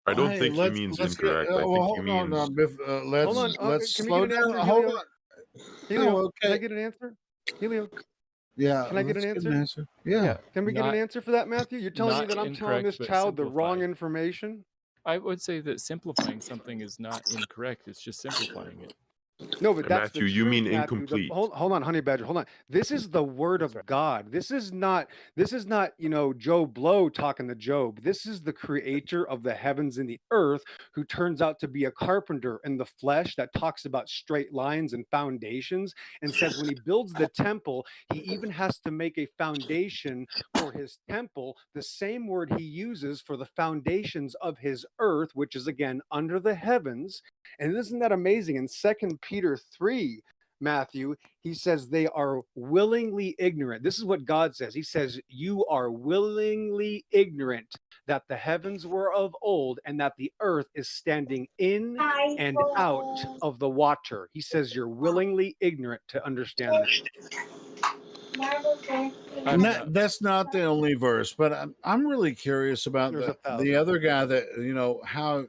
I don't Hey, think he means let's get. incorrect. I Well, think he hold on. means Hold on. Let's Can we get slow an down. answer, Hold Helio? on. Helio, No, can I okay. get an answer? Helio, Yeah, can I get an let's get an answer? answer. Yeah. Yeah, Can we get an not answer for that, Matthew? You're telling me not that I'm telling incorrect, this but child the wrong simplified. information? I would say that simplifying something is not incorrect. It's just simplifying it. No, but that's the Matthew, you truth, mean Matthew. incomplete. Hold on, honey badger. Hold on. This is the word That's of right. God. This is not, Joe Blow talking to Job. This is the creator of the heavens and the earth who turns out to be a carpenter in the flesh that talks about straight lines and foundations and says when he builds the temple, he even has to make a foundation for his temple, the same word he uses for the foundations of his earth, which is again under the heavens. And isn't that amazing? In 2 Peter 3, Matthew, he says they are willingly ignorant. This is what God says. He says, you are willingly ignorant that the heavens were of old and that the earth is standing in and out of the water. He says you're willingly ignorant to understand that. That's not the only verse, but I'm really curious about There's the other guy that how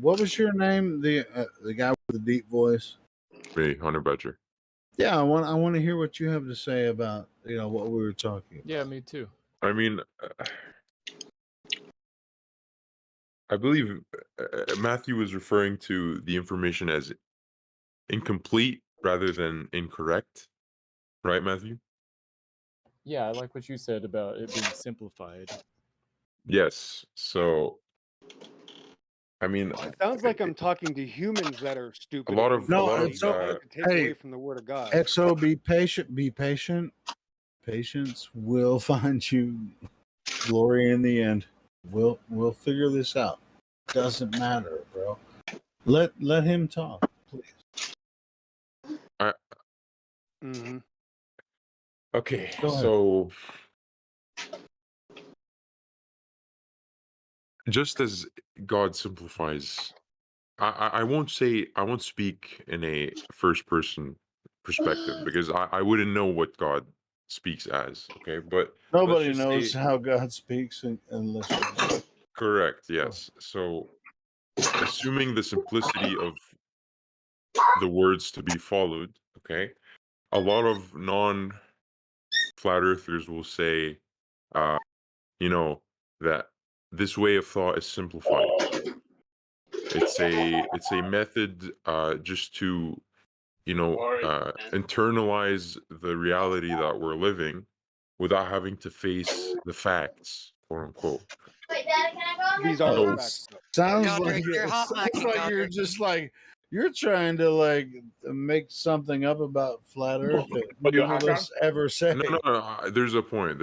what was your name? The guy with the deep voice. Me, Hunter Badger. Yeah, I want to hear what you have to say about what we were talking about. Yeah, me too. I mean, I believe Matthew was referring to the information as incomplete rather than incorrect, right, Matthew? Yeah, I like what you said about it being simplified. Yes. So, I mean, It sounds like I'm talking to humans that are stupid. A lot of take away from the word of God. XO, be patient. Be patient. Patience will find you glory in the end. We'll figure this out. Doesn't matter, bro. Let him talk, please. Okay, so just as God simplifies, I won't speak in a first person perspective because I wouldn't know what God speaks as. Okay, but nobody knows how God speaks unless correct. Yes. So assuming the simplicity of the words to be followed, okay, a lot of non-flat earthers will say, that this way of thought is simplified. It's a method just to internalize the reality that we're living without having to face the facts, quote unquote. Wait, Dad, can I go? These are the facts. Sounds like you're just like you're trying to make something up about flat Earth that none of us ever say. No. There's a point.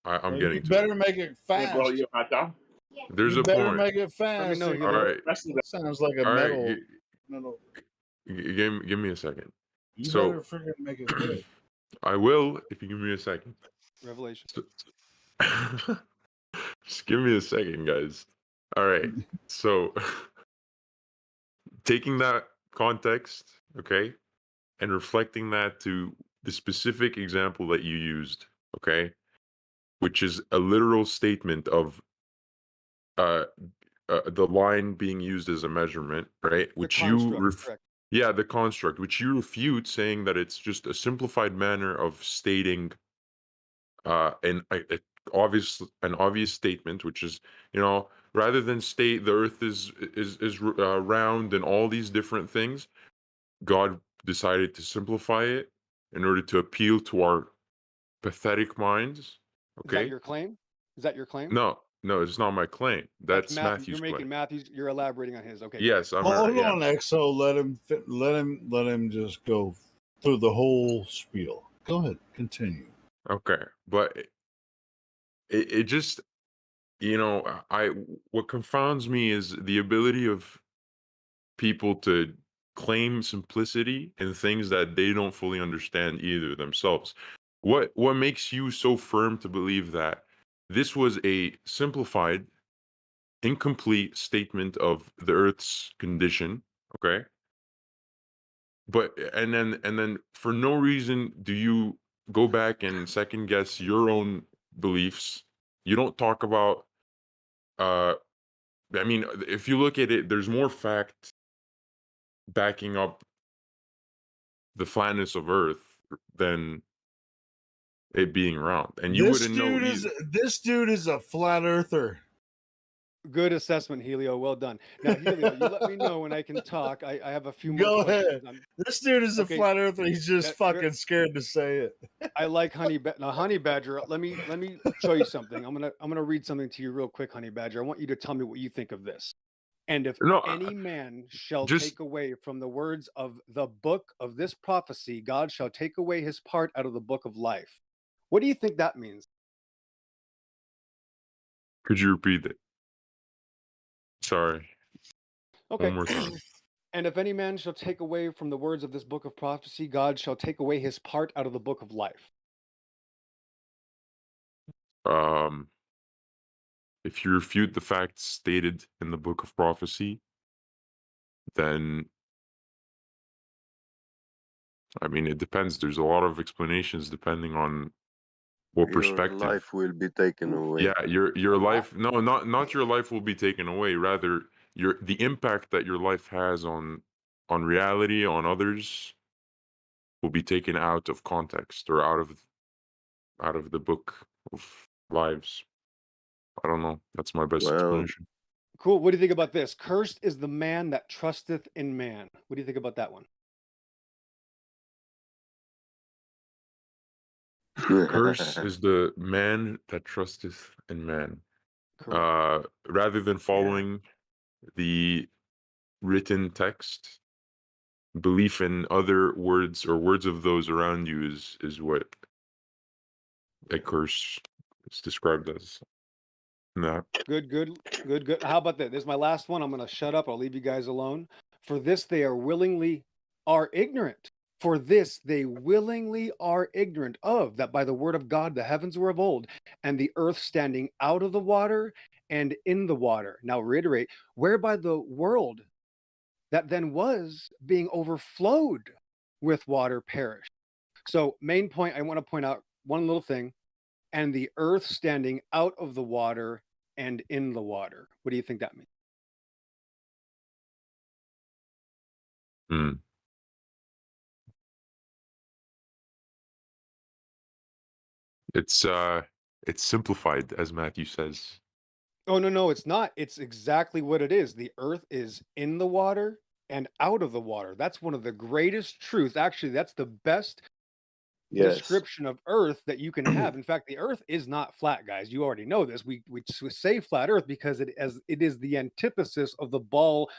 I'm well, getting you to better it. make it fast. There's you a better point. Make it fast. All right. Sounds like a All metal. Right. Give me a second. You better freaking make it quick. I will if you give me a second. Revelation. Just give me a second, guys. All right. So taking that context, okay, and reflecting that to the specific example that you used, okay, which is a literal statement of the line being used as a measurement, right? Which the construct, which you refute, saying that it's just a simplified manner of stating an obvious statement, which is rather than state the Earth is round and all these different things, God decided to simplify it in order to appeal to our pathetic minds. Okay. Is that your claim? No, it's not my claim. That's Matthew's You're making claim. You're elaborating on his. Okay. Yes, I'm. Hold on, XO. Let him just go through the whole spiel. Go ahead, continue. Okay, but it just what confounds me is the ability of people to claim simplicity in things that they don't fully understand either themselves. What makes you so firm to believe that this was a simplified, incomplete statement of the Earth's condition, okay? But and then for no reason do you go back and second guess your own beliefs. You don't talk about I mean, if you look at it, there's more fact backing up the flatness of Earth than it being round, and you This wouldn't know dude is either. a flat earther. Good assessment, Helio. Well done. Now, Helio, you let me know when I can talk. I have a few more Go questions. ahead. This dude is a Okay. flat earther. He's just Good. fucking scared to say it. I like now, Honey Badger. Let me show you something. I'm gonna read something to you real quick, Honey Badger. I want you to tell me what you think of this. And if No, any man shall just take away from the words of the book of this prophecy, God shall take away his part out of the book of life. What do you think that means? could you repeat it? Sorry, Okay. one more time. And if any man shall take away from the words of this book of prophecy, God shall take away his part out of the book of life. If you refute the facts stated in the book of prophecy, then I mean it depends. There's a lot of explanations depending on what Your perspective. life will be taken away. Yeah, your life. No, not your life will be taken away. Rather, the impact that your life has on reality, on others, will be taken out of context or out of the book of lives. I don't know. That's my best Well, explanation. Cool. What do you think about this? Cursed is the man that trusteth in man. What do you think about that one? Curse is the man that trusteth in man. Correct. Rather than following the written text, belief in other words or words of those around you is what a curse is described as. That. Good. How about that? This is my last one. I'm going to shut up. I'll leave you guys alone. For this, they are ignorant. For this, they willingly are ignorant of that by the word of God, the heavens were of old, and the earth standing out of the water and in the water. Now reiterate, whereby the world that then was being overflowed with water perished. So main point, I want to point out one little thing, and the earth standing out of the water and in the water. What do you think that means? Hmm. It's simplified, as Matthew says. Oh, no, it's not. It's exactly what it is. The earth is in the water and out of the water. That's one of the greatest truths. Actually, that's the best yes. description of earth that you can have. In fact, the earth is not flat, guys. You already know this. We say flat earth because it is the antithesis of the ball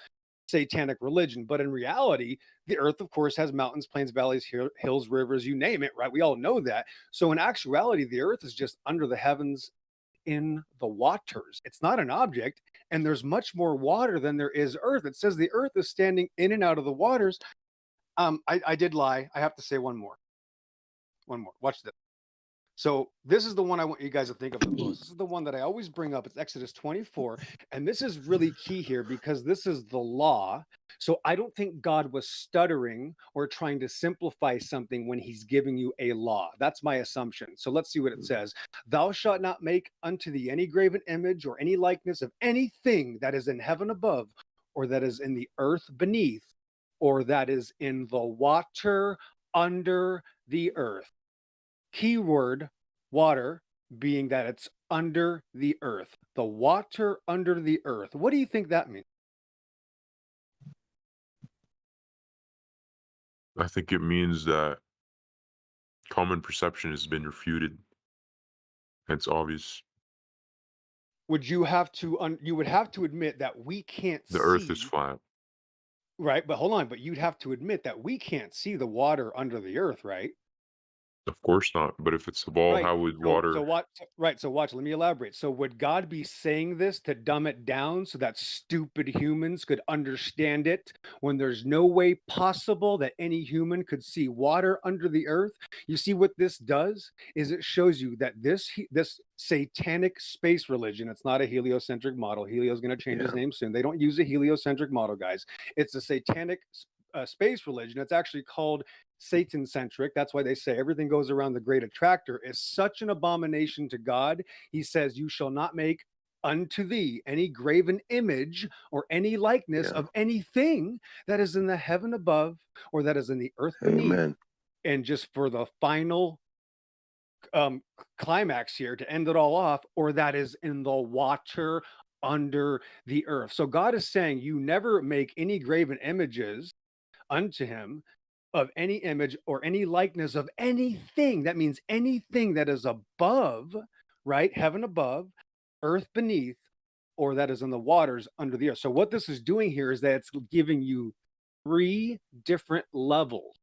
satanic religion. But in reality, the earth, of course, has mountains, plains, valleys, hills, rivers, you name it, right? We all know that. So in actuality, the earth is just under the heavens in the waters. It's not an object, and there's much more water than there is earth. It says the earth is standing in and out of the waters. I did lie. I have to say one more. Watch this. So this is the one I want you guys to think of the most. This is the one that I always bring up. It's Exodus 24. And this is really key here because this is the law. So I don't think God was stuttering or trying to simplify something when he's giving you a law. That's my assumption. So let's see what it says. Thou shalt not make unto thee any graven image or any likeness of anything that is in heaven above, or that is in the earth beneath, or that is in the water under the earth. Keyword water, being that it's under the earth. The water under the earth. What do you think that means? I think it means that common perception has been refuted. It's obvious. Would you have to you would have to admit that we can't The see, earth is flat. right? But hold on, but you'd have to admit that we can't see the water under the earth, right? Of course not. But if it's a ball, Right. how would So water? what? Right. So watch. Let me elaborate. So would God be saying this to dumb it down so that stupid humans could understand it when there's no way possible that any human could see water under the earth? You see what this does is it shows you that this satanic space religion. It's not a heliocentric model. Helio's going to change his name soon. They don't use a heliocentric model, guys. It's a satanic space religion. It's actually called Satan centric. That's why they say everything goes around the great attractor. Is such an abomination to God. He says, you shall not make unto thee any graven image or any likeness of anything that is in the heaven above or that is in the earth beneath. Amen. And just for the final climax here to end it all off, or that is in the water under the earth. So God is saying, you never make any graven images unto him of any image or any likeness of anything. That means anything that is above, right? Heaven above, earth beneath, or that is in the waters under the earth. So what this is doing here is that it's giving you 3 different levels: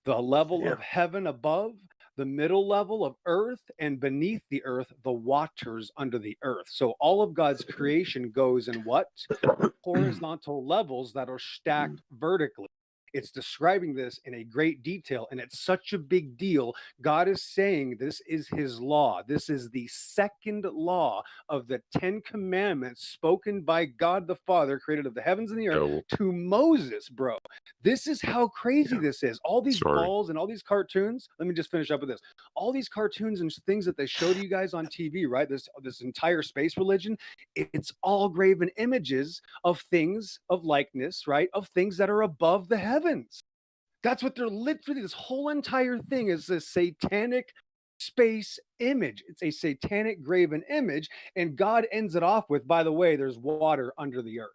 the level of heaven above, the middle level of earth, and beneath the earth, the waters under the earth. So all of God's creation goes in what? Horizontal levels that are stacked vertically. It's describing this in a great detail, and it's such a big deal. God is saying this is his law. This is the second law of the 10 commandments spoken by God the Father, creator of the heavens and the earth, to Moses, bro. This is how crazy this is. All these balls and all these cartoons. Let me just finish up with this. All these cartoons and things that they show to you guys on TV, right? This entire space religion, it's all graven images of things of likeness, right? Of things that are above the heavens. That's what they're literally, this whole entire thing is a satanic space image. It's a satanic graven image. And God ends it off with, by the way, there's water under the earth.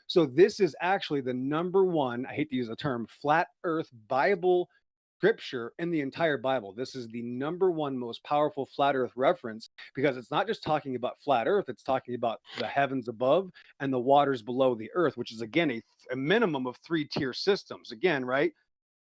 So this is actually the number one, I hate to use the term, flat earth Bible scripture in the entire Bible. This is the number one most powerful flat earth reference, because it's not just talking about flat earth, it's talking about the heavens above and the waters below the earth, which is again a minimum of 3-tier systems. Again, right?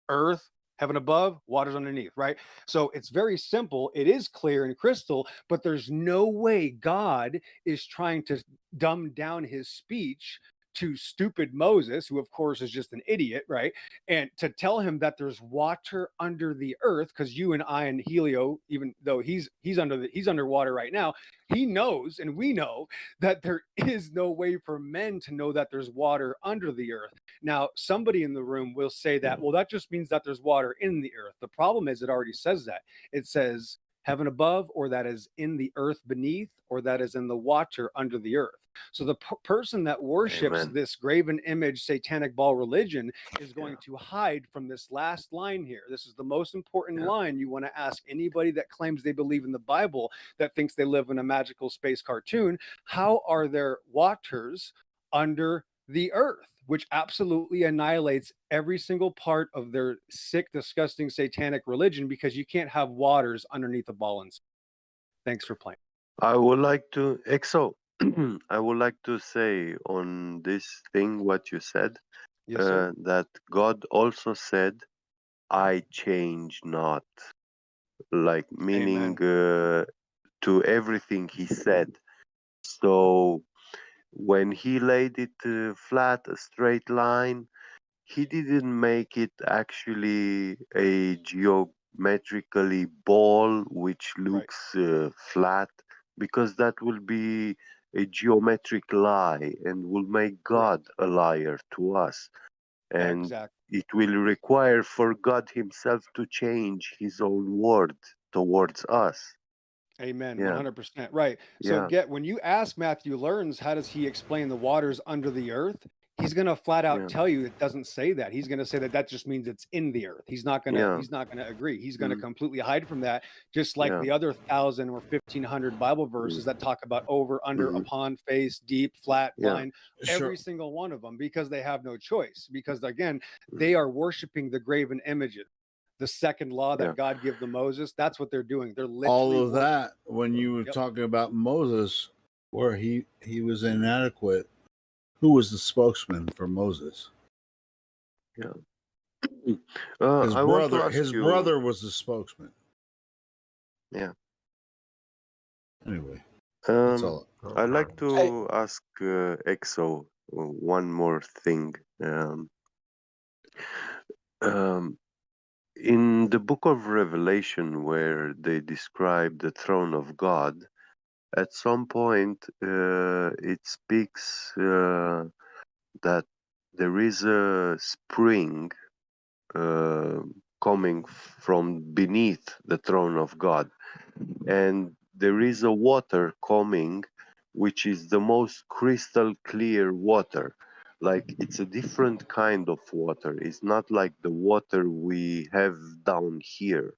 Earth, heaven above, waters underneath, right? So it's very simple. It is clear and crystal, but there's no way God is trying to dumb down his speech to stupid Moses, who of course is just an idiot, right? And to tell him that there's water under the earth, because you and I and Helio, even though he's underwater right now, he knows and we know that there is no way for men to know that there's water under the earth. Now, somebody in the room will say that, well, that just means that there's water in the earth. The problem is it already says that. It says heaven above, or that is in the earth beneath, or that is in the water under the earth. So the person that worships this graven image satanic ball religion is going to hide from this last line here. This is the most important line you want to ask anybody that claims they believe in the Bible, that thinks they live in a magical space cartoon. How are there waters under the earth? Which absolutely annihilates every single part of their sick, disgusting, satanic religion, because you can't have waters underneath a ball and. Thanks for playing. I would like to, EXO, I would like to say on this thing what you said, yes, sir. That God also said, I change not. Like, meaning to everything he said. So when he laid it flat, a straight line, he didn't make it actually a geometrically ball which looks flat, because that will be a geometric lie and will make God a liar to us. And it will require for God himself to change his own word towards us. Amen. 100%. Right. So when you ask Matthew Learns, how does he explain the waters under the earth? He's going to flat out tell you it doesn't say that. He's going to say that just means it's in the earth. He's not going to agree. He's going to completely hide from that, just like the other 1,000 or 1,500 Bible verses that talk about over, under, upon, face, deep, flat, line, every single one of them, because they have no choice. Because again, they are worshiping the graven images. The second law that God gave to Moses, that's what they're doing. They're literally all of that when you were talking about Moses, where he was inadequate. Who was the spokesman for Moses? Yeah. His brother was the spokesman. Yeah. Anyway, that's all. I'd like to ask EXO one more thing. In the book of Revelation, where they describe the throne of God, at some point it speaks that there is a spring coming from beneath the throne of God, and there is a water coming which is the most crystal clear water. Like it's a different kind of water. It's not like the water we have down here.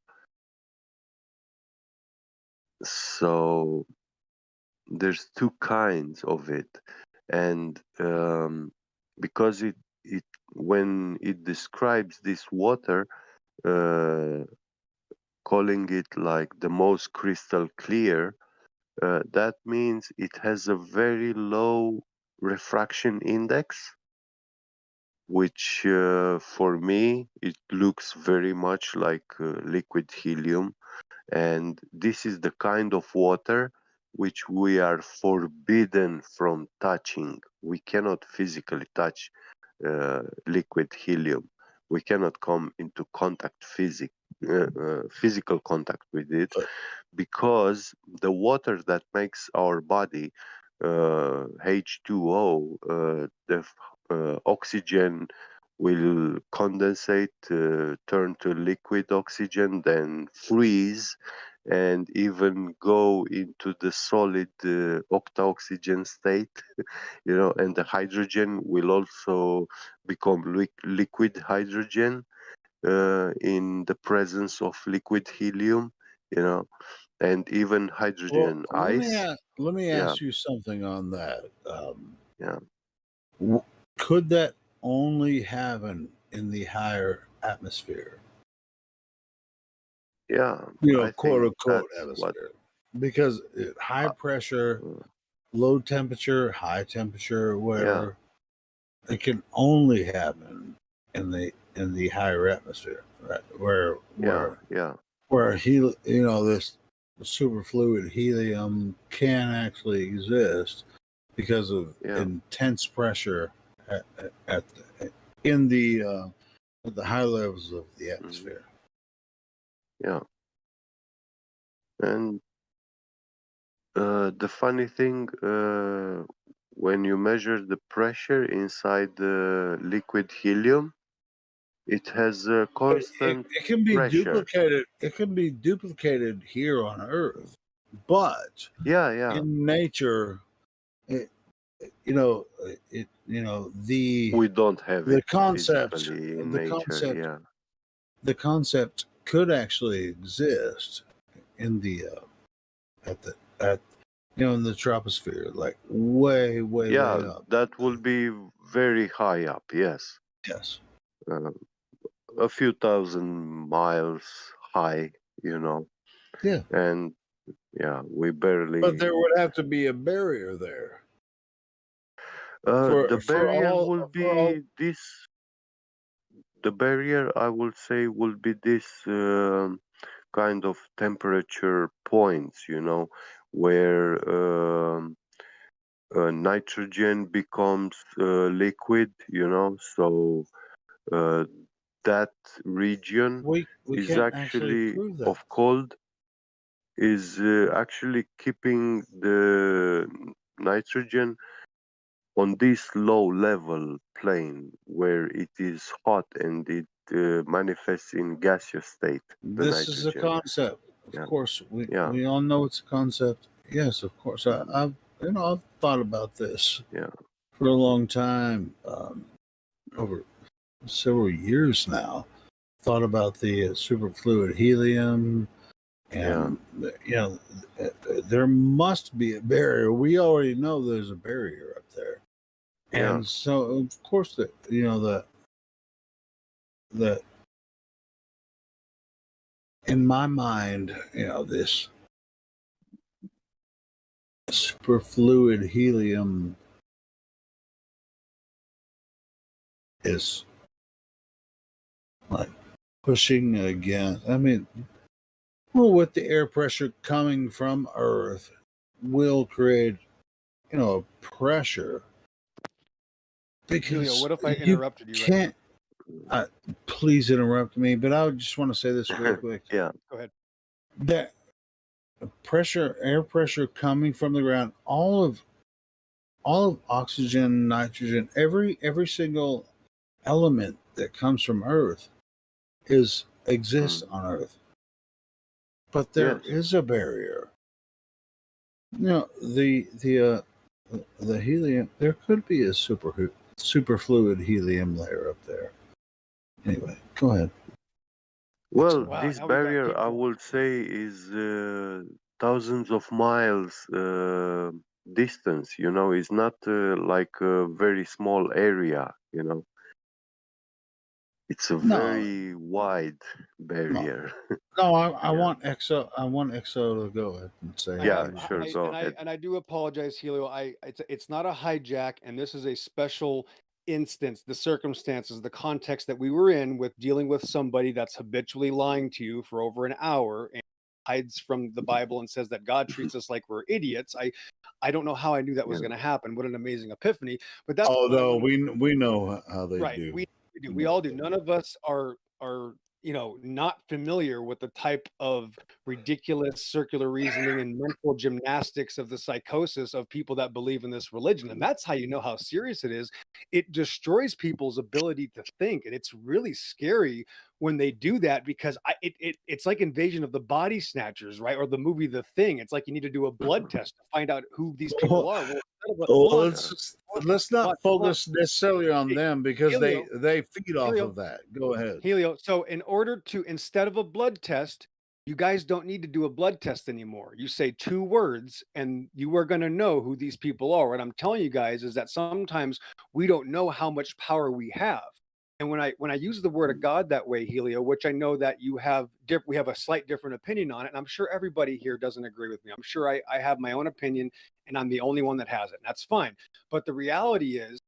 So there's two kinds of it, and because it when it describes this water, uh, calling it like the most crystal clear, that means it has a very low refraction index, which for me it looks very much like liquid helium. And this is the kind of water which we are forbidden from touching. We cannot physically touch liquid helium. We cannot come into physical contact with it, because the water that makes our body H2O, the oxygen will condensate, turn to liquid oxygen, then freeze, and even go into the solid octaoxygen state, and the hydrogen will also become liquid hydrogen in the presence of liquid helium, you know, and even Well, hydrogen let me ice. ask, let me Yeah, ask you something on that. yeah, Could that only happen in the higher atmosphere? yeah. I Quote think unquote that's what. atmosphere, because high Uh, pressure, uh, low temperature, high temperature, yeah, whatever, it can only happen in the higher atmosphere, right? yeah, yeah, Where this superfluid helium can actually exist because of yeah. intense pressure at in the at the high levels of the Mhm. atmosphere. Yeah. And the funny thing, when you measure the pressure inside the liquid helium, it has a But constant it can be pressure. duplicated. It can be duplicated here on Earth, but Yeah, yeah. in nature, it, you know, We don't have the it concept, physically in the nature. concept, Yeah, the concept could actually exist in the at the at in the troposphere, like way yeah. up. That will be very high up. Yes, Yes, uh, a few thousand miles high. yeah, And yeah, we but barely. there would have to be a barrier there The barrier will for all. be this. The barrier, I would say, will be this kind of temperature points, where nitrogen becomes liquid, so uh, that region We is can't actually actually prove that. of cold, is actually keeping the nitrogen on this low level plane where it is hot and it manifests in gaseous state, the This is a nitrogen. concept. Of Yeah, course, yeah, we all know it's a concept. Yes, of course. mhm, I've thought about this yeah, for a long time, mm, over several years now. Thought about the superfluid helium, yeah, and there must be a barrier. We already know there's a barrier up there, yeah, and so of course the in my mind, this superfluid helium is like pushing again. I mean, well, with the air pressure coming from Earth, will create pressure, Julio, because what if I you interrupted you right now? can't. Uh, Please interrupt me, but I just want to say this real quick. yeah, Go ahead. That air pressure coming from the ground, all of oxygen, nitrogen, every single element that comes from Earth exists mm, on Earth, but there yes, is a barrier. The the helium. There could be a superfluid helium layer up there. Anyway, go ahead. Well, Wow, this now we got barrier, I people. would say, is thousands of miles distance. You know, it's not like a very small area. You know, it's a No, very wide barrier. no. I Yeah, want EXO. I want EXO to go ahead and say I, yeah, what I, he was sure, going to I go say. and I ahead. and I do apologize, Helio. It's not a hijack, and this is a special instance, the circumstances, the context that we were in with dealing with somebody that's habitually lying to you for over an hour and hides from the Bible and says that God treats us like we're idiots. I don't know how I knew that was Yeah, going to happen. What an amazing epiphany! But that's Oh what I no, want to. we know how they Right. do. We do. We We know all how do. they None do. of us are, not familiar with the type of ridiculous circular reasoning and mental gymnastics of the psychosis of people that believe in this religion. And that's how you know how serious it is. It destroys people's ability to think. And it's really scary when they do that because it's like Invasion of the Body Snatchers, right? Or the movie The Thing. It's like you need to do a blood test to find out who these people are. Well, hold on, yeah, Let's not hold on. focus necessarily on them because Helio, they feed off Helio, of that. Go ahead. Helio. So, in order to, instead of a blood test, you guys don't need to do a blood test anymore. You say two words and you are going to know who these people are. What I'm telling you guys is that sometimes we don't know how much power we have. And when I use the word of God that way, Helio, which I know that we have a slight different opinion on it, and I'm sure everybody here doesn't agree with me. I'm sure I have my own opinion, and I'm the only one that has it. And that's fine. But the reality is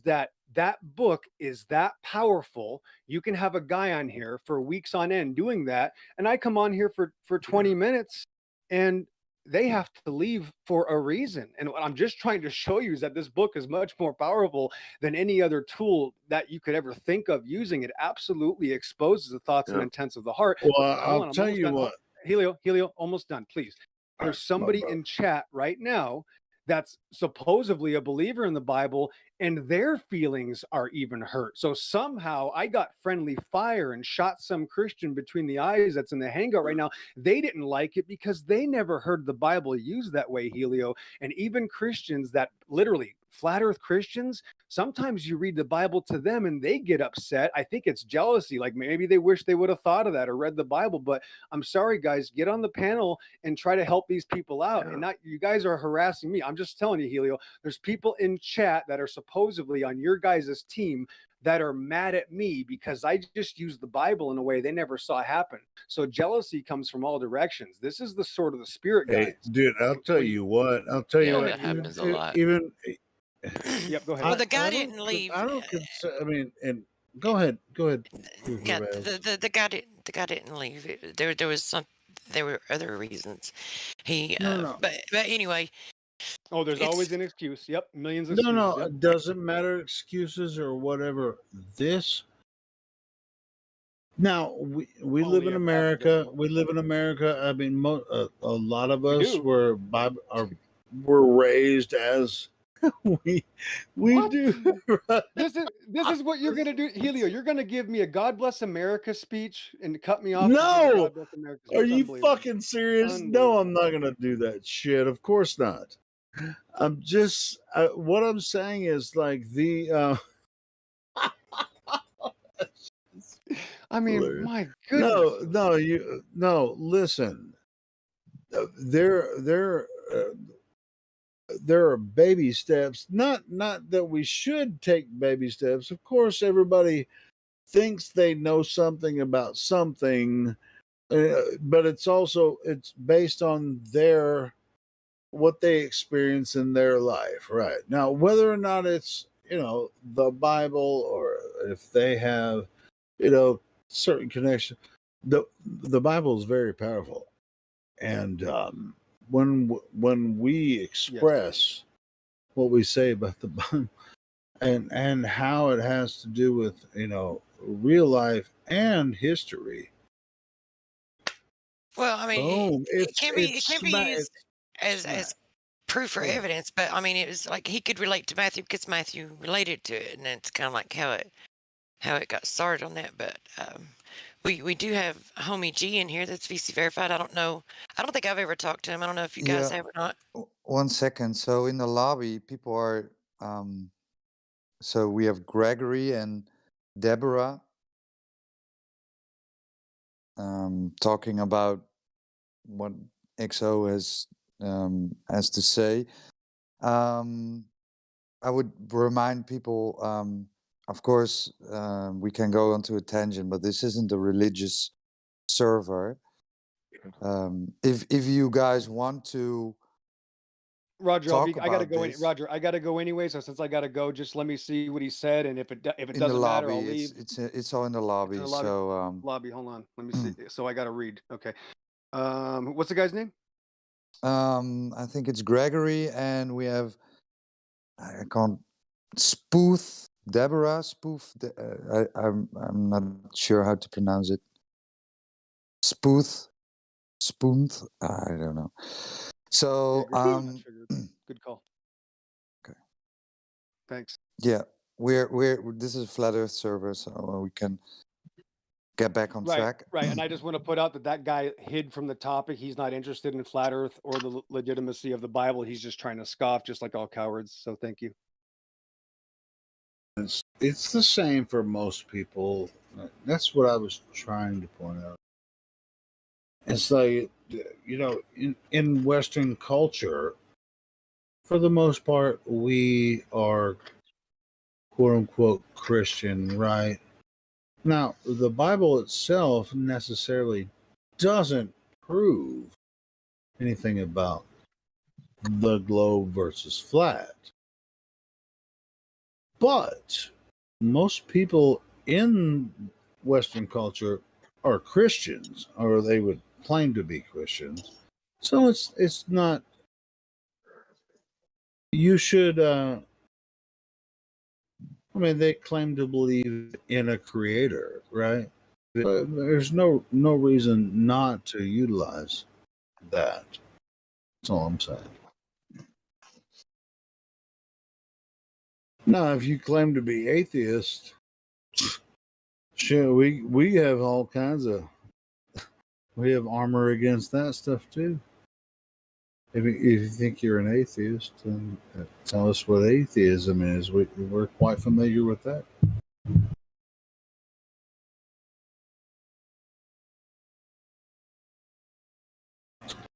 that that book is that powerful. You can have a guy on here for weeks on end doing that, and I come on here for 20 minutes and they have to leave for a reason. And what I'm just trying to show you is that this book is much more powerful than any other tool that you could ever think of using. It absolutely exposes the thoughts and yeah, intents of the heart. Well, Hold I'll on, I'm tell almost you done. what. Helio, almost done, please. All right, There's my somebody brother. in chat right now that's supposedly a believer in the Bible and their feelings are even hurt. So somehow I got friendly fire and shot some Christian between the eyes that's in the hangout right now. They didn't like it because they never heard the Bible used that way, Helio. And even Christians that literally flat earth Christians, sometimes you read the Bible to them and they get upset. I think it's jealousy. Like maybe they wish they would have thought of that or read the Bible. But I'm sorry, guys, get on the panel and try to help these people out. yeah. And not you guys are harassing me. I'm just telling you, Helio, there's people in chat that are supposedly on your guys' team that are mad at me because I just used the Bible in a way they never saw happen. So jealousy comes from all directions. This is the sort of the spirit, Hey, guys. dude, I'll tell When, you what. I'll tell you Yeah, go what. ahead, that Helio. happens a lot. Even Yep, go ahead. Well, the guy I didn't leave. don't I mean, and go ahead, Yeah, Raz. the guy didn't leave. There were other reasons. He, No. but anyway, Oh, there's always it's an excuse. Yep, millions of No, excuses. Yep. it doesn't matter excuses or whatever. This now we live Only in a prophet America. does. We live in America. I mean, a lot of We us do. were raised as we What? do. Right? This is what you're gonna do, Helio. You're gonna give me a God Bless America speech and cut me off to give a No, God Bless America are speech. you Unbelievable. fucking serious? No, I'm Unbelievable. not gonna do that shit. Of course not. I'm just what I'm saying is like the I mean, hilarious. my goodness. Listen, there there are baby steps. Not that we should take baby steps. Of course, everybody thinks they know something about something, but it's based on their what they experience in their life, right? Now, whether or not it's the Bible or if they have certain connection, the Bible is very powerful, and when we Yes. express what we say about the Bible and how it has to do with real life and history, well, I mean, boom, it can be used it's as proof or Go ahead. evidence, but I mean, it was like he could relate to Matthew because Matthew related to it, and it's kind of like how it how it got started on that, but we do have Homie G in here that's VC verified. I don't know. I don't think I've ever talked to him. I don't know if you guys have or not. 1 second. So in the lobby, people are. So we have Gregory and Deborah talking about what XO has to say. I would remind people, of course, we can go onto a tangent, but this isn't a religious server. If you guys want to Roger, talk I gotta about go in. this Roger, I gotta go anyway. So since I gotta go, just let me see what he said, and if it in the doesn't matter, I'll lobby, leave. it's all in the It's in lobby. the lobby. So Lobby. Hold on. Let me see. So I gotta read. Okay. What's the guy's name? I think it's Gregory, and we have I can't Spooth Deborah Spoof. I'm not sure how to pronounce it. Spooth, Spoonth. I don't know. So Good call. Okay. Thanks. Yeah, we're this is a flat Earth server, so we can get back on track. Right. And I just want to put out that guy hid from the topic. He's not interested in flat Earth or the legitimacy of the Bible. He's just trying to scoff, just like all cowards. So thank you. It's the same for most people. That's what I was trying to point out. It's like, in Western culture, for the most part, we are quote unquote Christian, right? Now, the Bible itself necessarily doesn't prove anything about the globe versus flat. But most people in Western culture are Christians, or they would claim to be Christians. So it's not. You should. They claim to believe in a creator, right? But there's no reason not to utilize that. That's all I'm saying. Now, if you claim to be atheist, sure, we have all kinds of. We have armor against that stuff too. If you think you're an atheist, then tell us what atheism is. We're quite familiar with that.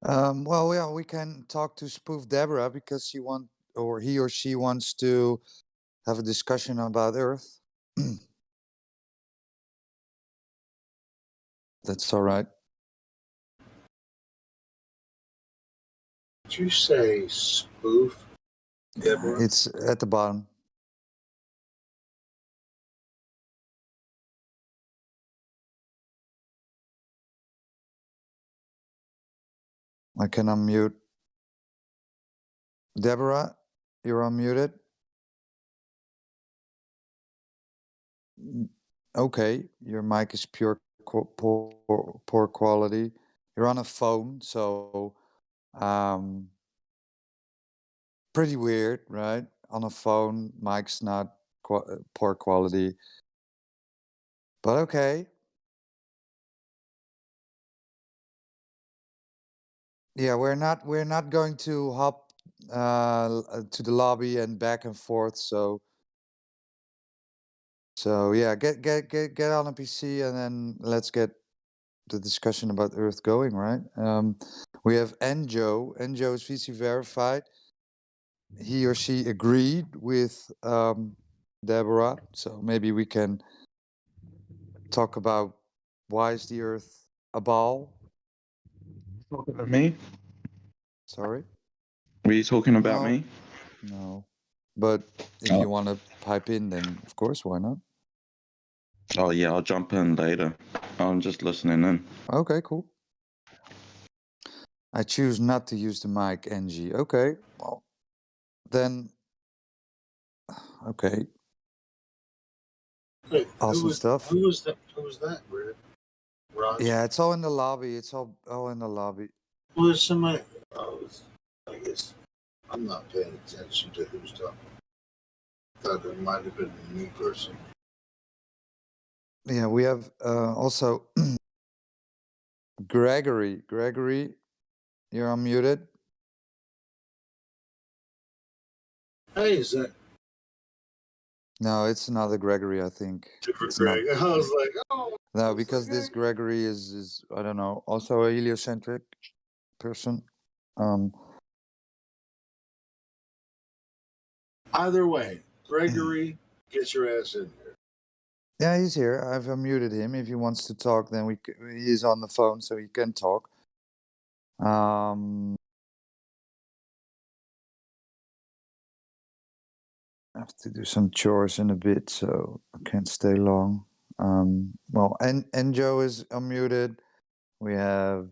Well, yeah, we can talk to Spoof Deborah because he or she wants to have a discussion about Earth. That's all right. Did you say spoof, Deborah? It's at the bottom. I can unmute. Deborah, you're unmuted. Okay, your mic is poor quality. You're on a phone, so pretty weird, right? On a phone, mic's not poor quality, but okay. Yeah, we're not going to hop to the lobby and back and forth. So yeah, get on a PC and then let's get the discussion about Earth going, right? We have Enjo. Enjo is VC verified. He or she agreed with Deborah, so maybe we can talk about why is the Earth a ball? Talking about me? Sorry? Were you talking about No. me? No. But if you want to pipe in, then of course, why not? Oh yeah, I'll jump in later. I'm just listening in. Okay, cool. I choose not to use the mic, NG. Okay, well, then, okay. Wait, Awesome stuff. Who was that, Red? Roger? Yeah, it's all in the lobby. It's all in the lobby. Well, there's somebody. I guess I'm not paying attention to who's talking. I thought it might have been a new person. Yeah, we have also Gregory. Gregory, you're unmuted. Hey, is that No, it's another Gregory, I think. different It's Greg? not. I was like, oh. No, because this Gregory is I don't know, also a heliocentric person. Either way, Gregory, get your ass in here. Yeah, he's here. I've unmuted him. If he wants to talk, then he's on the phone, so he can talk. I have to do some chores in a bit, so I can't stay long. Well, and Joe is unmuted. We have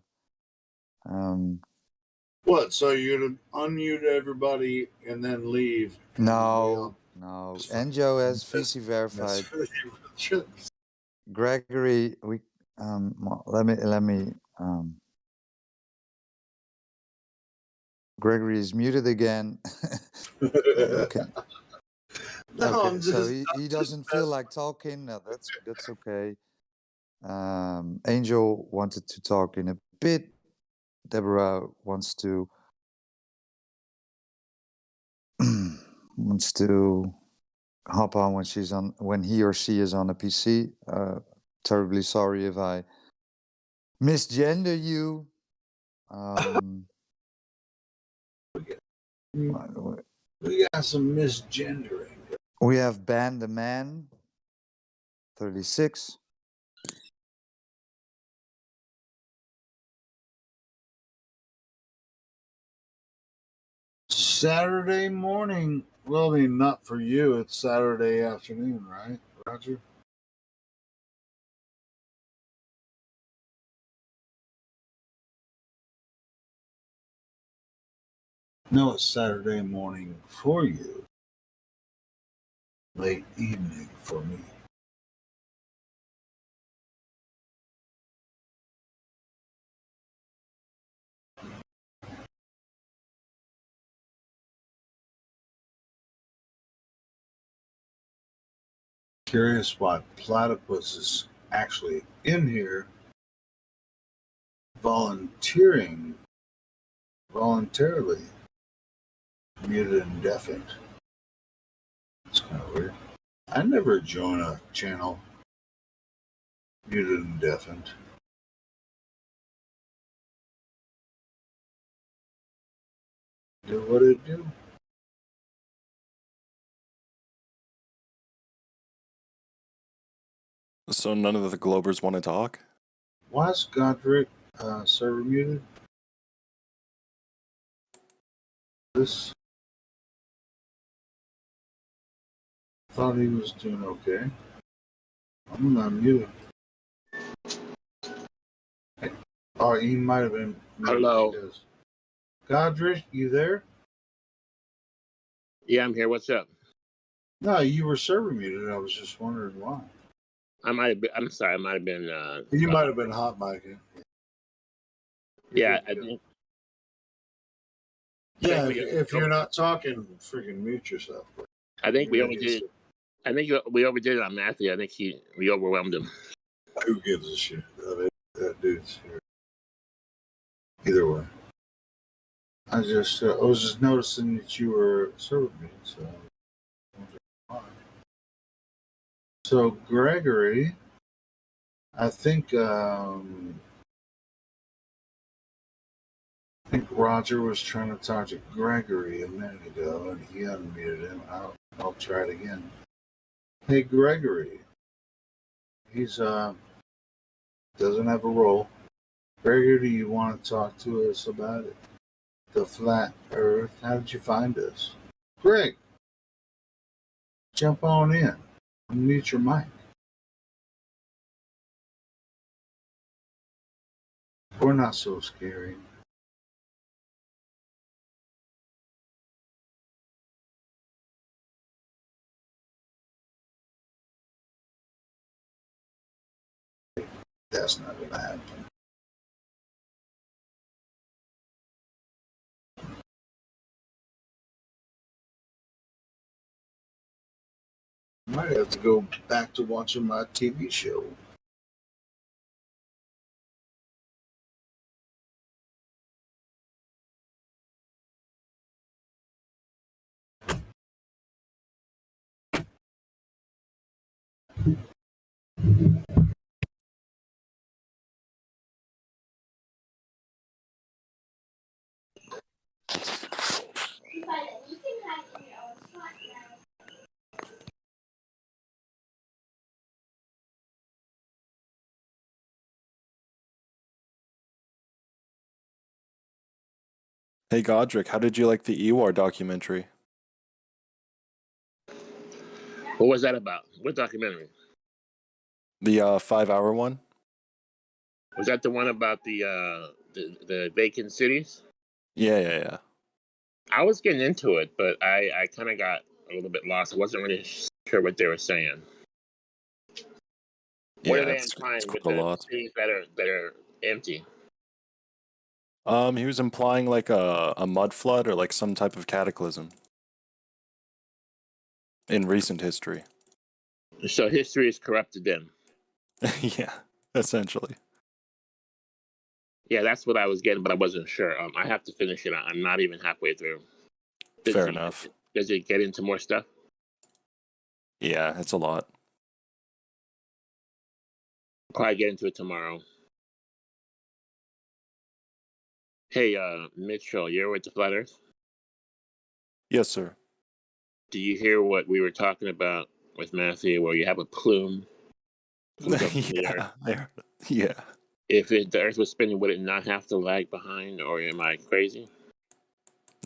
What? So you're gonna unmute everybody and then leave? And no. And Joe has VC verified. Gregory, we well, let me Gregory is muted again. Okay. No, Okay, so he doesn't feel like talking. No, that's okay. Angel wanted to talk in a bit. Deborah wants to hop on when he or she is on a PC. Terribly sorry if I misgender you. We got some misgendering. We have Ban the Man, 36. Saturday morning. Well, I mean, not for you. It's Saturday afternoon, right, Roger? No, it's Saturday morning for you. Late evening for me. Curious why Platypus is actually in here voluntarily muted and deafened. It's kind of weird. I never join a channel muted and deafened. Do what it do. So none of the Globers want to talk? Why is Godric server muted? This thought he was doing okay. I'm not muted. Oh, he might have been muted. Hello. Godric, you there? Yeah, I'm here. What's up? No, you were server muted. I was just wondering why. I might have been. I'm sorry. I might have been. You might have been hot micing. Yeah, I think. Yeah, if you're not talking, freaking mute yourself. I think we overdid it. I think we overdid it on Matthew. I think we overwhelmed him. Who gives a shit? That dude's here. Either way, I was just noticing that you were server muted, so Gregory, I think Roger was trying to talk to Gregory a minute ago, and he unmuted him. I'll try it again. Hey, Gregory. He's doesn't have a role. Gregory, do you want to talk to us about it? The flat Earth. How did you find us? Greg, jump on in. Unmute your mic. We're not so scary. That's not going to happen. Might have to go back to watching my TV show. Hey Godric, how did you like the Ewar documentary? What was that about? What documentary? The 5-hour one? Was that the one about the vacant cities? Yeah. I was getting into it, but I kind of got a little bit lost. I wasn't really sure what they were saying. What Yeah, are they it's implying with quite a the lot. cities that are empty? He was implying like a mud flood or like some type of cataclysm in recent history. So history has corrupted them. Yeah, essentially. Yeah, that's what I was getting, but I wasn't sure. I have to finish it. I'm not even halfway through. Fair enough. Does it get into more stuff? Yeah, it's a lot. Probably get into it tomorrow. Hey, Mitchell, you're with the Flat Earth? Yes, sir. Do you hear what we were talking about with Matthew, where you have a plume? Yeah. If the Earth was spinning, would it not have to lag behind, or am I crazy?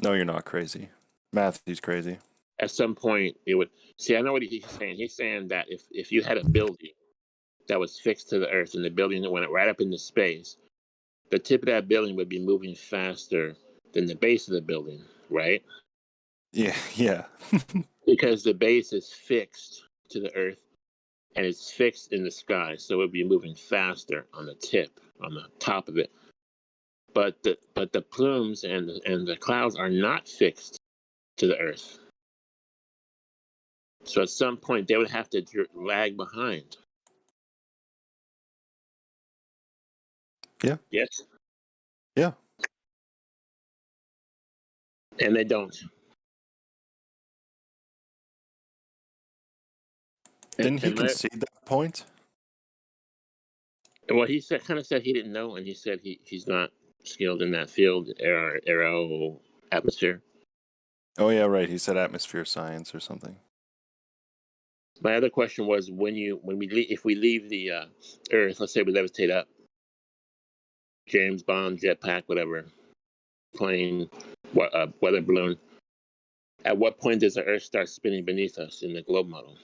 No, you're not crazy. Matthew's crazy. At some point, it would. See, I know what he's saying. He's saying that if you had a building that was fixed to the Earth, and the building went right up into space, the tip of that building would be moving faster than the base of the building, right? Yeah. Because the base is fixed to the Earth and it's fixed in the sky, so it would be moving faster on the tip, on the top of it. But the plumes and the clouds are not fixed to the Earth. So at some point they would have to lag behind. Yeah. Yes. Yeah. And they don't. Didn't he concede that point? Well, he kind of said he didn't know, and he said he's not skilled in that field, aero atmosphere. Oh yeah, right. He said atmosphere science or something. My other question was if we leave the Earth, let's say we levitate up, James Bond, jetpack, whatever, plane, weather balloon. At what point does the Earth start spinning beneath us in the globe model?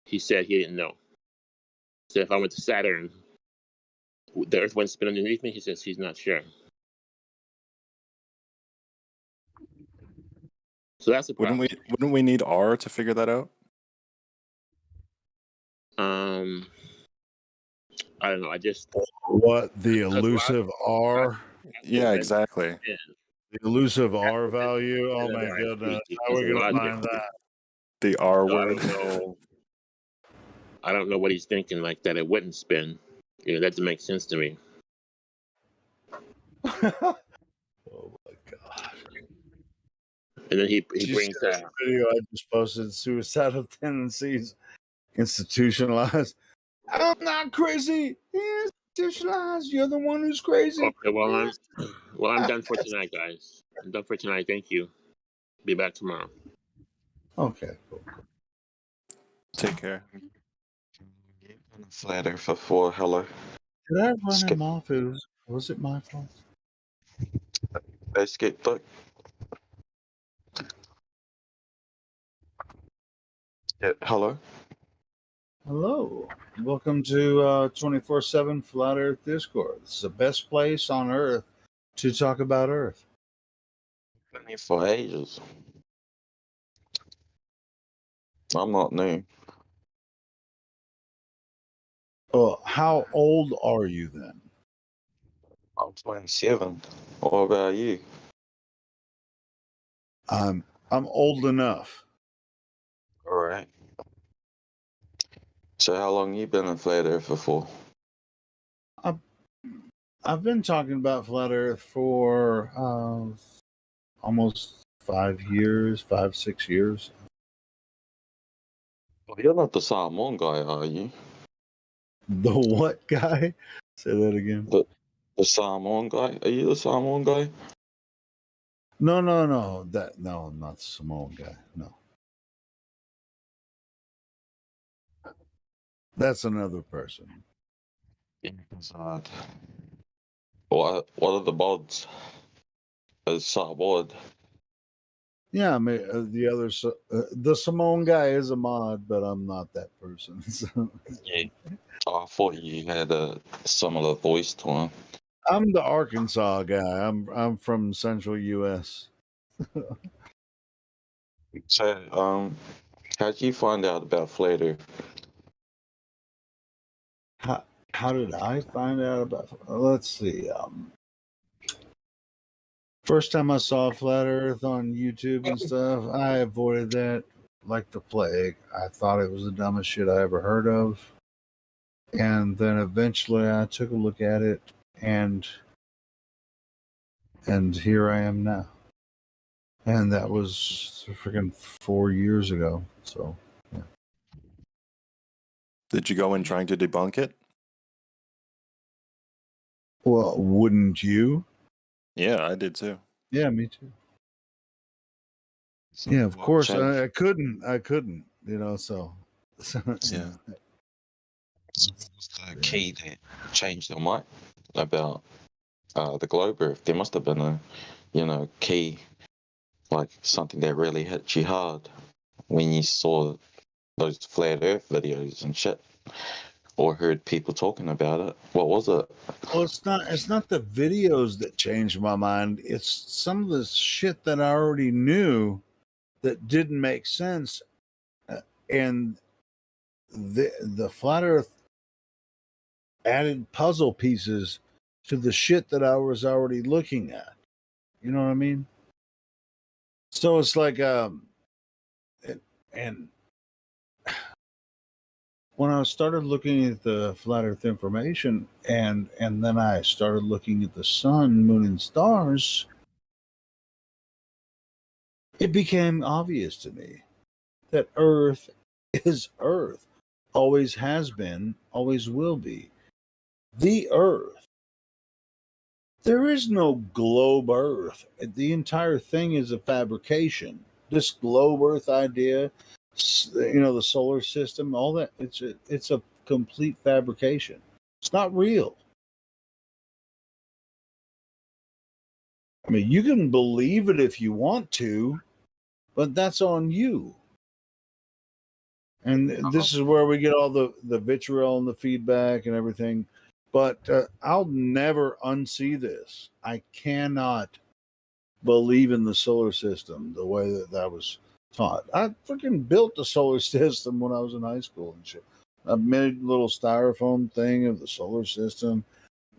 He said he didn't know. So if I went to Saturn, the Earth wouldn't spin underneath me. He says he's not sure. So that's a problem. Wouldn't we need R to figure that out? I don't know. I just what the elusive R. Yeah, exactly. The elusive R value. Oh my goodness, how are we gonna find that? The R word. I don't know what he's thinking. Like that, it wouldn't spin. That doesn't make sense to me. Oh my god! And then he brings that video I just posted: suicidal tendencies institutionalized. I'm not crazy. Institutionalized. You're the one who's crazy. Okay, well, I'm done for tonight, guys. I'm done for tonight. Thank you. Be back tomorrow. Okay. Cool. Take care. Flat Earth for 4. Hello. Did I run him off? Was it my fault? Escape duck. Yeah, hello. Hello. Welcome to 24/7 Flat Earth Discord. This is the best place on Earth to talk about Earth. Been here for ages. I'm not new. Oh, how old are you then? I'm 27. What about you? I'm old enough. All right. So how long you been a flat earther for? I've been talking about flat Earth for almost 5, 6 years. Well, you're not the Samoan guy, are you? The what guy? Say that again. The Samoan guy? Are you the Samoan guy? No. No, I'm not the Samoan guy. No. That's another person. Yeah, what are the mods? Is Samoan? Yeah, I mean, the Samoan guy is a mod, but I'm not that person. So. Yeah. Oh, I thought you had a similar voice to him. I'm the Arkansas guy. I'm from Central U.S. So, how'd you find out about flat Earth? How did I find out about? Let's see. First time I saw Flat Earth on YouTube and stuff, I avoided that like the plague. I thought it was the dumbest shit I ever heard of. And then eventually I took a look at it, and here I am now. And that was freaking 4 years ago. So, yeah. Did you go in trying to debunk it? Well, wouldn't you? Yeah, I did too. Yeah, me too. Yeah, of course. I couldn't. So. Yeah. What's the key that changed your mind about the globe Earth? There must have been a key, like something that really hit you hard when you saw those flat Earth videos and shit, or heard people talking about it. What was it? Well, it's not the videos that changed my mind. It's some of the shit that I already knew that didn't make sense, and the flat Earth added puzzle pieces to the shit that I was already looking at. You know what I mean? So it's like and when I started looking at the flat Earth information, and then I started looking at the sun, moon, and stars, it became obvious to me that Earth is Earth, always has been, always will be. The Earth. There is no globe Earth. The entire thing is a fabrication. This globe Earth idea, the solar system, all that, it's a complete fabrication. It's not real. I mean, you can believe it if you want to, but that's on you. And this is where we get all the vitriol and the feedback and everything. But I'll never unsee this. I cannot believe in the solar system the way that was taught. I freaking built the solar system when I was in high school and shit. I made a little styrofoam thing of the solar system.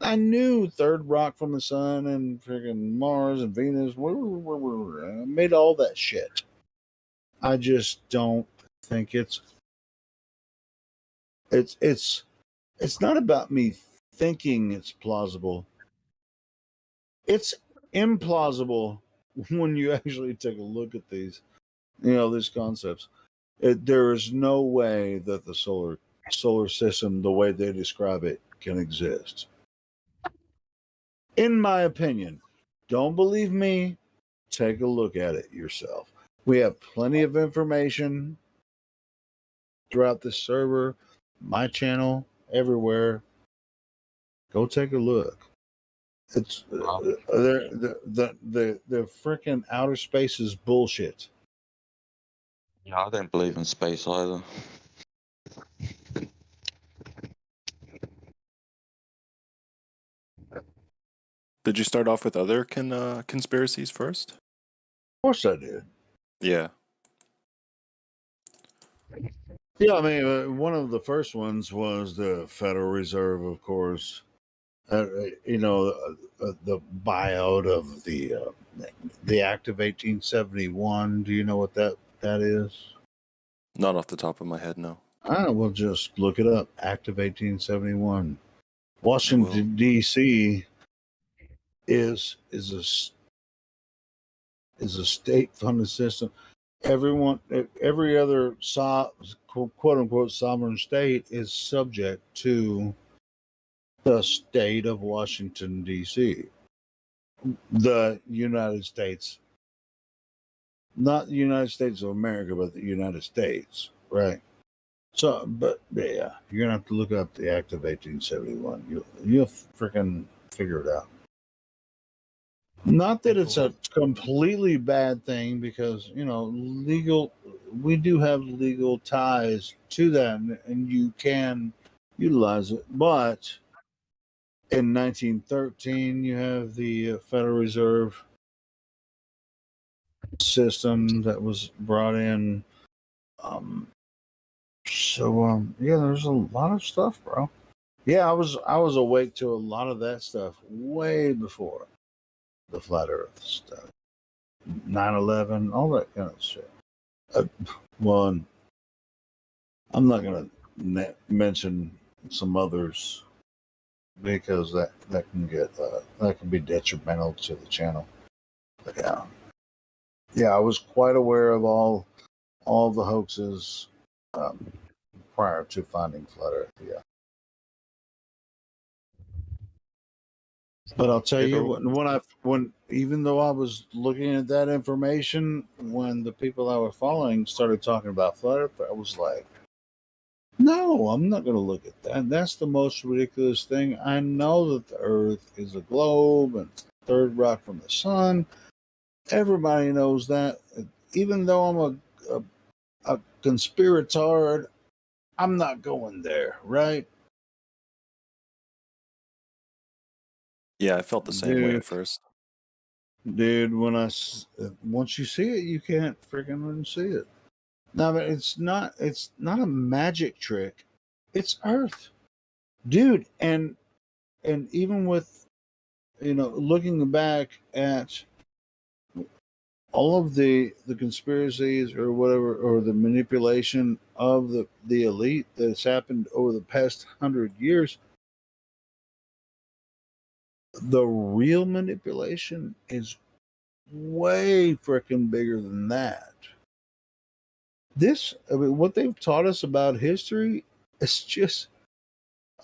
I knew third rock from the sun and freaking Mars and Venus. I made all that shit. I just don't think it's not about me thinking it's plausible. It's implausible when you actually take a look at these concepts. There is no way that the solar system, the way they describe it, can exist. In my opinion, don't believe me, take a look at it yourself. We have plenty of information throughout this server, my channel, everywhere. Go take a look. It's the freaking outer space is bullshit. Yeah, I don't believe in space either. Did you start off with other conspiracies first? Of course I did. Yeah. Yeah, I mean, one of the first ones was the Federal Reserve, of course. The buyout of the Act of 1871. Do you know what that is? Not off the top of my head, no. I will just look it up. Act of 1871. Washington D.C. is a state-funded system. Every other quote unquote sovereign state is subject to the state of Washington D.C. The United States, not the United States of America, but the United States, right? So, but yeah, you're gonna have to look up the Act of 1871. You'll freaking figure it out. Not that it's a completely bad thing, because we do have legal ties to that, and you can utilize it. But in 1913, you have the Federal Reserve system that was brought in. Yeah, there's a lot of stuff, bro. Yeah, I was awake to a lot of that stuff way before the flat Earth stuff, 9/11, all that kind of shit. One, I'm not gonna mention some others because that can be detrimental to the channel. But yeah, I was quite aware of all the hoaxes prior to finding flat Earth. Yeah. But I'll tell you, when even though I was looking at that information, when the people I was following started talking about flat Earth, I was like, no, I'm not going to look at that. That's the most ridiculous thing. I know that the Earth is a globe and it's the third rock from the sun. Everybody knows that. Even though I'm a conspiratard, I'm not going there, right? Yeah, I felt the same way at first. Dude, once you see it, you can't freaking unsee it. No, but it's not a magic trick. It's Earth, dude. And even with looking back at all of the conspiracies or whatever, or the manipulation of the elite that's happened over the past 100 years, the real manipulation is way freaking bigger than that. What they've taught us about history is just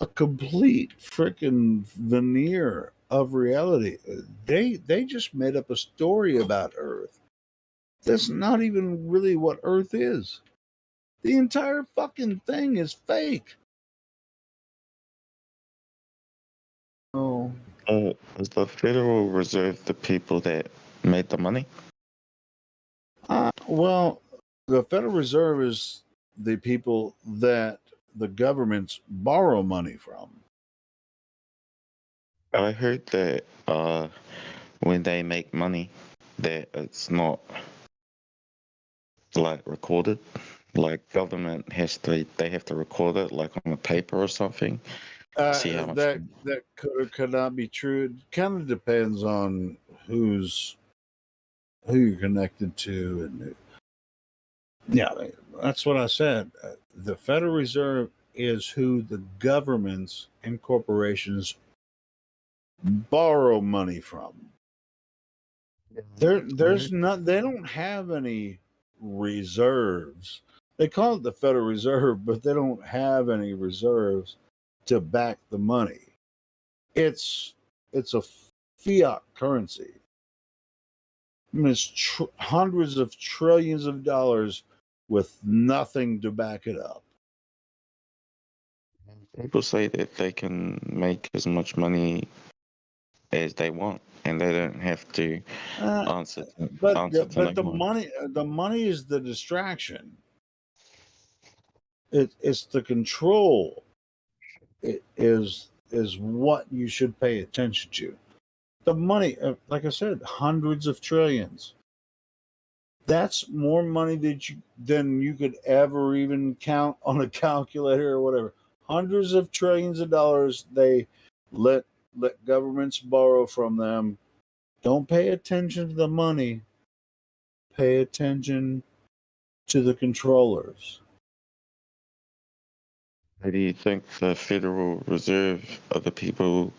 a complete freaking veneer of reality. They just made up a story about Earth. That's not even really what Earth is. The entire fucking thing is fake. Oh. Is the Federal Reserve the people that made the money? Well, the Federal Reserve is the people that the governments borrow money from. I heard that when they make money, that it's not like recorded. Like government they have to record it like on a paper or something. See how much that could or could not be true. It kind of depends on who you're connected to, and yeah, that's what I said. The Federal Reserve is who the governments and corporations borrow money from. They don't have any reserves. They call it the Federal Reserve, but they don't have any reserves to back the money. It's a fiat currency. I mean, it's hundreds of trillions of dollars with nothing to back it up. people say that they can make as much money as they want, and they don't have to answer to the money is the distraction. It's the control. It is what you should pay attention to. The money, like I said, hundreds of trillions. That's more money than you could ever even count on a calculator or whatever. Hundreds of trillions of dollars they let governments borrow from them. Don't pay attention to the money. Pay attention to the controllers. Do you think the Federal Reserve are the people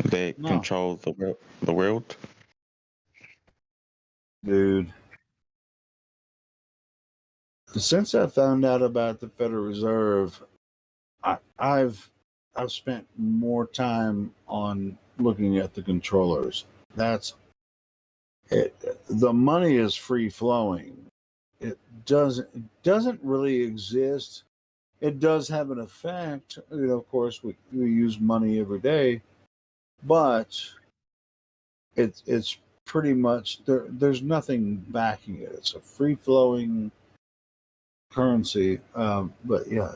that No, control the world? dude. Since I found out about the Federal Reserve, I've spent more time on looking at the controllers. That's it. The money is free flowing. It doesn't really exist. It does have an effect. Of course, we use money every day, but it's pretty much there's nothing backing it. It's a free flowing currency. But yeah,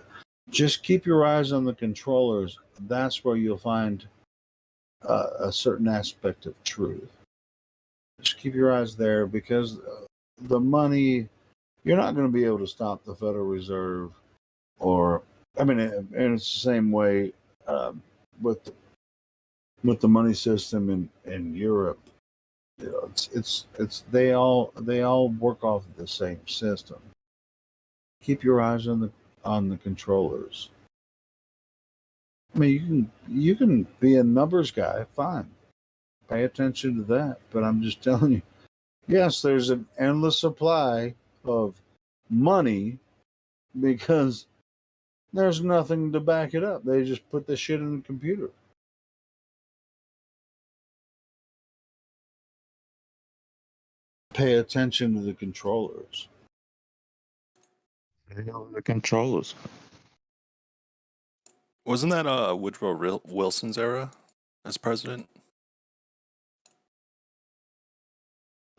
just keep your eyes on the controllers. That's where you'll find a certain aspect of truth. Just keep your eyes there because the money, you're not going to be able to stop the Federal Reserve, or I mean, and it's the same way with the money system in Europe. It's they all work off of the same system. Keep your eyes on the controllers. I mean, you can be a numbers guy, fine. Pay attention to that. But I'm just telling you, yes, there's an endless supply of money because there's nothing to back it up. They just put the shit in the computer. Pay attention to the controllers. The controllers. Wasn't that Woodrow Wilson's era as president?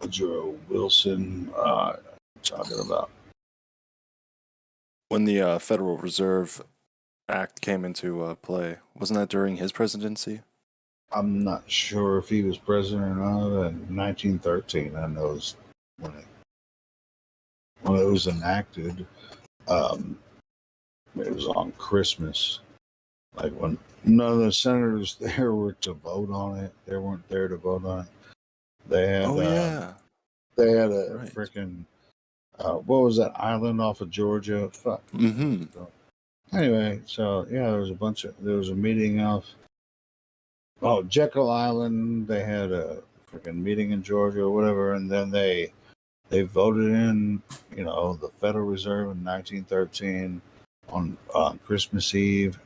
Woodrow Wilson, talking about When the Federal Reserve Act came into play, wasn't that during his presidency? I'm not sure if he was president or not. In 1913, I know it's when it was enacted. It was on Christmas, like when none of the senators there were to vote on it. They weren't there to vote on it. They had, they had a Right. freaking, what was that island off of Georgia? Fuck. Mm-hmm. Anyway, so yeah, there was a meeting off, Jekyll Island. They had a freaking meeting in Georgia or whatever, and then they voted in, the Federal Reserve in 1913 on Christmas Eve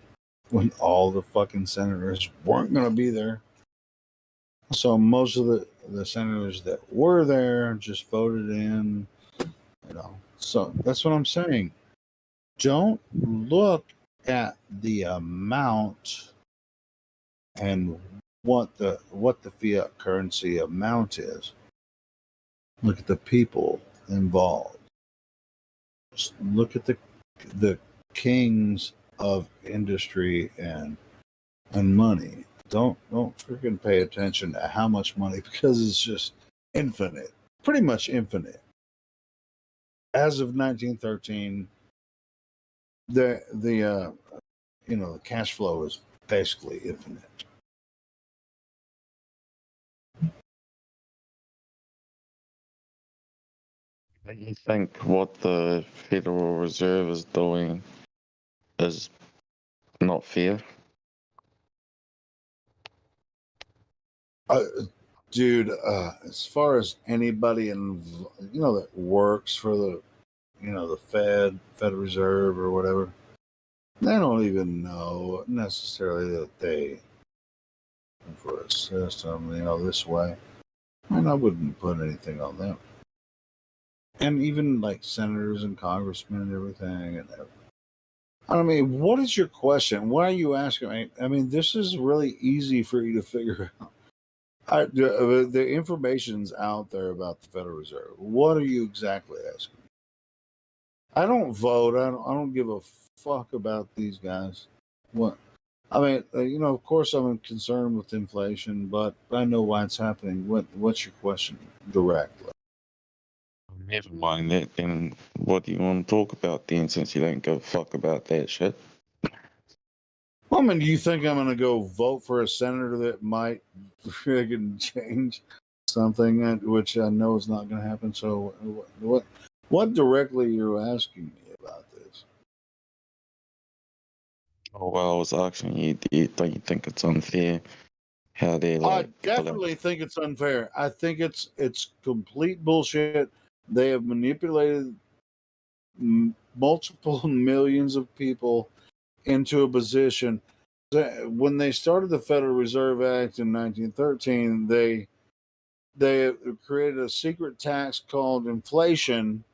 when all the fucking senators weren't going to be there. So most of the senators that were there just voted in, So that's what I'm saying. Don't look at the amount and what the fiat currency amount is. Look at the people involved. Just look at the kings of industry and money. Don't freaking pay attention to how much money, because it's just infinite, pretty much infinite. As of 1913, the cash flow is basically infinite. Do you think what the Federal Reserve is doing is not fair? Dude, as far as anybody that works for the Federal Reserve or whatever, they don't even know necessarily that they for a system, this way. And I wouldn't put anything on them. And even like senators and congressmen and everything. And I mean, what is your question? Why are you asking? I mean, this is really easy for you to figure out. The information's out there about the Federal Reserve. What are you exactly asking? I don't vote. I don't give a fuck about these guys. What? I mean, of course I'm concerned with inflation, but I know why it's happening. What's your question directly? Never mind that, then what do you want to talk about then, since you don't give a fuck about that shit? Well, I mean, do you think I'm going to go vote for a senator that might friggin' change something, which I know is not going to happen? So what directly are you asking me about this? Oh, well, I was asking you, don't you think it's unfair how they're I like... definitely think it's unfair. I think it's complete bullshit. They have manipulated multiple millions of people into a position. When they started the Federal Reserve Act in 1913, they created a secret tax called inflation,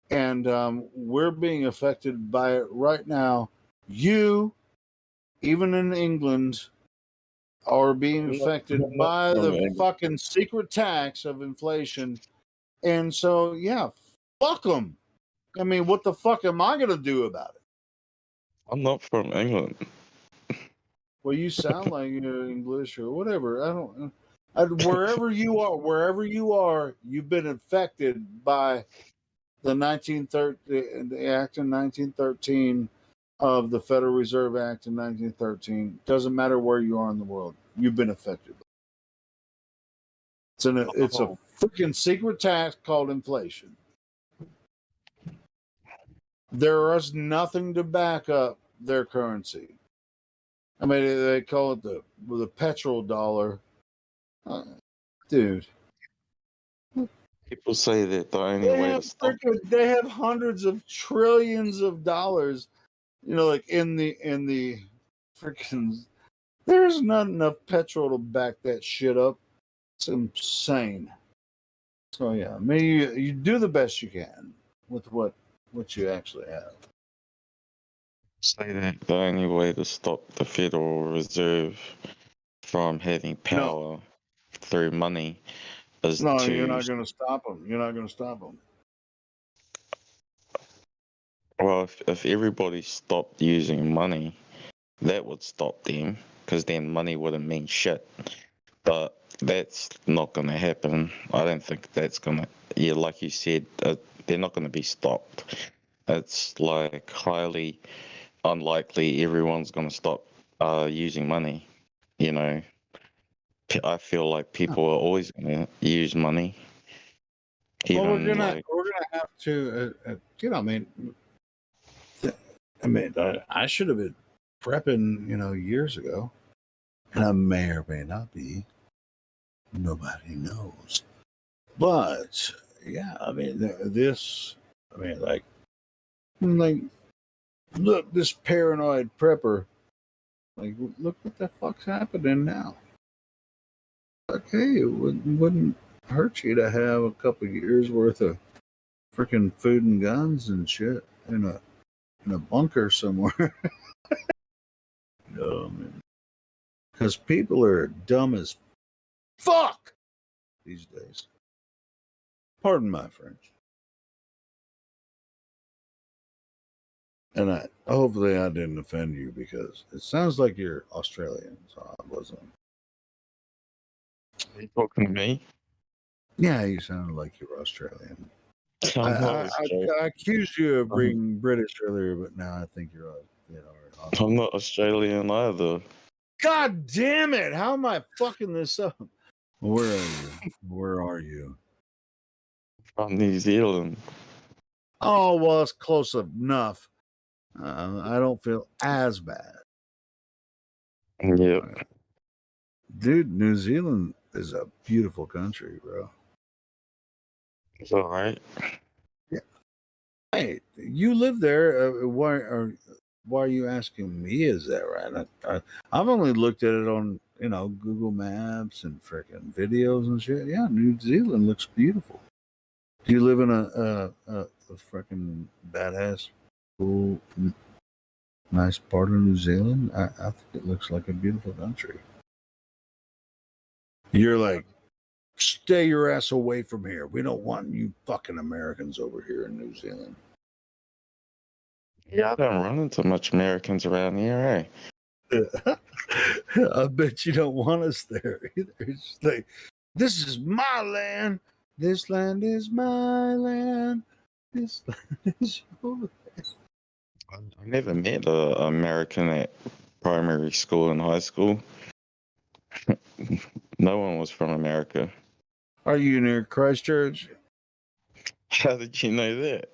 and we're being affected by it right now. You, even in England, are being affected by the fucking secret tax of inflation. And so, yeah, fuck them. I mean, what the fuck am I going to do about it? I'm not from England. Well, you sound like you're English or whatever. Wherever you are, you've been affected by the 1913, the Act in 1913 of the Federal Reserve Act in 1913. Doesn't matter where you are in the world, you've been affected. It's a freaking secret tax called inflation. There is nothing to back up their currency. I mean, they call it the petrodollar. Dude. People say that the only way to stop... They have hundreds of trillions of dollars, like in the freaking... There's not enough petrol to back that shit up. It's insane. So yeah, I mean, you do the best you can with what you actually have. Say that the only way to stop the Federal Reserve from having power through money is No, to... you're not going to stop them. You're not going to stop them. Well, if everybody stopped using money, that would stop them, because then money wouldn't mean shit. But that's not going to happen. I don't think that's going to... Yeah, like you said, they're not going to be stopped. It's like highly unlikely everyone's going to stop using money. I feel like people are always going to use money. Well, we're gonna have to, I should have been prepping, years ago, and I may or may not be. Nobody knows. But yeah, look, this paranoid prepper. Like, look what the fuck's happening now. Okay, it wouldn't hurt you to have a couple years worth of freaking food and guns and shit in a bunker somewhere. Because people are dumb as fuck these days. Pardon my French. And hopefully I didn't offend you, because it sounds like you're Australian, so I wasn't. Are you talking to me? Yeah, you sounded like you were Australian. I accused you of being British earlier, but now I think you're I'm not Australian either. God damn it! How am I fucking this up? Where are you? Where are you? From New Zealand. Oh, well, it's close enough. I don't feel as bad. Yep. Dude, New Zealand is a beautiful country, bro. It's all right. Yeah. Hey, you live there. Why are you asking me? Is that right? I've only looked at it on Google Maps and freaking videos and shit. Yeah, New Zealand looks beautiful. Do you live in a freaking badass, cool, nice part of New Zealand? I think it looks like a beautiful country. You're like, stay your ass away from here. We don't want you fucking Americans over here in New Zealand. Yeah, I don't run into much Americans around here, eh? I bet you don't want us there either. It's just like, this is my land. This land is my land. This land is your land. I never met an American at primary school and high school. No one was from America. Are you near Christchurch? How did you know that?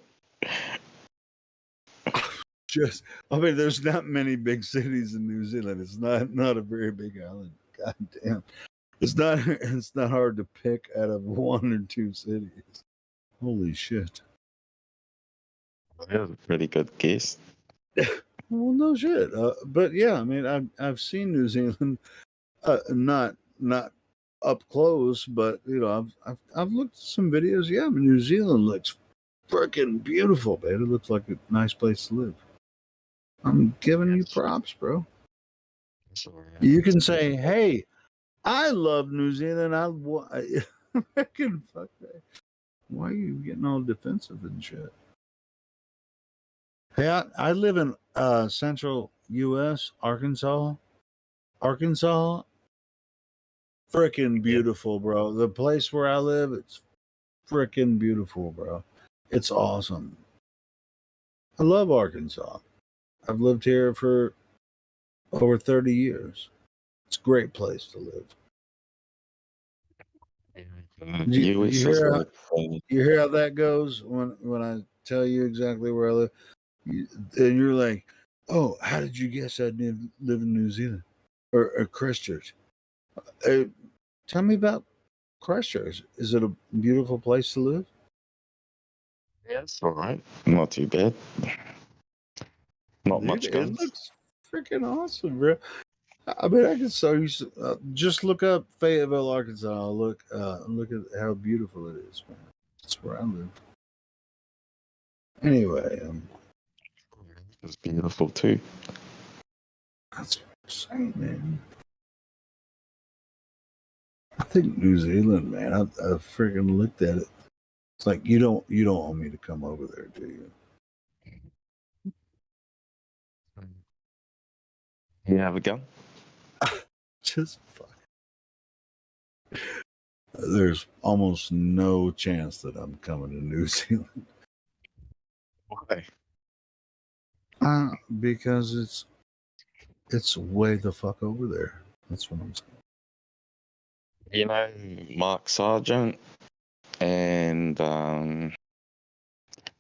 Just, I mean, there's not many big cities in New Zealand. It's not a very big island. God damn. It's not hard to pick out of one or two cities. Holy shit. That was a pretty good guess. Well, no shit. But yeah, I mean, I've seen New Zealand, not up close, but you know, I've looked at some videos. Yeah, I mean, New Zealand looks freaking beautiful, man. It looks like a nice place to live. I'm giving you props, bro. You can say, "Hey, I love New Zealand. I freaking fuck that. Why are you getting all defensive and shit?" Hey, I live in central U.S., Arkansas. Arkansas, freaking beautiful, bro. The place where I live, it's freaking beautiful, bro. It's awesome. I love Arkansas. I've lived here for over 30 years. It's a great place to live. You hear how that goes when I tell you exactly where I live? And you're like, oh, how did you guess I live in New Zealand or Christchurch? Tell me about Christchurch. Is it a beautiful place to live? Yeah, it's all right. Not too bad. Not Dude, much guns. It looks freaking awesome, bro. I mean, I can show you. Just look up Fayetteville, Arkansas. Look at how beautiful it is, man. That's where I live. Anyway, it's beautiful too. That's what I'm saying, man. I think New Zealand, man. I freaking looked at it. It's like you don't want me to come over there, do you? You have a gun? Just fuck. There's almost no chance that I'm coming to New Zealand. Why? Because it's way the fuck over there. That's what I'm saying. You know, Mark Sargent and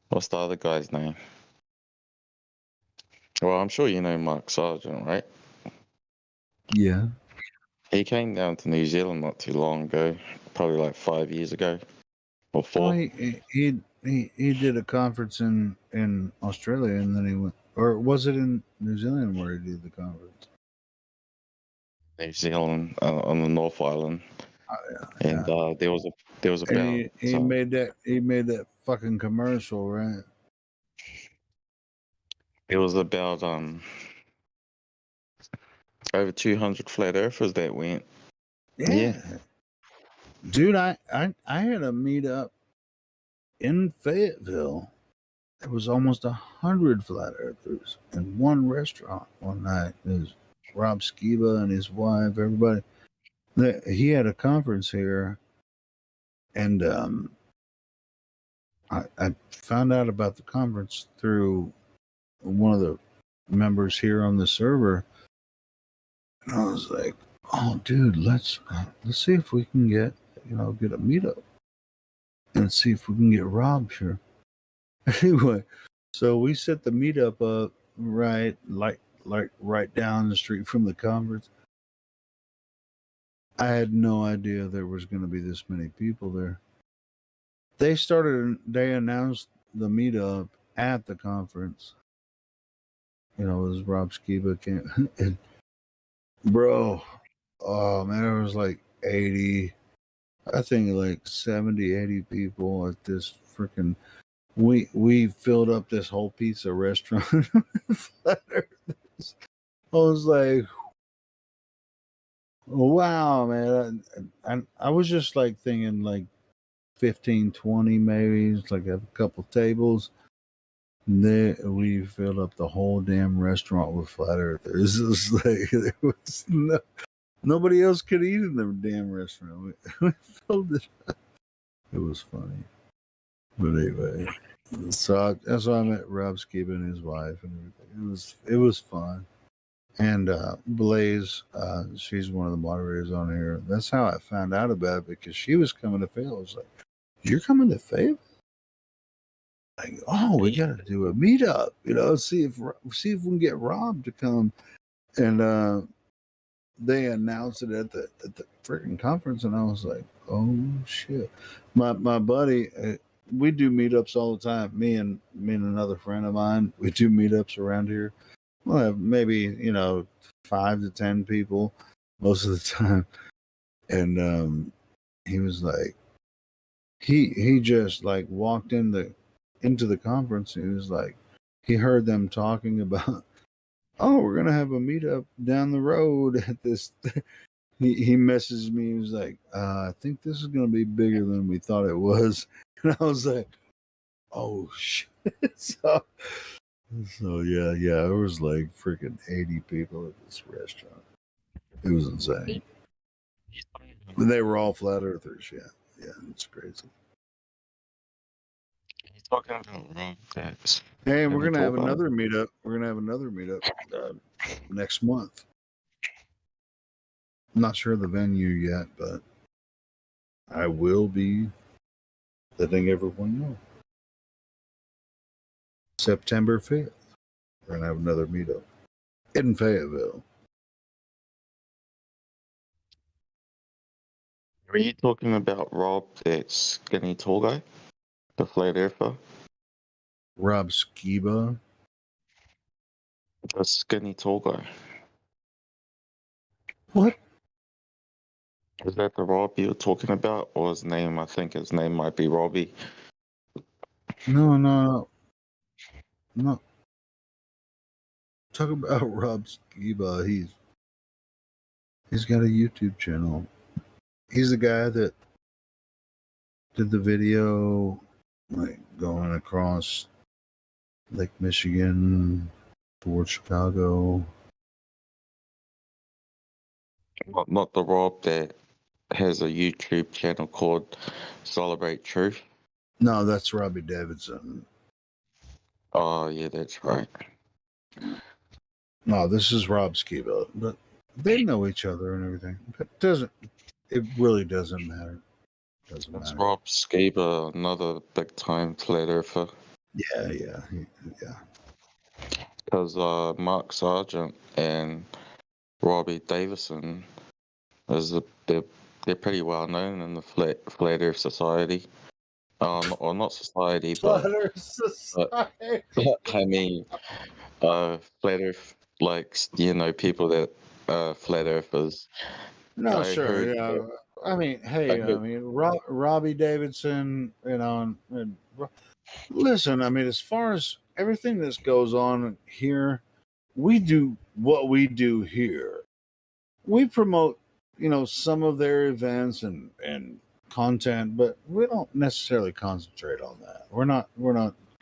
what's the other guy's name? Well, I'm sure you know Mark Sargent, right? Yeah. He came down to New Zealand not too long ago, probably like 5 years ago or 4. Well, he did a conference in Australia, and then he went, or was it in New Zealand where he did the conference? New Zealand on the North Island, and there was about. And he made that fucking commercial, right? It was about over 200 flat earthers that went. Yeah. Dude, I had a meetup in Fayetteville. There was almost 100 flat earthers in one restaurant one night. It was Rob Skiba and his wife, everybody. He had a conference here, and I found out about the conference through one of the members here on the server, and I was like, "Oh, dude, let's see if we can get a meetup and see if we can get Rob here." Anyway, so we set the meetup up right down the street from the conference. I had no idea there was going to be this many people there. They announced the meetup at the conference. You know, it was Rob Skiba came. And, bro, oh man, there was like 80, I think like 70, 80 people at this freaking. We filled up this whole pizza restaurant. I was like, wow, man. I was just like thinking like 15, 20 maybe. It's like a couple tables. We filled up the whole damn restaurant with flat earthers. It was like there was nobody else could eat in the damn restaurant. We filled it up. It was funny. But anyway, so that's why I met Rob Skiba and his wife and everything. It was fun. And Blaze, she's one of the moderators on here. That's how I found out about it, because she was coming to Fayetteville. I was like, "You're coming to Fayetteville?" like, oh, we got to do a meetup, see if we can get Rob to come. And they announced it at the freaking conference, and I was like, oh shit. My buddy, we do meetups all the time. Me and another friend of mine, we do meetups around here. We'll have maybe 5 to 10 people most of the time, and he was like, he just like walked into the conference. And he was like, he heard them talking about, oh, we're gonna have a meetup down the road at this. He messaged me. He was like, I think this is gonna be bigger than we thought it was. And I was like, oh shit. so yeah, it was like freaking 80 people at this restaurant. It was insane. But they were all flat earthers. Yeah, it's crazy. He's talking about Rob that's Hey, and we're gonna gonna have talk about another meetup. Next month. I'm not sure of the venue yet, but I will be letting everyone know. September 5th, we're gonna have another meetup in Fayetteville. Are you talking about Rob that skinny tall guy? The flat earther? Rob Skiba. The skinny tall guy. What? Is that the Rob you're talking about? Or his name, I think his name might be Robbie. No. Talk about Rob Skiba. He's got a YouTube channel. He's the guy that did the video like going across Lake Michigan towards Chicago. Not the Rob that has a YouTube channel called Celebrate Truth. No, that's Robbie Davidson. Oh yeah, that's right. No, this is Rob Skiba. But they know each other and everything. But it really doesn't matter. It's Rob Skiba, another big time flat earther. Yeah. Because Mark Sargent and Robbie Davison they're pretty well known in the flat Earth society. Or not society, but Flat Earth Society. I mean, flat Earth, like people that flat earthers. No, I sure. heard Yeah. that- I mean, hey, Robbie Davidson, and listen, I mean, as far as everything that goes on here, we do what we do here. We promote, some of their events and content, but we don't necessarily concentrate on that. We're not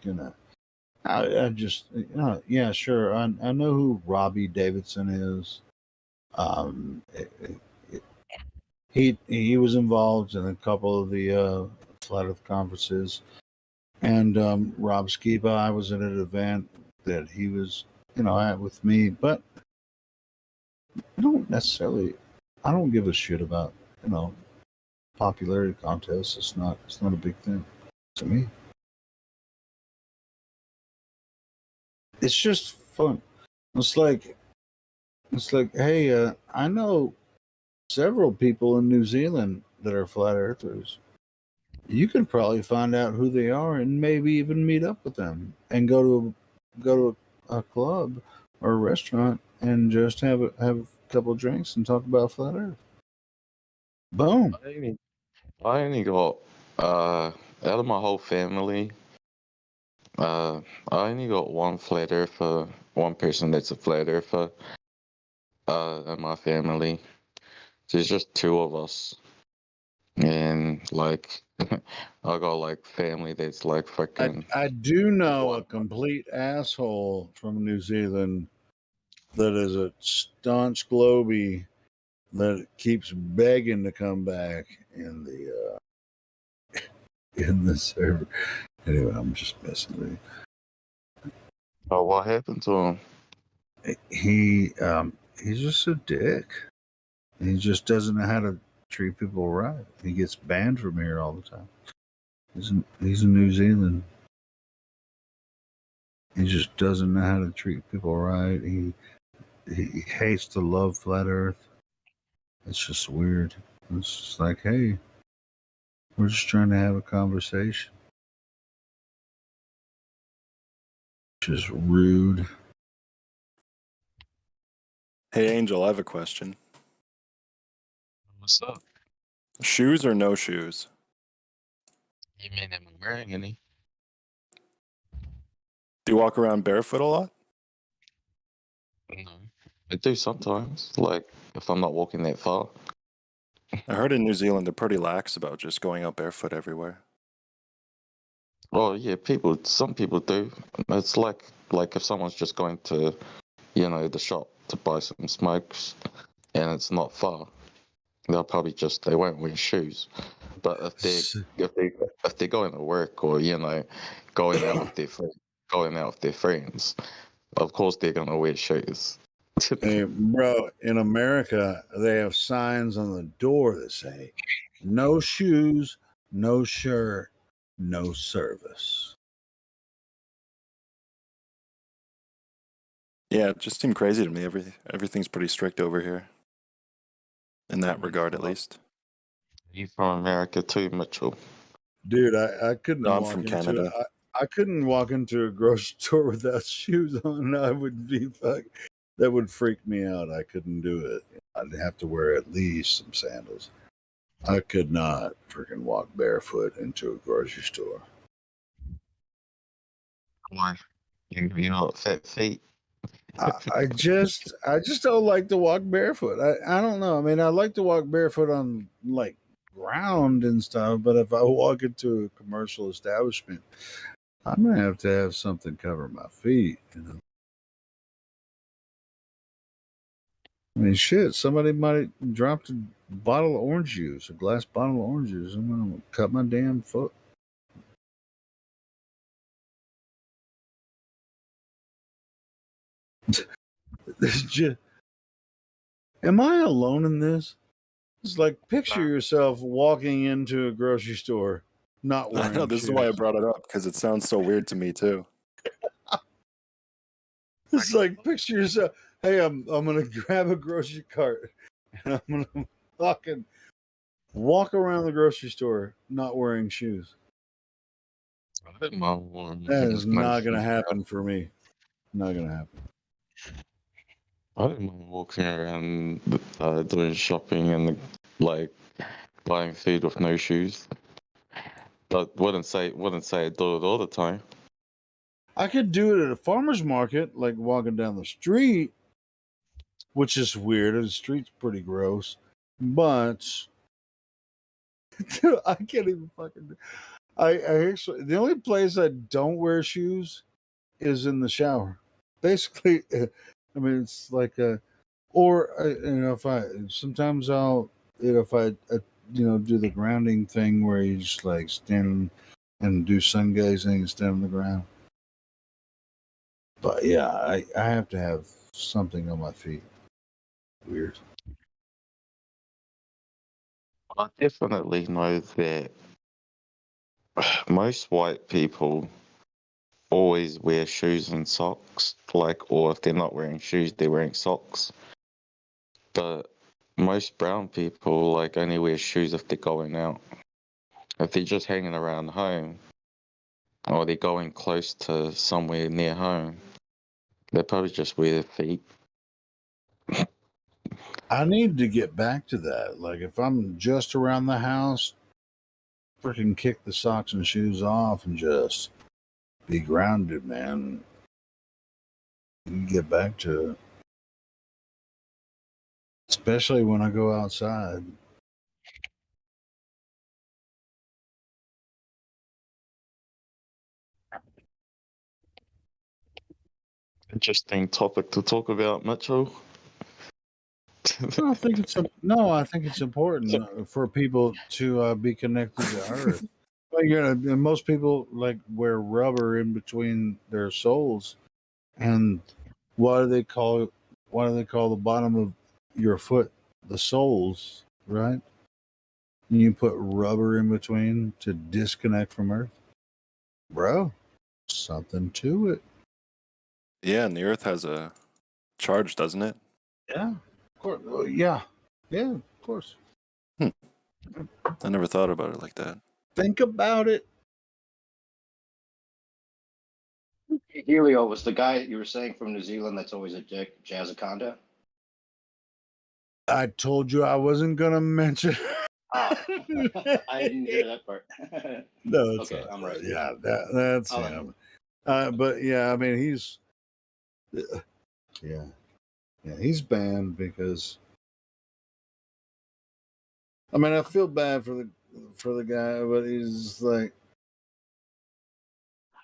gonna. I just, yeah, sure. I know who Robbie Davidson is. He was involved in a couple of the Flat Earth conferences, and Rob Skiba, I was at an event that he was, at with me, but I don't give a shit about, popularity contests. It's not a big thing to me. It's just fun. It's like, hey, I know several people in New Zealand that are flat earthers. You can probably find out who they are and maybe even meet up with them and go to a club or a restaurant and just have a couple of drinks and talk about flat Earth. Boom. I only got out of my whole family. I only got one flat earther, one person that's a flat earther. In my family, there's just two of us, and like I got like family that's like freaking. I do know a complete asshole from New Zealand that is a staunch Globie that keeps begging to come back in the server. Anyway, I'm just messing with you. Oh, what happened to him? He's just a dick. He just doesn't know how to treat people right. He gets banned from here all the time. He's in New Zealand. He just doesn't know how to treat people right. He hates to love flat Earth. It's just weird. It's just like, hey, we're just trying to have a conversation. Just rude. Hey, Angel, I have a question. What's up? Shoes or no shoes? You mean am I wearing any? Do you walk around barefoot a lot? No. I do sometimes, like if I'm not walking that far. I heard in New Zealand they're pretty lax about just going out barefoot everywhere. Oh yeah, some people do. It's like if someone's just going to, the shop to buy some smokes and it's not far, they'll probably they won't wear shoes. But if they're going to work or going out with their friends, of course they're gonna wear shoes. Hey, bro, in America, they have signs on the door that say, no shoes, no shirt, no service. Yeah, it just seemed crazy to me. Everything's pretty strict over here. In that regard, at least. You from America too, Mitchell? Dude, I couldn't No, I'm walk from into Canada. I couldn't walk into a grocery store without shoes on. I would be that would freak me out. I couldn't do it. I'd have to wear at least some sandals. I could not freaking walk barefoot into a grocery store. Why? You got fat feet. I just don't like to walk barefoot. I don't know. I mean, I like to walk barefoot on like ground and stuff, but if I walk into a commercial establishment, I'm gonna have to have something cover my feet. I mean, shit. Somebody might drop a bottle of orange juice, a glass bottle of orange juice. I'm gonna cut my damn foot. This just. Am I alone in this? It's like picture yourself walking into a grocery store, not wearing I know, this shoes. is why I brought it up, because it sounds so weird to me too. It's like picture yourself. Hey, I'm gonna grab a grocery cart and I'm gonna fucking walk around the grocery store not wearing shoes. That is not gonna happen for me. Not gonna happen. I don't mind walking around doing shopping and buying food with no shoes. But wouldn't say I do it all the time. I could do it at a farmer's market, like walking down the street, which is weird. The street's pretty gross, but dude, I can't even fucking. I actually the only place I don't wear shoes is in the shower. Basically, I mean it's like a, or if I sometimes I'll if I do the grounding thing where you just like stand and do sun gazing and stand on the ground. But yeah, I have to have something on my feet. Weird. I definitely know that most white people always wear shoes and socks, or if they're not wearing shoes, they're wearing socks. But most brown people only wear shoes if they're going out. If they're just hanging around home, or they're going close to somewhere near home, they probably just wear their feet. I need to get back to that. Like if I'm just around the house, freaking kick the socks and shoes off and just be grounded, man. You get back to it. Especially when I go outside. Interesting topic to talk about, Mitchell. I think it's important for people to be connected to Earth. And most people wear rubber in between their soles, and why do they call the bottom of your foot the soles, right? And you put rubber in between to disconnect from Earth, bro. Something to it. Yeah, and the Earth has a charge, doesn't it? Yeah, of course. Yeah, of course. I never thought about it like that. Think about it. Helio was the guy that you were saying from New Zealand that's always a dick, Jazzaconda. I told you I wasn't gonna mention. Oh, I didn't hear that part. No, it's okay, not. I'm right. Yeah, that's him. But yeah, I mean, he's yeah, he's banned because I mean, I feel bad for the guy, but he's like,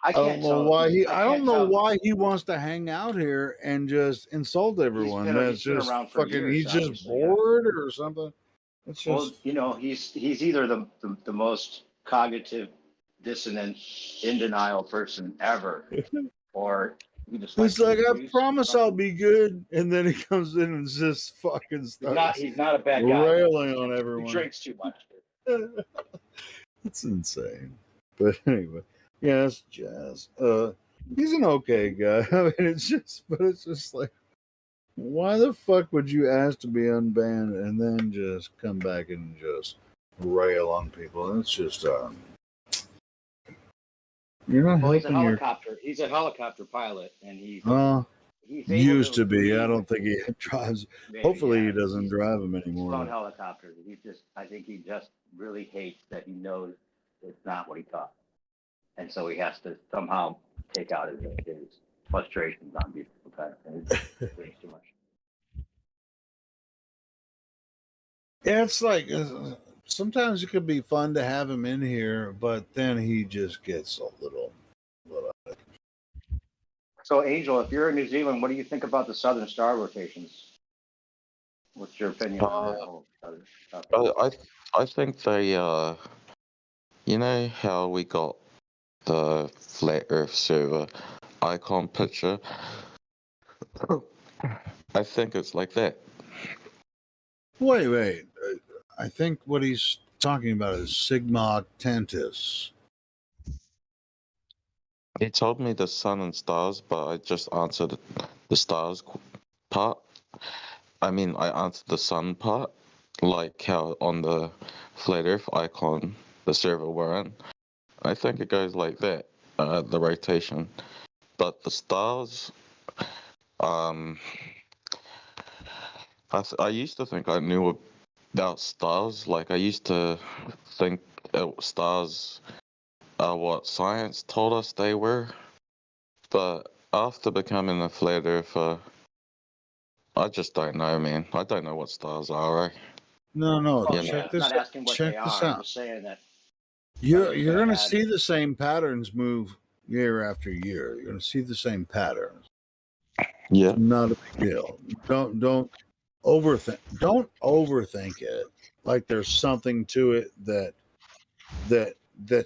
I don't know why he wants to hang out here and just insult everyone. That's just fucking. He's just bored or something. It's just, well, you know, he's either the most cognitive dissonant, in denial person ever, or he just he's like, I promise I'll be good, and then he comes in and just fucking starts. He's not a bad guy. Railing on everyone. He drinks too much. It's insane. But anyway, yeah, it's Jazz. He's an okay guy. I mean, it's just like, why the fuck would you ask to be unbanned and then just come back and just rail on people? It's just you're not helping your. He's a helicopter pilot, and he's used to be. I don't think he drives. Hopefully, he doesn't drive them anymore. On helicopters. I think he just really hates that he knows it's not what he thought, and so he has to somehow take out his frustrations on people. And it's too much. Yeah, it's like sometimes it could be fun to have him in here, but then he just gets a little. So, Angel, if you're in New Zealand, what do you think about the Southern Star rotations? What's your opinion on that? I think they, you know how we got the flat Earth server icon picture? I think it's like that. Wait. I think what he's talking about is Sigma Octantis. He told me the sun and stars, but I just answered the stars part. I mean, I answered the sun part, like how on the flat Earth icon, the server we're in. I think it goes like that, the rotation. But the stars, I used to think I knew about stars. Like, I used to think stars are what science told us they were. But after becoming a flat earther, I just don't know, man. I don't know what stars are, right? No. Check this out. Check this out. I'm just saying that you're going to see the same patterns move year after year. You're going to see the same patterns. Yeah. Not a big deal. Don't overthink. Don't overthink it. Like there's something to it that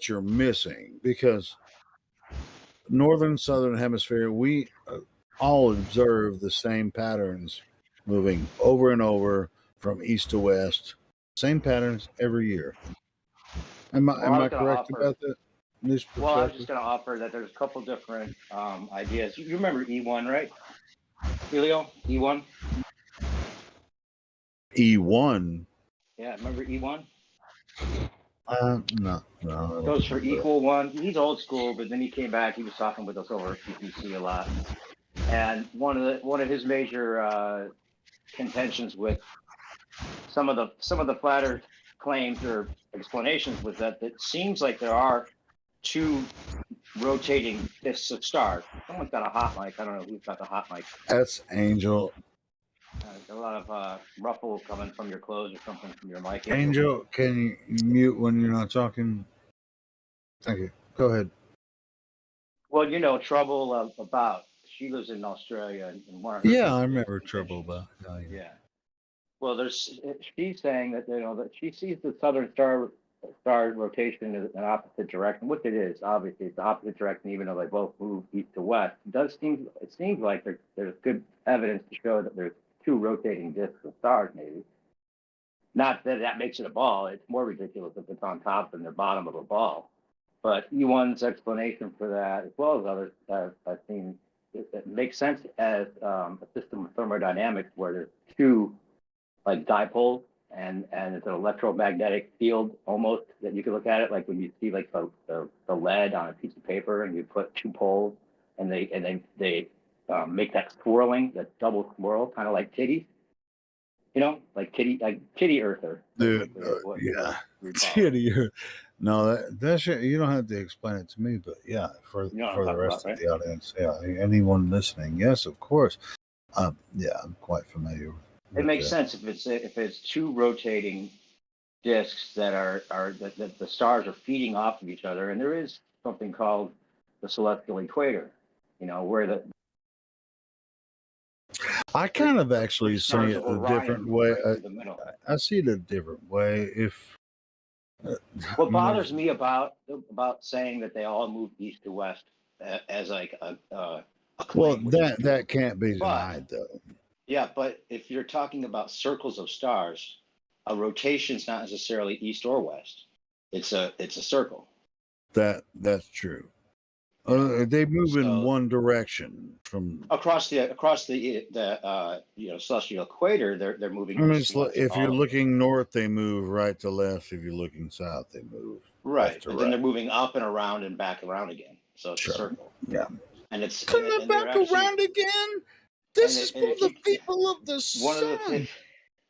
you're missing, because northern southern hemisphere, we all observe the same patterns moving over and over from east to west, same patterns every year. Am I correct about that? Well, I was just going to offer that there's a couple different ideas. You remember E1, right? Helio, E1? E1? Yeah, remember E1? No. Goes for equal one. He's old school, but then he came back. He was talking with us over at PPC a lot. And one of his major contentions with some of the flat Earth claims or explanations was that it seems like there are two rotating disks of stars. Someone's got a hot mic. I don't know who's got the hot mic. That's Angel. A lot of ruffle coming from your clothes or something from your mic. Angel, can you mute when you're not talking? Thank you. Go ahead. Well, you know, Trouble About. She lives in Australia, and one of her. Yeah, I remember Trouble About. Yeah. Well, she's saying that that she sees the Southern Star rotation in an opposite direction, which it is. Obviously, it's the opposite direction, even though they both move east to west. It seems like there's good evidence to show that there's two rotating disks of stars, maybe. Not that makes it a ball. It's more ridiculous if it's on top than the bottom of a ball. But E1's explanation for that, as well as others I've seen, it makes sense as a system of thermodynamics where there's two like dipoles and it's an electromagnetic field almost that you can look at it like when you see like the lead on a piece of paper and you put two poles and they make that swirling, that double swirl, kind of like titties. You know, like kitty earther. Dude, yeah, kitty. No, that shit. You don't have to explain it to me, but yeah, for the rest of the audience, yeah, anyone listening, yes, of course. Yeah, I'm quite familiar. It makes sense if it's two rotating disks that that the stars are feeding off of each other, and there is something called the celestial equator. You know, where the I kind of actually see it a different way. I see it a different way. If what bothers me about saying that they all move east to west as like a well, that can't be denied though. Yeah, but if you're talking about circles of stars, a rotation is not necessarily east or west. It's a circle. That's true. They move in one direction from across the celestial equator. They're moving. I mean, if you're looking north, they move right to left. If you're looking south, they move right. But then they're moving up and around and back around again. So it's a circle. Yeah, and it's coming back around again. This is for the people of the sun.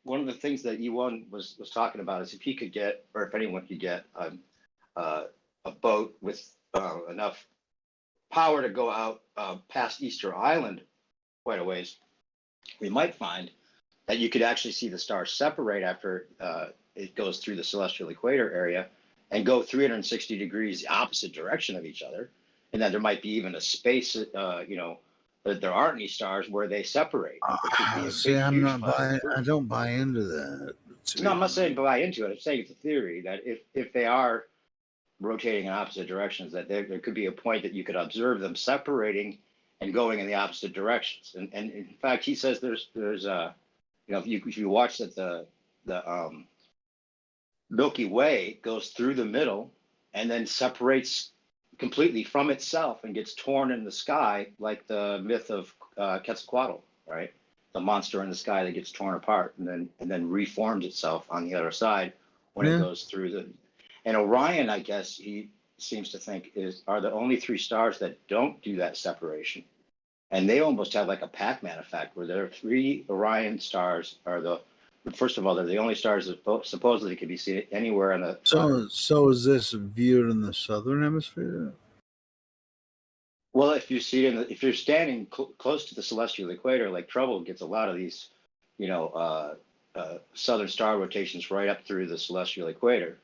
One of the things that Ewan was talking about is if he could get, or if anyone could get, a boat with enough power to go out past Easter Island quite a ways, we might find that you could actually see the stars separate after it goes through the celestial equator area and go 360 degrees the opposite direction of each other. And then there might be even a space, that there aren't any stars where they separate. See, I'm not buying. I don't buy into that. No, I'm not saying buy into it. I'm saying it's a theory that if they are rotating in opposite directions, that there could be a point that you could observe them separating and going in the opposite directions. And in fact, he says there's if you watch that the Milky Way goes through the middle and then separates completely from itself and gets torn in the sky, like the myth of Quetzalcoatl, right? The monster in the sky that gets torn apart and then reforms itself on the other side when it goes through the. And Orion, I guess he seems to think are the only three stars that don't do that separation, and they almost have like a Pac-Man effect where there are three Orion stars first of all, they're the only stars that supposedly can be seen anywhere in the. So is this viewed in the southern hemisphere? Well, if you see if you're standing close to the celestial equator, like Trouble gets a lot of these, southern star rotations right up through the celestial equator,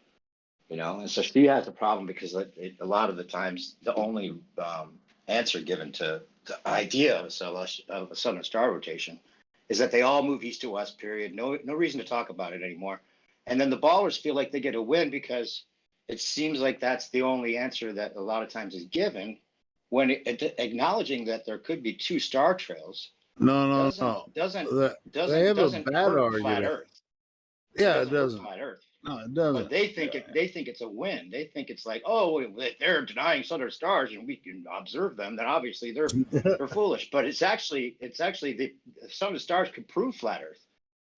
and so she has a problem because a lot of the times the only answer given to the idea of a southern star rotation is that they all move east to west, period. No reason to talk about it anymore. And then the ballers feel like they get a win because it seems like that's the only answer that a lot of times is given when acknowledging that there could be two star trails. No. Doesn't they have a bad argument. Flat Earth. Yeah, it doesn't. Flat Earth. No, it doesn't. But they think it's a win. They think it's like, oh, if they're denying southern stars and we can observe them, then obviously they're foolish. But it's actually some of the stars could prove flat Earth,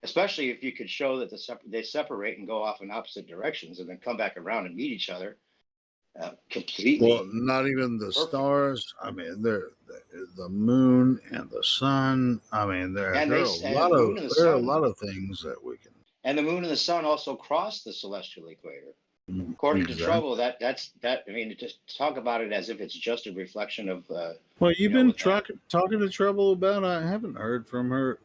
especially if you could show that they separate and go off in opposite directions and then come back around and meet each other completely. Well, not even the stars. I mean, the moon and the sun. I mean, there are a lot of things that we can. And the moon and the sun also cross the celestial equator. According to Trouble, that's. I mean, just talk about it as if it's just a reflection of. Well, you've been talking to Trouble about. I haven't heard from her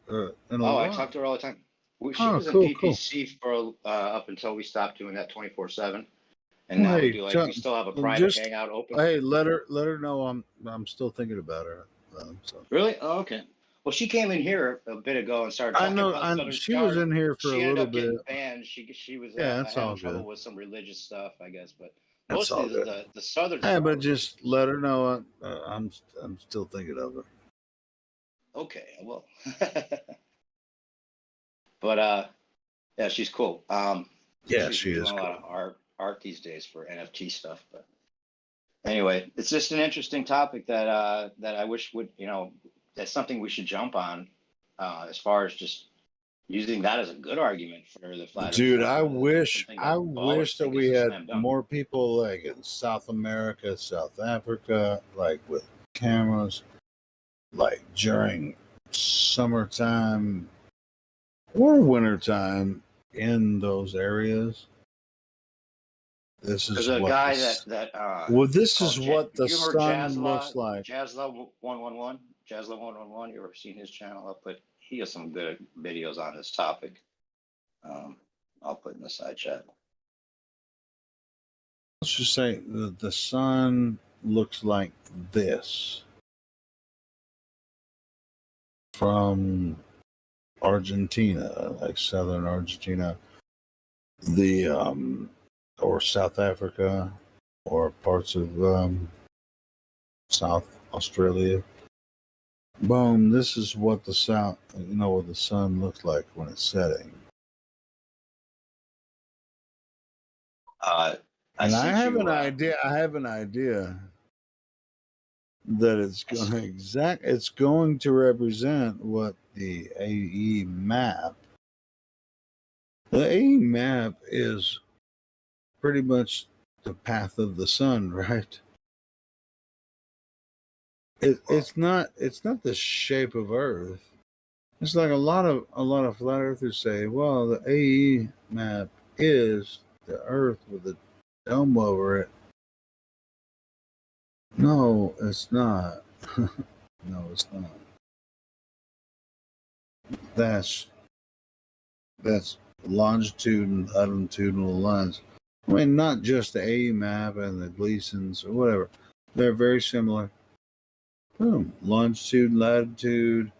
in a while. I talk to her all the time. She was in PPC for up until we stopped doing that 24/7, and now we do we still have a private hangout open. Hey, let her know I'm still thinking about her. Really? Oh, okay. Well, she came in here a bit ago and started talking about Southern she was in here for a little bit. She ended up getting banned. She was having trouble with some religious stuff, I guess, but mostly the Southern. Yeah, but just let her know I'm still thinking of her. Okay, well, but yeah, she's cool. Yeah, she is doing cool. A lot of art these days for NFT stuff, but Anyway, it's just an interesting topic that that I wish would, that's something we should jump on, as far as just using that as a good argument for the flat Earth. Dude, I wish something that we is a had slam dunk. more people like in South America, South Africa, like with cameras, like during summertime or wintertime in those areas. This is There's a what guy this, that well, this called is what the you ever sun looks like. Jazla 111. Jazla 111. You ever seen his channel? He has some good videos on this topic. I'll put in the side chat. Let's just say the sun looks like this from Argentina, like southern Argentina, or South Africa, or parts of South Australia. Boom! This is what the what the sun looks like when it's setting. And I have an idea. I have an idea that it's going to represent what the AE map. The AE map is pretty much the path of the sun, right? It's not the shape of Earth. It's like a lot of flat earthers say, well, the AE map is the Earth with a dome over it. No, it's not. No, it's not. That's longitude and latitudinal lines. I mean, not just the AE map and the Gleasons or whatever. They're very similar. Boom. Longitude, latitude,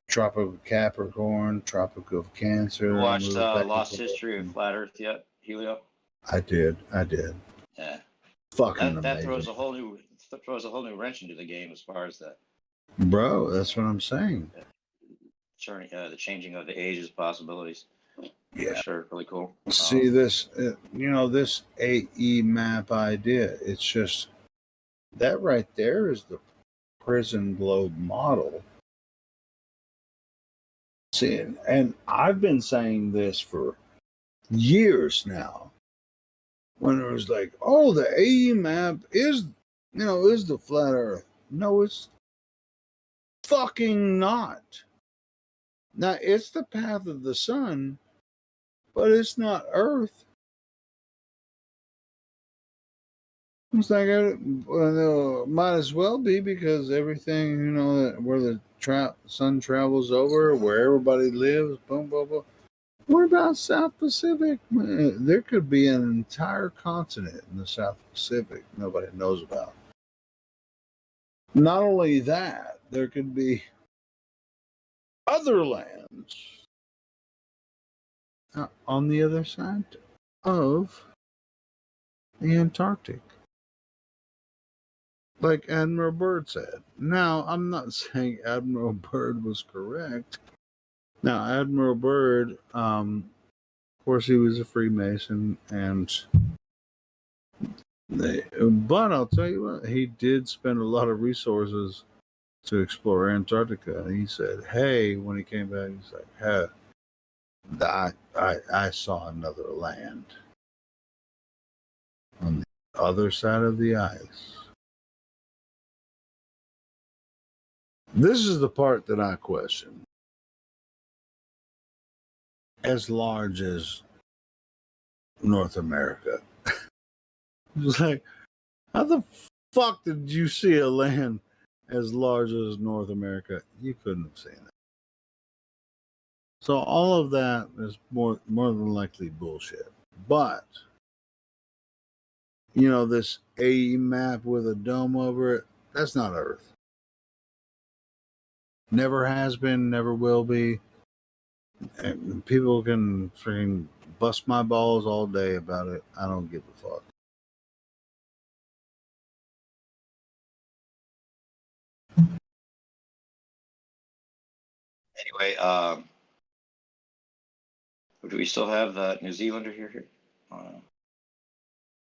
Tropic of Capricorn, Tropic of Cancer. You watched Lost History of Flat Earth yet, Helio? I did. Yeah. Fucking that amazing. throws a whole new wrench into the game as far as the Bro, that's what I'm saying. The changing of the ages possibilities. Yeah, for sure, really cool. See this, this AE map idea. It's just that right there is the prison globe model. See, and I've been saying this for years now. When it was like, oh, the AE map is the flat Earth. No, it's fucking not. Now, it's the path of the sun, but it's not Earth. It's like, might as well be, because everything, where the sun travels over, where everybody lives, boom, boom, boom. What about South Pacific? There could be an entire continent in the South Pacific nobody knows about. Not only that, there could be other lands on the other side of the Antarctic. Like Admiral Byrd said. Now, I'm not saying Admiral Byrd was correct. Now, Admiral Byrd, of course, he was a Freemason, but I'll tell you what, he did spend a lot of resources to explore Antarctica. And he said, hey, when he came back, he's like, hey, I saw another land on the other side of the ice. This is the part that I question. As large as North America. It's like, how the fuck did you see a land as large as North America? You couldn't have seen it. So all of that is more than likely bullshit. But, this AE map with a dome over it, that's not Earth. Never has been, never will be. And people can freaking bust my balls all day about it. I don't give a fuck. Anyway, do we still have the New Zealander here? What's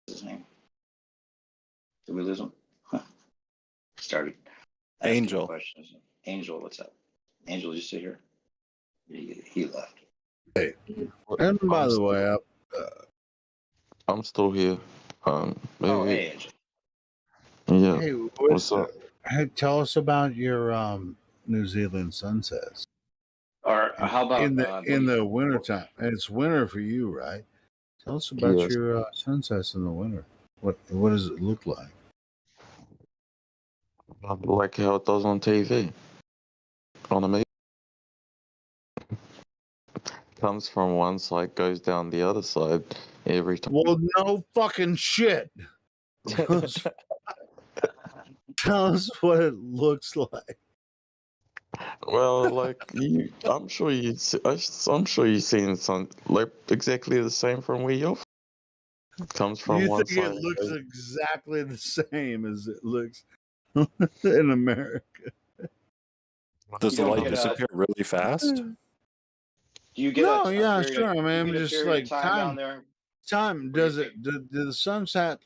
his name? Did we lose him? Huh. Started asking Angel. questions. Angel, what's up? Angel, you sit here? He left. Hey, and by the way, I'm still here. Oh, hey, Angel. Yeah. hey, What's up? hey, tell us about your New Zealand sunsets. Or how about in the wintertime? It's winter for you, right? Tell us about Yes. your sunsets in the winter. What does it look like? Like how it does on TV. On a movie. Comes from one side, goes down the other side every time. Well, no fucking shit. Tell us what it looks like. Well, like you, I'm sure I'm sure you've seen some like exactly the same from where you're from. Comes from You one think it side. looks exactly the same as it looks in America? Does the don't light get disappear really fast? Do you get No, a yeah, period sure. of, I do you mean, get a just period like of time down there? time. where you Does it? think- Do the sunset?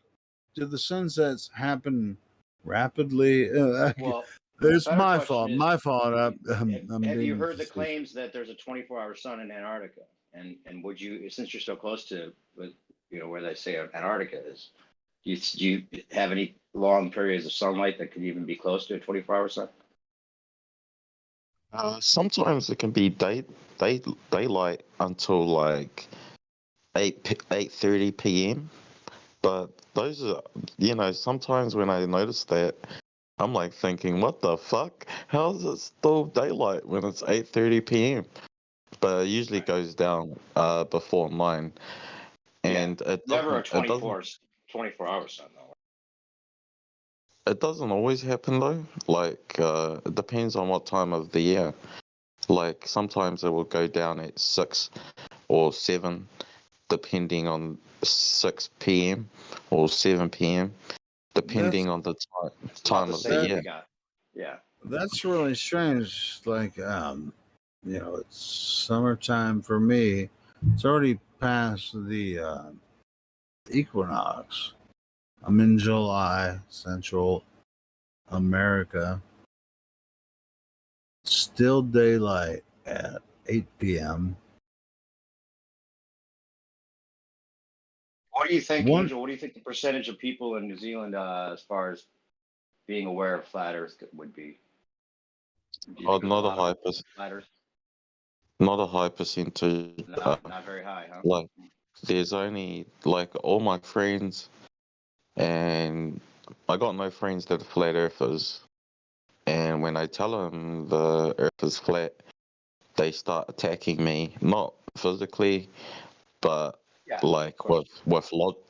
Do the sunsets happen rapidly? Well, It's better my question fault. is, My fault. I'm have you being heard the facetious. claims that there's a 24-hour sun in Antarctica? And would you, since you're so close to, where they say Antarctica is, do you have any long periods of sunlight that could even be close to a 24-hour sun? Sometimes it can be daylight until like 8:30 p.m. But those are, sometimes when I notice that, I'm like thinking, what the fuck? How is it still daylight when it's 8:30 p.m.? But it usually goes down before 9, and Never a it doesn't 24-hour sun, though. it doesn't always happen though. Like it depends on what time of the year. Like sometimes it will go down at 6 or 7, depending on 6 p.m. or 7 p.m. depending on the time of the year. Yeah. That's really strange. Like, it's summertime for me. It's already past the equinox. I'm in July, Central America. Still daylight at 8 p.m. What do you think, Angel? What do you think the percentage of people in New Zealand, as far as being aware of flat Earth, would be? Not a high percentage. Not a high percentage. Not very high, huh? Like, there's only like all my friends, and I got no friends that are flat earthers. And when I tell them the Earth is flat, they start attacking me. Not physically, but like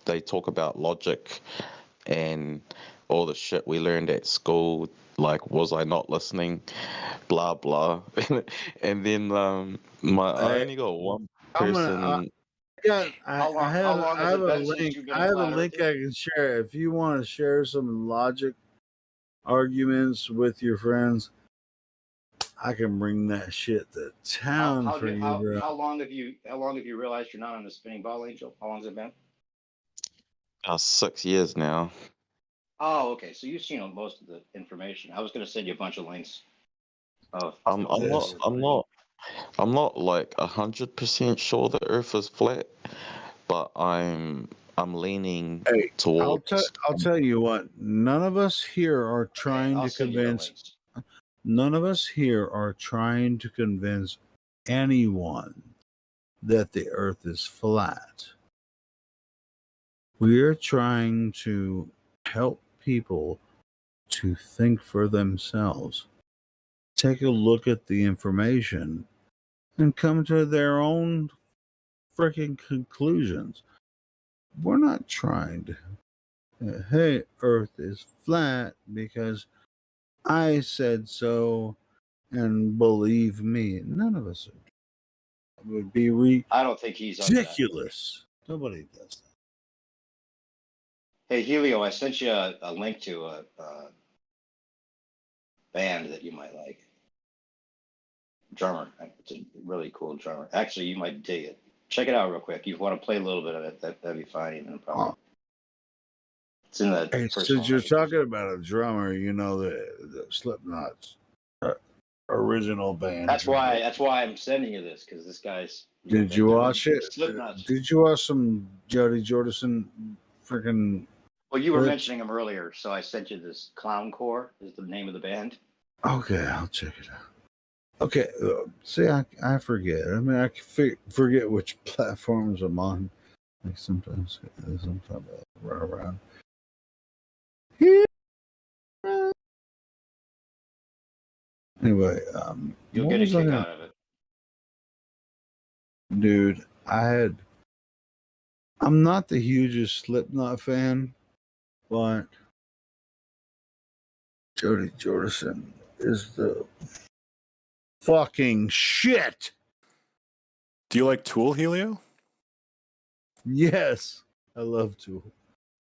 they talk about logic and all the shit we learned at school. Like, was I not listening? Blah blah. And then I only got one person. I have a link. I have a link I can share. If you want to share some logic arguments with your friends, I can bring that shit to town for you, bro. How long have you realized you're not on the spinning ball, Angel? How long has it been? 6 years now. Oh, okay. So you've seen most of the information. I was going to send you a bunch of links. I'm not like 100% sure the Earth is flat, but I'm leaning towards. I'll tell you what. None of us here are trying to convince. None of us here are trying to convince anyone that the Earth is flat. We are trying to help people to think for themselves, take a look at the information, and come to their own freaking conclusions. We're not trying to, hey, Earth is flat because I said so, and believe me. None of us would be I don't think he's ridiculous. Nobody does that. Hey, Helio, I sent you a link to a band that you might like. Drummer. It's a really cool drummer. Actually, you might dig it. Check it out real quick. You want to play a little bit of it, that'd be fine, even probably. It's in the Hey, first since one. you're talking about a drummer, you know the Slipknot's original band. That's why I'm sending you this, because this guy's. Did you watch it? Slipknot. Did you watch some Jody Jordison freaking? Well, you were clips? mentioning him earlier, so I sent you this. Clown Core is the name of the band. Okay, I'll check it out. Okay, see, I forget. I mean, I forget which platforms I'm on. Like sometimes I run around. Anyway, You'll what get a was I kick gonna- out of it. Dude, I'm not the hugest Slipknot fan, but Jody Jordison is the fucking shit. Do you like Tool, Helio? Yes, I love Tool.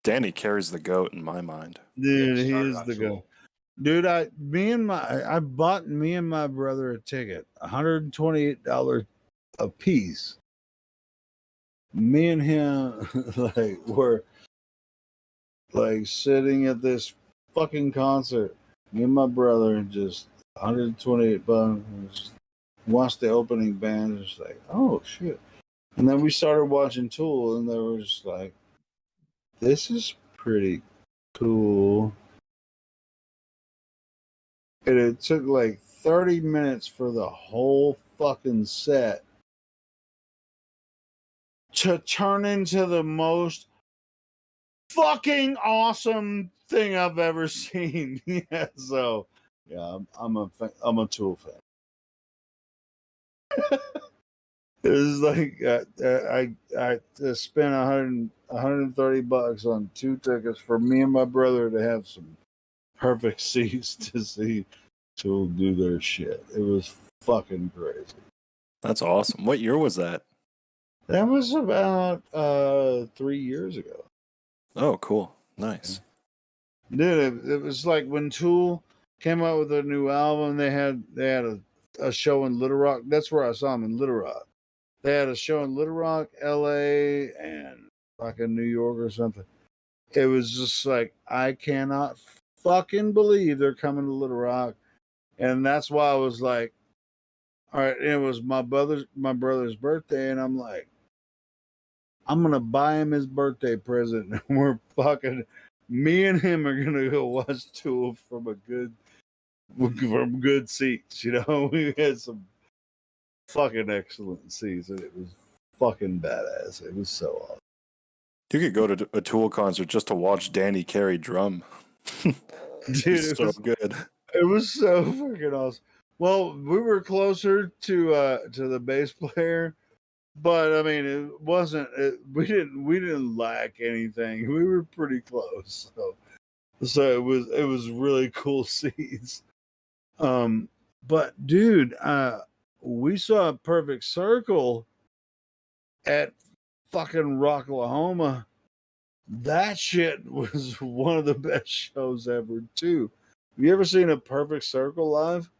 Danny carries the goat in my mind. Dude, he is the goat. Dude, I bought me and my brother a ticket, $128 a piece. Me and him like were like sitting at this fucking concert. Me and my brother just $128 just watched the opening band. Just like, oh shit. And then we started watching Tool, and they were just like, this is pretty cool. And it took like 30 minutes for the whole fucking set to turn into the most fucking awesome thing I've ever seen. Yeah, so yeah, I'm a Tool fan. It was like I spent $130 on 2 tickets for me and my brother to have some perfect seats to see Tool do their shit. It was fucking crazy. That's awesome. What year was that? That was about 3 years ago. Oh, cool. Nice. Dude, it was like when Tool came out with their new album, they had a show in Little Rock. That's where I saw them, in Little Rock. They had a show in Little Rock, LA, and like in New York or something. It was just like, I cannot fucking believe they're coming to Little Rock. And that's why I was like, all right, it was my brother's birthday, and I'm like, I'm gonna buy him his birthday present, and we're fucking, me and him are gonna go watch Tool from good seats. You know, we had some fucking excellent seats, and it was fucking badass. It was so awesome. You could go to a Tool concert just to watch Danny carry drum. Dude, it's so good. It was so freaking awesome. Well, we were closer to the bass player, but I mean, it wasn't. We didn't lack anything. We were pretty close, so it was really cool seats. But dude, we saw a Perfect Circle at fucking Rocklahoma. That shit was one of the best shows ever, too. Have you ever seen a Perfect Circle live?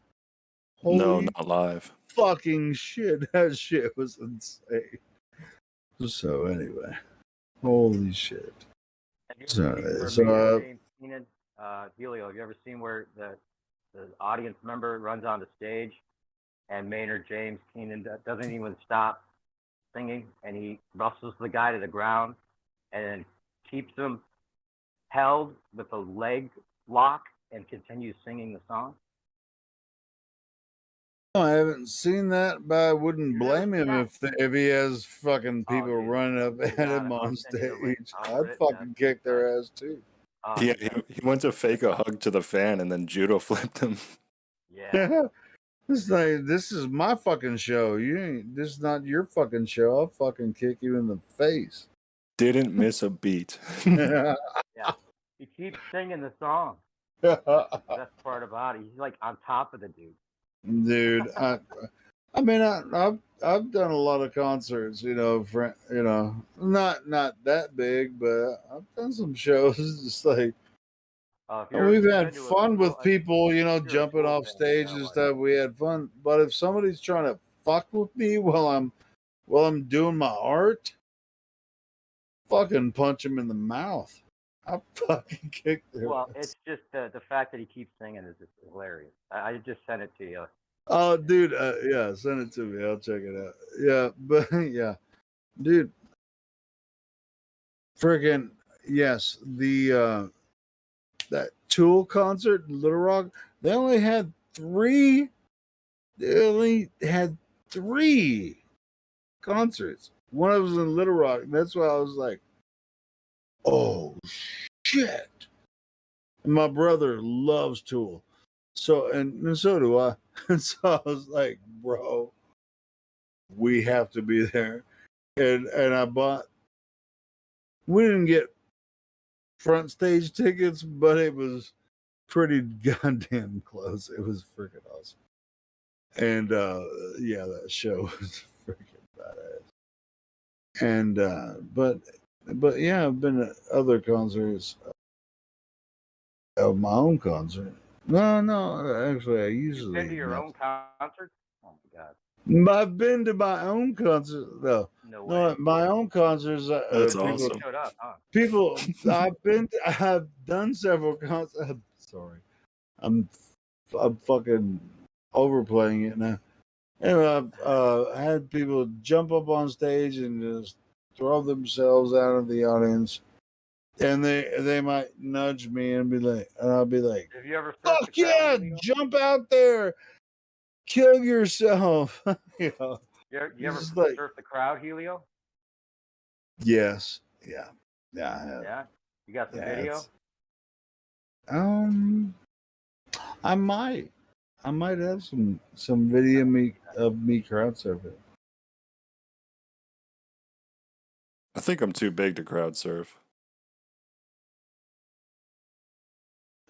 Holy no, not live. Fucking shit. That shit was insane. So anyway, holy shit. Helio, have you ever seen where the audience member runs on the stage and Maynard James Keenan doesn't even stop singing, and he wrestles the guy to the ground and then keeps him held with a leg lock and continues singing the song? I haven't seen that, but I wouldn't blame him if he has fucking people running up at him on stage. I'd fucking kick their ass too. He went to fake a hug to the fan and then judo flipped him. Yeah. It's like, this is my fucking show. This is not your fucking show. I'll fucking kick you in the face. Didn't miss a beat. Yeah. He keeps singing the song. That's the best part about it. He's like on top of the dude. Dude, I mean, I've done a lot of concerts, not that big, but I've done some shows. Just like, we've had fun with people, jumping off stage and stuff. We had fun, but if somebody's trying to fuck with me while I'm doing my art, fucking punch him in the mouth. I fucking kicked their Well, ass. it's just the fact that he keeps singing is just hilarious. I just sent it to you. Oh, dude, yeah, send it to me. I'll check it out. Yeah, but yeah, dude, friggin' yes, the that Tool concert in Little Rock, they only had three. They only had three concerts. One of them was in Little Rock. And that's why I was like, oh shit. And my brother loves Tool. So and so do I. And so I was like, bro, we have to be there. And I bought, we didn't get front stage tickets, but it was pretty goddamn close. It was freaking awesome. And yeah, that show was freaking badass. And but yeah, I've been at other concerts of my own concert. No, actually I You've usually been to your not. own concert? Oh my god. I've been to my own concert though. No No, way. my own concerts. That's You People, awesome. showed up, huh? people. I've done several concerts. Sorry, I'm fucking overplaying it now. Anyway, I've had people jump up on stage and just throw themselves out of the audience, and they might nudge me and be like, and I'll be like, Have you ever surfed the "Fuck crowd, yeah, Julio? jump out there, kill yourself." You know, You ever just like, surf the crowd, Helio? yes, yeah, I have. Yeah. You got some Yeah, video? it's, I might have some video of me crowd surfing. I think I'm too big to crowd surf.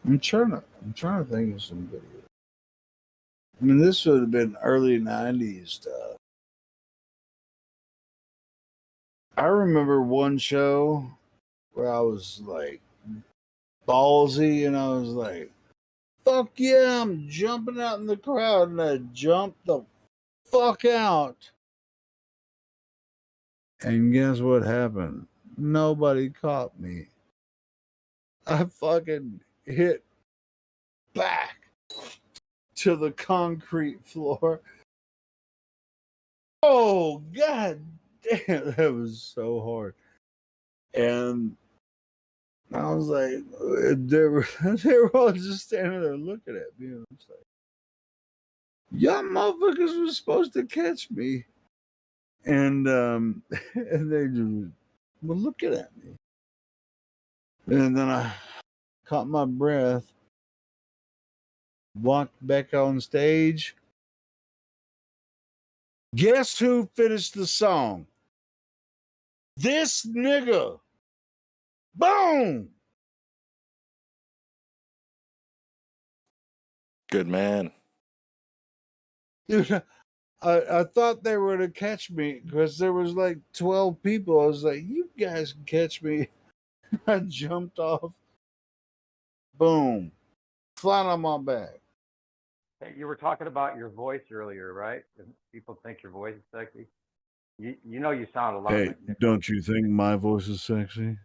I'm trying to think of some video. I mean, this would have been early '90s stuff. I remember one show where I was like ballsy, and I was like, "Fuck yeah, I'm jumping out in the crowd," and I jumped the fuck out. And guess what happened? Nobody caught me. I fucking hit back to the concrete floor. Oh god damn, that was so hard. And I was like, they were all just standing there looking at me. And I was like, y'all motherfuckers were supposed to catch me. And and they just were looking at me. And then I caught my breath, walked back on stage. Guess who finished the song? This nigga. Boom. Good man. Dude, I thought they were to catch me because there was like 12 people. I was like, you guys can catch me. I jumped off. Boom. Flat on my back. Hey, you were talking about your voice earlier, right? And people think your voice is sexy. You know you sound a lot Hey, like Nick. don't you think my voice is sexy?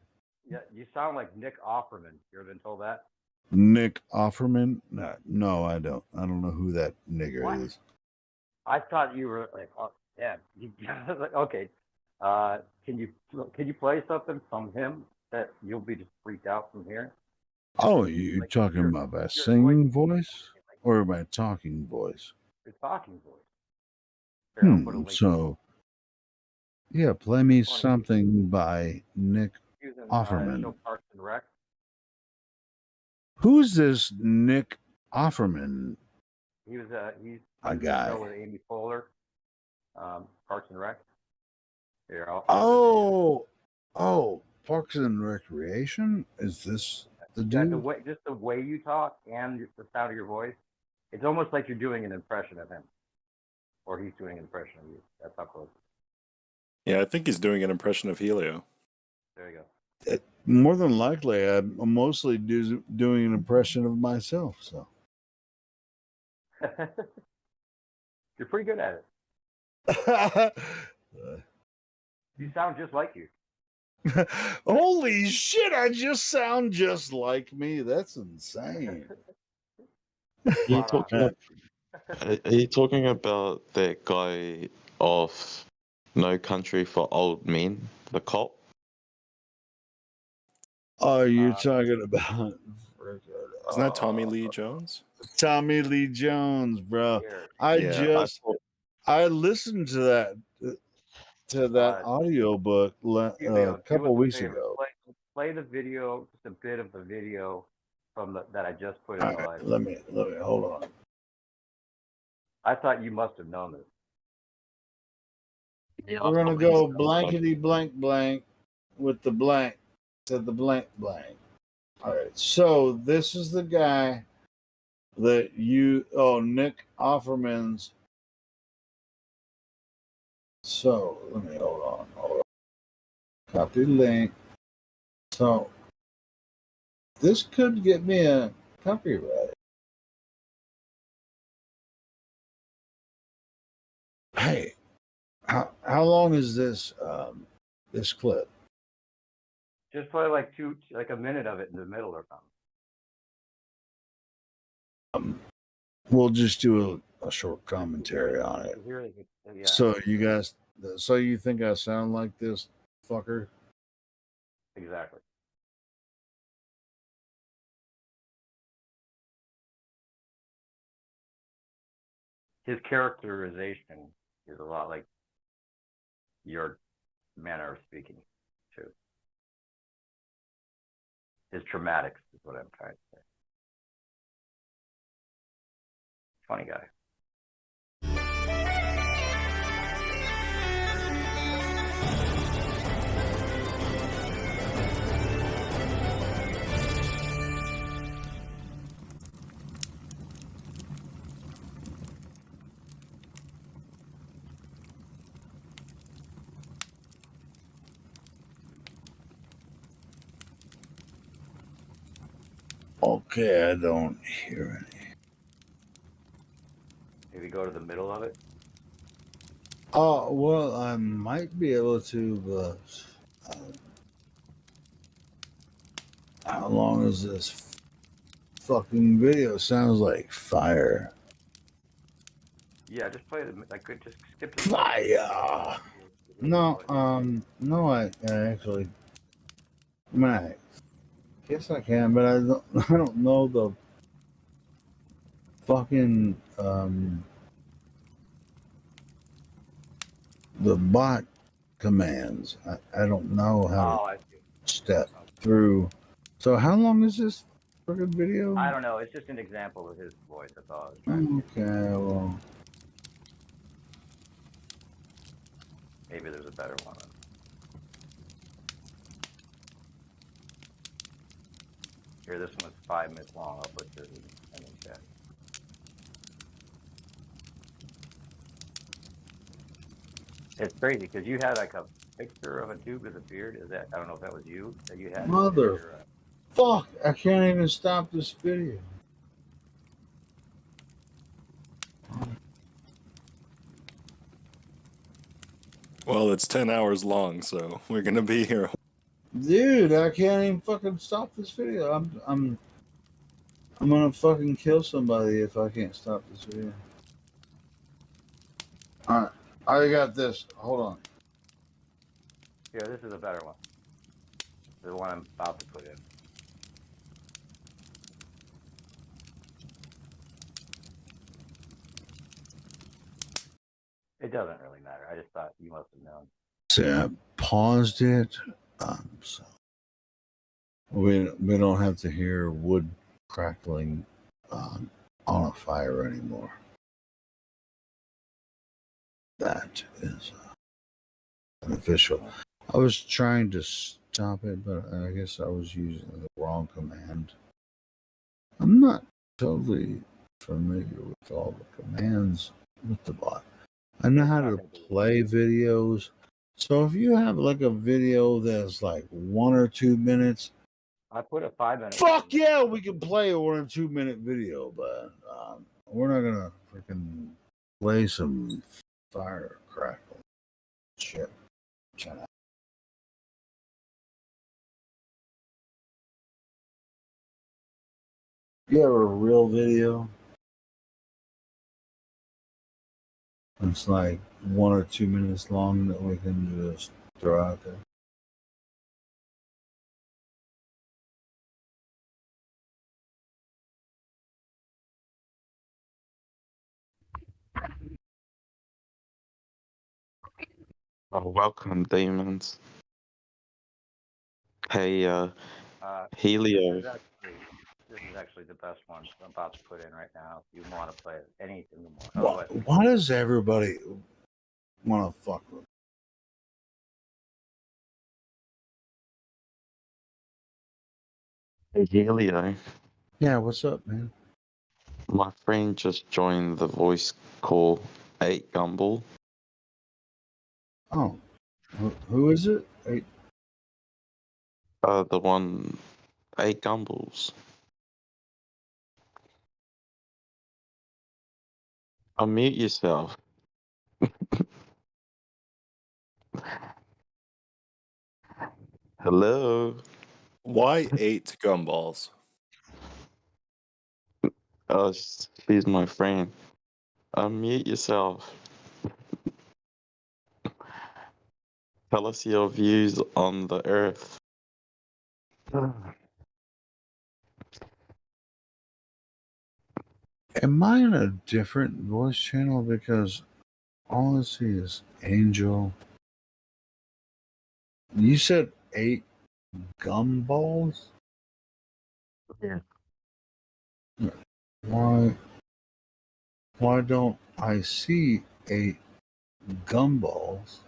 Yeah, you sound like Nick Offerman. You ever been told that? Nick Offerman? No, I don't. I don't know who that nigger What? is. I thought you were like, oh, yeah. Like, okay. Can you play something from him that you'll be just freaked out from hearing? Oh, you Like talking your about my your singing voice or my talking voice? your talking voice. Here, I'll put a link. So, yeah, play me Funny. something by Nick He was in Offerman. show Parks and Rec. Who's this Nick Offerman? He's A on the guy. show with Amy Poehler, Parks and Rec. Here, Oh, Parks and Recreation? Is this the yeah, dude? just the way you talk and the sound of your voice, it's almost like you're doing an impression of him, or he's doing an impression of you. That's how close. Yeah, I think he's doing an impression of Helio. There you go. More than likely, I'm mostly doing an impression of myself. So You're pretty good at it. You sound just like you. Holy shit! I just sound just like me. That's insane. Are you talking about that guy of No Country for Old Men, the cop? Oh, you're talking about Isn't that Tommy Lee Jones? Tommy Lee Jones, bro. Yeah. I listened to that audiobook a couple weeks ago. Play the video, just a bit of the video from that I just put in All the right, live. let me hold on. I thought you must have known this. We're gonna go blankety blank blank with the blank to the blank blank. All right, so this is the guy that Nick Offerman's. So let me hold on. Copy link. So this could get me a copyright. Hey, how long is this this clip? Just play like a minute of it in the middle or something. We'll just do a short commentary on it. Yeah. So you think I sound like this fucker? Exactly. His characterization is a lot like your manner of speaking, too. His dramatics is what I'm trying to say. Funny guy. Okay, I don't hear any. Maybe go to the middle of it. Oh, well, I might be able to, but how long is this fucking video? Sounds like fire. Yeah, just play I could just skip to the fire. No, I actually, I mean, I guess I can, but I don't know the fucking the bot commands. I don't know how to step through. So how long is this freaking video? I don't know. It's just an example of his voice. That's all I was trying to get. Okay, well, Maybe there's a better one. Here, this one was 5 minutes long. I'll put this in the chat. It's crazy because you had like a picture of a dude with a beard. Is that? I don't know if that was you that you had. fuck! I can't even stop this video. Well, it's 10 hours long, so we're gonna be here. Dude, I can't even fucking stop this video. I'm gonna fucking kill somebody if I can't stop this video. Alright, I got this. Hold on. Here, this is a better one. The one I'm about to put in. It doesn't really matter. I just thought you must have known. See, I paused it. So we don't have to hear wood crackling on a fire anymore. That is beneficial. I was trying to stop it, but I guess I was using the wrong command. I'm not totally familiar with all the commands with the bot. I know how to play videos. So if you have like a video that's like 1 or 2 minutes, I put a 5 minute. Fuck yeah, we can play a 1 or 2 minute video, but we're not gonna freaking play some fire crackle shit. You have a real video? It's like 1 or 2 minutes long that we can just throw out there. Oh, welcome, demons. Hey, Helio. This is actually the best one I'm about to put in right now. If you want to play anything more. Why does everybody want to fuck with? Hey, Helio. Yeah, what's up, man? My friend just joined the voice call 8 Gumball. Oh, who is it? The one 8 Gumballs. Unmute yourself. Hello. Why 8 gumballs? Oh, she's my friend. Unmute yourself. Tell us your views on the Earth. Am I in a different voice channel? Because all I see is Angel. You said 8 gumballs? Yeah. Why don't I see 8 gumballs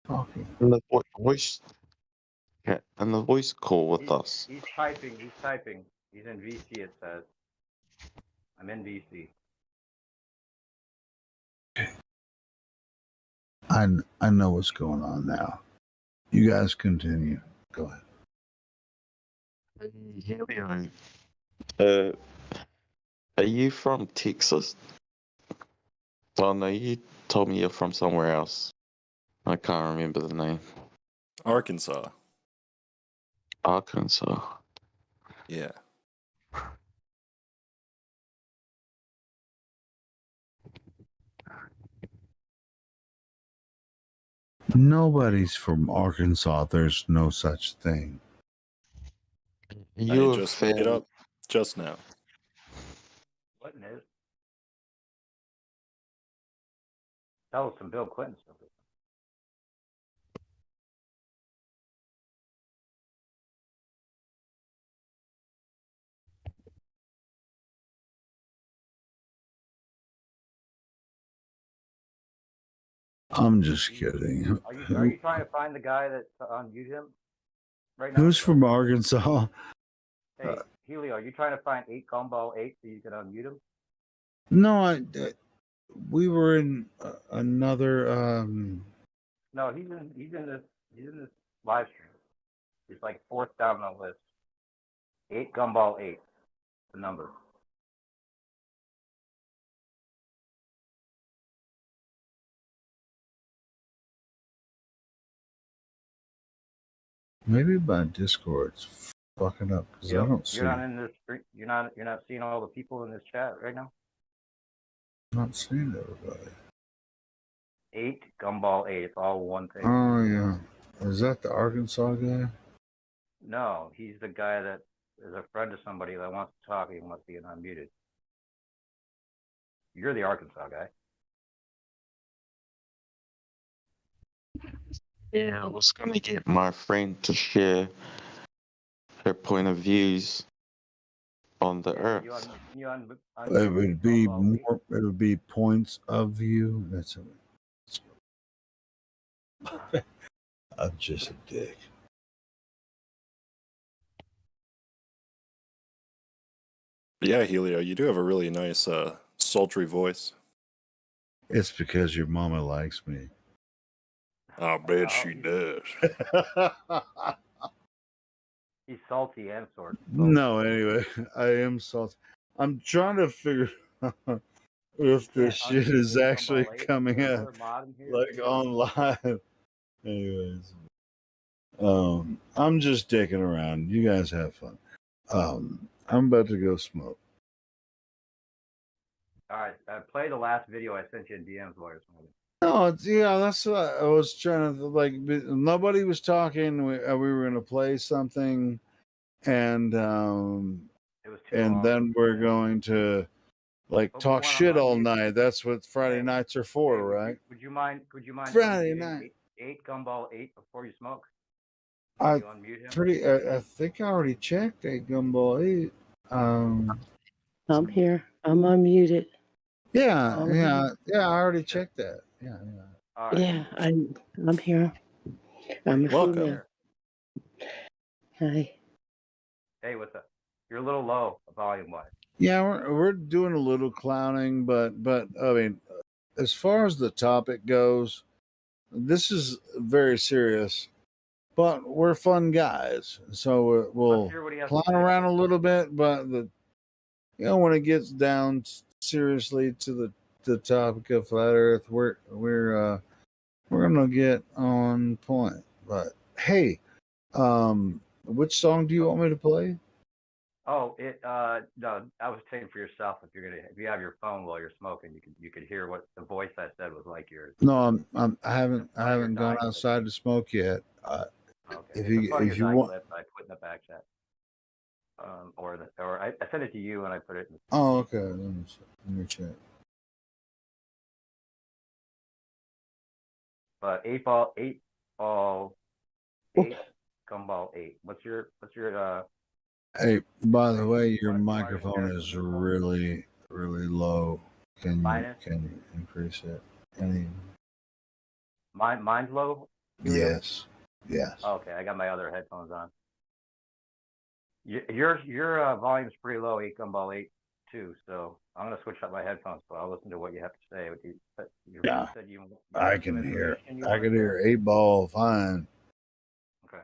talking? And the voice, yeah, and the voice call with us. He's typing. He's in VC, it says. I'm in VC. I know what's going on now. You guys continue. Go ahead. Hey, Helio. Are you from Texas? Well, no, you told me you're from somewhere else. I can't remember the name. Arkansas. Arkansas. Yeah. Nobody's from Arkansas. There's no such thing. You I just made it up just now. Clinton is. That was some Bill Clinton stuff. I'm just kidding. Are you trying to find the guy that unmute him right now? Who's from Arkansas? Hey, Helio, are you trying to find 8 Gumball 8 so you can unmute him? No, we were in another. No, he's in this live stream. He's like 4th down the list. 8 Gumball 8, the number. Maybe my Discord's fucking up because I don't see. You're not in this. You're not seeing all the people in this chat right now. I'm not seeing everybody. 8 Gumball 8. It's all one thing. Oh yeah, is that the Arkansas guy? No, he's the guy that is a friend of somebody that wants to talk. He wants to get unmuted. You're the Arkansas guy. Yeah, I was gonna get my friend to share her point of views on the Earth. It would be more. It would be points of view. That's it. I'm just a dick. Yeah, Helio, you do have a really nice, sultry voice. It's because your mama likes me. I bet she does. He's salty and sort. No, anyway, I am salty. I'm trying to figure out if this shit is actually coming out like on live. Anyways, I'm just dicking around. You guys have fun. I'm about to go smoke. All right, play the last video I sent you in DMs while you're smoking. No, that's what I was trying to like. Nobody was talking. We were going to play something, and it was too and long. then we're going to like talk shit all night. That's what Friday nights are for, right? Would you mind? Friday night. 8 Gumball 8 before you smoke. I you unmute him? I think I already checked 8 Gumball 8. I'm here. I'm unmuted. Yeah. I already checked that. Yeah. All right. Yeah, I'm here. I'm a female. Hi. Hey, what's up? You're a little low volume wise. Yeah, we're doing a little clowning, but I mean, as far as the topic goes, this is very serious. But we're fun guys, so we'll clown around a little bit. But when it gets down seriously to the topic of flat Earth, we're gonna get on point. But hey, which song do you want me to play? Oh, no, I was saying for yourself. If you have your phone while you're smoking, you could hear what the voice I said was like yours. No, I haven't gone outside to smoke yet. Okay. If you want, I put in the back chat. Or I sent it to you and I put it in. Oh, okay. Let me check. But 8 Gumball 8. What's your Hey, by the way, your microphone is really, really low. Can you increase it? Mine's low? Yes. Okay, I got my other headphones on. Your volume's pretty low, 8 Gumball 8 too. So I'm gonna switch up my headphones, so I'll listen to what you have to say. Yeah, I can hear 8 Ball fine. Okay.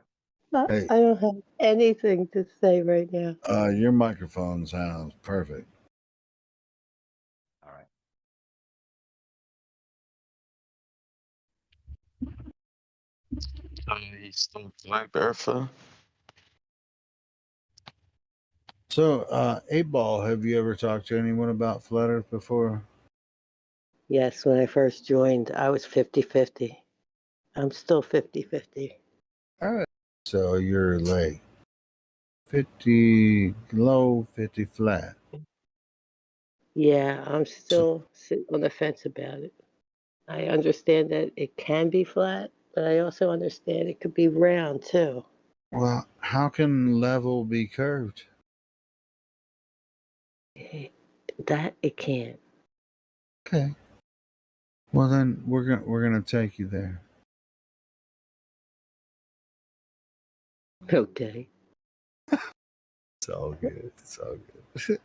I don't have anything to say right now. Your microphone sounds perfect. All right. So, 8 Ball, have you ever talked to anyone about flat Earth before? Yes, when I first joined, I was 50-50. I'm still 50-50. All right. So you're like 50 low, 50 flat. Yeah, I'm still sitting on the fence about it. I understand that it can be flat, but I also understand it could be round too. Well, how can level be curved? That it can't. Okay. Well, then we're gonna take you there. Okay. It's all good. It's all good.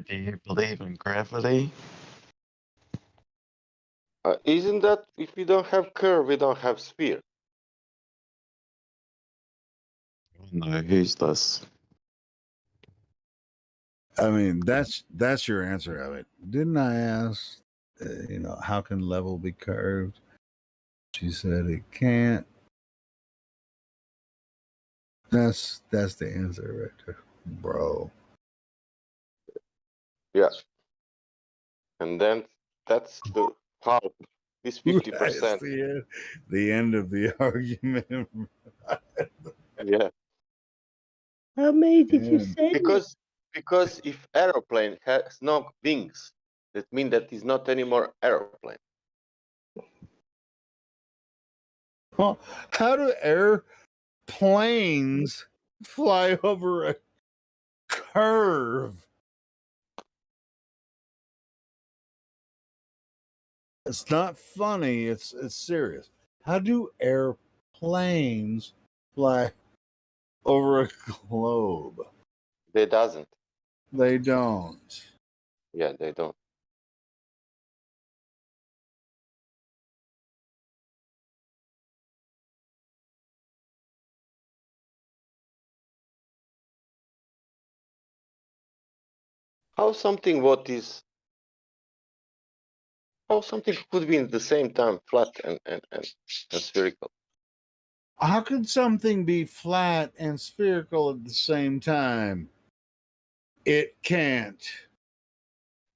Do you believe in gravity? Isn't that if we don't have curve, we don't have sphere? No, who's this? I mean, that's your answer of it. Didn't I ask? How can level be curved? She said it can't. That's the answer right there, bro. Yeah. And then that's the how this 50%. The end of the argument. Yeah. How many did you say? Because if aeroplane has no wings, that means that it's not anymore aeroplane. Well, how do airplanes fly over a curve? It's not funny. It's serious. How do airplanes fly over a globe? They doesn't. They don't. Yeah, they don't. How something what is Oh, something could be at the same time flat and spherical. How could something be flat and spherical at the same time? It can't.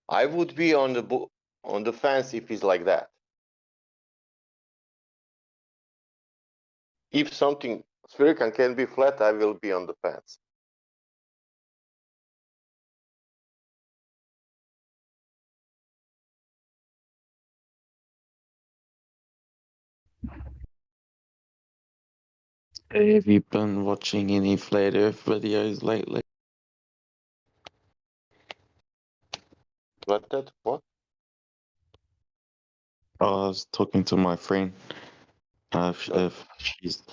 I would be on the fence if it's like that. If something spherical can be flat, I will be on the fence. Have you been watching any flat Earth videos lately? What? I was talking to my friend. If she's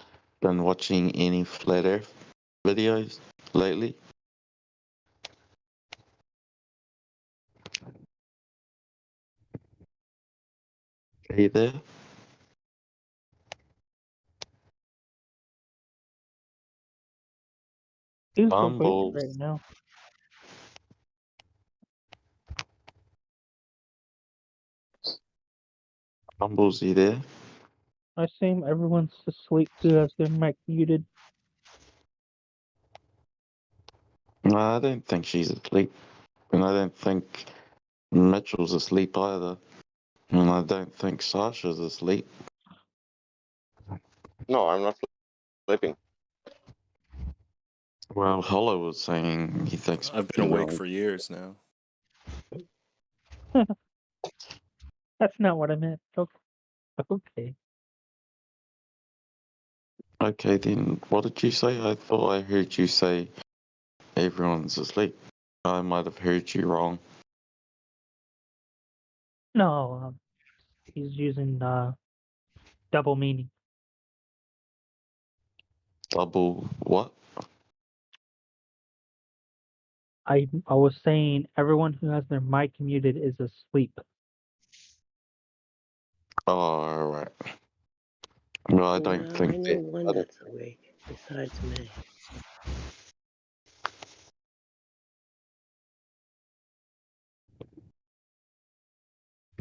been watching any flat Earth videos lately. Are you there? Who's awake Bumbles. right now? Bumbles, you there? I assume everyone's asleep who has their mic muted. No, I don't think she's asleep. And I don't think Mitchell's asleep either. And I don't think Sasha's asleep. No, I'm not sleeping. Well, Hollow was saying he thinks I've been awake for years now. That's not what I meant. Okay. Okay, then what did you say? I thought I heard you say everyone's asleep. I might have heard you wrong. No, he's using double meaning. Double what? I was saying everyone who has their mic muted is asleep. Oh, alright. Well, I don't No, think I know that. one that's awake besides me.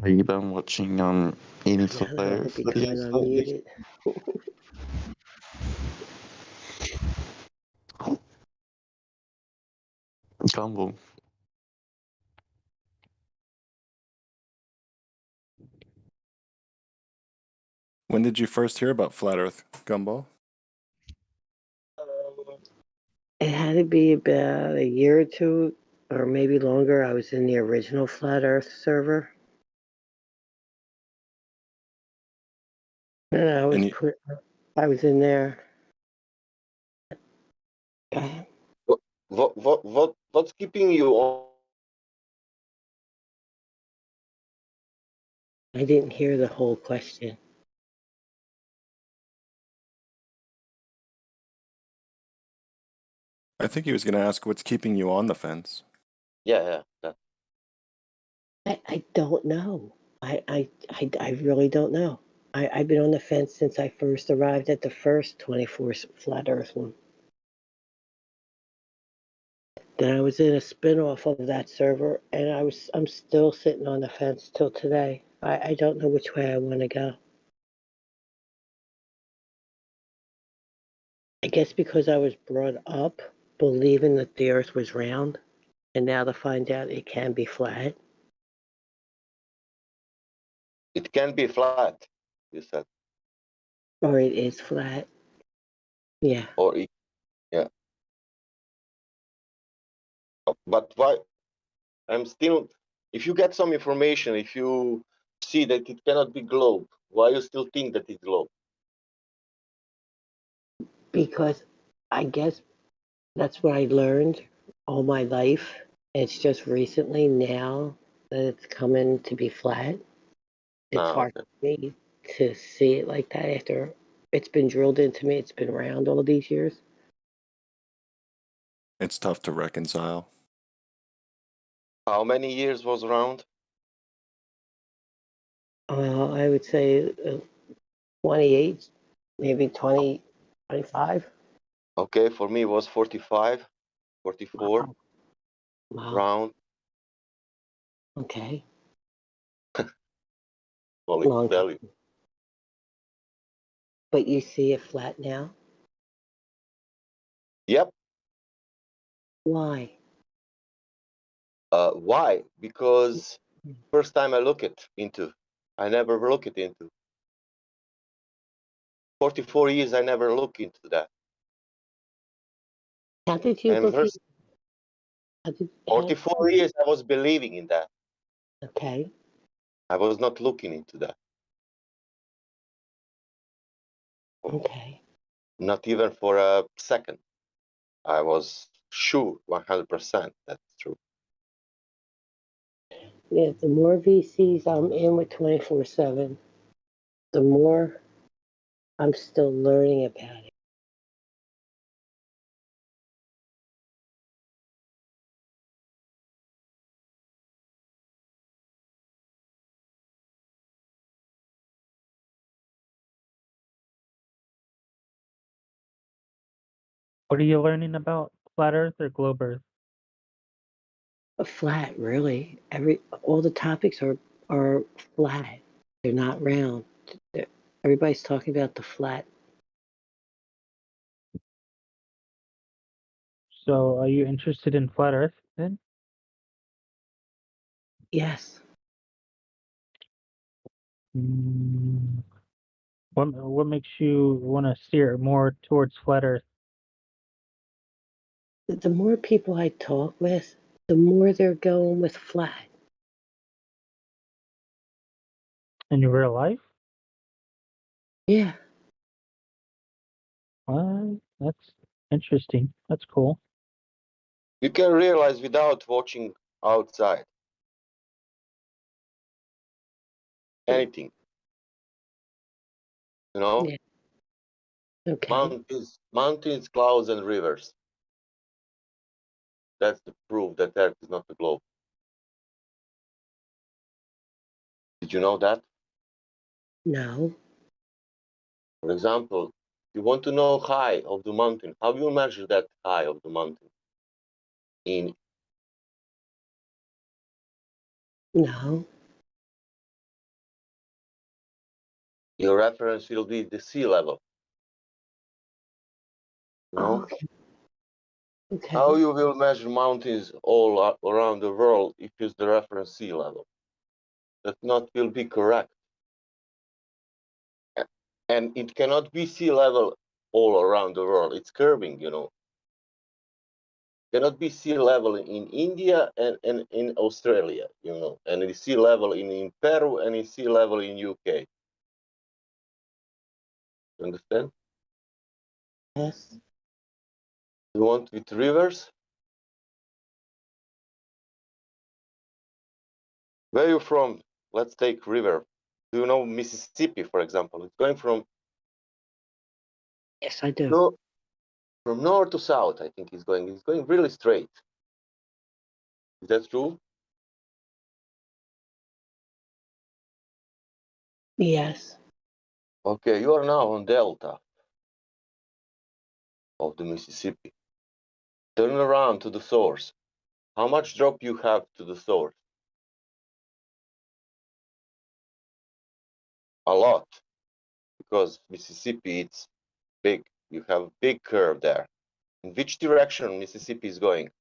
Have you been watching any Now flat they're all Earth becoming videos lately? unmuted. Gumball. When did you first hear about flat Earth, Gumball? It had to be about a year or two, or maybe longer. I was in the original Flat Earth server. And I was in there. What's keeping you on? I didn't hear the whole question. I think he was going to ask what's keeping you on the fence. Yeah. I don't know. I really don't know. I've been on the fence since I first arrived at the first 24 Flat Earth one. Then I was in a spin-off of that server, and I'm still sitting on the fence till today. I don't know which way I want to go. I guess because I was brought up believing that the Earth was round, and now to find out it can be flat. It can be flat, you said. Or it is flat. Yeah. Yeah. But why? I'm still. If you get some information, if you see that it cannot be globe, why you still think that it's globe? Because I guess that's what I learned all my life. It's just recently now that it's coming to be flat. It's hard for me to see it like that after it's been drilled into me. It's been around all these years. It's tough to reconcile. How many years was around? I would say 28, maybe 20, 25. Okay, for me it was 45, 44. Wow. Round. Okay. Long time. value. But you see it flat now? Yep. Why? Why? Because first time I look it into, I never look it into. 44 years I never look into that. How did you And look first at 44 years I was believing in that. Okay. I was not looking into that. Okay. Not even for a second. I was sure 100% that's true. Yeah, the more VCs I'm in with 24/7, the more I'm still learning about it. What are you learning about flat Earth or globe Earth? A flat, really. All the topics are flat. They're not round. Everybody's talking about the flat. So, are you interested in flat Earth then? Yes. Mm, what makes you want to steer more towards flat Earth? The more people I talk with, the more they're going with flat. In your real life? Yeah. That's interesting. That's cool. You can realize without watching outside anything. You know? Yeah. Okay. Mountains, clouds, and rivers. That's the proof that Earth is not a globe. Did you know that? No. For example, you want to know height of the mountain. How do you measure that high of the mountain? No. Your reference will be the sea level. You know? Okay. Okay. How you will measure mountains all around the world if it's the reference sea level? That not will be correct. And it cannot be sea level all around the world. It's curving, you know. Cannot be sea level in India and in Australia, you know, and it's sea level in Peru and it's sea level in UK. You understand? Yes. You want with rivers? Where you from? Let's take river. Do you know Mississippi, for example? It's going from Yes, I do. no, from north to south. I think it's going. It's going really straight. Is that true? Yes. Okay, you are now on delta of the Mississippi. Turn around to the source. How much drop you have to the source? A lot, because Mississippi it's big. You have a big curve there. In which direction Mississippi is going?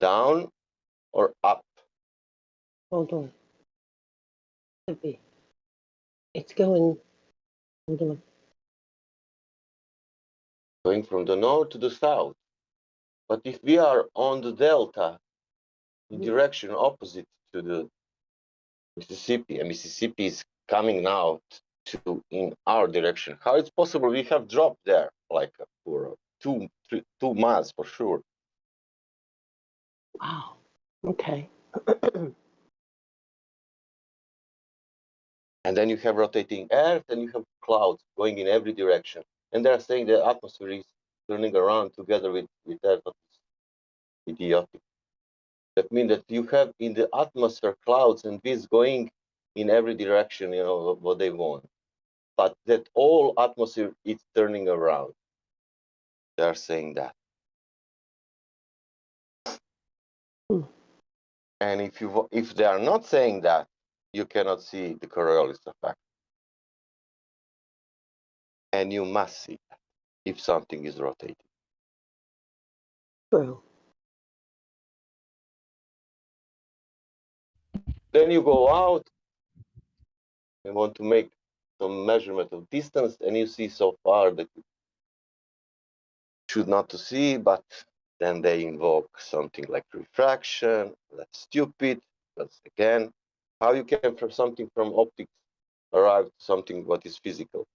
Down or up? Hold on. Could be. It's going. Hold on. Going from the north to the south. But if we are on the delta, in direction opposite to the Mississippi, and Mississippi is coming now to in our direction, how it's possible we have dropped there like for 2 miles for sure? Wow. Okay. And then you have rotating Earth and you have clouds going in every direction. And they're saying the atmosphere is turning around together with Earth. Idiotic. That means that you have in the atmosphere clouds and this going in every direction, you know, what they want. But that all atmosphere is turning around. They're saying that. And if they are not saying that, you cannot see the Coriolis effect. And you must see that if something is rotating. True. Then you go out and want to make some measurement of distance, and you see so far that you should not to see, but then they invoke something like refraction. That's stupid. That's again how you can from something from optics arrive to something what is physical.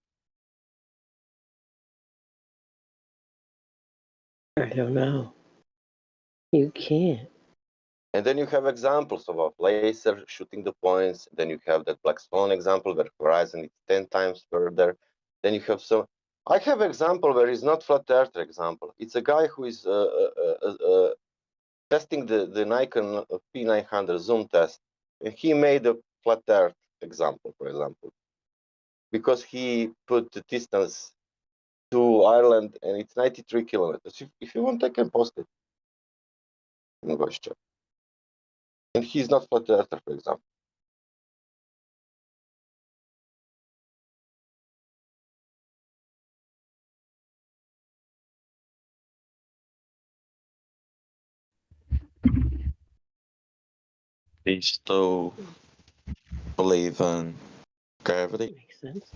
I don't know. You can't. And then you have examples of a laser shooting the points. Then you have that black swan example where horizon is 10 times further. Then you have some. I have example where it's not flat earth example. It's a guy who is testing the Nikon P900 zoom test, and he made a flat earth example, for example, because he put the distance to Ireland and it's 93 kilometers. If you want, I can post it. You can check. And he's not flat earther, for example. Do you still believe in gravity? Makes sense.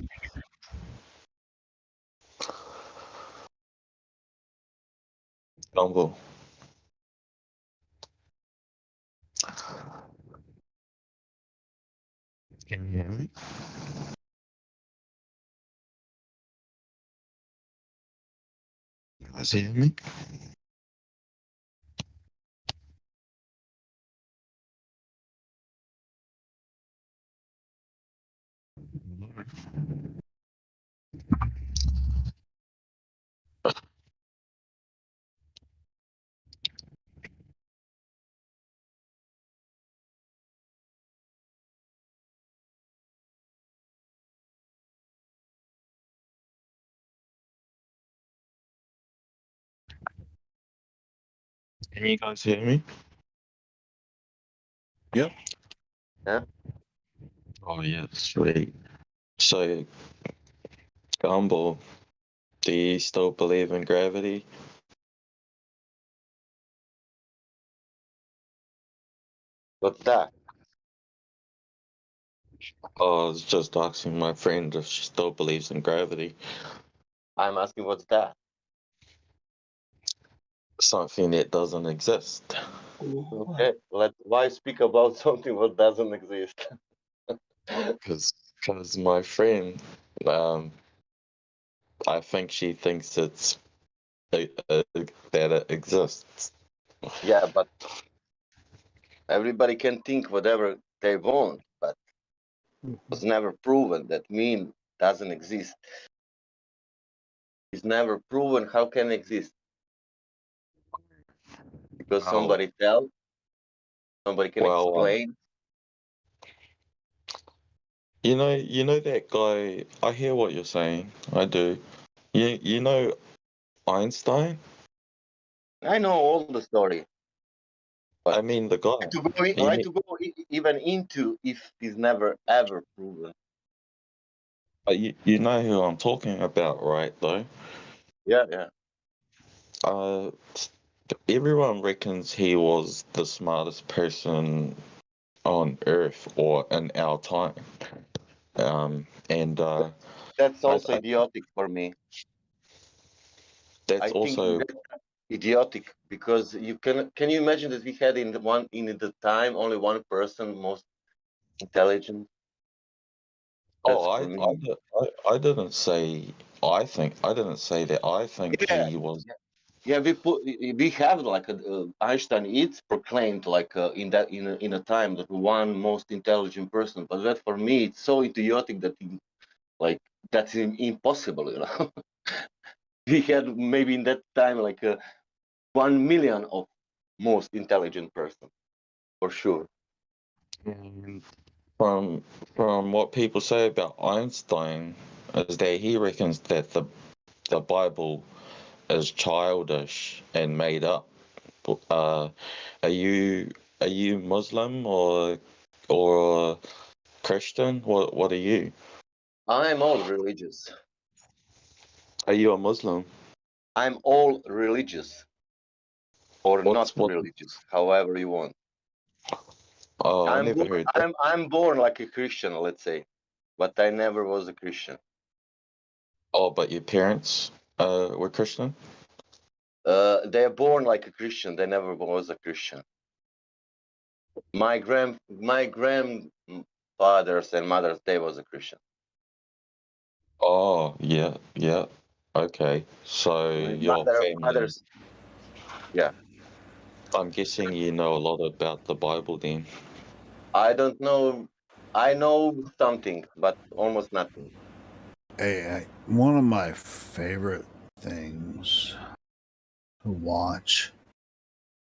Dumbo. Can you hear me? You guys hear me? Can you guys hear me? Yep. Yeah. Oh yeah, sweet. So, Gumball, do you still believe in gravity? What's that? Oh, I was just asking my friend if she still believes in gravity. I'm asking what's that? Something that doesn't exist. Okay, why speak about something what doesn't exist? Because my friend, I think she thinks that it exists. Yeah, but everybody can think whatever they want, but it's never proven. That mean doesn't exist. It's never proven. How can it exist? Because somebody tell, somebody can explain. You know that guy. I hear what you're saying. I do. You know Einstein. I know all the story. But I mean the guy. to go even into if it's never ever proven. You know who I'm talking about, right? Though. Yeah, yeah. Everyone reckons he was the smartest person on Earth or in our time. That's also idiotic for me. That's also idiotic because can you imagine that we had in the time only one person most intelligent? That's I didn't say I didn't say that I think he was. Yeah, we have like Einstein. It's proclaimed like in a time that one most intelligent person, but that for me it's so idiotic that like that's impossible. You know, we had maybe in that time like 1 million of most intelligent person for sure. And from what people say about Einstein is that he reckons that the Bible is childish and made up. Are you Muslim or Christian? What are you? I'm all religious. Are you a Muslim? I'm all religious. Or not What? religious, however you want. Oh, I never heard that. I'm born like a Christian, let's say, but I never was a Christian. Oh, but your parents were Christian? They're born like a Christian. They never was a Christian. My grandfathers and mothers, they was a Christian. Oh, yeah, yeah. Okay, so My your mother, family. fathers, yeah. I'm guessing you know a lot about the Bible then. I don't know. I know something, but almost nothing. Hey, one of my favorite things to watch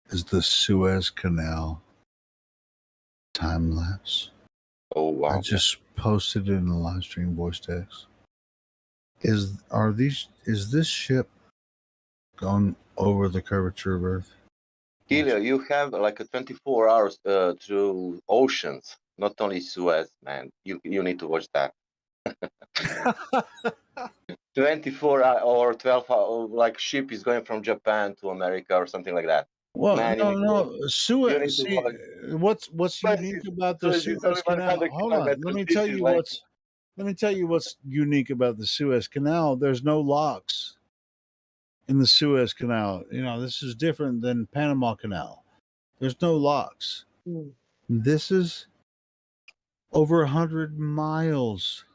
is the Suez Canal time lapse. Oh wow! I just posted it in the live stream voice text. Is this ship going over the curvature of Earth? Helio, you have like a 24 hours through oceans, not only Suez, man. You need to watch that. 24 or 12 hours, like ship is going from Japan to America or something like that. Well, Man, no. Suez. to See, what's unique about the Suez Canal? Hold on. Let me tell you what's unique about the Suez Canal. There's no locks in the Suez Canal. You know, this is different than Panama Canal. There's no locks. This is over 100 miles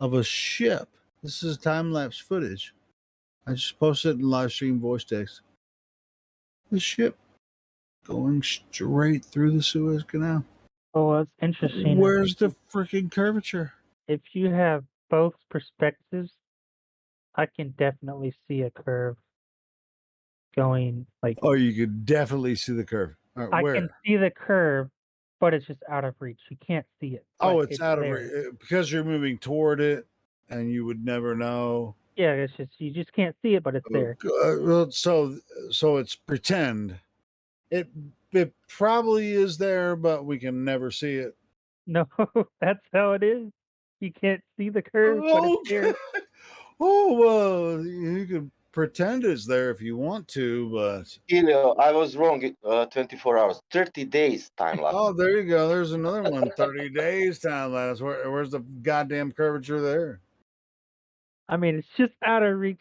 of a ship. This is time-lapse footage. I just posted it in live stream voice text. The ship going straight through the Suez Canal. Oh, that's interesting. Where's the freaking curvature? If you have both perspectives, I can definitely see a curve going like. Oh, you could definitely see the curve. Right, I where? can see the curve, but it's just out of reach. You can't see it. Oh, but it's out of there. reach because you're moving toward it, and you would never know. Yeah, it's just you just can't see it, but it's there. Well, so it's pretend. It probably is there, but we can never see it. No, that's how it is. You can't see the curve, but it's there. Oh, well, you can pretend it's there if you want to, but Helio, I was wrong. 24 hours, 30 days time lapse. Oh, there you go. There's another one. 30 days time lapse. Where's the goddamn curvature there? I mean, it's just out of reach.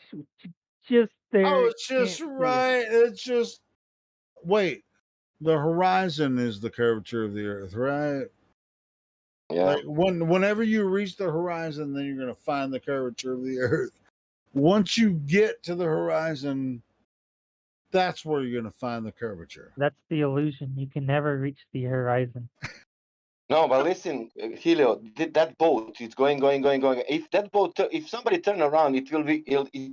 Just there. Oh, it's just right. It's just wait. The horizon is the curvature of the Earth, right? Yeah. Like whenever you reach the horizon, then you're going to find the curvature of the Earth. Once you get to the horizon, that's where you're going to find the curvature. That's the illusion. You can never reach the horizon. No, but listen, Helio, that boat is going. If that boat, if somebody turn around, it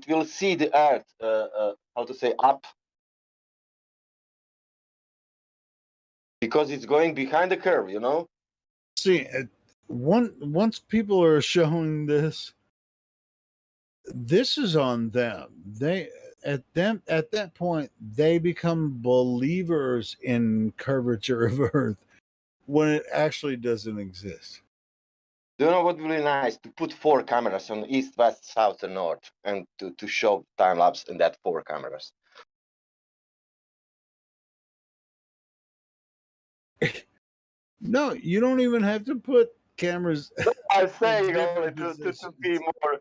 will see the Earth. How to say up? Because it's going behind the curve, you know. See, once people are showing this is on them. At that point, they become believers in curvature of Earth when it actually doesn't exist. Do you know what would be nice? To put 4 cameras on east, west, south, and north, and to show time lapse in that 4 cameras. No, you don't even have to put cameras. I'm saying only to be more,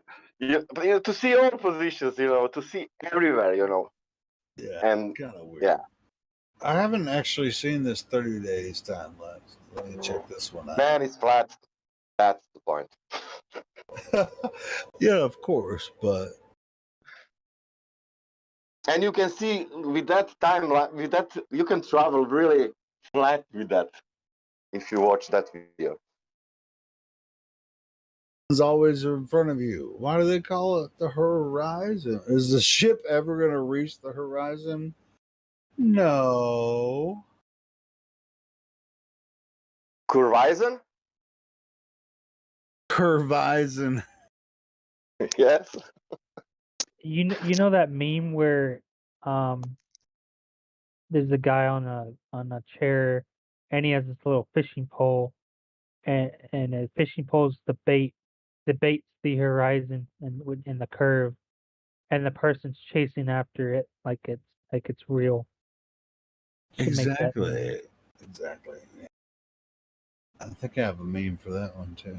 to see all positions, to see everywhere, Yeah, and kind of weird. Yeah, I haven't actually seen this 30 days time lapse. Let me check this one out. Man, it's flat. That's the point. Yeah, of course, but and you can see with that time, with that, you can travel really flat with that if you watch that video. It's always in front of you. Why do they call it the horizon? Is the ship ever going to reach the horizon? No. Horizon? Horizon. Yes. You know that meme where there's a guy on a chair and he has this little fishing pole and a fishing pole's the bait's the horizon and in the curve, and the person's chasing after it like it's real. Exactly. Exactly. I think I have a meme for that one too.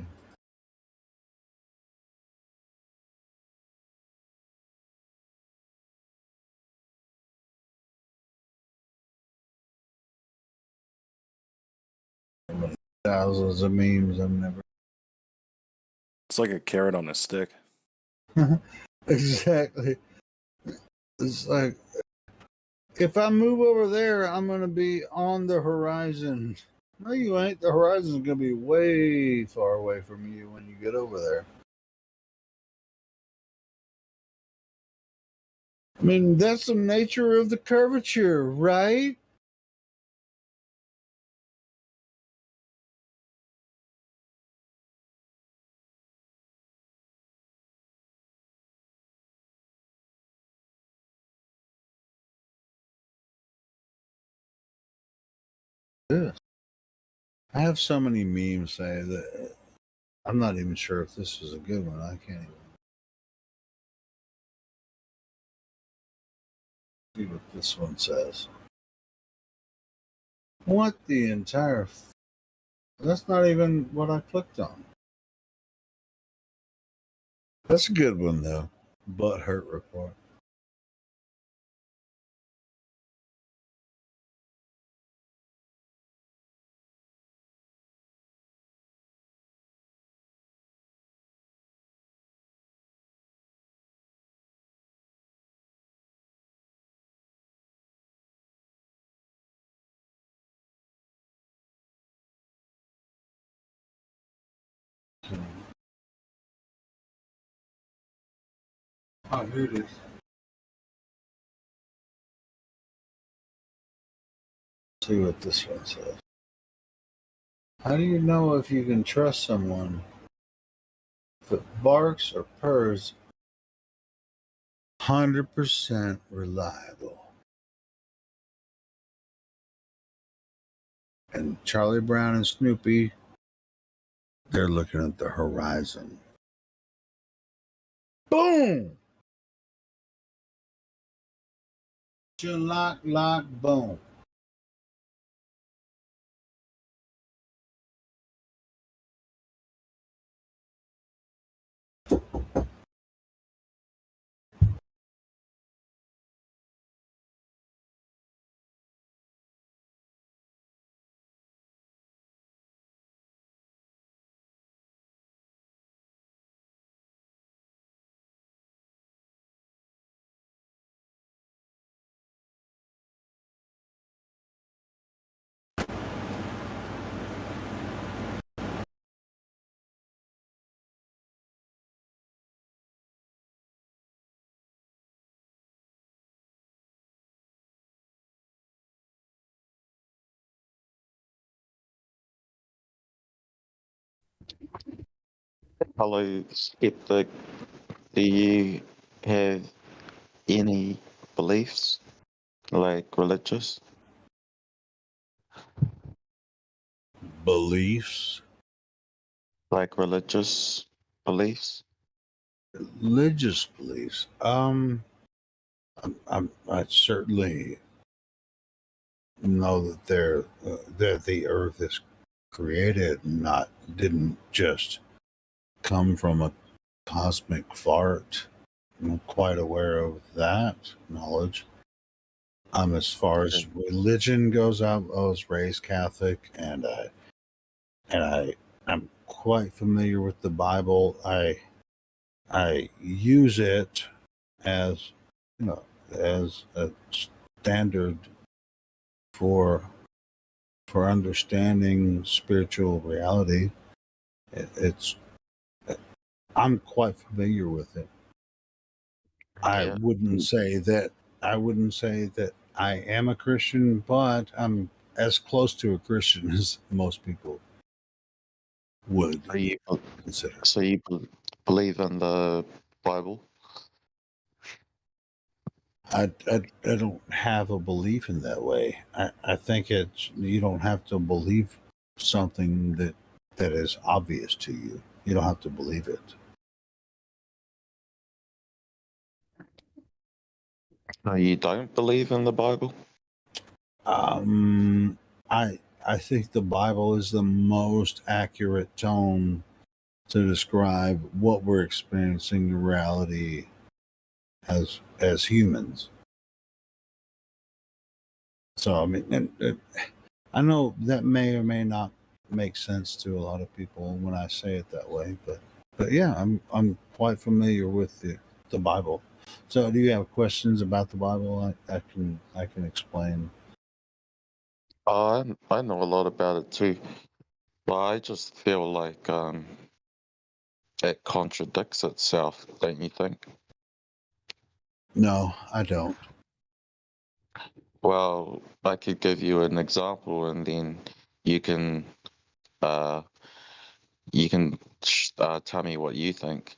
Thousands of memes I've never. It's like a carrot on a stick. Exactly. It's like, if I move over there, I'm going to be on the horizon. No, you ain't. The horizon's going to be way far away from you when you get over there. I mean, that's the nature of the curvature, right? Yes. I have so many memes say that I'm not even sure if this is a good one. I can't even see what this one says. What the entire. That's not even what I clicked on. That's a good one, though. Butt hurt report. Oh, here it is. See what this one says. How do you know if you can trust someone? If it barks or purrs, 100% reliable. And Charlie Brown and Snoopy, they're looking at the horizon. Boom! Lock, boom. Hello, Skeptic. Do you have any beliefs, like religious? Beliefs? Like religious beliefs? Religious beliefs. I certainly know that the earth is created, didn't just come from a cosmic fart. I'm quite aware of that knowledge. As far as religion goes, I was raised Catholic, and I'm quite familiar with the Bible. I use it as as a standard for understanding spiritual reality. It's I'm quite familiar with it. I wouldn't say that I am a Christian, but I'm as close to a Christian as most people would consider. So you believe in the Bible? I don't have a belief in that way. I think you don't have to believe something that is obvious to you. You don't have to believe it. No, you don't believe in the Bible? I think the Bible is the most accurate tone to describe what we're experiencing in reality as humans. So I mean, I know that may or may not make sense to a lot of people when I say it that way, but yeah, I'm quite familiar with the Bible. So, do you have questions about the Bible? I can explain. I know a lot about it too, but I just feel like it contradicts itself, don't you think? No, I don't. Well, I could give you an example, and then you can uh tell me what you think.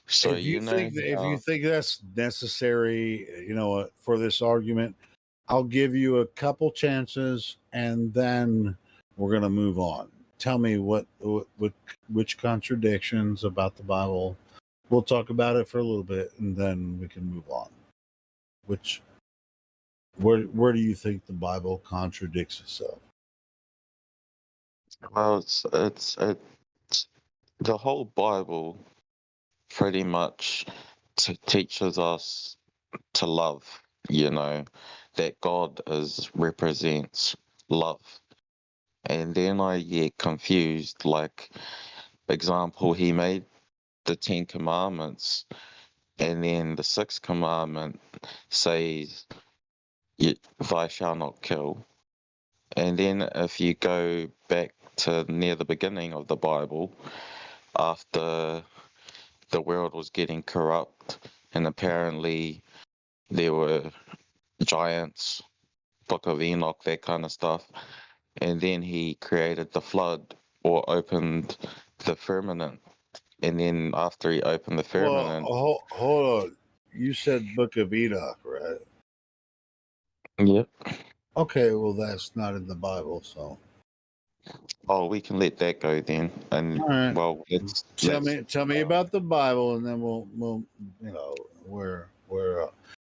So If you think that's necessary, for this argument, I'll give you a couple chances, and then we're gonna move on. Tell me which contradictions about the Bible. We'll talk about it for a little bit, and then we can move on. Where do you think the Bible contradicts itself? well, it's the whole Bible pretty much teaches us to love. You know that God is represents love, and then I get confused. Like example, He made the Ten Commandments, and then the sixth commandment says, "Thou shalt not kill." And then if you go back to near the beginning of the Bible, after the world was getting corrupt, and apparently there were giants, Book of Enoch, that kind of stuff. And then he created the flood or opened the firmament. And then after he opened the Well, firmament, hold on. You said Book of Enoch, right? yep. Okay, well that's not in the Bible, so. Oh, we can let that go then. And All right. well, Tell me about the Bible, and then we'll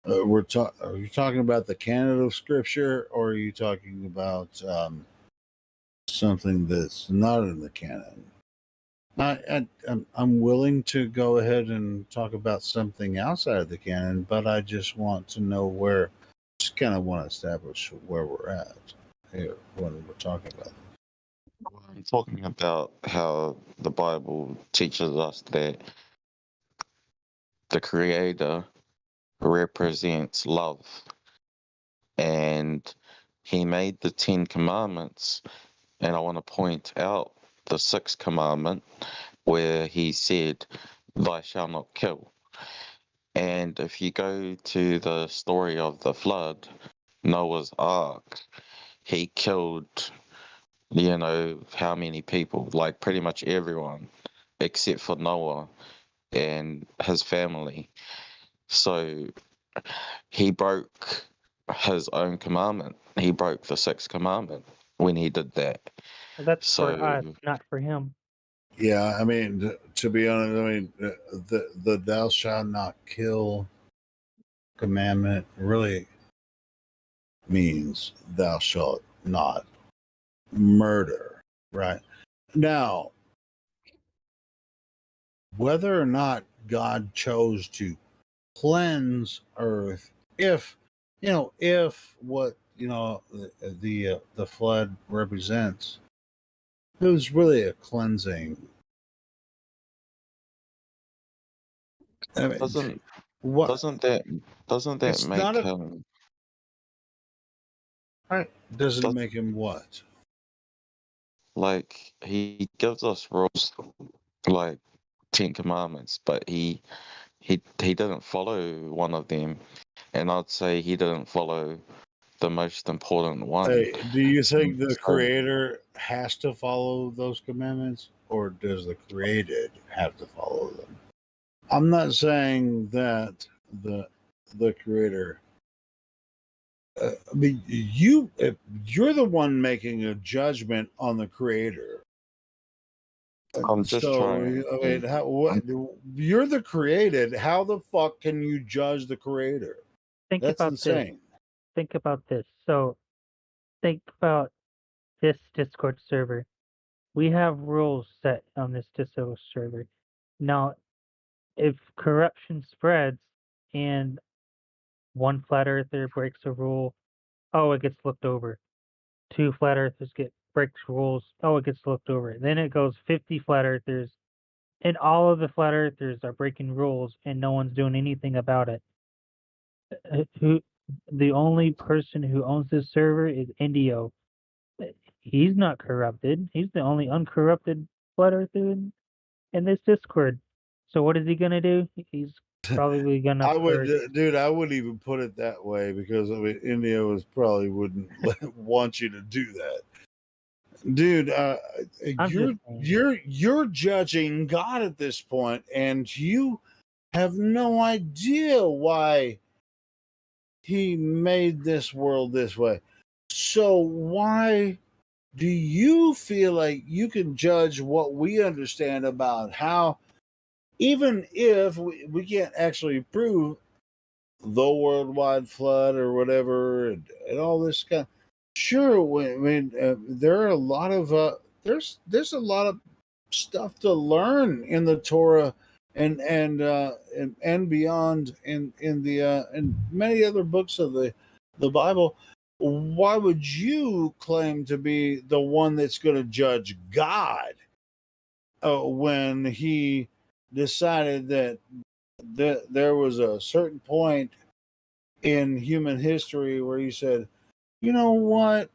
are you talking about the canon of Scripture, or are you talking about something that's not in the canon? I'm willing to go ahead and talk about something outside of the canon, but I just want to know just kind of want to establish where we're at here when we're talking about it. I'm talking about how the Bible teaches us that the Creator represents love, and He made the Ten Commandments. And I want to point out the sixth commandment where He said, "Thou shalt not kill." And if you go to the story of the flood, Noah's Ark, he killed, how many people? Like pretty much everyone except for Noah and his family. So he broke his own commandment. He broke the sixth commandment when he did that. Well, that's for So, us, not for him. Yeah, I mean, to be honest, I mean, the "thou shalt not kill" commandment really means "thou shalt not murder," right? Now, whether or not God chose to cleanse earth, if what the flood represents, it was really a cleansing. I mean, doesn't what doesn't that it's not make a him doesn't does, make him what? like he gives us rules like Ten Commandments, but he didn't follow one of them, and I'd say he didn't follow the most important one. Hey, do you think the So, creator has to follow those commandments, or does the created have to follow them? I'm not saying that the creator. I mean, you're the one making a judgment on the creator. I'm just trying. I mean, you're the created. How the fuck can you judge the creator? Think That's about insane. this. Think about this. So think about this Discord server. We have rules set on this Discord server. Now, if corruption spreads and one flat earther breaks a rule, oh, it gets looked over. 2 flat earthers breaks rules, oh, it gets looked over. Then it goes 50 flat earthers, and all of the flat earthers are breaking rules, and no one's doing anything about it. The only person who owns this server is Indio. He's not corrupted. He's the only uncorrupted flat earther in this Discord. So what is he gonna do? He's probably gonna. I would, dude. I wouldn't even put it that way because I mean, India probably wouldn't want you to do that, dude. You're judging God at this point, and you have no idea why He made this world this way. So why do you feel like you can judge what we understand about how, even if we can't actually prove the worldwide flood or whatever and all this kind of, sure, I mean, there are a lot of there's a lot of stuff to learn in the Torah and beyond in many other books of the Bible. Why would you claim to be the one that's going to judge God when He decided that there was a certain point in human history where He said, you know what?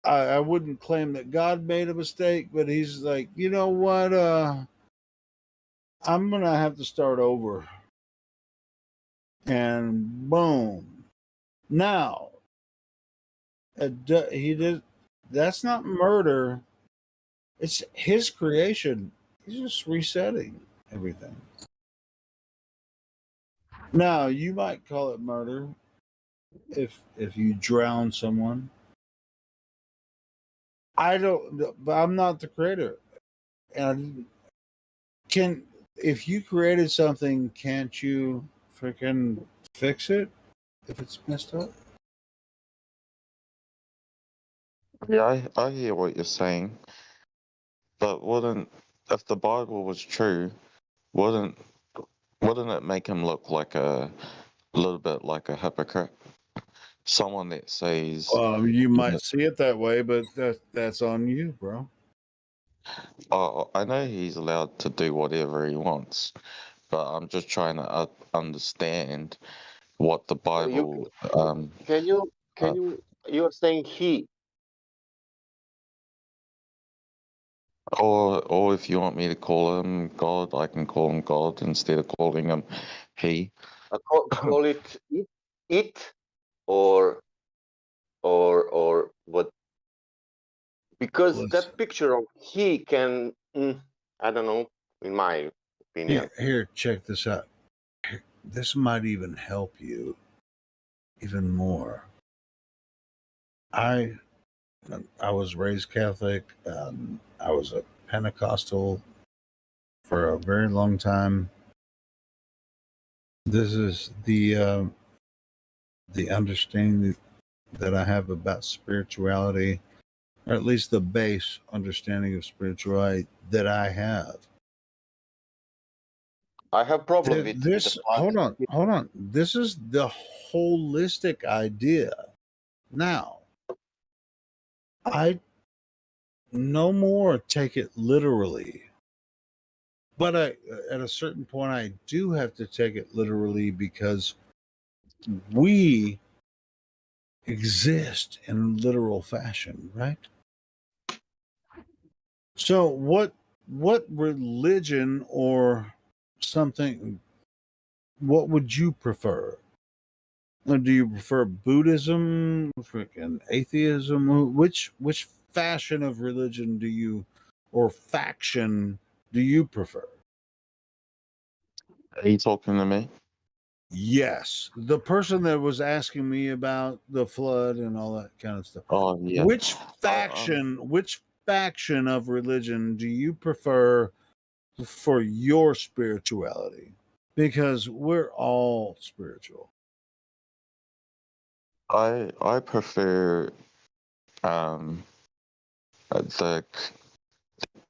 I wouldn't claim that God made a mistake, but He's like, you know what? I'm gonna have to start over. And boom. Now, he did. That's not murder. It's His creation. He's just resetting everything. Now, you might call it murder if you drown someone. I don't, but I'm not the creator. And if you created something, can't you freaking fix it if it's messed up? Yeah, I hear what you're saying, but if the Bible was true, wouldn't it make him look like a little bit like a hypocrite? Someone that says, you might see it that way, but that's on you, bro. oh, I know he's allowed to do whatever he wants, but I'm just trying to understand what the Bible. You're saying he. Or if you want me to call him God, I can call him God instead of calling him he. Call it it or what? Because that picture of he can, I don't know, in my opinion. Here, check this out. This might even help you even more. I was raised Catholic. I was a Pentecostal for a very long time. This is the understanding that I have about spirituality, or at least the base understanding of spirituality that I have. I have problem with this. Hold on. This is the holistic idea. Now, I no more take it literally, but at a certain point, I do have to take it literally because we exist in literal fashion, right? So, what religion or something? What would you prefer? Do you prefer Buddhism, freaking atheism? Which fashion of religion do you, or faction do you prefer? Are you talking to me? Yes, the person that was asking me about the flood and all that kind of stuff. Oh yeah. Which faction of religion do you prefer for your spirituality? Because we're all spiritual. I prefer the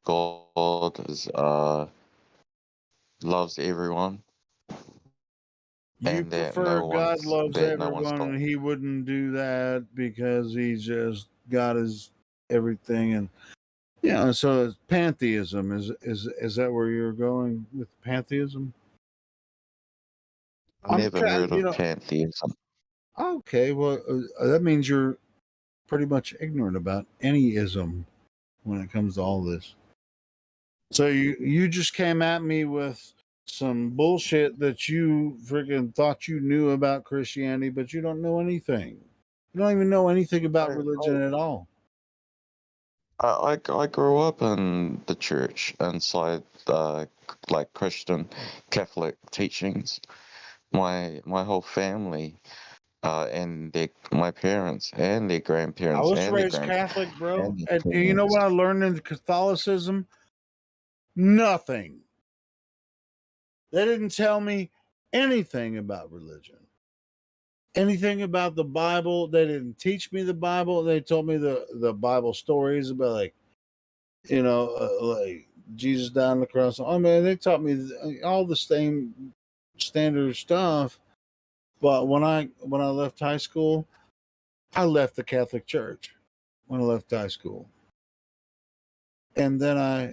God is loves everyone You and prefer God loves that no one's everyone got. and he wouldn't do that because he's just God is everything. And yeah, so it's pantheism is that where you're going with pantheism? I never heard of pantheism. Okay, well, that means you're pretty much ignorant about any ism when it comes to all this. So you just came at me with some bullshit that you freaking thought you knew about Christianity, but you don't know anything. You don't even know anything about religion at all. I grew up in the church inside like Christian Catholic teachings. My whole family and my parents and their I grandparents was and their raised grandparents Catholic, bro, and their and you know parents. what I learned in Catholicism? Nothing. They didn't tell me anything about religion, anything about the Bible. They didn't teach me the Bible. They told me the Bible stories about like like Jesus died on the cross. Oh man, they taught me all the same standard stuff. But when I left high school, I left the Catholic Church when I left high school, and then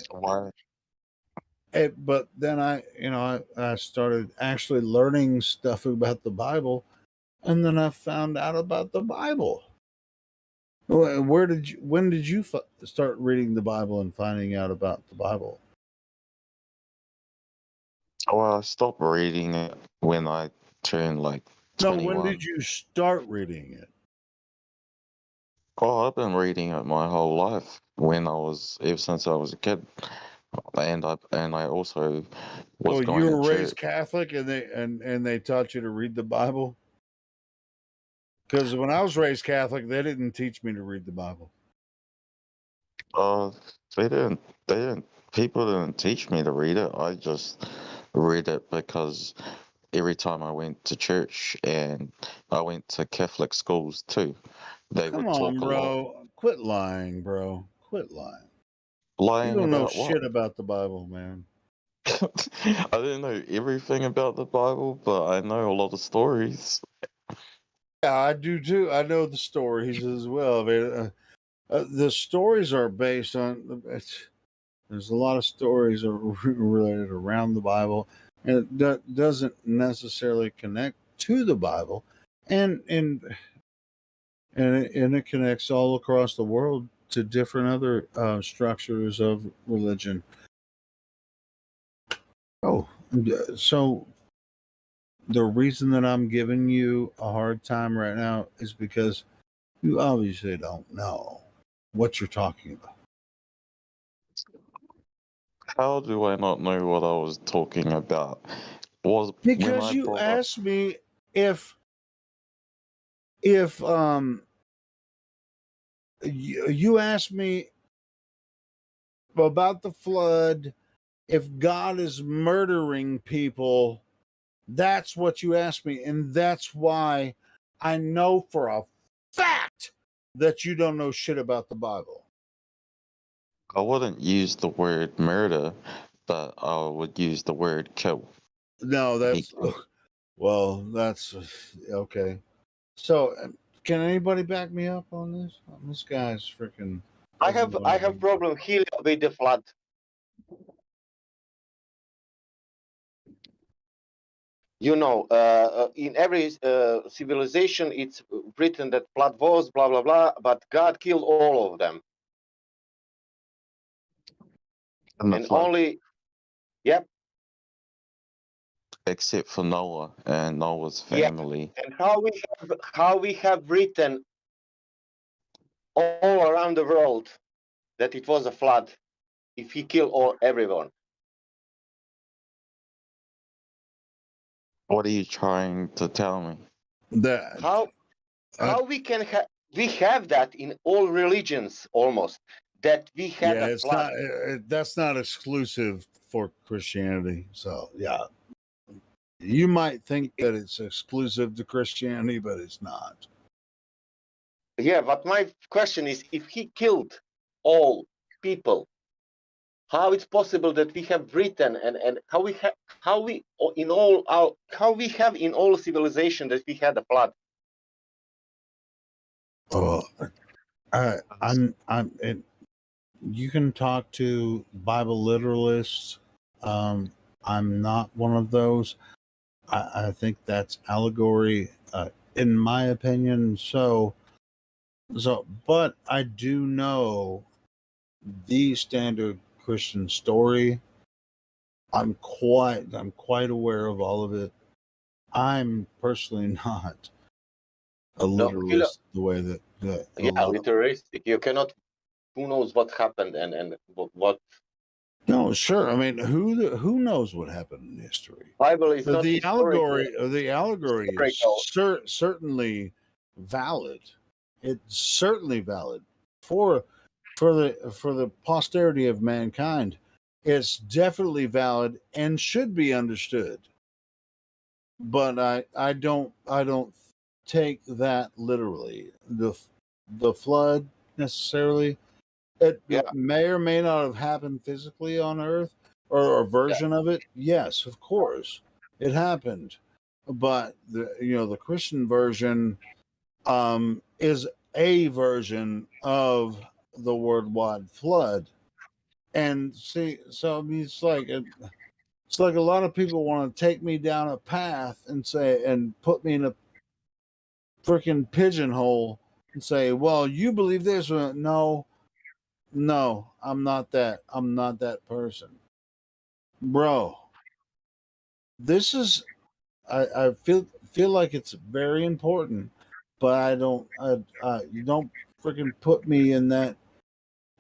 but then I started actually learning stuff about the Bible, and then I found out about the Bible. When did you start reading the Bible and finding out about the Bible? Well, I stopped reading it when I turned like No, when did 21. you start reading it? Oh, I've been reading it my whole life ever since I was a kid, and I also was Well, you going to were raised church. Catholic, and they taught you to read the Bible. Because when I was raised Catholic, they didn't teach me to read the Bible. Uh, they didn't, people didn't teach me to read it. I just read it because every time I went to church and I went to Catholic schools too, they Come would on, talk a lot. bro. Quit lying, bro. Quit lying. You Lying don't know about what? shit about the Bible, man. I didn't know everything about the Bible, but I know a lot of stories. Yeah, I do too. I know the stories as well. I mean, the stories are based on. There's a lot of stories are related around the Bible, and it doesn't necessarily connect to the Bible, and it connects all across the world to different other structures of religion. Oh, so the reason that I'm giving you a hard time right now is because you obviously don't know what you're talking about. How do I not know what I was talking about? Was when Because I you brought up. asked me if you asked me about the flood, if God is murdering people. That's what you asked me, and that's why I know for a fact that you don't know shit about the Bible. I wouldn't use the word murder, but I would use the word kill. No, that's well, that's okay. So, can anybody back me up on this? This guy's freaking. I have problem here with the flood. You know, in every civilization, it's written that flood was blah blah blah, but God killed all of them, And only, yep, except for Noah and Noah's yeah. family. And how we have written all around the world that it was a flood, if he killed everyone. What are you trying to tell me? That how we have that in all religions almost, that we had yeah, a it's flood. not. That's not exclusive for Christianity. So yeah, you might think that it's exclusive to Christianity, but it's not. Yeah, but my question is, if he killed all people, how it's possible that we have written and how we have in all civilization that we had a flood? Oh, you can talk to Bible literalists. I'm not one of those. I think that's allegory, in my opinion. So, but I do know the standard Christian story. I'm quite aware of all of it. I'm personally not a literalist the way that a Yeah, lot of. literalistic. You cannot. Who knows what happened and what? No, sure. I mean, who knows what happened in history? Bible is not The allegory is historical. certainly valid. It's certainly valid for the posterity of mankind. It's definitely valid and should be understood. But I don't take that literally. The flood necessarily. It may or may not have happened physically on Earth, or a version of it. Yes, of course, it happened. But the Christian version is a version of the worldwide flood. And see, so I mean, it's like a lot of people want to take me down a path and put me in a freaking pigeonhole and say, "Well, you believe this." No, I'm not that. I'm not that person, bro. This is. I feel like it's very important, but I don't. You don't freaking put me in that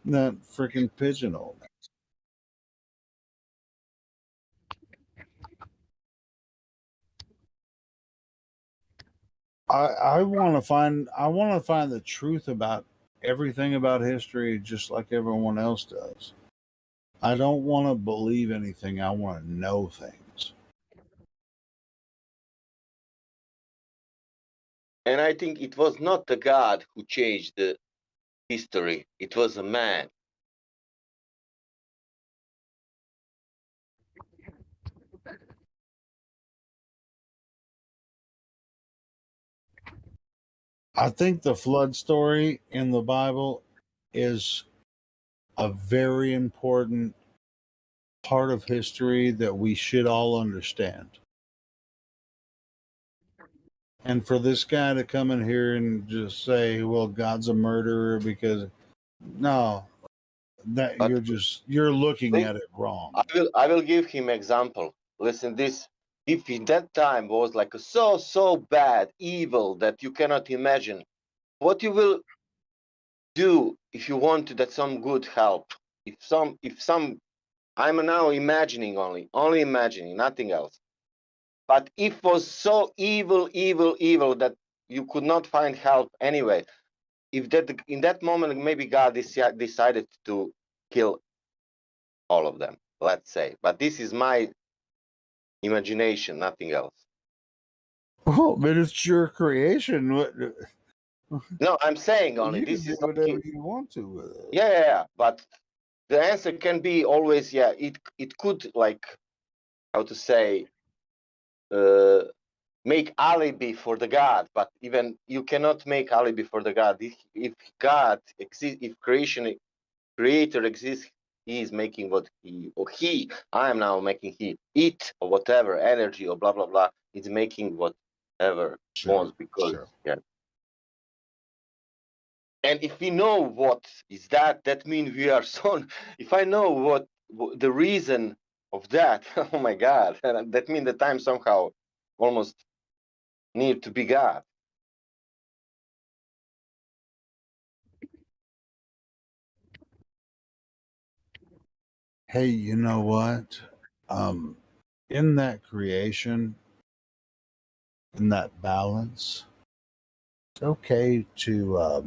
freaking pigeonhole. I want to find the truth about everything about history just like everyone else does. I don't want to believe anything. I want to know things. And I think it was not the God who changed the history. It was a man. I think the flood story in the Bible is a very important part of history that we should all understand. And for this guy to come in here and just say, "Well, God's a murderer," because no, you're looking at it wrong. I will give him example. Listen, this if in that time was like so bad, evil that you cannot imagine, what you will do if you want that some good help? If some, I'm now imagining only imagining, nothing else. But if was so evil that you could not find help anyway, if that in that moment maybe God decided to kill all of them, let's say. But this is my imagination, nothing else. Oh, but it's your creation. No, I'm saying only You this can do is not whatever you want to with it. yeah. But the answer can be always it could, like, how to say, make alibi for the God, but even you cannot make alibi for the God. If God exists, if creator exists, he is making what I am now making it or whatever energy or blah blah blah. It's making whatever wants because yeah. And if we know what is that, that means we are son. If I know what the reason of that, oh my God, that means that I'm somehow almost near to be God. Hey, you know what? In that creation, in that balance. It's okay to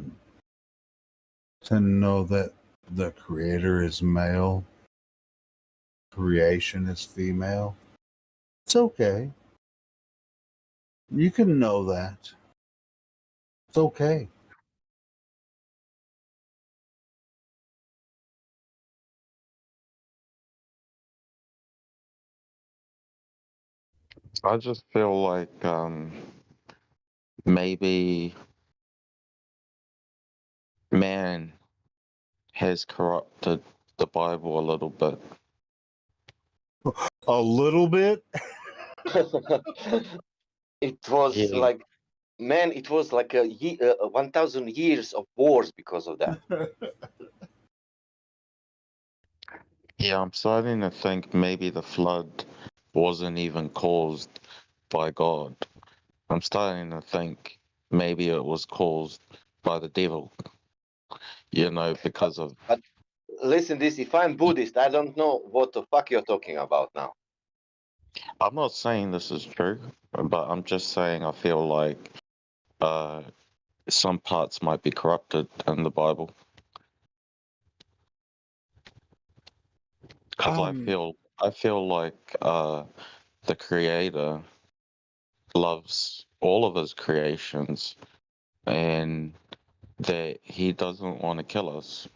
know that the creator is male, creation is female. It's okay. You can know that. It's okay. I just feel like maybe man has corrupted the Bible a little bit. A little bit? It was Yeah. like, man, it was like 1,000 years of wars because of that. Yeah, I'm starting to think maybe the flood wasn't even caused by God. I'm starting to think maybe it was caused by the devil. You know, because of. But listen, this, if I'm Buddhist, I don't know what the fuck you're talking about now. I'm not saying this is true, but I'm just saying I feel like some parts might be corrupted in the Bible. Because I feel like the Creator loves all of his creations and that he doesn't want to kill us.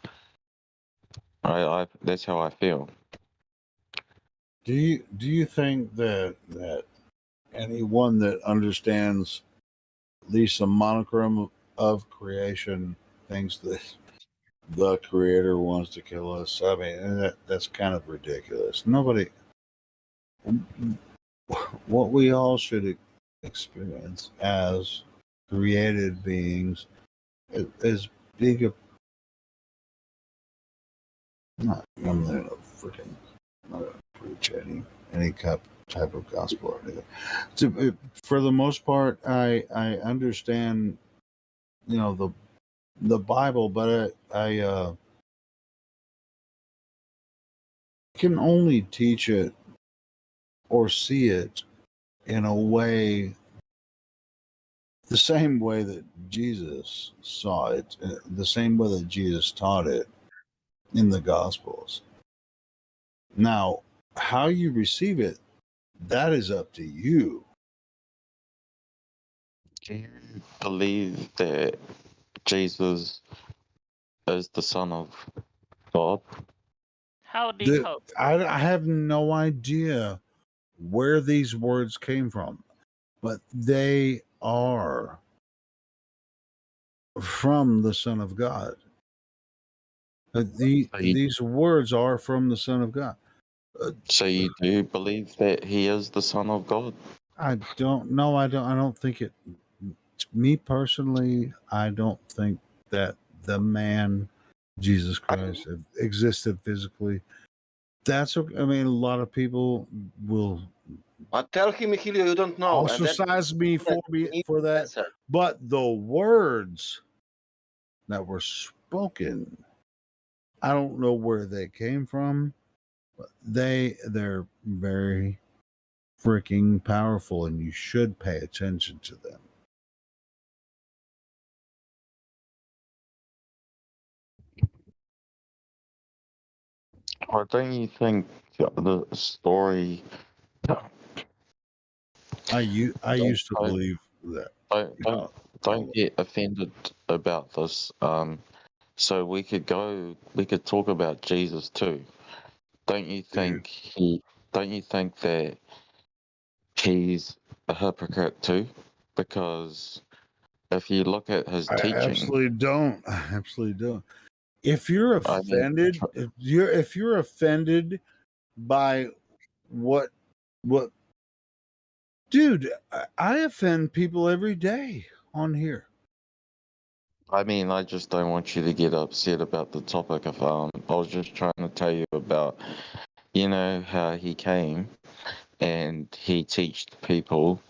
That's how I feel. Do you think that anyone that understands at least a monochrome of creation thinks that the creator wants to kill us? I mean, that's kind of ridiculous. Nobody. What we all should experience as created beings is being a. I'm gonna freaking not gonna preach any type of gospel or anything. So, for the most part, I understand, the Bible, but I can only teach it or see it in a way, the same way that Jesus saw it, the same way that Jesus taught it in the Gospels. Now, how you receive it, that is up to you. Do you believe that Jesus is the Son of God? Howdy The, ho. I have no idea where these words came from, but they are from the Son of God. These words are from the Son of God. So you do believe that he is the Son of God? I don't know. I don't think it. Me personally, I don't think that the man Jesus Christ existed physically. That's okay. I mean, a lot of people will Tell him, Hilio, you don't know. ostracize me for that. Answer. But the words that were spoken, I don't know where they came from, but they're very freaking powerful, and you should pay attention to them. Or don't you think the story? I used to believe that. Don't get offended about this. So we could talk about Jesus too. Don't you think don't you think that he's a hypocrite too? Because if you look at his I teaching, absolutely don't. I absolutely don't. If you're offended, if you're offended by what, dude, I offend people every day on here. I mean, I just don't want you to get upset about the topic. Of I was just trying to tell you about, how he came and he taught people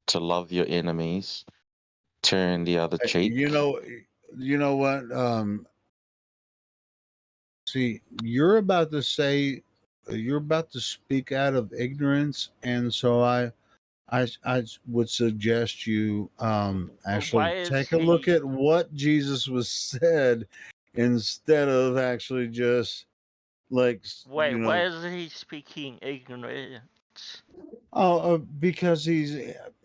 to love your enemies, turn the other cheek. You know what? See, you're about to speak out of ignorance, and so I would suggest you actually Why is take a look he? at what Jesus was said instead of actually just like Wait, why is he speaking ignorance? Oh, because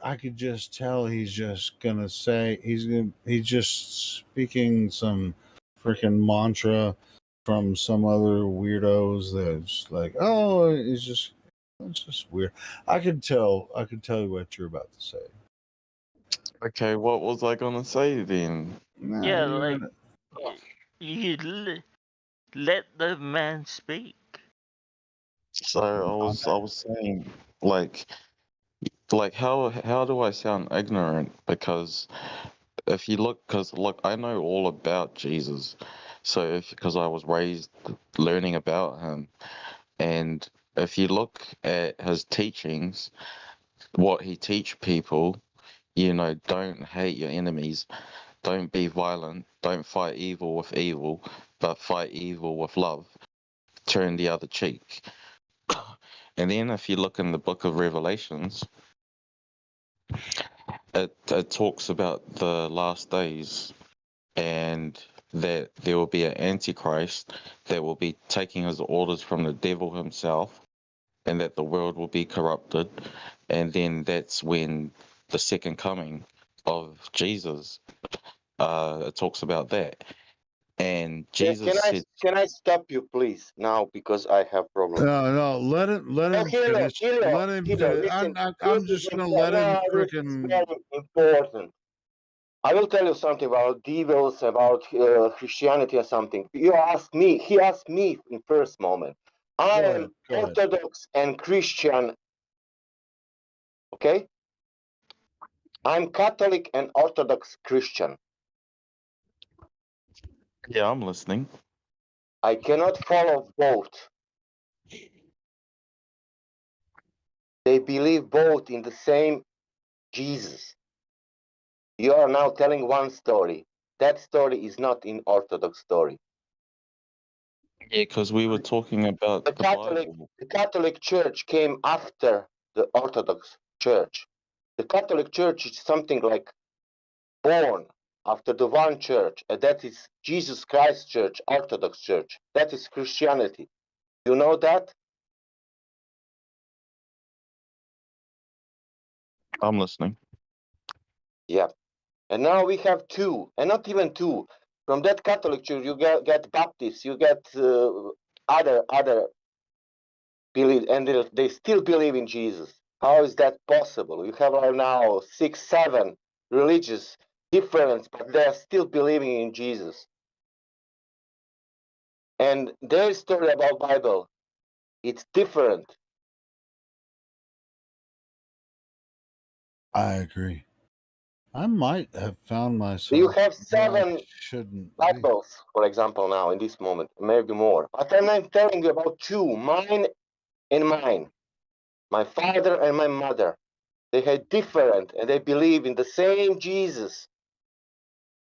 I could just tell he's just gonna say he's just speaking some freaking mantra from some other weirdos that's like, oh, it's just weird. I could tell you what you're about to say. Okay, what was I gonna say then? Nah, Yeah, you're like let the man speak. So I was saying, like how do I sound ignorant? Because if you look, because look, I know all about Jesus, so because I was raised learning about him, and if you look at his teachings, what he teach people, don't hate your enemies, don't be violent, don't fight evil with evil, but fight evil with love, turn the other cheek. And then if you look in the book of Revelations, it talks about the last days and that there will be an antichrist that will be taking his orders from the devil himself, and that the world will be corrupted, and then that's when the second coming of Jesus, it talks about that. And Jesus said, Can I stop you, please, now because I have problems. No, let him finish. Let him finish. Listen, I'm this is just gonna let him freaking. very important. I will tell you something about devils, about Christianity or something. He asked me in first moment. I am Go ahead. Orthodox and Christian, okay? I'm Catholic and Orthodox Christian. yeah, I'm listening. I cannot follow both. They believe both in the same Jesus. You are now telling one story. That story is not in Orthodox story. Yeah, because we were talking about the Bible. The Catholic Church came after the Orthodox Church. The Catholic Church is something like born after the one church, and that is Jesus Christ Church, Orthodox Church. That is Christianity. You know that? I'm listening. Yeah. And now we have two, and not even two. From that Catholic Church, you get Baptists, you get other believe, and they still believe in Jesus. How is that possible? You have right now 6, 7 religious difference, but they're still believing in Jesus. And their story about Bible, it's different. I agree. I might have found myself. You have where I 7 shouldn't Bibles, for example, now in this moment, maybe more. But I'm telling you about 2, mine and mine. My father and my mother. They had different, and they believe in the same Jesus.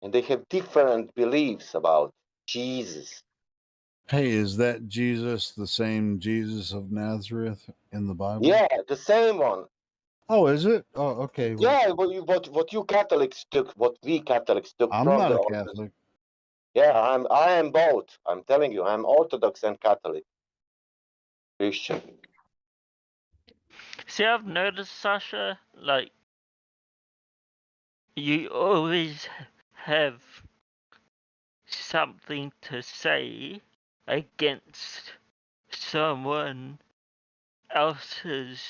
And they have different beliefs about Jesus. Hey, is that Jesus the same Jesus of Nazareth in the Bible? Yeah, the same one. Oh, is it? Oh, okay. Well, Yeah, what you Catholics took, what we Catholics took I'm from not the a Orthodox. Catholic. Yeah, I am both. I'm telling you, I'm Orthodox and Catholic. Christian. See, I've noticed, Sasha, like, you always have something to say against someone else's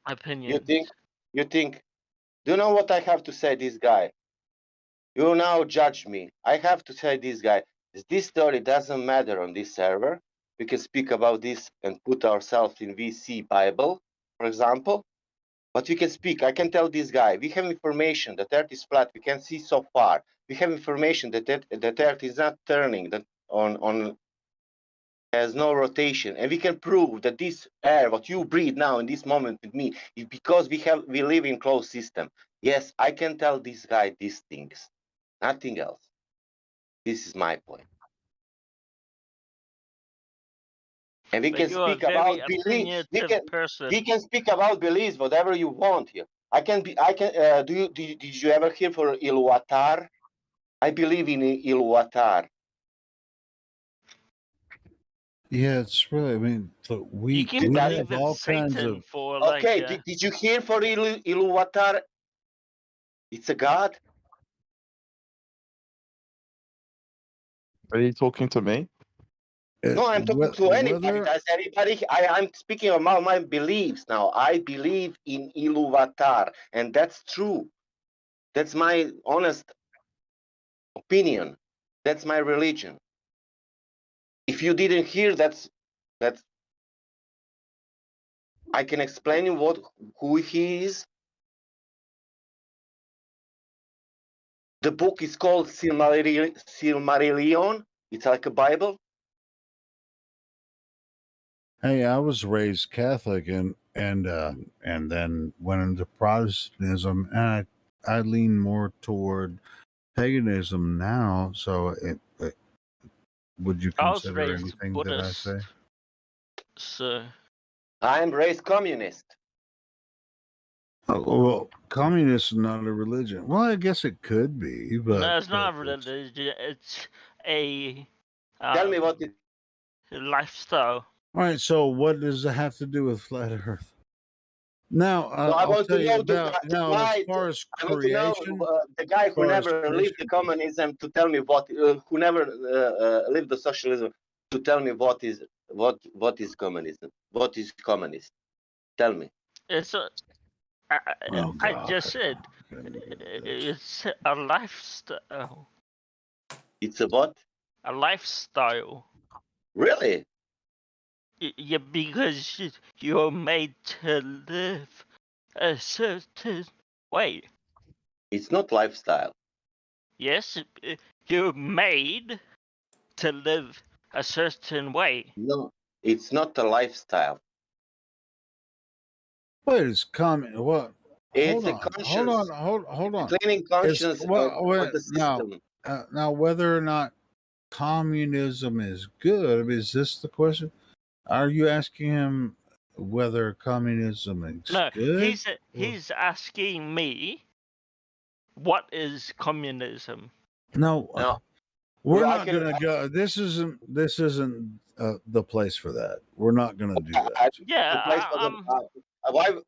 opinions. You think, do you know what I have to say this guy? You now judge me. I have to say this guy, this story doesn't matter on this server. We can speak about this and put ourselves in VC Bible, for example. But we can speak. I can tell this guy, we have information that Earth is flat. We can see so far. We have information that Earth is not turning, that on has no rotation, and we can prove that this air, what you breathe now in this moment with me, is because we live in closed system. Yes, I can tell this guy these things, nothing else. This is my point. And we But can you're a speak about very belief. opinionative person. We can speak about beliefs, whatever you want here. I can. Did you ever hear for Ilwatar? I believe in Ilwatar. Yeah, it's really. I mean, look, You we can have believe in all kinds Satan of. for like. Okay, did you hear for Ilwatar? It's a god. Are you talking to me? No, I'm talking to anybody. Does anybody? I'm speaking about my beliefs now. I believe in Iluvatar, and that's true. That's my honest opinion. That's my religion. If you didn't hear, that's I can explain you who he is. The book is called Silmarillion. It's like a Bible. Hey, I was raised Catholic and then went into Protestantism, and I lean more toward paganism now. So, would you I was consider raised anything that I Buddhist, say? so I'm raised communist. Oh, well, communist is not a religion. Well, I guess it could be, but no, it's not a religion. It's a Tell me what it. lifestyle. all right. So, what does it have to do with flat Earth? Now, No, I I'll want tell to you know about the now as guy. far as I want to know creation. the guy as who far as never creation lived the communism to tell me who never lived the socialism to tell me what is communism. What is communist? Tell me. It's a. I just said it's a lifestyle. It's a what? A lifestyle. Really? Yeah, because you're made to live a certain way. It's not lifestyle. Yes, you're made to live a certain way. No, it's not a lifestyle. What is common? What? It's a Hold conscience. on. Cleaning conscience of the system. Now, whether or not communism is good, is this the question? Are you asking him whether communism is No, good? he's asking me, what is communism? No, no. we're not going to go. This isn't the place for that. We're not going to do that.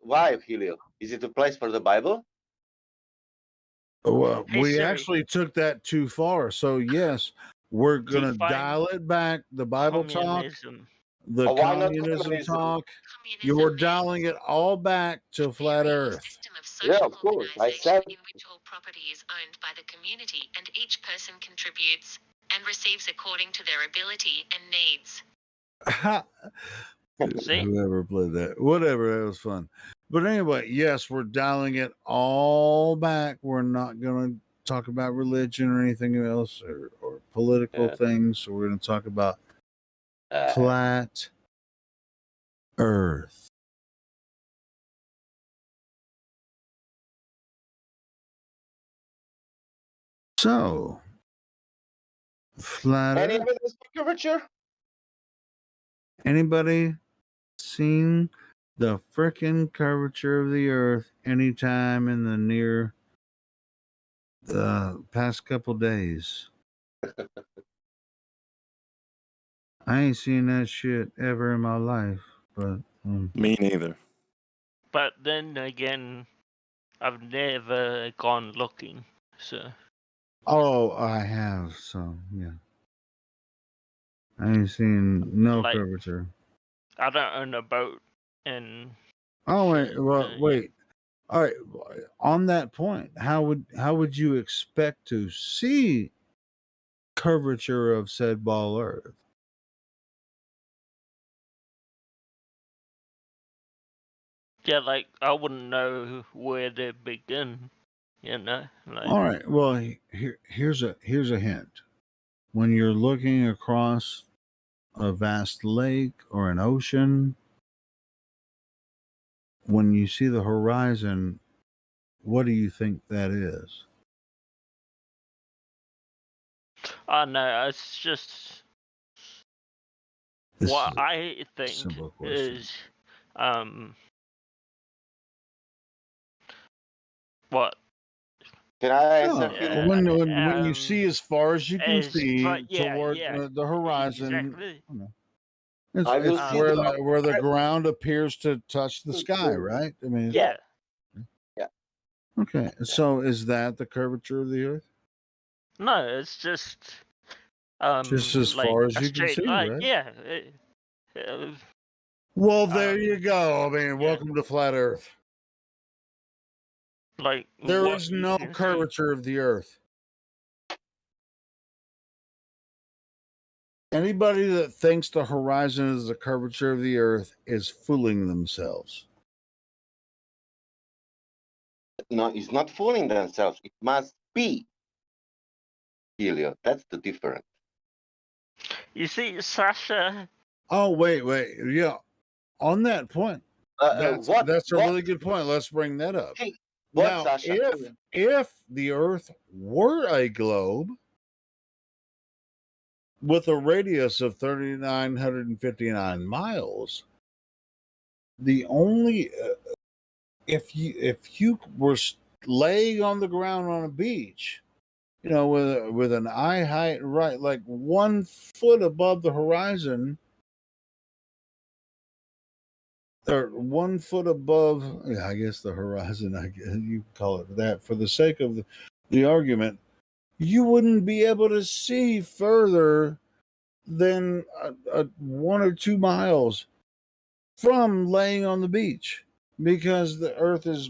Why, Helio? Is it a place for the Bible? Well, Hey, we Siri. actually took that too far. So yes, we're going to Define dial it back. The Bible communism. talk, the Oh, why not communism communism? talk. You were dialing it all back to flat Earth. Yeah, of course. I said in which all property is owned by the community and each person contributes and receives according to their ability and needs. Whoever played that, whatever, that was fun. But anyway, yes, we're dialing it all back. We're not going to talk about religion or anything else or political things. So we're going to talk about flat Earth. So, flat any Earth. evidence for curvature? Anybody seen the frickin' curvature of the Earth anytime in the near past couple days? I ain't seen that shit ever in my life, but me neither. But then again, I've never gone looking, so. Oh, I have some, yeah. I ain't seen no Like, curvature. I don't own a boat, and. Oh wait, well, wait. All right. On that point, how would you expect to see curvature of said ball Earth? Yeah, like I wouldn't know where to begin, you know. Like, All right. Well, here's a hint. When you're looking across a vast lake or an ocean, when you see the horizon, what do you think that is? I know it's just what I think is, what? Can I answer, No, Philip? when you see as far as you can see yeah, toward yeah, the horizon, exactly. it's, I will it's see where the ground appears to touch the sky, right? I mean, Yeah. Yeah. Okay, so is that the curvature of the Earth? No, it's just Just as like far as a you can straight see, line. right? Yeah. Well, there you go. I mean, welcome to flat Earth. Like There what is you no can see. curvature of the Earth. Anybody that thinks the horizon is the curvature of the Earth is fooling themselves. No, it's not fooling themselves. It must be, Helio. That's the difference. You see, Sasha. Oh, wait. Yeah. On that point, that's a really good point. Let's bring that up. Hey, Now, Sasha? if the Earth were a globe with a radius of 3,959 miles, the only if you were laying on the ground on a beach, with an eye height right like 1 foot above the horizon, or 1 foot above, yeah, I guess the horizon, I guess you call it that for the sake of the argument, you wouldn't be able to see further than 1 or 2 miles from laying on the beach, because the Earth is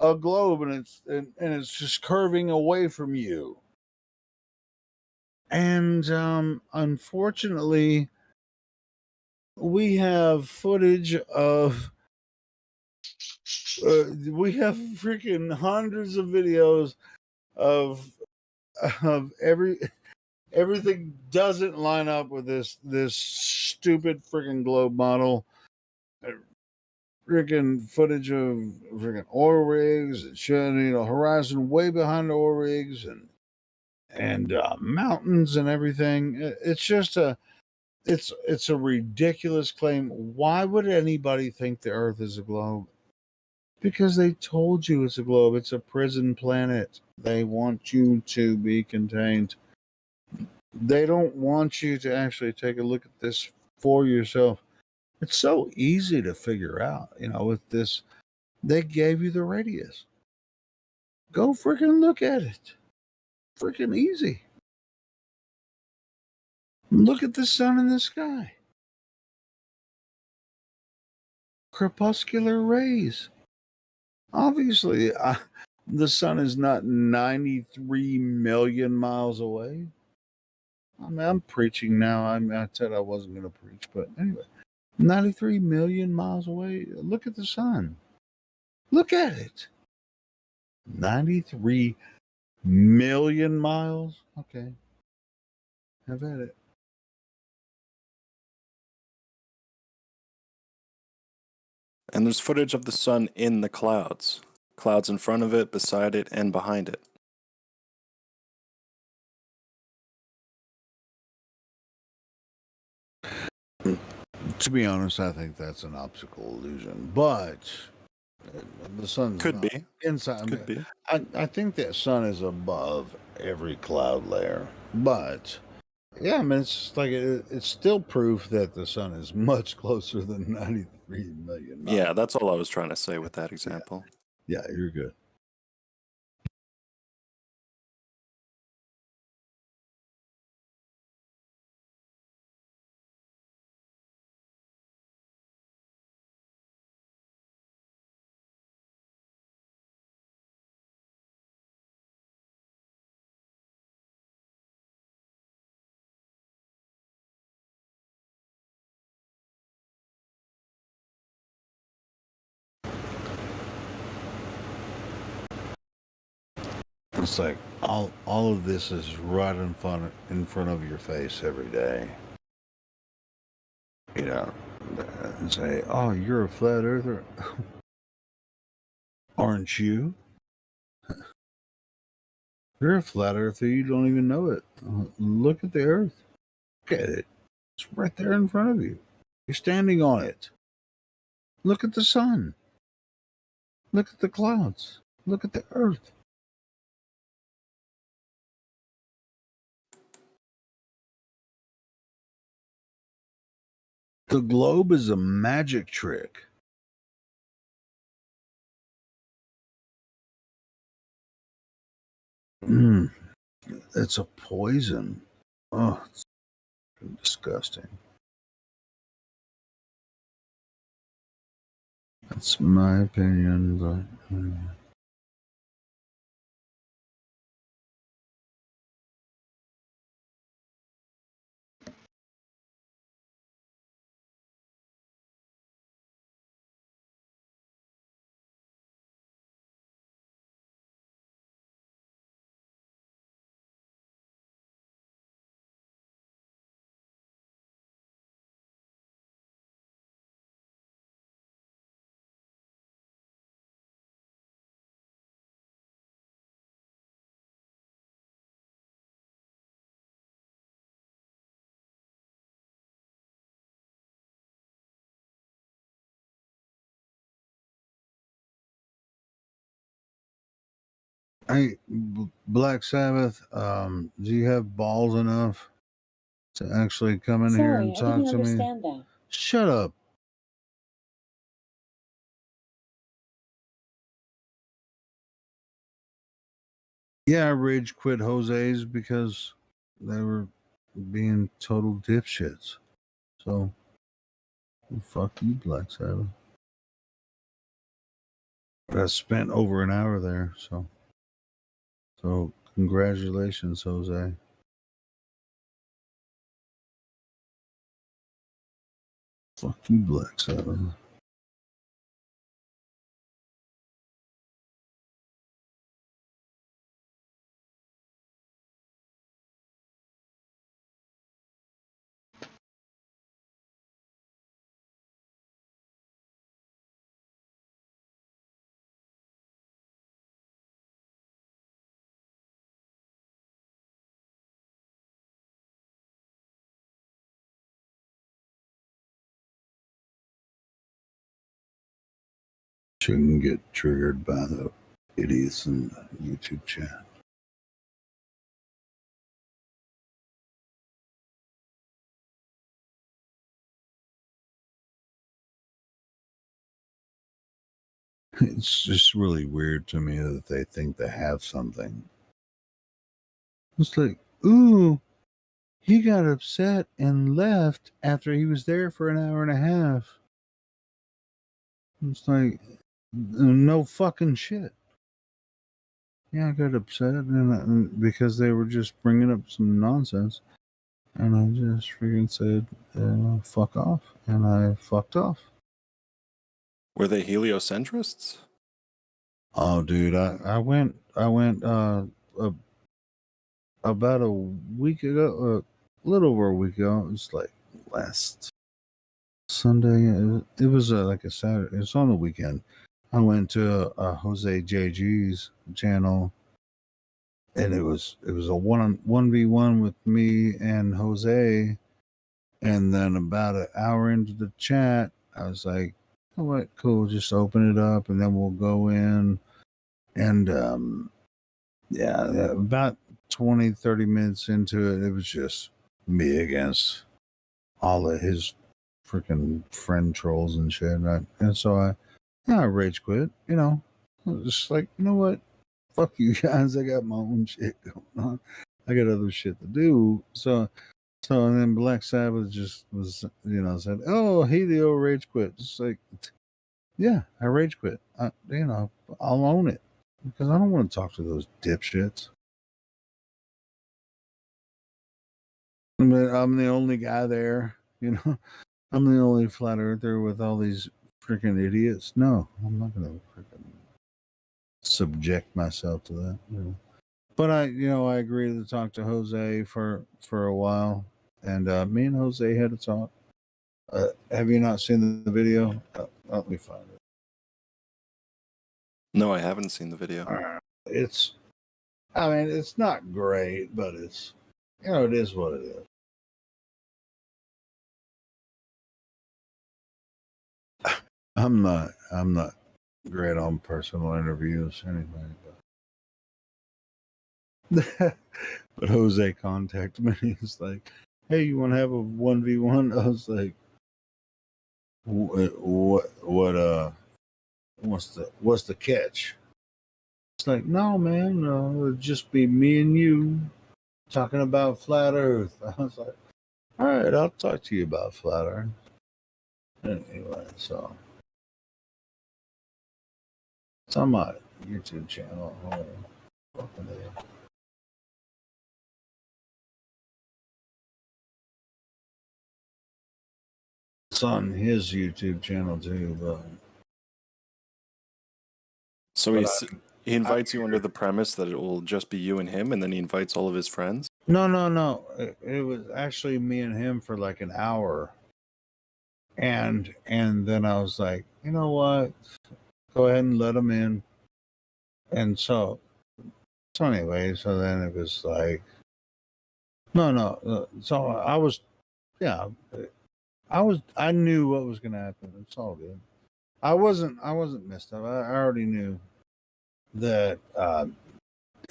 a globe and it's just curving away from you. And unfortunately, we have footage of we have freaking hundreds of videos of everything doesn't line up with this stupid freaking globe model. Freaking footage of freaking oil rigs and showing, horizon way behind the oil rigs and mountains and everything. It's just it's a ridiculous claim. Why would anybody think the Earth is a globe? Because they told you it's a globe. It's a prison planet. They want you to be contained. They don't want you to actually take a look at this for yourself. It's so easy to figure out, with this. They gave you the radius. Go freaking look at it. Freaking easy. Look at the sun in the sky. Crepuscular rays. Obviously, the sun is not 93 million miles away. I mean, I'm preaching now. I said I wasn't going to preach, but anyway, 93 million miles away. Look at the sun. Look at it. 93 million miles. Okay. Have at it. And there's footage of the sun in the clouds. Clouds in front of it, beside it, and behind it. To be honest, I think that's an optical illusion, but the sun's could be inside. Could be. I think that sun is above every cloud layer, but yeah, I mean, it's like it's still proof that the sun is much closer than 93 million miles. Yeah, that's all I was trying to say with that example. Yeah, you're good. It's like all of this is right in front of your face every day. And say, "Oh, you're a flat earther, aren't you? You're a flat earther. You don't even know it. Look at the Earth. Look at it. It's right there in front of you. You're standing on it. Look at the sun. Look at the clouds. Look at the earth. The globe is a magic trick. It's a poison. Oh, it's disgusting. That's my opinion, but hey, Black Sabbath, do you have balls enough to actually come in here and talk to me? That. Shut up. Yeah, I rage quit Jose's because they were being total dipshits. So, fuck you, Black Sabbath. I spent over an hour there, so congratulations, Jose. Fuck you, Black Sabbath. Shouldn't get triggered by the idiots in the YouTube chat. It's just really weird to me that they think they have something. It's like, ooh, he got upset and left after he was there for an hour and a half. It's like, no fucking shit. Yeah, I got upset and because they were just bringing up some nonsense. And I just freaking said, fuck off. And I fucked off. Were they heliocentrists? Oh, dude, I went about a week ago, a little over a week ago. It was like last Sunday. It was like a Saturday. It was on the weekend. I went to Jose JG's channel, and it was a 1v1 with me and Jose. And then about an hour into the chat, I was like, "All right, cool. Just open it up, and then we'll go in." And yeah, about 20, 30 minutes into it, it was just me against all of his freaking friend trolls and shit. And so I rage quit. You know, I was just like, you know what? Fuck you guys. I got my own shit going on. I got other shit to do. So and then Black Sabbath just was, said, "Oh, Helio rage quit." It's like, yeah, I rage quit. I'll own it because I don't want to talk to those dipshits. I mean, I'm the only guy there, I'm the only flat earther with all these freaking idiots. No, I'm not gonna freaking subject myself to that. But I agreed to talk to Jose for a while, and me and Jose had a talk. Have you not seen the video? Let me find it. No, I haven't seen the video. It's not great, but it's, it is what it is. I'm not great on personal interviews anyway. But Jose contacted me. He's like, "Hey, you want to have a 1v1?" I was like, "What? What's the catch?" It's like, "No, man, it'll just be me and you talking about flat Earth." I was like, "All right, I'll talk to you about flat Earth." Anyway, so it's on my YouTube channel. It's on his YouTube channel too, but So he invites you under the premise that it will just be you and him, and then he invites all of his friends? no. It was actually me and him for like an hour. And then I was like, you know what? Go ahead and let him in. And so anyway, so then it was like, no. So I knew what was going to happen. It's all good. I wasn't messed up. I already knew that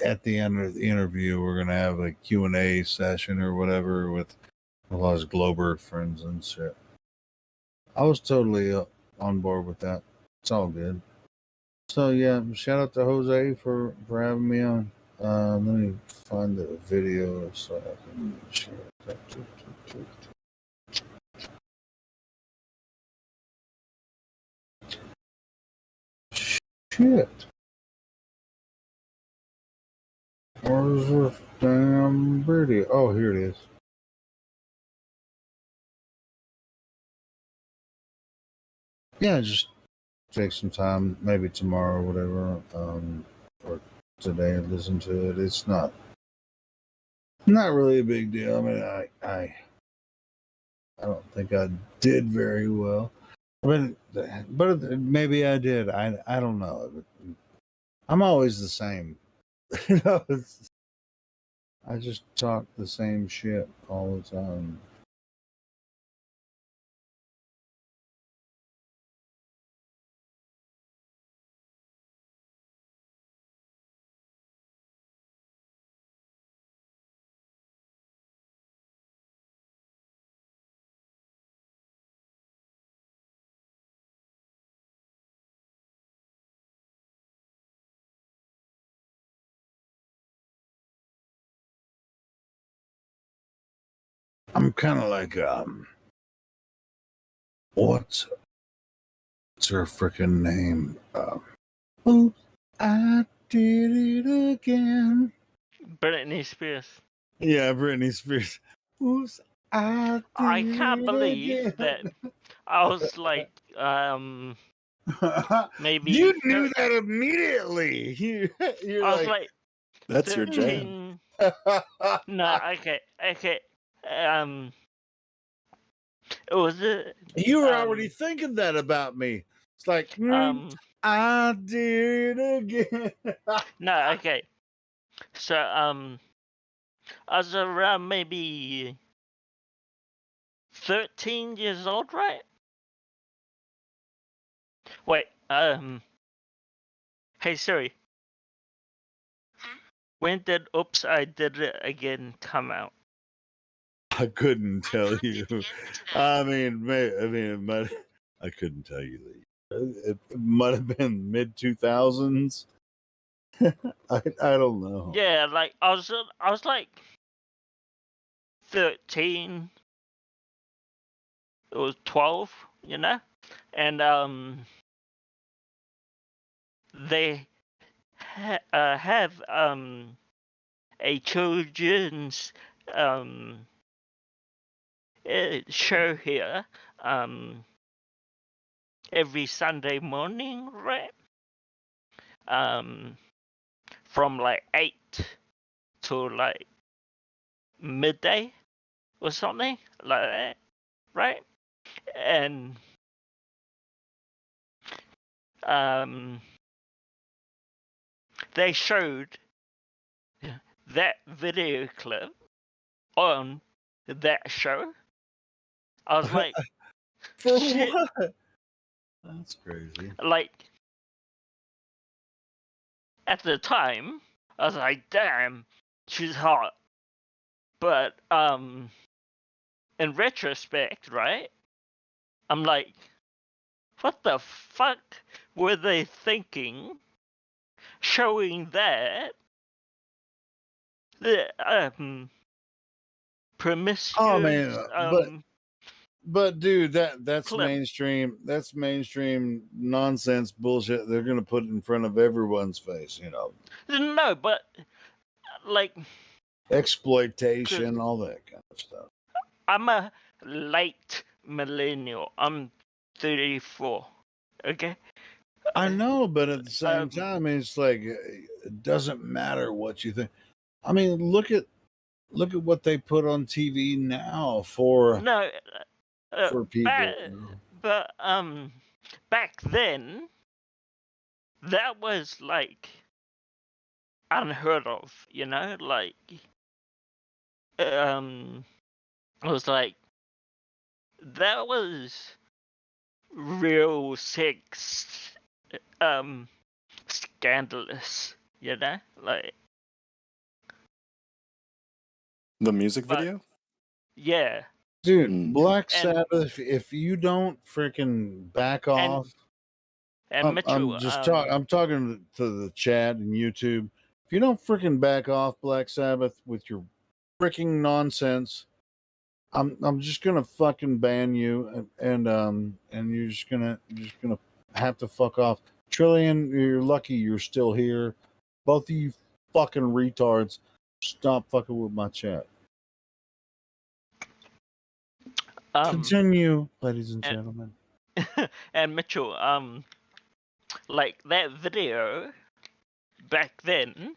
at the end of the interview, we're going to have a Q&A session or whatever with all his Glober friends and shit. I was totally on board with that. It's all good. So yeah, shout out to Jose for having me on. Let me find the video so I can share it. Shit. Where's this damn video? Oh, here it is. Yeah, just take some time, maybe tomorrow or whatever, or today and listen to it. It's not really a big deal. I mean, I don't think I did very well. But maybe I did. I don't know. I'm always the same. You know, I just talk the same shit all the time. I'm kind of like what's her freaking name? Oh, I did it again. Britney Spears. Yeah, Britney Spears. Oops, I can't believe that I was like, maybe you knew that immediately. You're I was like, like, that's your jam. No, okay. It was you were already thinking that about me. It's like, I did it again. No, okay. So I was around maybe 13 years old, right? Wait, hey Siri. When did Oops, I Did It Again come out? I couldn't tell you. I couldn't tell you. It might have been mid 2000s. I don't know. Yeah, like I was like 13. It was 12, you know, and they have a children's show here every Sunday morning, right? From like 8 to like midday or something like that, right? And they showed that video clip on that show. I was like, for shit. what? That's crazy. Like, at the time, I was like, damn, she's hot. But, in retrospect, right? I'm like, what the fuck were they thinking? Showing that the promiscuous Oh man, but dude, that's clip. mainstream. That's mainstream nonsense bullshit. They're gonna put it in front of everyone's face. You know, No, but like exploitation, all that kind of stuff. I'm a late millennial. I'm 34. Okay. I know, but at the same time, it's like it doesn't matter what you think. I mean, look at what they put on TV now for No, people. but back then that was like unheard of. You know, like it was like that was real sex scandalous, you know, like The music video? Yeah. Dude, Black Sabbath, if you don't freaking back off, and Mitchell, I'm talking to the chat and YouTube. If you don't freaking back off Black Sabbath with your freaking nonsense, I'm just gonna fucking ban you and you're just gonna have to fuck off. Trillion, you're lucky you're still here. Both of you fucking retards, stop fucking with my chat. Continue, ladies and gentlemen. and Mitchell, like that video back then,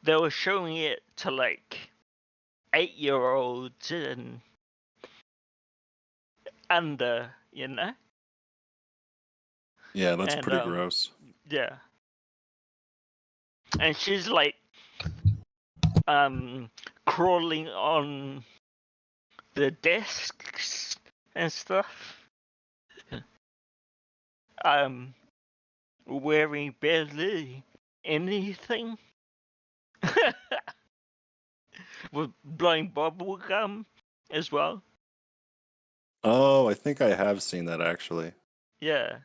they were showing it to like 8-year-olds and under, you know. Yeah, that's pretty gross. Yeah. And she's like crawling on the desks and stuff. Wearing barely anything. With blowing bubble gum as well. Oh, I think I have seen that actually. Yeah.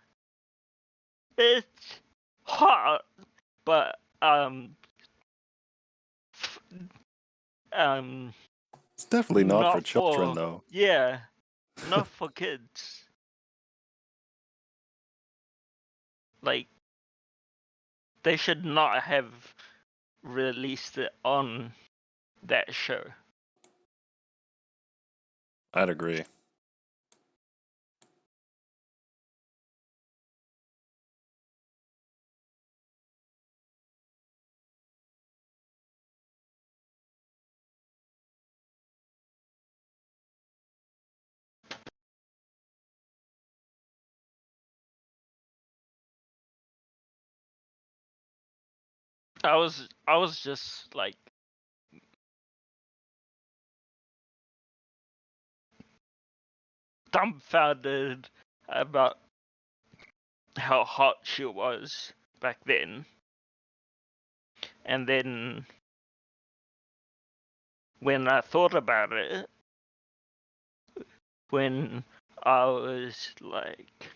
It's hot, but it's definitely not for children though. Yeah, not for kids. Like, they should not have released it on that show. I'd agree. I was just like dumbfounded about how hot she was back then. And then when I thought about it, when I was like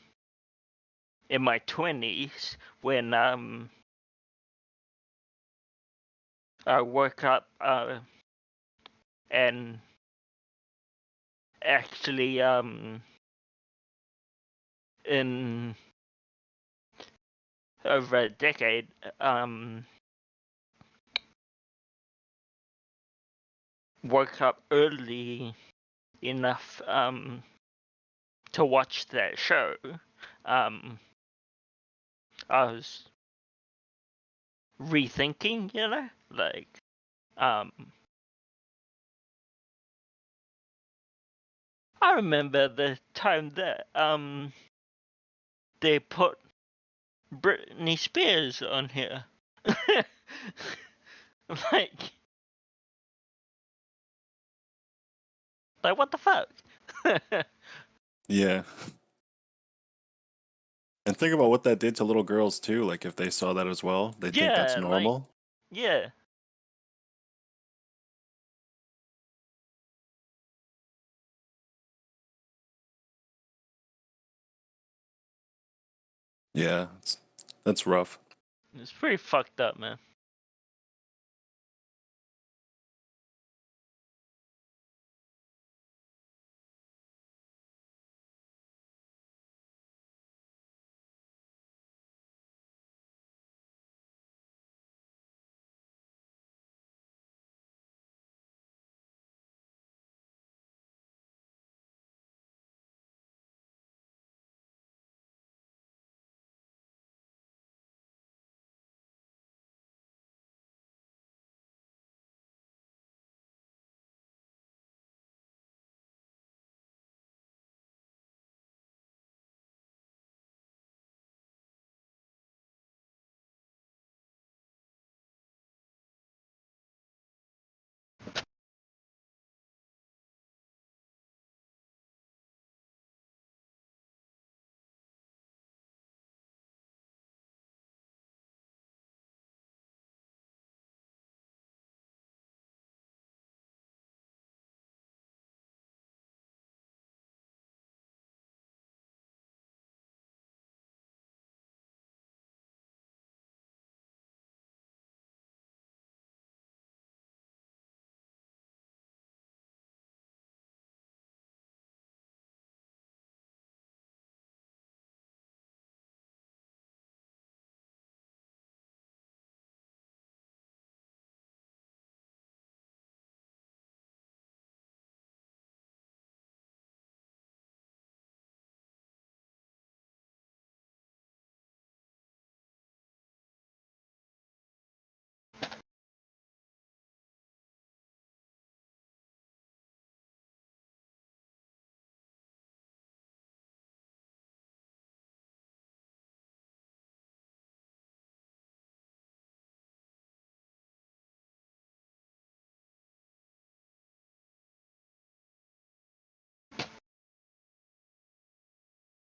in my 20s, when I woke up and actually in over a decade woke up early enough to watch that show. I was rethinking, you know, like I remember the time that they put Britney Spears on here. like what the fuck? Yeah. And think about what that did to little girls too. Like if they saw that as well, they'd think that's Yeah, like, normal. yeah. Yeah, that's rough. It's pretty fucked up, man.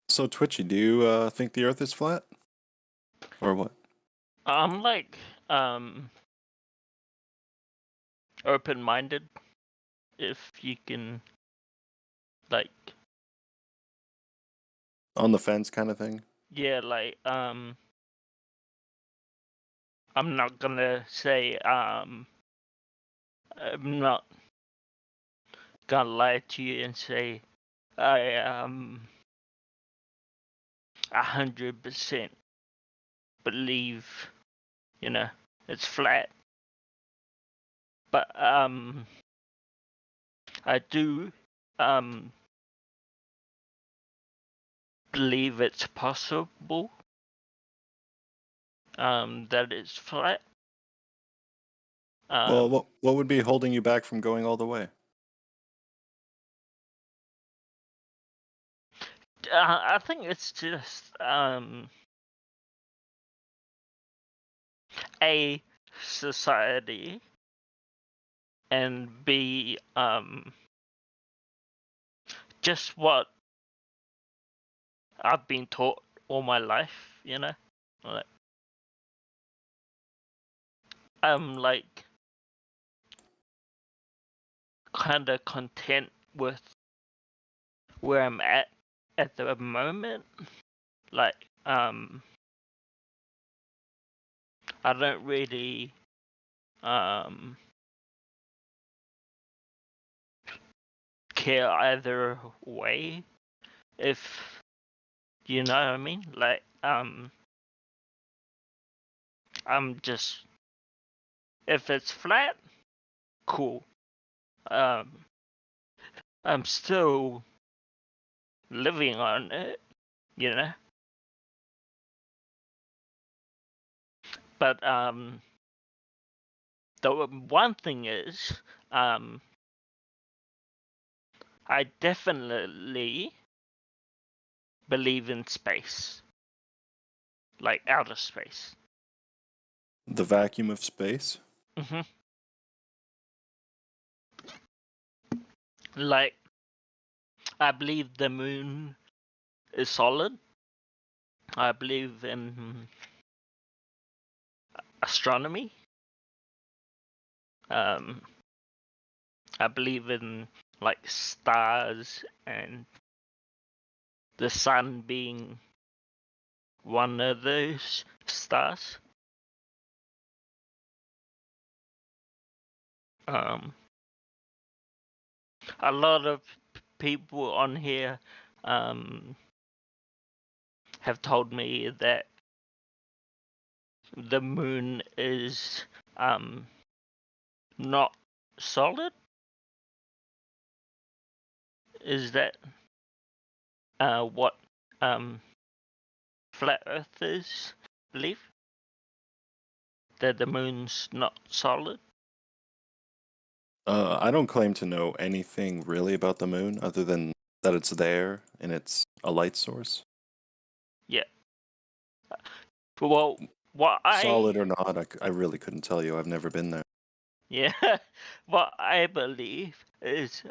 So Twitchy, do you think the Earth is flat, or what? I'm like open-minded, if you can, like, On the fence kind of thing. yeah, like I'm not gonna say I'm not gonna lie to you and say I am 100% believe, you know, it's flat. But I do believe it's possible that it's flat. Well, what would be holding you back from going all the way? I think it's just A, society, and B, just what I've been taught all my life, you know? Like, I'm like kind of content with where I'm at the moment. Like, I don't really care either way, if you know what I mean. Like, I'm just, if it's flat, cool. I'm still living on it, you know. But the one thing is, I definitely believe in space, like outer space. The vacuum of space? Mm-hmm. Like, I believe the moon is solid. I believe in astronomy. I believe in like stars and the sun being one of those stars. A lot of people on here have told me that the moon is not solid. Is that what flat earthers believe? That the moon's not solid? I don't claim to know anything really about the moon other than that it's there and it's a light source. Yeah. Well, what Solid or not, I really couldn't tell you. I've never been there. Yeah, what I believe is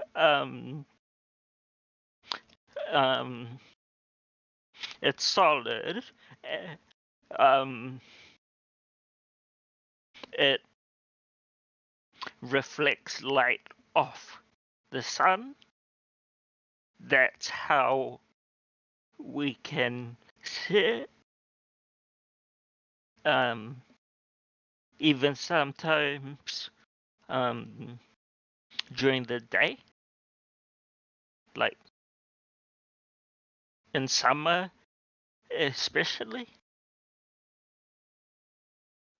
it's solid. It reflects light off the sun. That's how we can see it. Even sometimes during the day, like in summer especially.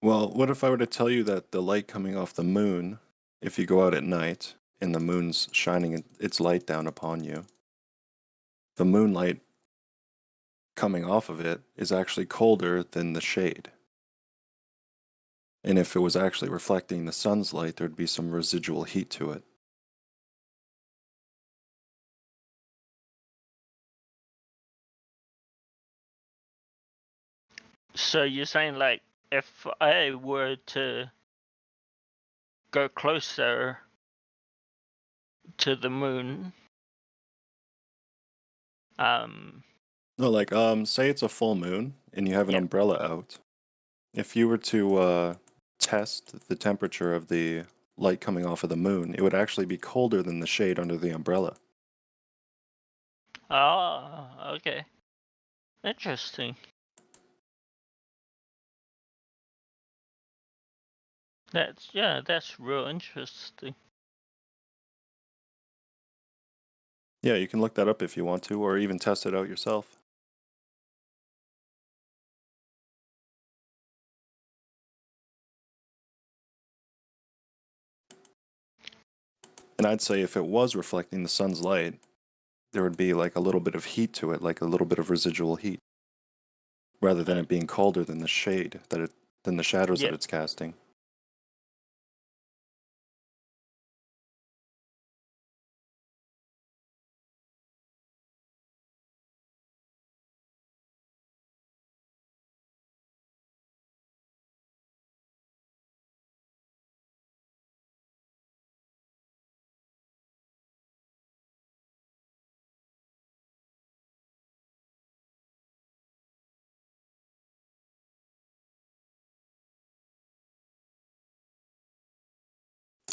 Well, what if I were to tell you that the light coming off the moon, if you go out at night and the moon's shining its light down upon you, the moonlight coming off of it is actually colder than the shade. And if it was actually reflecting the sun's light, there'd be some residual heat to it. So you're saying like if I were to go closer to the moon, No, like say it's a full moon and you have an umbrella out. If you were to test the temperature of the light coming off of the moon, it would actually be colder than the shade under the umbrella. Oh, okay. Interesting. That's real interesting. Yeah, you can look that up if you want to, or even test it out yourself. And I'd say if it was reflecting the sun's light, there would be like a little bit of heat to it, like a little bit of residual heat, rather than it being colder than the shade than the shadows that it's casting.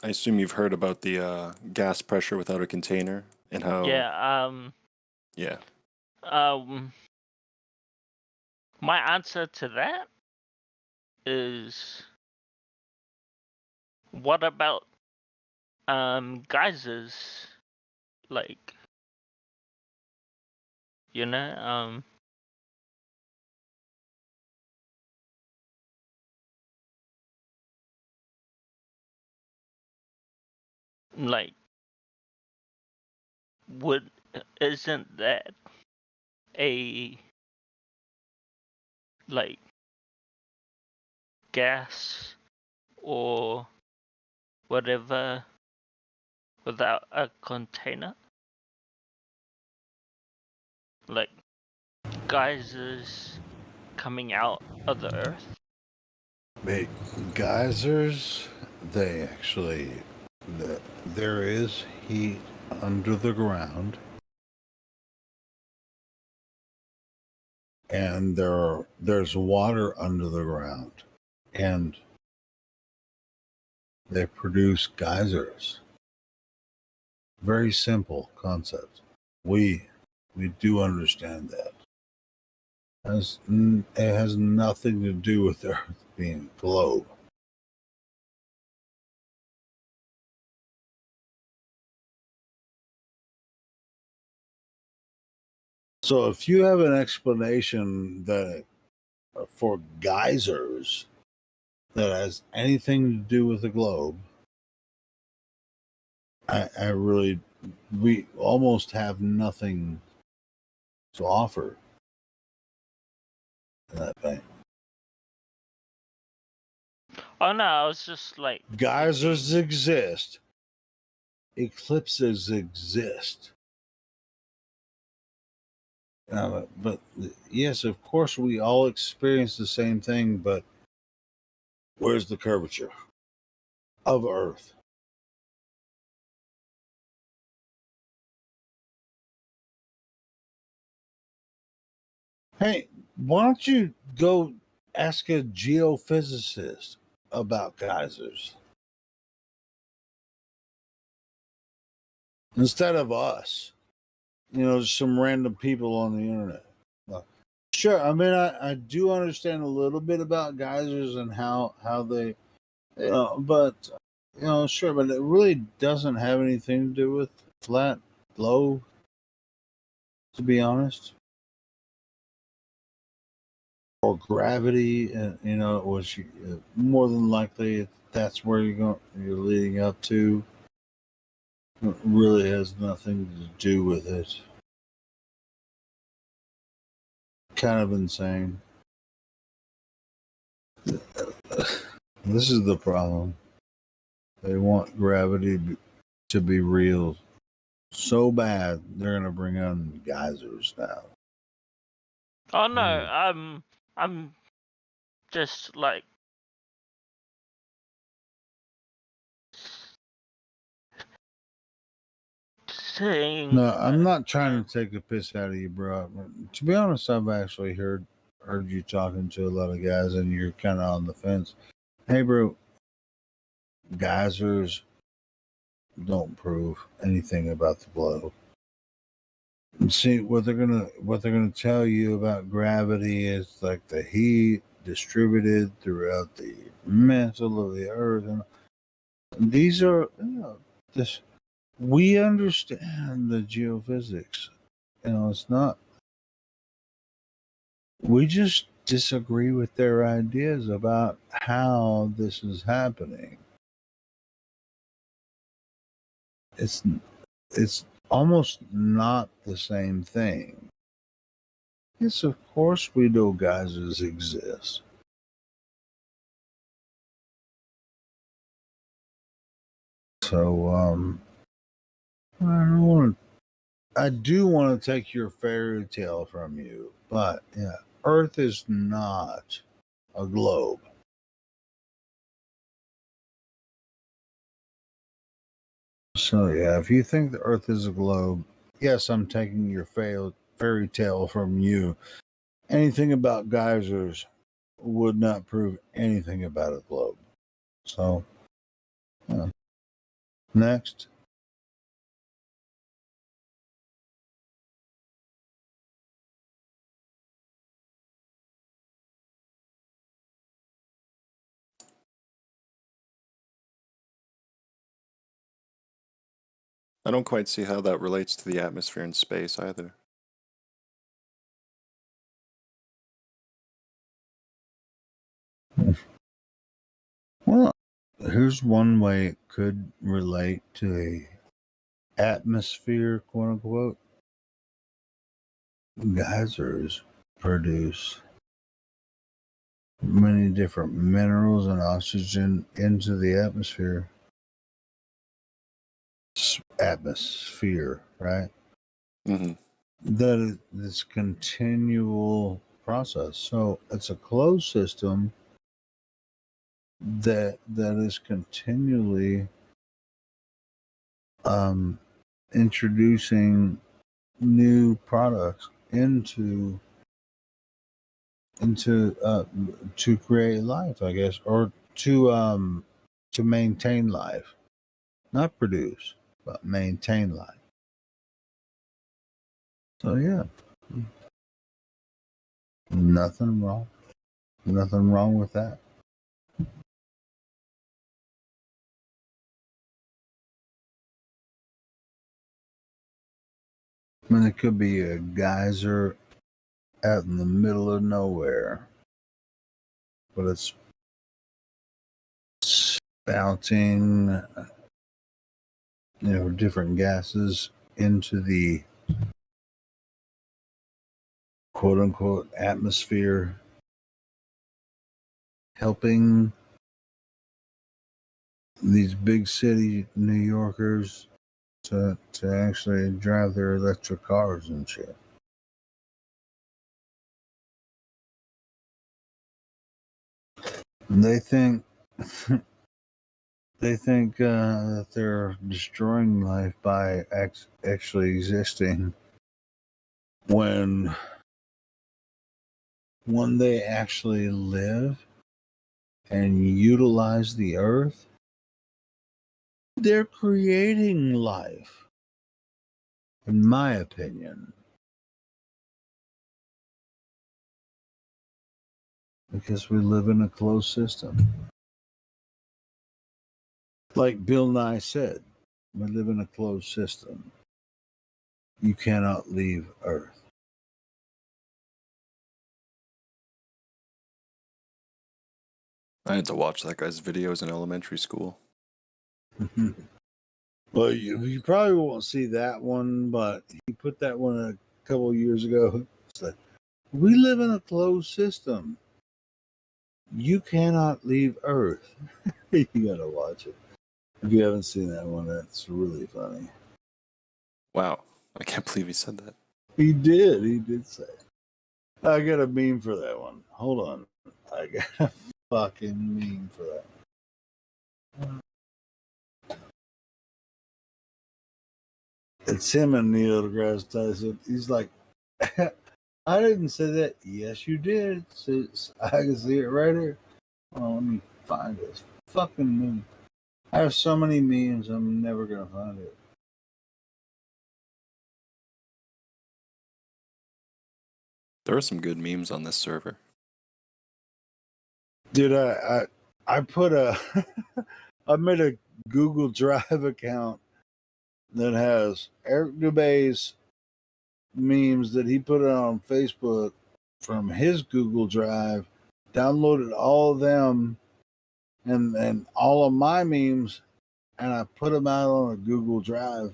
I assume you've heard about the gas pressure without a container and how. Yeah. My answer to that is, what about geysers? Like, like, isn't that a like gas or whatever without a container? Like geysers coming out of the earth? Wait, geysers, they actually, there is heat under the ground, and there's water under the ground, and they produce geysers. Very simple concept. We do understand that. It has nothing to do with the Earth being a globe. So if you have an explanation that for geysers that has anything to do with the globe, I really, we almost have nothing to offer in that vein. Oh no, I was just like Geysers exist. Eclipses exist. But yes, of course, we all experience the same thing, but where's the curvature of Earth? Hey, why don't you go ask a geophysicist about geysers instead of us? You know, just some random people on the internet. Sure, I mean, I do understand a little bit about geysers and how they, but sure, but it really doesn't have anything to do with flat globe, to be honest, or gravity. Which more than likely that's where you're leading up to. It really has nothing to do with it. Kind of insane. This is the problem. They want gravity to be real so bad they're gonna bring on geysers now. Oh no, I'm just like saying. No, I'm not trying to take a piss out of you, bro. To be honest, I've actually heard you talking to a lot of guys, and you're kind of on the fence. Hey, bro, geysers don't prove anything about the globe. See, what they're gonna tell you about gravity is like the heat distributed throughout the mantle of the Earth, and these are this. We understand the geophysics. It's not. We just disagree with their ideas about how this is happening. It's almost not the same thing. Yes, of course we know geysers exist. So I do want to take your fairy tale from you, but yeah, Earth is not a globe. So yeah, if you think the Earth is a globe, yes, I'm taking your fairy tale from you. Anything about geysers would not prove anything about a globe. So, next. I don't quite see how that relates to the atmosphere in space either. Well, here's one way it could relate to the atmosphere, quote unquote. Geysers produce many different minerals and oxygen into the atmosphere. Atmosphere, right? Mm-hmm. That is this continual process. So it's a closed system that is continually introducing new products into to create life, I guess, or to maintain life, not produce, but maintain life. So yeah, nothing wrong with that. I mean, it could be a geyser out in the middle of nowhere, but it's spouting, different gases into the quote unquote atmosphere, helping these big city New Yorkers to actually drive their electric cars and shit. And they think that they're destroying life by actually existing when they actually live and utilize the earth, they're creating life, in my opinion. Because we live in a closed system. Like Bill Nye said, we live in a closed system. You cannot leave Earth. I had to watch that guy's videos in elementary school. Well, you probably won't see that one, but he put that one a couple of years ago. It's like, we live in a closed system. You cannot leave Earth. You gotta watch it. If you haven't seen that one, that's really funny. Wow, I can't believe he said that. He did say it. I got a meme for that one. Hold on. I got a fucking meme for that. It's him and Neil deGrasse Tyson. He's like, I didn't say that. Yes, you did. I can see it right here. Oh, let me find this fucking meme. I have so many memes, I'm never going to find it. There are some good memes on this server. Dude, I put I made a Google Drive account that has Eric Dubé's memes that he put on Facebook from his Google Drive, downloaded all of them and all of my memes, and I put them out on a Google Drive.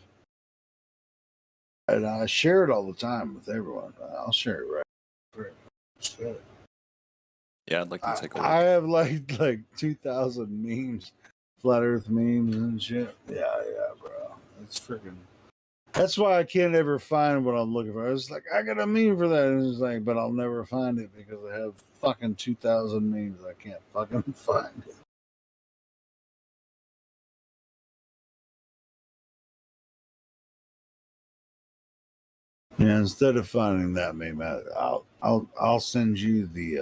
And I share it all the time with everyone. I'll share it right. Yeah, I'd like to take a look. I have like 2,000 memes, flat Earth memes and shit. Yeah, bro. It's freaking. That's why I can't ever find what I'm looking for. I was like, I got a meme for that. And it's like, but I'll never find it because I have fucking 2,000 memes. I can't fucking find it. Yeah, instead of finding that meme, I'll send you the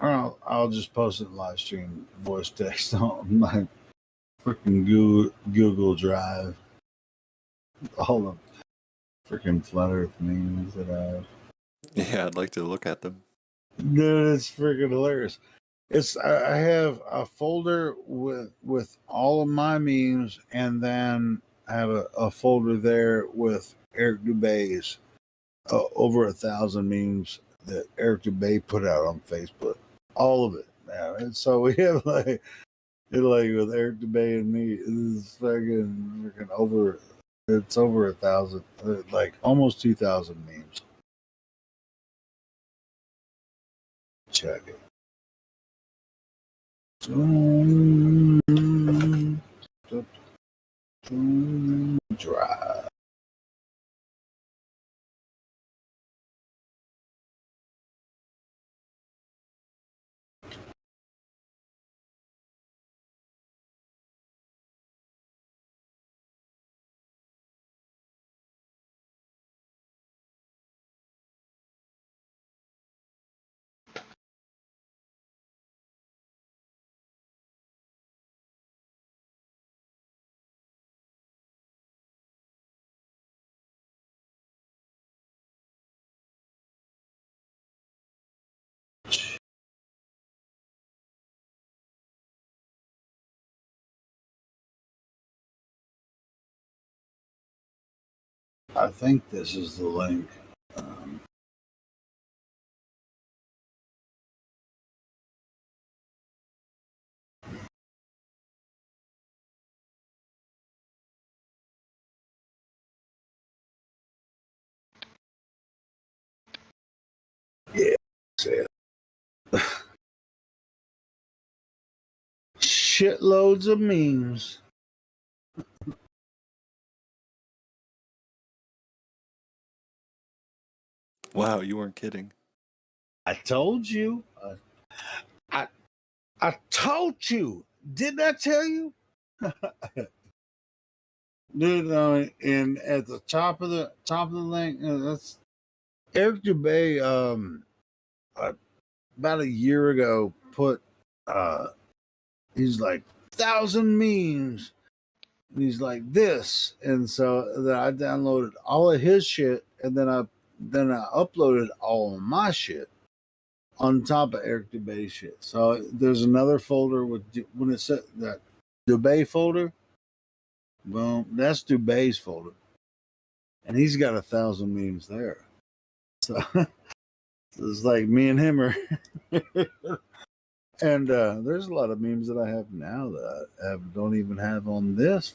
I'll just post it in live stream voice text on my freaking Google Drive. All the freaking flat Earth memes that I have. Yeah, I'd like to look at them. Dude, it's freaking hilarious. I have a folder with all of my memes, and then I have a folder there with Eric Dubé's over 1,000 memes that Eric Dubé put out on Facebook. All of it. Now, and so we have like with Eric Dubé and me, it's freaking over. It's over 1,000, like almost 2,000 memes. Check it. Drive. I think this is the link. Yeah. Shitloads of memes. Wow, you weren't kidding. I told you. I told you. Didn't I tell you? Dude, and at the top of the link, that's Eric Dubay. About a year ago, put he's like 1,000 memes. And he's like this, and so then I downloaded all of his shit, and then I uploaded all of my shit on top of Eric Dubay shit. So there's another folder with when it said that Dubay folder. Well, that's Dubay's folder, and he's got 1,000 memes there. So it's like me and him are. And there's a lot of memes that I have now that I don't even have on this.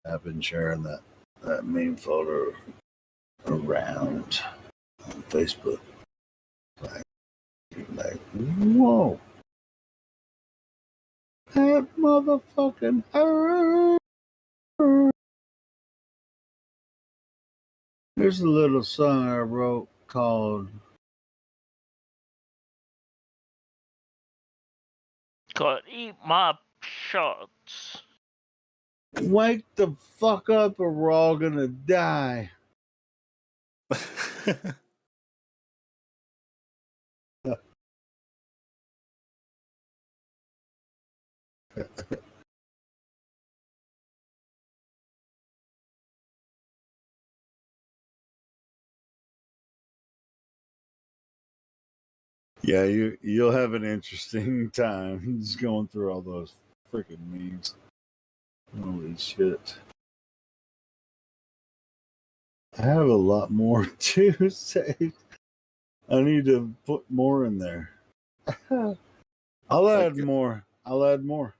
I've been sharing that meme folder around on Facebook. Like, whoa, that motherfucking hurt. There's a little song I wrote called God, eat my shots. "Wake the fuck up or we're all gonna die." Yeah, you'll have an interesting time just going through all those freaking memes. Holy shit. I have a lot more to say. I need to put more in there. I'll add more. I'll add more.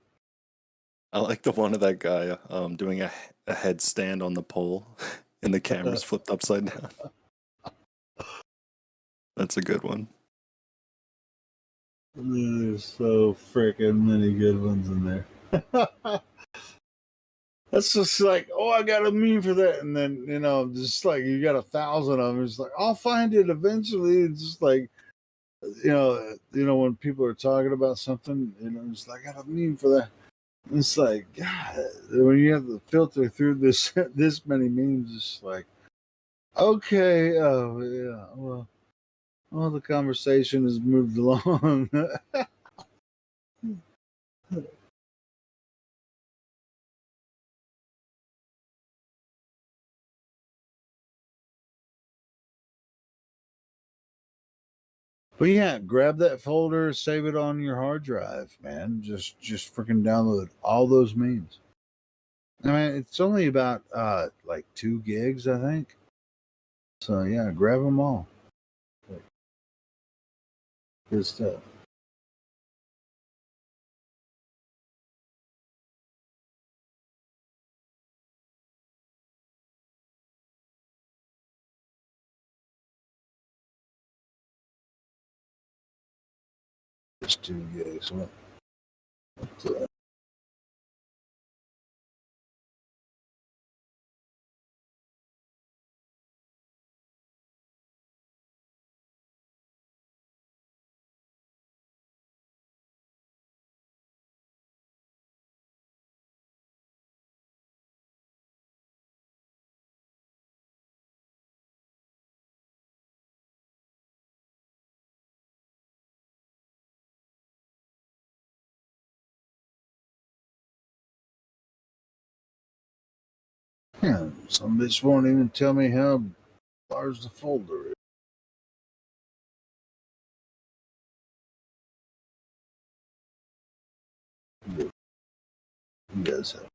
I like the one of that guy doing a headstand on the pole and the camera's flipped upside down. That's a good one. There's so freaking many good ones in there. That's just like, oh, I got a meme for that, and then just like you got 1,000 of them. It's like I'll find it eventually. It's just like, when people are talking about something, it's like I got a meme for that. It's like, God, when you have to filter through this many memes, it's like, okay, oh yeah, well, the conversation has moved along. But yeah, grab that folder, save it on your hard drive, man. Just freaking download all those memes. I mean, it's only about like 2 gigs, I think. So yeah, grab them all. Good stuff. Just 2 gigs. What? Yeah, some bitch won't even tell me how large the folder is. You guys have.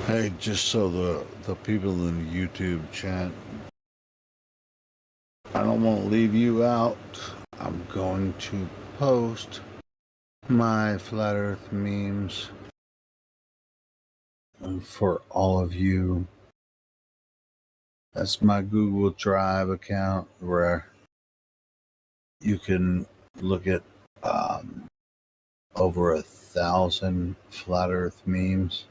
Hey, just so the people in the YouTube chat, I don't want to leave you out. I'm going to post my flat earth memes for all of you. That's my Google Drive account where you can look at over 1,000 flat earth memes.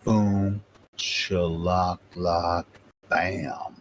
Boom, shalak, lock, bam.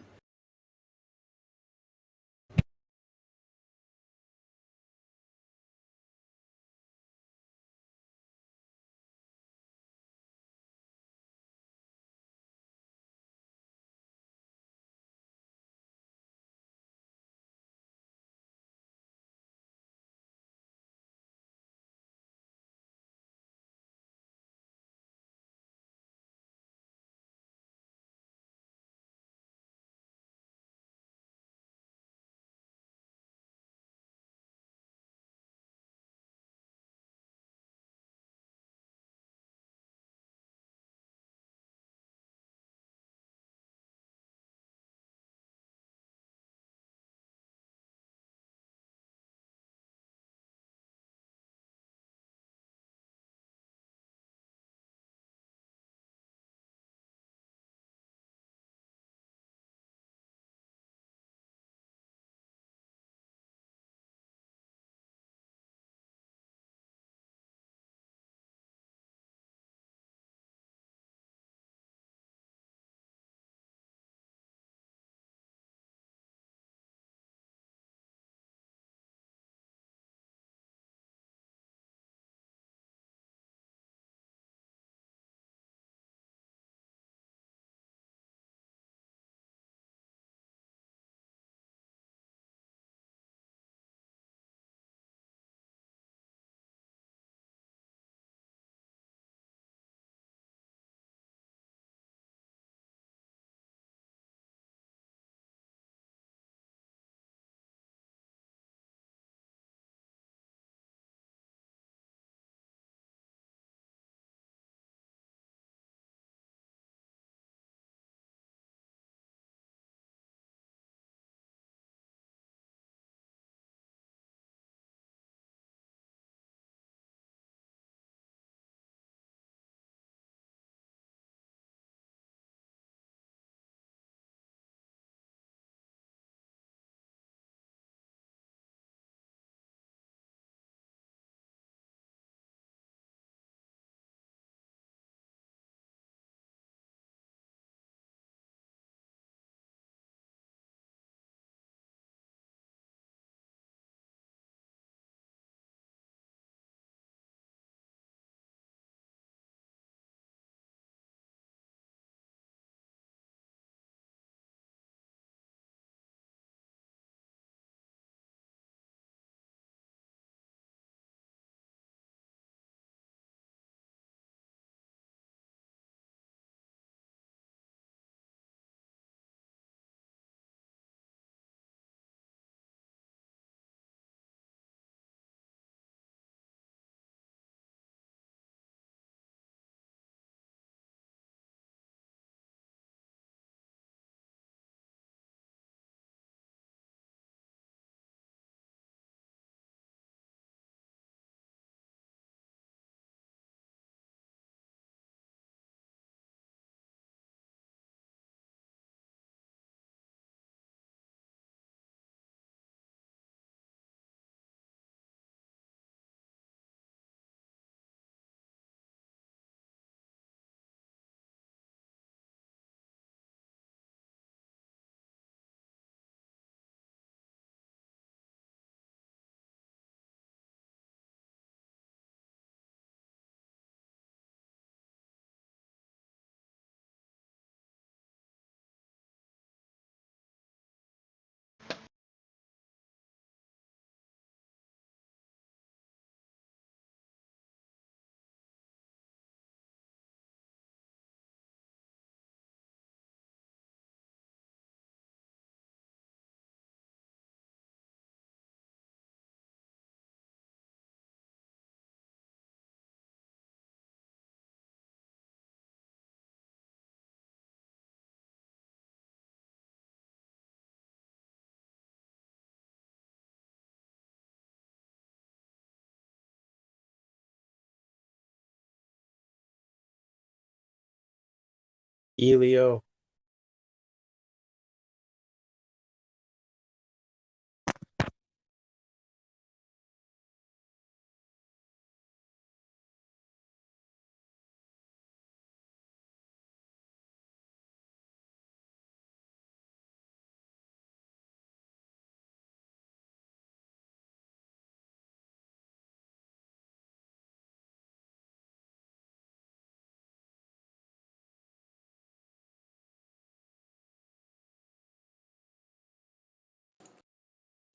Elio.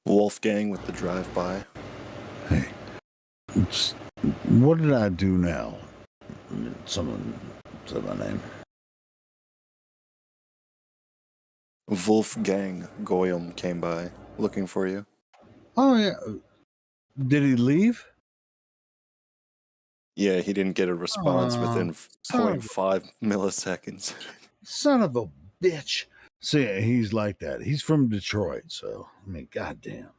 Wolfgang with the drive-by. Hey, what did I do now? Someone said my name. Wolfgang Goyam came by looking for you. Oh yeah. Did he leave? Yeah, he didn't get a response within son of 0.5 milliseconds. Son of a bitch. See, he's like that. He's from Detroit, so I mean, goddamn.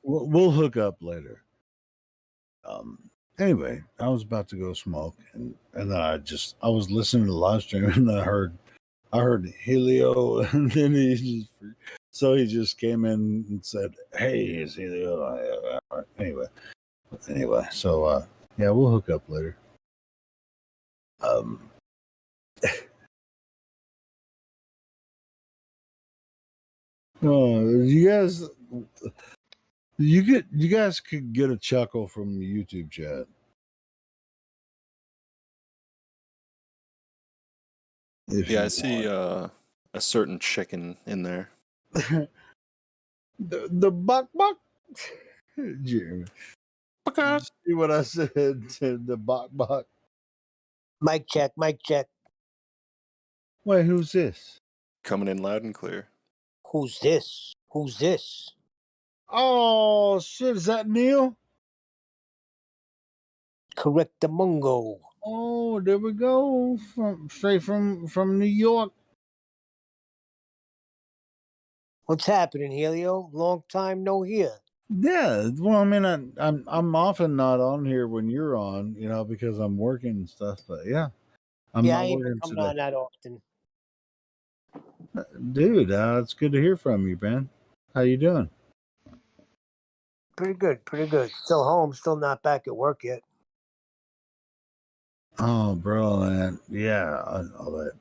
We'll hook up later. Anyway, I was about to go smoke, and then I was listening to the live stream, and I heard Helio, and then he just came in and said, "Hey, it's Helio." Anyway, so yeah, we'll hook up later. You guys could get a chuckle from the YouTube chat. Yeah, I see a certain chicken in there. the buck. Jeremy. See what I said? The buck. Mic check. Wait, who's this? Coming in loud and clear. Who's this? Oh shit! Is that Neil? Correct the Mungo. Oh, there we go. Straight from New York. What's happening, Helio? Long time no hear. Yeah, well, I mean, I'm often not on here when you're on, because I'm working and stuff. But yeah, I'm I not ain't working coming today. on that often. Dude, it's good to hear from you, man. How you doing? Pretty good. Still home, still not back at work yet. Oh, bro, man. Yeah, all that.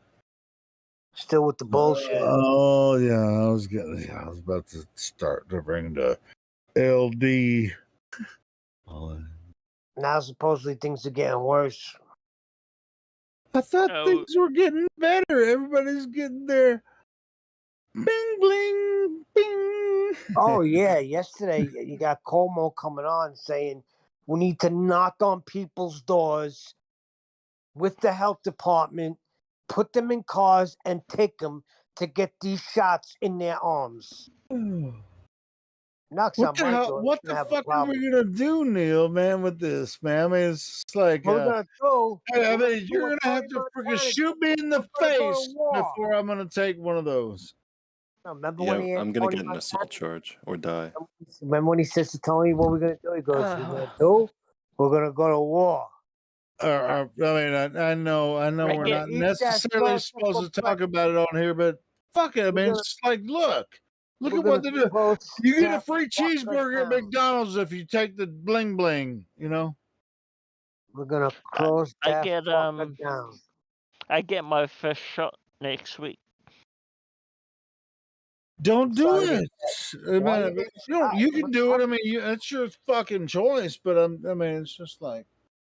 Still with the bullshit. Oh yeah, I was about to start to bring the LD. Now supposedly things are getting worse. I thought things were getting better. Everybody's getting their bing bling bing. Oh yeah, yesterday you got Como coming on saying we need to knock on people's doors with the health department, put them in cars, and take them to get these shots in their arms. Knocks on my door. What the fuck are we gonna do, Neil, man, with this, man? I mean, it's like, what we're gonna do? I mean, you're gonna have to freaking shoot me in the face before I'm gonna take one of those. Remember Yeah, when he I'm gonna Tony get an assault charge or die. Remember when he says to Tony, "What we're gonna do?" He goes, "We're gonna do? We're gonna go to war." I mean, I know we're not necessarily supposed to talk about it on here, but fuck it. I mean, it's like, look at what they do. You get a free cheeseburger at McDonald's if you take the bling bling, We're gonna close I that get fucker down. I get my first shot next week. Don't do it. I mean, you can do it. I mean, it's your fucking choice, but I mean, it's just like,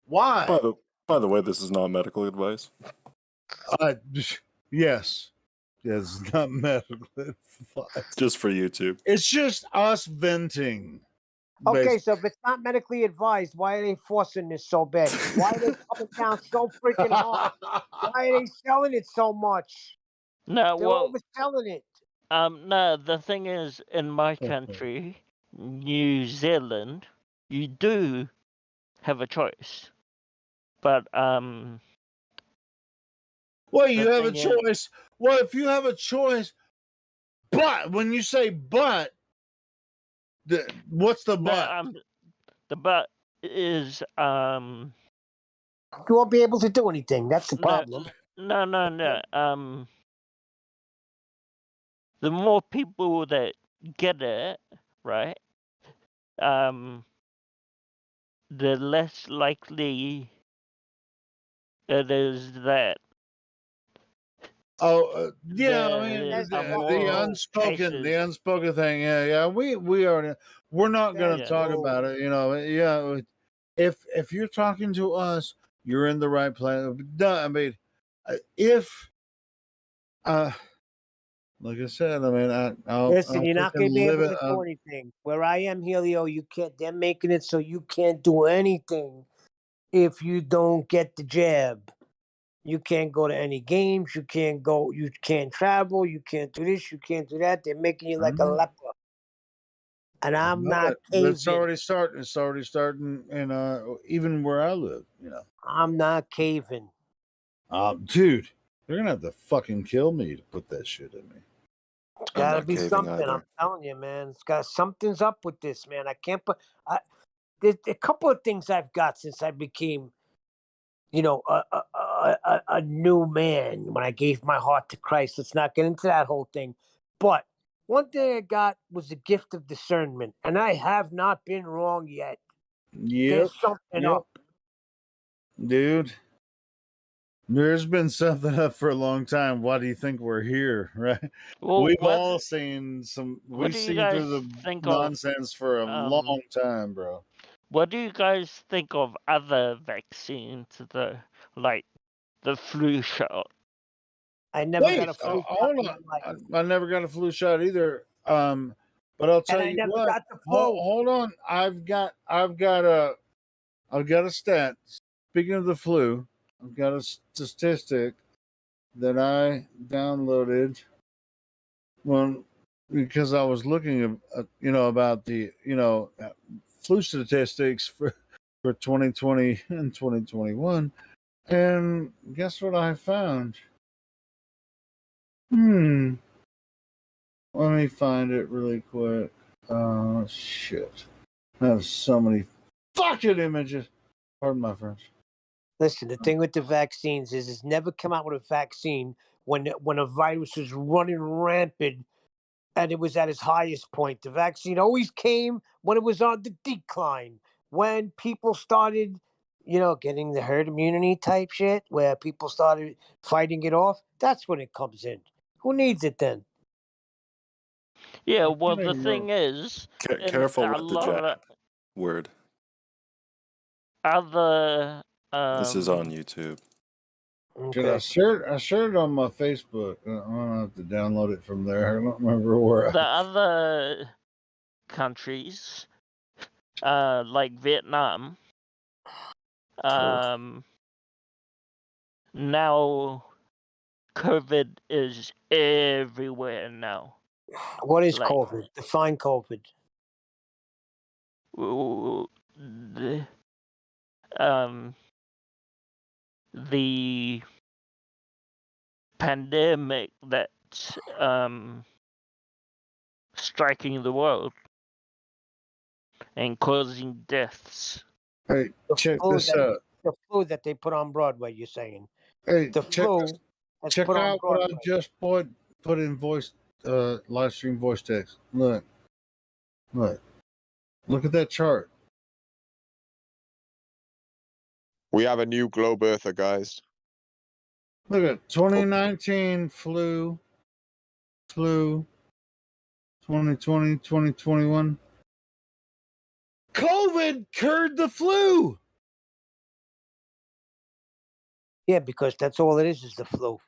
why? By the way, this is not medical advice. Yes, it's not medical advice. Just for YouTube. It's just us venting. Okay, so if it's not medically advised, why are they forcing this so bad? Why are they coming down so freaking hard? Why are they selling it so much? No, They're well, overselling it. no, the thing is, in my country, New Zealand, you do have a choice. But, well, you have a choice. Well, if you have a choice, but when you say but, what's the but? No, the but is, you won't be able to do anything. That's the problem. No. The more people that get it, right? The less likely it is that. Oh, yeah. I mean, There are the more unspoken cases. thing. Yeah. We are. We're not going to Yeah. talk about it. Yeah. If you're talking to us, you're in the right place. No, I mean, if like I said, I mean, Listen, I'll you're not going freaking to be live able it. to do anything. Where I am, Helio, you can't. They're making it so you can't do anything if you don't get the jab. You can't go to any games. You can't go. You can't travel. You can't do this. You can't do that. They're making you like a leper. And I'm not It's caving. already starting. It's already starting, and even where I live, I'm not caving. Dude, they're gonna have to fucking kill me to put that shit in me. It's I'm got to not be caving something. either. I'm telling you, man. It's got something's up with this, man. I can't put. There's a couple of things I've got since I became, a new man when I gave my heart to Christ. Let's not get into that whole thing. But one thing I got was the gift of discernment, and I have not been wrong yet. Yep. There's something up. Dude. There's been something up for a long time. Why do you think we're here, right? Well, We've all seen some. What We've do you seen guys through the think nonsense for a of? long time, bro. What do you guys think of other vaccines, like the flu shot? I never got Wait, a flu shot hold in my on. life. I never got a flu shot either. But I'll tell And I you never what. got the flu. Hold on. I've got a stat. Speaking of the flu, I've got a statistic that I downloaded because I was looking about the flu statistics for 2020 and 2021, and guess what I found? Let me find it really quick. Shit, I have so many fucking images. Pardon my French. Listen, the thing with the vaccines is it's never come out with a vaccine when a virus was running rampant and it was at its highest point. The vaccine always came when it was on the decline, when people started, getting the herd immunity type shit, where people started fighting it off. That's when it comes in. Who needs it then? Yeah, well, the thing is, Careful a with the lot jab of word. other. This is on YouTube. Should I share it on my Facebook? I'm gonna have to download it from there. I don't remember where. The other countries, like Vietnam, now COVID is everywhere now. What is COVID? Define COVID. The pandemic that's striking the world and causing deaths. Hey, check this out. The flu that they put on Broadway, you're saying. Hey, the flu that's check put on out what I Broadway. just put in voice, live stream voice text. Look at that chart. We have a new globe earther, guys. Look at 2019 flu, 2020, 2021. COVID cured the flu. Yeah, because that's all it is the flu.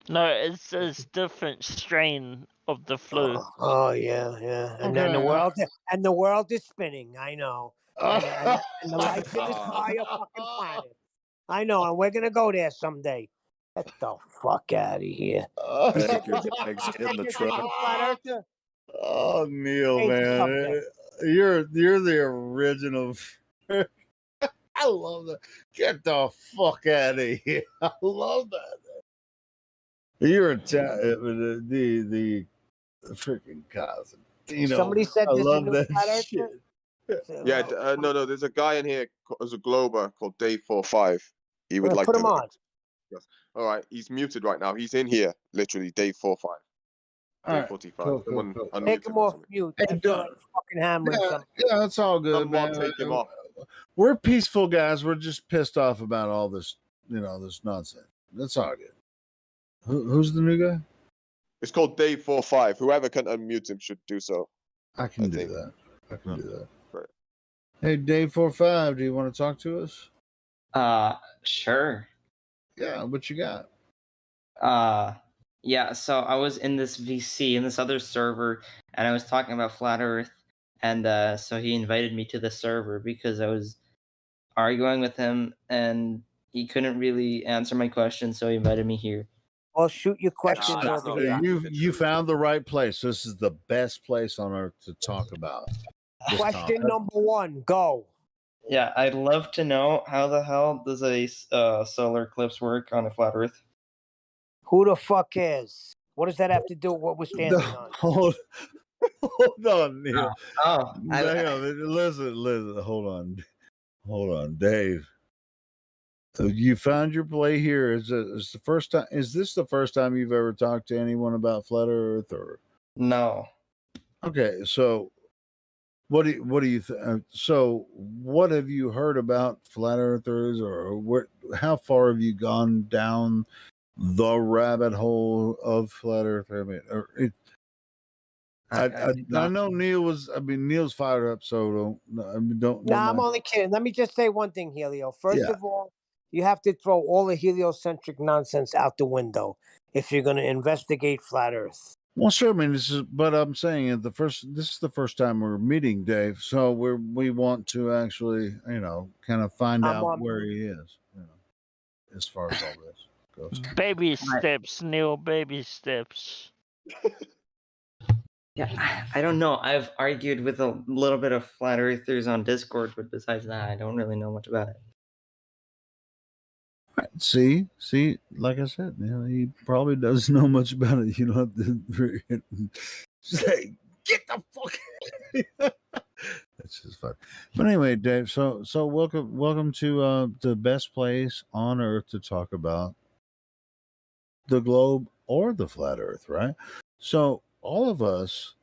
No, it's a different strain of the flu. Oh yeah. And then the world is spinning. I know. And the lights in the sky are fucking planet. I know, and we're gonna go there someday. Get the fuck out of here. You said Your bags in the truck. flat earther? Oh, Neil, Hey, man, you're the original. I love that. Get the fuck out of here. I love that. You're the freaking cousin. Somebody said I there's love a new that flat earther? shit. Yeah, no, there's a guy in here as a glober called Day45. He would like Put to. him on. Yes. All right, he's muted right now. He's in here, literally day 45, All day right, 45. cool. Someone Take unmute him him or off something. mute. Hey, I feel like fucking hammering yeah, something. yeah, it's all good, Someone man. take him off. We're peaceful guys. We're just pissed off about all this, this nonsense. That's all good. Who's the new guy? It's called day 45. Whoever can unmute him should do so. I can do think. that. I can do that. Right. Hey, Dave 45, do you want to talk to us? Sure. Yeah, what you got? Yeah, so I was in this VC in this other server and I was talking about flat earth and so he invited me to the server because I was arguing with him and he couldn't really answer my question, so he invited me here. Well, shoot your questions over here. You found the right place. This is the best place on earth to talk about this Question topic. number one, go. Yeah, I'd love to know how the hell does a solar eclipse work on a flat earth? Who the fuck cares? What does that have to do with what we're standing on? Hold on, Neil. Hang on. Listen. Hold on, Dave. So you found your play here. Is the first time? Is this the first time you've ever talked to anyone about flat Earth, or no? Okay, so what do you so what have you heard about flat Earthers, or how far have you gone down the rabbit hole of flat Earth? I mean, I know Neil was. I mean, Neil's fired up, so don't. No, I'm only kidding. Let me just say one thing, Helio. First of all, you have to throw all the heliocentric nonsense out the window if you're going to investigate flat Earth. Well, sure. I mean, but I'm saying this is the first time we're meeting Dave, so we want to actually, kind of find out where he is, as far as all this goes. Baby steps, Neil. Baby steps. Yeah, I don't know. I've argued with a little bit of flat earthers on Discord, but besides that, I don't really know much about it. Right. See, like I said, he probably doesn't know much about it. You don't have to say, get the fuck. That's just fun. But anyway, Dave. So welcome to the best place on Earth to talk about the globe or the flat Earth, right? So all of us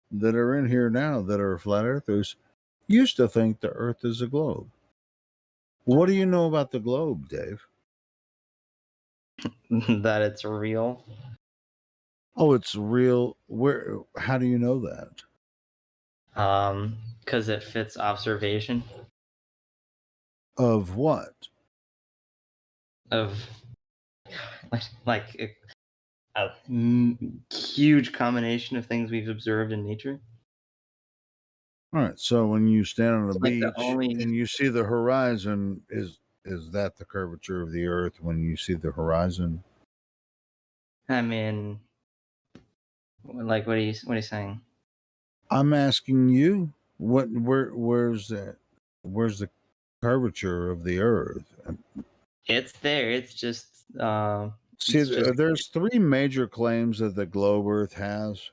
that are in here now that are flat earthers used to think the Earth is a globe. What do you know about the globe, Dave? That it's real. Oh, it's real. Where? How do you know that? Because it fits observation. Of what? Of like a huge combination of things we've observed in nature. All right. So when you stand on a beach and you see the horizon, is that the curvature of the Earth when you see the horizon? I mean, like, what are you saying? I'm asking you, where's that? Where's the curvature of the Earth? It's there. It's just see. There's three major claims that the globe Earth has.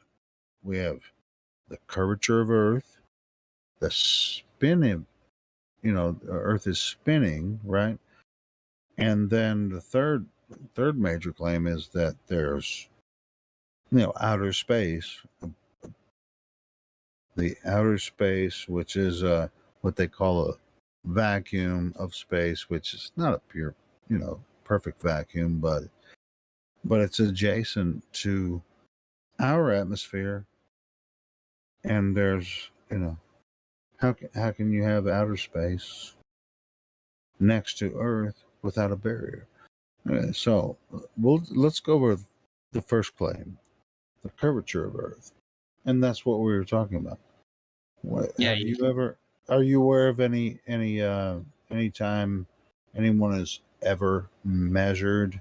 We have the curvature of Earth, the spinning. Earth is spinning, right? And then the third major claim is that there's, outer space. The outer space, which is what they call a vacuum of space, which is not a pure, perfect vacuum, but it's adjacent to our atmosphere. And there's, how can you have outer space next to Earth without a barrier? So let's go with the first claim, the curvature of Earth, and that's what we were talking about. Are you aware of any time anyone has ever measured,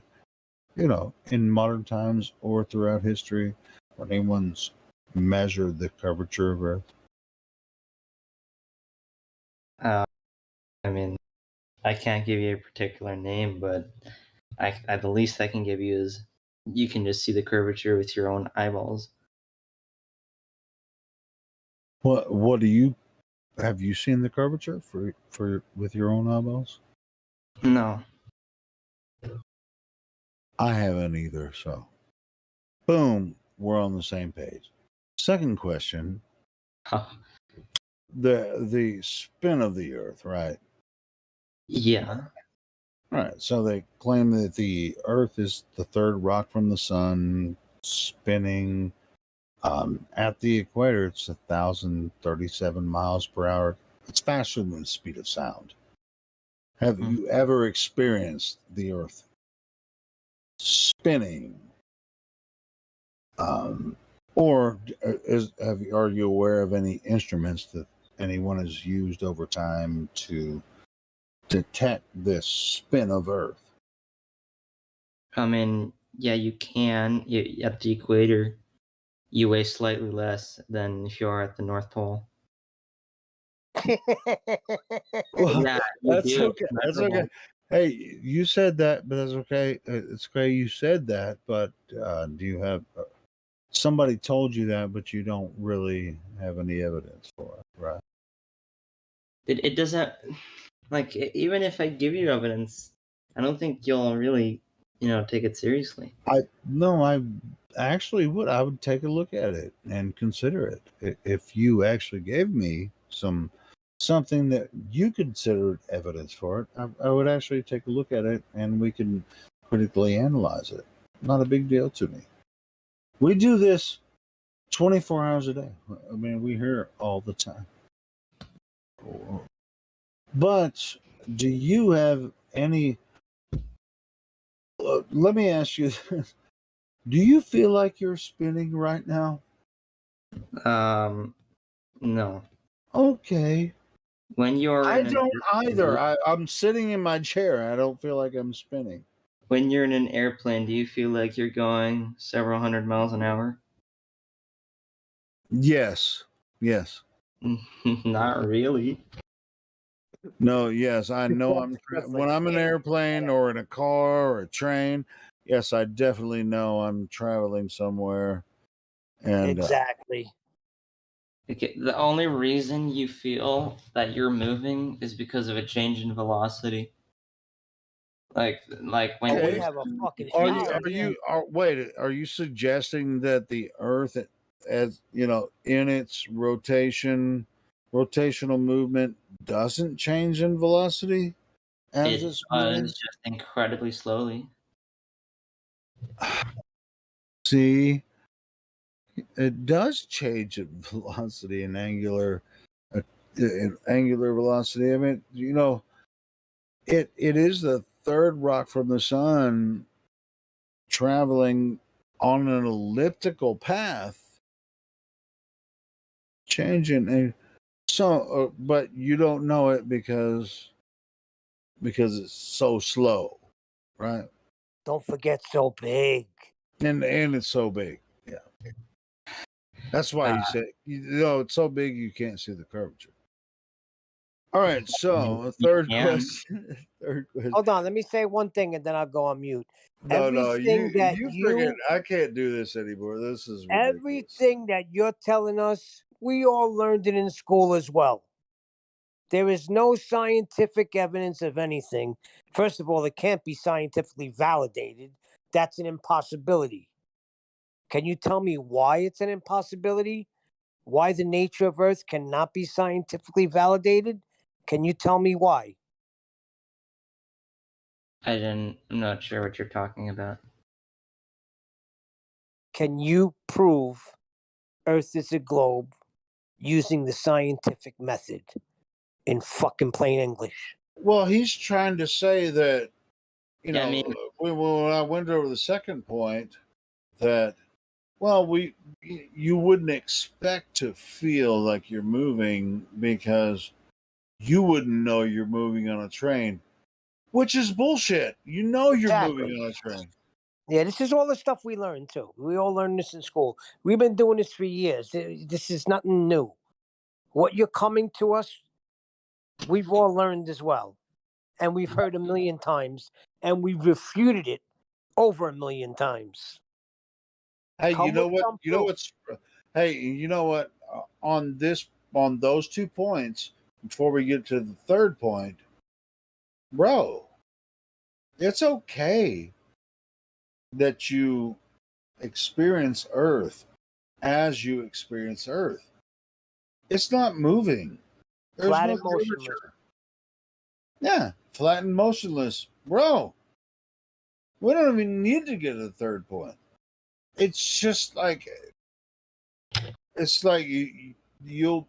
in modern times or throughout history, when anyone's measured the curvature of Earth? I mean, I can't give you a particular name, but the least I can give you is you can just see the curvature with your own eyeballs. What do you have you seen the curvature for with your own eyeballs? No. I haven't either. So, boom, we're on the same page. Second question: the spin of the Earth, right? Yeah. Right. So they claim that the Earth is the third rock from the sun, spinning at the equator. It's 1,037 miles per hour. It's faster than the speed of sound. Have you ever experienced the Earth spinning? Or are you aware of any instruments that anyone has used over time to detect this spin of Earth? I mean, yeah, you can. At the equator, you weigh slightly less than if you are at the North Pole. Well, Yeah, you that's do. okay. That's okay. Hey, you said that, but that's okay. It's okay you said that, but do you have somebody told you that, but you don't really have any evidence for it, right? It doesn't, like, even if I give you evidence, I don't think you'll really, take it seriously. I actually would. I would take a look at it and consider it if you actually gave me something that you considered evidence for it. I would actually take a look at it and we can critically analyze it. Not a big deal to me. We do this 24 hours a day. I mean, we hear it all the time. But do you have any? Let me ask you this. Do you feel like you're spinning right now? No. Okay. When you're I in an don't either. airplane, I'm sitting in my chair. I don't feel like I'm spinning. when you're in an airplane, do you feel like you're going several hundred miles an hour? Yes. Yes. Not really. No, yes. I know when I'm in an airplane or in a car or a train, yes, I definitely know I'm traveling somewhere. And Exactly. Okay, the only reason you feel that you're moving is because of a change in velocity. Like when Oh, we you're have a fucking Are thousand. you suggesting that the Earth, as you know, in its rotational movement, doesn't change in velocity as it it's moving? does just incredibly slowly. See, it does change in velocity and angular velocity. I mean, it is the third rock from the sun traveling on an elliptical path, changing. And so, but you don't know it because it's so slow, right? Don't forget, so big. And it's so big. Yeah, that's why you say it's so big you can't see the curvature. All right, so You third can. question. Third question. Hold on, let me say one thing and then I'll go on mute. No, Everything that you you freaking I can't do this anymore. This is ridiculous. everything that you're telling us, we all learned it in school as well. There is no scientific evidence of anything. First of all, it can't be scientifically validated. That's an impossibility. Can you tell me why it's an impossibility? Why the nature of Earth cannot be scientifically validated? Can you tell me why? I'm not sure what you're talking about. Can you prove Earth is a globe using the scientific method in fucking plain English? Well, he's trying to say that Yeah, I mean, when I went over the second point, that you wouldn't expect to feel like you're moving because you wouldn't know you're moving on a train, which is bullshit. You know you're moving Exactly. on a train. Yeah, this is all the stuff we learned too. We all learned this in school. We've been doing this for years. This is nothing new. What you're coming to us, we've all learned as well. And we've heard a million times, and we've refuted it over a million times. Hey, Come you know with what? some You know proof. what's? Hey, you know what? On those 2 points, before we get to the third point, bro, it's okay that you experience Earth as you experience Earth. It's not moving. There's Flat no and motionless. curvature. Yeah, flat and motionless. Bro, we don't even need to get to the third point. It's just like, it's like you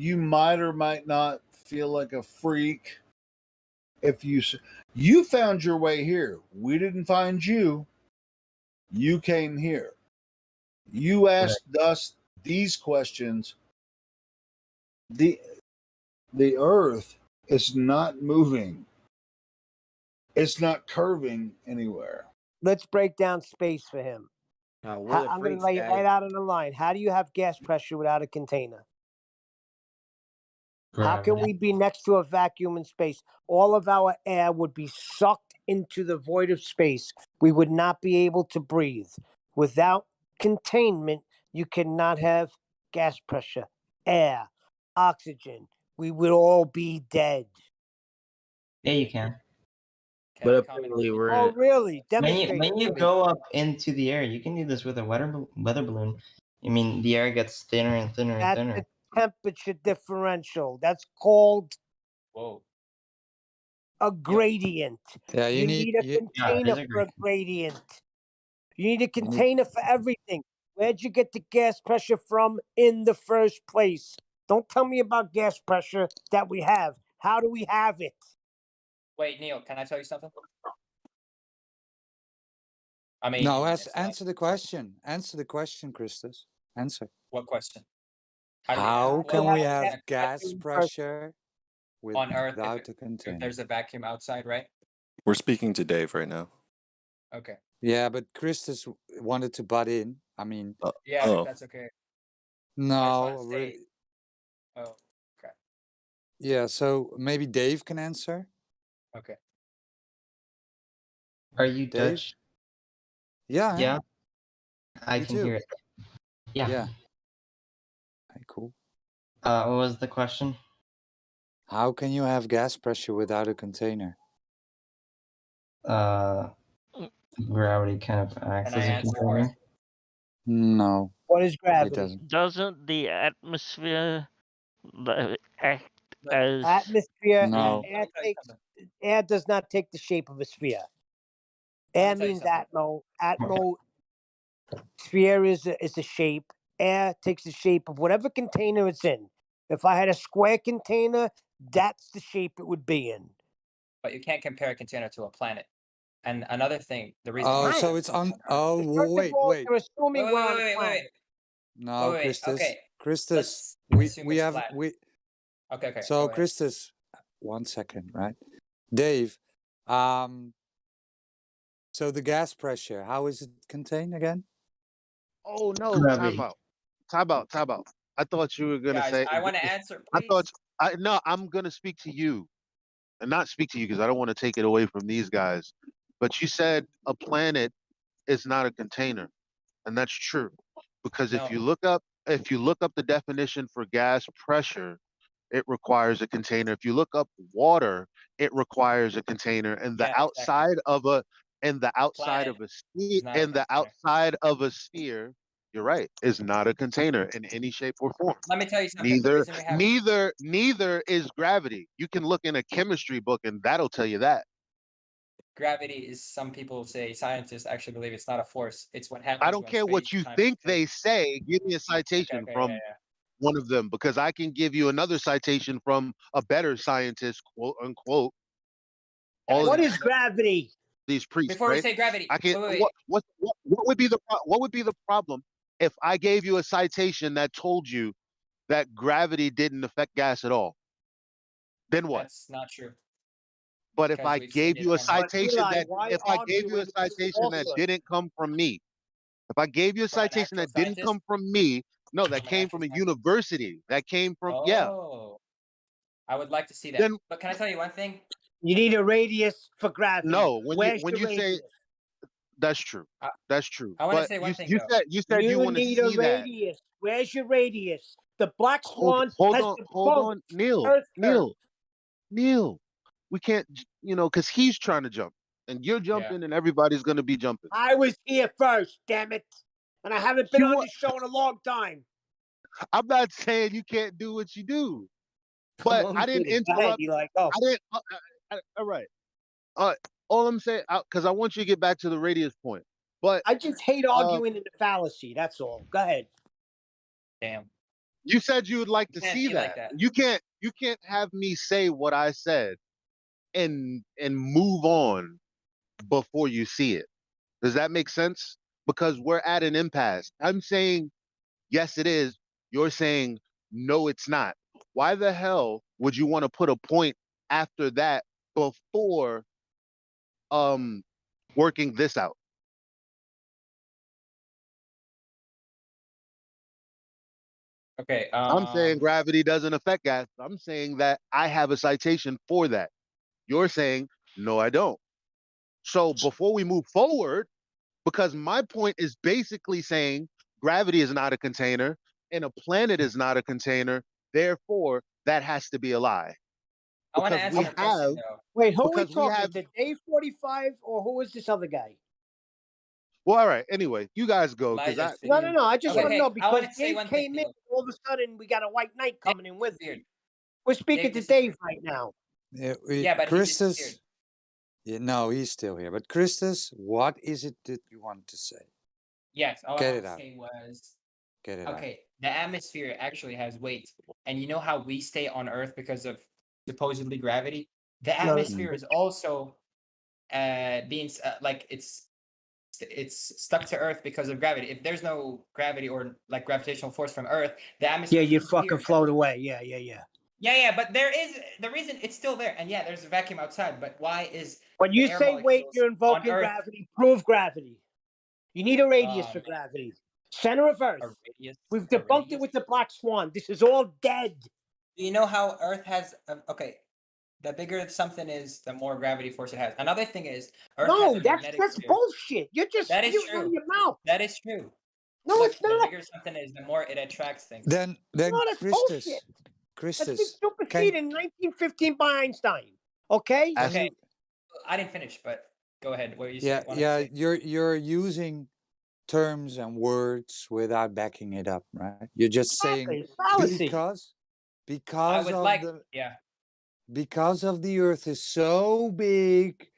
might or might not feel like a freak if you found your way here. We didn't find you. You came here. You asked us these questions. The Earth is not moving. It's not curving anywhere. Let's break down space for him. We're the I'm going to freaks, lay it Daddy. right out on the line. How do you have gas pressure without a container? How can we be next to a vacuum in space? All of our air would be sucked into the void of space. We would not be able to breathe. Without containment, you cannot have gas pressure, air, oxygen. We would all be dead. Yeah, you can. But apparently we're Oh, really? When Demonstrate you, when it you to me. go up into the air, you can do this with a weather balloon. I mean, the air gets thinner and thinner and That's thinner. the temperature differential. That's called a gradient. Yeah, You need a container for a gradient. You need a container for everything. Where'd you get the gas pressure from in the first place? Don't tell me about gas pressure that we have. How do we have it? Wait, Neil, can I tell you something? I mean, No, it's answer the question. Answer the question, Christus. Answer. what question? How Well, can we have vacuum gas pressure on Earth without a if container? there's a vacuum outside, right? We're speaking to Dave right now. Okay. Yeah, but Christus wanted to butt in. I mean, Yeah, if that's okay. no, really. Oh, okay. Yeah, so maybe Dave can answer. Okay. Are you Dave? Dutch? Yeah. Yeah. I Me can too. hear it. Yeah. Yeah. Okay, cool. What was the question? How can you have gas pressure without a container? Gravity kind of acts Can I as a answer? container. No. What is It gravity? doesn't. Doesn't the atmosphere act as Atmosphere, No. air does not take the shape of a sphere. Air means atmo. Sphere is a shape. Air takes the shape of whatever container it's in. If I had a square container, that's the shape it would be in. But you can't compare a container to a planet. And another thing, the reason. Oh, so it's on. Oh, wait. You're assuming we're on a planet. No, Wait, Christus. okay. Christus. Let's assume We it's have flat. we. Okay. So go ahead. Christus, 1 second, right? Dave, so the gas pressure, how is it contained again? Oh no! Gravity. Time out. I thought you were gonna Guys, say. I want to answer, I please. thought. No. I'm gonna speak to you, and not speak to you because I don't want to take it away from these guys. But you said a planet is not a container, and that's true. Because if you look up the definition for gas pressure, it requires a container. If you look up water, it requires a container. And the outside of a sphere, you're right, is not a container in any shape or form. Let me tell you something. The reason we have Neither is gravity. You can look in a chemistry book and that'll tell you that. gravity is, some people say, scientists actually believe it's not a force. It's what happens. I don't care what you think they say. Give me a citation from one of them, because I can give you another citation from a better scientist, quote unquote. What is gravity? These priests, Before we right? say gravity, I can. wait. What would be the problem if I gave you a citation that told you that gravity didn't affect gas at all? Then what? That's not true. But if I gave you a citation that falsehood? didn't come from me, if I gave you a citation that didn't come from me, no, that came from a university, that came from Oh, I would like to see that. Then- But can I tell you one thing? You need a radius for gravity. No, Where's when your you say radius? that's true. That's true. I want to But say one thing. you said you want to need a see that. radius. Where's your radius? The black swan Hold has on, Neil. Earth curve. Neil. We can't, because he's trying to jump. and you're jumping, and everybody's gonna be jumping. I was here first, damn it, and I haven't been You on wa- this show in a long time. I'm not saying you can't do what you do, I'm but only I didn't kidding. Go ahead, interrupt. Eli. Go. I didn't. All right. All I'm saying, because I want you to get back to the radius point. But I just hate arguing in the fallacy. That's all. Go ahead. Damn. you said you would like to You can't see be that. like that. You can't have me say what I said and move on before you see it. Does that make sense? Because we're at an impasse. I'm saying yes, it is. You're saying no, it's not. Why the hell would you want to put a point after that before working this out? Okay. I'm saying gravity doesn't affect gas. I'm saying that I have a citation for that. You're saying no, I don't. So before we move forward, because my point is basically saying gravity is not a container and a planet is not a container, therefore that has to be a lie. I want to Because answer we your question have though. Wait, who are we because we talking have to? Dave 45 or who is this other guy? well, all right. Anyway, you guys go because Elijah's No, no, no. I just Okay, want to know hey, I want because to say Dave one thing came in. though. All of a sudden, we got a white knight Dave coming in with him. disappeared. We're speaking Dave to Dave right now. Yeah, but he disappeared. Christus. Yeah, no, he's still here. But Christus, what is it that you want to say? Yes, all I Get wanted it to out. say was Get it out. okay, the atmosphere actually has weight. And you know how we stay on Earth because of supposedly gravity? The No, atmosphere is also being like it's stuck to Earth because of gravity. If there's no gravity or like gravitational force from Earth, the atmosphere yeah, you disappears. fucking float away. Yeah, yeah, yeah. Yeah, but there is the reason it's still there, and yeah, there's a vacuum outside. But why is When the you air say weight, molecules you're on invoking Earth gravity. Prove gravity. You need a radius for man, gravity. Center of Earth. a radius? We've A debunked it radius? with the black swan. This is all dead. Do you know how Earth has? Okay, the bigger something is, the more gravity force it has. Another thing is, Earth has No, a that's magnetic that's field. bullshit. You're just That is spewing out of true. your mouth. That is true. No, Look, it's the not. bigger something is, the more it attracts things. Then No, that's bullshit. That's been Christus, superseded in 1915 by Einstein. Okay? Okay, I didn't finish, but go ahead. What you yeah, wanted to say? you're using terms and words without backing it up, right? You're just saying Exactly. Fallacy. because of like, the yeah. because of the Earth is so big,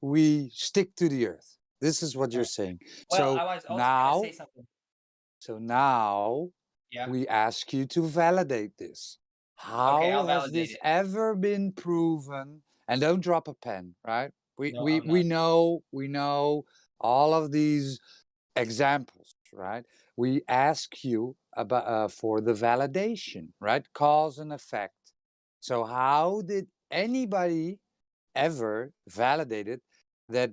we stick to the Earth. This is what you're saying. Well, So I was also now, going to say something. so now Yeah. we ask you to validate this. Okay, How I'll has validate this it. ever been proven? And don't drop a pen, right? No, We know all of these examples, right? We ask you about for the validation, right? Cause and effect. So how did anybody ever validate it that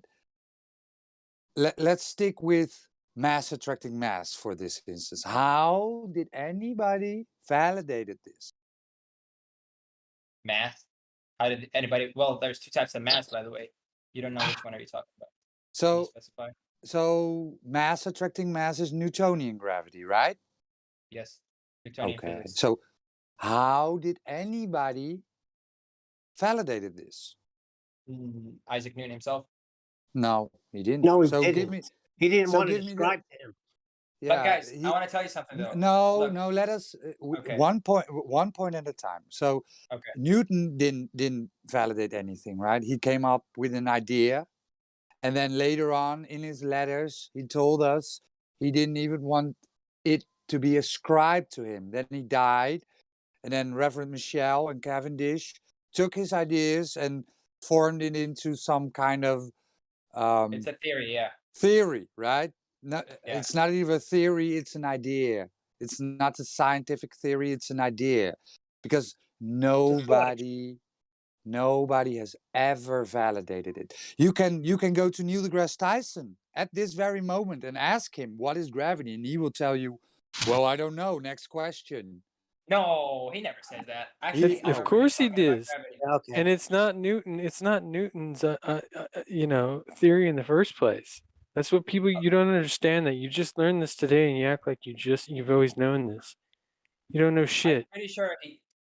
let's stick with mass attracting mass for this instance. How did anybody validated this? Math. How did anybody? Well, there's two types of math, by the way. You don't know which one are you talking about? Can you So specify? so mass attracting mass is Newtonian gravity, right? Yes. Newtonian Okay. physics. So how did anybody validated this? Isaac Newton himself. No, he didn't. No, he so didn't. give me. He didn't so want to give me the. describe to him. Yeah. But guys, I want to tell you something though. No, Look, no. Let us Okay. one point at a time. So Okay. Newton didn't validate anything, right? He came up with an idea, and then later on in his letters, he told us he didn't even want it to be ascribed to him. Then he died, and then Reverend Michel and Cavendish took his ideas and formed it into some kind of It's a theory, yeah. theory, right? No, Yeah. it's not even a theory, it's an idea. It's not a scientific theory, it's an idea. Because nobody has ever validated it. You can go to Neil deGrasse Tyson at this very moment and ask him what is gravity, and he will tell you, well, I don't know, next question. No, he never says that. Actually, Of course he did. Okay. And it's not Newton. It's not Newton's, theory in the first place. That's what people you don't understand. That you just learned this today, and you act like you've always known this. You don't know shit. I'm pretty sure.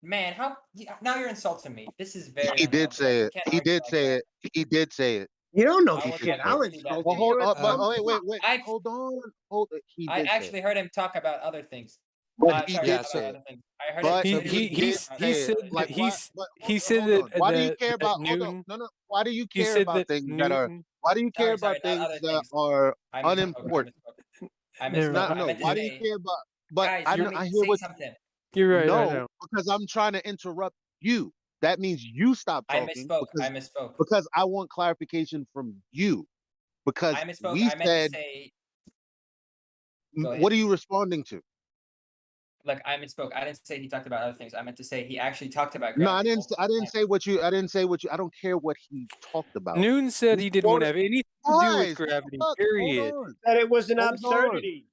Man, how now you're insulting me. This is very He did unhealthy. say You it. can't He argue did like say that. it. He did say it. You don't know I will shit. check I'll and see that. insult Well, you. hold You're a up, but dumb wait. I Hold on. He I did say it. actually heard him talk about other things. But he Sorry, did not say about it. other things. I heard him. But he I heard he he him he did s- talk he say it. said earlier. Like that why? But he said hold that on. Why do you care that about? Hold on. Newton No. Why do you he care said about that things that are? Newton Why do you care Sorry, about not things other that things. are I misspoke. unimportant? I never misspoke. mind. I No. meant to Why do you say, care about? But guys, I let know. me I hear say what. something. You're right. I No, know. because I'm trying to interrupt you. That means you stop I talking misspoke. I misspoke. because I want clarification from you. Because I misspoke. we I meant to said, say. Go what ahead. are you responding to? Look, I misspoke. I didn't say he talked about other things. I meant to say he actually talked about No, I gravity didn't. I multiple didn't times. say what you. I didn't say what you. I don't care what he talked about. Newton said We he didn't want to quoted. have anything to do with Guys, what the gravity. fuck? Hold Period. on. That it was an Hold on. absurdity.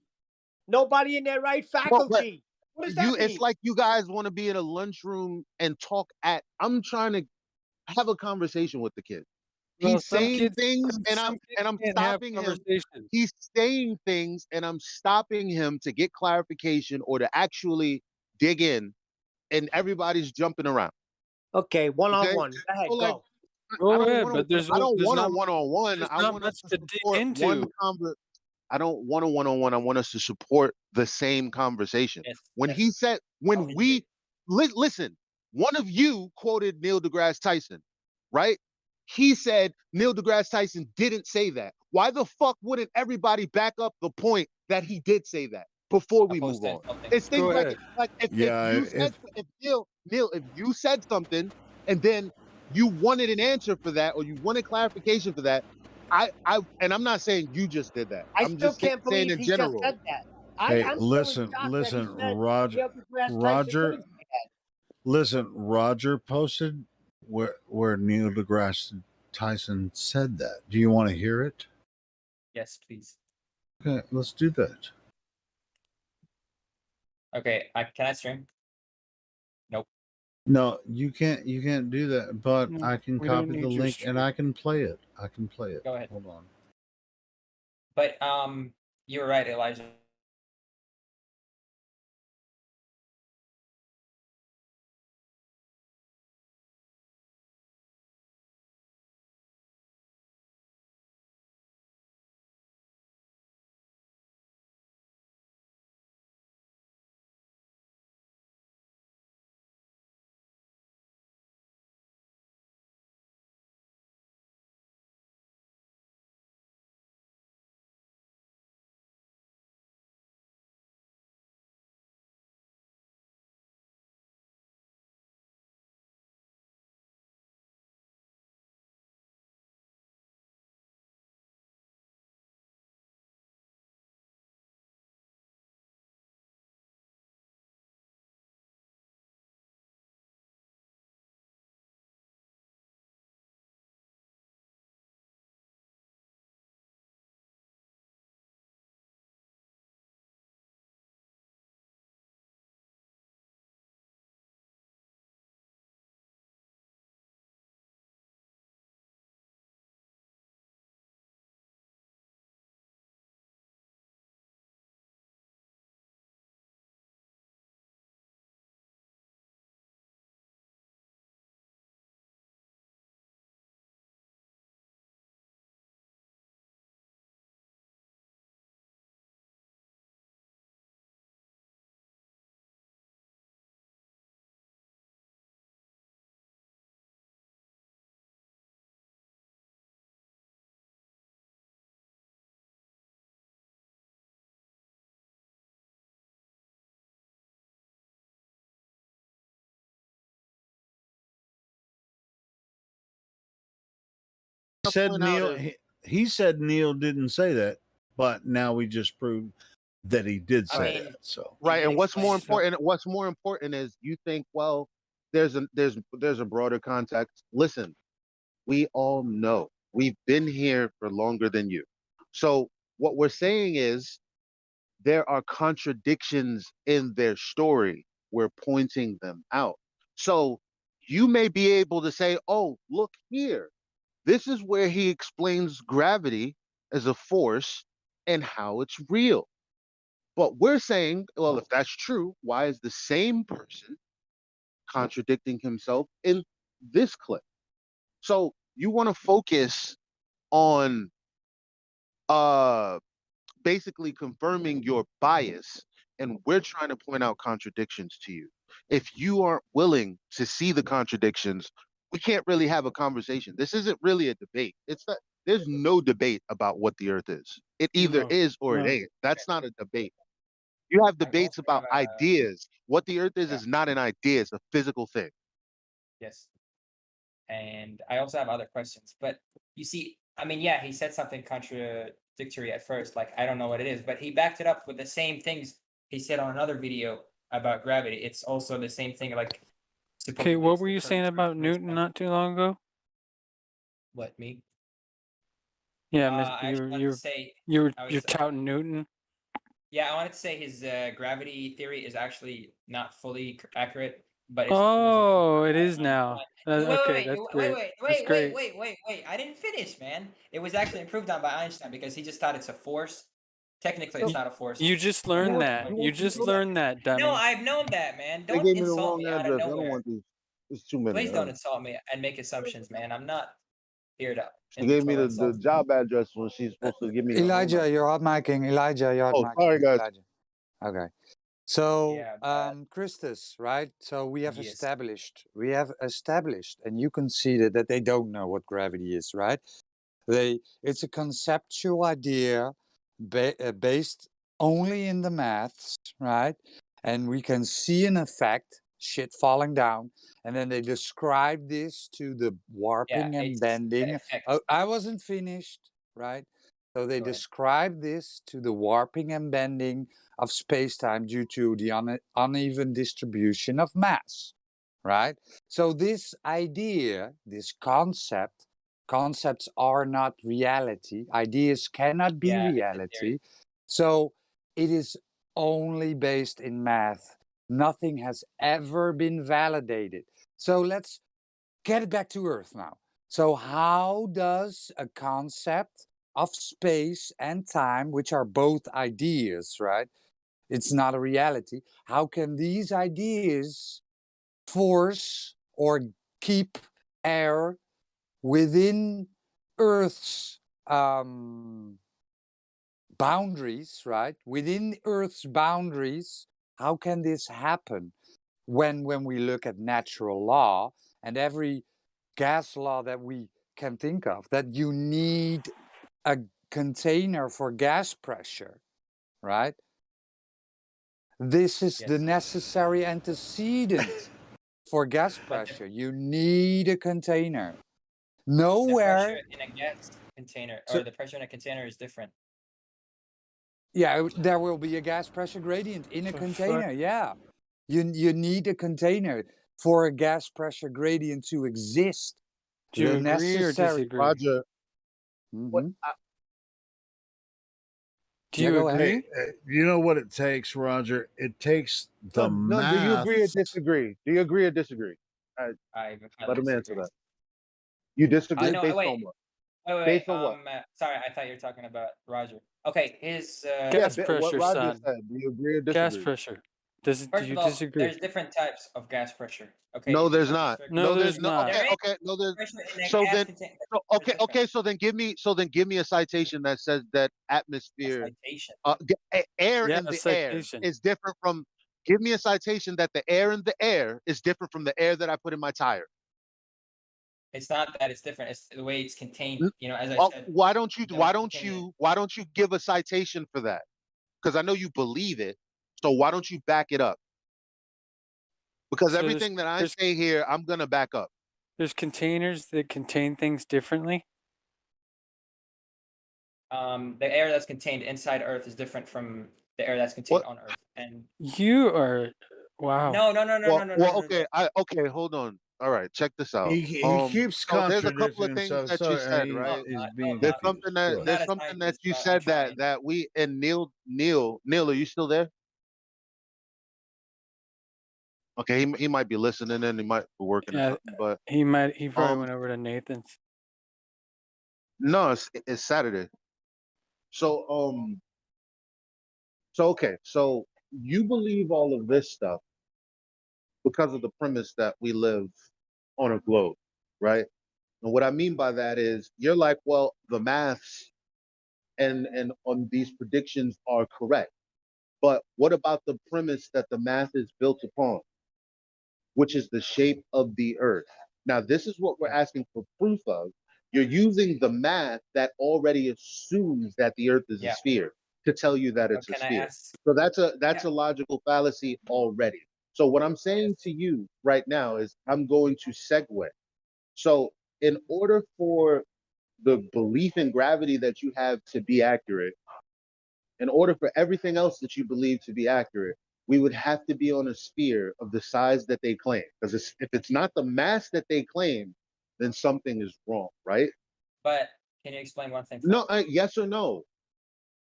Nobody in their right No, but faculty. What does you. that It's mean? like you guys want to be in a lunchroom and talk at. I'm trying to have a conversation with the kid. Well, He's saying things, and some kids I'm can't have stopping him. conversations. He's saying things, and I'm stopping him to get clarification or to actually dig in, and everybody's jumping around. Okay, one on Okay, one. Go ahead, so like go. I Go don't ahead, want but to. I don't there's want a not one-on-one. there's I not want us much to to dig support one into. I don't want a one-on-one. I want us to support the same conversation. Yes. When Yes. he said, when Healthy we debate. listen, one of you quoted Neil deGrasse Tyson, right? He said Neil deGrasse Tyson didn't say that. Why the fuck wouldn't everybody back up the point that he did say that before we move Opposed to on? insulting. It's things Go like ahead. if Yeah, you said if Neil, if you said something and then you wanted an answer for that or you wanted clarification for that, and I'm not saying you just did that. I I'm still just can't saying believe in he just general. said that. hey, I'm still in shock that he listen, said Roger, Neil deGrasse Tyson Roger, couldn't say that. listen, Roger posted where Neil deGrasse Tyson said that. Do you want to hear it? Yes, please. Okay, let's do that. Okay. Can I stream? Nope. No, you can't. You can't do that. But I can We don't copy the need your link and stream. I can play it. I can play it. Go ahead. Hold on. But you were right, Elijah. Said Point out Neil. is He said Neil didn't say that, but now we just proved that he did I say mean, that. So he right. did And what's more explain. important? What's more important is you think, well, there's a broader context. Listen, we all know we've been here for longer than you. So what we're saying is there are contradictions in their story. We're pointing them out. So you may be able to say, oh, look here. This is where he explains gravity as a force and how it's real. But we're saying, well, if that's true, why is the same person contradicting himself in this clip? So you want to focus on basically confirming your bias, and we're trying to point out contradictions to you. If you aren't willing to see the contradictions, we can't really have a conversation. This isn't really a debate. It's not. There's no debate about what the Earth is. It either No, is or it no. ain't. That's not a debate. You have I debates also have about a ideas. What the Earth yeah, is not an idea. It's a physical thing. yes, and I also have other questions. But you see, I mean, yeah, he said something contradictory at first, like I don't know what it is, but he backed it up with the same things he said on another video about gravity. It's also the same thing, like Okay, supposedly what it's were the you saying about curvature of Newton not too long ago? what me? Yeah, I actually wanted to say you're I you're was touting Newton. yeah, I wanted to say his gravity theory is actually not fully accurate, but it was approved Oh, it by is now. Okay, that's great. That's great. wait. I didn't finish, man. It was actually improved on by Einstein because he just thought it's a force. Technically, it's You, not a force. you just You learned want, that. you You want these just notes? learned that, No, dummy. I've known that, man. They Don't gave me the insult wrong me out of address. I don't nowhere. want these. It's too many. Please don't insult me and make assumptions, man. I'm not here to She gave me throw the insults. job address when she's supposed to give me her home Elijah, address. you're hot micing. Elijah, you're hot Oh, micing. sorry, guys. Elijah. Okay. So, Yeah, but Christus, right? So we have yes, established, and you conceded that they don't know what gravity is, right? It's a conceptual idea based only in the maths, right? And we can see an effect, shit falling down, and then they describe this to the yeah, warping and it's an bending. effect. Oh, I wasn't finished, right? So they Go ahead. describe this to the warping and bending of space-time due to the uneven distribution of mass, right? So this idea, this concepts are not reality. Ideas cannot be Yeah, it's a theory. reality. So it is only based in math. Nothing has ever been validated. So let's get it back to Earth now. So how does a concept of space and time, which are both ideas, right? It's not a reality. How can these ideas force or keep air within Earth's boundaries, right? Within Earth's boundaries, how can this happen? When we look at natural law and every gas law that we can think of, that you need a container for gas pressure, right? This is the Yes, necessary antecedent for gas but pressure. You need a container. the pressure Nowhere. in a gas container So or the pressure in a container is different. yeah, there will be a gas pressure gradient in a The container. fuck? Yeah, you need a container for a gas pressure gradient to exist. Do you The agree or necessary. disagree? Roger, what? Mhm. Do Yeah, you go ahead. agree? You know what it takes, Roger? It takes the No, do you agree or math. disagree? Do you agree or disagree? I Let him answer disagree. that. You disagree No, based wait, on what? wait. Based on what? Sorry, I thought you were talking about Roger. Okay, his Yeah, Gas what pressure, Roger son. said. Do you agree or Gas disagree? pressure. Do first you of all, disagree? there's different types of gas pressure. Okay, No, if you're there's talking not. strictly, No, No, there's there's no. not. Okay, there is okay. No, there's. pressure in a So gas then, container. so, There's okay, different. okay. So then, give me a citation that says that A atmosphere, citation. air Yeah, in a the air citation. is different from. Give me a citation that the air in the air is different from the air that I put in my tire. It's not that it's different. It's the way it's contained. N- You know, as I Oh, said, why don't you? the way Why it's don't contained. you give a citation for that? Because I know you believe it. So why don't you back it up? Because So everything that I there's say here, I'm gonna back up. there's containers that contain things differently. The air that's contained inside Earth is different from the air that's contained What? on Earth. And You are wow. Well, okay. Okay. Hold on. All right. Check this out. He keeps So there's a couple contradicting of things himself. that you So said, No, right? I'm he's not. No, being I'm not. confused. Go I'm ahead. not There's a something that scientist, you but I'm said trying. that we and Neil, are you still there? Okay, he might be listening and he might be working or Yeah, something, but he probably um went over to Nathan's. no, it's Saturday. So okay, so you believe all of this stuff because of the premise that we live on a globe, right? And what I mean by that is you're like, well, the maths and on these predictions are correct. But what about the premise that the math is built upon, which is the shape of the earth? Now, this is what we're asking for proof of. You're using the math that already assumes that the earth is a Yeah. sphere to tell you that it's a Can I sphere. ask? So that's Yeah. a logical fallacy already. So what I'm saying to you right now is I'm going to segue. So in order for the belief in gravity that you have to be accurate, in order for everything else that you believe to be accurate, we would have to be on a sphere of the size that they claim. Because if it's not the mass that they claim, then something is wrong, right? But can you explain one thing? No, yes or no?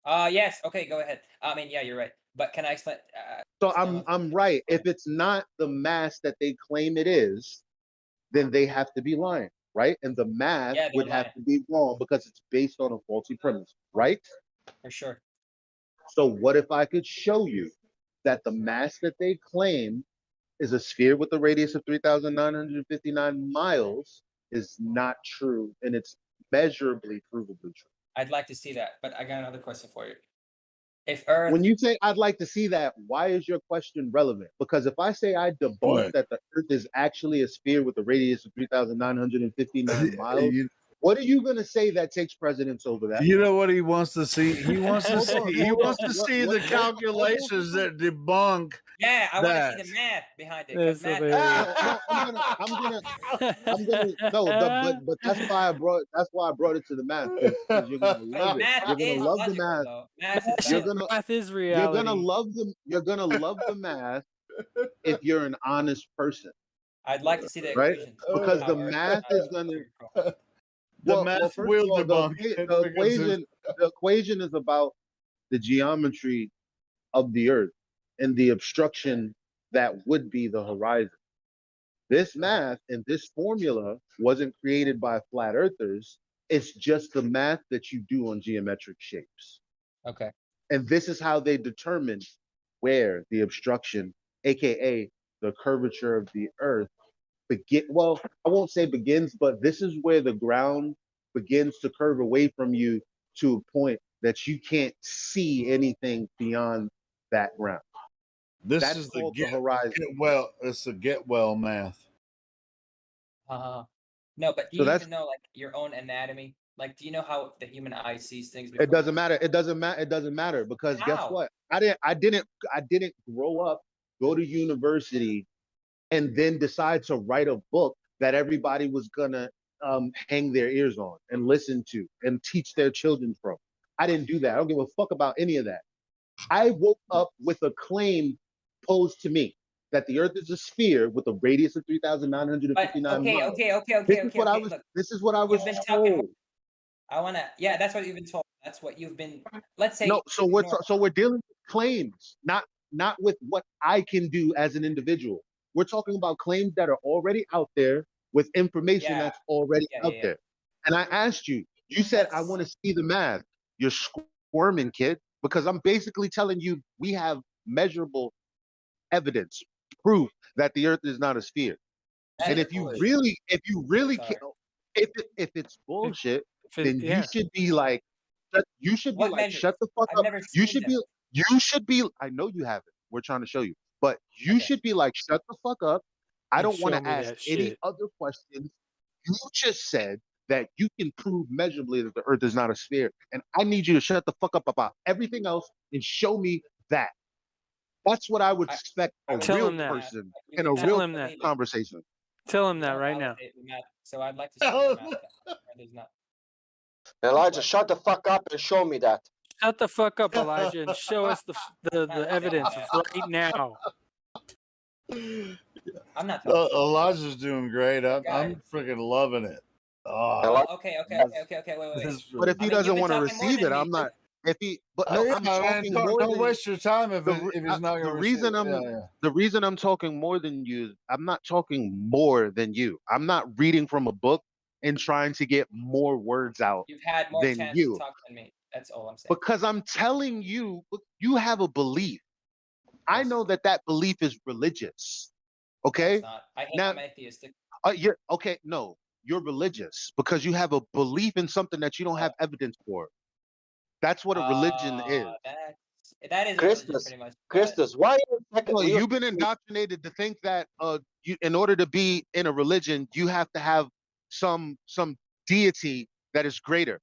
Yes. Okay, go ahead. I mean, yeah, you're right. But can I explain? So explain one I'm right. If it's not the mass that they claim it is, then they have to be lying, right? And the math Yeah, they're would have lying. to be wrong because it's based on a faulty premise, right? For sure. So what if I could show you that the mass that they claim is a sphere with a radius of 3,959 miles is not true, and it's measurably provably true. I'd like to see that, but I got another question for you. If Earth, When you say I'd like to see that, why is your question relevant? Because if I say I debunk What? that the Earth is actually a sphere with a radius of 3,959 miles, You, what are you going to say that takes precedence over that? you know what he wants to see? He wants to Hold see. on, He hold on. wants to see the Hold on, calculations that debunk yeah, I want to see that. the math behind it because That's math. hilarious. No, but that's why I brought it to the math because you're gonna But love it. math You're gonna is love the logical, math. though. Math is You're valid. gonna Math is you're gonna reality. love them. You're gonna love the math if you're an honest person, I'd like to see the right? equations. Because How the Earth is math not is gonna The well, math first will of all, debunk it because it's the equation is about the geometry of the earth and the obstruction that would be the horizon. This math and this formula wasn't created by flat earthers. It's just the math that you do on geometric shapes. Okay. And this is how they determine where the obstruction, aka the curvature of the earth, well, I won't say begins, but this is where the ground begins to curve away from you to a point that you can't see anything beyond that ground. this That's is the called the horizon. It's the get well math. No, but do So you that's even know like your own anatomy? Like, do you know how the human eye sees things it before? doesn't matter. It doesn't matter. It doesn't matter because guess How? what? I didn't grow up, go to university, and then decide to write a book that everybody was gonna hang their ears on and listen to and teach their children from. I didn't do that. I don't give a fuck about any of that. I woke up with a claim posed to me that the Earth is a sphere with a radius of But 3,959 okay, miles. okay, okay, okay, okay, okay. Look, This is what I was you've been talking. told. I wanna. Yeah, that's what you've been told. That's what you've been. Let's say. No, so ignore. we're dealing with claims, not with what I can do as an individual. We're talking about claims that are already out there with information Yeah. that's already Yeah, out yeah, yeah. there. And I asked you, you said I want to see the math. You're squirming, kid, because I'm basically telling you we have measurable evidence, proof that the Earth is not a sphere. That And is if bullshit. you really Sorry. can't, if it's bullshit, If then you yeah. should be like, you should be What like, measures? shut the fuck I've up. never You seen should them. be, I know you haven't. We're trying to show you, but you Okay. should be like, shut the fuck up. I And don't want show to me ask that any shit. other questions. You just said that you can prove measurably that the Earth is not a sphere, and I need you to shut the fuck up about everything else and show me that. That's what I would expect a Tell real him that. person You in will a Tell real him that. believe it. conversation. Tell him You that don't right now. validate the math, so I'd like to see your math. There's not. Elijah, shut the fuck up and show me that. Shut the fuck up, Elijah, and show us the evidence right now. I'm not talking. Elijah's doing great. I'm Guys. freaking loving it. Oh, Well, okay. Wait. But if he doesn't want to receive it, I'm not. If he, but no, I'm talking more don't than waste your time if he's not the going to reason receive I'm it. Yeah. the reason I'm talking more than you. I'm not talking more than you. I'm not reading from a book and trying to get more words out You've had more than chance to you talk than me. That's all I'm saying. because I'm telling you, you have a belief. I know that belief is religious. No, Okay. it's not. Now, I'm atheistic. you're okay. No, you're religious because you have a belief in something that you don't have evidence for. That's what a religion is. That is a religion Christus, pretty much. But Christus, why Well, you've been indoctrinated to think that in order to be in a religion, you have to have some deity that is greater.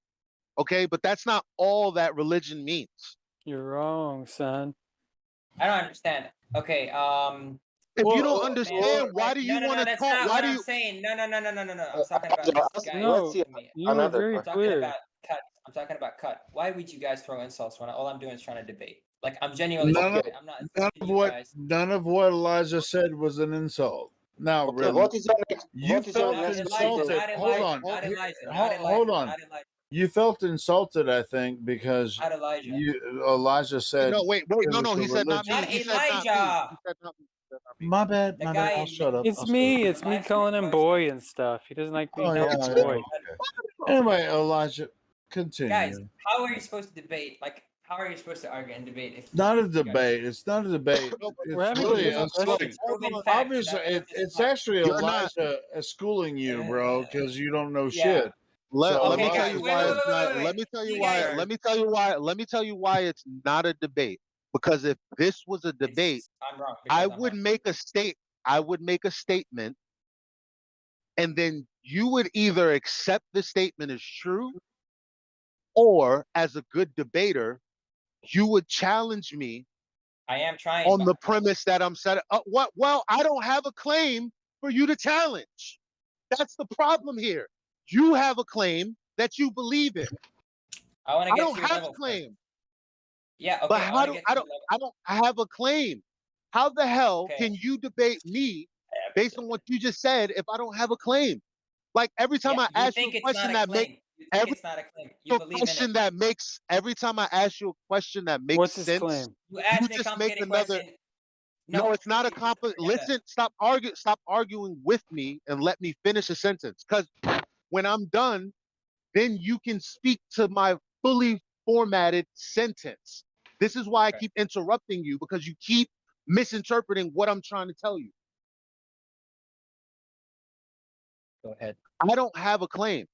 Okay, but that's not all that religion means. You're wrong, son. I don't understand. Okay, If Well, you don't man, understand, why do you no, want to that's talk? not Why what do I'm you? saying. No. I'm talking about this guy. No, let's see To me. you were very I'm talking clear. about cut. I'm talking about cut. Why would you guys throw insults when all I'm doing is trying to debate? Like I'm genuinely None of, stupid. I'm not none insulting of you what guys. none of what Elijah said was an insult. Now, Okay, Ren, what is your next? you What is your felt Not next Elijah. insulted. Not Hold Elijah. on. Not Here- Elijah. ho- Not hold Elijah. on. Not Elijah. You felt insulted, I think, because Not Elijah. Elijah said No, wait, it no, was no. a He said not religion. me. Not He said not me. Elijah. He said not me. He said not me. My bad. The My guy bad. I'll in shut up. It's I'll shut up. me. It's the me live calling stream him voice boy note. and stuff. He doesn't like being Oh called yeah. boy. Okay. Anyway, Elijah, continue. Guys, how are you supposed to debate? Like, how are you supposed to argue and debate if Not a you guys? debate. It's not a debate. We're It's having really a discussion. It's proven fact obviously that Earth is it's flat. actually You're not. Elijah schooling you, bro, because you don't know Yeah. shit. Let So me Okay, tell guys, you wait, why wait, it's wait, not. wait, wait. Let me tell you You why. guys, Let me tell you why. Let me tell you why it's not a debate. Because if this was a debate, I'm wrong I because I'm would wrong. make a state. I would make a statement, and then you would either accept the statement as true, or as a good debater, you would challenge me I am trying. on the premise that I'm set. What? Well, I don't have a claim for you to challenge. That's the problem here. You have a claim that you believe in. I want to I get don't to your have level a claim. first. Yeah, okay. But I how want to do get to your level. I don't have a claim. How the hell Okay. can you debate me based on what you just said if I don't have a claim? Like every time Yeah, I you ask you think a it's not question a that makes claim. You think every it's not a claim. You believe in it. question that makes every time I ask you a question that makes What's his sense, claim? You asked you me a just make complicated another. question. No, it's not a complex. forget that. Listen, stop arguing with me and let me finish a sentence. Because when I'm done, then you can speak to my fully formatted sentence. This is why I keep interrupting you because you keep misinterpreting what I'm trying to tell you. Go ahead. I don't have a claim.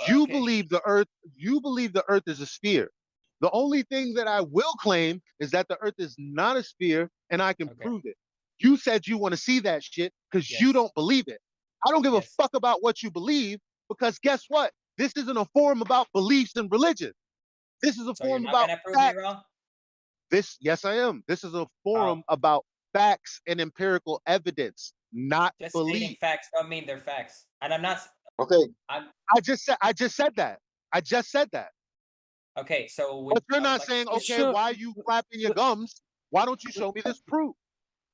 You believe the earth is a sphere. The only thing that I will claim is that the earth is not a sphere and I can prove it. You said you want to see that shit because you don't believe it. I don't give a fuck about what you believe because guess what? This isn't a forum about beliefs and religion. This is a So you're forum not about gonna prove facts. me wrong? Yes, I am. This is a forum about facts and empirical evidence, not Just belief. stating facts don't mean they're facts. And I'm not. Okay. I'm I just said that. I just said that. okay. So But you're I would not like saying, to see- okay, why are you flapping your gums? Why don't you show me this proof?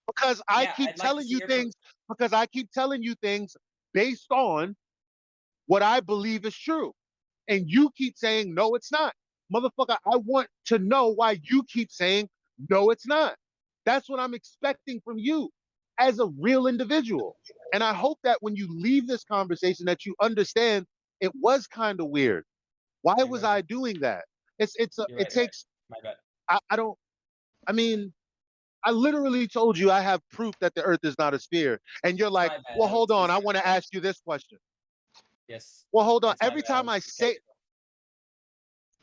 Because I Yeah, keep I'd like to telling see you your proof. things, because I keep telling you things based on what I believe is true. And you keep saying, no, it's not. Motherfucker, I want to know why you keep saying, no, it's not. That's what I'm expecting from you as a real individual. And I hope that when you leave this conversation that you understand it was kind of weird. Why was I doing that? You're It right, takes my bad. I don't I mean I literally told you I have proof that the earth is not a sphere. And you're like, my bad. well, I hold was on. too I want to skeptical. ask you this question. Yes. Well, hold on. It's my Every bad. time I was too say, skeptical.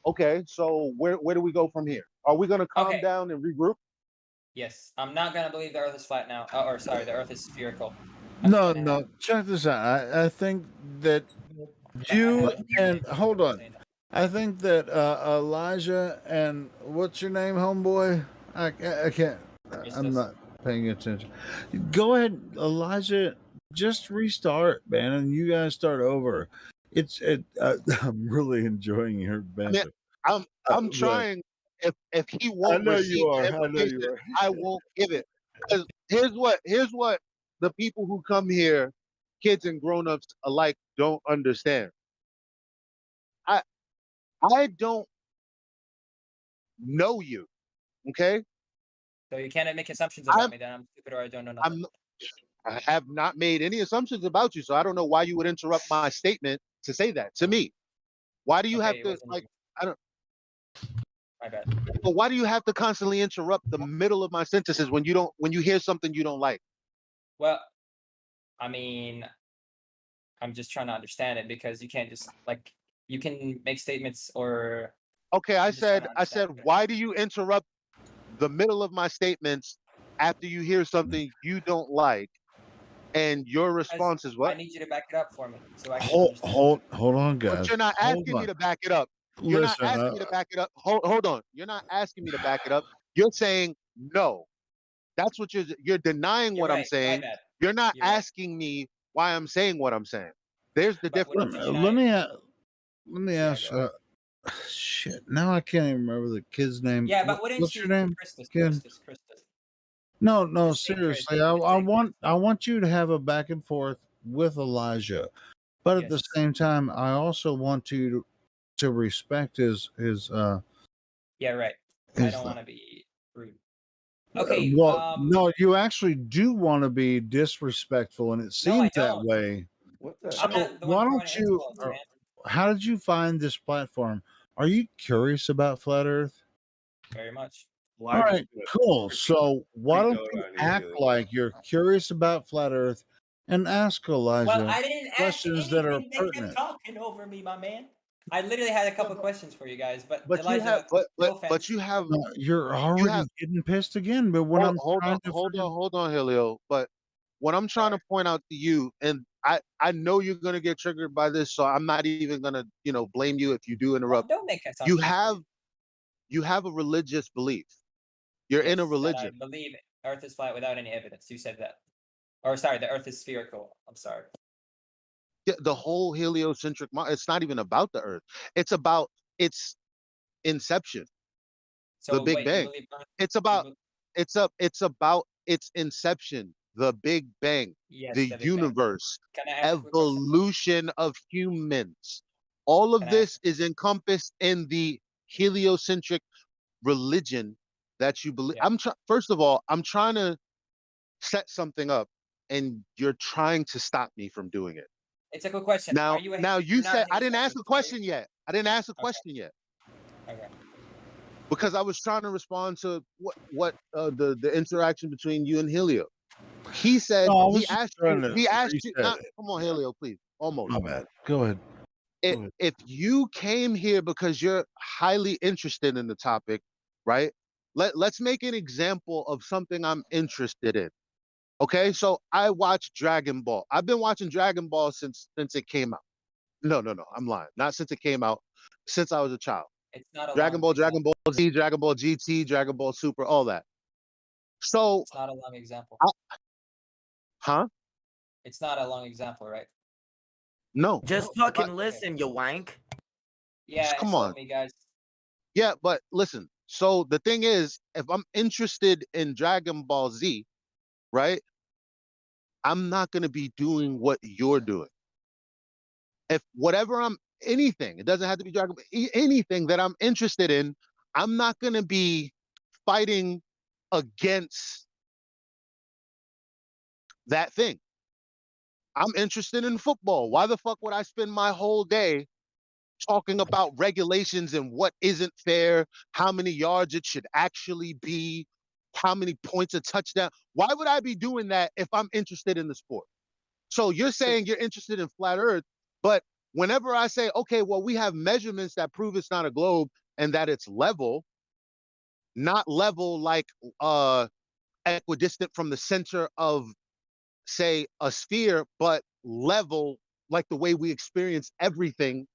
okay, so where do we go from here? Are we going to calm Okay. down and regroup? Yes. I'm not gonna believe the Earth is flat now. Or sorry, the Earth is spherical. No. Check this out. I think that you and hold on. I think that Elijah and what's your name, homeboy? I can't. I'm not paying attention. Go ahead, Elijah. Just restart, man, and you guys start over. I'm really enjoying your I mean, banter. I'm but trying. If he I won't know receive you are. the I know information, you are. I won't give it. Because here's what the people who come here, kids and grown-ups alike, don't understand. I don't know you. Okay? So you can't make assumptions about I'm me that I'm stupid or I don't know nothing. I have not made any assumptions about you, so I don't know why you would interrupt my statement to say that to me. Why do you have it to wasn't you. I don't My bad. but why do you have to constantly interrupt the middle of my sentences when you hear something you don't like? Well, I mean, I'm just trying to understand it because you can't just like you can make statements or. Okay, I'm just trying to I understand. said, why do you interrupt the middle of my statements after you hear something you don't like? And your Because response is I what? need you to back it up for me so I can Hold, understand. hold on, But guys. you're not Hold asking me on. to back it up. You're not Listen, asking me to back it up. Hold on. You're not asking me to back it up. You're saying no. That's what you're denying You're what I'm right. My saying. bad. You're not You're right. asking me why I'm saying what I'm saying. There's the But difference. wouldn't you deny let it? me let me Yeah, ask. go ahead. Shit, now I can't even remember the kid's name. Yeah, but wouldn't What's you, your name, Christus? kid? Christus. No, Just say Chris. seriously. I want you to have a back and forth with Elijah, but at the Yes. same time, I also want you to respect his Yeah, right. I his. don't want to be rude. Okay. Well, no, you actually do want to be disrespectful, and it No, I seems that don't. way. I'm So not the one why don't pointing you? insults, man. How did you find this platform? Are you curious about flat Earth? Very much. All right, cool. So why don't you act like you're curious about flat Earth and ask Well, Elijah I didn't ask questions that are anything. They kept pertinent? talking over me, my man. I literally had a couple questions for you guys, but But you have, Elijah, no offense. but you have, You're you already have. getting pissed again. But when I'm trying to Hold on, Helio. But what I'm trying to point out to you, and I know you're gonna get triggered by this, so I'm not even gonna, blame you if you do Well, interrupt. don't make You assumptions. have a religious belief. You're in a Yes, that I religion. believe Earth is flat without any evidence. You said that. Or sorry, the Earth is spherical. I'm sorry. Yeah, the whole heliocentric model. It's not even about the Earth. It's about its inception, the So Big wait, you Bang. believe Earth? It's about it's about its inception, the Big Bang, Yes, the the Big Bang. universe, Can I ask a quick question? evolution of humans. All Can of I ask? this is encompassed in the heliocentric religion that you believe. Yeah. First of all, I'm trying to set something up, and you're trying to stop me from doing it. It's a good question. Now, Are you a now you you're not said I didn't ask heterosexual, a are you? question yet. I didn't ask a Okay. question yet Okay. because I was trying to respond to what the interaction between you and Helio. He said No, I was he just asked trying you. to He asked you. reset Not, it. come on, Helio, please. Almost. My bad. Go ahead. If you came here because you're highly interested in the topic, right? Let's make an example of something I'm interested in. Okay, so I watch Dragon Ball. I've been watching Dragon Ball since it came out. No, I'm lying. Not since it came out. Since I was a child. It's not a Dragon long Ball, example. Dragon Ball Z, Dragon Ball GT, Dragon Ball Super, all that. So, It's not a long example. huh? It's not a long example, right? No. Just But fucking listen, you wank. Yeah, come insult on. me, guys. Yeah, but listen. So the thing is, if I'm interested in Dragon Ball Z, right? I'm not gonna be doing what you're doing. If whatever anything, it doesn't have to be Dragon Ball, anything that I'm interested in, I'm not gonna be fighting against that thing. I'm interested in football. Why the fuck would I spend my whole day talking about regulations and what isn't fair, how many yards it should actually be, how many points a touchdown? Why would I be doing that if I'm interested in the sport? So you're saying you're interested in flat Earth, but whenever I say, okay, well, we have measurements that prove it's not a globe and that it's level, not level like equidistant from the center of, say, a sphere, but level like the way we experience everything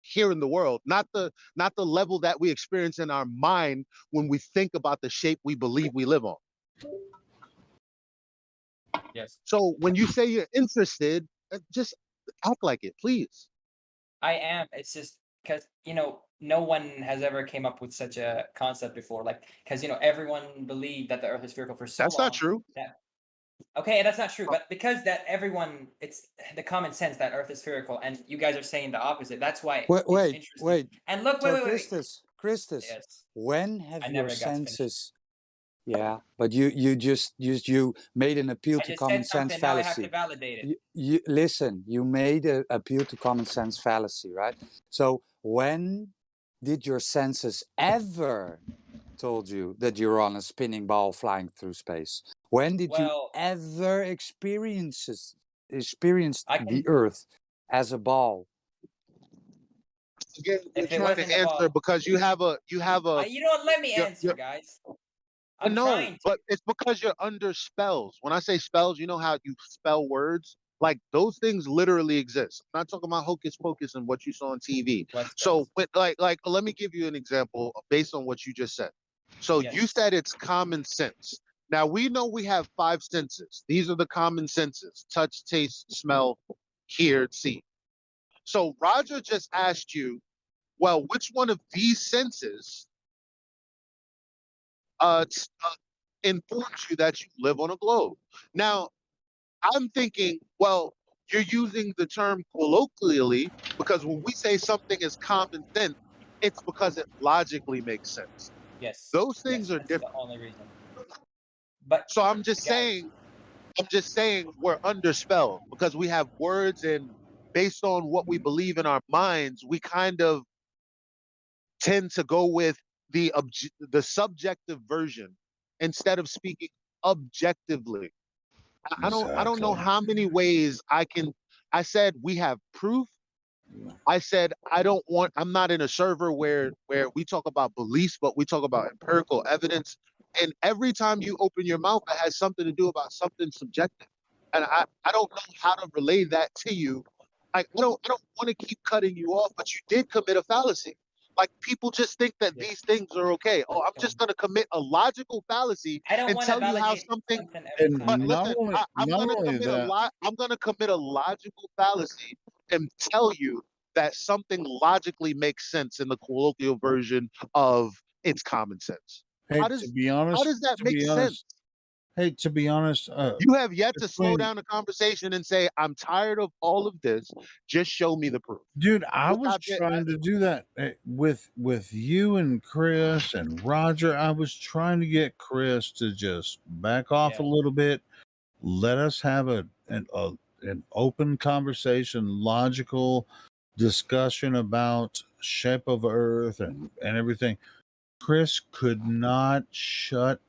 here in the world, not the level that we experience in our mind when we think about the shape we believe we live on. Yes. So when you say you're interested, just act like it, please. I am. It's just because no one has ever came up with such a concept before. Like, because everyone believed that the Earth is spherical for so long. That's not true. Okay, that's not true. But because that everyone, it's the common sense that Earth is spherical, and you guys are saying the opposite. That's why it's interesting. And look, So wait. Christus, Yes. when have I your never got to finish. senses? Yeah, but you made an appeal I to just common said sense something. Now I have to fallacy. validate it. You listen. You made an appeal to common sense fallacy, right? So when did your senses ever told you that you're on a spinning ball flying through space? When did you ever experience experienced I the can. Earth as a ball. Again, you're If it trying wasn't to a answer ball, because you have a you don't let me you're, answer, you're guys. I I'm know, trying to. but it's because you're under spells. When I say spells, you know how you spell words? Like those things literally exist. I'm not talking about hocus pocus and what you saw on TV. What So, spells? like, let me give you an example based on what you just said. So you Yes. said it's common sense. Now we know we have 5 senses. These are the common senses: touch, taste, smell, hear, see. So Roger just asked you, well, which one of these senses uh, informs you that you live on a globe? Now, I'm thinking, well, you're using the term colloquially because when we say something is common sense, it's because it logically makes sense. Yes. Those things Yes. are That's the different. only reason. But So guys, I'm just saying we're under spell because we have words and based on what we believe in our minds, we kind of tend to go with the subjective version instead of speaking objectively. I don't know Exactly. how many ways I can. I said we have proof. I said I don't want. I'm not in a server where we talk about beliefs, but we talk about empirical evidence. And every time you open your mouth, it has something to do about something subjective. And I don't know how to relay that to you. I don't want to keep cutting you off, but you did commit a fallacy. Like people just think that yes. these things are okay. Oh, I'm Listen, just gonna commit a logical fallacy I don't and want to tell you how validate something. something every time But And I not listen, speak. only I'm not gonna only commit a that, lot. I'm gonna commit a logical fallacy and tell you that something logically makes sense in the colloquial version of it's common sense. hey, How to does be how honest, does that make sense? hey, to be honest, You have yet to slow between down the conversation and say, I'm tired of all of this. Just show me the proof. dude, I Look, was trying to do that with you and Chris and Roger. I was trying to get Chris to just back off a Yeah. little bit, let us have an open conversation, logical discussion about shape of Earth and everything. Chris could not shut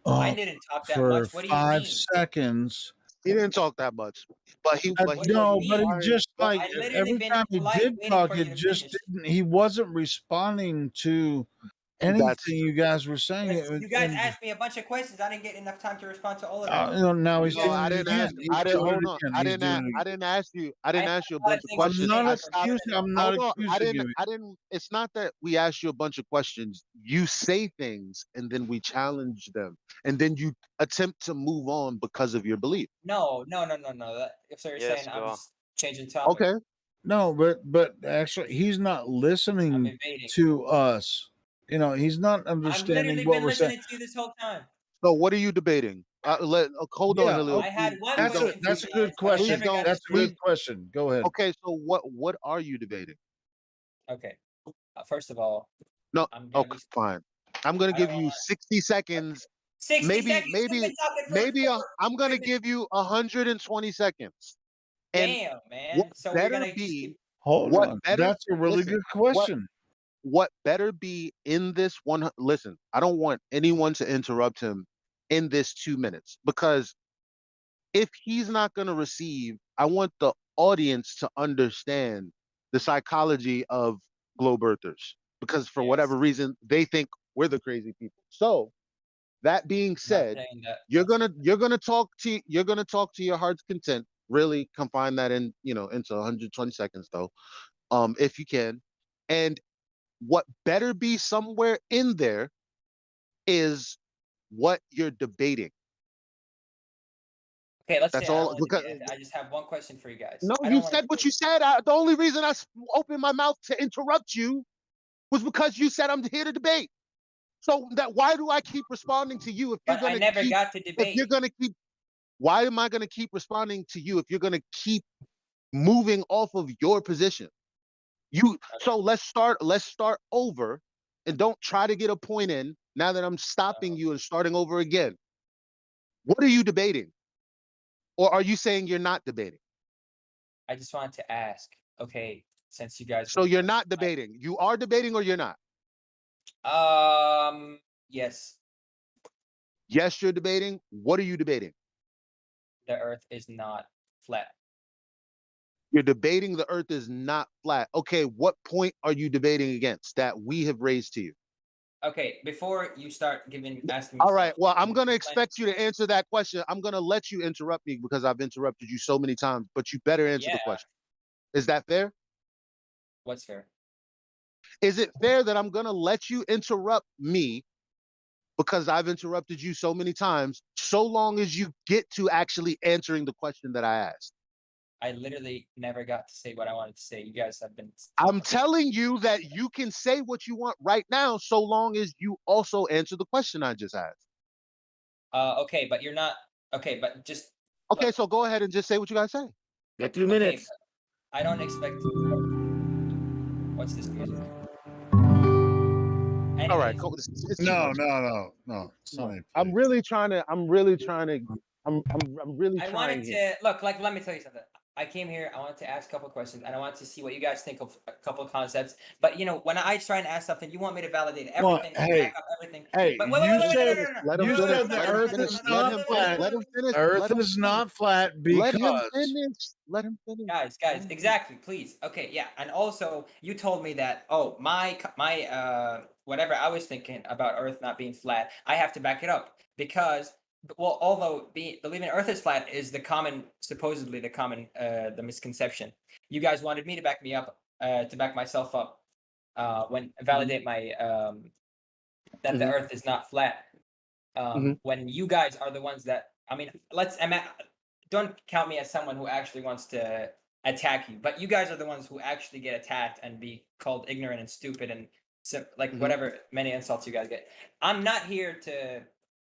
I up didn't talk that for much. What do you 5 seconds. he didn't talk that much, but What do he you was No, but he mean? requiring. just like I literally every been time he polite, did waiting talk, for you it to just finish. didn't. He wasn't responding to That's anything you guys were saying. Because you guys asked me a bunch of questions. I didn't get enough time to respond to all of them. Now he's no. Guys doing I it didn't interrupted ask. again. me. He's I didn't doing hold it on. again. He's doing it I again. didn't ask you. I I didn't have ask you a a lot of bunch of things to I'm questions. say not I after stopped. accusing. Florida. I'm not Hold on. accusing you. I didn't. It's not that we asked you a bunch of questions. You say things and then we challenge them, and then you attempt to move on because of your belief. No, no, no, no, no. So you're saying I'm just changing topic. Okay. No, but actually, he's not I'm listening evading. to us. He's not I've understanding literally what been we're saying. listening to you this whole time. So what are you debating? Hold on, Yeah, Halil. I had one Please don't. question for that's you a good guys, but I Please question. never got don't. to That's a Please. good question. Go ahead. Okay. So what are you debating? Okay. First of all, No. I'm gonna Okay. be. Fine. I'm gonna I don't give want you 60 seconds. 60 seconds. You've been talking I'm for gonna 3 minutes. give you 120 seconds. And Damn, what man. So we're better gonna just be? keep. Hold What on. better? That's a really Listen. good What question. what better be in this one? Listen. I don't want anyone to interrupt him in this 2 minutes because if he's not gonna receive, I want the audience to understand the psychology of globe earthers because for Yes. whatever reason they think we're the crazy people. So that being I'm not said, saying that. you're gonna talk to your heart's content. Really confine that in into 120 seconds though, if you can. And what better be somewhere in there is what you're debating. Okay, let's say That's I don't all. want to Because debate anything. I just have one question for you guys. no, I you don't want to said what debate. you said. The only reason opened my mouth to interrupt you was because you said I'm here to debate. So that why do I keep responding to you But I never got to if you're debate. gonna keep why am I gonna keep responding to you if you're gonna keep moving off of your position? So let's start over and don't try to get a point in now that I'm stopping you and starting over again. What are you debating? Or are you saying you're not debating? I just wanted to ask. Okay, since you guys So were you're not debating. You are debating or you're not? yes. Yes, you're debating. What are you debating? the Earth is not flat. You're debating the Earth is not flat. Okay, what point are you debating against that we have raised to you? Okay, before you start asking me All right. stuff, Well, I'm going to explain- expect you to answer that question. I'm going to let you interrupt me because I've interrupted you so many times, but you better answer the Yeah. question. Is that fair? What's fair? Is it fair that I'm going to let you interrupt me because I've interrupted you so many times, so long as you get to actually answering the question that I asked? I literally never got to say what I wanted to say. You guys have been. I'm telling you that you can say what you want right now, so long as you also answer the question I just asked. Okay, but you're not. Okay, but just. Okay, look, so go ahead and just say what you got to say. Got 2 minutes. but I don't expect. What's this music? All right, Anyways, cool. It's too No, much. no. Sonny, I'm really trying to. I'm really trying I wanted here. to look. Like, let me tell you something. I came here. I wanted to ask a couple of questions, and I wanted to see what you guys think of a couple of concepts. But you know, when I try and ask something, you want me to validate Well, everything, hey, back up everything. hey, But you said Let him you finish. said the Let him Earth finish. is Let not him finish. flat. Let him finish. Earth Let him is finish. not flat Let him because finish. Let him finish. Guys, exactly, please. Okay, yeah, and also you told me that my whatever I was thinking about Earth not being flat, I have to back it up because although believing Earth is flat is supposedly the misconception. You guys wanted me to back me up, to back myself up, when validate my that the Earth is not flat. When you guys are the ones that don't count me as someone who actually wants to attack you, but you guys are the ones who actually get attacked and be called ignorant and stupid and whatever many insults you guys get. I'm not here to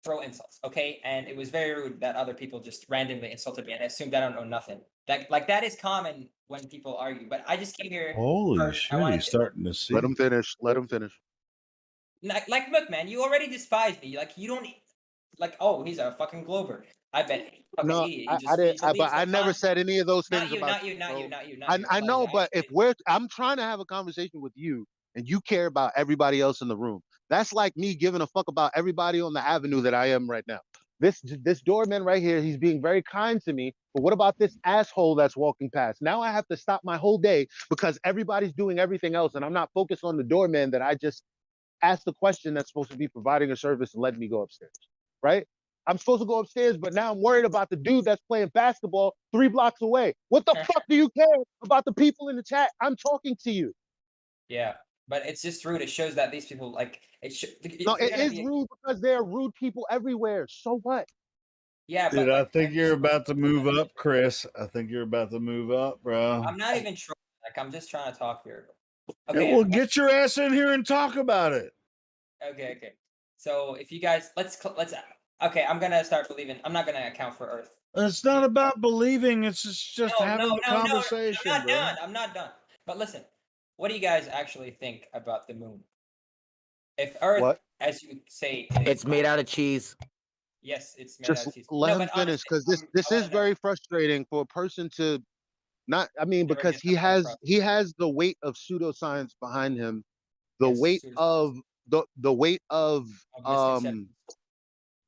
throw insults, okay? And it was very rude that other people just randomly insulted me and assumed I don't know nothing. That is common when people argue, but I just came here. holy first. I shit, wanted he's to, starting to see. Let him finish. Let him finish. look, man, you already despise me. Like you don't oh, he's a fucking glober. I bet he's a fucking No, idiot. I didn't. He But believes I the never con- said any of those things Not you, about not you, not bro. you, not you, not you. I know, Elijah, but I'm trying to have a conversation with you, and you care about everybody else in the room. That's like me giving a fuck about everybody on the avenue that I am right now. This doorman right here, he's being very kind to me. But what about this asshole that's walking past? Now I have to stop my whole day because everybody's doing everything else, and I'm not focused on the doorman that I just asked the question that's supposed to be providing a service and letting me go upstairs, right? I'm supposed to go upstairs, but now I'm worried about the dude that's playing basketball 3 blocks away. What the fuck do you care about the people in the chat? I'm talking to you. Yeah, but it's just rude. It shows that these people No, it is rude because there are rude people everywhere. So what? Yeah, Dude, but I think you're about to move up, Chris. I think you're about to move up, bro. I'm not even trolling. Like I'm just trying to talk here. Okay, Okay. well, get your ass in here and talk about it. Okay. So if you guys okay, I'm gonna start believing. I'm not gonna account for Earth. It's not about believing. It's just having a No, conversation, I'm not bro. done. I'm not done. But listen, what do you guys actually think about the moon? If Earth, as you say, It's made out of cheese. Yes, it's made out Just of cheese. let No, him but finish because honestly, this I is wanna know. very frustrating for a person to not. I mean, Never because get the point across. he has the weight of pseudoscience behind him, the Yes, weight pseudoscience. of the weight of misconceptions.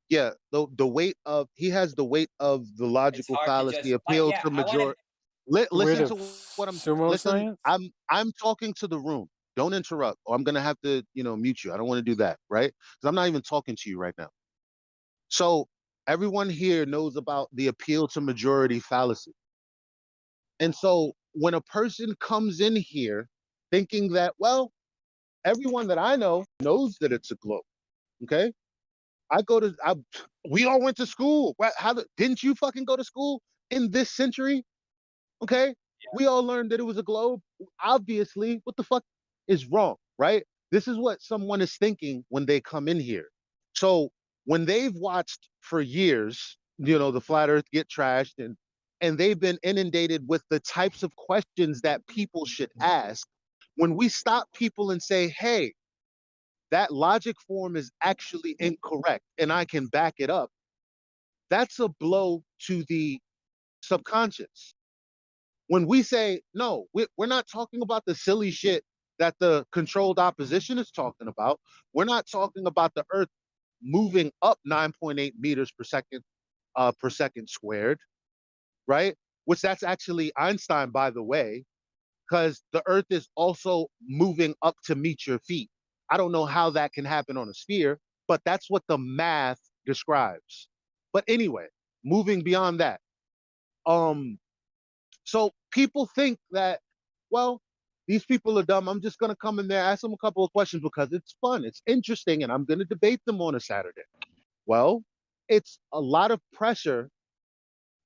yeah, the weight of he has the weight of the logical hard to fallacy just appeal to I wanted majority. Weight Listen of to what I'm sumo listen. science? I'm talking to the room. Don't interrupt, or I'm gonna have to mute you. I don't want to do that, right? Because I'm not even talking to you right now. So everyone here knows about the appeal to majority fallacy, and so when a person comes in here thinking that, well, everyone that I know knows that it's a globe, okay? We all went to school. Didn't you fucking go to school in this century? Okay. Yeah. We all learned that it was a globe. Obviously, what the fuck is wrong, right? This is what someone is thinking when they come in here. So when they've watched for years, the flat earth get trashed and they've been inundated with the types of questions that people should ask. When we stop people and say, hey, that logic form is actually incorrect and I can back it up, that's a blow to the subconscious. When we say, no, we're not talking about the silly shit that the controlled opposition is talking about. We're not talking about the earth moving up 9.8 meters per second squared. right? Which that's actually Einstein, by the way, because the Earth is also moving up to meet your feet. I don't know how that can happen on a sphere, but that's what the math describes. But anyway, moving beyond that, um, so people think that, well, these people are dumb. I'm just gonna come in there, ask them a couple of questions because it's fun, it's interesting, and I'm gonna debate them on a Saturday. Well, it's a lot of pressure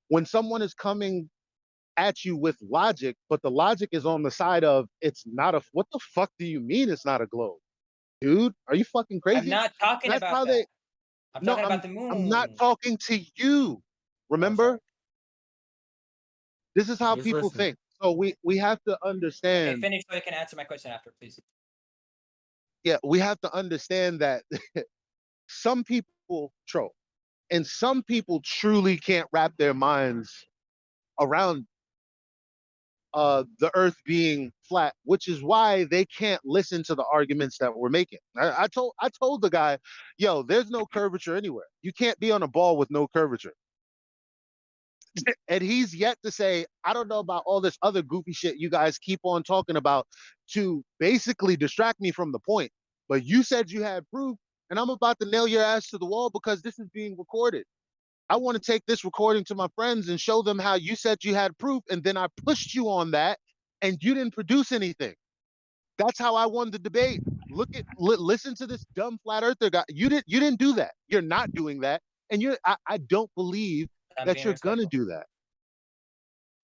when someone is coming at you with logic, but the logic is on the side of it's not a. What the fuck do you mean it's not a globe, dude? Are you fucking I'm crazy? not talking That's about how that. they. I'm No, talking about the I'm not moon. talking to you. Oh, sorry. Remember, this is how He's people listening. think. So we have to Okay, understand. finish so you can answer my question after, please. Yeah, we have to understand that some people troll, and some people truly can't wrap their minds around the earth being flat, which is why they can't listen to the arguments that we're making. I told the guy, yo, there's no curvature anywhere. You can't be on a ball with no curvature. And he's yet to say, I don't know about all this other goofy shit you guys keep on talking about to basically distract me from the point. But you said you had proof, and I'm about to nail your ass to the wall because this is being recorded. I want to take this recording to my friends and show them how you said you had proof, and then I pushed you on that, and you didn't produce anything. That's how I won the debate. Listen to this dumb flat earther guy. You didn't do that. You're not doing that, and I don't believe I'm that being you're gonna respectful. do that.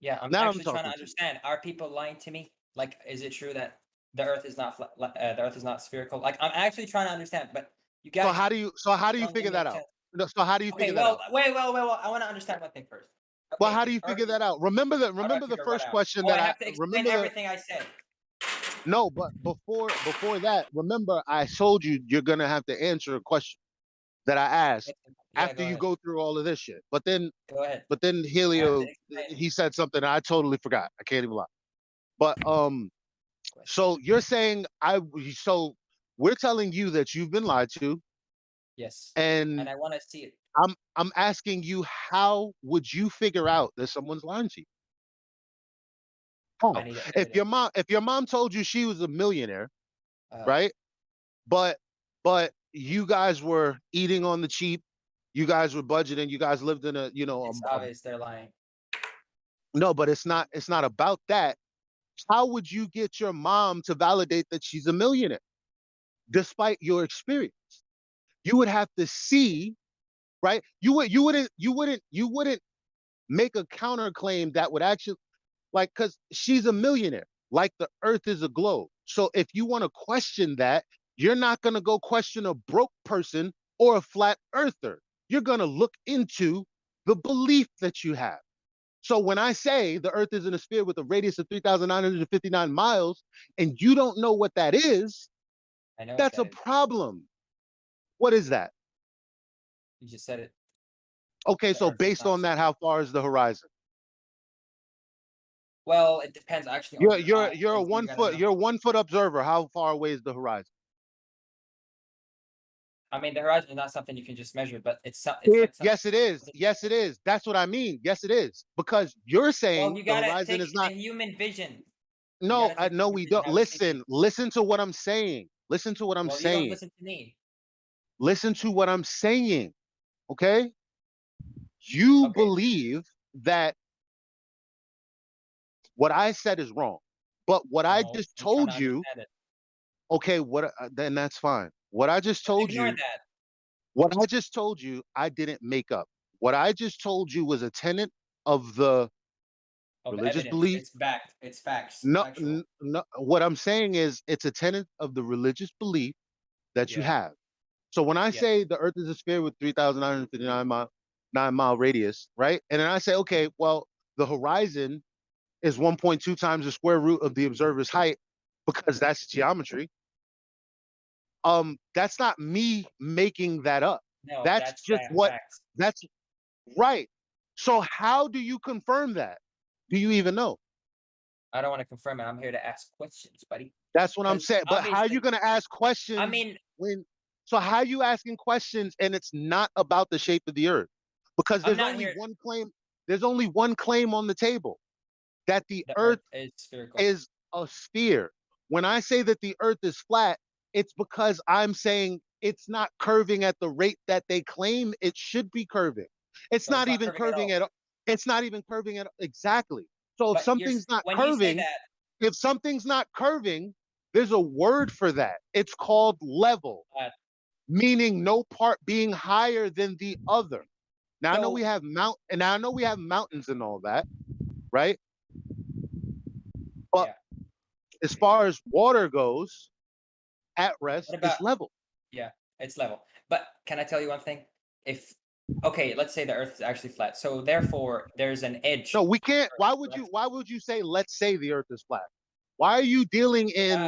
Yeah, I'm Now I'm actually trying to talking to you. understand. Are people lying to me? Like, is it true that the Earth is not the Earth is not spherical? Like, I'm actually trying to understand, but you So guys how do you don't give figure me a that out? chance. No, so how do you Okay, figure that well, out? wait, well, I want to understand one thing first. Well, Okay, how do if you Earth figure is, that out? Remember the how do I remember the figure what first out? question Oh, I that I have to explain remember the everything I said. no, but before that, remember I told you you're gonna have to answer a question that I asked Yeah, after go you ahead. go through all of this shit. Go ahead. But then I have to Helio, explain it. he said something I totally forgot. I can't even lie. But so you're saying so we're telling you that you've been lied to, Yes, and and I want to see it. I'm asking you, how would you figure out that someone's lying to you? I How? need If your evidence. mom if your mom told you she was a millionaire, Uh, right? But you guys were eating on the cheap, you guys were budgeting, you guys lived in a, it's obvious they're lying. no, but it's not about that. How would you get your mom to validate that she's a millionaire despite your experience? You would have to see, right? You wouldn't make a counterclaim that would actually, like, because she's a millionaire, like the earth is a globe. So if you want to question that, you're not going to go question a broke person or a flat earther. You're going to look into the belief that you have. So when I say the earth is in a sphere with a radius of 3,959 miles, and you don't know what that is, I know what that's that a is. problem. What is that? You just said it. Okay, The so Earth is based not on that, how far is the horizon? Well, it depends actually on You're your you're eye you're a because you gotta know. you're a 1 foot observer. How far away is the horizon? I mean, the horizon is not something you can just measure, but it's like something. Yes, it is. Yes, it is. That's what I mean. Yes, it is. Because you're Well, saying you the gotta horizon take is the not. human vision. You No, gotta take the no, human we vision, don't. how we see things. Listen to what I'm saying. Listen to what I'm Well, you don't saying. listen to me. Listen to what I'm saying. Okay? You Okay, believe that what I said is wrong. But what I no, just I'm trying to told you, understand it. okay, then that's fine. What I just Then told ignore you, that. what I just told you, I didn't make up. What I just told you was a tenet of the Of religious evidence, belief. it's backed. It's facts, No, factual. no, what I'm saying is it's a tenet of the religious belief that you Yeah. have. So when I Yes. say the Earth is a sphere with 3,959 mile 9 mile radius, right? And then I say, okay, well, the horizon is 1.2 times the square root of the observer's height because that's geometry. That's not me making that up. No, That's that's just what facts. that's right. So how do you confirm that? Do you even know? I don't want to confirm it. I'm here to ask questions, buddy. That's what I'm Because saying. But how are you obviously, going to ask I questions mean, when? So how are you asking questions and it's not about the shape of the earth? Because I'm there's not only here. one claim. there's only one claim on the table, that the Earth is spherical. is a sphere. When I say that the Earth is flat, it's because I'm saying it's not curving at the rate that they claim it should be curving. It's So not it's not even curving at curving at. It's not even curving at exactly. So if But something's not when you say curving, that, if something's not curving, there's a word for that. It's called level, meaning no part being higher than the other. Now I know we have mountains and all that, right? But as far as water goes, at rest, what about it's level. Yeah, it's level. But can I tell you one thing? Okay, let's say the Earth is actually flat, so therefore there's an edge. No, we can't. Why would you say, let's say the Earth is flat? Why are you dealing in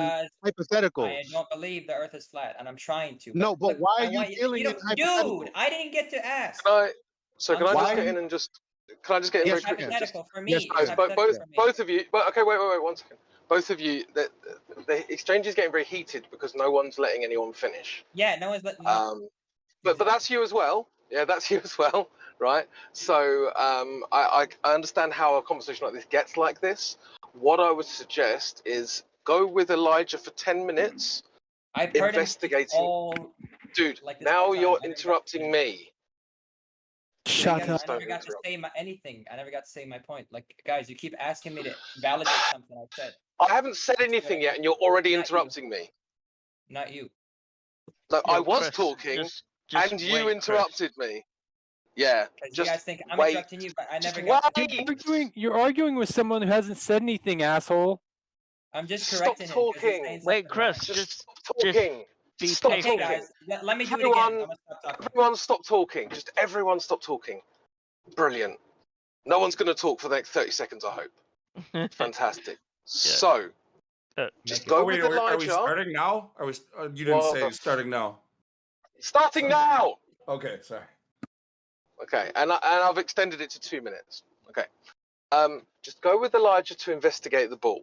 hypotheticals? I don't believe the Earth is flat, and I'm trying to. No, but look, why I are you want dealing in hypotheticals? Dude, I didn't get to ask. Can I just Why- get in and just? Can I just get in Yes, very you can. quickly? Just, Hypothetical for me. Yes, It's guys, hypothetical for me. both of you. But okay, wait, one second. Both of you. The exchange is getting very heated because no one's letting anyone finish. Yeah, no one's letting. But that's you as well. Yeah, that's you as well, right? So I understand how a conversation like this gets like this. What I would suggest is go with Elijah for 10 minutes. I've heard investigating. Dude, like this now whole time. you're I never interrupting me. Shut up. I never got to say anything. I never got to say my point. Like, guys, you keep asking me to validate something I said. I haven't said anything yet, and you're already interrupting me. Not you. No, Yo, I was Chris, talking, just and you wait, interrupted me. Yeah, Because you guys think I'm wait. interrupting you, but I never Just got. wait. You're arguing with someone who hasn't said anything, asshole. I'm just Stop correcting him. 'cause he's talking. saying Wait, something Chris, wrong. just Stop talking. be Stop Okay, talking. guys, let me do it again. I'm gonna stop talking. Everyone stop talking. Just everyone stop talking. Brilliant. No one's going to talk for the next 30 seconds, I hope. Fantastic. So, just go with Elijah. Are we starting now? You didn't say starting now. Starting now! Okay, sorry. Okay, and I've extended it to 2 minutes. Okay. Just go with Elijah to investigate the ball,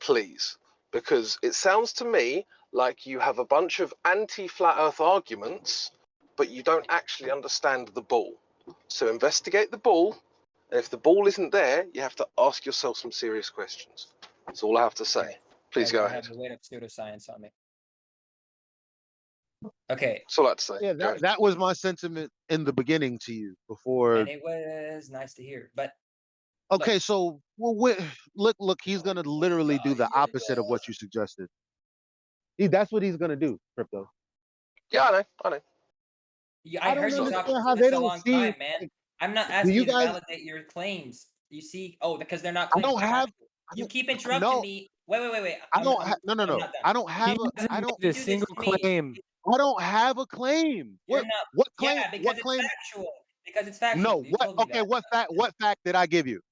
please. Because it sounds to me like you have a bunch of anti-flat earth arguments, but you don't actually understand the ball. So investigate the ball, and if the ball isn't there, you have to ask yourself some serious questions. That's all I have to say. Please go I ahead. have the weight of pseudoscience on me. Okay. That's all I have to say. Yeah, that was my sentiment in the beginning to you before. And it was nice to hear, but Okay, so look, he's gonna literally do the opposite of what you suggested. That's what he's gonna do, Crypto. Yeah, I know. Yeah, I heard you talk understand how for they this a don't long see- time, man. I'm not asking you you to guys- validate your claims. You see, because they're not I claims. don't have. You keep interrupting me. Wait. I don't. No. I'm not done. I don't have. I don't. made a single claim. I don't have a claim. You're What? not. What claim? Yeah, because what it's claim? factual. Because it's factual. No. You What? told me Okay. that. What fact? What fact did I give you?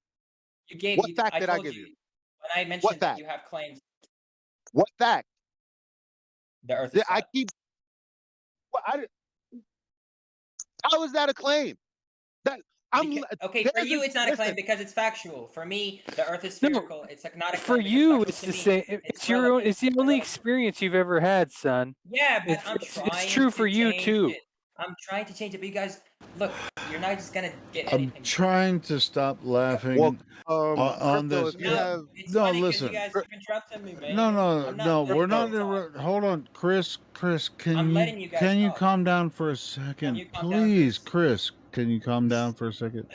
You gave. What fact did I told give you? When I mentioned that fact? you have claims, What fact? the Earth is I flat. keep. How is that a claim? That I'm. Okay, for you it's not a claim because it's factual. For me, the Earth is spherical. It's like not a For claim because you, factual it's to the me. same. It's your own. It's the only experience you've ever had, son. Yeah, but I'm It's trying. true for to you change too. it. I'm trying to change it, but you guys, look, you're not just gonna get I'm anything. trying to stop laughing on Crypto, this. if you have- It's No, funny 'cause listen. you guys keep interrupting me, man. No, we're not. Hold on, Chris. I'm letting you guys can you talk. calm down for a second, you calm down, please, Chris? Can you calm down for a second?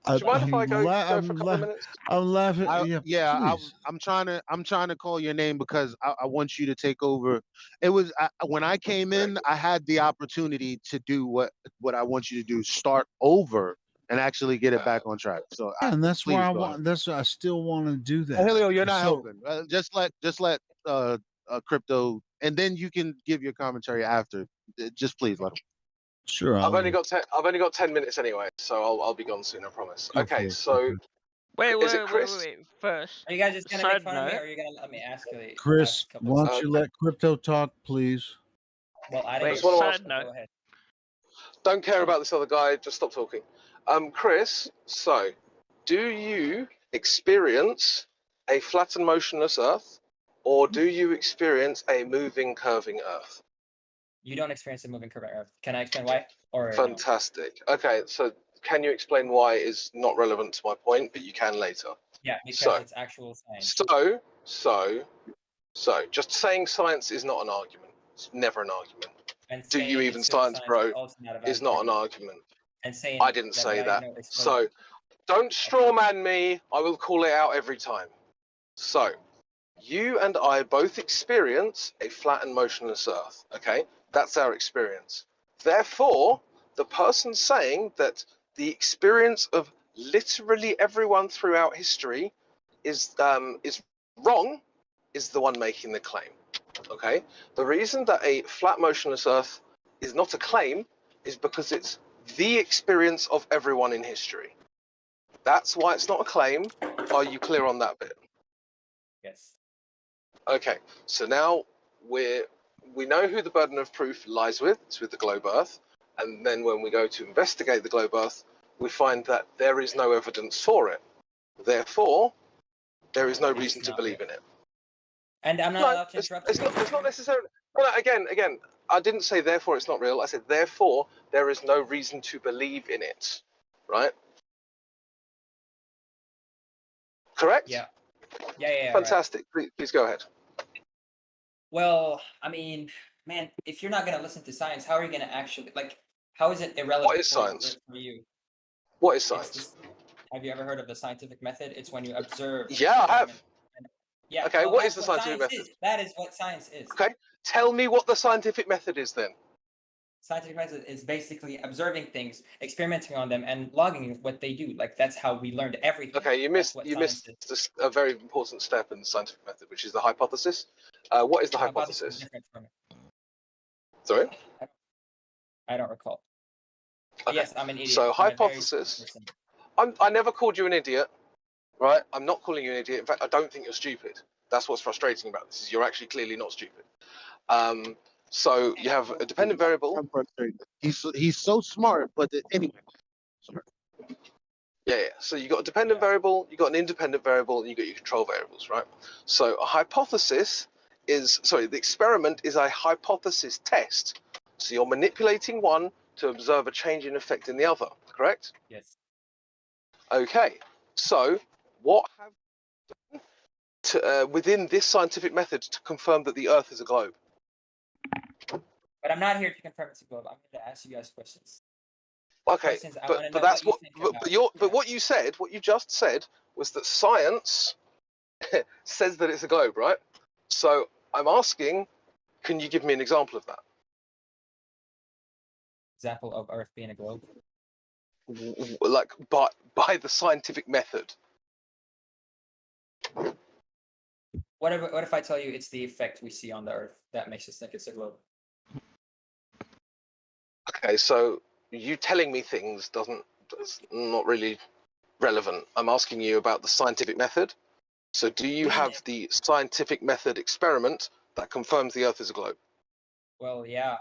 Do you mind if I go for a couple of minutes? I'm laughing. I'm trying to call your name because I want you to take over. It was when I came in, I had the opportunity to do what I want you to do, start over and actually get it back on track. So and that's why I go want. ahead. That's I still want to do that. Helio, you're not So- helping. Just let Crypto, and then you can give your commentary after. Just please let him. Sure. I've only got 10 minutes anyway, so I'll be gone soon. I promise. Go Okay, for it, so Wait, is it Chris? wait. First, Are you guys just gonna make side fun of me, note. or are you gonna let me ask you? Chris, why don't you let Crypto talk, please? Well, I Wait, didn't. just wanna ask- Go ahead. Don't care about this other guy. Just stop talking. Chris. So, do you experience a flat and motionless Earth, or do you experience a moving, curving Earth? You don't experience a moving curve on Earth. Can I explain why? Or Fantastic. Okay, so can you explain why is not relevant to my point, but you can later. Yeah, because So, it's actual science. So, just saying science is not an argument. It's never an argument. And Do you saying even it's science, pseudoscience bro? is also not a valid Is not an argument. argument. And saying I didn't that say without, that. explaining. So, don't strawman me. I will call it out every time. So, you and I both experience a flat and motionless Earth. Okay, that's our experience. Therefore, the person saying that the experience of literally everyone throughout history is wrong is the one making the claim. Okay, the reason that a flat motionless Earth is not a claim is because it's the experience of everyone in history. That's why it's not a claim. Are you clear on that bit? Yes. Okay, so now we know who the burden of proof lies with. It's with the globe Earth, and then when we go to investigate the globe Earth, we find that there is no evidence for it. Therefore, there is no reason to believe in it. And I'm not allowed to interrupt you. It's not necessarily. Well, again, I didn't say therefore it's not real. I said therefore there is no reason to believe in it. Right? Correct? Yeah. Yeah. Fantastic. Right. Please go ahead. Well, I mean, man, if you're not gonna listen to science, how are you gonna actually how is it irrelevant What is science? for you? What is science? Have you ever heard of the scientific method? It's when you observe. Yeah, I have. Yeah. Okay, well, what is that's the scientific science method? is. That is what science is. Okay, tell me what the scientific method is then. Scientific method is basically observing things, experimenting on them, and logging what they do. Like that's how we learned everything. Okay, you missed a very important step in the scientific method, which is the hypothesis. What is the hypothesis? Is different from it. Sorry? I don't recall. Okay. Yes, I'm an idiot. So I'm a very hypothesis. stupid person. I never called you an idiot, right? I'm not calling you an idiot. In fact, I don't think you're stupid. That's what's frustrating about this. Is you're actually clearly not stupid. So you have a dependent variable. He's so smart, but anyway. Sorry. Yeah. So you got a dependent variable, you got an independent variable, and you got your control variables, right? So a hypothesis the experiment is a hypothesis test. So you're manipulating one to observe a change in effect in the other, correct? Yes. Okay. So what have you done within this scientific method to confirm that the Earth is a globe? But I'm not here to confirm it's a globe. I'm here to ask you guys questions. Okay, but that's what. But what you said, what you just said, was that science says that it's a globe, right? So I'm asking, can you give me an example of that? Example of Earth being a globe. Like by the scientific method. What if I tell you it's the effect we see on the Earth that makes us think it's a globe? Okay, so you telling me things that's not really relevant. I'm asking you about the scientific method. So do you have the scientific method experiment that confirms the Earth is a globe? Well, yeah.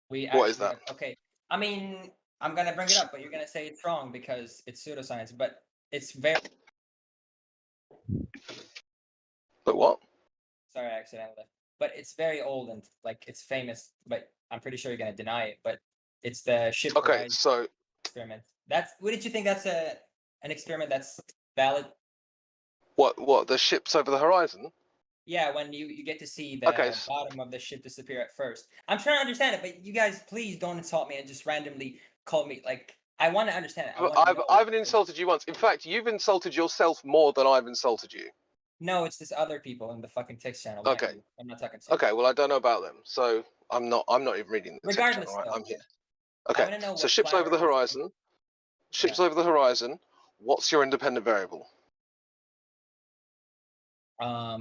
What is that? Okay. I mean, I'm gonna bring it up, but you're gonna say it's wrong because it's pseudoscience. But it's very. But what? Sorry, I accidentally left. But it's very old and it's famous. But I'm pretty sure you're gonna deny it. But it's the ship. Okay, so experiment. Wouldn't you think that's an experiment that's valid? What the ships over the horizon? Yeah, when you get to see the bottom of the ship disappear at first. I'm trying to understand it, but you guys please don't insult me and just randomly call me I want to understand it. I haven't insulted you once. In fact, you've insulted yourself more than I've insulted you. No, it's just other people in the fucking text channel. Okay. I'm not talking to you. Okay, well I don't know about them, so I'm not even reading the text channel. Right? I'm here. Okay. So ships over the horizon. Ships over the horizon. What's your independent variable?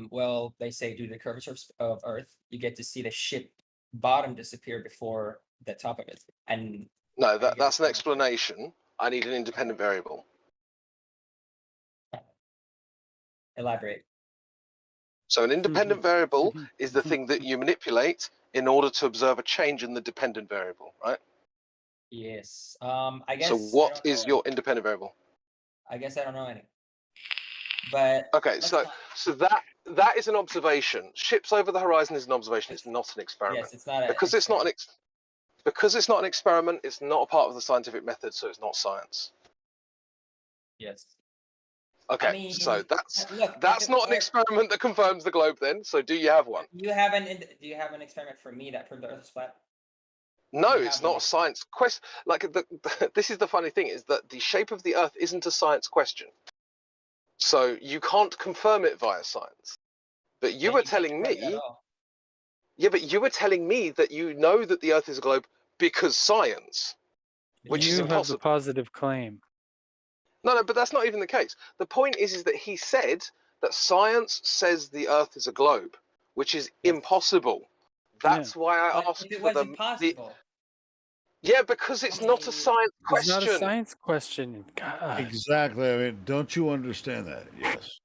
Well, they say due to the curvature of Earth, you get to see the ship bottom disappear before the top of it. And no, that's an explanation. I need an independent variable. Elaborate. So an independent variable is the thing that you manipulate in order to observe a change in the dependent variable, right? Yes. I guess. So what is your independent variable? I guess I don't know any. But okay, so that is an observation. Ships over the horizon is an observation. It's not an experiment. Yes, it's not because it's not an Because it's not an experiment, it's not a part of the scientific method, so it's not science. Yes. Okay, I mean, so that's look. that's not an experiment that confirms the globe. Then, so do you have one? Do you have an experiment for me that proved the Earth is flat? No, You it's have not one. a science question. Like this is the funny thing is that the shape of the Earth isn't a science question. So you can't confirm it via science. But you Then were you can't telling confirm it at me, all. yeah, but you were telling me that you know that the Earth is a globe because science, which is You have the impossible. positive claim. No, but that's not even the case. The point is that he said that science says the Earth is a globe, which is impossible. That's why I But asked if it for wasn't the possible, yeah, because it's not a science It's not a question. science question. God. Exactly. I mean, don't you understand that? Yes.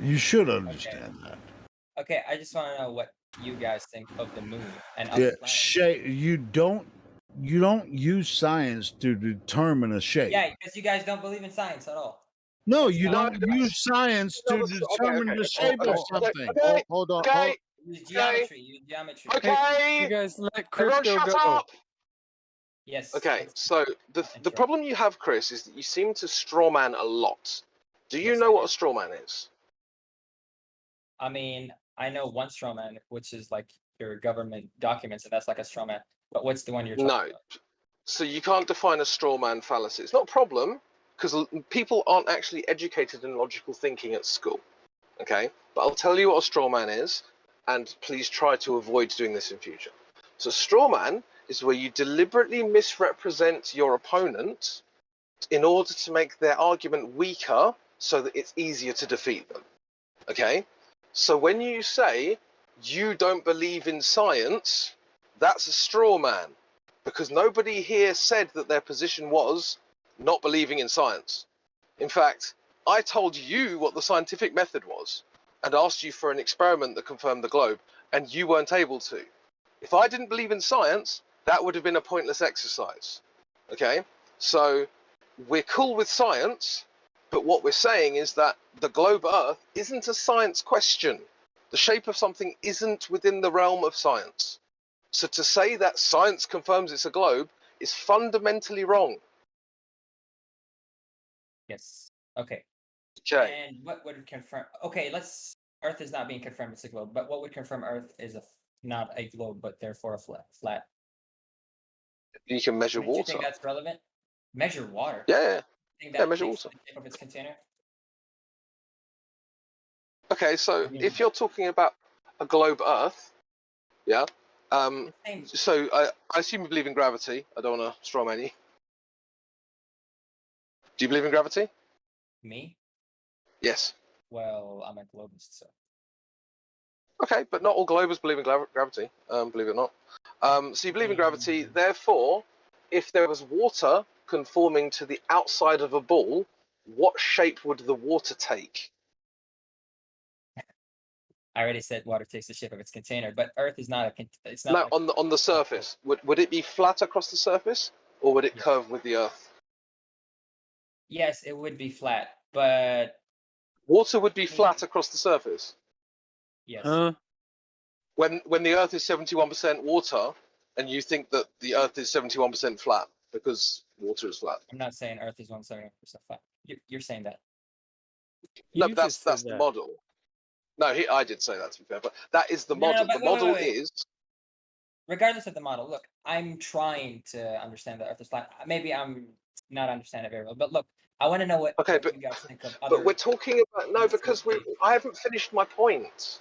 You should understand that. okay, I just want to know what you guys think of the moon and Yeah, other planets. shape. You don't use science to determine a shape. Yeah, because you guys don't believe in science at all. No, That's you not- don't use science to determine the shape of something. Hold on. Okay. Use geometry. Use geometry. Okay. You guys let Everyone crypto shut go. up. Yes. Okay, so the problem you have, Chris, is that you seem to strawman a lot. Do you know what a strawman is? I mean, I know one strawman, which is like your government documents, and that's like a strawman. But what's the one you're talking No. about? So you can't define a strawman fallacy. It's not a problem because people aren't actually educated in logical thinking at school. Okay, but I'll tell you what a strawman is, and please try to avoid doing this in future. So strawman is where you deliberately misrepresent your opponent in order to make their argument weaker so that it's easier to defeat them. Okay? So when you say you don't believe in science, that's a straw man because nobody here said that their position was not believing in science. In fact, I told you what the scientific method was and asked you for an experiment that confirmed the globe, and you weren't able to. If I didn't believe in science, that would have been a pointless exercise. Okay? So we're cool with science, but what we're saying is that the globe Earth isn't a science question. The shape of something isn't within the realm of science. So to say that science confirms it's a globe is fundamentally wrong. Yes. Okay. Okay. And what would confirm? Okay, Earth is not being confirmed it's a globe, but what would confirm Earth is not a globe, but therefore a flat? You can measure Don't you water. think that's relevant? Measure water. Yeah. Think Yeah, that measure takes water. the shape of its container? Okay, so if you're talking about a globe Earth, yeah. So I assume you believe in gravity. I don't want to strawman you. Do you believe in gravity? Me? Yes. Well, I'm a globist, so. Okay, but not all globers believe in gravity, believe it or not. So you believe in gravity, therefore, if there was water conforming to the outside of a ball, what shape would the water take? I already said water takes the shape of its container, but Earth is not it's not No, like on the surface. Would it be flat across the surface, or would it curve with the Earth? yes, it would be flat, but Water would be flat across the surface. yes. Huh? Uh-huh. When the Earth is 71% water, and you think that the Earth is 71% flat because water is flat. I'm not saying Earth is 170% flat. You're saying that. No, but that's the model. No, I did say that to be fair, but that is the model. but The model wait. is. Regardless of the model, look, I'm trying to understand the Earth is flat. Maybe I'm not understanding it very well, but look, I want to know what you guys think of other. But we're talking about because I haven't finished my point.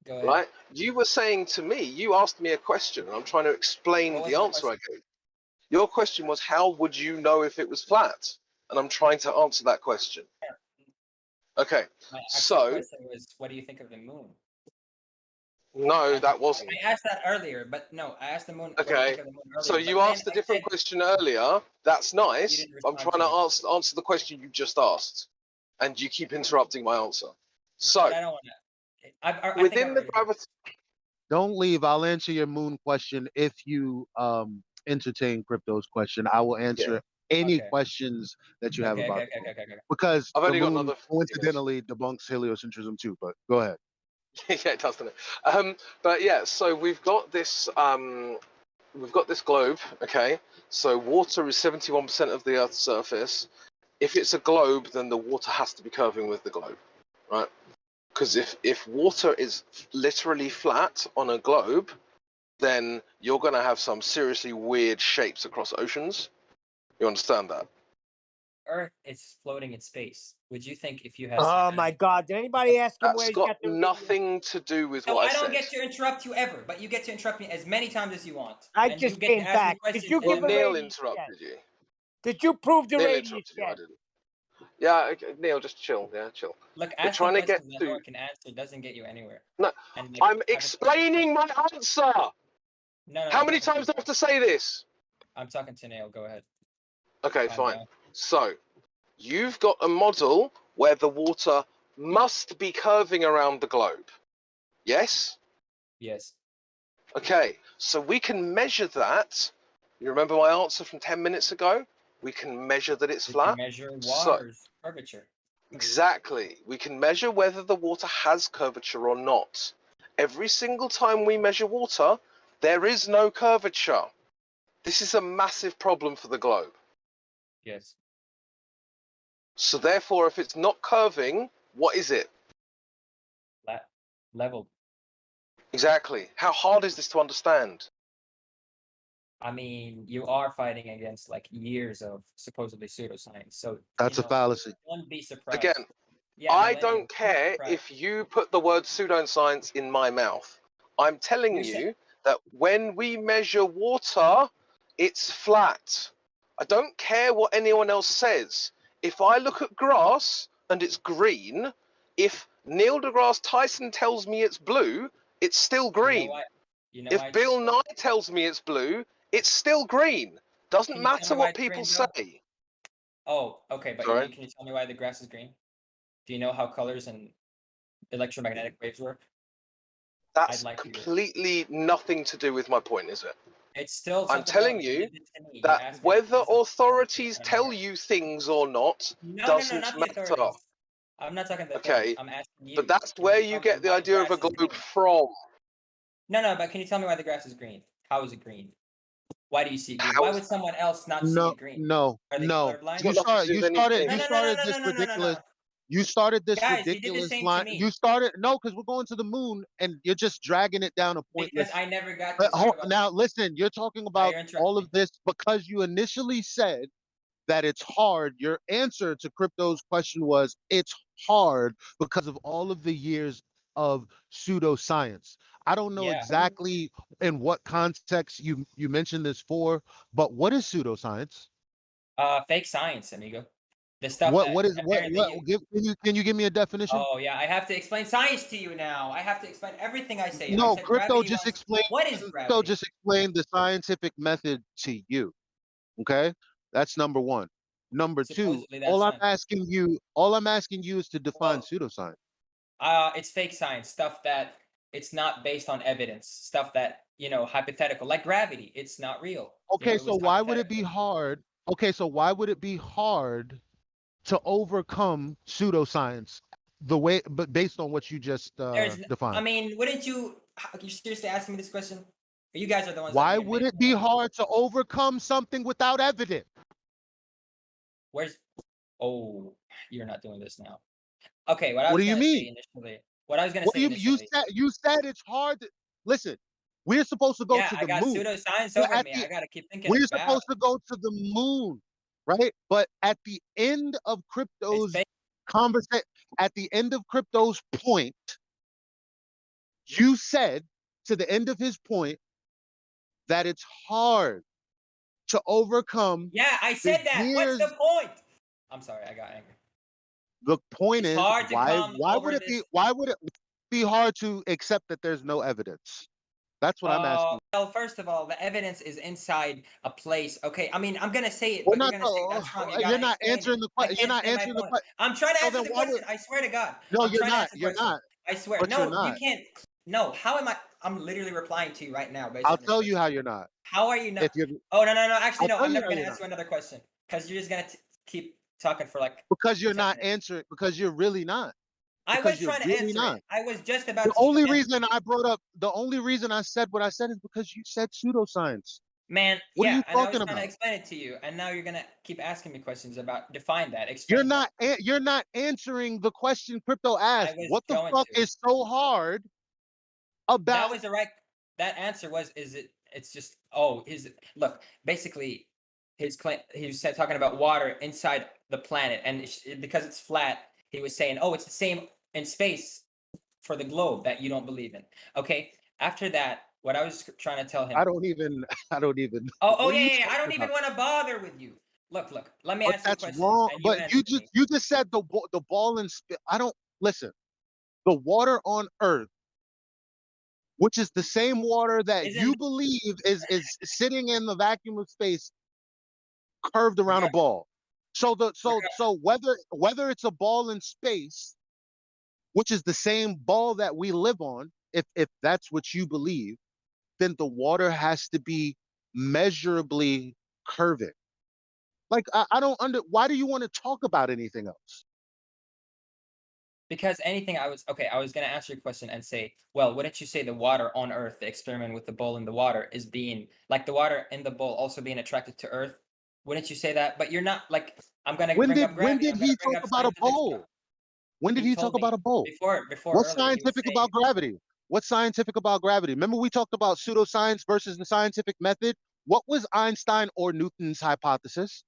Go ahead. Right? You were saying to me, you asked me a question, and I'm trying to explain What was the my answer I gave. Your question was, how would you know if it was flat? And I'm trying to answer that question. Okay, My actual so question was, what do you think of the moon? no, that wasn't. I asked that earlier, but no, I asked the moon. What do you Okay, think of the moon earlier? so you but asked a different question earlier. That's nice. didn't I'm respond trying to to answer the question you just asked, and you keep interrupting my answer. So But I don't want to. within the gravity. Don't leave. I'll answer your moon question if you entertain Crypto's question. I will answer any questions that you have about the moon. Because I've the only got moon another 50 coincidentally debunks heliocentrism too. But go ahead. Yeah, it does, doesn't it? But yeah, so we've got this we've got this globe, okay? So water is 71% of the Earth's surface. If it's a globe, then the water has to be curving with the globe, right? Because if water is literally flat on a globe, then you're going to have some seriously weird shapes across oceans. You understand that? Earth is floating in space. Would you think if you had Oh my God! Did anybody ask him where That's he got got the? nothing to do with No, what I don't said. get to interrupt you ever, but you get to interrupt me as many times as you want. I And you just get to came ask me back. Did questions. you and give Well, a then- Neil radius interrupted yet? you. Did you prove the Neil radius interrupted you. I yet? didn't. Yeah, okay, Neil, just chill. Yeah, chill. Look, We're asking trying to get questions that no to. one can answer doesn't get you anywhere. No, And I'm explaining my answer. No, How I'm many talking times do I have to say this? I'm talking to Neil. Go ahead. Okay, Calm fine. down. So, you've got a model where the water must be curving around the globe. Yes? Yes. Okay, so we can measure that. You remember my answer from 10 minutes ago? We can measure that it's We flat. can measure So, water's curvature. exactly. We can measure whether the water has curvature or not. Every single time we measure water, there is no curvature. This is a massive problem for the globe. Yes. So therefore, if it's not curving, what is it? Leveled. Exactly. How hard is this to understand? I mean, you are fighting against like years of supposedly pseudoscience. So That's a fallacy. Don't be surprised. Again, Yeah, I millennials, don't care surprised. if you put the word pseudoscience in my mouth. I'm telling You're you that when we measure water, it's flat. I don't care what anyone else says. If I look at grass and it's green, if Neil deGrasse Tyson tells me it's blue, it's still green. You know If why it's Bill Nye tells me it's blue, it's still green. Doesn't Can you tell matter me why what it's people green, Bill? say. Oh, okay, but Sorry? can you tell me why the grass is green? Do you know how colors and electromagnetic waves work? That's like to hear. completely nothing to do with my point, is it? It's still I'm something telling relevant. you did it to me. You that asked me to whether do something authorities and I'm tell aware. you things or not No, doesn't not the matter. authorities. I'm not talking to the authorities. Okay, I'm asking you. but that's Can where tell you me get the why idea of a grass is globe green? from. No, but can you tell me why the grass is green? How is it green? Why do you see it green? How Why is would someone else not see No, it green? no, Are they no. colorblind? got nothing to do with anything. No, You started this ridiculous. You started this Guys, you did the ridiculous same to line. me. You started no, because we're going to the moon, and you're just dragging it down a pointless. Because I never got to talk about Now listen, you're talking about you're interrupting all of this because you initially said that it's hard. Your answer to Crypto's question was it's hard because of all of the years of pseudoscience. I don't know exactly in what context you mentioned this for, but what is pseudoscience? fake science, amigo. The stuff What that what is apparently what you. give can you give me a definition? Oh yeah, I have to explain science to you now. I have to explain everything I say. I No, said crypto gravity just once. explained What is gravity? the scientific method to you. Okay? That's number one. Number two, Supposedly that's science. all I'm asking you is to define pseudoscience. It's fake science stuff that it's not based on evidence. Stuff that hypothetical, like gravity. It's not real. Okay, It so was why would it hypothetical. be hard? Okay, so why would it be hard to overcome pseudoscience but based on what you just I defined? mean, wouldn't you? You seriously asking me this question? You guys are the ones Why that would it be hard to overcome something without evidence? Where's? Oh, you're not doing this now. Okay, what I What was do you gonna say mean? initially. What I was gonna What say do initially. you said it's hard to listen. We're supposed to go Yeah, to I the got moon. pseudoscience We're over at me. the I gotta keep thinking We're about supposed to go to the moon, right? But at the end of crypto's conversation, at the end of crypto's point, you said to the end of his point that it's hard to overcome Yeah, I the said that. What's years. the point? I'm sorry, I got angry. The point It's is hard to come over this. why would it be hard to accept that there's no evidence? That's what I'm asking. Well, first of all, the evidence is inside a place. Okay, I mean, I'm gonna say it, We're but you're not. gonna say that's wrong. You You're gotta not explain it. answering the I question. You're can't not say my answering the point. question. I'm trying to So answer then the why question. would? I swear to God. No, I'm you're trying to not. answer the You're question. not. I swear. But you're No, you not. can't. No, how am I? I'm literally replying to you right now based I'll on this tell you question. how you're not. How are you not? If you're, Oh no. Actually, I'll no. tell I'm you never how gonna you're ask not. you another question because you're just gonna keep talking for like Because you're 10 not minutes. answering. Because you're really not. I because was you're trying to really answer not. it. I was just about The to only answer. reason I brought up, the only reason I said what I said is because you said pseudoscience. Man, What are yeah, you and I was talking trying to about? explain it to you, and now you're gonna keep asking me questions about define that, You're explain that. not you're not answering the question Crypto I asked. was What the going fuck to. is so hard about? That was the right. That answer was. Is it? It's just. Oh, his look. Basically, his claim. He was talking about water inside the planet, and because it's flat, he was saying, "Oh, it's the same in space for the globe that you don't believe in." Okay. After that, what I was trying to tell him. I don't even. I don't even. Oh, What are yeah, you yeah, yeah. I talking don't even about? want to bother with you. Look. Let me But ask you a that's question, wrong. and you But answer me. you just said the ball and I don't listen. The water on Earth, which is the same water that Isn't you believe is sitting in the vacuum of space, curved around a ball. So whether it's a ball in space, which is the same ball that we live on, if that's what you believe, then the water has to be measurably curving. Like I don't why do you want to talk about anything else? Because anything I was okay, I was gonna answer your question and say, well, wouldn't you say the water on Earth, the experiment with the bowl in the water, is being like the water in the bowl also being attracted to Earth? Wouldn't you say that? But you're not like I'm gonna bring up When gravity. did I'm gonna he bring talk up about a scientific stuff. bowl? When did He he talk told about me a bowl? before What's earlier. He was scientific saying about gravity? What's scientific about gravity? Remember we talked about pseudoscience versus the scientific method? What was Einstein or Newton's hypothesis?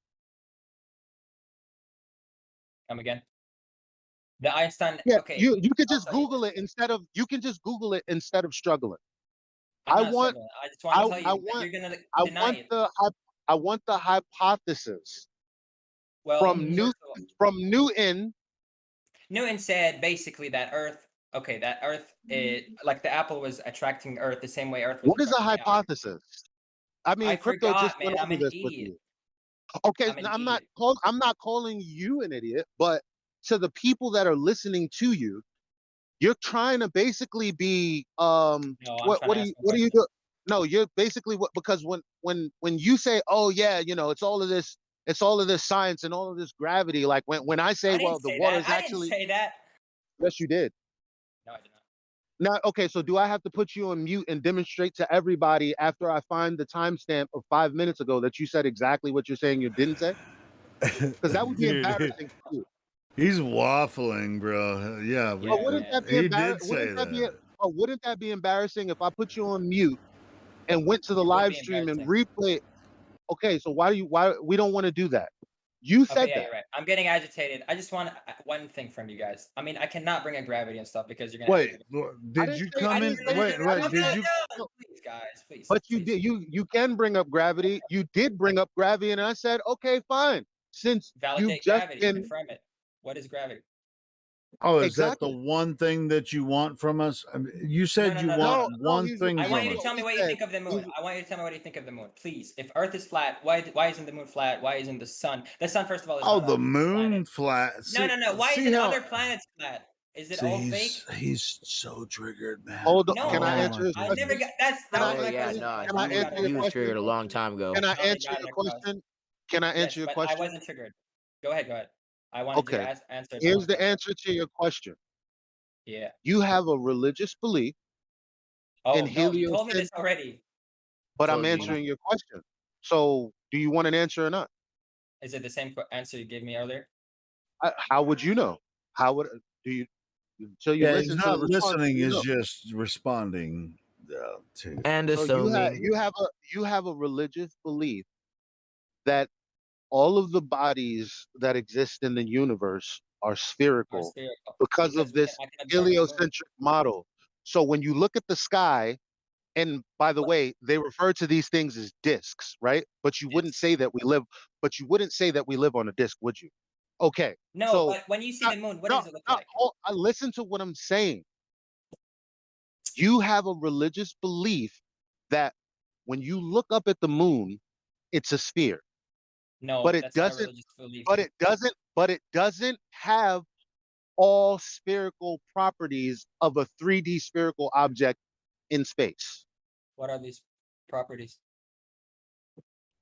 come again. The Einstein. Yeah, Okay, you could I'll just tell you Google this. it instead of you can just Google it instead of struggling. I'm I not want struggling. I just want to tell I you, but want you're gonna I deny want it. I want the hypothesis Well, first of all, From Newton. Newton said basically that Earth. Okay, that Earth, like the apple was attracting Earth the same way Earth was What is a attracting the apple. hypothesis? I I mean, Crypto just forgot, man. went I'm over an this with idiot. you. Okay, I'm an now, idiot. I'm not calling you an idiot, but to the people that are listening to you, you're trying to basically be No, I'm trying to ask a what do you question. do? No, you're basically what because when you say, oh yeah, it's all of this science and all of this gravity, like when I say, I well, didn't the say water that. is I didn't actually, say that. yes, you did. No, I did not. Now, okay, so do I have to put you on mute and demonstrate to everybody after I find the timestamp of 5 minutes ago that you said exactly what you're saying you didn't say? Because that would be Dude, embarrassing for you. he's waffling, bro. Yeah, But wouldn't that be he did say wouldn't that be embarrassing if I put you on mute and went to the It would live be stream and embarrassing. replay? Okay, so why we don't want to do that? You Okay, said yeah, that. you're right. I'm getting agitated. I just want one thing from you guys. I mean, I cannot bring up gravity and stuff because you're gonna ask Wait, me. did you come in? Wait, I wait, didn't did say you? no, Please, guys, please. but you did. You can bring up gravity. You did bring up gravity, and I said, okay, fine. Since you've Validate just gravity. been Confirm it. What is gravity? Oh, is that the exactly. one thing that you want from us? I mean, you said you No. want No, one thing I want from you to us. tell me what you think of the moon. I want you to tell me what you think of the moon, please. If Earth is flat, why isn't the moon flat? Why isn't the sun? The sun, first of all, is Oh, not the a planet. moon flat. No. Why See isn't how? other planets flat? Is it See, all fake? he's so triggered, man. Hold on. No, Can I'm I not. answer his I question? never got that Can I was Oh my yeah, question. no, I can I finally got answer it your he was across. question? triggered a long time ago. Can I I finally answer got your it across. question? Can I Yes, answer your but I question? wasn't triggered. Go ahead. I wanted you to Okay. answer it a Here's long the time ago. answer to your question. Yeah. You have a religious belief in Oh no, you told me this heliocentric, already. but I'm Told you. answering your question. So, do you want an answer or not? Is it the same answer you gave me earlier? How would you know? How would do you until you Yeah, he's listen to the not response? listening. You He's know. just responding to. And So assuming. you have a religious belief that all of the bodies that exist in the universe are Or spherical spherical? because of Because this I can observe the moon. heliocentric model. So when you look at the sky, and by the way, they refer to these things as disks, right? But you wouldn't Yes. say that we live, but you wouldn't say that we live on a disk, would you? Okay. No, So but when you see the moon, what no, does it look like? listen to what I'm saying. You have a religious belief that when you look up at the moon, it's a sphere. But No, it that's not a doesn't, religious belief. but it doesn't have all spherical properties of a 3D spherical object in space. What are these properties?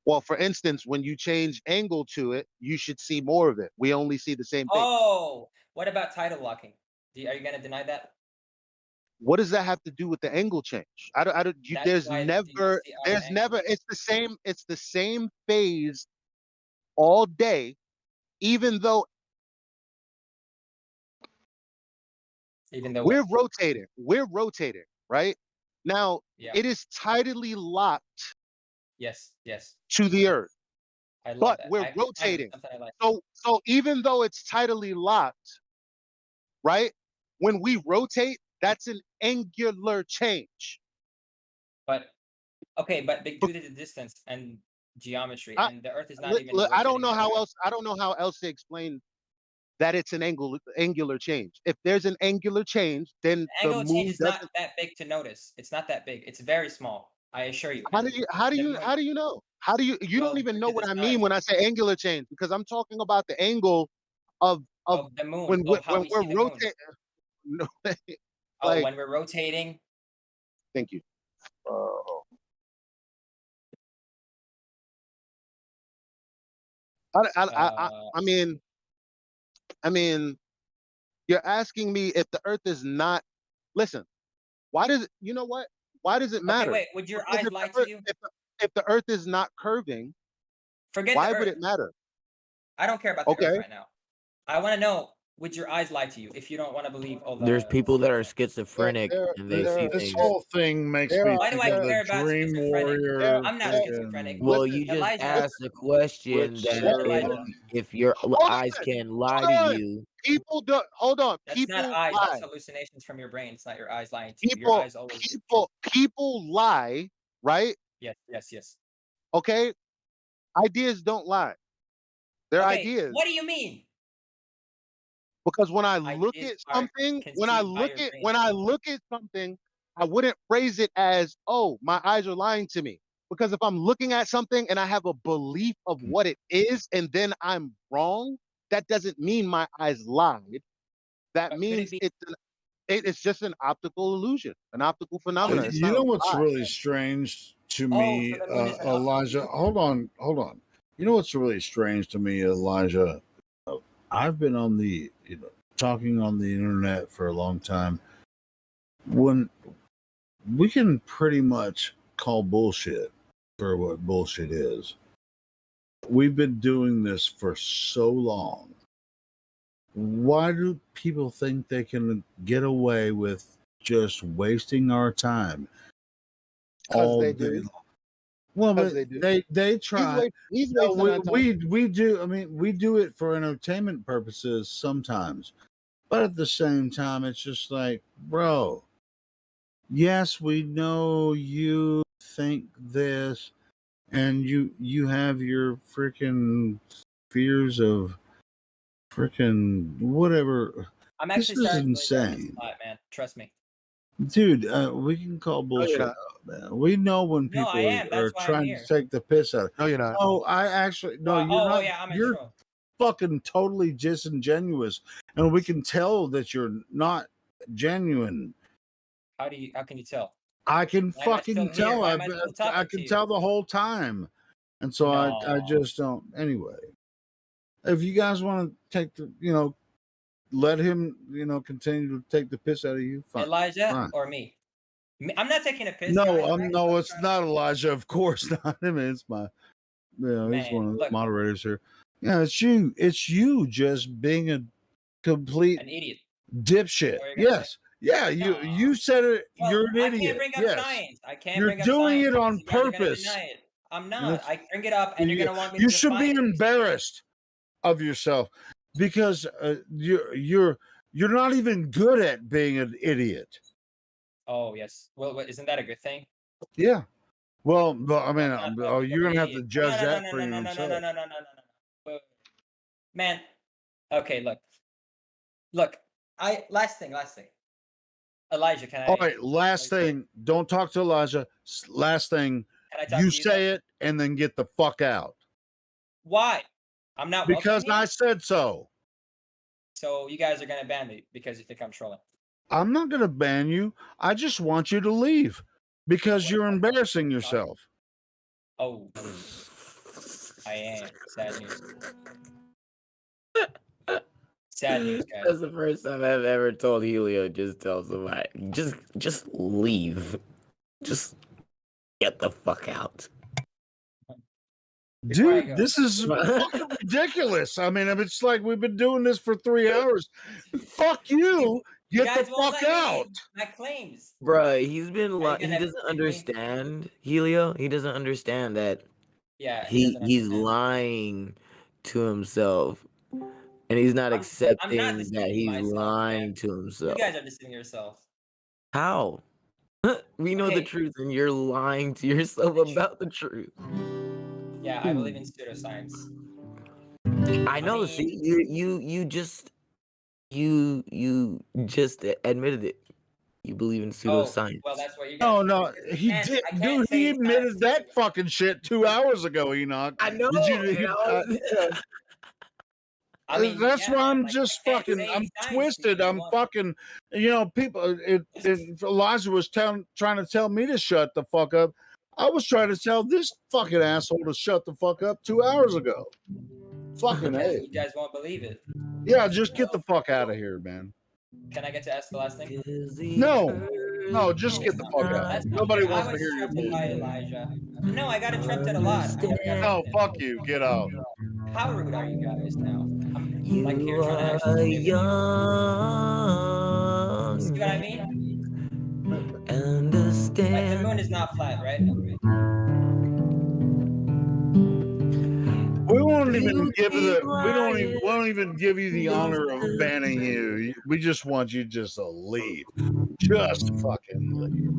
Well, for instance, when you change angle to it, you should see more of it. We only see the same thing. Oh, what about tidal locking? Are you gonna deny that? What does that have to do with the angle change? That's There's why you never, see our angles. it's the same phase all day, even though we're rotating, right? Now, Yeah. it is tidally locked Yes. Yes. to the earth, I love but that. we're Finally, rotating. something I like. So even though it's tidally locked, right? When we rotate, that's an angular change. But okay, but due to the distance and geometry, I, and the Earth is not even rotating. I don't know that how way. else. I don't know how else to explain that it's an angular change. If there's an angular change, then The the angle change moon is doesn't. not that big to notice. It's not that big. It's very small. I assure you. How And do you the moon, how do you know? How do you well, don't even due know to what the I mean size when I say angular change, because I'm talking about the angle of of the moon, of how we we're see the moon. rotating. No, Oh, like, when we're rotating. thank you. I mean, you're asking me if the Earth is not. Listen, why does it? You know what? Why does it Okay, matter? wait. Would your Because eyes if lie the to Earth, you? if the Earth is not curving, Forget why the would Earth. it matter? I don't care about the Earth Okay. right now. I want to know, would your eyes lie to you if you don't want to believe all the? There's people that are There, schizophrenic and they see there, This things. whole thing makes there me are. Why do think I of There, the care about Dream schizophrenic? Warrior. I'm not schizophrenic. Well, listen, you just Elijah. asked a question which that Elijah. if your hold eyes on, can lie to hold on. you, People don't. Hold on. That's not People eyes. That's lie. hallucinations from your brain. It's not your eyes lying to you. Your eyes always. People lie, right? Yes. Yes. Yes. Okay. Ideas don't lie. They're Okay. ideas. What do you mean? Because when I look Ideas at are something, conceived by your brain. when I look at something, I wouldn't phrase it as, "Oh, my eyes are lying to me." Because if I'm looking at something and I have a belief of what it is, and then I'm wrong, that doesn't mean my eyes lied. That But could it means be? it's just an optical illusion, an optical phenomenon. It's You not a know what's lie. really strange to Oh, me, so the moon is an optical Elijah? illusion. Hold on. You know what's really strange to me, Elijah? I've been on the talking on the internet for a long time. When we can pretty much call bullshit for what bullshit is. We've been doing this for so long. Why do people think they can get away with just wasting our time all They day do. long? Well, but They do. they try. He's No, wasting our time. we do. I mean, we do it for entertainment purposes sometimes, but at the same time, it's just like, bro. Yes, we know you think this, and you have your freaking fears of freaking whatever. I'm This actually is starting to believe the Earth is insane, flat, man. Trust me. dude. We can call No, you're bullshit not. out, man. We know when No, I people am. are That's why I'm trying to here. take the piss out. No, you're not. No, I actually no. Well, You're oh, not. yeah, I'm You're sure. fucking totally disingenuous, and we can tell that you're not genuine. How can you tell? I can Why am I still fucking here? tell. Why am I still I talking to can you? tell the whole time, and so I No. just don't. Anyway, if you guys want to take the let him continue to take the piss out of you, fine. Elijah Fine. or me? I'm not taking a piss, No, guys. no, it's not Elijah. Of course not. I mean, it's my he's Man, one of the look, moderators here. Yeah, it's you. It's you just being a complete an idiot. dipshit. What are you gonna say? Yes. Yeah, you said it. Well, You're an I can't idiot. bring up Yes. science. I can't You're bring up doing science it on because you guys are gonna purpose. deny it. I'm not. That's- I bring it up, and you're gonna want me to You should be define it. embarrassed of yourself because you're not even good at being an idiot. Oh yes. Well, isn't that a good thing? Yeah. Well, I mean, Well, you're gonna have to idiot. judge No, that no, for no, your no, own no, no, self. no, no, no, no, no, no. Wait. Man, okay, look. Last thing. Elijah, can All I? right, last thing. Don't talk to Elijah. Last thing. Can I talk You to you? say it and then get the fuck out. Why? I'm not welcome Because here. I said so. So you guys are gonna ban me because you think I'm trolling. I'm not gonna ban you. I just want you to leave because you're embarrassing yourself. Oh, I am. Sad news. Sad news, guys. That's the first time I've ever told Helio just tell somebody, just leave. Just get the fuck out. Dude, this is fucking ridiculous. I mean, it's like we've been doing this for 3 hours. Fuck you. You Get the guys won't fuck let me out. make my claims. Bruh, he's been Are you he gonna doesn't give me- understand, Helio. He doesn't understand that Yeah, he doesn't he's understand. lying to himself. And he's not I'm accepting not that deceiving he's myself, lying man. to You himself. guys are deceiving yourself. How? We know the Okay. truth, and you're lying to yourself about the truth. Yeah, I believe in pseudoscience. I know. mean- See, you just admitted it. You believe in pseudoscience. Well, that's what you guys. No, he And did, I can't dude. say He it's not admitted that fucking shit 2 hours ago, Enoch. I know. Did you? and I was- I mean, That's yeah, why I'm like, just I can't fucking. say I'm science twisted. because you I'm won't- fucking. People. Elijah was trying to tell me to shut the fuck up. I was trying to tell this fucking asshole to shut the fuck up 2 hours ago. Fucking because A. you guys won't believe it. Yeah, just get the fuck out of here, man. Can I get to ask the last thing? No, just get the fuck out. That's not Nobody fair. wants I to was hear your interrupted by bullshit. Elijah. No, I got interrupted a lot. I never got No, interrupted. fuck you. Get out. How rude are you guys now? I'm like You here trying to are actually stay with you. young. See what I mean? Understand. Like the moon is not flat, right? We won't even give we won't even give you the honor of banning you. We just want you just to leave. Just fucking leave.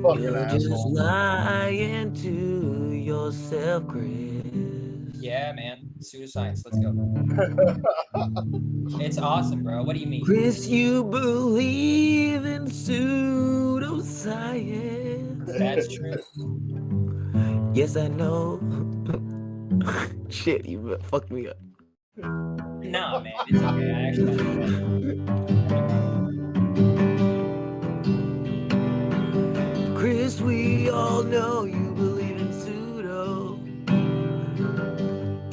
Fucking You're just asshole. lying to yourself, Chris. Yeah, man. Pseudoscience. Let's go. It's awesome, bro. What do you mean? Chris, you believe in pseudoscience. That's true. Yes, I know. Shit, you fucked me up. Nah, man. It's okay. I actually Chris, we all know you believe in pseudo.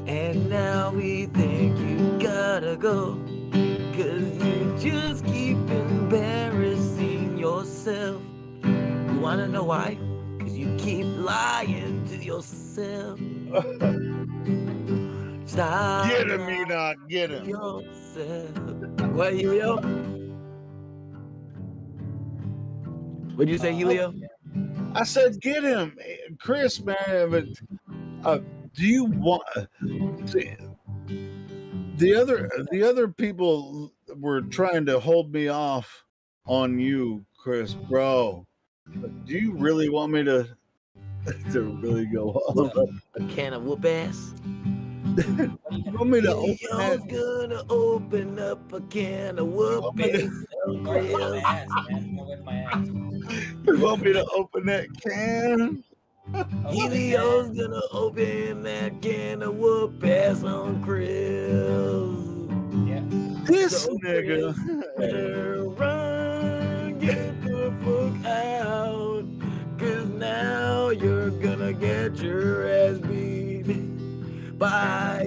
And now we think you gotta go. Cause you just keep embarrassing yourself. You wanna know why? Cause you keep lying to yourself. Stop. Get him, Enoch. Get him. Yourself. What, Helio? What'd you say, Helio? I said, get him, Chris, man. But do you want the other people were trying to hold me off on you, Chris, bro? Do you really want me to really go on? A can of whoop ass? You want me to open that? Gonna open up a can of whoop ass. Don't whip my ass, man. Don't whip my ass. You want me to open that can? Helio's gonna open that can of whoop ass on Chris. Yeah. This nigga. Better run, get the fuck out. Cause now you're gonna get your ass beat by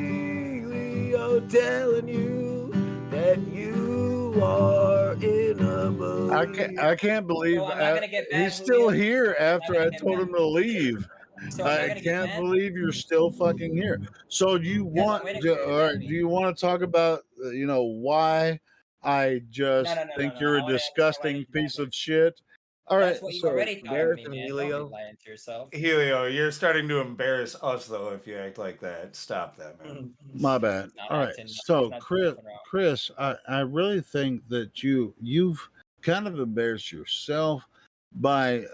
Helio telling you that you are in a boat. I can't believe So am I gonna get banned, he's still Julio? here after Am I I gonna get told him to leave. So am I I gonna get can't banned? believe you're still fucking here. So do you want? waiting for you to All right, ban me. do you want to talk about why I just think you're a disgusting piece of shit? All right, That's what you already thought of me, man. Don't be Helio. lying to yourself. Helio, you're starting to embarrass us though if you act like that. Stop that, man. My bad. Not All right. acting- So not Chris, I really think that you've kind of embarrassed yourself by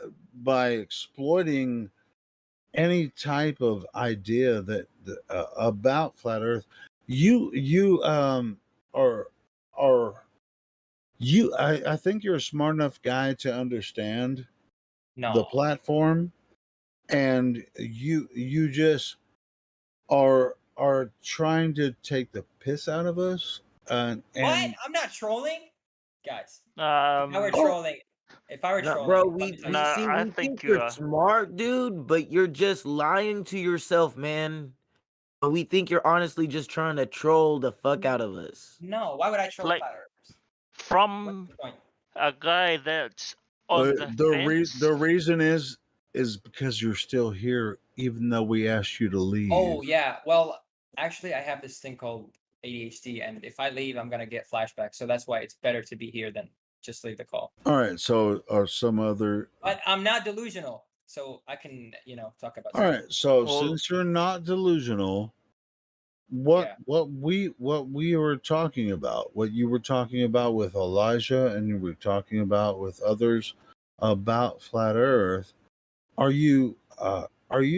exploiting any type of idea that about flat Earth. You I think you're a smart enough guy to understand the No. platform, and you just are trying to take the piss out of us. And What? I'm not trolling, guys. If Um, I were trolling, if I were No, trolling, bro, let we me tell see. you I something. We think think you you're are. smart, dude, but you're just lying to yourself, man. But we think you're honestly just trying to troll the fuck out of us. No, why would I troll Like flat earthers? from Point. a guy that's on the fence. the reason is because you're still here, even though we asked you to leave. Oh yeah, well, actually, I have this thing called ADHD, and if I leave, I'm gonna get flashbacks. So that's why it's better to be here than just leave the call. All right. So, are some other? But I'm not delusional, so I can, talk about. All right. So, Well- since you're not delusional, what we were talking about, what you were talking about with Elijah, and you were talking about with others about flat Earth, are you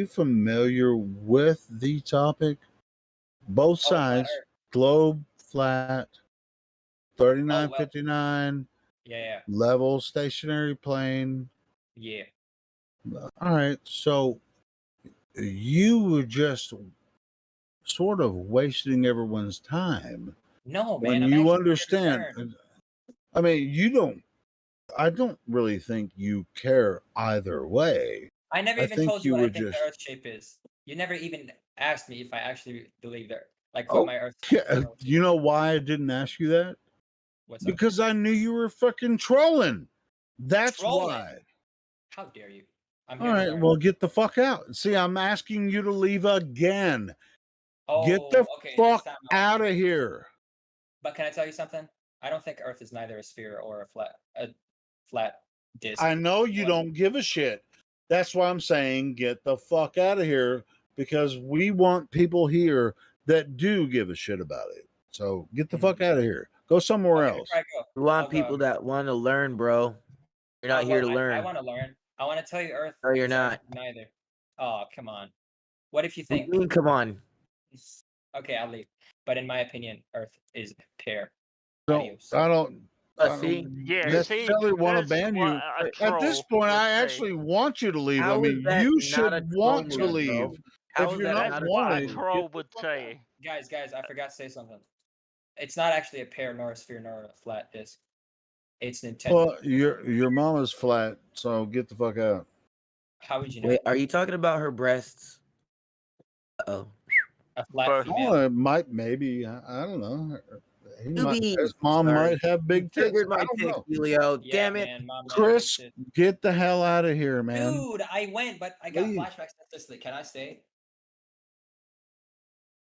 familiar with the topic? Both sides, globe, flat, 3959, Yeah. level, stationary plane. Yeah. All right, so you were just sort of wasting everyone's time. No, when man. I'm you actually understand. concerned. I mean, I don't really think you care either way. I never even think told you what I were think just. the Earth shape is. You never even asked me if I actually believe that, like Oh, what my Earth. yeah. You know why I didn't ask you that? What's up? Because I knew you were fucking trolling. That's Trolling? why. How dare you? I'm All here to right, learn. well, get the fuck out. See, I'm asking you to leave again. Get the Okay, fuck next time out of here. But can I tell you something? I don't think Earth is neither a sphere or a flat disc. I know you don't give a shit. That's why I'm saying get the fuck out of here, because we want people here that do give a shit about it. So get the fuck out of here. Go somewhere else. Before I go, We want I'll people go. that want to learn, bro. You're not here to learn. I want to learn. I want to tell you Earth. No, you're is not. actually neither. Oh, come on. What if you What do think? you mean, come on. Okay, I'll leave. But in my opinion, Earth is a pair. I don't see? necessarily want to ban you. At this point, I actually want you to leave. How I is mean, that you not should a troll want to move, leave. bro? How If is you're that not not a wanting, troll would say. Guys, I forgot to say something. It's not actually a pear, nor a sphere, nor a flat disc. It's Nintendo. well, your mama's flat, so get the fuck out. How would you know? Wait, are you talking about her breasts? Uh-oh. A flat female. Oh, it might, maybe. I don't know. Newbies. His mom Sorry. might have big tits. Triggered my I don't tick, know. Julio. Yeah, Damn it. man, Mom had Chris, big tits. get the hell out of here, man. Dude, I went, but I got Leave. flashbacks this week. Can I stay?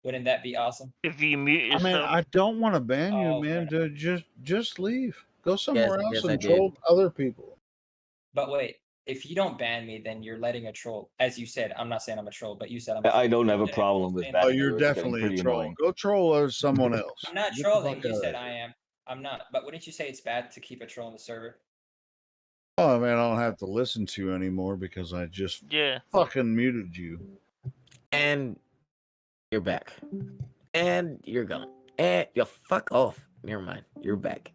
Wouldn't that be awesome? If you mute I mean, yourself. I don't want to ban you, Oh, man. To just leave. Go somewhere else yes, I and did. troll other people. But wait, if you don't ban me, then you're letting a troll. As you said, I'm not saying I'm a troll, but you said I'm. I don't have a problem with that. Oh, you're definitely a troll. Go troll someone else. I'm not Get the trolling. fuck You out of said here. I am. I'm not. But wouldn't you say it's bad to keep a troll on the server? Oh man, I don't have to listen to you anymore because I just fucking muted you. And you're back. And you're gone. And you fuck off. Never mind. You're back.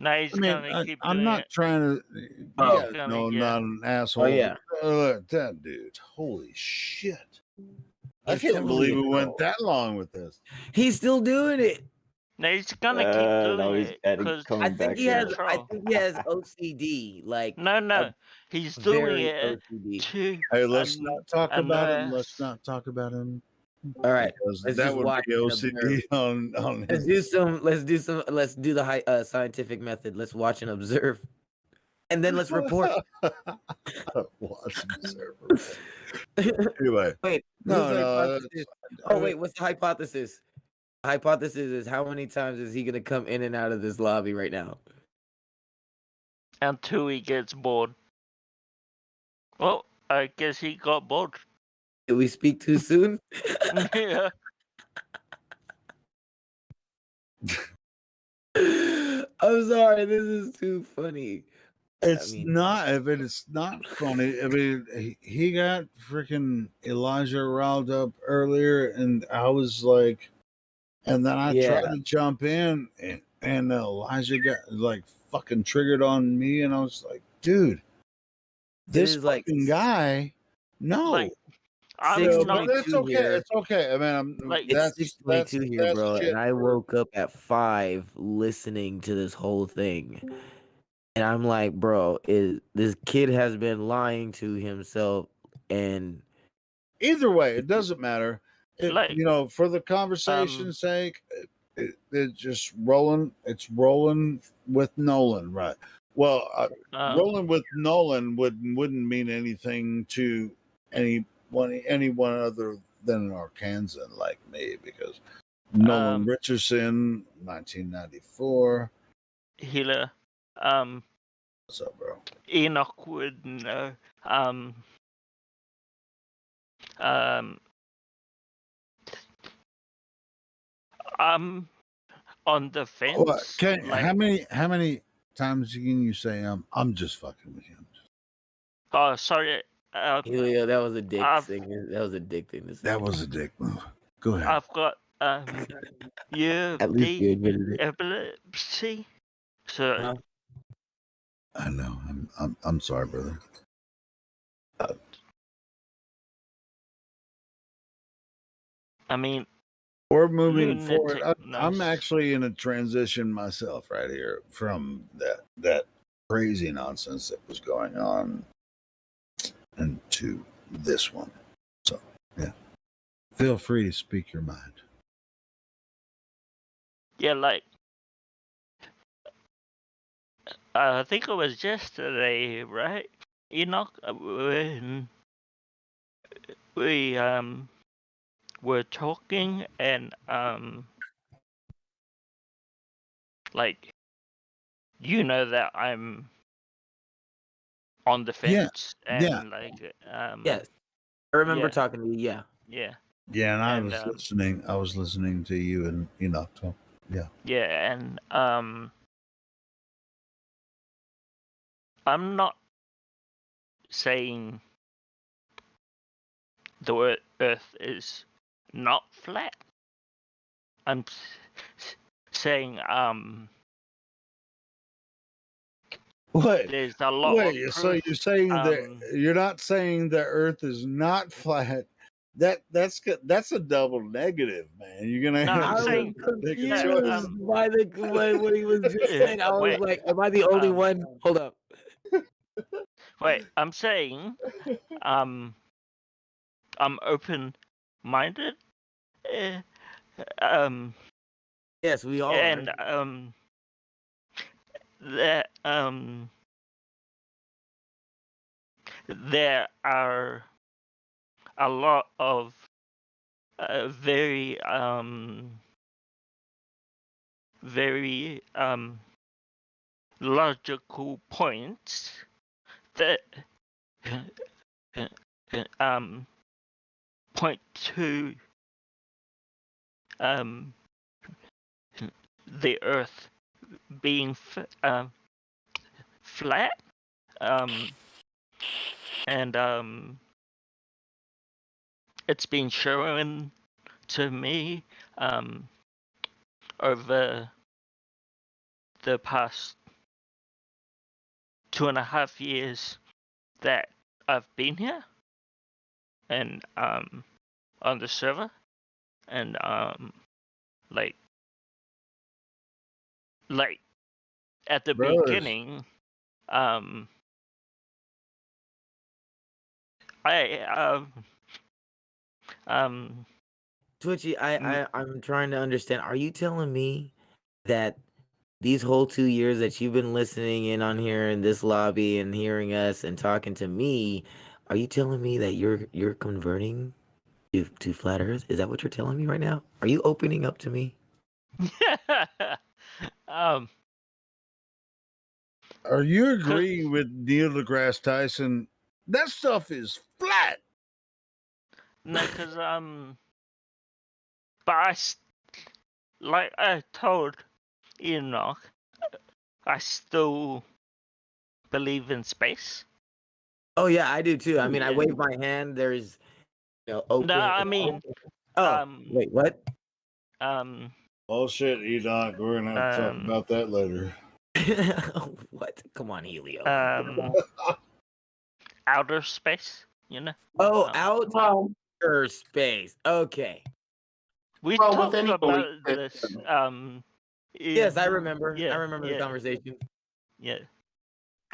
No, he's I mean, gonna keep I'm doing not it. trying to. You Oh. guys know I'm not an asshole. Oh, yeah. That dude. Holy shit. I He's can't totally believe a we went troll. that long with this. He's still doing it. No, he's gonna keep no, doing he's it adding- because coming I back think he here. has. I think he has OCD. Like No, he's doing very it OCD. to. Hey, let's not talk about him. Let's unless- not talk about him. All right, Because let's that just would watch be and OCD observe. on Let's do some. Let's do the scientific method. Let's watch and observe, and then let's report. Watch and observe. Anyway, Wait, no, who's the no. hypothesis? Oh wait, what's the hypothesis? The hypothesis is how many times is he gonna come in and out of this lobby right now? Until he gets bored. Well, I guess he got bored. Did we speak too soon? Yeah. I'm sorry. This is too funny. It's not. I mean, it's not funny. I mean, he got freaking Elijah riled up earlier, and I was like, and then I tried to jump in, and Elijah got like fucking triggered on me, and I was like, dude, this is like fucking guy, no. Like, I'm So, not. but it's okay. here. It's okay. I mean, I'm Like, It's 6:22 here, that's bro, shit and I for- woke up at 5 listening to this whole thing. And I'm like, bro, this kid has been lying to himself, and Either way, it doesn't matter. you know, for the conversation's sake, it's just rolling. It's rolling with Nolan, right? Well, rolling with Nolan wouldn't mean anything to anyone other than an Arkansan like me, because Nolan Richardson, 1994. Healer. What's up, bro? Enoch would know. I'm on the fence. What, how many times can you say I'm just fucking with you? Oh, sorry. Helio, that was a dick thing. That was a dick thing to say. That was a dick move. Go ahead. I've got At least you admitted it. epilepsy. So I know. I'm sorry, brother. I mean, we're moving forward. lunatic I'm knows. actually in a transition myself right here from that crazy nonsense that was going on into this one. So yeah, feel free to speak your mind. Yeah, like I think it was yesterday, right? Enoch, when we were talking and like you know that I'm on the fence and like yes, I remember yeah. talking to you. Yeah. Yeah. Yeah, and I And, was listening. I was listening to you and Enoch talk. Yeah. Yeah, and I'm not saying the Earth is not flat. I'm saying Wait, there's a lot of proof. so you're saying that you're not saying the Earth is not flat? That's a double negative, man. You're gonna No, have I'm to saying make a that, choice. By what he was just saying, I was like, "Am I the only one?" Hold up. Wait, I'm saying I'm open-minded. Yes, we all and are. that there are a lot of very logical points that point to the Earth being flat, and it's been shown to me over the past 2.5 years that I've been here and on the server, and like at the beginning, Twitchy, I'm trying to understand. Are you telling me that these whole 2 years that you've been listening in on here in this lobby and hearing us and talking to me, are you telling me that you're converting to flat Earth? Is that what you're telling me right now? Are you opening up to me? Are you agreeing with Neil deGrasse Tyson? That stuff is flat. No, because but like I told Enoch, I still believe in space. Oh yeah, I do too. I mean, I wave my hand. There's, open. No, I mean, wait, what? Bullshit, Enoch. We're gonna have to talk about that later. What? Come on, Helio. Outer space, Oh, outer space. Okay. We talked about this. Yes, I remember. Yeah, I remember the conversation. Yeah.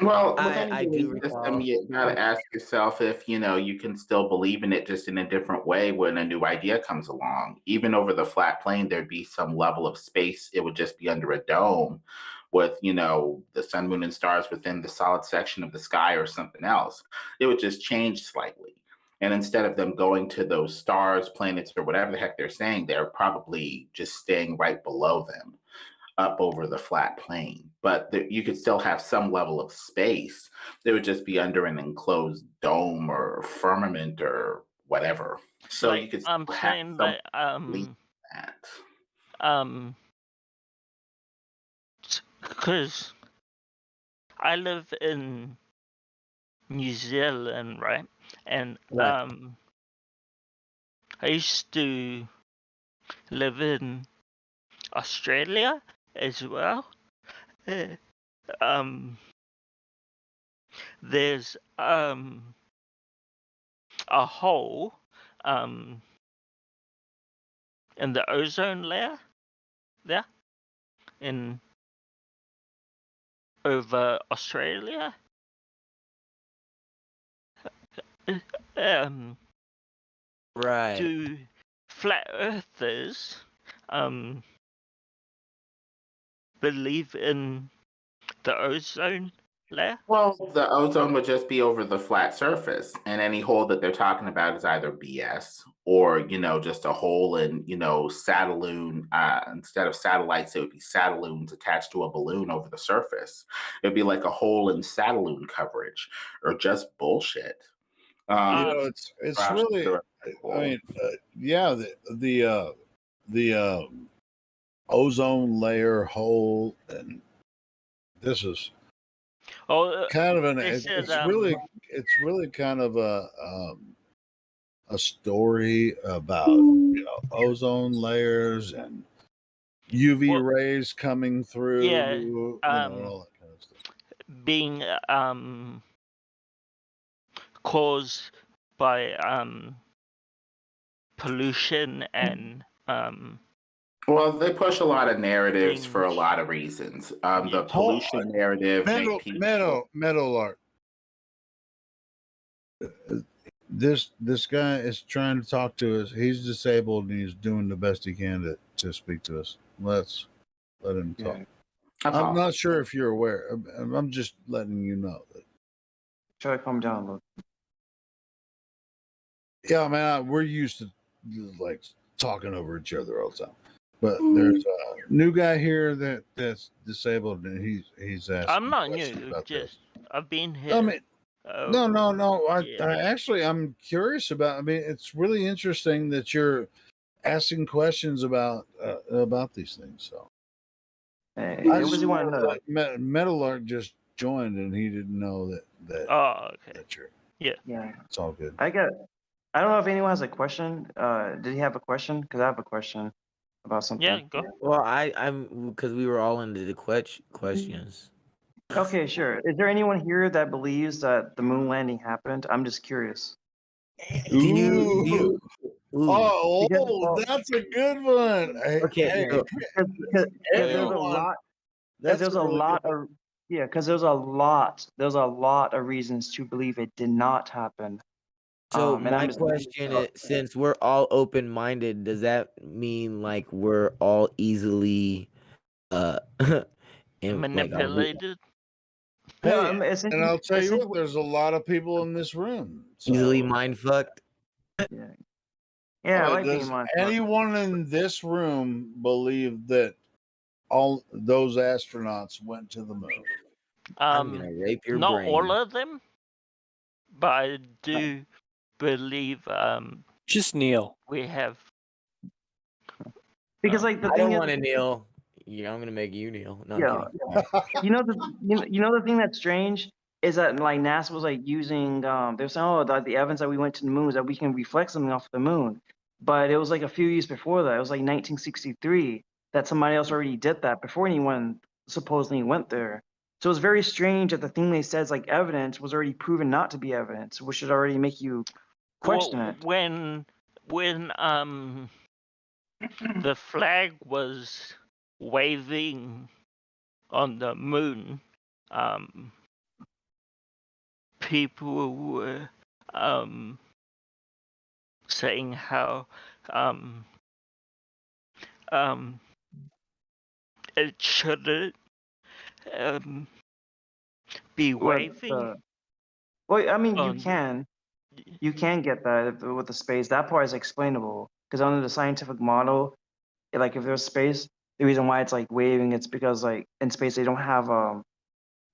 Well, with I any do belief system, recall. you gotta ask yourself if you can still believe in it just in a different way when a new idea comes along. Even over the flat plane, there'd be some level of space. It would just be under a dome with, the sun, moon, and stars within the solid section of the sky or something else. It would just change slightly. And instead of them going to those stars, planets, or whatever the heck they're saying, they're probably just staying right below them up over the flat plane, but you could still have some level of space. They would just be under an enclosed dome or firmament or whatever. So you Like could I'm still have saying some that belief in that. because I live in New Zealand, right? And Right. I used to live in Australia as well. There's a hole in the ozone layer there in over Australia. Right. Do flat earthers believe in the ozone layer? Well, the ozone would just be over the flat surface, and any hole that they're talking about is either BS or, just a hole in, satelloon. Instead of satellites, it would be satelloons attached to a balloon over the surface. It'd be like a hole in satelloon coverage or just bullshit. It's really, I mean, yeah, the ozone layer hole, and this is kind of they said, it's really kind of a story about ozone layers and UV rays coming through, yeah, all that kind of stuff. being caused by pollution and Well, they push a lot of narratives for a things. lot of reasons. The pollution narrative make people. Meadowlark. This guy is trying to talk to us. He's disabled and he's doing the best he can to speak to us. Let's let him talk. I'm not sure if you're aware. I'm just letting you know that. Try to calm down a little. Yeah, man, we're used to like talking over each other all the time. But there's a new guy here that's disabled, and he's asking. I'm not questions new, about just this. I've been here. I mean, no. I yeah. actually I'm curious about. I mean, it's really interesting that you're asking questions about these things. So, Hey, I what just you want to know? Meadowlark just joined, and he didn't know that. Oh, okay. That you're. Yeah. It's all good. I don't know if anyone has a question. Did he have a question? Because I have a question about something. Yeah, go. Well, I'm because we were all into the questions. Okay, sure. Is there anyone here that believes that the moon landing happened? I'm just curious. Do you that's a good one. Okay, Hey, Because there's a lot. That's There's a really lot good. of because there's a lot of reasons to believe it did not happen. So And my I'm just question is, since we're all open-minded, does that mean like we're all easily manipulated? Hey, No, and I'll tell you what, there's a lot of people in this room. easily mind fucked? Yeah, I like being does mindful. anyone in this room believe that all those astronauts went to the moon? I'm gonna rape your not brain. all of them, but I do believe just Neil. We have because like the I thing don't is, want to kneel. Yeah, I'm gonna make you kneel. No, I'm yeah, kidding. you know the thing that's strange is that like NASA was like using they're saying the evidence that we went to the moon is that we can reflect something off the moon, but it was like a few years before that. It was like 1963 that somebody else already did that before anyone supposedly went there. So it's very strange that the thing they said is like evidence was already proven not to be evidence, which should already make you question it. When the flag was waving on the moon, people were saying how it shouldn't be What waving well, I mean, on you can get that with the space. That part is explainable because under the scientific model, like if there's space, the reason why it's like waving, it's because like in space they don't have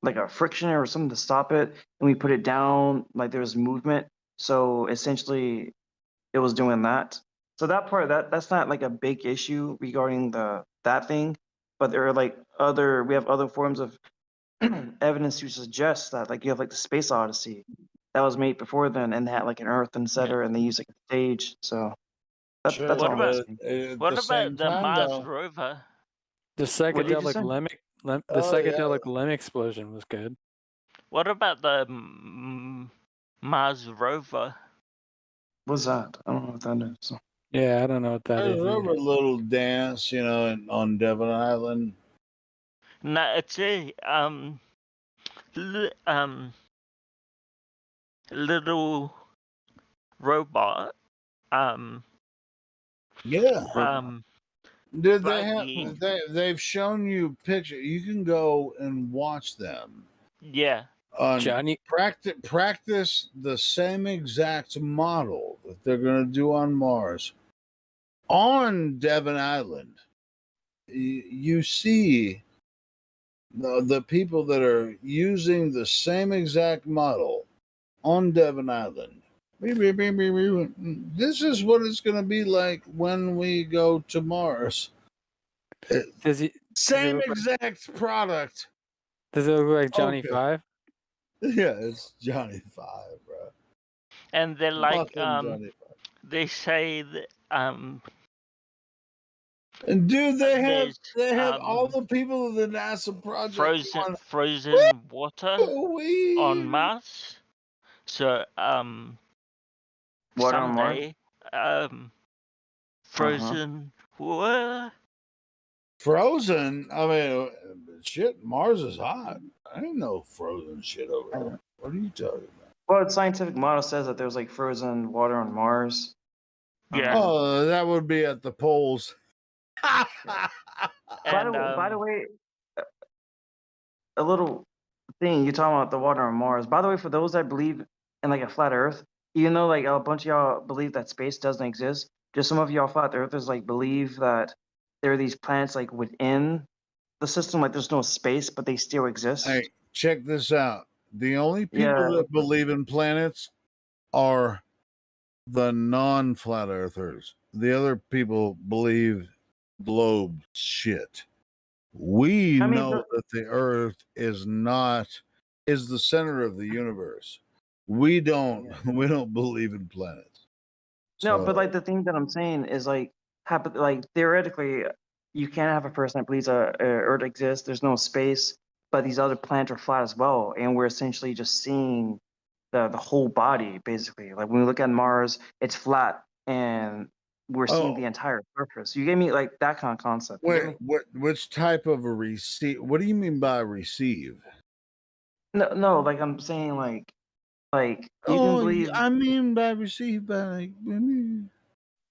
like a friction or something to stop it, and we put it down, like there's movement. So essentially, it was doing that. So that part, that's not like a big issue regarding that thing, but there are like we have other forms of evidence to suggest that, like you have like the Space Odyssey that was made before then, and they had like an Earth and center, and they use like a stage. So that's Sure, all I'm but saying. at what the same about the time, Mars though. rover? The What did you say? the Oh yeah, psychedelic lem explosion was good. What about the Mars rover? What's that? I don't know what that is. Yeah, I don't know what that I is remember a either. little dance, on Devon Island. No, it's a little robot Yeah. Did they have? buggy. They've shown you pictures. You can go and watch them. Yeah. On practice the same exact model that they're going to do on Mars on Devon Island. You see the people that are using the same exact model on Devon Island. This is what it's going to be like when we go to Mars. Same exact product. Does it look like Johnny Okay. Five? Yeah, it's Johnny Five, bro. And they're like Fucking Johnny Five. they say that And dude, they have all there's the people of the NASA project frozen water Woo-wee. on Mars. So Water on Mars? someday frozen water. Frozen. I mean, shit. Mars is hot. I ain't no frozen shit over there. What are you talking about? Well, the scientific model says that there's like frozen water on Mars. Yeah. Oh, that would be at the poles. By the way, a little thing you talking about the water on Mars. By the way, for those that believe in like a flat Earth, even though like a bunch of y'all believe that space doesn't exist, just some of y'all flat earthers like believe that there are these planets like within the system, like there's no space, but they still exist. Hey, check this out. The only people Yeah. that believe in planets are the non-flat earthers. The other people believe globe shit. We know that the Earth is the center of the universe. We don't believe in planets. No, but like the thing that I'm saying is like theoretically, you can't have a person that believes Earth exists. There's no space, but these other planets are flat as well, and we're essentially just seeing the whole body basically. Like when we look at Mars, it's flat, and we're seeing the entire surface. You get me? Like that kind of concept. You get me? Wait, which type of a receive? What do you mean by receive? No, like I'm saying, like you can believe. I mean by receive by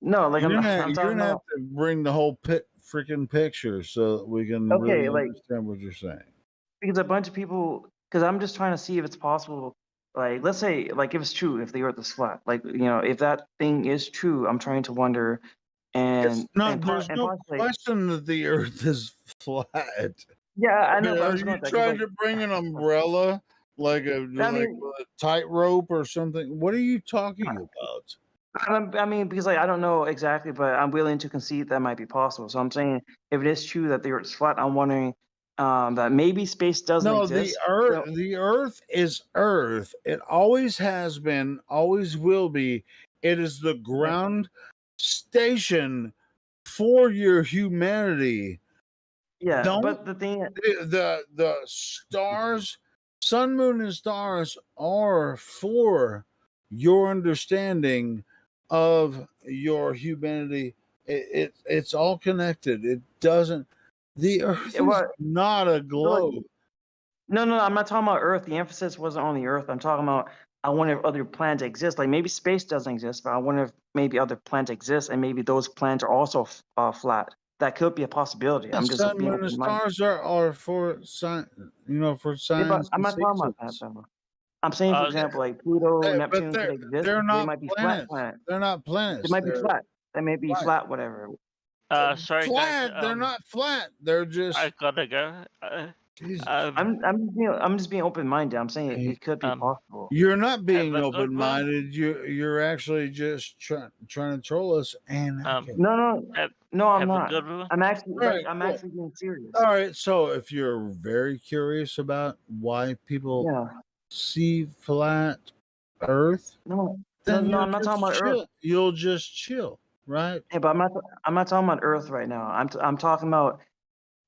No, like you're I'm gonna talking have about. to bring the whole freaking picture so that we can Okay, really like understand what you're saying. because a bunch of people, because I'm just trying to see if it's possible. Like, let's say, like, if it's true, if the Earth is flat, like, if that thing is true, I'm trying to wonder, It's not. There's no possibly, question that the Earth is flat. yeah, I know, but I'm Are just going you to trying to bring an umbrella like a tightrope or something? What are you talking about? I mean, because like I don't know exactly, but I'm willing to concede that might be possible. So I'm saying if it is true that the Earth is flat, I'm wondering that maybe space doesn't No, exist. the Earth is Earth. It always has been, always will be. It is the ground station for your humanity. Yeah, but the thing, the stars, sun, moon, and stars are for your understanding of your humanity. It's all connected. It doesn't. The Earth is not a globe. No, I'm not talking about Earth. The emphasis wasn't on the Earth. I'm talking about I wonder if other planets exist. Like maybe space doesn't exist, but I wonder if maybe other planets exist, and maybe those planets are also flat. That could be a possibility. The I'm just sun, being moon, and open-minded. stars are for science, for Yeah, but science I'm and not talking about that seasons. though. I'm saying, for Uh, example, like Pluto, But Neptune could exist. they're They not might be flat planets. planets. They're not They planets. might be They're flat. They may be right. flat, whatever. sorry guys. Flat. They're not flat. They're just. I gotta go. Jesus. I'm just being open-minded. I'm saying it could be possible. You're not Have being a good one. open-minded. You're actually just trying to troll us. And okay. No, Have, I'm have a not. good one. I'm actually, Right, I'm cool. actually being serious. All right. So if you're very curious about why people see flat Earth, then No, you'll I'm not just talking about chill. Earth. You'll just chill, right? Yeah, but I'm not talking about Earth right now. I'm talking about,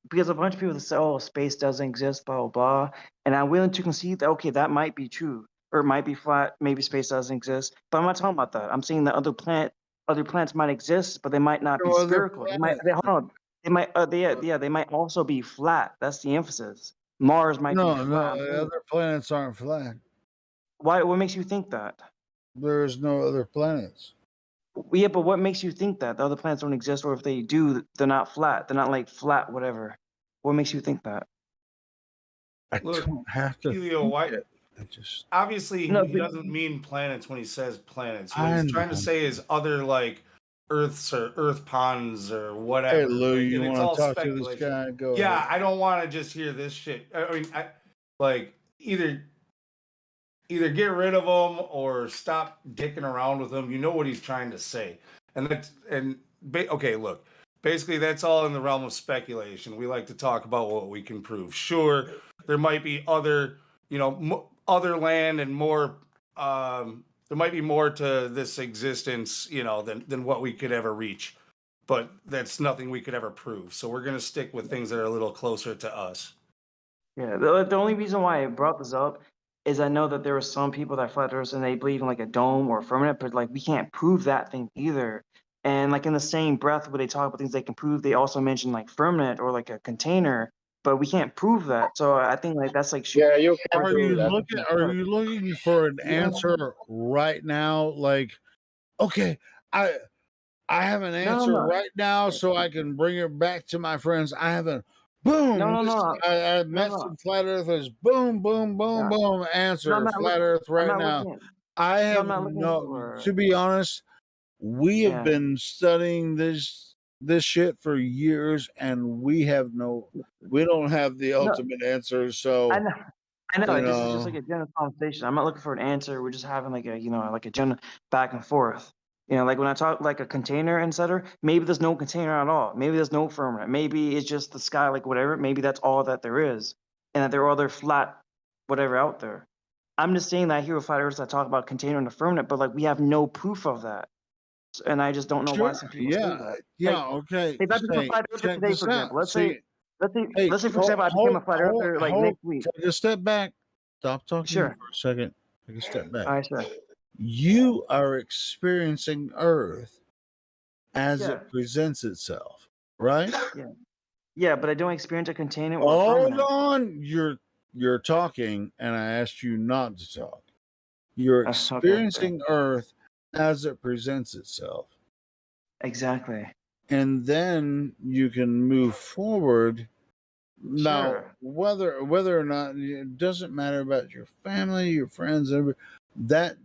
because a bunch of people say, "Oh, space doesn't exist," blah blah blah, and I'm willing to concede that okay, that might be true, or it might be flat. Maybe space doesn't exist, but I'm not talking about that. I'm saying that other planets might exist, but they might not be No other spherical. planet. Hold on. They might, they might also be flat. That's the emphasis. Mars might be No, flat. the other planets aren't flat. Why? What makes you think that? There's no other planets. Yeah, but what makes you think that the other planets don't exist, or if they do, they're not flat? They're not like flat, whatever. What makes you think that? I Look, don't have to. Helio, why? I just Obviously, No, he doesn't mean planets when he says planets. What I he's trying to know. say is other like Earths or Earth ponds or Hey, whatever. Lou, Like, you and it's want all to talk to this speculation. guy? Go Yeah, ahead. I don't want to just hear this shit. I mean, like either get rid of him or stop dicking around with him. You know what he's trying to say, okay. Look, basically that's all in the realm of speculation. We like to talk about what we can prove. Sure, there might be other, other land and more. There might be more to this existence, than what we could ever reach. But that's nothing we could ever prove. So we're gonna stick with things that are a little closer to us. Yeah, the only reason why I brought this up is I know that there are some people that flat earthers and they believe in like a dome or a firmament, but like we can't prove that thing either. And like in the same breath where they talk about things they can prove, they also mention like firmament or like a container, but we can't prove that. So I think like that's like Yeah, you can Are prove you that. looking for an Yeah. answer right now? Like, okay, I have an answer No. right now, so I can bring it back to my friends. I have a boom. No. I met No. some flat earthers. Boom, boom, boom, Yeah. boom. No, Answer I'm not flat Earth I'm right not now. looking. I No, I'm have not looking no. for. To be honest, we have Yeah. been studying this shit for years, and we don't have the No, ultimate answer. So I know. This is just like know. a general conversation. I'm not looking for an answer. We're just having like a, like a general back and forth. Like when I talk like a container, etc., maybe there's no container at all. Maybe there's no firmament. Maybe it's just the sky, like whatever. Maybe that's all that there is. And that there are other flat whatever out there. I'm just saying that I hear with flat earthers that talk about container and the firmament, but like we have no proof of that. And I just don't know why Sure. some people say that. Yeah. Okay. If I become a Say, flat earther check today, this for out. example, let's See, say hey, for example I became a flat earther like next week. Take a step back. Stop talking Sure. for a second. Take a step back. All right, sure. You are experiencing Earth as Yeah. it presents itself, right? Yeah, but I don't experience a container or Hold firmament. on. You're talking, and I asked you not to talk. You're Okay. experiencing Earth as it presents itself. Exactly. And then you can move forward. Now, Sure. whether or not, it doesn't matter about your family, your friends, that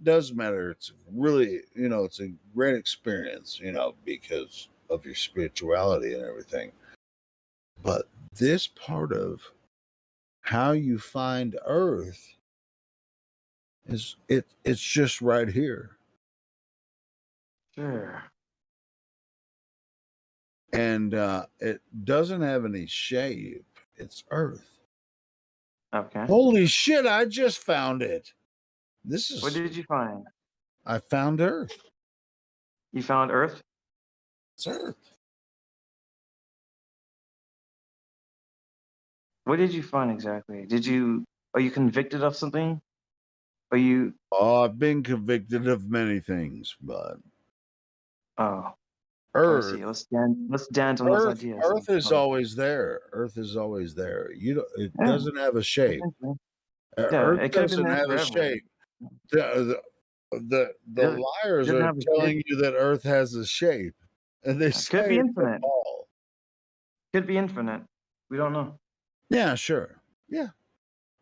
does matter. It's really, it's a great experience, because of your spirituality and everything. But this part of how you find Earth it's just right here. Sure. And it doesn't have any shape. It's Earth. Okay. Holy shit, I just found it. What did you find? I found Earth. You found Earth? It's Earth. What did you find exactly? Are you convicted of something? Oh, I've been convicted of many things, but Oh. Oh, I Earth, see. Let's dance on those ideas. Earth is Oh, always there. Earth is always there. You don't, it yeah, doesn't have a shape. potentially. Yeah, Earth it could have been doesn't there have a forever. shape. The It liars doesn't are have a shape. telling you that Earth has a shape, and they It could say be it's a infinite. ball. Could be infinite. We don't know. Yeah, sure. Yeah,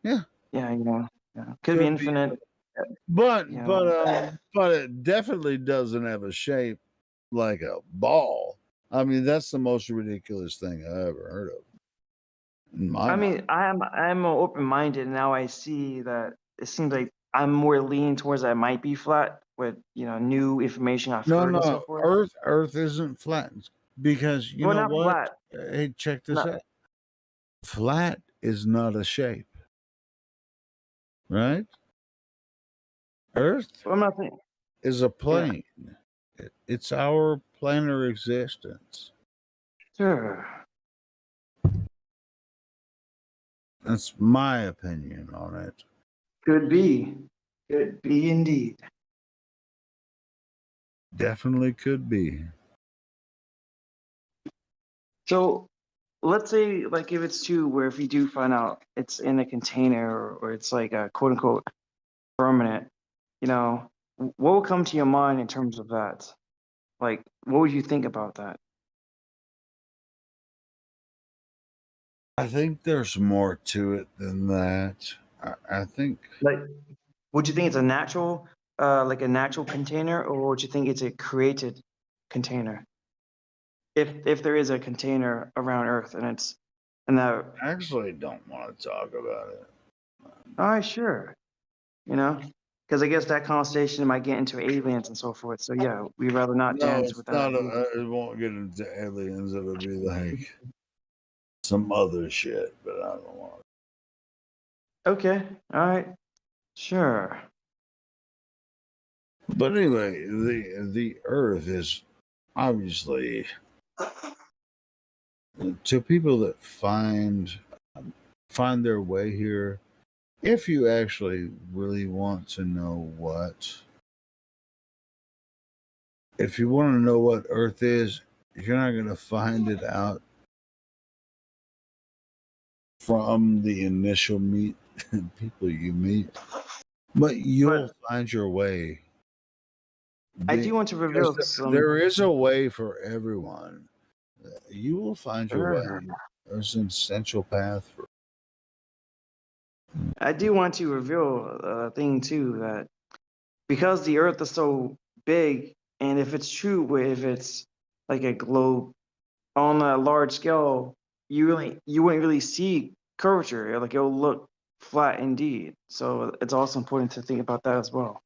yeah. Yeah, you know. Yeah. Could be Could be, infinite. but You but know. but it definitely doesn't have a shape like a ball. I mean, that's the most ridiculous thing I ever heard of. In my I mind. mean, I'm more open-minded, and now I see that it seems like I'm more leaning towards that it might be flat with new information I've No, heard and so no, forth. Earth isn't flat because you Well, know not what? flat. Hey, check this Not out. Flat is not a shape, right? Earth well, I'm not saying. is a Yeah, plane. It's our planar existence. sure. That's my opinion on it. Could be. Could be indeed. Definitely could be. So let's say, like, if it's true, where if you do find out it's in a container or it's like a quote unquote permanent, what will come to your mind in terms of that? Like, what would you think about that? I think there's more to it than that. I think Like, would you think it's a natural, like a natural container, or would you think it's a created container? If there is a container around Earth and that, I actually don't want to talk about it. all right, sure, because I guess that conversation might get into aliens and so forth. So yeah, we'd rather not No, dance it's with that not. idea. It won't get into aliens. It'll be like some other shit, but I don't want. Okay, all right, sure. But anyway, the Earth is obviously to people that find their way here. If you actually really want to know if you want to know what Earth is, you're not going to find it out from the initial people you meet, but you'll find your way. I do want to reveal There is a some. way for everyone. You will find your way. There's an essential path for. I do want to reveal a thing too, that because the Earth is so big, and if it's true, if it's like a globe on a large scale, you wouldn't really see curvature. Like it'll look flat indeed. So it's also important to think about that as well.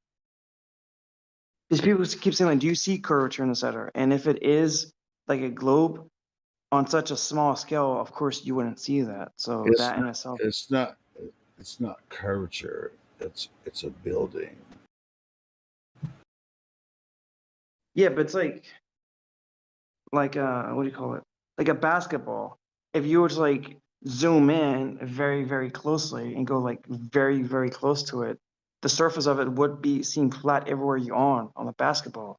Because people keep saying, like, do you see curvature in the center? And if it is like a globe on such a small scale, of course you wouldn't see that. So It's that in not. itself. It's not curvature. It's a building. Yeah, but it's like what do you call it? Like a basketball. If you were to like zoom in very, very closely and go like very, very close to it, the surface of it would be seem flat everywhere you're on the basketball.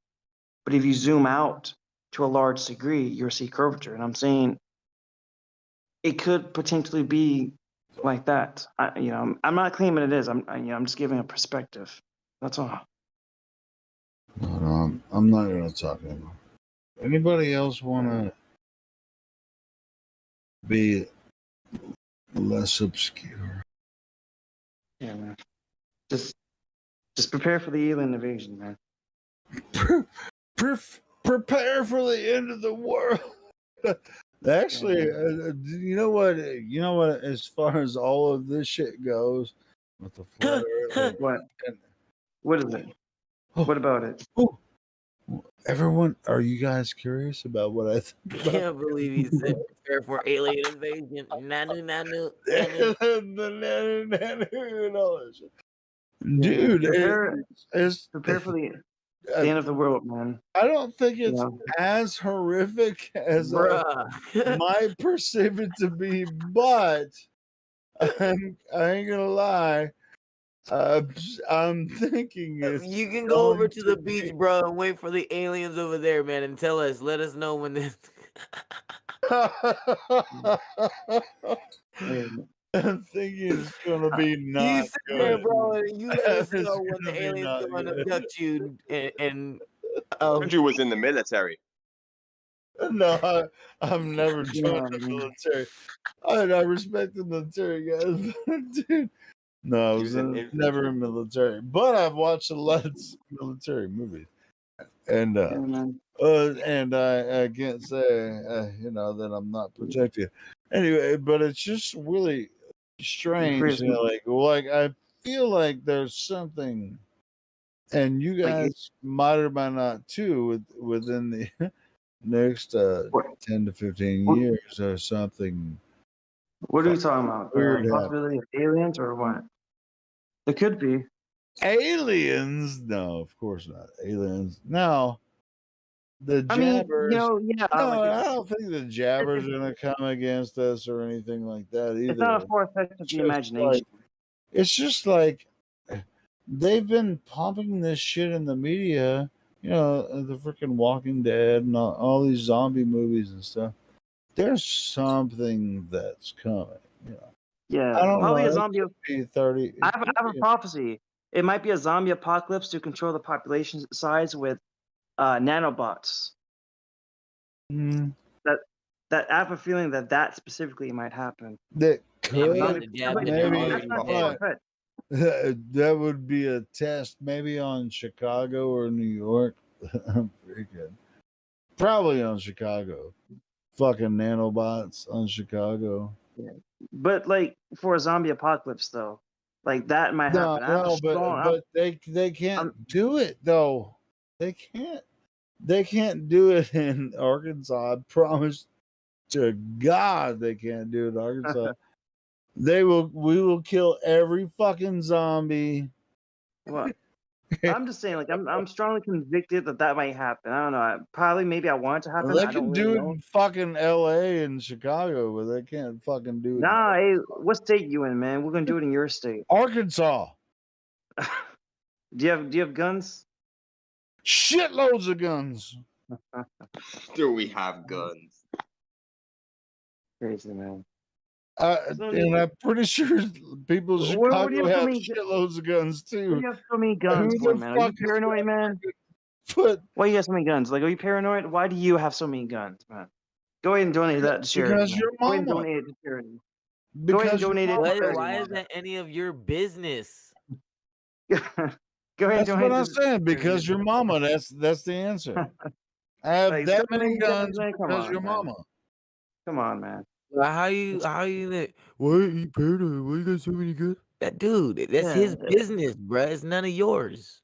But if you zoom out to a large degree, you'll see curvature. And I'm saying it could potentially be like that. I'm not claiming it is. I'm just giving a perspective. That's all. No, I'm not going to talk anymore. Anybody else want to be less obscure? Yeah, man. Just prepare for the alien invasion, man. Prepare for the end of the world. Actually, you know what? You know what? As far as all of this shit goes, with the flat Earth, What is it? What about it? Everyone, are you guys curious about what I think? About Can't believe he said prepare for alien invasion. Nanu, nanu, nanu. and all that shit. Dude, prepare for the end of the world, man. I don't think it's as horrific as I might perceive it to be, but I ain't gonna lie. I'm thinking it's You can go over going to the to beach, be. bro, and wait for the aliens over there, man, and let us know when this. I'm thinking it's gonna be You not sit there, good. bro, and you let us It's know when gonna the be aliens not go and good. abduct you, Andrew was in the military. No, I've never joined Yeah, the man. military. I respect the military guys, but dude, no, I He was was in never infantry. in military. But I've watched a lot of military movies, and Yeah, man. I can't say that I'm not protected. Anyway, but it's just really strange, Crazy. like I feel like there's something, and you Like, guys might or might not too, within the next what, 10 to 15 what, years or something what are you talking about? weird The happen. possibility of aliens or what? There could be. Aliens? No, of course not. Aliens. No, the I mean, jabbers. yeah, No, like I don't think the jabbers are going to come against us or anything like that it's not either. a far fetched of It's the just like imagination. it's just like they've been pumping this shit in the media. The freaking Walking Dead and all these zombie movies and stuff. There's something that's coming. Yeah, I don't probably know. a It zombie. could be 30. I It have, could I have a be. prophecy. It might be a zombie apocalypse to control the population size with nanobots. Mm, That I have a feeling that specifically might happen. that Man, we could got Zombie, the jab like, in there maybe, that's already, not man. far but fetched. that would be a test, maybe on Chicago or New York. Freaking probably on Chicago. Fucking nanobots on Chicago. Yeah. But like for a zombie apocalypse though, like that might No, happen. I have a no, strong. but they can't I'm do it though. They can't. They can't do it in Arkansas. I promise to God they can't do it in Arkansas. We will kill every fucking zombie. well, I'm just saying, like I'm strongly convicted that might happen. I don't know. Probably maybe I want it to happen. They I don't can really do it know. in fucking LA and Chicago, but they can't fucking do it in Nah, hey, what state you in, man? We're gonna do it in your state. Arkansas. Do you have guns? Shitloads of guns. Do we have guns? Crazy, man. And I'm pretty sure people in What do you Chicago have so have many? shitloads of guns What do too. you have so many Who guns for, the man? Are you fuck is paranoid, man? put? Why you have so many guns? Like, are you paranoid? Why do you have so many guns, man? Go ahead and donate that to charity, Because man. your Go ahead and mama. donate it to charity. Go ahead and Because your donate it to mama. What? charity, Why is man. that any of your business? Go ahead and That's what donate I'm to saying. charity. Because your mama. That's the answer. I have Like, that so many many guns, guns man. Come because on, your man. mama. Come on, man. How you why are you paranoid? Why you got so many guns? That dude, that's Yeah, his business, bruh. It's none of yours.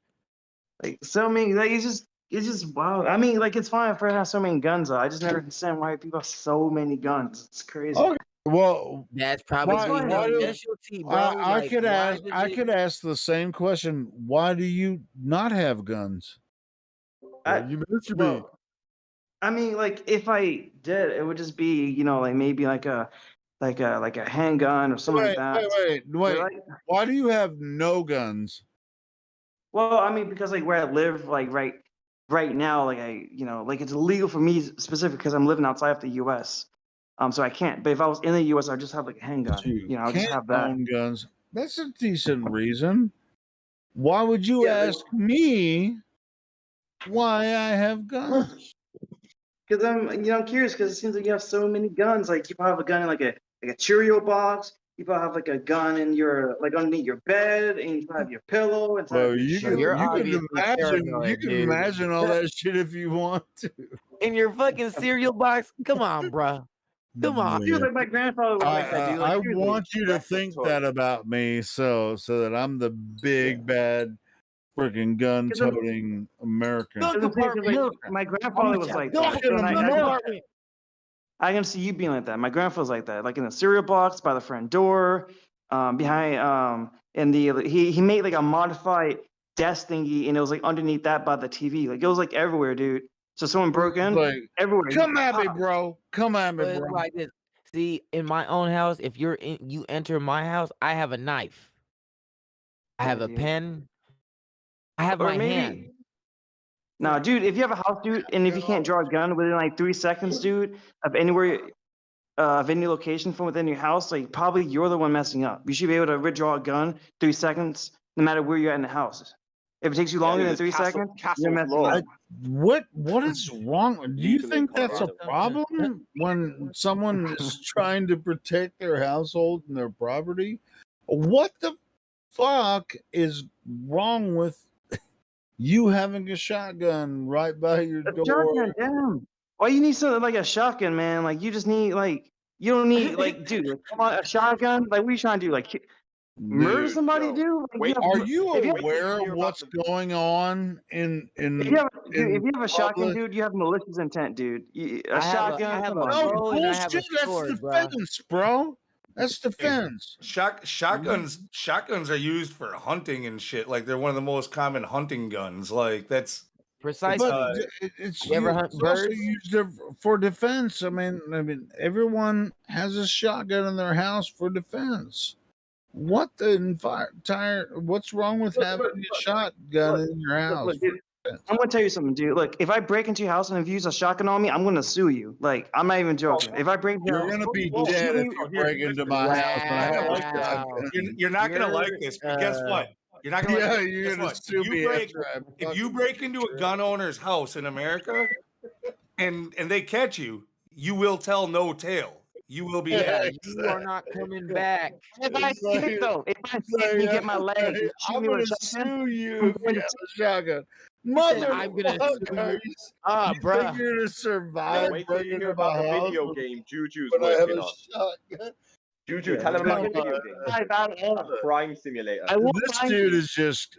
like so many. Like it's just wow. I mean, like it's fine for have so many guns. Though. I just never understand why people have so many guns. It's crazy. Okay. Well, That's It's probably fine. his why do specialty, bro. I Like, could why ask? does I it? could ask the same question. Why do you not have guns? You masturbate. Well, I mean, like if I did, it would just be like maybe like a handgun or something like that. But Wait. like, Why do you have no guns? well, I mean, because like where I live, like right now, like like it's illegal for me specifically because I'm living outside of the U.S. So I can't. But if I was in the U.S., I'd just have like a handgun. You I'll just can't have that. own guns. That's a decent reason. Why would you Yeah, ask me why I have guns? because I'm curious because it seems like you have so many guns. Like you probably have a gun in like a Cheerio box. You probably have like a gun in your like underneath your bed, and you probably have your pillow inside Well, of your you shoe. You're can obviously imagine paranoid, dude. all that shit if you want to. In your fucking cereal box? Come on, bruh. Come on. Dude, Yeah. like my grandfather was like that, dude. Like I seriously. want you to think that about me, so that I'm the big bad freaking gun toting American. Gun Because like compartment. my I'm grandfather was like that. fucking So, and American. I can see you being like that. My grandfather was like that, like in the cereal box by the front door, behind in the he made like a modified desk thingy, and it was like underneath that by the TV. Like it was like everywhere, dude. So someone broke in Like, everywhere. come at me, bro. Come at me, But it's bro. like this. See, in my own house, if you enter my house, I have a knife. I have a dude. pen. I have Or my maybe. hand. Nah, dude, if you have a house, dude, and if you can't draw a gun within like 3 seconds, dude, of anywhere, of any location from within your house, like probably you're the one messing up. You should be able to withdraw a gun 3 seconds, no matter where you're at in the house. If it takes you longer than 3 seconds, you're messing up. What is wrong? Do you think that's a problem when someone is trying to protect their household and their property? What the fuck is wrong with you having a shotgun right by your door? Shotgun, damn. Why you need something like a shotgun, man? Like you just need like you don't need like, dude, like, come on, a shotgun. Like, what are you trying to do? Like, murder Dude, somebody, dude? Like, are you if you aware of what's going on in if you have, dude, if you have a shotgun, public? dude, you have malicious intent, dude. A I have shotgun, come a on, No dude. bow and I have a bullshit. That's sword, bro. defense, bro. That's defense. Shotguns are used for hunting and shit. Like they're one of the most common hunting guns. Like that's Precisely. But it's You ever hunt it's also birds? used for defense. I mean, everyone has a shotgun in their house for defense. What the entire? What's wrong with having a shotgun in your house? Look, dude, I'm gonna tell you something, dude. Look, if I break into your house and if you use a shotgun on me, I'm gonna sue you. Like, I'm not even joking. If I break into your You're house, gonna be we'll dead sue if you. you break into my house and I have a shotgun. You're not gonna like this, but guess what? You're not gonna like this. you're Guess gonna what? sue me after I If you fucking break into a gun owner's house in America and they catch you, you will tell no tale. You will be Yeah, dead. you are not coming back. If I see it though, if I see it, you get my leg. You shoot I'm me with gonna a shotgun. sue you I'm if going you to have a shotgun. I'm gonna sue Motherfucker, you. you think Bruh. you're gonna survive Wait till you breaking hear into my about the house video game Juju's when I have working a on. shotgun? Juju, Yeah, tell him about the come video on. game. A crime simulator. This dude is just,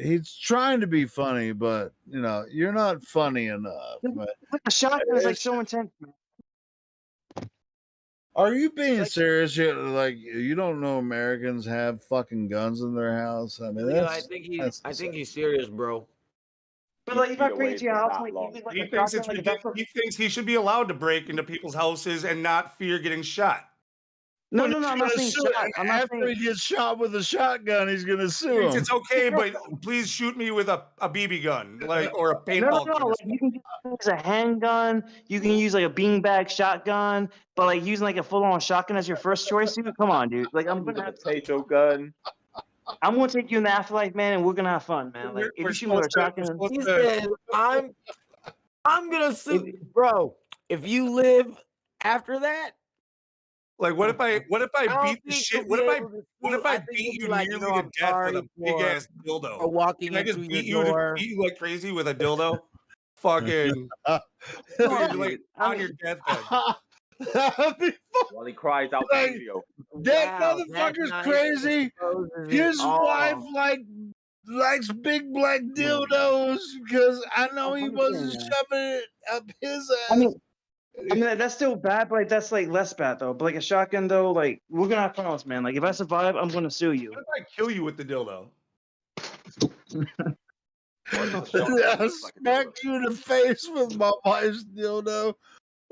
he's trying to be funny, but, you know, you're not funny enough. But A shotgun is like so intense, man. are you being serious? Like, you don't know Americans have fucking guns in their house? I mean, Leo, that's, I think he's serious, bro. But like, if I break into your house, like, you leave like He a thinks shotgun, it's like if that's ridiculous. He thinks he should be allowed to break into people's houses and not fear getting shot. No, But no, no. he's I'm not gonna saying sue- shot. I'm not after saying. he gets shot with a shotgun, he's gonna sue him. It's okay, but please shoot me with a BB gun, like or a No, paintball no, gun. like you can use a handgun, you can use like a beanbag shotgun, but like using like a full-on shotgun as your first choice, dude. Come on, dude. Like I'm gonna potato gun. I'm gonna take you in the afterlife, man, and we're gonna have fun, man. Like if you shoot me with a shotgun, He said, I'm gonna sue, bro. If you live after that, Like, what if I don't beat the think shit? you'll What be if I able to what if sue. I think beat you'll you be like, nearly to I'm death with a sorry big ass for dildo? walking Can I just into your beat you door. beat you like crazy with a dildo? Fucking you're like on your deathbed. While he cries out Like, the video. that Wow, that motherfucker's knife crazy. exposes it His all. wife likes big black dildos because I know he wasn't Yeah. shoving it up his I ass. mean that's still bad, but like, that's like less bad though. But like a shotgun though, like we're gonna have fun with this, man. Like if I survive, I'm gonna sue you. What if I kill you with the dildo? I smacked you in the face with my wife's dildo,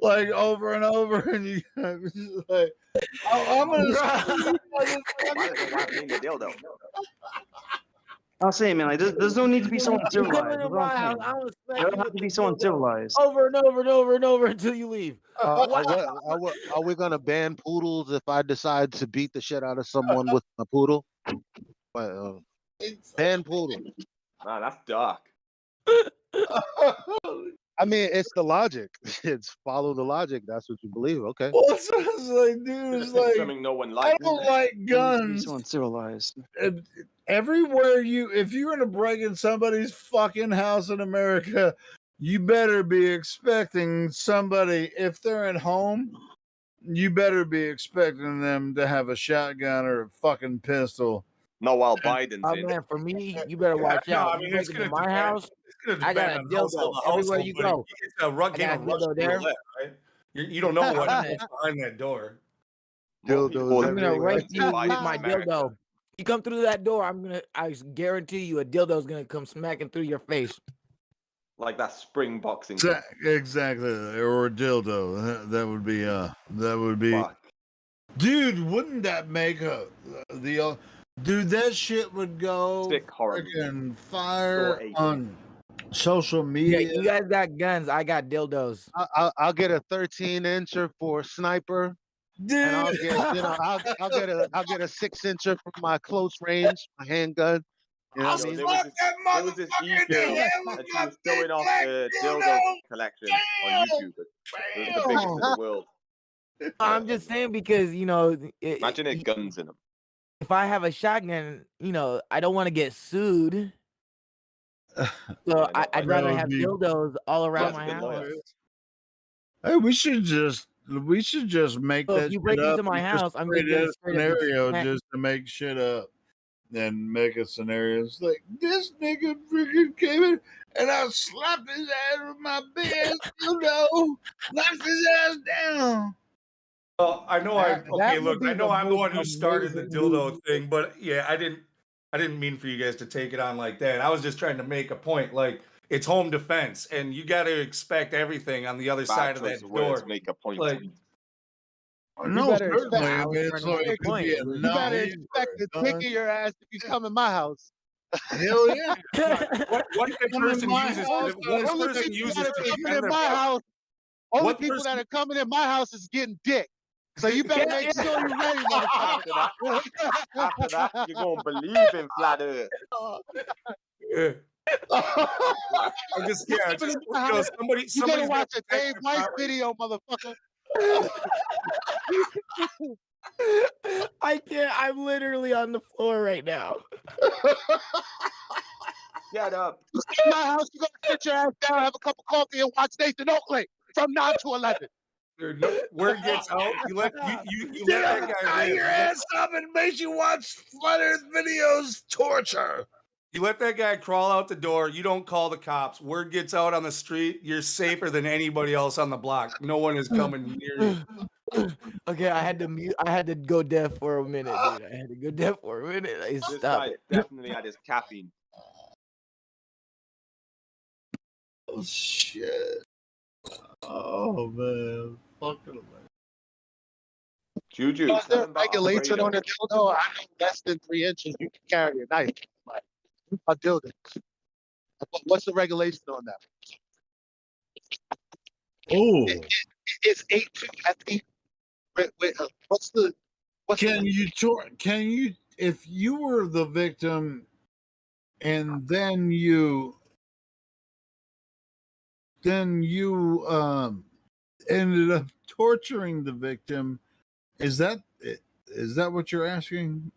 like over and over, and you just like, I'm gonna sue you, motherfucker. I'll say, man, like there's no need to be someone You come civilized. into That's what my I'm house, saying. I'm gonna smack You you don't have with to the be someone dildo civilized. over and over and over and over until you leave. Are we gonna ban poodles if I decide to beat the shit out of someone with a poodle? Ban poodle. Man, that's dark. I mean, it's the logic. It's follow the logic. That's what you believe. Okay. Well, it's like, dude, it's like, Something no one I likes. don't like guns. Someone civilized. Everywhere if you're gonna break in somebody's fucking house in America, you better be expecting somebody, if they're at home, you better be expecting them to have a shotgun or a fucking pistol. No, while Biden's Oh in. man, for me, you better watch out. You break into my house, I got a dildo everywhere you go. It's a game of Russian roulette, right? You don't know what's behind that door. Dildos I'm gonna everywhere. rape you with my dildo. You come through that door, I guarantee you a dildo's gonna come smacking through your face. Like that spring boxing. Exactly, or a dildo. That would be. Dude, wouldn't that make Dude, that shit would go Sick horror movie. freaking fire Door 8. on social Yeah, media. you guys got guns. I got dildos. I'll get a 13-incher for sniper, Dude, and I'll get I'll get a 6-incher for my close range, my handgun. You know what I mean? There was this e-girl and she was showing off the dildo collection on YouTube. It was the biggest in the world. I'm just saying because Imagine it guns in them. if I have a shotgun, I don't want to get sued. So I'd rather have dildos all around my house. Hey, we should just make So if that you shit break up. into my and house, I'm gonna create get a a straight up scenario smack- just to make shit up. Then make a scenario. It's like this nigga freaking came in and I slapped his ass with my big ass dildo, knocked his ass down. Well, I know That okay, would look, be I know the I'm the most one who started the amazing dildo movie. thing, but yeah, I didn't mean for you guys to take it on like that. I was just trying to make a point. Like, it's home defense, and you got to expect everything on the other Bad side of choice that of words. door. Make a point. Like, No, better certainly. expect- I I was mean, trying it's to make like a it could point. be a You You better knife or expect a the gun. dick in your ass if you come in my house. Hell yeah. what if that Come in person my uses house, what this Only person people uses that are to coming defend in their my property? house, only What people person? that are coming in my house is getting dick. So you better make sure you're ready, motherfucker. After that, you're gonna believe in flat Earth. Yeah. I'm just yeah, Coming just in my house, you better somebody's gonna watch a protect Dave their White property. video, motherfucker. I can't. I'm literally on the floor right now. Get up. In my house, you gotta sit your ass down, have a cup of coffee, and watch Nathan Oakley from 9 to 11. Dude, no, word gets out. You let that guy Tie live. your ass up and make you watch Flat Earth videos. Torture. You let that guy crawl out the door. You don't call the cops. Word gets out on the street. You're safer than anybody else on the block. No one is coming near you. Okay, I had to mute. I had to go deaf for a minute, dude. I had to go deaf for a minute. I This stopped guy it. definitely had his caffeine. Oh shit. Oh man. Fucking Juju, Is tell there him about regulation on Alfredo. the dildo? I know less than 3 inches, you can carry a knife. Like, a dildo. What's the regulation on that? Oh. It's 8 too hefty. What's the Can you if you were the victim and then you ended up torturing the victim, is that what you're asking?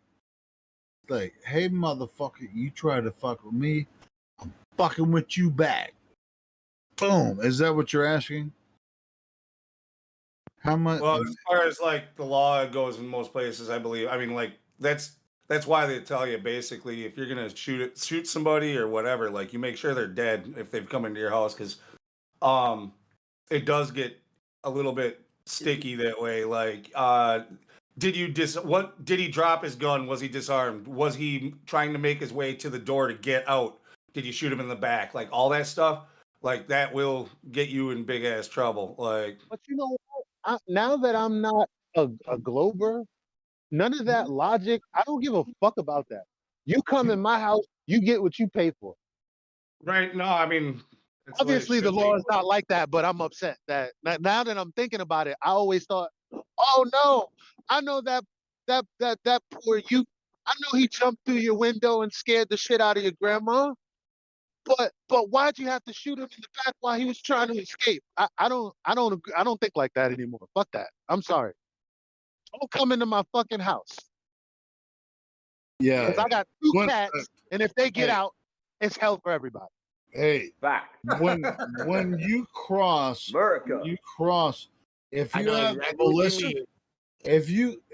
Like, hey motherfucker, you try to fuck with me, I'm fucking with you back. Boom. Is that what you're asking? How much? Well, as far as like the law goes in most places, I believe. I mean, like that's why they tell you basically if you're gonna shoot somebody or whatever, like you make sure they're dead if they've come into your house because it does get a little bit sticky that way. Like, did he drop his gun? Was he disarmed? Was he trying to make his way to the door to get out? Did you shoot him in the back? Like all that stuff, like that will get you in big ass trouble. Like, But you know what? Now that I'm not a Glober, none of that logic, I don't give a fuck about that. You come in my house, you get what you pay for. right? No, I mean, that's the way it Obviously, the should law be. is not like that, but I'm upset that now that I'm thinking about it, I always thought, oh no, I know that poor you. I know he jumped through your window and scared the shit out of your grandma. But why'd you have to shoot him in the back while he was trying to escape? I don't think like that anymore. Fuck that. I'm sorry. Don't come into my fucking house. Yeah. Because I got 2 When- cats, and if they get hey. out, it's hell for everybody. Hey, Back. when you cross, America. if I you know have exactly what you malicious, mean.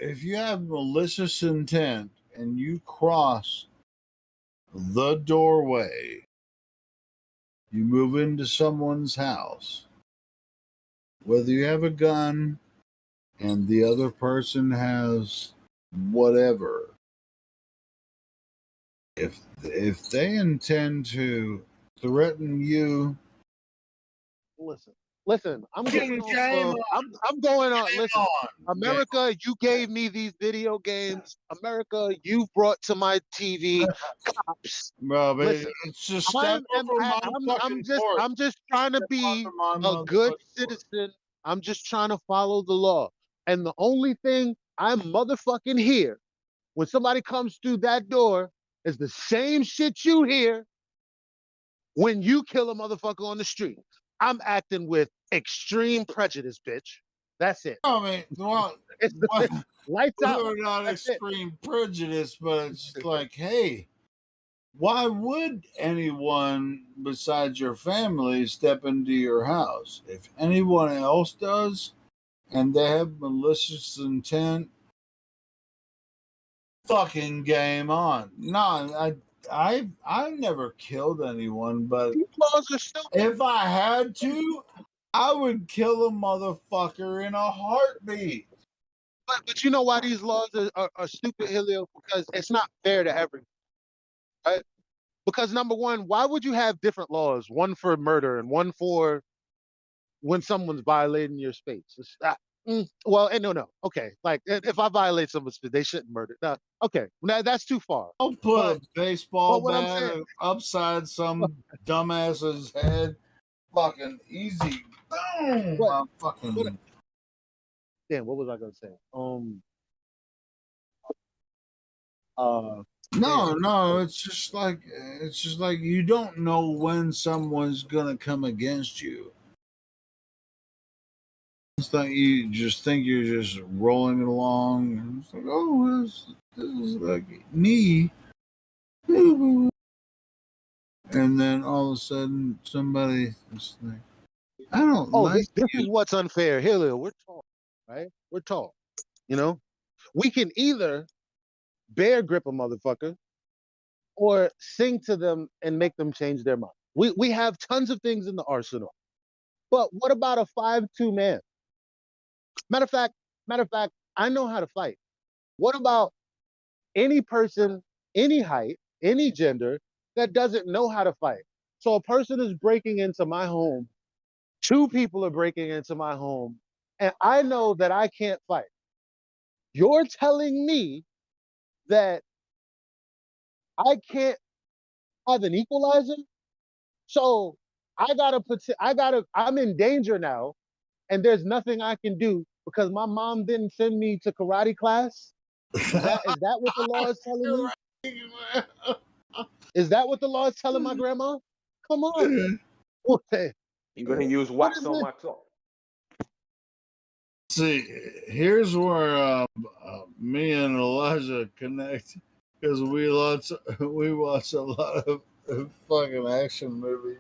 if you have malicious intent and you cross the doorway, you move into someone's house, whether you have a gun and the other person has whatever, if they intend to threaten you, Listen, Listen, I'm going off of, I'm going on. Listen, America, you gave me these video games. America, you brought to my TV cops. Bro, but Listen, it's just step over my fucking porch. I'm just trying to be my a good motherfucking citizen. I'm just trying to follow the law. And the only thing I'm motherfucking hear when somebody comes through that door is the same shit you hear when you kill a motherfucker on the street. I'm acting with extreme prejudice, bitch. That's it. I mean, well, It's lights out. we're not That's it. extreme prejudice, but it's like, hey, why would anyone besides your family step into your house? If anyone else does and they have malicious intent, fucking game on. No, I've never killed anyone, but if I had to, I would kill a motherfucker in a heartbeat. But you know why these laws are stupid, Helio? Because it's not fair to everyone. Right? Because number one, why would you have different laws? One for murder and one for when someone's violating your space. Well, no. Okay, like if I violate someone's space, they shouldn't murder. No, okay, now that's too far. I'll put a baseball what I'm bat saying- upside some dumbass's head. Fucking easy. Boom. I'm fucking. Damn, what was I gonna say? No, it's just like you don't know when someone's gonna come against you. It's like you just think you're just rolling along. And it's like, oh, this is like me. And then all of a sudden, somebody is like, I don't like this is what's unfair. Helio, we're tall, right? We're tall. You know, we can either bear grip a motherfucker or sing to them and make them change their mind. We have tons of things in the arsenal. But what about a 5'2" man? Matter of fact, I know how to fight. What about any person, any height, any gender that doesn't know how to fight? So a person is breaking into my home, two people are breaking into my home, and I know that I can't fight. You're telling me that I can't have an equalizer? So I'm in danger now, and there's nothing I can do because my mom didn't send me to karate class? Is that what the law is telling me? Is that what the law is telling my grandma? Come on. Okay. You're gonna use wax on, wax off. See, here's where me and Elijah connect because we watch a lot of fucking action movies.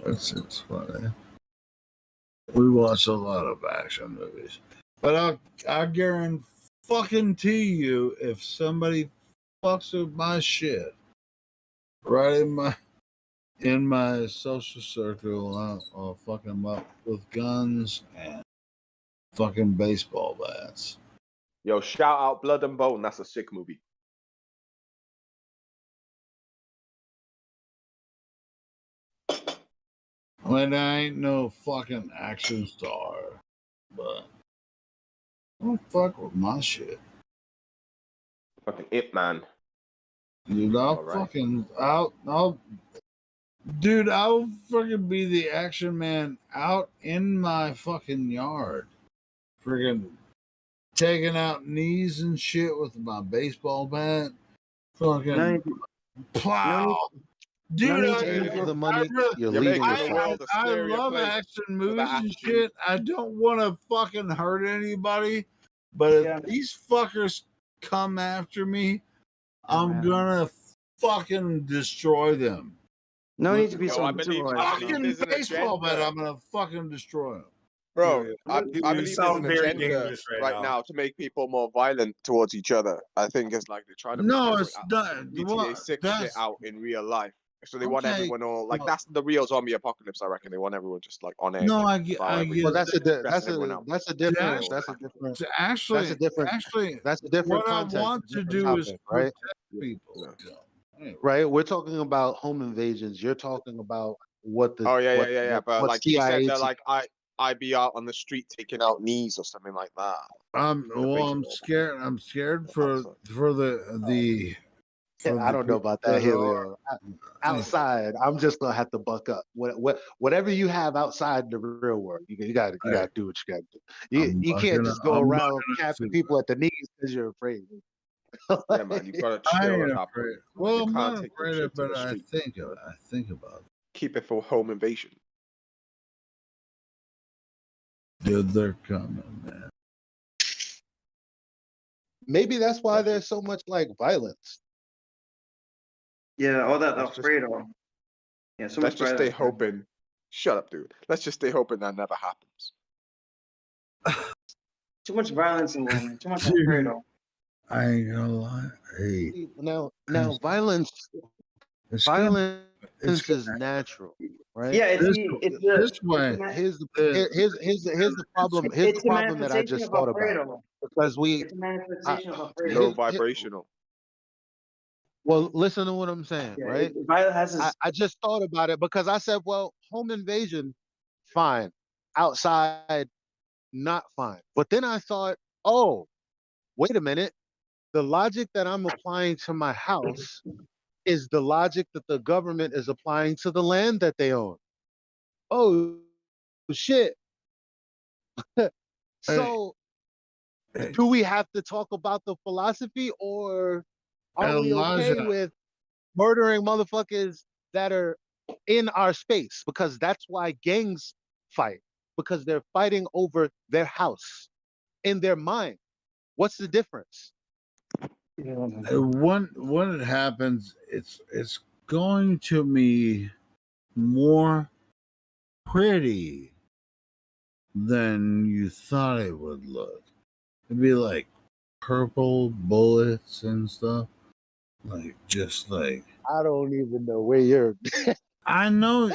It's funny. We watch a lot of action movies, but I guarantee you, if somebody fucks with my shit right in my social circle, I'll fuck them up with guns and fucking baseball bats. Yo, shout out Blood and Bone. That's a sick movie. I mean, I ain't no fucking action star, but don't fuck with my shit. Fucking Ip Man. Dude, I'll fucking be the action man out in my fucking yard. Friggin' taking out knees and shit with my baseball bat. Fucking plow. Dude, the money, you're I leaving the love action movies and shit. I don't want to fucking hurt anybody, but if these fuckers come after me, I'm gonna fucking destroy them. No need to be Yo, so I believe there's an baseball bat, agenda. I'm gonna fucking destroy them. Bro, I You believe there's sound an very agenda dangerous right right now to make people more violent towards each other. I think it's like they're trying to No, pretend it's we're not. GTA 6 shit out in real life. So they want Okay, everyone all like well- that's the real zombie apocalypse. I reckon they want everyone just like on edge. No, I get. Well, that's a different What I context, want a to different do is topic, right? protect people. Right? We're talking about home invasions. You're talking about what the Oh yeah, yeah, what yeah, yeah. what But what like he said, CIA they're team. like I be out on the street taking out knees or something like that. Well, I'm scared. I'm scared for the Yeah, for I the don't know people about that, that are. Helio. Outside, I'm just gonna have to buck up. Whatever you have outside the real world, you got to do what you got to do. You can't just go I'm not around gonna capping do people at the knees because you're afraid. Yeah, man, you gotta I chill ain't at that afraid. point. Well, You I'm can't not take no afraid of shit it, to but the street. I think about it. Keep it for home invasion. Dude, they're coming, man. Maybe that's why there's so much like violence. Yeah, all that Let's just Alfredo. Yeah, so let's much just stay violence. hoping. Shut up, dude. Let's just stay hoping that never happens. Too much violence in there, man. Too much Dude, Alfredo. I ain't gonna lie. Hey, Now it's violence gonna, it's is gonna natural, right? Yeah, this this way. Here's the The, here's the problem. Here's the it's a problem that I manifestation just of thought about Alfredo. because It's a I, manifestation of Alfredo. Low here's, vibrational. well, listen to what I'm saying, Yeah, right? Violet has his. I just thought about it because I said, well, home invasion, fine. Outside, not fine. But then I thought, oh, wait a minute. The logic that I'm applying to my house is the logic that the government is applying to the land that they own. Oh, shit. So, do we have to talk about the philosophy or are we okay Elijah, with murdering motherfuckers that are in our space? Because that's why gangs fight, because they're fighting over their house in their mind. What's the difference? when it happens, it's going to be more pretty than you thought it would look. It'd be like purple bullets and stuff. Like just like I don't even know where you're. I know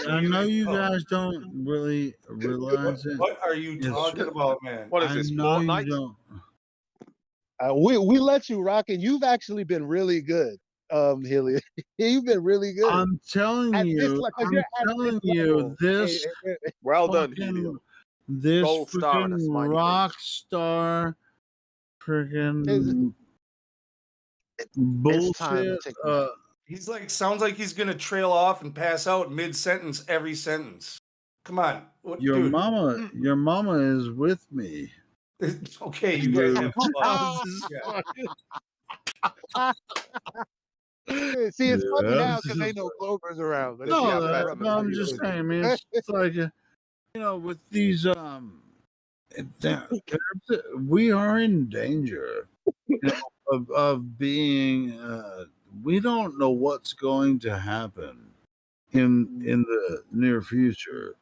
you guys don't really realize it. What are you It's talking about, man? What is I this, know you Fortnite? don't. We let you rock, and you've actually been really good, Hilly. You've been really good I'm telling at this. you, Like, 'cause I'm you're at this telling you, level. Well done, fucking Helio. this Gold star and a freaking smiley rock face. star It's, freaking it's time to bullshit. take a nap. He's like, sounds like he's gonna trail off and pass out mid sentence every sentence. Come on, what, Your dude? mama is with me. Okay, you guys have fun. Jesus Yeah. See, it's funny Yeah, now because ain't no Clovers around. But see, no, I grew up no, in I'm New just York. saying. I mean, it's like with these we are in danger of being. We don't know what's going to happen in the near future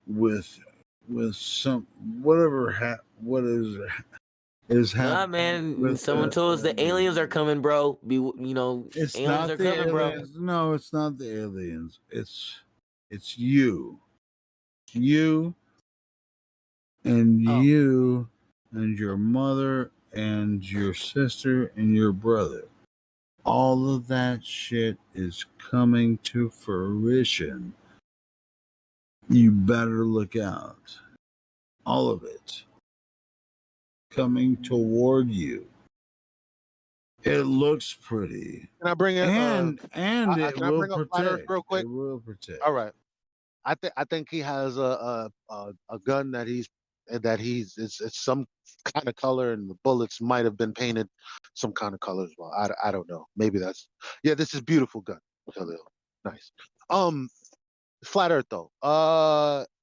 with some whatever what is Nah, happening man. with Someone told us the aliens are coming, bro. It's Aliens not are the coming, bro. aliens. No, it's not the aliens. It's you. You and Oh. you and your mother and your sister and your brother. All of that shit is coming to fruition. You better look out. All of it coming toward you. It looks pretty. Can I bring it? And it Can I will bring up Flat Earth protect. real quick? It will protect. All right. I think he has a gun that he's it's some kind of color, and the bullets might have been painted some kind of color as well. I don't know. Maybe that's This is beautiful gun, Khalil. Nice. Flat Earth though.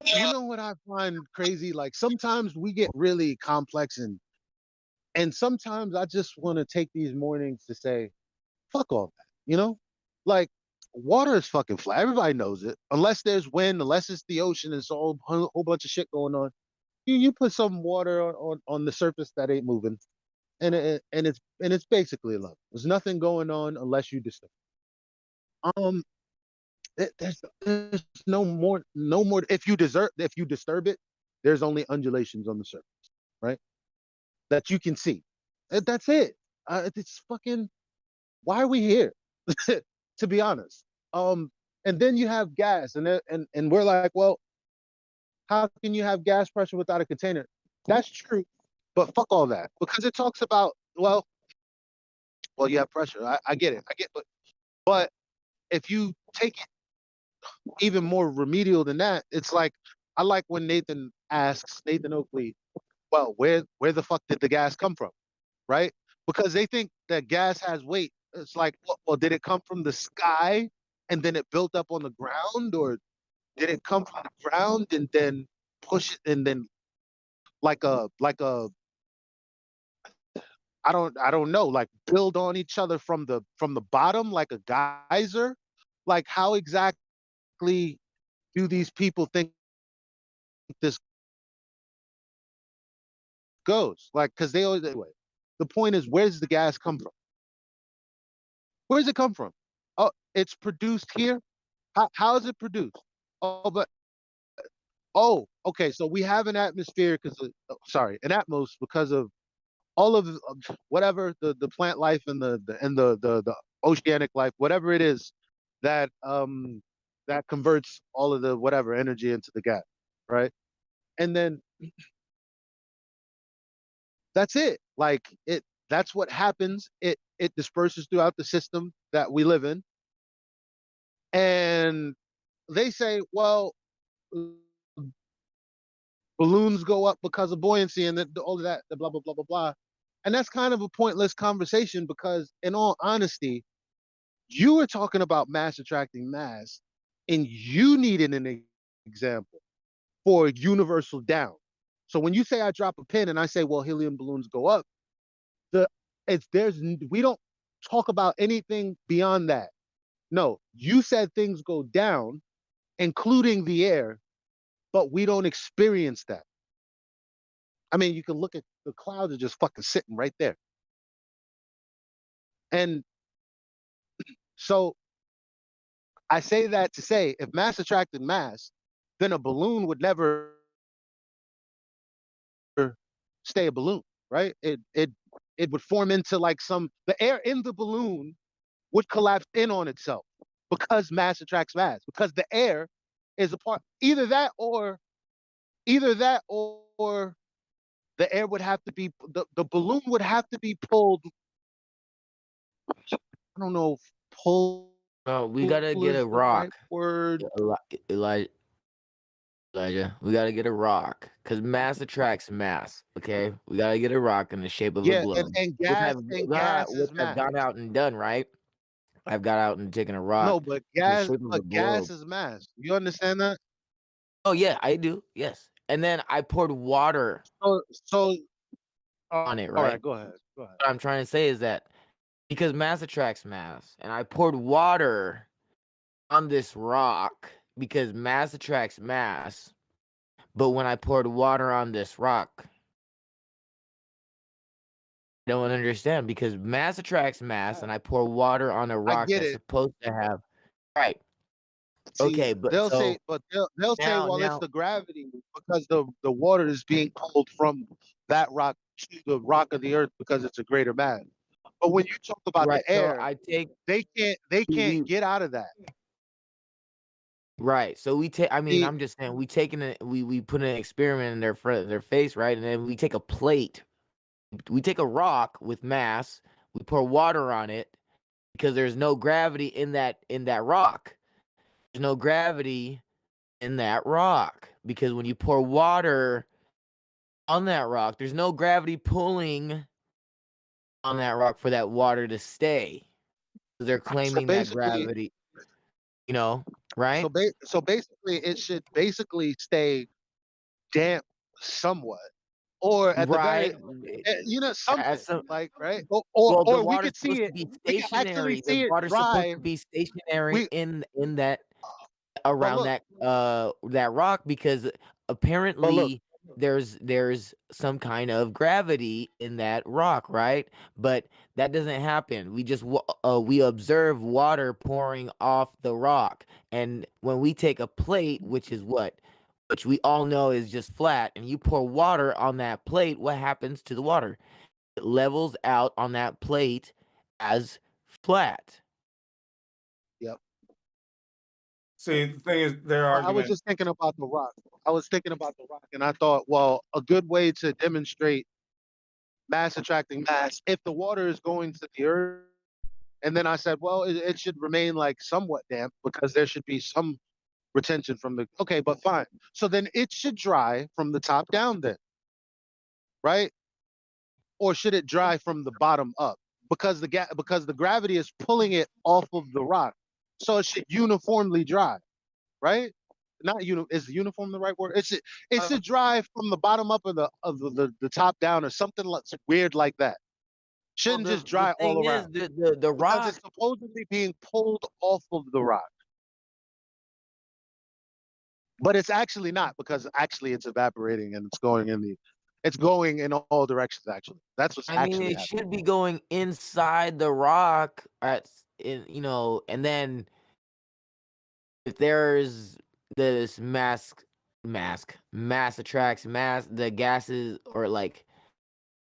You know what I find crazy? Like sometimes we get really complex and sometimes I just want to take these mornings to say, fuck all that. Like water is fucking flat. Everybody knows it. Unless there's wind, unless it's the ocean, it's a whole bunch of shit going on. You put some water on the surface that ain't moving, and it's basically love. There's nothing going on unless you disturb. Um, there's no more. If you disturb it, there's only undulations on the surface, right? That you can see. That's it. It's fucking. Why are we here? To be honest. and then you have gas, and we're like, well, how can you have gas pressure without a container? That's true, but fuck all that, because it talks about, well, you have pressure. I get it. But if you take it even more remedial than that, it's like, I like when Nathan Oakley, well, where the fuck did the gas come from, right? Because they think that gas has weight. It's like, well, did it come from the sky and then it built up on the ground, or did it come from the ground and then push it and then like a I don't know, like build on each other from the bottom like a geyser? Like, how exactly do these people think this goes? Like, because they always, anyway. The point is, where does the gas come from? Where does it come from? Oh, it's produced here. How is it produced? Okay. So we have an atmosphere because, an atmos, because of all of whatever the plant life and the oceanic life, whatever it is that converts all of the whatever energy into the gas, right? And then that's it. Like, that's what happens. It disperses throughout the system that we live in. And they say, well, balloons go up because of buoyancy and all of that, the blah blah blah blah blah. And that's kind of a pointless conversation, because in all honesty, you were talking about mass attracting mass, and you needed an example for universal down. So when you say I drop a pin and I say, well, helium balloons go up, we don't talk about anything beyond that. No, you said things go down, including the air, but we don't experience that. I mean, you can look at the clouds are just fucking sitting right there. And so I say that to say, if mass attracted mass, then a balloon would never stay a balloon, right? It would form into like the air in the balloon would collapse in on itself, because mass attracts mass, because the air is a part, either that or the air would have to be, the balloon would have to be pulled. I don't know if pull. Oh, we gotta get is a the right rock. word. Elijah, we gotta get a rock, because mass attracts mass. Okay, we gotta get a rock in the shape of a Yeah, globe. and gas Which is I've mass. gone out and done, right? I've got out and taken a rock No, but in the gas, shape of a globe. is mass. You understand that? Oh yeah, I do. Yes, and then I poured water So on it, all right? right, go ahead. What I'm trying to say is that because mass attracts mass, and I poured water on this rock because mass attracts mass. But when I poured water on this rock, I don't understand, because mass attracts mass, and I pour water on a I rock get that's it. supposed to have right. See, Okay, but they'll so say, they'll say, well, it's now the gravity, because the water is being pulled from that rock to the rock of the earth because it's a greater mass. But when you talk about right. the So air, I take they can't we get out of that. right. So we take. I mean, See, I'm just saying, we put an experiment in their face, right? And then we take a plate, we take a rock with mass, we pour water on it because there's no gravity in that rock. There's no gravity in that rock because when you pour water on that rock, there's no gravity pulling on that rock for that water to stay. They're so claiming that basically, gravity, right? so basically, it should basically stay damp somewhat, or at the very, Right. As something some, like, right, or well, the we water's could see supposed to it. be We can actually stationary. The see it water's supposed dry. to be stationary We in that but around look, that rock because but look. apparently there's some kind of gravity in that rock, right? But that doesn't happen. We observe water pouring off the rock, and when we take a plate, which we all know is just flat, and you pour water on that plate, what happens to the water? It levels out on that plate as flat. Yep. See, the thing is, their I was argument. just thinking about the rock. I was thinking about the rock, and I thought, well, a good way to demonstrate mass attracting mass, if the water is going to the earth, and then I said, well, it should remain like somewhat damp because there should be some retention from the. Okay, but fine. So then it should dry from the top down, then, right? Or should it dry from the bottom up? Because the gravity is pulling it off of the rock, so it should uniformly dry, right? Not is uniform the right word? It should dry from the bottom up of the top down or something like, weird like that. Well, Shouldn't just the dry all thing is, around the because rock. it's supposedly being pulled off of the rock, but it's actually not because actually it's evaporating and it's going in all directions. Actually, that's what's I mean, actually it happening. should be going inside the rock you know, and then if there's this mass attracts mass, the gases or like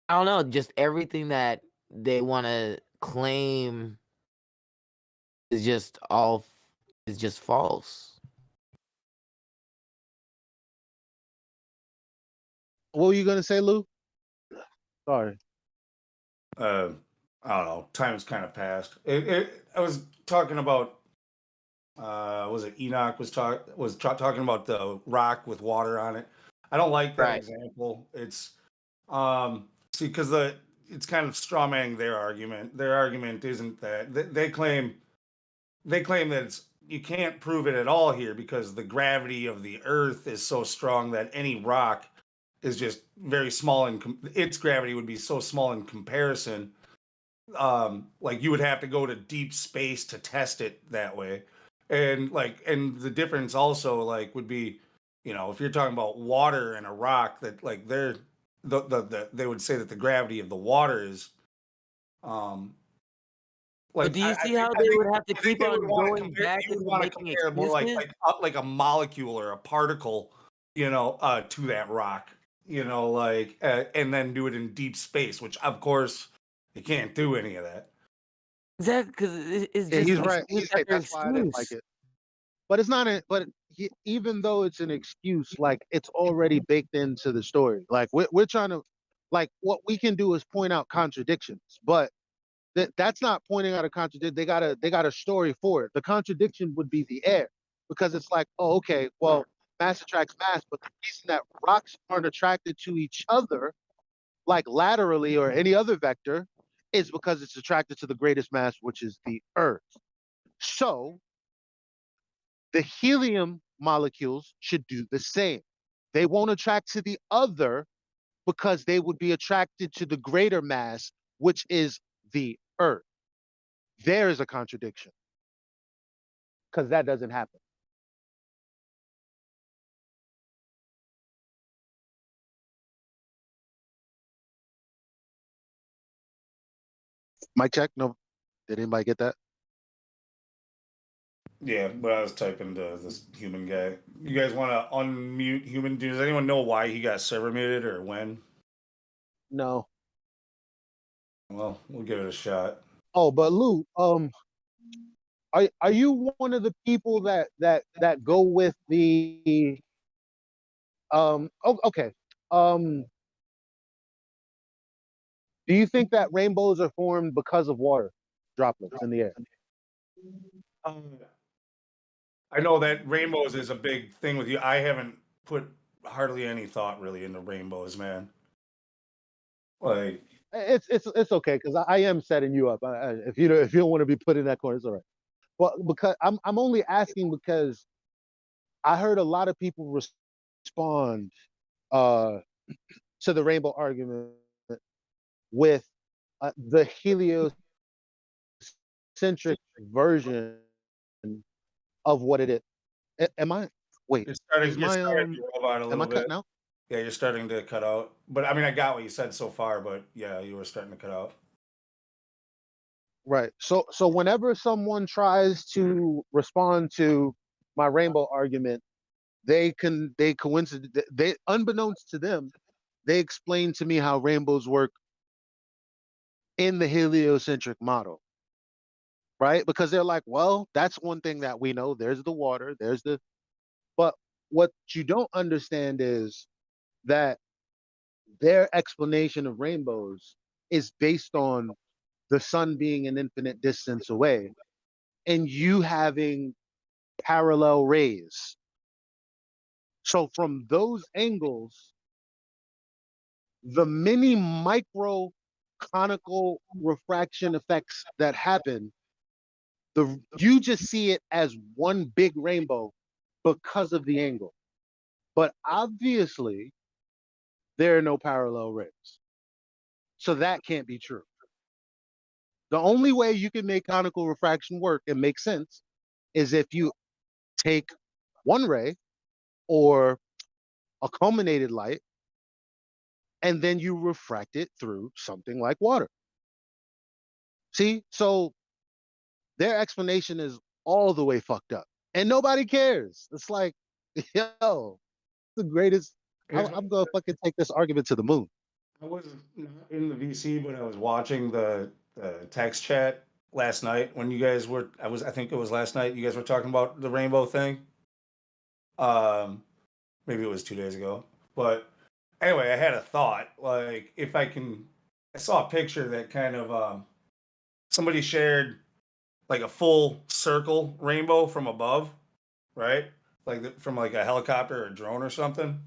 I don't know, just everything that they want to claim is just is just false. What were you gonna say, Lou? Sorry. I don't know. Time's kind of passed. I was talking about. Was it Enoch was talking about the rock with water on it? I don't like that Right. example. It's see because it's kind of strawmanning their argument. Their argument isn't that they claim that you can't prove it at all here because the gravity of the Earth is so strong that any rock is just very small and its gravity would be so small in comparison. Like you would have to go to deep space to test it that way, and the difference also would be, if you're talking about water and a rock that they would say that the gravity of the water is um But do you see how I they think would have to I think keep they would on want to going compare. back You would into want to making compare more like excuses? like a molecule or a particle, to that rock, and then do it in deep space, which of course you can't do any of that. Exactly, because it's Yeah, just he's an right. excuse He's right. after That's why I didn't like excuse. it. But it's not a. But even though it's an excuse, like it's already baked into the story. Like we're trying to, like what we can do is point out contradictions, but that's not pointing out a contradiction. They got a story for it. The contradiction would be the air, because it's like, oh, okay, well, mass attracts mass, but the reason that rocks aren't attracted to each other, like laterally or any other vector, is because it's attracted to the greatest mass, which is the Earth. So the helium molecules should do the same. They won't attract to the other because they would be attracted to the greater mass, which is the Earth. There is a contradiction because that doesn't happen. Mic check. No, did anybody get that? Yeah, but I was typing to this human guy. You guys want to unmute human? Does anyone know why he got server muted or when? No. Well, we'll give it a shot. Oh, but Lou, are you one of the people that go with the oh, okay. Do you think that rainbows are formed because of water droplets in the air? I know that rainbows is a big thing with you. I haven't put hardly any thought really into rainbows, man. Like, It's okay because I am setting you up. If you don't want to be put in that corner, it's all right. Well, because I'm only asking because I heard a lot of people respond to the rainbow argument with the heliocentric version of what it is. Am I? Wait, you're starting is my to robot a am I little bit. cutting out? Yeah, you're starting to cut out. But I mean, I got what you said so far. But yeah, you were starting to cut out. Right. So whenever someone tries to respond to my rainbow argument, they unbeknownst to them, they explain to me how rainbows work in the heliocentric model. right? Because they're like, well, that's one thing that we know. There's the water, but what you don't understand is that their explanation of rainbows is based on the sun being an infinite distance away and you having parallel rays. So from those angles, the many micro conical refraction effects that happen, you just see it as one big rainbow because of the angle. But obviously, there are no parallel rays. So that can't be true. The only way you can make conical refraction work and make sense is if you take one ray or a culminated light and then you refract it through something like water. See? So their explanation is all the way fucked up and nobody cares. It's like, yo, the greatest. I'm going to fucking take this argument to the moon. I was not in the VC, but I was watching the text chat last night when you guys were. I think it was last night. You guys were talking about the rainbow thing. Maybe it was 2 days ago. But anyway, I had a thought. Like, if I can, I saw a picture that kind of somebody shared like a full circle rainbow from above, right? Like from like a helicopter or a drone or something.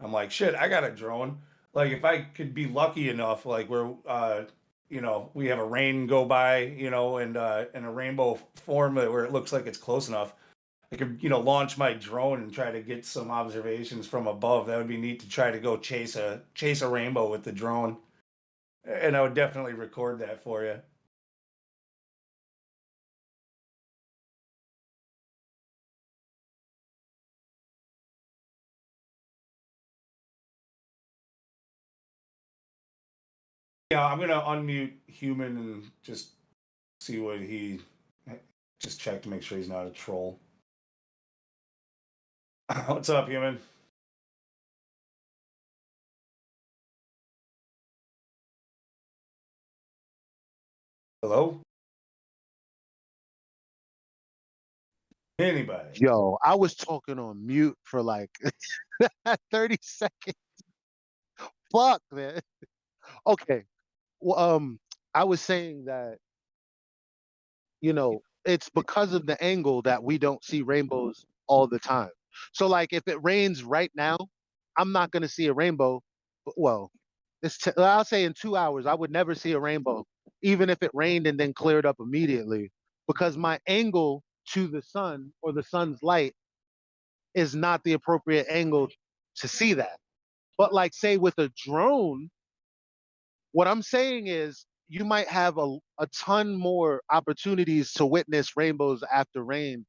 I'm like, shit, I got a drone. Like, if I could be lucky enough, like where we have a rain go by, and a rainbow form where it looks like it's close enough, I could, launch my drone and try to get some observations from above. That would be neat to try to go chase a rainbow with the drone. And I would definitely record that for you. Yeah, I'm gonna unmute Human and just see what he just check to make sure he's not a troll. What's up, Human? Hello? Anybody? Yo, I was talking on mute for like 30 seconds. Fuck, man. Okay. Well, I was saying that, it's because of the angle that we don't see rainbows all the time. So, like, if it rains right now, I'm not going to see a rainbow. Well, I'll say in 2 hours, I would never see a rainbow, even if it rained and then cleared up immediately, because my angle to the sun or the sun's light is not the appropriate angle to see that. But, like, say with a drone, what I'm saying is you might have a ton more opportunities to witness rainbows after rain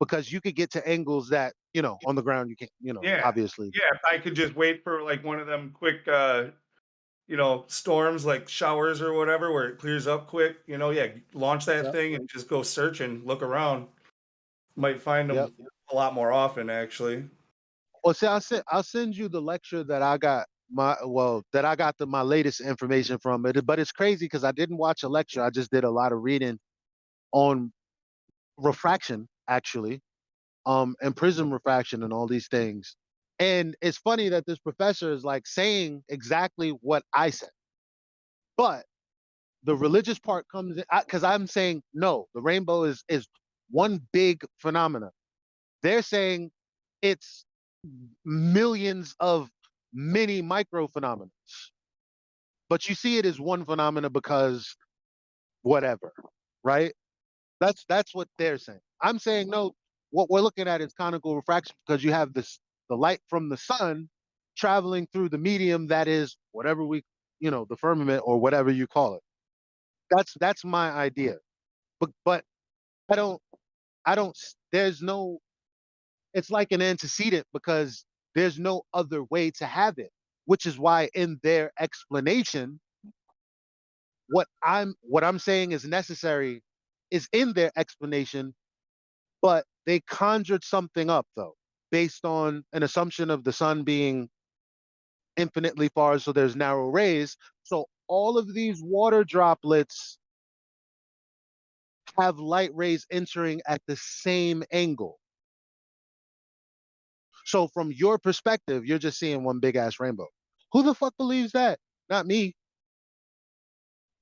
because you could get to angles that, on the ground you can't, Yeah. obviously. Yeah, if I could just wait for like one of them quick storms like showers or whatever where it clears up quick, launch that thing and just go searching, look around. Might find them a lot more often actually. Well, see, I'll send you the lecture that I got my latest information from it. But it's crazy because I didn't watch a lecture. I just did a lot of reading on refraction, actually, and prism refraction and all these things. And it's funny that this professor is like saying exactly what I said. But the religious part comes in because I'm saying no, the rainbow is one big phenomena. They're saying it's millions of mini micro phenomena. But you see it as one phenomena because whatever, right? That's what they're saying. I'm saying no, what we're looking at is conical refraction because you have the light from the sun traveling through the medium that is whatever the firmament or whatever you call it. That's my idea. But I don't there's no it's like an antecedent because there's no other way to have it, which is why in their explanation, what I'm saying is necessary is in their explanation, but they conjured something up though, based on an assumption of the sun being infinitely far, so there's narrow rays. So all of these water droplets have light rays entering at the same angle. So from your perspective, you're just seeing one big ass rainbow. Who the fuck believes that? Not me.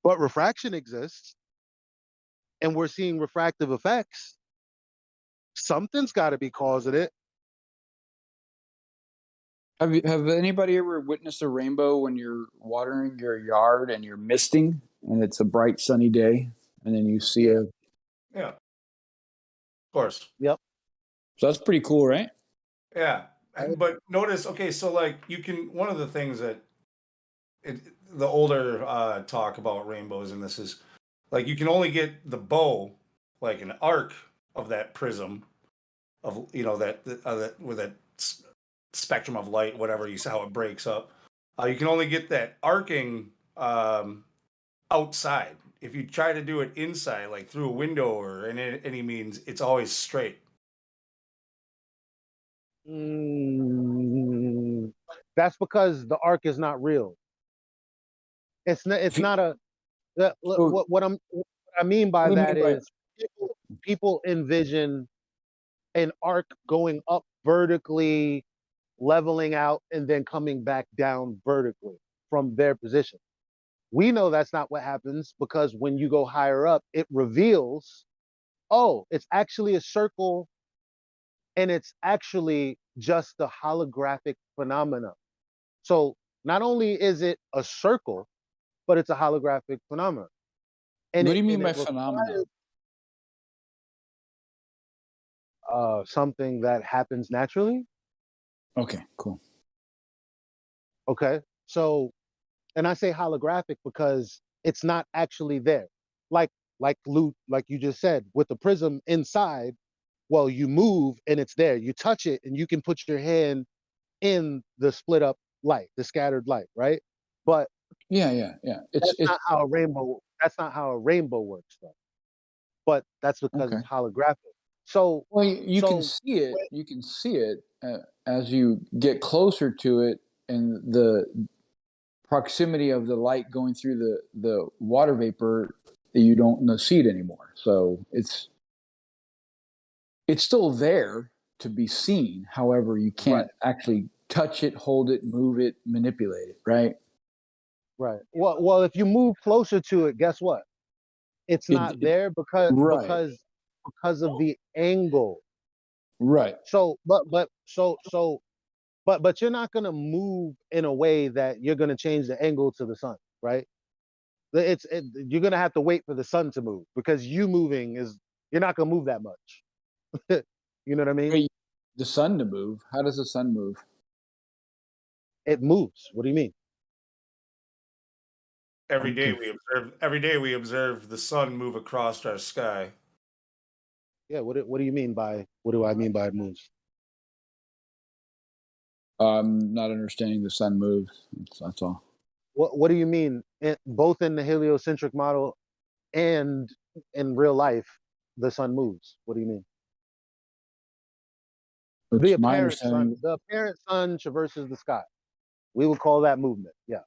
But refraction exists, and we're seeing refractive effects. Something's got to be causing it. Have anybody ever witnessed a rainbow when you're watering your yard and you're misting and it's a bright sunny day and then you see a Yeah. Of course. Yep. So that's pretty cool, right? Yeah. But notice, okay, so like you can, one of the things that the older talk about rainbows and this is like you can only get the bow, like an arc of that prism of, you know, that with that spectrum of light, whatever you see how it breaks up. You can only get that arcing outside. If you try to do it inside, like through a window or any means, it's always straight. That's because the arc is not real. It's not. It's not a. What I mean by that is people envision an arc going up vertically, leveling out, and then coming back down vertically from their position. We know that's not what happens because when you go higher up, it reveals, oh, it's actually a circle and it's actually just a holographic phenomena. So not only is it a circle, but it's a holographic phenomenon. And what do you mean by phenomena? Something that happens naturally. Okay, cool. Okay, so, and I say holographic because it's not actually there. Like you just said, with the prism inside, well, you move and it's there. You touch it and you can put your hand in the split up light, the scattered light, right? But yeah. That's not how a rainbow. That's not how a rainbow works, though. But that's because it's holographic. So, well, you can see it. You can see it as you get closer to it, and the proximity of the light going through the water vapor, you don't see it anymore. So it's still there to be seen. However, you can't actually touch it, hold it, move it, manipulate it. Right. Right. Well, if you move closer to it, guess what? It's not there because of the angle. Right. So, but you're not gonna move in a way that you're gonna change the angle to the sun, right? You're gonna have to wait for the sun to move because you're not gonna move that much. You know what I mean? Wait, the sun to move? How does the sun move? It moves. What do you mean? Every day we observe the sun move across our sky. Yeah, what do you mean by what do I mean by it moves? Not understanding the sun moves. That's all. What do you mean? Both in the heliocentric model and in real life, the sun moves. What do you mean? The apparent sun traverses the sky. We would call that movement. Yeah.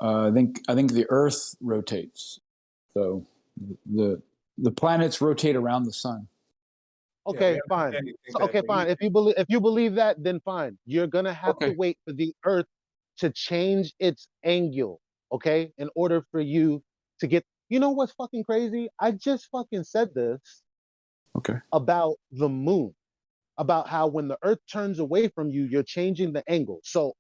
I think the Earth rotates, so the planets rotate around the sun. Okay, fine. So, okay, fine. If you believe that, then fine. You're gonna have to wait for the Earth to change its angle, okay, in order for you to get. You know what's fucking crazy? I just fucking said this. Okay. About the moon, about how when the Earth turns away from you, you're changing the angle. So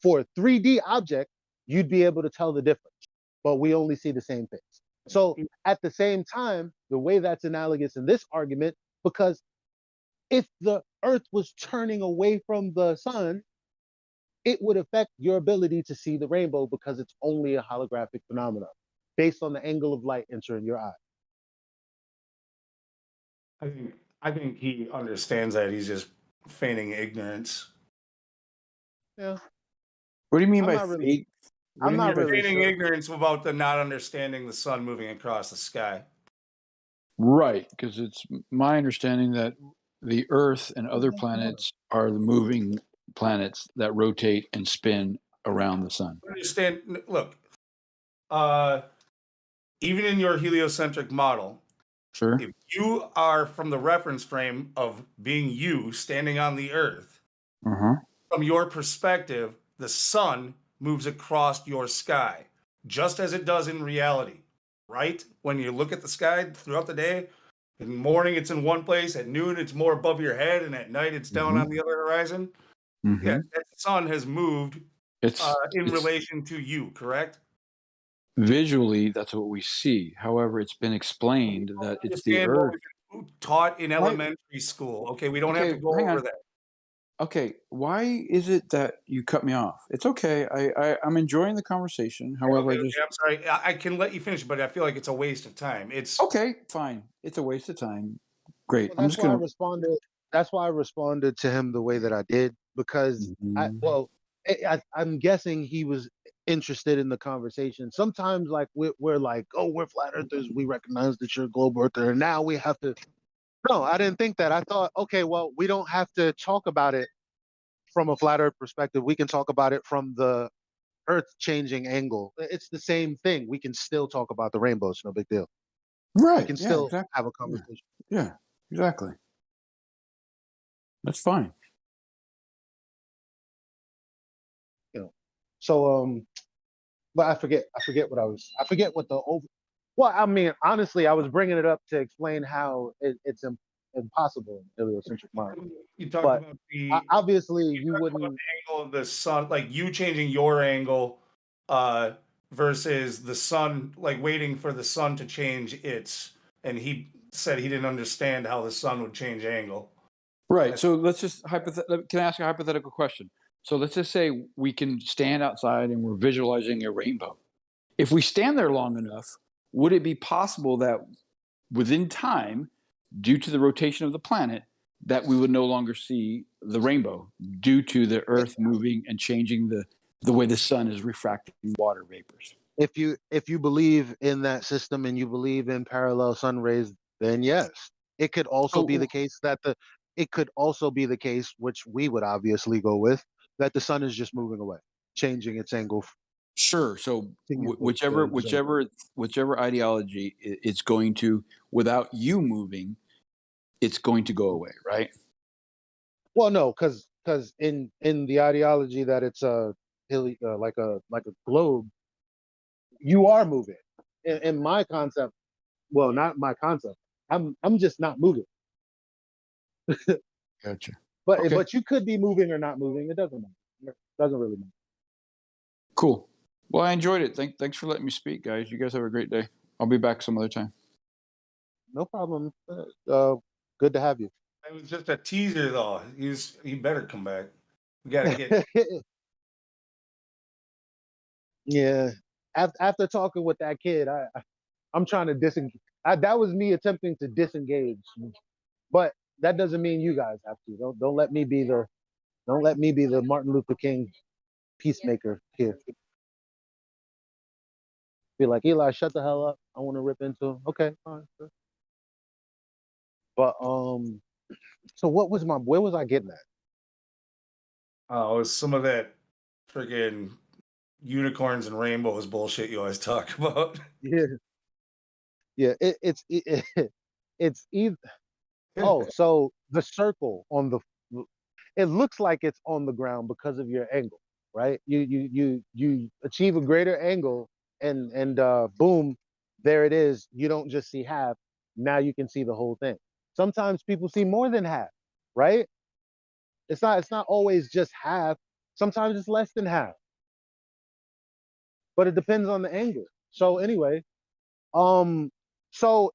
for a 3D object, you'd be able to tell the difference, but we only see the same things. So at the same time, the way that's analogous in this argument, because if the Earth was turning away from the sun, it would affect your ability to see the rainbow because it's only a holographic phenomenon based on the angle of light entering your eye. I think he understands that. He's just feigning ignorance. Yeah. What do you mean by fake? I'm not really feigning ignorance about the not understanding the sun moving across the sky. Right, because it's my understanding that the Earth and other planets are the moving planets that rotate and spin around the sun. Understand? Look, even in your heliocentric model, Sure. If you are from the reference frame of being you standing on the earth, Uh-huh. from your perspective, the sun moves across your sky, just as it does in reality, right? When you look at the sky throughout the day, in the morning it's in one place, at noon it's more above your head, and at night it's down on the other horizon. Yeah, that sun has moved It's in it's relation to you, correct? visually that's what we see. However, it's been explained that it's the Understand what earth. we've been taught in Why? elementary school. Okay, we don't have to Okay, go hang over on. that. Okay, why is it that you cut me off? It's okay. I'm enjoying the conversation. However, Okay, I okay, just I'm sorry. I can let you finish, but I feel like it's a waste of time. It's okay, fine. It's a waste of time. Great. Well, I'm that's just why I gonna. responded. That's why I responded to him the way that I did because Mhm. I'm guessing he was interested in the conversation. Sometimes, like we're like, oh, we're flat earthers. We recognize that you're a globe earther, and now we have to. No, I didn't think that. I thought, okay, well, we don't have to talk about it from a flat earth perspective. We can talk about it from the earth changing angle. It's the same thing. We can still talk about the rainbow. It's no big deal. We Right. can Yeah. still Exactly. have a Yeah. conversation. Yeah. Exactly. That's fine. You know. So but I forget what the over. Well, I mean, honestly, I was bringing it up to explain how it's impossible in heliocentric mind. you talked But about the obviously, you talked about wouldn't. the angle of the sun, like you changing your angle versus the sun, like waiting for the sun to change its. And he said he didn't understand how the sun would change angle. Right. So let's just can I ask a hypothetical question? So let's just say we can stand outside and we're visualizing a rainbow. If we stand there long enough, would it be possible that within time, due to the rotation of the planet, that we would no longer see the rainbow due to the Earth moving and changing the way the sun is refracting water vapors? If you believe in that system and you believe in parallel sun rays, then yes. It could also be So the case that the it could also be the case, which we would obviously go with, that the sun is just moving away, changing its angle sure. So to you. whichever ideology it's going to, without you moving, it's going to go away, right? Well, no, because in the ideology that it's like a globe, you are moving. In my concept, well, not my concept. I'm just not moving. Gotcha. But Okay. but you could be moving or not moving. It doesn't matter. It doesn't really matter. Cool. Well, I enjoyed it. Thanks for letting me speak, guys. You guys have a great day. I'll be back some other time. No problem. Good to have you. It was just a teaser, though. He better come back. We gotta get. Yeah. After talking with that kid, I'm trying to disengage. That was me attempting to disengage, but that doesn't mean you guys have to. Don't let me be the Martin Luther King peacemaker here. Be like, Eli, shut the hell up. I want to rip into him. Okay, fine. Sure. But so where was I getting at? Oh, it was some of that freaking unicorns and rainbows bullshit you always talk about. Yeah, yeah. It's either. Oh, so the circle on the it looks like it's on the ground because of your angle, right? You achieve a greater angle and boom, there it is. You don't just see half. Now you can see the whole thing. Sometimes people see more than half, right? It's not always just half. Sometimes it's less than half. But it depends on the angle. So anyway, um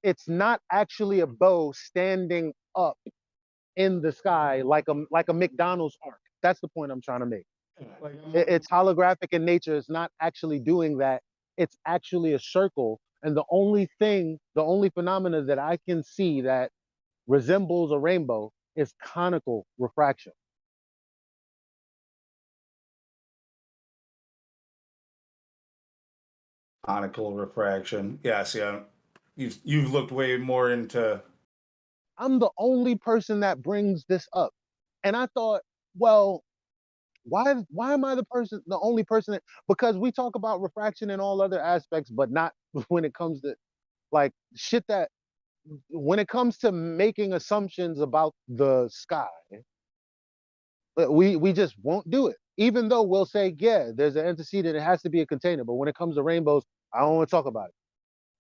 it's not actually a bow standing up in the sky like a McDonald's arc. That's the point I'm trying to make. Like, It's holographic in nature. It's not actually doing that. It's actually a circle. And the only phenomena that I can see that resembles a rainbow is conical refraction. conical refraction. Yeah, see, you've looked way more into. I'm the only person that brings this up. And I thought, well, why am I the only person because we talk about refraction in all other aspects, but not when it comes to like shit that when it comes to making assumptions about the sky, we just won't do it. Even though we'll say, yeah, there's an antecedent, it has to be a container. But when it comes to rainbows, I don't want to talk about it.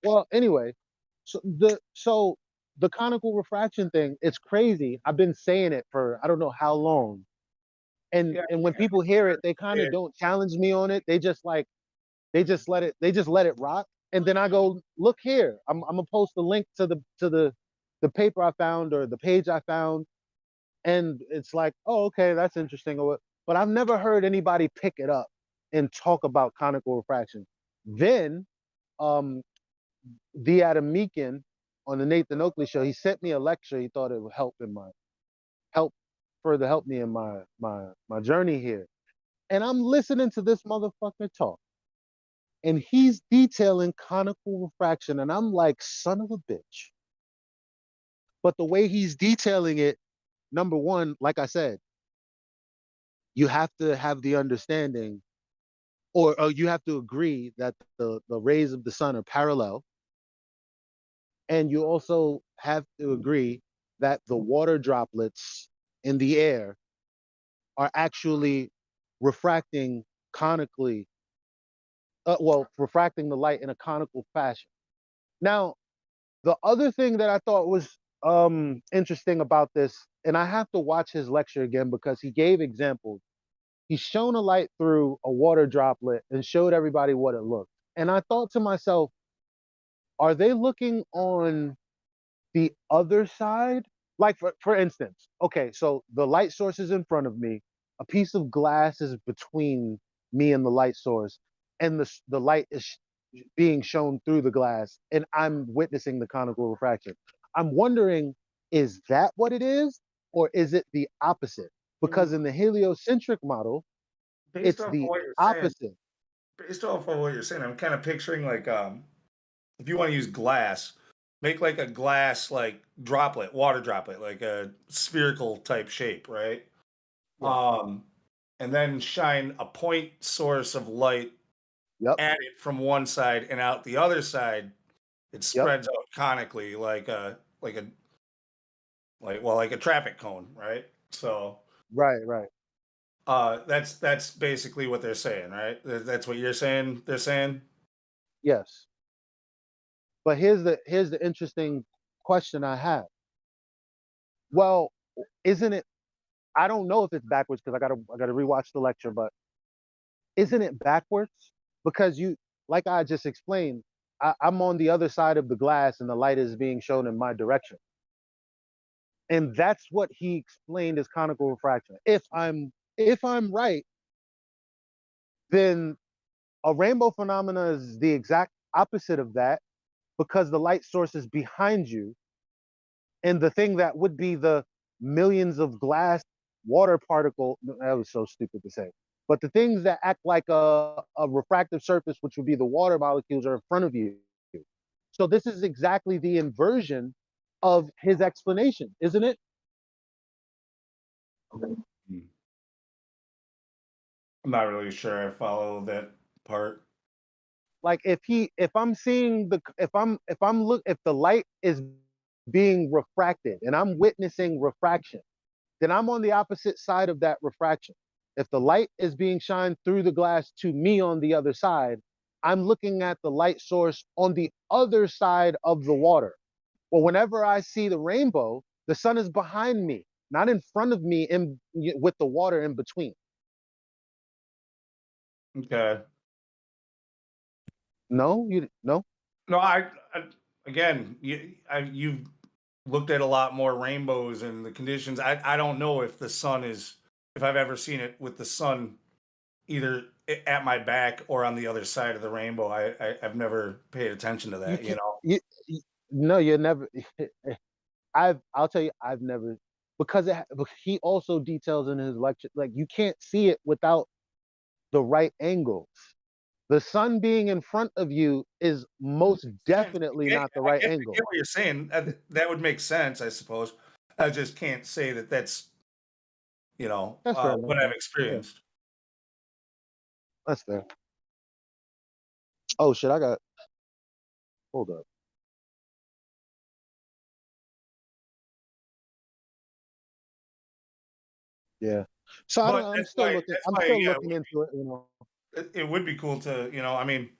Well, anyway, so the conical refraction thing, it's crazy. I've been saying it for I don't know how long. Yeah. And when people hear it, they kind of don't challenge me on it. They just like they just let it rock. And then I go, look here. I'm gonna post the link to the paper I found or the page I found. And it's like, oh, okay, that's interesting. But I've never heard anybody pick it up and talk about conical refraction. Then um the Adam Meakin on the Nathan Oakley show, he sent me a lecture. He thought it would help further help me in my journey here. And I'm listening to this motherfucker talk. And he's detailing conical refraction. And I'm like, son of a bitch. But the way he's detailing it, number one, like I said, you have to have the understanding or you have to agree that the rays of the sun are parallel. And you also have to agree that the water droplets in the air are actually refracting conically, refracting the light in a conical fashion. Now, the other thing that I thought was interesting about this, and I have to watch his lecture again because he gave examples. He's shown a light through a water droplet and showed everybody what it looked. And I thought to myself, are they looking on the other side? Like for instance, okay, so the light source is in front of me, a piece of glass is between me and the light source, and the light is being shown through the glass, and I'm witnessing the conical refraction. I'm wondering, is that what it is, or is it the opposite? Because in the heliocentric model, Based it's off of the what you're saying, opposite. I'm kind of picturing like if you want to use glass, make like a glass like droplet, water droplet, like a spherical type shape, right? Yeah. And then shine a point source of light at it from one side and out the other side. It spreads out conically like a like a traffic cone, right? So Right. that's basically what they're saying, right? That's what you're saying. They're saying. Yes. But here's the interesting question I have. Well, isn't it? I don't know if it's backwards because I gotta rewatch the lecture, but isn't it backwards? Because you, like I just explained, I'm on the other side of the glass and the light is being shown in my direction, and that's what he explained as conical refraction. If I'm right, then a rainbow phenomena is the exact opposite of that because the light source is behind you, and the thing that would be the millions of glass water particle, that was so stupid to say, but the things that act like a refractive surface, which would be the water molecules, are in front of you. So this is exactly the inversion of his explanation, isn't it? I'm not really sure I follow that part. Like if I'm seeing if the light is being refracted and I'm witnessing refraction, then I'm on the opposite side of that refraction. If the light is being shined through the glass to me on the other side, I'm looking at the light source on the other side of the water. Well, whenever I see the rainbow, the sun is behind me, not in front of me with the water in between. Okay. No, no. No, I again, you've looked at a lot more rainbows and the conditions. I don't know if the sun is if I've ever seen it with the sun either at my back or on the other side of the rainbow. I've never paid attention to that. You know. No, you're never. I'll tell you, I've never because he also details in his lecture like you can't see it without the right angles. The sun being in front of you is most definitely not the right I angle. get what you're saying. That would make sense, I suppose. I just can't say that that's That's fair enough. what I've Yeah, experienced. that's fair. Oh shit, hold up. Yeah. So I But don't. I'm that's still why. looking. That's I'm why. still Yeah, looking into it. You know. it would be cool to, I mean,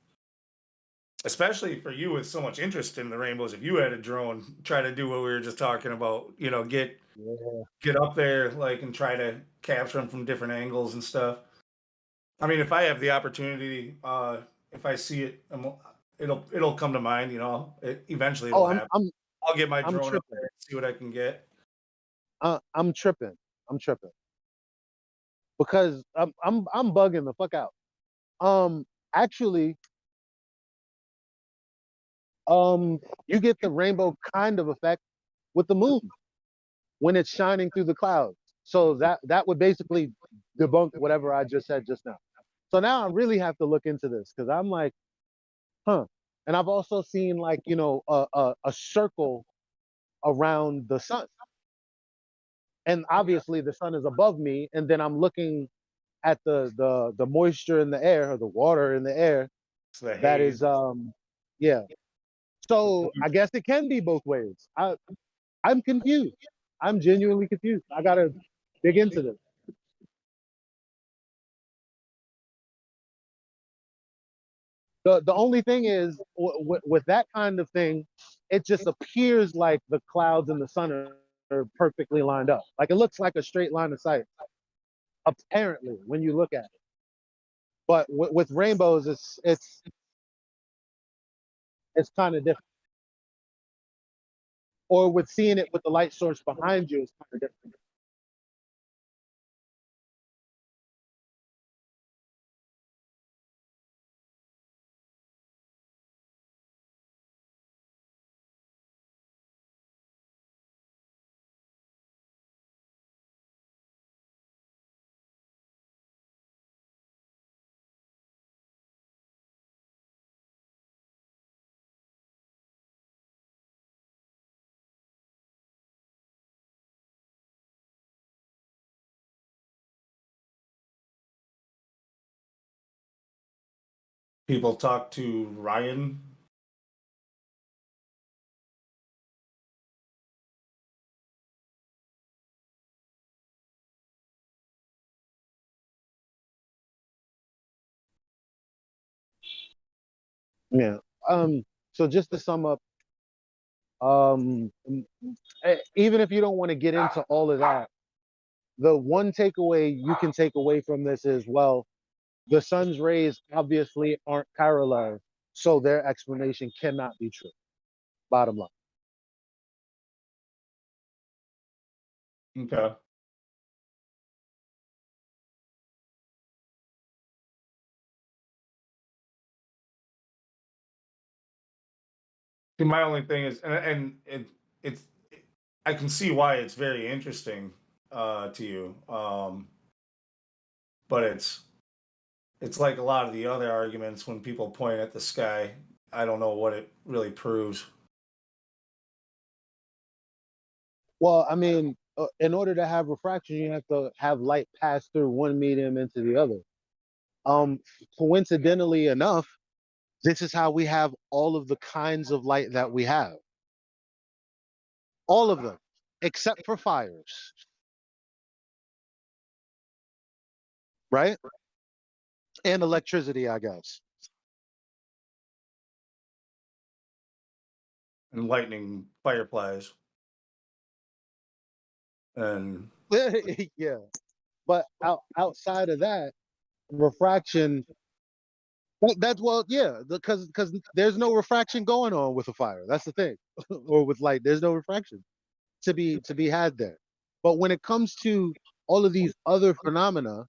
especially for you with so much interest in the rainbows. If you had a drone, try to do what we were just talking about. Yeah. Get up there, like, and try to capture them from different angles and stuff. I mean, if I have the opportunity, if I see it, it'll come to mind. Eventually Oh, it'll happen. I'll get my I'm drone up tripping. there and see what I can get. I'm tripping. I'm tripping because I'm bugging the fuck out. Actually, you get the rainbow kind of effect with the moon when it's shining through the clouds. So that would basically debunk whatever I just said just now. So now I really have to look into this because I'm like, huh. And I've also seen, like, a circle around the sun, and obviously the sun is above me, and then I'm looking at the moisture in the air, or the water in the air. It's the That haze. is, yeah. So I guess it can be both ways. I'm confused. I'm genuinely confused. I gotta dig into this. The only thing is, with that kind of thing, it just appears like the clouds and the sun are perfectly lined up. Like, it looks like a straight line of sight, apparently, when you look at it. But with rainbows, it's kind of different. Or with seeing it with the light source behind you, it's kind of different. People talk to Ryan. Yeah. So just to sum up, even if you don't want to get into all of that, the one takeaway you can take away from this is, well, the sun's rays obviously aren't parallel, so their explanation cannot be true. Bottom line. Okay. See, my only thing is, it's I can see why it's very interesting to you, but it's like a lot of the other arguments when people point at the sky. I don't know what it really proves. Well, I mean, in order to have refraction, you have to have light pass through one medium into the other. Um, Coincidentally enough, this is how we have all of the kinds of light that we have. All of them, except for fires, right? And electricity, I guess. And lightning fireflies. And Yeah. But outside of that, refraction, that's, well, yeah, because there's no refraction going on with a fire. That's the thing. Or with light, there's no refraction to be had there. But when it comes to all of these other phenomena,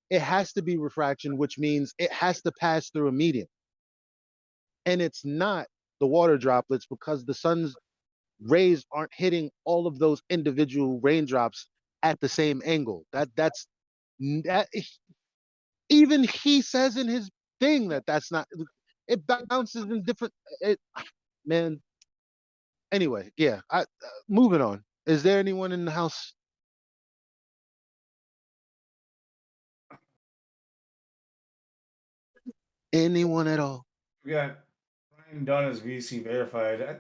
it has to be refraction, which means it has to pass through a medium. And it's not the water droplets, because the sun's rays aren't hitting all of those individual raindrops at the same angle. That even he says in his thing that's not. It bounces in different. Man. Anyway, yeah. Moving on. Is there anyone in the house? Anyone at all? we got Ryan Dunn as VC verified. I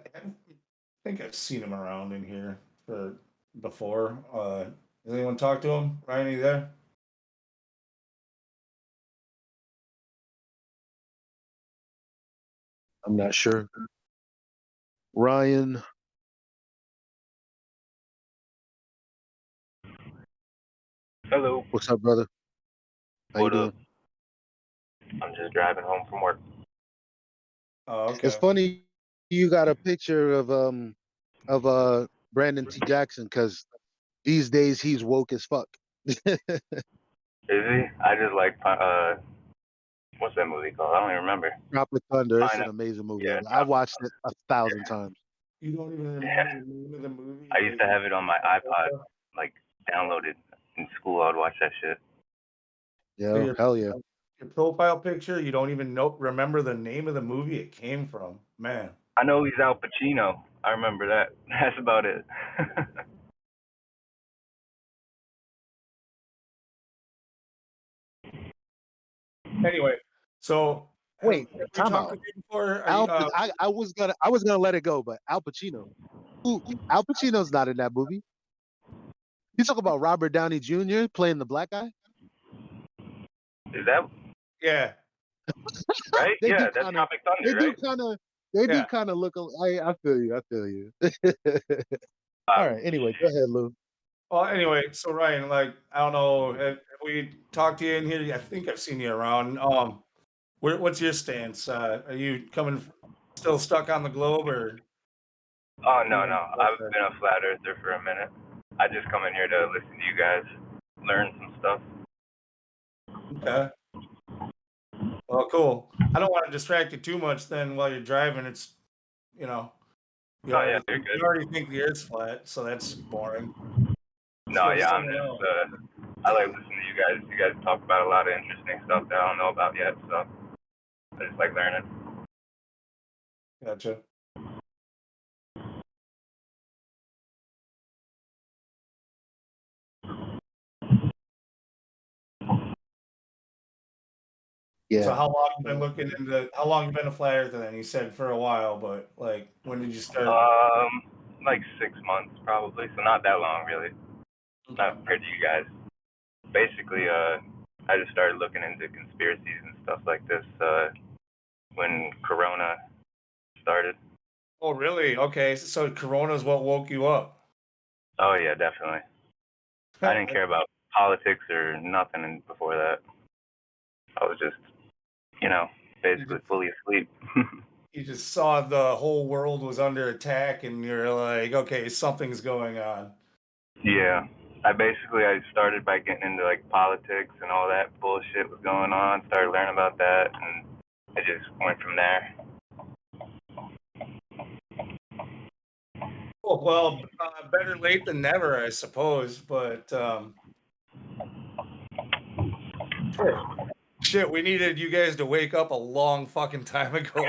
think I've seen him around in here for before. Does anyone talk to him? Ryan, are you there? I'm not sure. Ryan. Hello. What's up, brother? How you What doing? up? I'm just driving home from work. Oh, It's okay. funny you got a picture of Brandon T. Jackson because these days he's woke as fuck. Is he? I just like what's that movie called? I don't even remember. Tropic Thunder. It's an Pineapple. amazing movie. Yeah, I Tropic watched it Thunder. 1,000 times. You don't even Yeah. remember the name of the movie? I used to have it on my iPod, like downloaded in school. I'd watch that shit. So Yeah, hell yeah. your profile picture, you don't even remember the name of the movie it came from. Man. I know he's Al Pacino. I remember that. That's about it. Anyway, so Wait, have we time talked out. with you before? Are Al, you, I was gonna let it go, but Al Pacino. Who? Al Pacino's not in that movie. You talk about Robert Downey Jr. playing the black guy. Is that yeah. right? They Yeah, do that's kind of. Tropic Thunder, They do right? kind of. They do Yeah. kind of look. I feel you. I feel you. All right. Anyway, go ahead, Lou. Well, anyway, so Ryan, like, I don't know, have we talked to you in here? I think I've seen you around. What's your stance? Are you still stuck on the globe, or? Oh no, I've been a flat earther for a minute. I just come in here to listen to you guys, learn some stuff. Okay. Well, cool. I don't want to distract you too much. Then while you're driving, it's you know, you Oh, yeah, already you're think, good. you already think the Earth's flat, so that's boring. No, So yeah, I'm someone else. just I like listening to you guys. You guys talk about a lot of interesting stuff that I don't know about yet, so I just like learning. Gotcha. Yeah. So how long you been looking into? How long you been a flat earther? Then you said for a while, but like, when did you start? Like 6 months probably, so not that long really. Not compared to you guys. Basically, I just started looking into conspiracies and stuff like this when Corona started. Oh, really? Okay, so Corona is what woke you up. Oh yeah, definitely. I didn't care about politics or nothing before that. I was just, basically fully asleep. You just saw the whole world was under attack, and you're like, okay, something's going on. Yeah. I started by getting into like politics and all that bullshit was going on, started learning about that, and I just went from there. Oh, well, better late than never, I suppose. But shit, we needed you guys to wake up a long fucking time ago.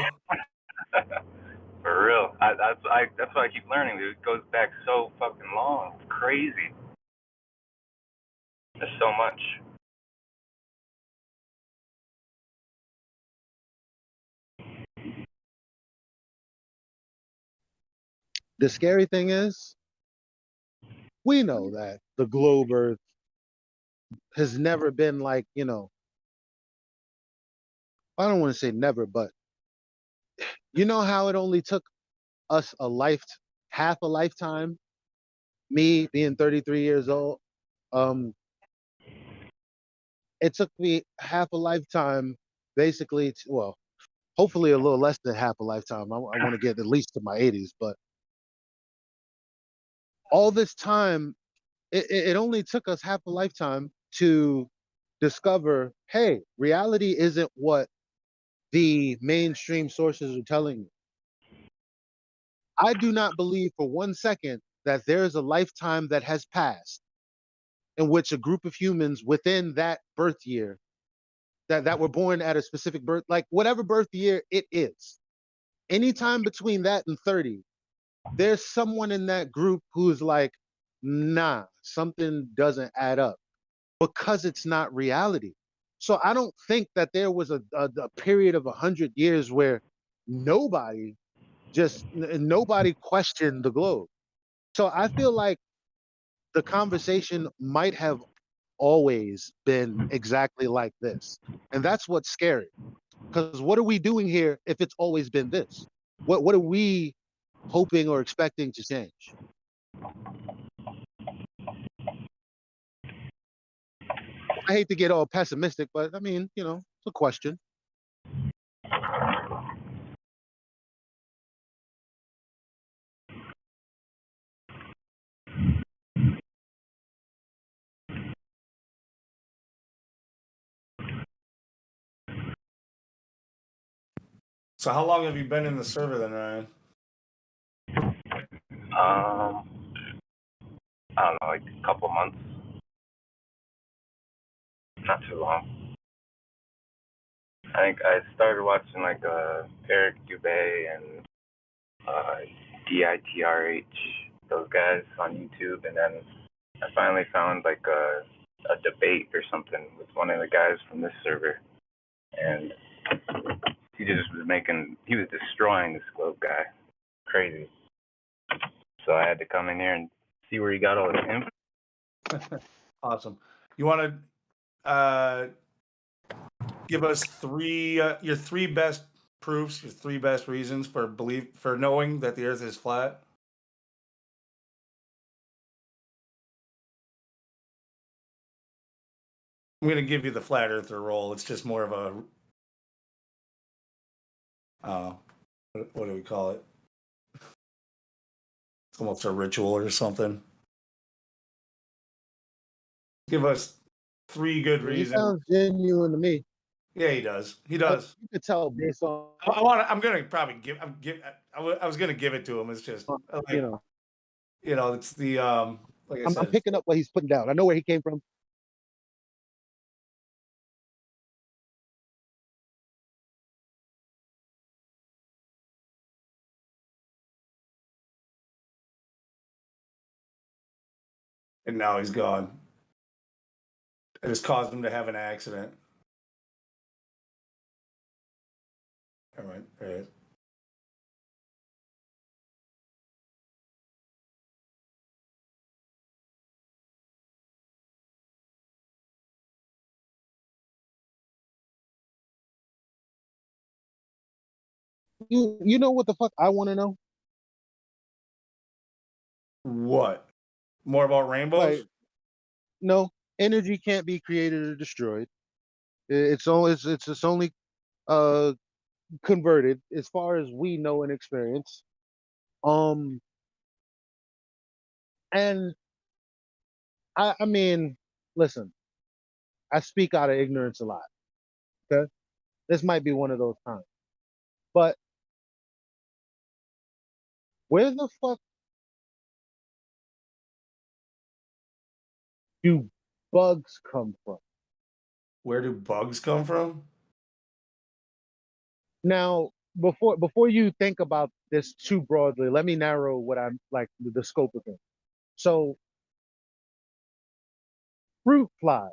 For real. That's why I keep learning, dude. It goes back so fucking long. It's crazy. There's so much. The scary thing is, we know that the globe Earth has never been like, I don't want to say never, but you know how it only took us half a lifetime, me being 33 years old, it took me half a lifetime basically well, hopefully a little less than half a lifetime. I want to get at least to my 80s, but all this time, it only took us half a lifetime to discover, hey, reality isn't what the mainstream sources are telling you. I do not believe for 1 second that there is a lifetime that has passed in which a group of humans within that birth year that were born at a specific birth, like whatever birth year it is, anytime between that and 30, there's someone in that group who's like, nah, something doesn't add up because it's not reality. So I don't think that there was a period of 100 years where nobody nobody questioned the globe. So I feel like the conversation might have always been exactly like this. And that's what's scary. Because what are we doing here if it's always been this? What are we hoping or expecting to change? I hate to get all pessimistic, but I mean, you know, it's a question. So how long have you been in the server then, Ryan? I don't know, like a couple months. Not too long. I think I started watching like Eric Dubé and DITRH, those guys on YouTube, and then I finally found like a debate or something with one of the guys from this server, and he was destroying this globe guy, crazy. So I had to come in here and see where he got all his info. Awesome. You want to give us your three best proofs, your three best reasons for knowing that the Earth is flat? I'm going to give you the flat earther role. It's just more of a, what do we call it? It's almost a ritual or something. Give us three good He reasons. sounds genuine to me. Yeah, he does. He does. You could tell based on, I'm going to probably I was going to give it to him. It's just, like, you know, it's the, like I I'm said, picking up what he's putting down. I know where he came from. and now he's gone. It has caused him to have an accident. All right. All right. You know what the fuck I want to know? What? More about rainbows? Like, no, energy can't be created or destroyed. It's only converted as far as we know and experience. Um, and I mean, listen, I speak out of ignorance a lot. Okay, this might be one of those times. But where the fuck do bugs come from? Where do bugs come from? Now, before you think about this too broadly, let me narrow what I'm like the scope of it. So, fruit flies.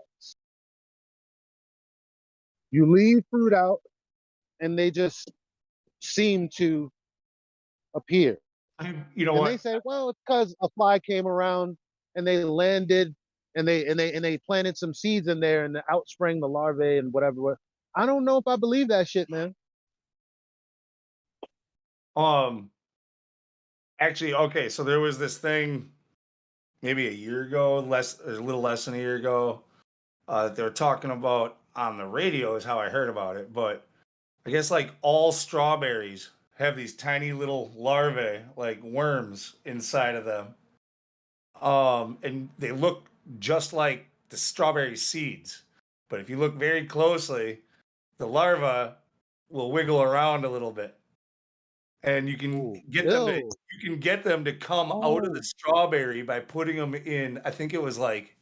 You leave fruit out, and they just seem to appear. You know and what? they say, well, it's because a fly came around and they landed and they planted some seeds in there and out sprang the larvae and whatever. I don't know if I believe that shit, man. Actually, okay, so there was this thing maybe a year ago, a little less than a year ago. They were talking about on the radio is how I heard about it, but I guess like all strawberries have these tiny little larvae, like worms inside of them. And they look just like the strawberry seeds. But if you look very closely, the larva will wiggle around a little bit. And you can get them to come out of the strawberry by putting them in, I think it was like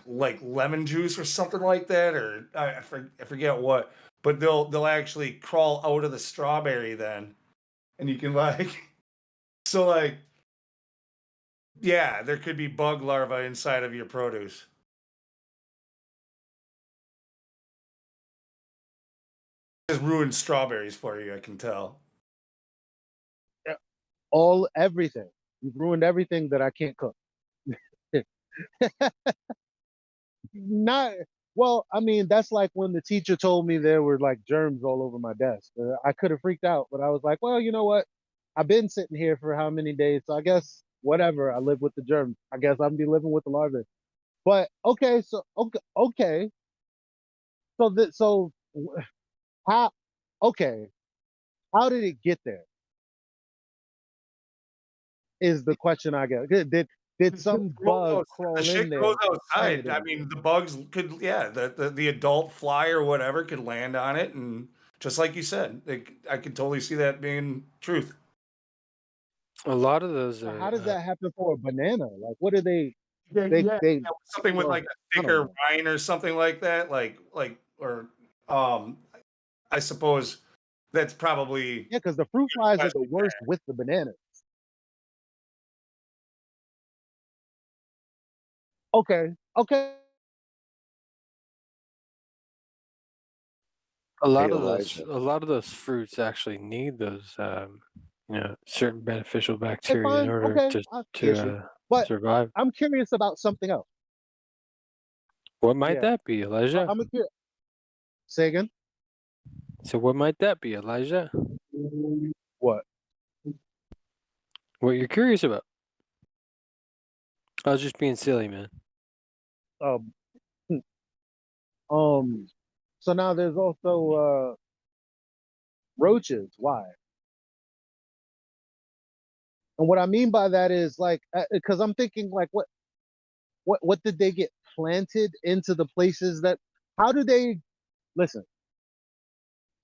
lemon juice or something like that, or I forget what, but they'll actually crawl out of the strawberry then, and you can so yeah, there could be bug larvae inside of your produce. Just ruined strawberries for you, I can tell. Everything. You've ruined everything that I can't cook. Not well. I mean, that's like when the teacher told me there were like germs all over my desk. I could have freaked out, but I was like, well, you know what? I've been sitting here for how many days, so I guess whatever. I live with the germs. I guess I'm be living with the larvae. But okay, so okay. So how? Okay, how did it get there? Is the question I get. Did some bug The crawl shit in goes there and it outside. I in? mean, the bugs could, yeah, the adult fly or whatever could land on it, and just like you said, I could totally see that being truth. A lot of those So are. how does that happen for a banana? Like, what do they? Yeah, They something with well, like a I don't thicker know. rind or something like that, or um, I suppose that's probably Yeah, because the fruit flies are less the worst with the bananas. Okay, okay. A Hey, lot of Elijah. those fruits actually need those certain beneficial Okay, bacteria in fine. order Okay, to I to get you. uh, But survive. I'm curious about something else. What might Yeah, that be, Elijah? I'm a curious. Say again. So what might that be, Elijah? What? What you're curious about? I was just being silly, man. Um. Um. So now there's also roaches. Why? And what I mean by that is like, because I'm thinking like, what did they get planted into the places that? How do they listen?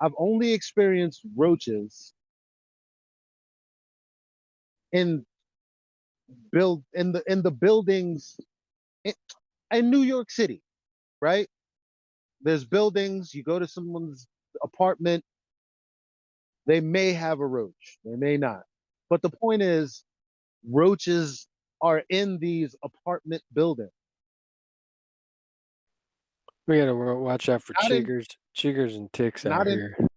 I've only experienced roaches in in the buildings in, in New York City, right? There's buildings. You go to someone's apartment, they may have a roach, they may not. But the point is, roaches are in these apartment buildings. We gotta watch out for Not in, chiggers and ticks out not in. here.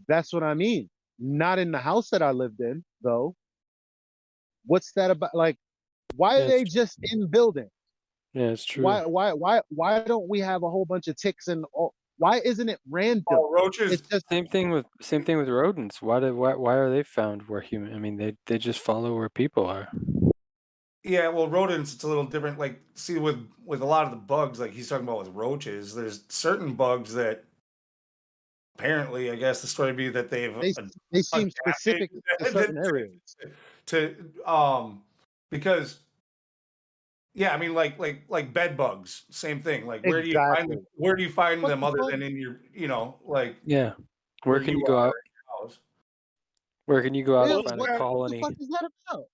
That's what I mean. Not in the house that I lived in, though. What's that about? Like, why are Yeah, they just in buildings? it's true. Why don't we have a whole bunch of ticks and all? Why isn't it random? roaches. It's just Same thing with rodents. Why are they found where human? I mean, they just follow where people are. Yeah, well, rodents, it's a little different. Like, see, with a lot of the bugs, like he's talking about with roaches, there's certain bugs that apparently, I guess the story be that they've they seem adapted specific to certain areas. to because yeah, I mean, like bed bugs, same thing. Like, where do you find them? Exactly. Where do you find What them the other fuck? than in your, like Yeah. where Where can you you go are out? in your house? Where can you go out Yeah, and Well, find a what the colony? fuck is that about?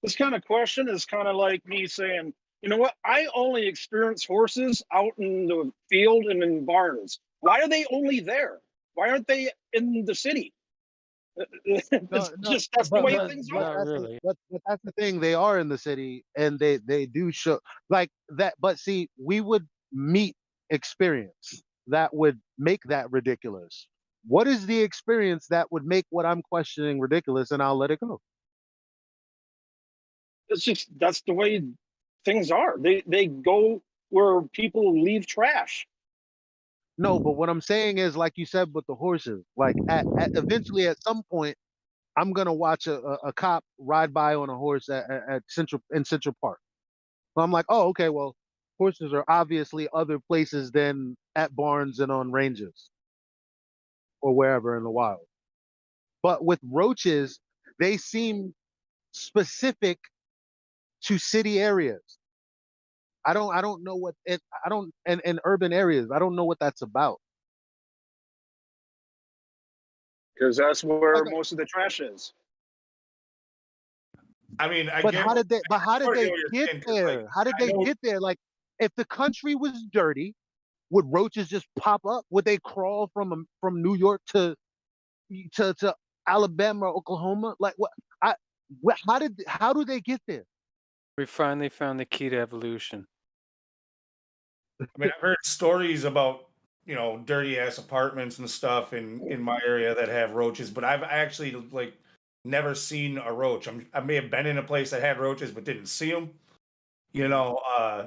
this kind of question is kind of like me saying, you know what? I only experience horses out in the field and in barns. Why are they only there? Why aren't they in the city? It's No, just that's the way Not things not are. really. but that's the thing. They are in the city, and they do show like that. But see, we would meet experience that would make that ridiculous. What is the experience that would make what I'm questioning ridiculous? And I'll let it go. It's just that's the way things are. They go where people leave trash. No, but what I'm saying is, like you said, with the horses, like at eventually at some point, I'm gonna watch a cop ride by on a horse at Central Park. So I'm like, oh, okay, well, horses are obviously other places than at barns and on ranges or wherever in the wild. But with roaches, they seem specific to city areas. I don't know what it I don't in urban areas. I don't know what that's about. Because that's where Like, most of the trash is. I mean, but how did they? But how I did get they what you're get saying, 'cause, like, there? How did I they know get there? Like, if the country was dirty, would roaches just pop up? Would they crawl from New York to Alabama or Oklahoma? Like what? I how do they get there? We finally found the key to evolution. I mean, I've heard stories about, dirty ass apartments and stuff in my area that have roaches, but I've actually like never seen a roach. I may have been in a place that had roaches but didn't see them. You know,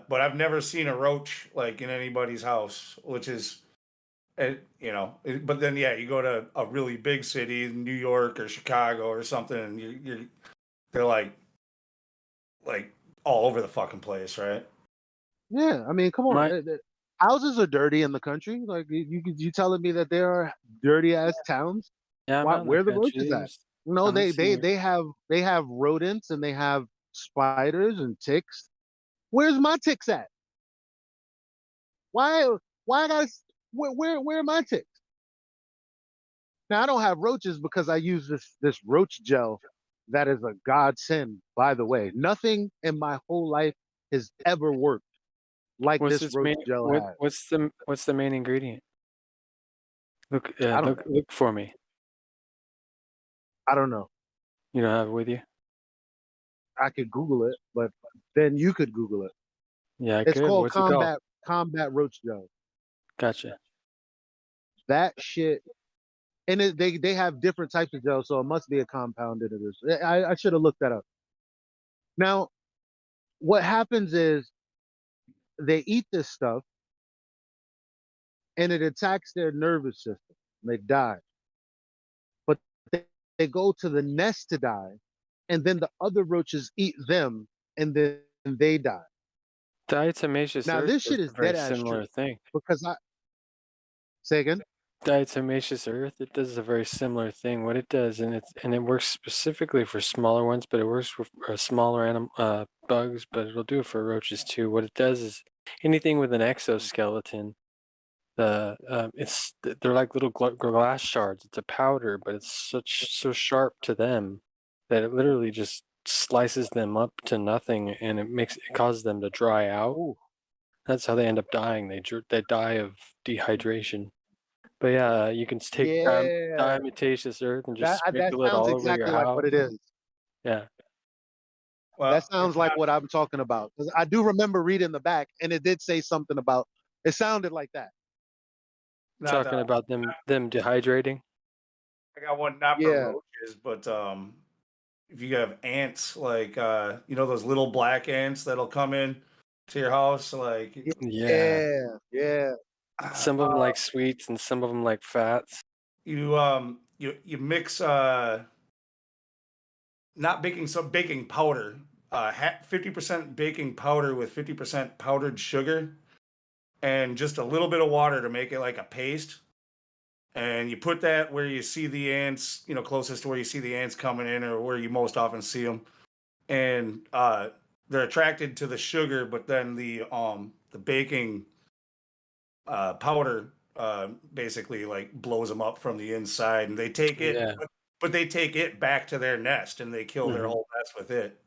but I've never seen a roach like in anybody's house, which is, you know. But then yeah, you go to a really big city, New York or Chicago or something, and they're like all over the fucking place, right? Yeah, I mean, come on. My Houses are dirty in the country. Like you telling me that there are dirty ass towns? yeah, I'm Why? out in the Where are the country. roaches at? No, I don't see. they have rodents and they have spiders and ticks. Where's my ticks at? Why why I gotta where are my ticks? Now I don't have roaches because I use this roach gel that is a godsend, by the way. Nothing in my whole life has ever worked like What's this its roach main? gel has. What's the main ingredient? I don't know. Look for me. I don't know. You don't have it with you? I could Google it, but then you could Google it. Yeah, I It's could. called What's it called? combat roach gel. Gotcha. That shit, and they have different types of gel, so it must be a compound in it. I should have looked that up. Now, what happens is they eat this stuff, and it attacks their nervous system. And they die, but they go to the nest to die, and then the other roaches eat them, and then they die. Diatomaceous Now, earth this does shit is a very dead ass similar true thing. because I say again. Diatomaceous earth, it does a very similar thing. What it does, and it works specifically for smaller ones, but it works with smaller bugs, but it'll do it for roaches too. What it does is anything with an exoskeleton, they're like little glass shards. It's a powder, but it's so sharp to them that it literally just slices them up to nothing, and it causes them to dry out. That's how they end up dying. They die of dehydration. But yeah, you can take Yeah, diatomaceous earth and just that sprinkle it sounds all over your exactly like what house. it is. Yeah, That Well, sounds like what I'm talking about. 'Cause I do remember reading the back, and it did say something about. It sounded like that. now talking about them dehydrating. I got one not for Yeah. roaches, but if you have ants, like you know those little black ants that'll come in to your house, like Yeah, Yeah. some of them like sweets and some of them like fats. you mix not baking powder, 50% baking powder with 50% powdered sugar, and just a little bit of water to make it like a paste. And you put that where you see the ants, you know, closest to where you see the ants coming in, or where you most often see them. And they're attracted to the sugar, but then the baking powder basically like blows them up from the inside, and they take it, Yeah. but they take it back to their nest and they kill their Mhm. whole nest with it.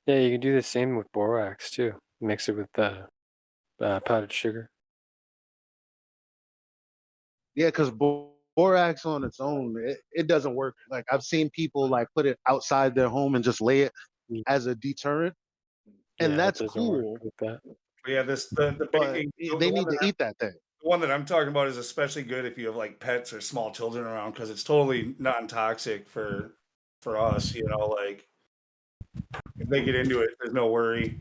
Yeah, you can do the same with borax too. Mix it with powdered sugar. Yeah, because borax on its own, it doesn't work. Like I've seen people like put it outside their home and just lay it as a deterrent, and Yeah, it that's doesn't work cool. with that. But yeah, the But baking they need to eat that thing. the one that I'm talking about is especially good if you have like pets or small children around, because it's totally non-toxic for us. You know, like if they get into it, there's no worry.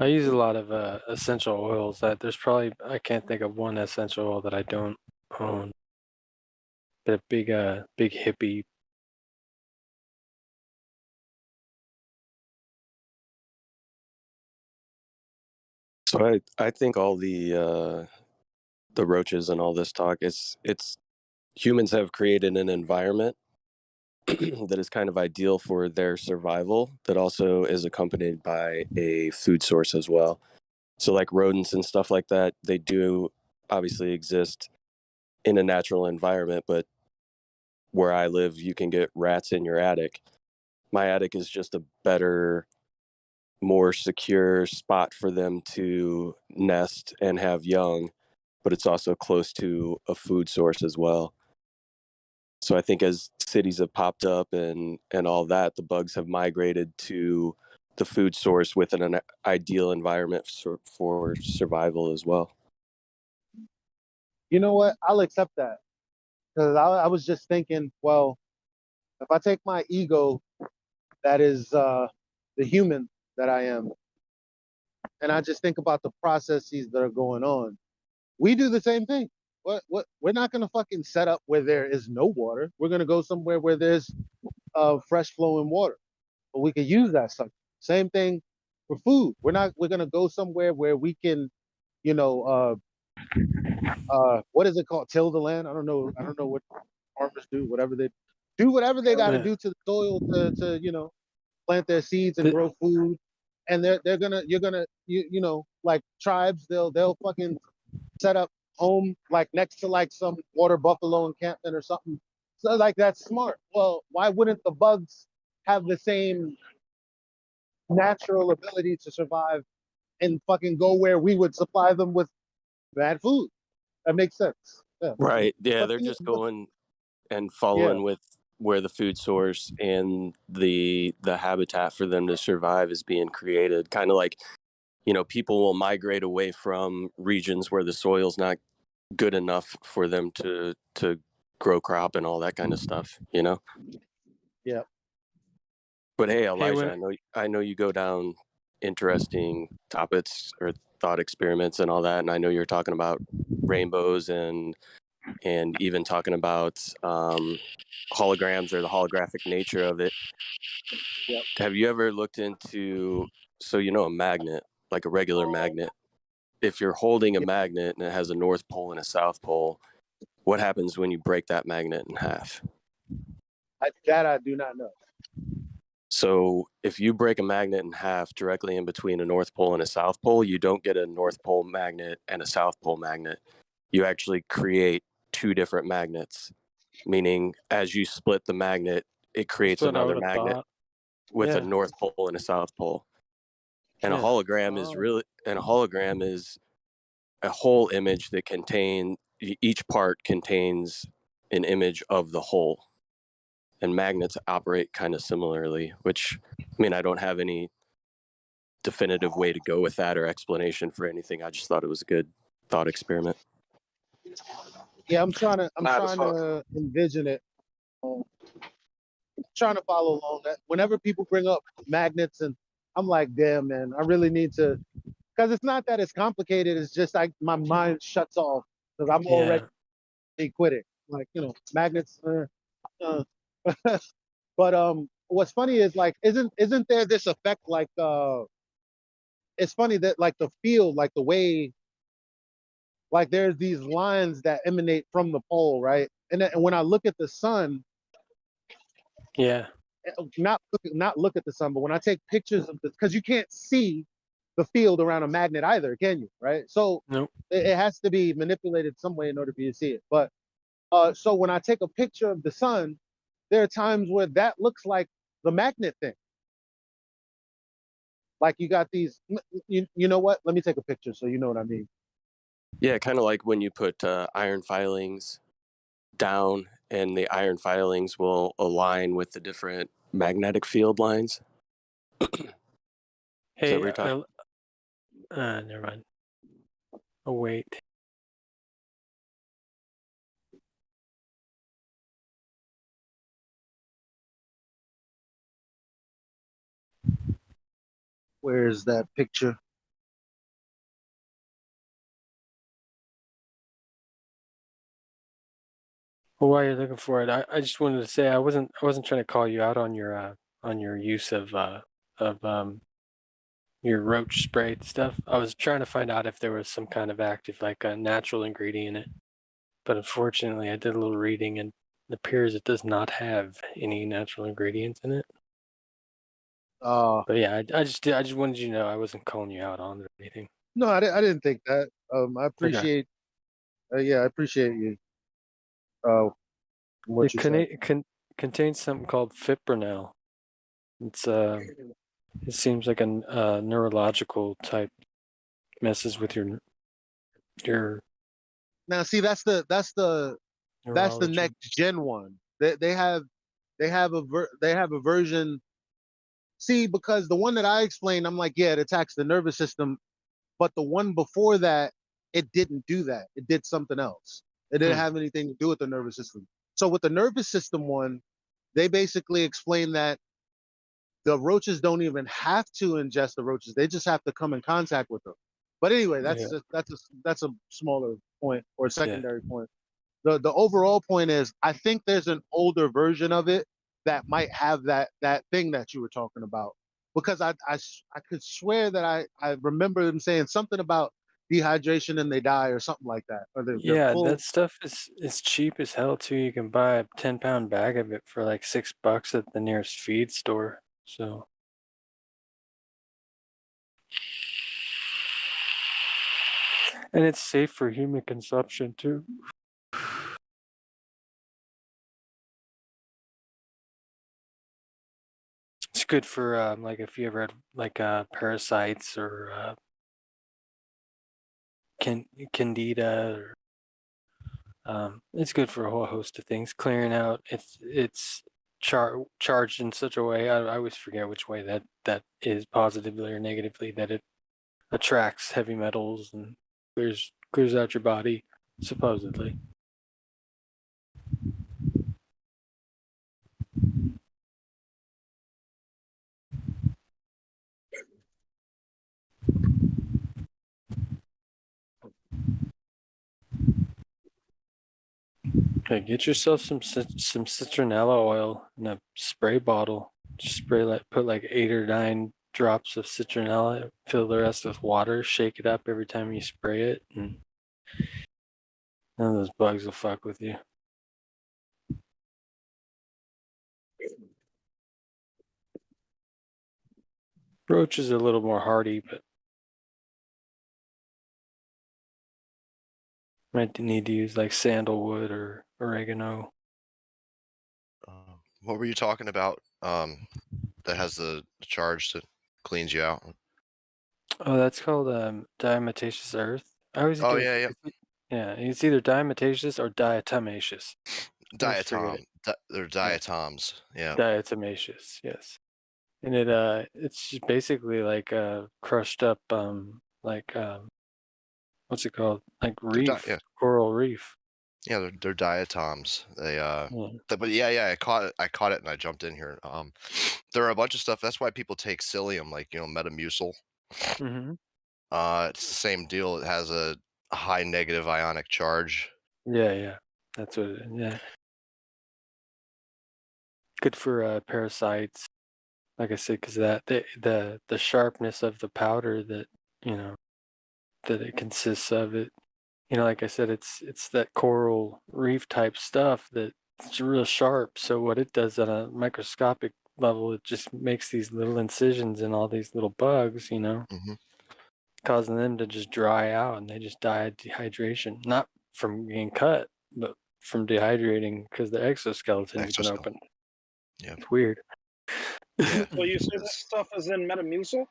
I use a lot of essential oils. There's probably I can't think of one essential oil that I don't own. But a big hippie. So I think all the roaches and all this talk, it's humans have created an environment that is kind of ideal for their survival, that also is accompanied by a food source as well. So like rodents and stuff like that, they do obviously exist in a natural environment, but where I live, you can get rats in your attic. My attic is just a better, more secure spot for them to nest and have young, but it's also close to a food source as well. So I think as cities have popped up and all that, the bugs have migrated to the food source within an ideal environment for survival as well. You know what? I'll accept that because I was just thinking, well, If I take my ego, that is the human that I am, and I just think about the processes that are going on, we do the same thing. What? We're not gonna fucking set up where there is no water. We're gonna go somewhere where there's fresh flowing water, but we can use that stuff. Same thing for food. We're gonna go somewhere where we can, you know, what is it called? Till the land. I don't know what farmers do. Whatever they do, whatever they got to Yeah. do to the soil to plant their seeds and The- grow food. And they're gonna you're gonna you know like tribes they'll fucking set up home like next to like some water buffalo encampment or something. So like that's smart. Well, why wouldn't the bugs have the same natural ability to survive and fucking go where we would supply them with bad food? That makes sense. Yeah. Right. Yeah, But they're just but going and yeah, following with where the food source and the habitat for them to survive is being created. Kind of like, people will migrate away from regions where the soil's not good enough for them to grow crop and all that kind of stuff. yeah. But hey, Hey, Elijah, when I know you go down interesting topics or thought experiments and all that, and I know you're talking about rainbows and even talking about holograms or the holographic nature of it. Yep. Have you ever looked into a magnet, like a regular magnet? If you're holding a magnet and it has a north pole and a south pole, what happens when you break that magnet in half? That I do not know. So if you break a magnet in half directly in between a north pole and a south pole, you don't get a north pole magnet and a south pole magnet. You actually create two different magnets, meaning as you split the magnet, it creates that's what I another would have magnet thought. with a Yeah. north pole and a south pole. And Yeah. a hologram is a whole image that each part contains an image of the whole. And magnets operate kind of similarly, which, I mean, I don't have any definitive way to go with that or explanation for anything. I just thought it was a good thought experiment. Yeah, I'm Mad as trying fuck. to envision it. Um, trying to follow along that. Whenever people bring up magnets, and I'm like, damn, man, I really need to, because it's not that it's complicated. It's just my mind shuts off because I'm already quitting. Like, magnets. Uh. But what's funny is like, isn't there this effect like it's funny that like the field, like the way, like there's these lines that emanate from the pole, right? And when I look at the sun, Yeah. not look at the sun, but when I take pictures of this, because you can't see the field around a magnet either, can you? Right? So Nope. it has to be manipulated some way in order for you to see it. But so when I take a picture of the sun, there are times where that looks like the magnet thing. Like you got these, you know what? Let me take a picture so you know what I mean. Yeah, kind of like when you put iron filings down and the iron filings will align with the different magnetic field lines. Is that Hey, what you're talking? never mind. Oh, wait. Where's that picture? Well, while you're looking for it, I just wanted to say I wasn't trying to call you out on your use of your roach spray stuff. I was trying to find out if there was some kind of active, like a natural ingredient in it. But unfortunately, I did a little reading and it appears it does not have any natural ingredients in it. But yeah, I just wanted you to know I wasn't calling you out on it or anything. No, I didn't think that. I Okay. appreciate. Yeah, I appreciate you. What It you said. contains something called fipronil. It's it seems like a neurological type messes with your Now, see, that's the neurology. next gen one. They have they have a version. See, because the one that I explained, I'm like, yeah, it attacks the nervous system. But the one before that, it didn't do that. It did something else. It didn't have anything to do with the nervous system. So with the nervous system one, they basically explain that the roaches don't even have to ingest the roaches; they just have to come in contact with them. But anyway, Yeah. that's a smaller point or Yeah. secondary point. The overall point is, I think there's an older version of it that might have that thing that you were talking about, because I could swear that I remember them saying something about dehydration and they die or something like that, or they're Yeah, full. that stuff is cheap as hell too. You can buy a 10-pound bag of it for like $6 at the nearest feed store. So and it's safe for human consumption too. It's good for like if you ever had like parasites or candida or it's good for a whole host of things. Clearing out it's charged in such a way. I always forget which way that is, positively or negatively, that it attracts heavy metals and clears out your body, supposedly. Okay, get yourself some citronella oil in a spray bottle. Just put like 8 or 9 drops of citronella, fill the rest with water, shake it up every time you spray it, and none of those bugs will fuck with you. Roach is a little more hardy, but might need to use like sandalwood or oregano. What were you talking about? That has the charge that cleans you out. Oh, that's called diatomaceous earth. I always Oh get yeah, yeah, it's either diatomaceous or diatomaceous. I always forget it. They're Yeah. diatoms. Yeah. Diatomaceous, yes. And it's just basically like crushed up like what's it called? Like reef, coral reef. Yeah, they're diatoms. They Yeah. but yeah, I caught it and I jumped in here. There are a bunch of stuff. That's why people take psyllium, like Metamucil. Mm-hmm. It's the same deal. It has a high negative ionic charge. Yeah. That's what yeah. Good for parasites. Like I said, because that the sharpness of the powder that that it consists of, it like I said, it's that coral reef type stuff that it's real sharp. So what it does at a microscopic level, it just makes these little incisions in all these little bugs, Mm-hmm. causing them to just dry out, and they just die of dehydration, not from being cut, but from dehydrating because the exoskeleton's been opened. Yeah, it's weird. Yeah. So you say this stuff is in Metamucil?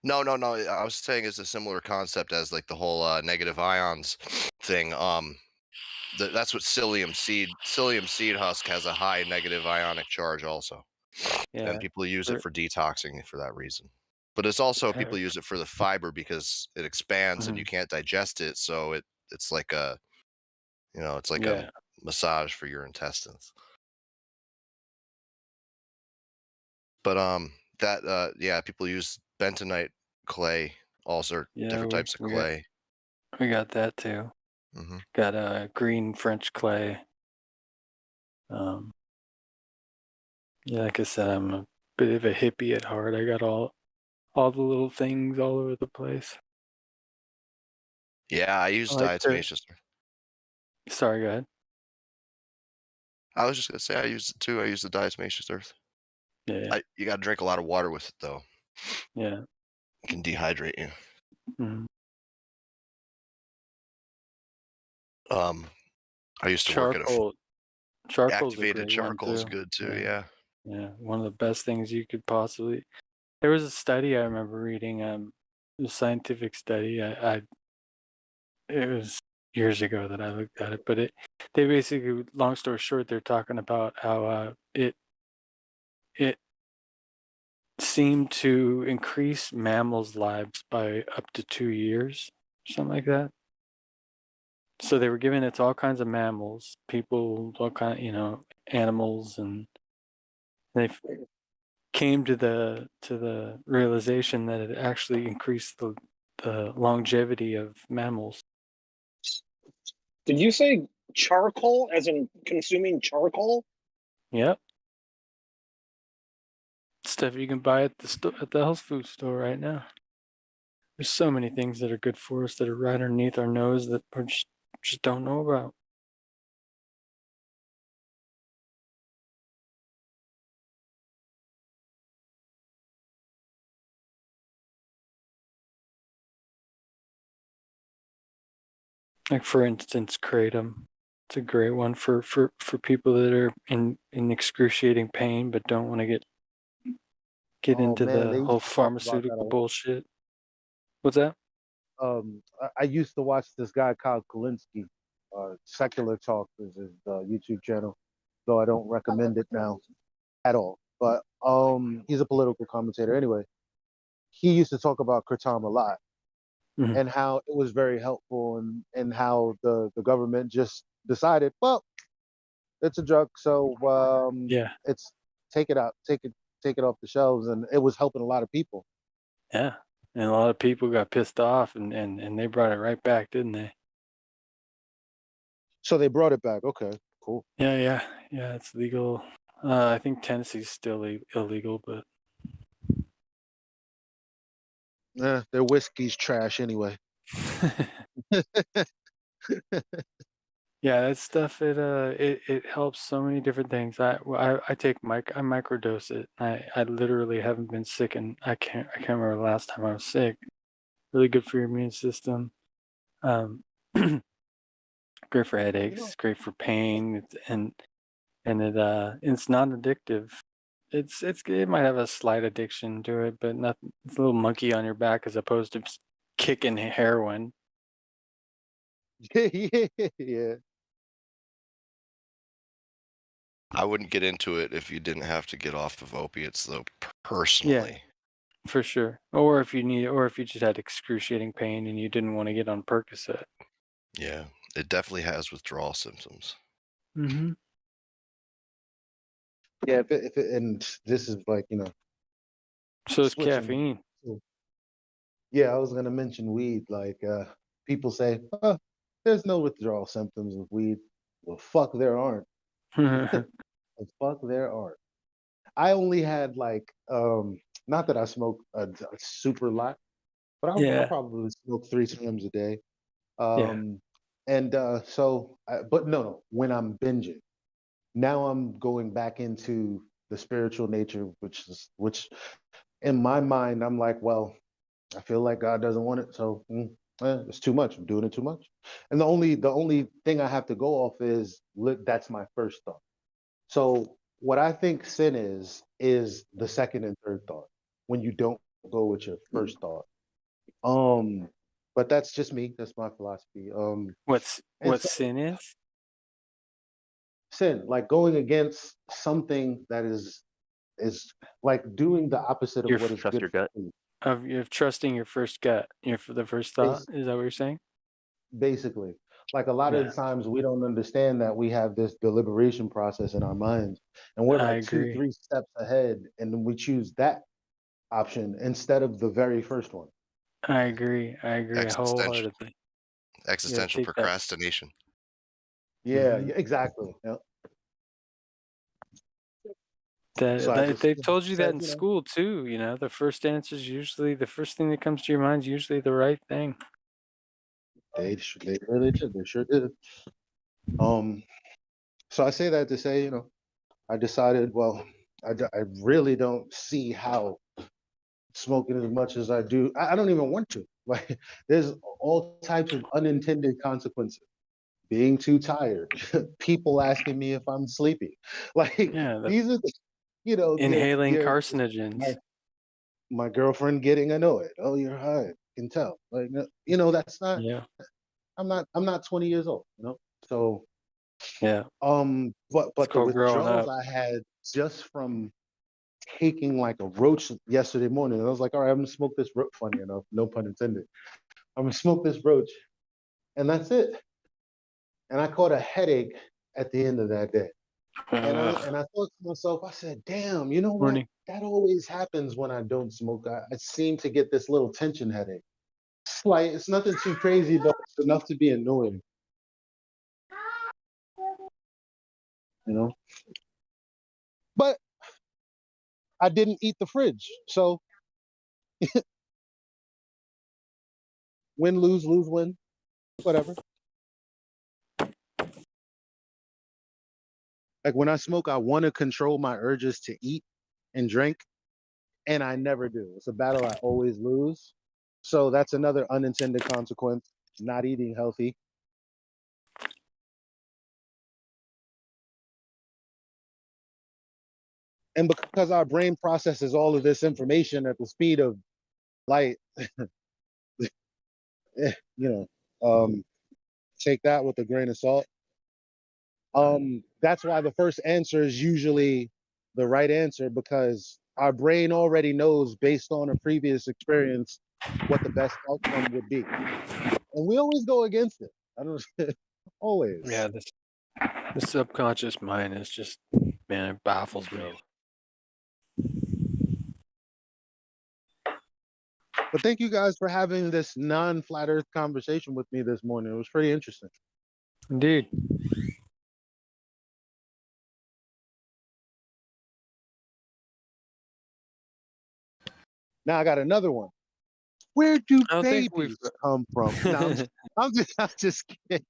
No. I was saying it's a similar concept as like the whole negative ions thing. That's what psyllium seed husk has a high negative ionic charge also. Yeah. And people use it for detoxing for that reason. But it's also people use it for the fiber because it expands and you can't digest it, so it's like a it's like a massage for your intestines. But people use bentonite clay, also different types of clay. We got that too. Mm-hmm. Got a green French clay. Yeah, like I said, I'm a bit of a hippie at heart. I got all the little things all over the place. Yeah, I use diatomaceous. Sorry, go ahead. I was just gonna say I use it too. I use the diatomaceous earth. Yeah. You got to drink a lot of water with it though. Yeah. It can dehydrate you. Mm-hmm. I used to work at a charcoal's activated charcoal's good too. Yeah. Yeah, one of the best things you could possibly. There was a study I remember reading, a scientific study. It was years ago that I looked at it, but they basically, long story short, they're talking about how it seemed to increase mammals' lives by up to 2 years, something like that. So they were giving it to all kinds of mammals, people, all kind, animals, and They came to the realization that it actually increased the longevity of mammals. Did you say charcoal, as in consuming charcoal? Yep. Stuff you can buy at the health food store right now. There's so many things that are good for us that are right underneath our nose that we just don't know about. Like for instance, kratom. It's a great one for people that are in excruciating pain but don't want to get Oh into man, they the used whole to talk about that a pharmaceutical lot. bullshit. What's that? I used to watch this guy called Kalinsky. Secular Talk is his YouTube channel, though I don't recommend it now at all. But he's a political commentator anyway. He used to talk about kratom a lot Mhm. and how it was very helpful, and how the government just decided, well, it's a drug, so Yeah. it's take it out, take it off the shelves, and it was helping a lot of people. Yeah. And a lot of people got pissed off and they brought it right back, didn't they? So they brought it back. Okay, cool. Yeah. It's legal. I think Tennessee's still illegal, but Their whiskey's trash anyway. yeah, that stuff it helps so many different things. I take I microdose it. I literally haven't been sick, and I can't remember the last time I was sick. Really good for your immune system. Great for headaches. Great for pain. And it's not addictive. It might have a slight addiction to it, but nothing. It's a little monkey on your back as opposed to kicking heroin. Yeah. I wouldn't get into it if you didn't have to get off of opiates, though. Yeah, Personally, for sure. Or if you just had excruciating pain and you didn't want to get on Percocet. yeah, it definitely has withdrawal symptoms. Mm-hmm. Yeah, and this is like, So is switching. caffeine. Yeah, I was gonna mention weed. Like, people say, oh, there's no withdrawal symptoms with weed. Well, fuck, there aren't. Fuck, there aren't. I only had like, not that I smoke a super lot, but I'll Yeah. probably smoke 3 times a day. Yeah. And but no, when I'm binging, now I'm going back into the spiritual nature, which in my mind, I'm like, well, I feel like God doesn't want it, so it's too much. I'm doing it too much. And the only thing I have to go off is that's my first thought. So what I think sin is the second and third thought when you don't go with your first thought. But that's just me. That's my philosophy. And What sin is? sin, like going against something that is like doing the opposite of Your what is trust good your for gut. you. Of trusting your first gut, the first thought. Is that what you're saying? Basically, like a lot of Yeah, the times we don't understand that we have this deliberation process in our minds, and we're I like 2 agree. 3 steps ahead, and then we choose that option instead of the very first one. I agree. Wholeheartedly. You gotta Existential take that. procrastination. Yeah, Mhm. yeah, exactly. Yeah. So I just They've told you that said, in school too. The first answer is usually the first thing that comes to your mind is usually the right thing. they really did. They sure did. Um, so I say that to say, I decided, well, I really don't see how smoking as much as I do. I don't even want to. Like, there's all types of unintended consequences. Being too tired, people asking me if I'm sleepy. Like, Yeah, these are the, inhaling your carcinogens. my girlfriend getting annoyed. Oh, you're high. Can tell. Like, that's not. Yeah, I'm not 20 years old. So yeah. but It's the called growing withdrawals up. I had just from taking like a roach yesterday morning. And I was like, all right, I'm gonna smoke this roach. Funny enough, no pun intended. I'm gonna smoke this roach, and that's it. And I caught a headache at the end of that day. And I thought to myself, I said, damn, you know what? Morning. That always happens when I don't smoke. I seem to get this little tension headache. It's like it's nothing too crazy, but it's enough to be annoying. You know? But I didn't eat the fridge. So win, lose, lose, win. Whatever. Like when I smoke, I want to control my urges to eat and drink, and I never do. It's a battle I always lose. So that's another unintended consequence, not eating healthy. And because our brain processes all of this information at the speed of light, you know, take that with a grain of salt. That's why the first answer is usually the right answer, because our brain already knows based on a previous experience what the best outcome would be. And we always go against it. I don't always. Yeah, the subconscious mind is just, man, it baffles me. But thank you guys for having this non-flat earth conversation with me this morning. It was pretty interesting. Indeed. Now I got another one. Where do I don't think we've. babies come from? No, I'm just kidding.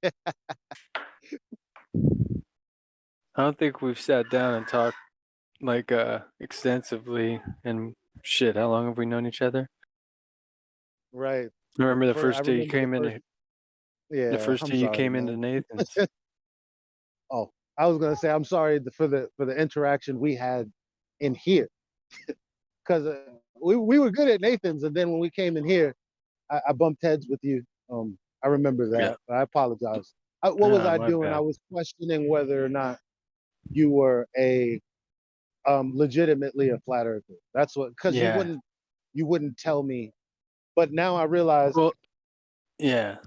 I don't think we've sat down and talked like extensively. And shit, how long have we known each other? Right. I remember the I first day you remember the came in. first. The Yeah, first I'm day you sorry, came into man. Nathan's. Oh, I was gonna say I'm sorry for the interaction we had in here, because we were good at Nathan's, and then when we came in here, I bumped heads with you. I remember Yeah. that. I apologize. What was I My doing? I bad. was questioning whether or not you were a legitimately a flat earther. That's what, because Yeah. you wouldn't tell me. But now I realize Well, yeah.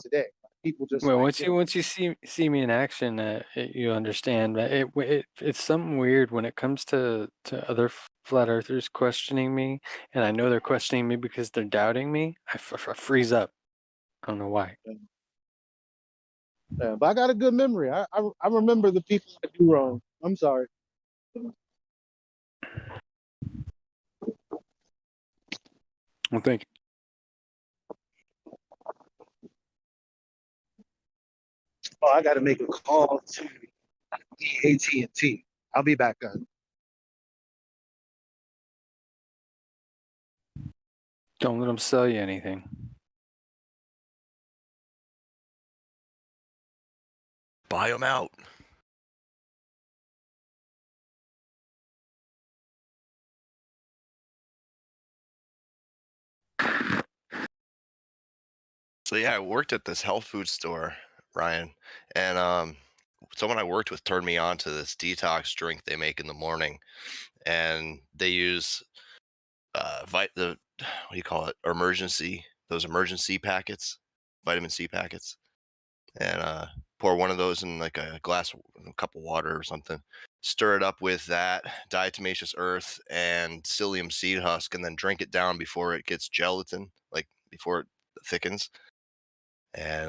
today people just Well, like, once you see me in action, you understand. But it's something weird when it comes to other flat earthers questioning me, and I know they're questioning me because they're doubting me. I freeze up. I don't know why. yeah, but I got a good memory. I remember the people I do wrong. I'm sorry. Well, thank you. Oh, I got to make a call to the AT&T. I'll be back, guys. Don't let them sell you anything. Buy them out. So yeah, I worked at this health food store, Ryan, and someone I worked with turned me on to this detox drink they make in the morning, and they use the what do you call it? Those emergency packets, vitamin C packets, and pour one of those in like a cup of water or something. Stir it up with that diatomaceous earth and psyllium seed husk, and then drink it down before it gets gelatin, like before it thickens. And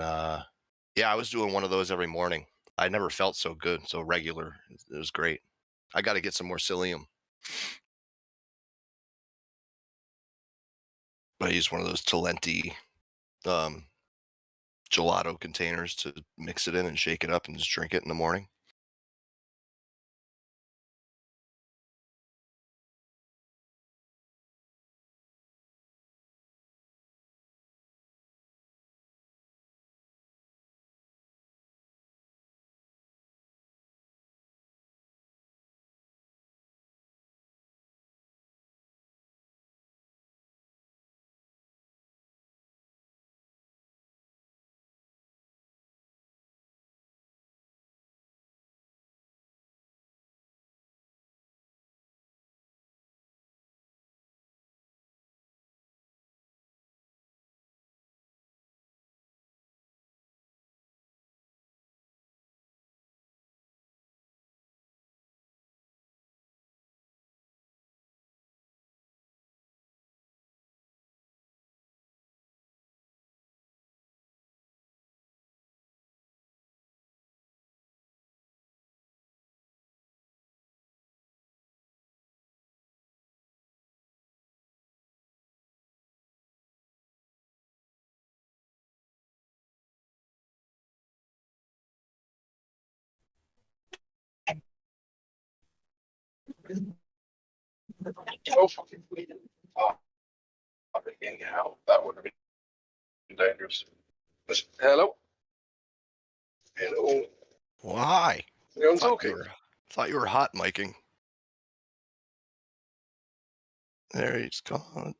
yeah, I was doing one of those every morning. I never felt so good, so regular. It was great. I got to get some more psyllium. I use one of those Talenti um, gelato containers to mix it in and shake it up and just drink it in the morning. Oh, fucking. Oh, anyhow, that would have been dangerous. Hello? Hello? Why? Anyone talking? Thought you were hot miking. There he's gone.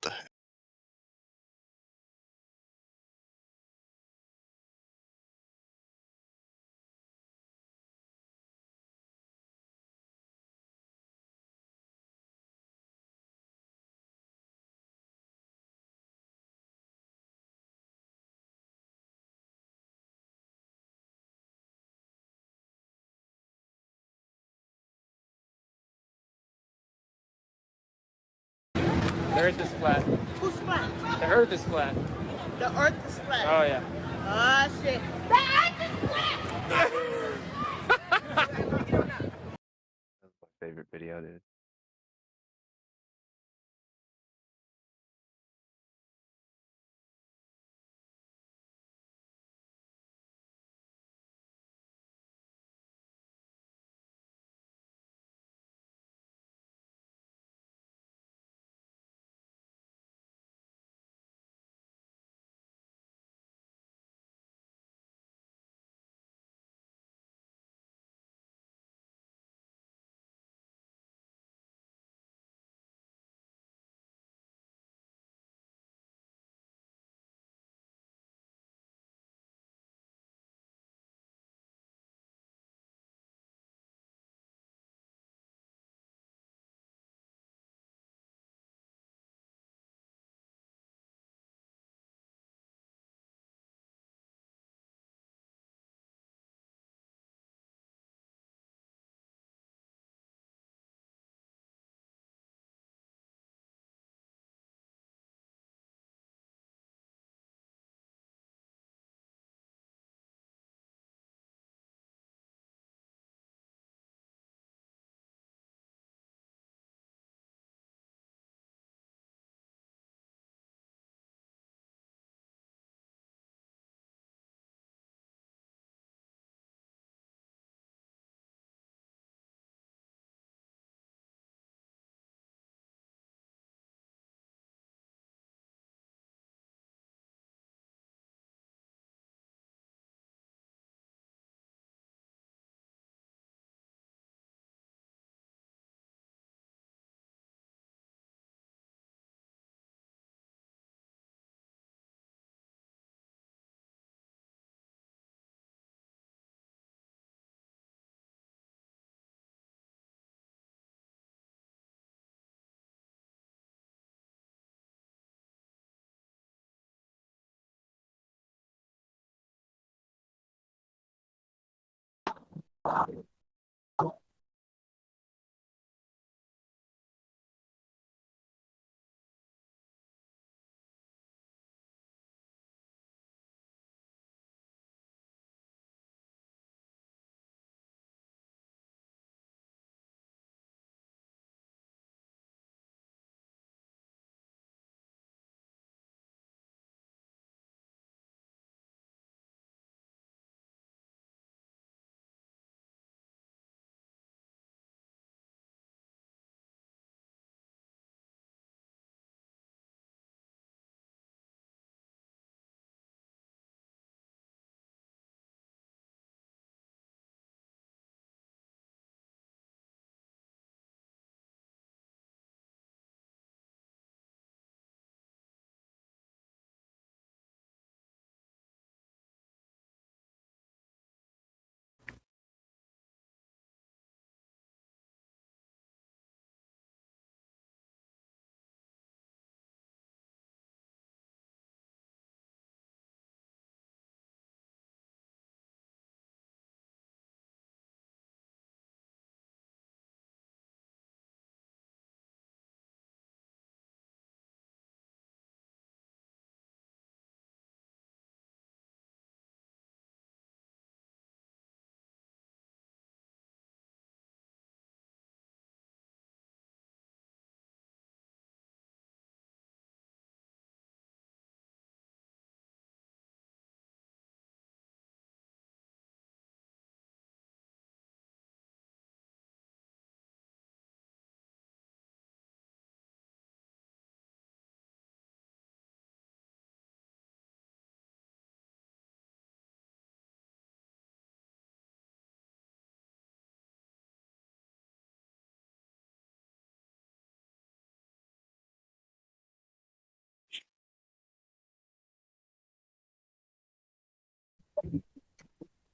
The heck? The earth is flat. Who's flat? The earth is flat. The earth is flat. Oh, yeah. Ah, shit. The earth is flat! That's my favorite video, dude.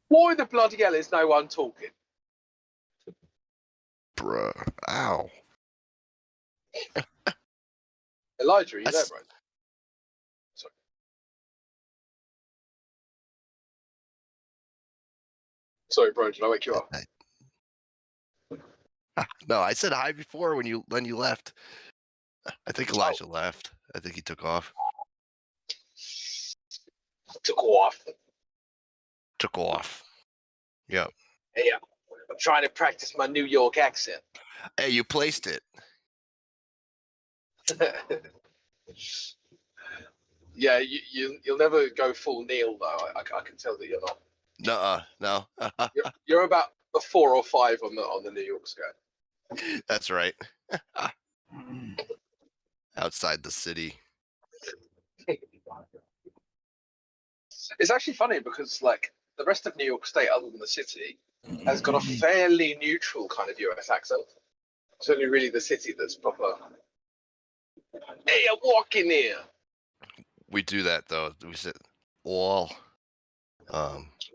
Why the bloody hell is no one talking? Bruh. Ow. Elijah, are you there, bro? Sorry. Sorry, bro. Did I wake you up? No, I said hi before when you left. I think Elijah left. I think he took off. Took off. Took off. Yep. Hey, I'm trying to practice my New York accent. Hey, you placed it. Yeah, you'll never go full Neil though. I can tell that you're not. Nuh-uh, no. You're about a 4 or 5 on the New York scale. That's right. Outside the city. It's actually funny because like the rest of New York State, other than the city, has got a fairly neutral kind of US accent. It's only really the city that's proper. Hey, I'm walking here. We do that though. We said all.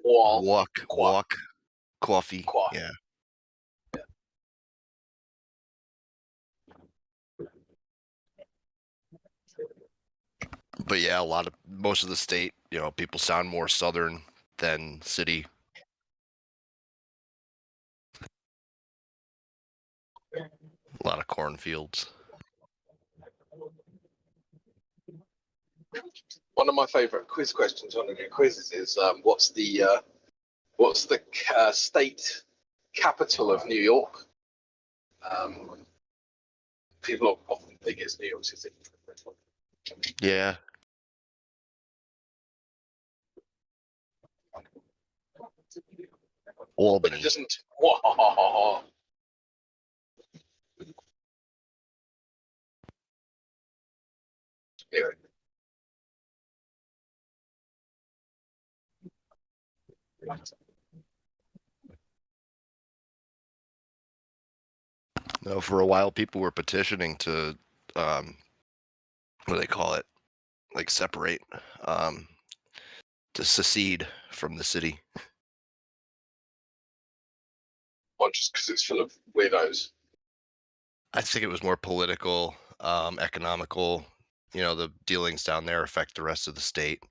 Wall. Walk. Coffee. Yeah. But yeah, most of the state, people sound more southern than city. A lot of cornfields. One of my favorite quiz questions on the quizzes is what's the state capital of New York? People often think it's New York City. Yeah. But it doesn't. Whoa. Anyway. No, for a while, people were petitioning to, what do they call it? Like separate, to secede from the city. Or just because it's full of weirdos. I think it was more political, economical. The dealings down there affect the rest of the state.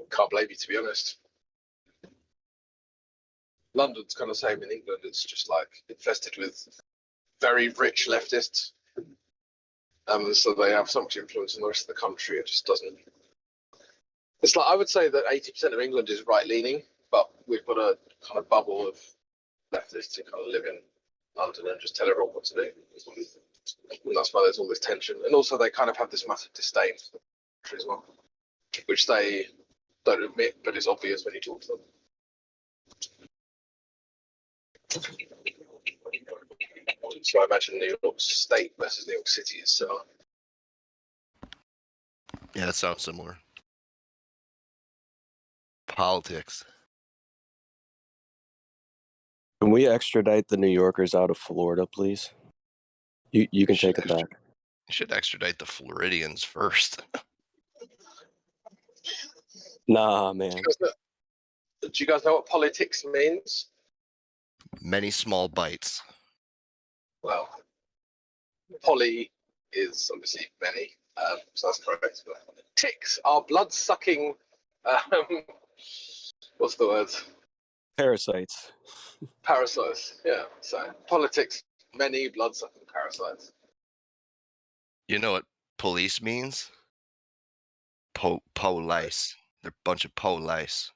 Can't blame you, to be honest. London's kind of the same in England. It's just like infested with very rich leftists. So they have so much influence in the rest of the country. It just doesn't. It's like I would say that 80% of England is right leaning, but we've got a kind of bubble of leftists who kind of live in London and just tell everyone what to do. And that's why there's all this tension. And also, they kind of have this massive disdain for the country as well, which they don't admit, but it's obvious when you talk to them. So I imagine New York State versus New York City is similar. Yeah, that sounds similar. Politics. Can we extradite the New Yorkers out of Florida, please? You can take them back. You should extradite the Floridians first. Nah, man. Do you guys know what politics means? Many small bites. Well, poly is obviously many, so that's correct. But ticks are blood-sucking. What's the word? Parasites. Parasites. Yeah. So politics, many blood-sucking parasites. You know what police means? Police. They're a bunch of police.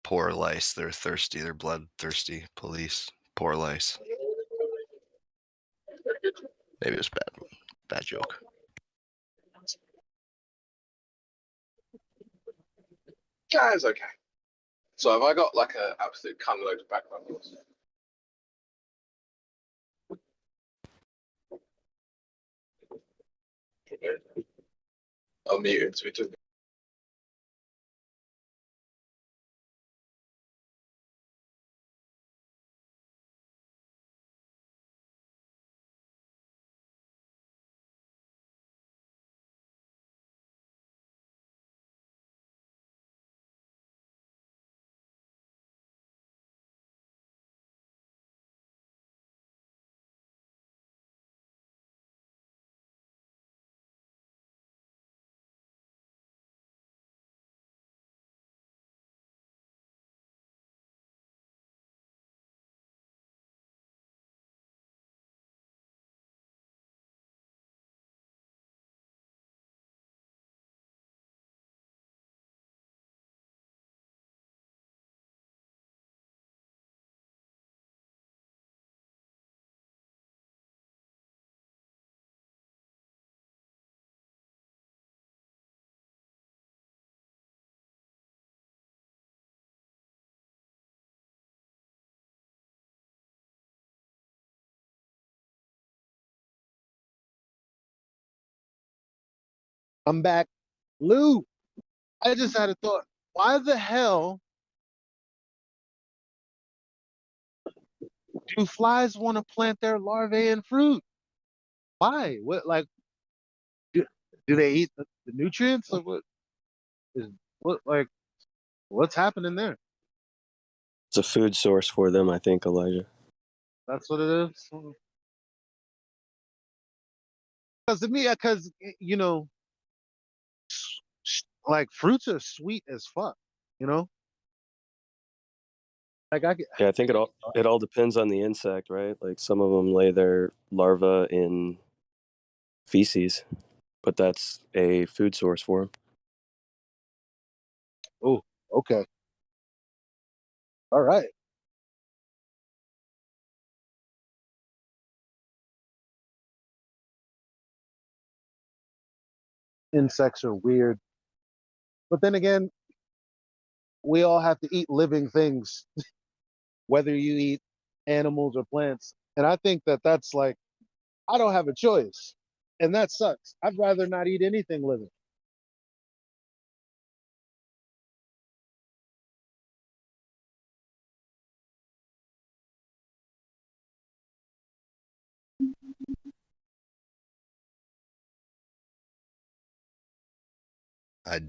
Poor lice. They're thirsty. They're bloodthirsty. Police. Poor lice. Maybe it was bad. Bad joke. Yeah, it's okay. So have I got like an absolute ton load of background noise? I'll mute it so we talk. I'm back. Lou, I just had a thought. Why the hell do flies want to plant their larvae in fruit? Why? What like do, do they eat the nutrients? Like what like what's happening there? It's a food source for them, I think, Elijah. That's what it is. Because to me, because you know, like fruits are sweet as fuck. You know, like I Yeah, I think it all depends on the insect, right? Like some of them lay their larva in feces, but that's a food source for them. Oh, okay, all right. Insects are weird, but then again, we all have to eat living things, whether you eat animals or plants. And I think that that's like I don't have a choice, and that sucks. I'd rather not eat anything living.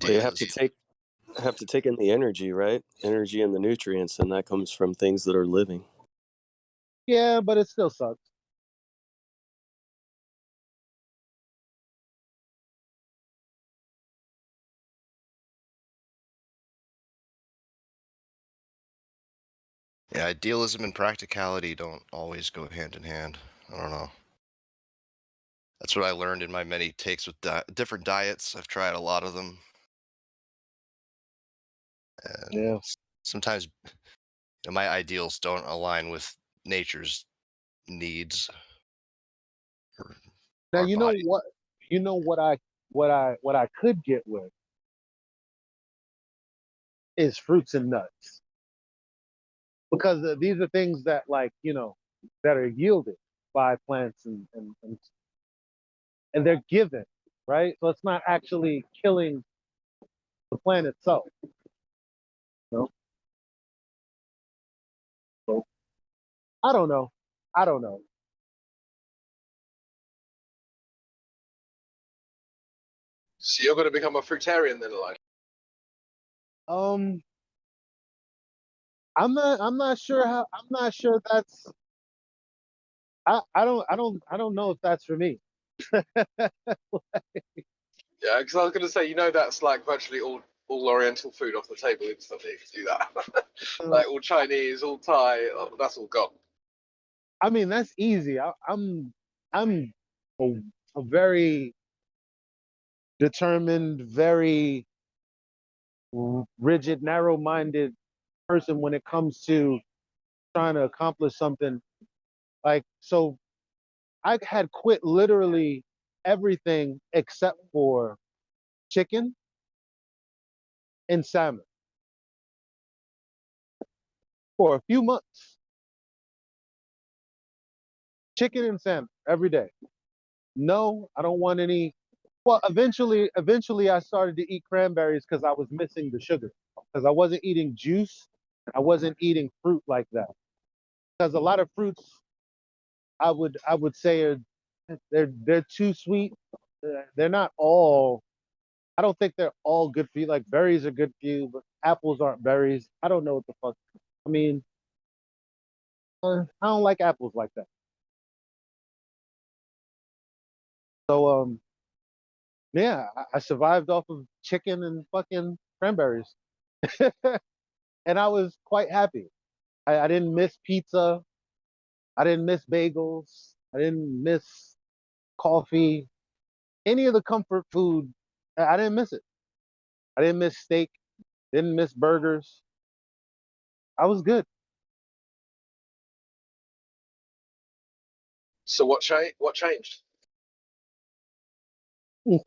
Well, you have to take in the energy, right? Energy and the nutrients, and that comes from things that are living. Yeah, but it still sucks. Yeah, idealism and practicality don't always go hand in hand. I don't know. That's what I learned in my many takes with different diets. I've tried a lot of them. And Yeah. sometimes my ideals don't align with nature's needs. Now Our you know body. what what I could get with is fruits and nuts because these are things that like that are yielded by plants and they're given, right? So it's not actually killing the plant itself. No, so I don't know. I don't know. So you're going to become a fruitarian then, Elijah? Um, I'm not sure how. I'm not sure that's. I don't know if that's for me. Yeah, because I was going to say, that's like virtually all Oriental food off the table instantly if you do that. Like all Chinese, all Thai, that's all gone. I mean, that's easy. I'm a, a very determined, very rigid, narrow-minded person when it comes to trying to accomplish something. Like, so I had quit literally everything except for chicken and salmon for a few months. Chicken and salmon every day. No, I don't want any. Well, eventually, I started to eat cranberries because I was missing the sugar. Because I wasn't eating juice, I wasn't eating fruit like that. Because a lot of fruits, I would say they're too sweet. They're not all. I don't think they're all good for you. Like berries are good for you, but apples aren't berries. I don't know what the fuck. I mean, I don't like apples like that. So yeah, I survived off of chicken and fucking cranberries, and I was quite happy. I didn't miss pizza. I didn't miss bagels. I didn't miss coffee. Any of the comfort food, I didn't miss it. I didn't miss steak. Didn't miss burgers. I was good. So what changed?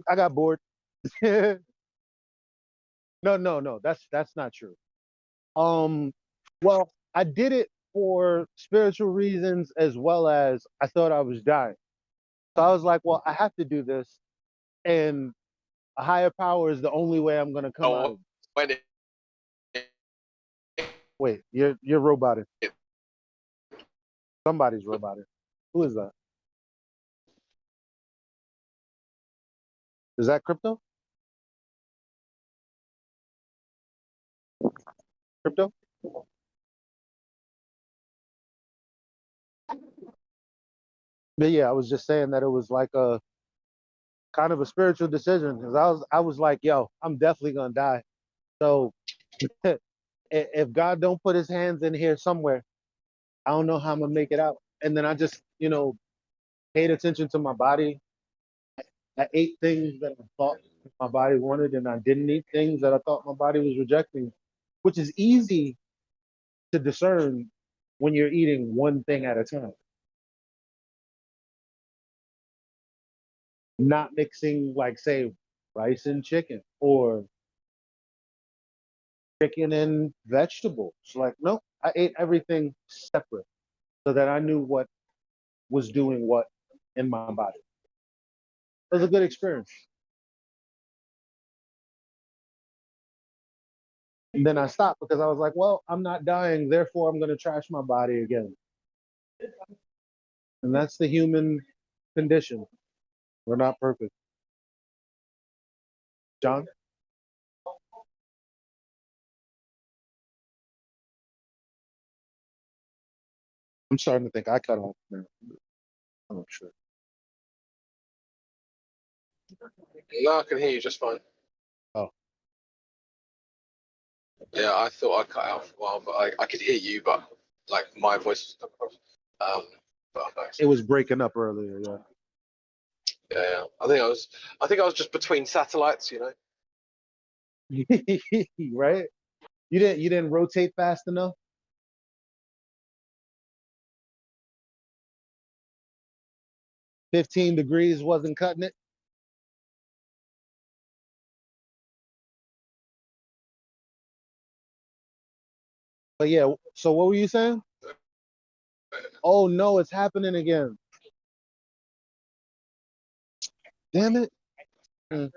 I got bored. No, no. That's not true. Well, I did it for spiritual reasons as well as I thought I was dying. So I was like, well, I have to do this. And A higher power is the only way I'm gonna come out of. When it, Wait, you're robotic. Somebody's robotic. Who is that? Is that crypto? Crypto? But yeah, I was just saying that it was like a kind of a spiritual decision because I was like, yo, I'm definitely gonna die. So if God don't put his hands in here somewhere, I don't know how I'm gonna make it out. And then I just, paid attention to my body. I ate things that I thought my body wanted, and I didn't eat things that I thought my body was rejecting, which is easy to discern when you're eating one thing at a time. Not mixing, like, say, rice and chicken or chicken and vegetables. Like, no, I ate everything separate so that I knew what was doing what in my body. It was a good experience. And then I stopped because I was like, well, I'm not dying, therefore I'm going to trash my body again. And that's the human condition. We're not perfect. John? I'm starting to think I cut off now. I'm not sure. no, I can hear you just fine. Oh. Yeah, I thought I cut out for a while, but I could hear you, but like my voice was coming across. But It was breaking up earlier, yeah. yeah. I think I was just between satellites, Right? You didn't rotate fast enough? $15 degrees wasn't cutting it? But yeah, so what were you saying? Oh no, it's happening again. Damn it. Mm.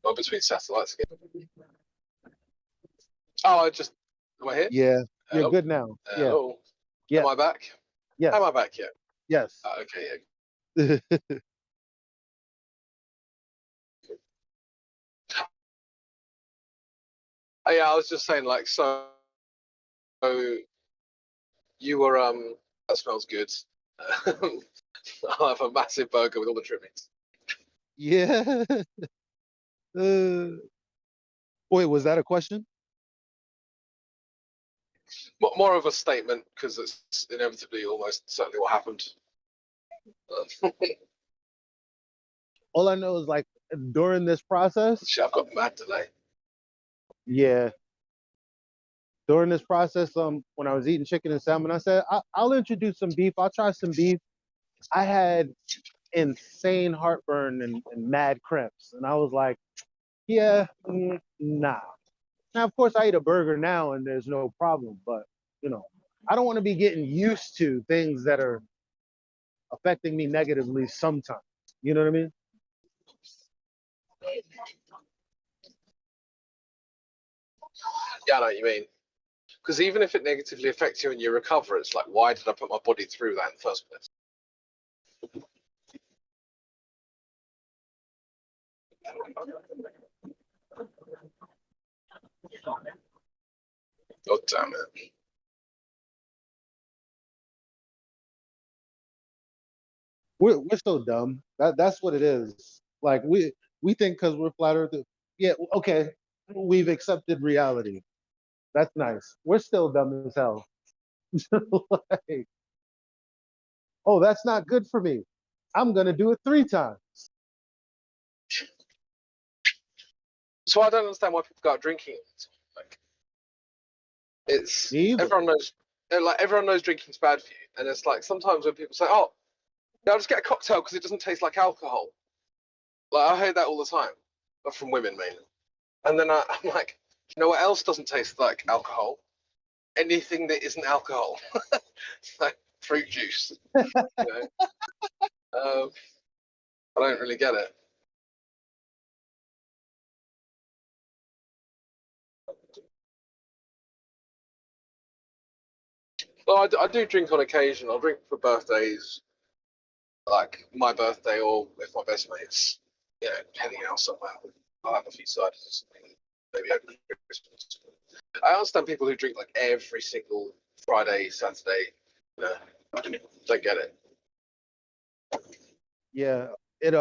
Or between satellites again. Oh, am I here? Yeah, Hello? you're good now. Hello. Yeah. Am I back? Yes. Am I back yet? Yes. Okay. Yeah. Oh, yeah, I was just saying, like, so you were that smells good. I'll have a massive burger with all the trimmings. Yeah. Wait, was that a question? More of a statement because it's inevitably almost certainly what happened. All I know is like during this process. Shit, I've got mad delay. Yeah. During this process, when I was eating chicken and salmon, I said, I'll introduce some beef. I'll try some beef. I had insane heartburn and mad cramps. And I was like, yeah, nah. Now, of course, I eat a burger now and there's no problem. But, I don't want to be getting used to things that are affecting me negatively sometimes. You know what I mean? Yeah, I know what you mean. Because even if it negatively affects you and you recover, it's like, why did I put my body through that in the first place? God damn it. We're so dumb. That's what it is. Like we think because we're flat earth. Yeah, okay. We've accepted reality. That's nice. We're still dumb as hell. Like, oh, that's not good for me. I'm gonna do it 3 times. So I don't understand why people go out drinking. Like, it's everyone knows drinking's bad for you, and it's like sometimes when people say, "Oh, yeah, I'll just get a cocktail because it doesn't taste like alcohol." Like I hear that all the time, but from women mainly. And then I'm like, you know what else doesn't taste like alcohol? Anything that isn't alcohol. So fruit juice. You know? I don't really get it. Well, I do drink on occasion. I'll drink for birthdays, like my birthday, or if my best mate's, heading out somewhere. I'll have a few ciders or something. Maybe over Christmas. I understand people who drink like every single Friday, Saturday. Don't get it. Yeah, it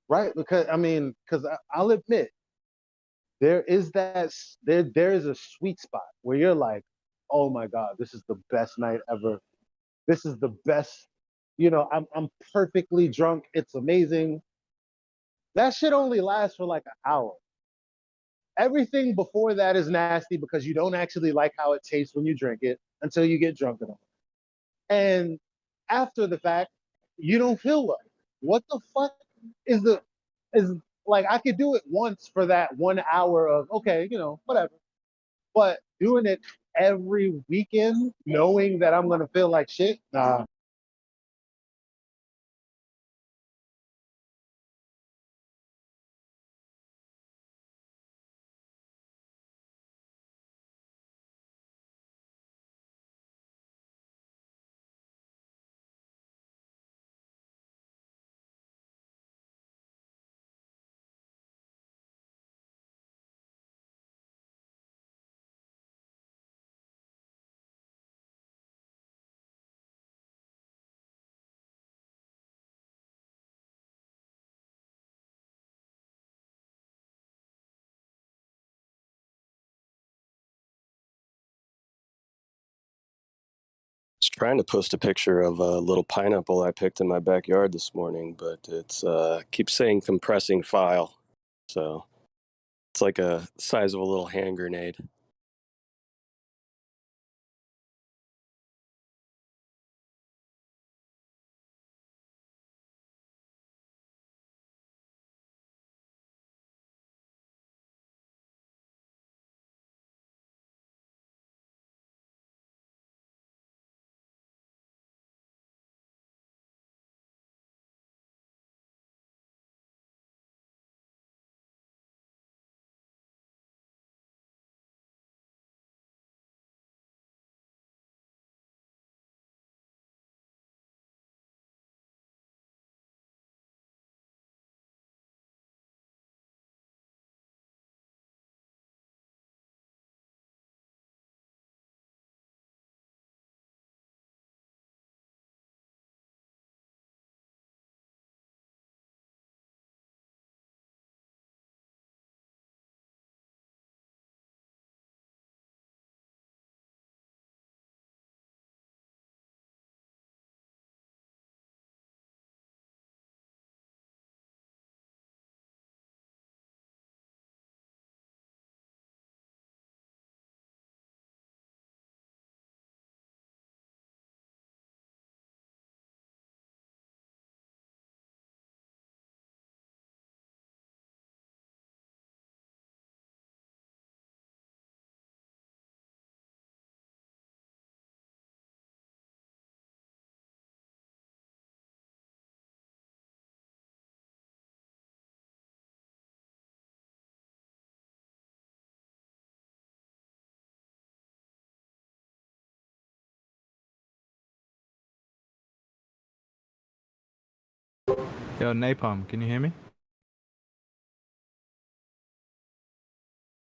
right, because I'll admit there is there is a sweet spot where you're like, oh my god, this is the best night ever. This is the best. I'm perfectly drunk. It's amazing. That shit only lasts for like an hour. Everything before that is nasty because you don't actually like how it tastes when you drink it until you get drunk enough. And after the fact, you don't feel well. What the fuck is like I could do it once for that 1 hour of okay, whatever. But doing it every weekend, knowing that I'm gonna feel like shit, nah. Was trying to post a picture of a little pineapple I picked in my backyard this morning, but it's keeps saying compressing file. So it's like a size of a little hand grenade. Yo, Napalm, can you hear me?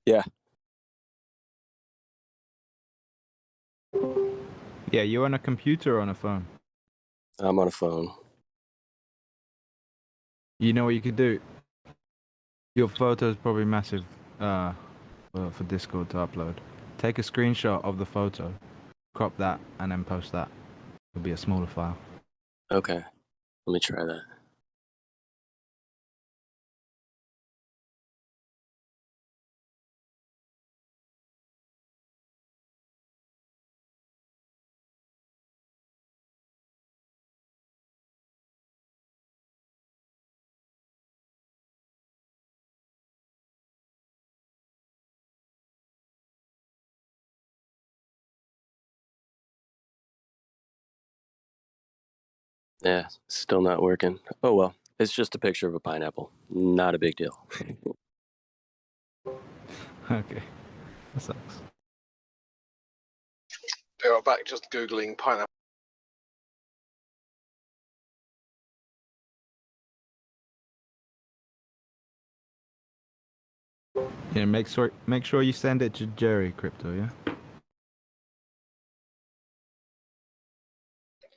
Yeah. Yeah, you on a computer or on a phone? I'm on a phone. You know what you could do? Your photo is probably massive for Discord to upload. Take a screenshot of the photo, crop that, and then post that. It'll be a smaller file. Okay. Let me try that. Yeah, still not working. Oh well, it's just a picture of a pineapple. Not a big deal. Okay, that sucks. Be right back. Just googling pineapple. Yeah, make sure you send it to Jerry Crypto. Yeah.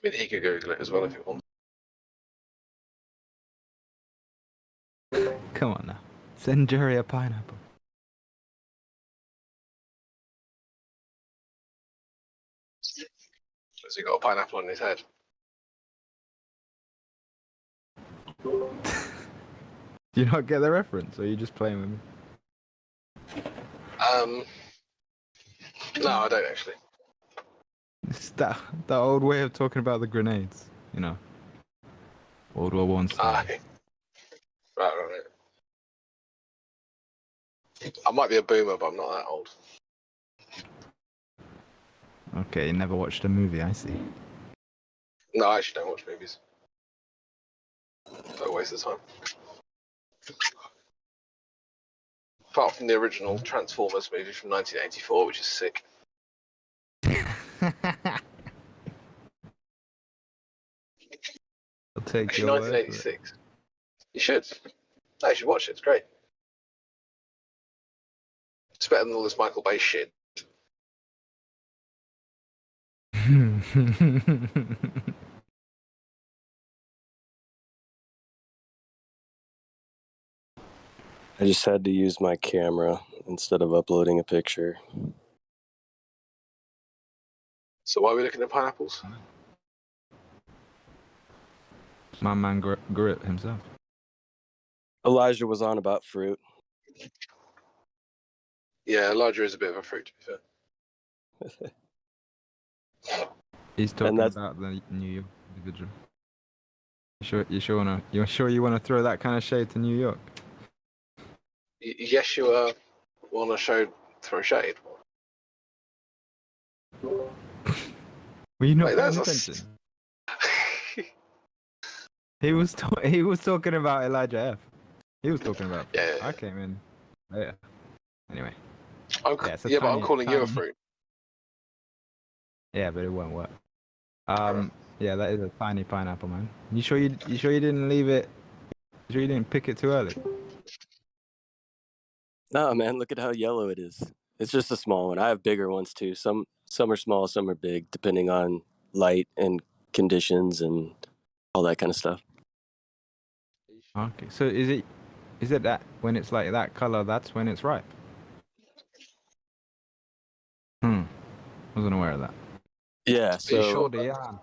I mean, he could Google it as well if he wants. Come on now, send Jerry a pineapple. Has he got a pineapple on his head? You not get the reference, or you just playing with me? No, I don't actually. It's that old way of talking about the grenades, you know. World War One style. Right. I might be a boomer, but I'm not that old. Okay, you never watched a movie, I see. No, I actually don't watch movies. Don't waste the time. Apart from the original Transformers movie from 1984, which is sick. I'll take Actually, your word for it. 1986. You should. No, you should watch it. It's great. It's better than all this Michael Bay shit. I just had to use my camera instead of uploading a picture. So why are we looking at pineapples? My man grew it himself. Elijah was on about fruit. Yeah, Elijah is a bit of a fruit, to be fair. He's talking about the New York individual. You sure you wanna throw that kind of shade to New York? Yes, you want to throw shade. Were you not paying attention? He was talking about Elijah F. He was talking about. Yeah. I came in later. Anyway. But I'm calling you a fruit. Yeah, but it won't work. Yeah, that is a tiny pineapple, man. You sure you didn't leave it? You sure you didn't pick it too early? No, man, look at how yellow it is. It's just a small one. I have bigger ones too. Some are small, some are big, depending on light and conditions and all that kind of stuff. Okay, so is it that when it's like that color, that's when it's ripe? Wasn't aware of that. Yeah, so they are.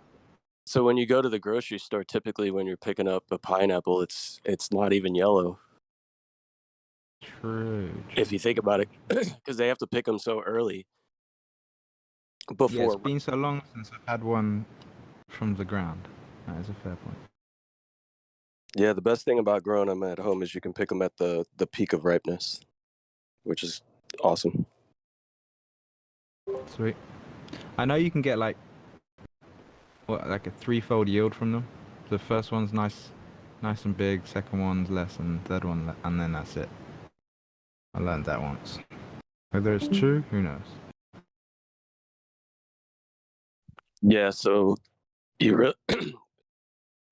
So when you go to the grocery store, typically when you're picking up a pineapple, it's not even yellow. True. If you think about it, because they have to pick them so early. Before Yeah, it's been so long since I've had one from the ground. That is a fair point. Yeah, the best thing about growing them at home is you can pick them at the peak of ripeness, which is awesome. Sweet. I know you can get like a threefold yield from them. The first one's nice and big. Second one's less, and third one, and then that's it. I learned that once. Whether it's true, who knows? Yeah, so you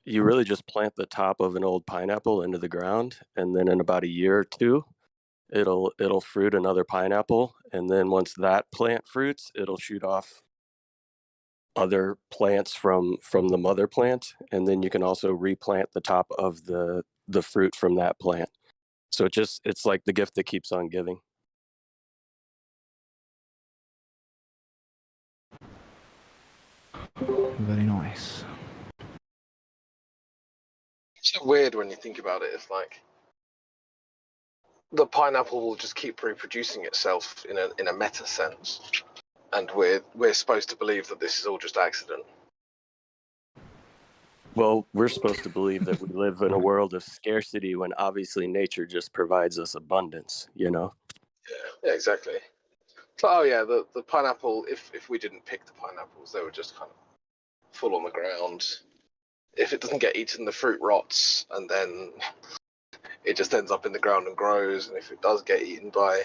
really just plant the top of an old pineapple into the ground, and then in about a year or two, it'll fruit another pineapple, and then once that plant fruits, it'll shoot off other plants from the mother plant, and then you can also replant the top of the fruit from that plant. So it's like the gift that keeps on giving. Very nice. It's so weird when you think about it. It's like the pineapple will just keep reproducing itself in a meta sense, and we're supposed to believe that this is all just accident. Well, we're supposed to believe that we live in a world of scarcity when obviously nature just provides us abundance, you know? Yeah, exactly. So, oh yeah, the pineapple. If we didn't pick the pineapples, they would just kind of fall on the ground if it doesn't get eaten, the fruit rots, and then it just ends up in the ground and grows. And if it does get eaten by,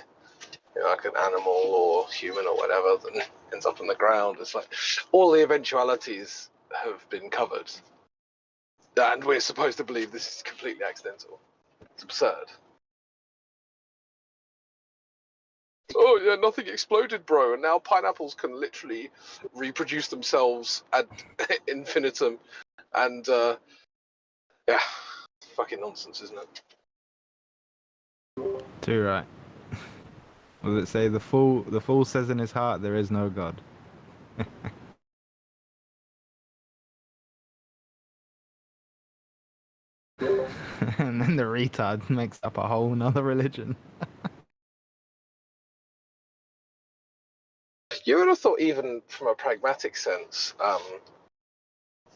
you know, like an animal or human or whatever, then it ends up in the ground. It's like all the eventualities have been covered, and we're supposed to believe this is completely accidental. It's absurd. Oh yeah, nothing exploded, bro, and now pineapples can literally reproduce themselves ad infinitum, and yeah, fucking nonsense, isn't it? Too right. Will it say the fool says in his heart there is no God? And then the retard makes up a whole nother religion. You would have thought, even from a pragmatic sense,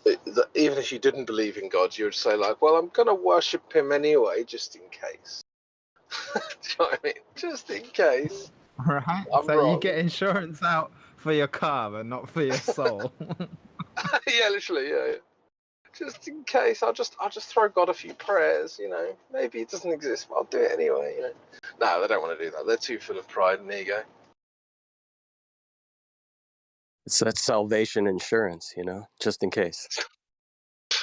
that even if you didn't believe in God, you would say like, well, I'm going to worship him anyway, just in case. Do you know what I mean? Just in case. Right? I'm So you wrong. get insurance out for your car, but not for your soul. Yeah, literally, yeah. Just in case, I'll just throw God a few prayers, you know. Maybe it doesn't exist, but I'll do it anyway, you know. No, they don't want to do that. They're too full of pride and ego. It's that salvation insurance, you know, just in case. Do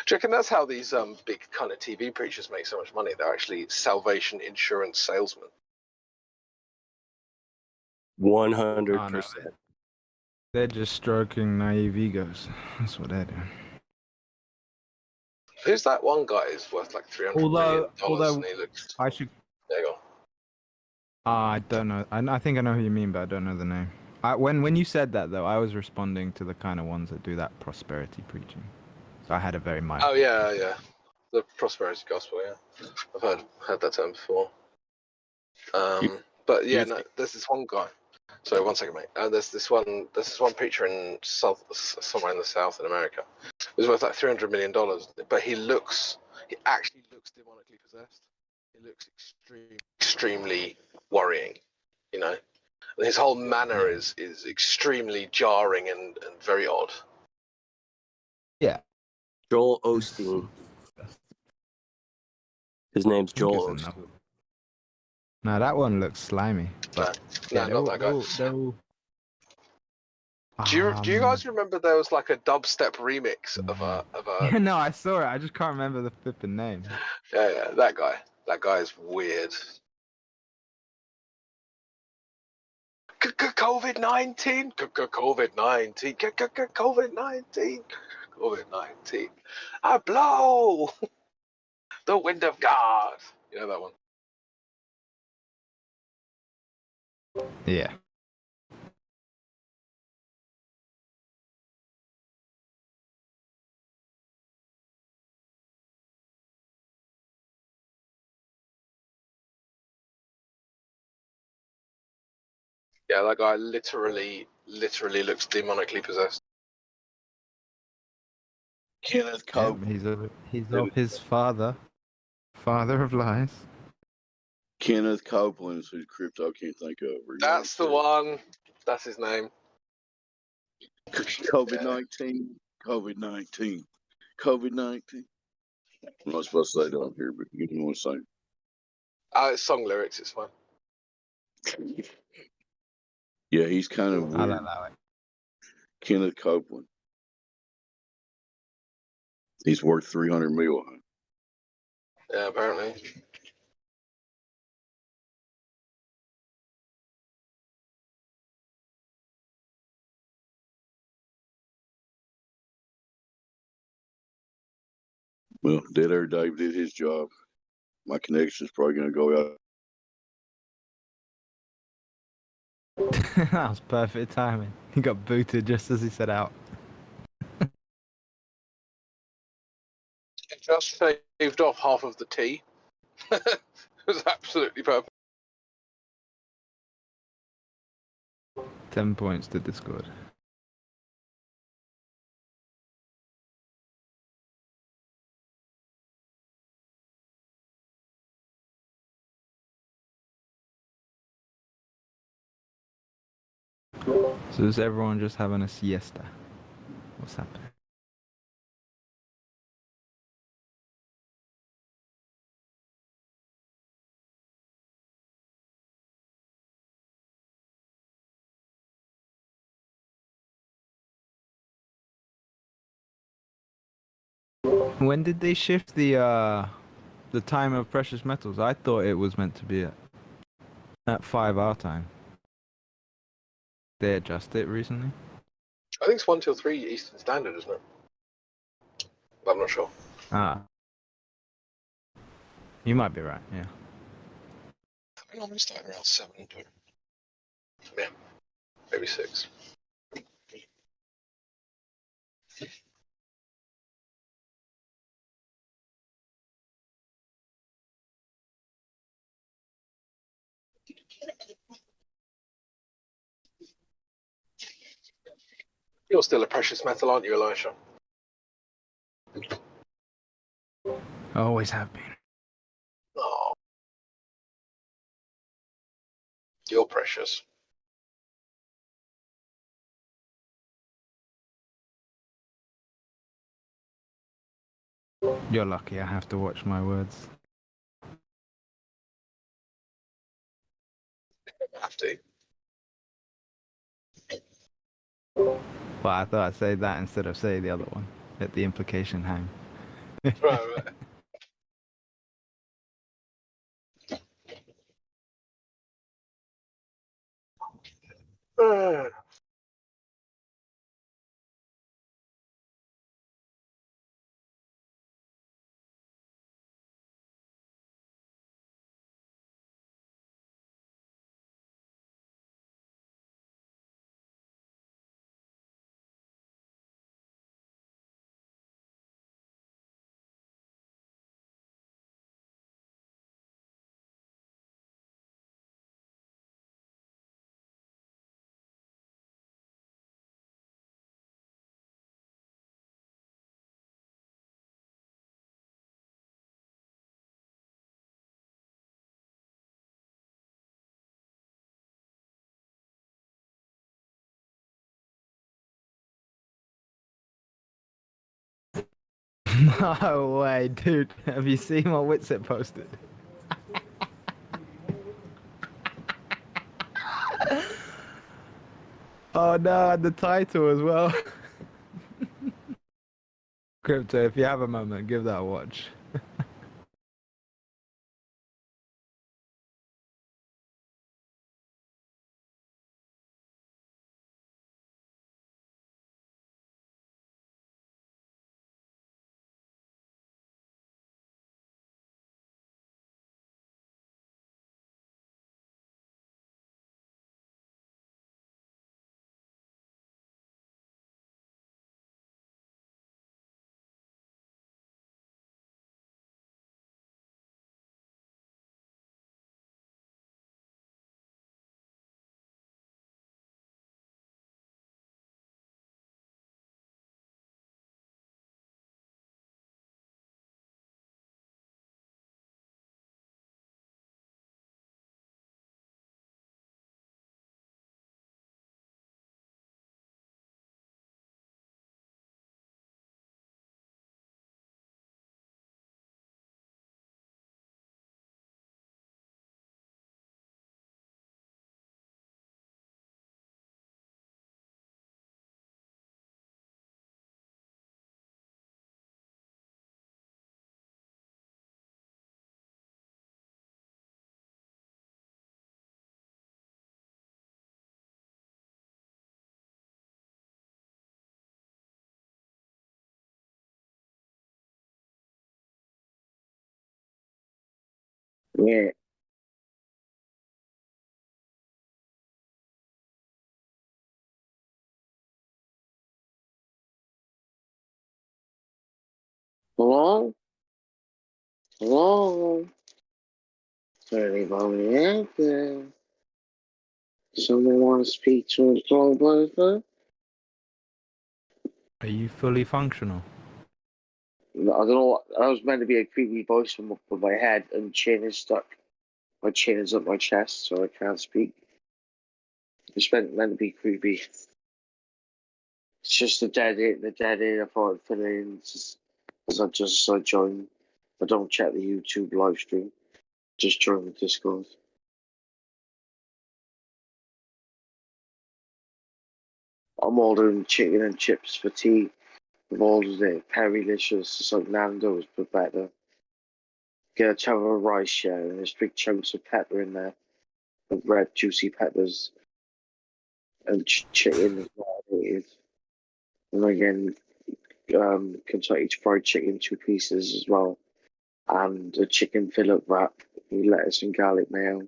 you reckon that's how these big kind of TV preachers make so much money? They're actually salvation insurance salesmen. 100%. They're just stroking naive egos. That's what they're doing. Who's that one guy who's worth like $300 million, and he looks... I should. There you go. I don't know. I think I know who you mean, but I don't know the name. When you said that though, I was responding to the kind of ones that do that prosperity preaching. So I had a very mild. Oh yeah, the prosperity gospel. Yeah, I've heard that term before. But yeah, no, there's this one guy. Sorry, one second, mate. There's this one preacher in somewhere in the South in America. He's worth like $300 million, but he actually looks demonically possessed. He looks extremely worrying, you know. And his whole manner is extremely jarring and very odd. Yeah. Joel Osteen. His name's Joel Osteen. No, that one looks slimy. But no, not that guy. Do you guys remember there was like a dubstep remix of a No, I saw it. I just can't remember the flipping name. Yeah, that guy. That guy is weird. COVID-19. COVID-19. COVID-19. COVID-19. I blow the wind of God. You know that one? Yeah. Yeah, that guy literally looks demonically possessed. Kenneth Yeah, Copeland. he's of his father of lies. Kenneth Copeland is who crypto can't think of. That's the one. That's his name. COVID-19. COVID-19. COVID-19. I'm not supposed to say that on here, but you know what I'm saying. It's song lyrics. It's fine. Yeah, he's kind of weird. I'll allow it. Kenneth Copeland. He's worth 300 million. Yeah, apparently. Well, Dead Air Dave did his job. My connection's probably going to go out. That was perfect timing. He got booted just as he set out. Just shaved off half of the tea. It was absolutely perfect. 10 points to Discord. So is everyone just having a siesta? What's happening? When did they shift the time of precious metals? I thought it was meant to be at 5 our time. They adjust it recently. I think it's 1 till 3 Eastern Standard, isn't it? But I'm not sure. Ah. You might be right, yeah. I normally start around 7, but yeah, maybe 6. You're still a precious metal, aren't you, Elisha? Always have been. Oh, you're precious. You're lucky I have to watch my words. Have to. But I thought I'd say that instead of say the other one. Let the implication hang. Right. No way, dude. Have you seen what Witsit posted? Oh no, and the title as well. Crypto, if you have a moment, give that a watch. Yeah. Hello? Hello? Is there anybody out there? Someone want to speak to a pro butterfly? Are you fully functional? I don't know. I was meant to be a creepy voice from up my head, and chin is stuck. My chin is up my chest, so I can't speak. It's meant to be creepy. It's just the dead air. The dead air. I thought I'd fill it in. So I joined. I don't check the YouTube live stream. Just join the Discord. I'm ordering chicken and chips for tea with all the Perilicious, it's like Nando's, but better. Get a chunk of rice, yeah, and there's big chunks of pepper in there, of red juicy peppers, and chicken as well. It is. And again, Kentucky Fried Chicken, 2 pieces as well, and a chicken fillet wrap with lettuce and garlic mayo,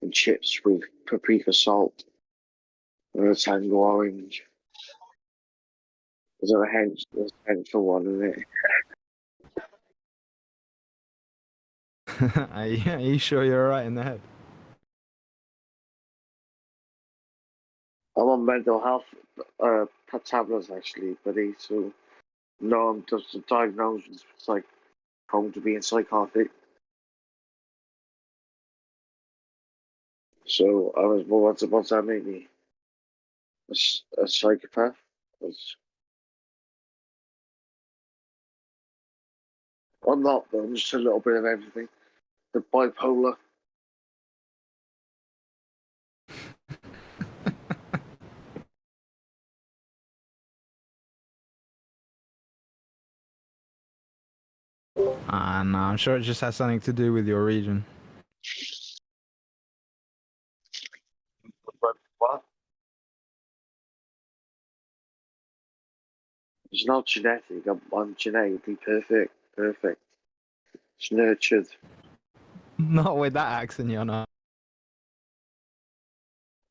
and chips with paprika salt, and a tango orange. There's a hench for one in it. Are you sure you're right in the head? I'm on mental health tablets actually, buddy. So no, I'm just diagnosed with prone to being psychotic. So I was, well, what's that make me? A psychopath? I'm not, but I'm just a little bit of everything. The bipolar. No, I'm sure it just has something to do with your region. What? It's not genetic. I'm genetically perfect. Perfect. It's nurtured. Not with that accent, you're not.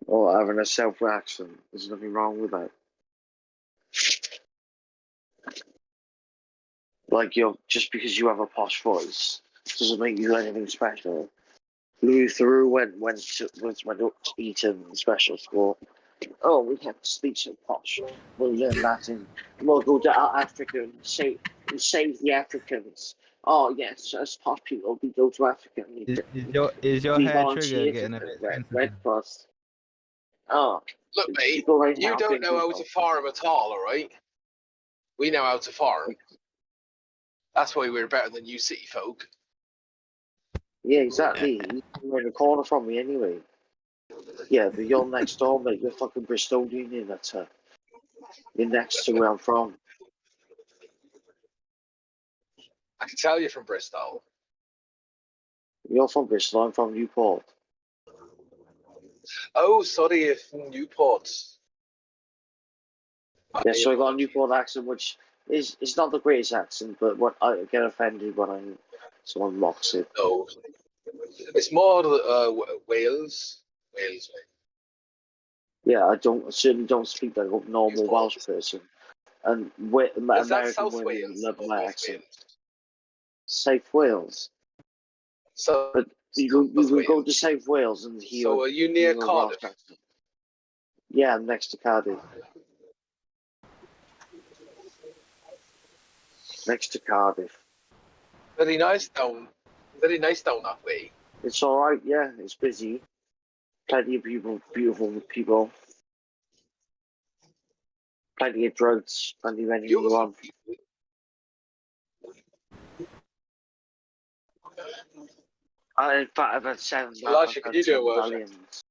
Or having a self accent. There's nothing wrong with that. Like just because you have a posh voice doesn't make you anything special. Louis Theroux went to Eton special school. Oh, we have to speak so posh. We'll learn Latin. We'll go to Africa and save the Africans. Oh yes, as posh people, we go to Africa. And Is your we hair trigger volunteer getting to a bit Red sensitive? Cross. Oh, Look, mate, people right you now don't think know how to farm at all, all right? We know how to farm. That's why we're better than you city folk. Yeah, exactly. You're in the corner from me anyway. Yeah, but you're next door, mate. You're fucking Bristolian, you nutter. You're next to where I'm from. I can tell you're from Bristol. You're from Bristol, I'm from Newport. Oh, sorry, if Newport. Yeah, so I got a Newport accent, which is not the greatest accent, but what I get offended when someone mocks it. No, it's more Wales. Wales, mate. Yeah, I certainly don't speak like a normal Welsh person. And Is that American South women Wales love or my North accent. Wales? South Wales. So, but you can go to South Wales and hear. So are you near Cardiff? Yeah, I'm next to Cardiff. Next to Cardiff. Very nice down that way. It's all right. Yeah, it's busy. Plenty of people, beautiful people. Plenty of drugs. Plenty of anything you want. In fact, I've had 7 Elijah, can you do a word? medallions.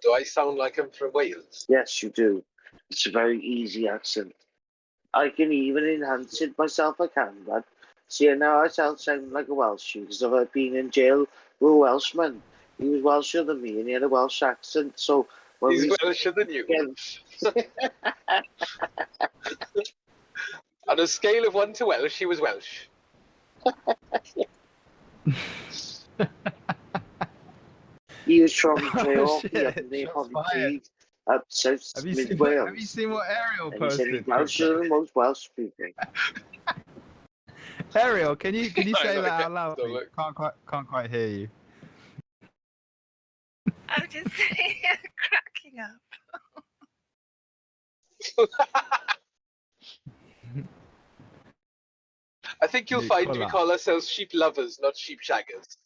Do I sound like I'm from Wales? Yes, you do. It's a very easy accent. I can even enhance it myself. I can, lad. See, now I sound like a Welshie because I've been in jail with a Welshman. He was Welsher than me, and he had a Welsh accent. So when He's we Welsher than you. On a scale of 1 to Welsh, he was Welsh. He was from Oh, Dreorchy shit, up in the shots Hoddy fired. Creek, up south Have you mid seen Wales. Have you seen what Ariel And he said he's posted? Welsher than most Welsh people. Ariel, can you No, say no, that okay. out loud? No, please? look. Can't quite hear you. I'm just sitting here cracking up. I think you'll find we call ourselves sheep lovers, not sheep shaggers.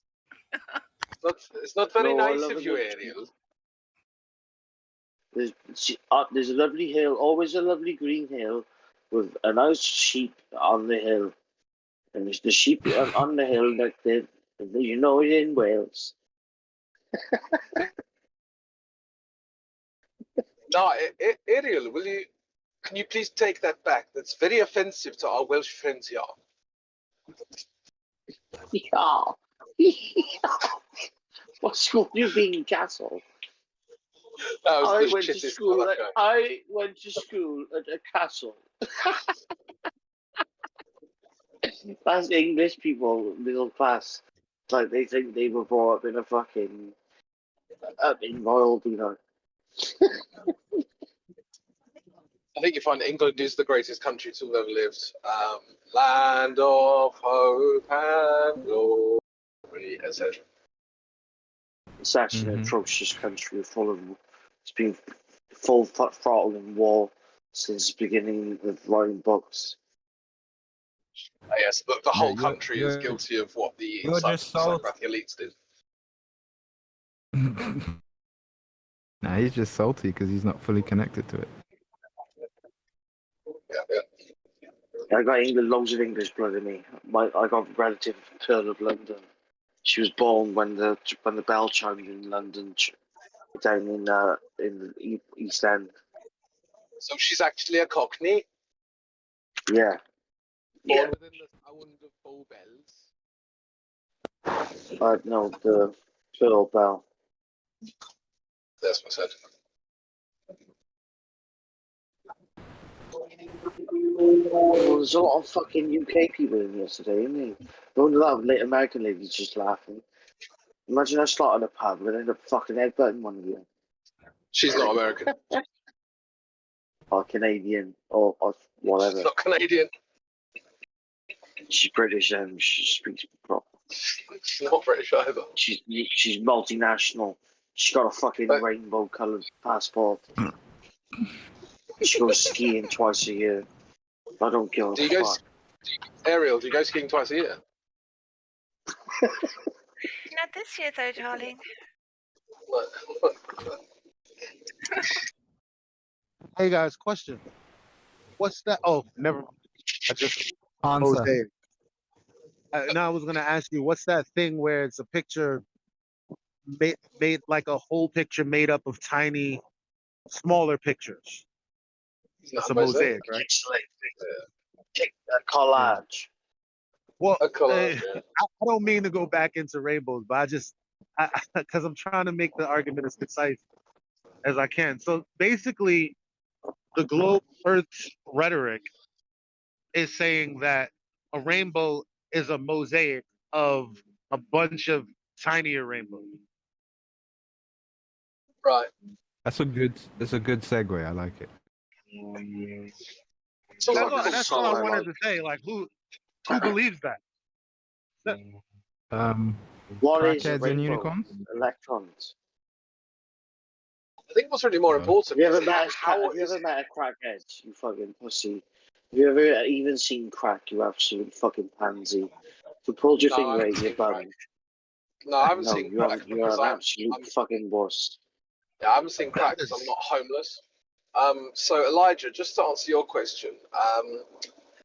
It's not very No, I nice love of a you, good Ariel. There's a lovely hill, always a lovely green hill, with a nice sheep on the hill. And it's the sheep on the hill that you know it in Wales. No, Ariel, can you please take that back? That's very offensive to our Welsh friends here. Yeah. What school you being castle? That was I the went to shittest school. colour code. I went to school at a castle. That's English people, middle class. Like they think they were brought up in a fucking in royalty, you know. I think you find England is the greatest country to have ever lived. Land of hope and glory, etc. It's actually an atrocious country full of. It's been full throttle in war since the beginning of writing books. Yes, but the No, whole country is guilty of what the you're just psychopathic elites did. Nah, he's just salty because he's not fully connected to it. Yeah. I got loads of English blood in me. I got a relative Pearl of London. She was born when the bell chimed in London, down in the East End. So she's actually a Cockney. Yeah. Born within the sound of Bow Bells. No, the Pearl Bell. That's what I said. Well, there's a lot of fucking UK people in here today, isn't there? No wonder that late American ladies just laughing. Imagine I started a pub and end up fucking headbutting one of you. She's not American. Or Canadian, or whatever. She's not Canadian. She's British and she speaks proper. She's not British either. She's multinational. She's got a fucking rainbow-coloured passport. She goes skiing twice a year. I don't give a fuck. Ariel, do you go skiing twice a year? Not this year, though, darling. Hey guys, question. What's that? Oh, never mind. I just Answer. Jose. Now I was gonna ask you, what's that thing where it's a picture made like a whole picture made up of tiny, smaller pictures? It's a mosaic, right? A collage. Well, A collage, I don't mean to go back into rainbows, but because I'm trying to make the argument as concise as I can. So basically, the globe Earth's rhetoric is saying that a rainbow is a mosaic of a bunch of tinier rainbows. Right. That's a good segue. I like it. That's all I wanted to say. Like, who believes that? What is a Crackheads and rainbow? unicorns? Electrons. I think what's really more important. Have you ever met a crackhead? You fucking pussy. Have you ever even seen crack? You absolute fucking pansy. If you pulled your finger out your bum. No, I haven't seen crack You're because an I'm absolute fucking wuss. Yeah, I haven't seen crack because I'm not homeless. So Elijah, just to answer your question,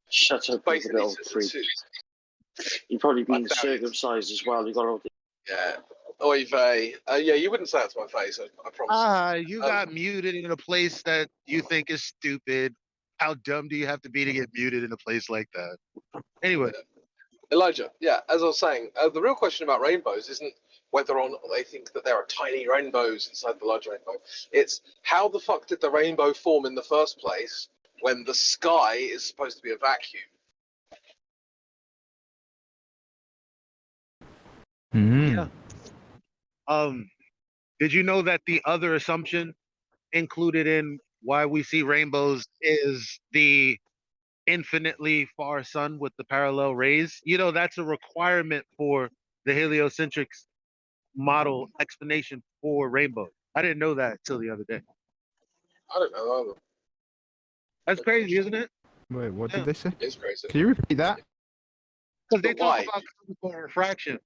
shut up, you little freak. You've probably been circumcised as well. You got all the... Yeah. Oy vey. Yeah, you wouldn't say that to my face, I promise. You got muted in a place that you think is stupid. How dumb do you have to be to get muted in a place like that? Anyway. Elijah, yeah, as I was saying, the real question about rainbows isn't whether or not they think that there are tiny rainbows inside the large rainbow. It's how the fuck did the rainbow form in the first place when the sky is supposed to be a vacuum? Yeah. Did you know that the other assumption included in why we see rainbows is the infinitely far sun with the parallel rays? You know, that's a requirement for the heliocentric model explanation for rainbows. I didn't know that till the other day. I don't know either. That's crazy, isn't it? Wait, what did they say? It's crazy. Can you repeat that? Because they talk about conical refraction.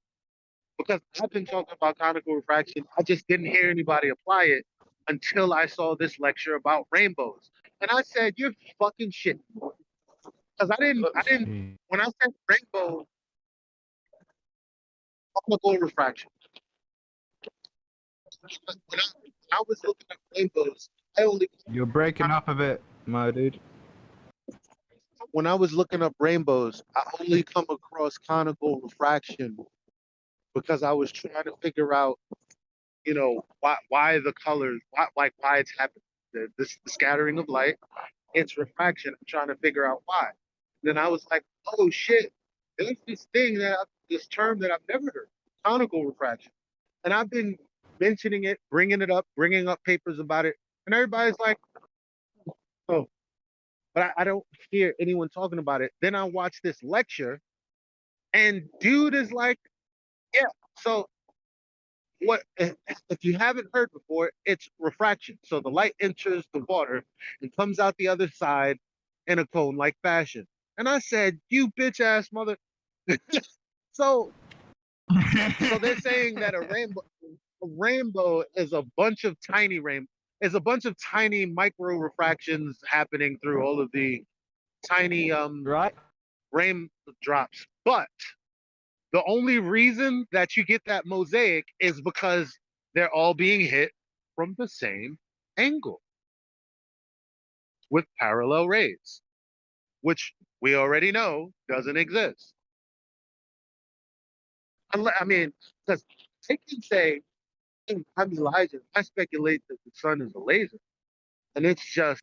Because I've been talking about conical refraction, I just didn't hear anybody apply it until I saw this lecture about rainbows. And I said, you're fucking shit. Because I didn't, when I said rainbow, conical refraction. When I was looking at rainbows, I only You're breaking up a bit, my dude. when I was looking up rainbows, I only come across conical refraction because I was trying to figure out, you know, why the colors, why it's happening. The scattering of light, it's refraction. I'm trying to figure out why. Then I was like, oh shit, there's this term that I've never heard, conical refraction. And I've been mentioning it, bringing up papers about it, and everybody's like, oh, but I don't hear anyone talking about it. Then I watch this lecture, and dude is like, yeah. So what if you haven't heard before, it's refraction. So the light enters the water and comes out the other side in a cone like fashion. And I said, you bitch ass mother. so so they're saying that a rainbow is a bunch of tiny micro refractions happening through all of the tiny raindrops. But the only reason that you get that mosaic is because they're all being hit from the same angle with parallel rays, which we already know doesn't exist. I mean, because they can say, I'm Elijah, I speculate that the sun is a laser, and it's just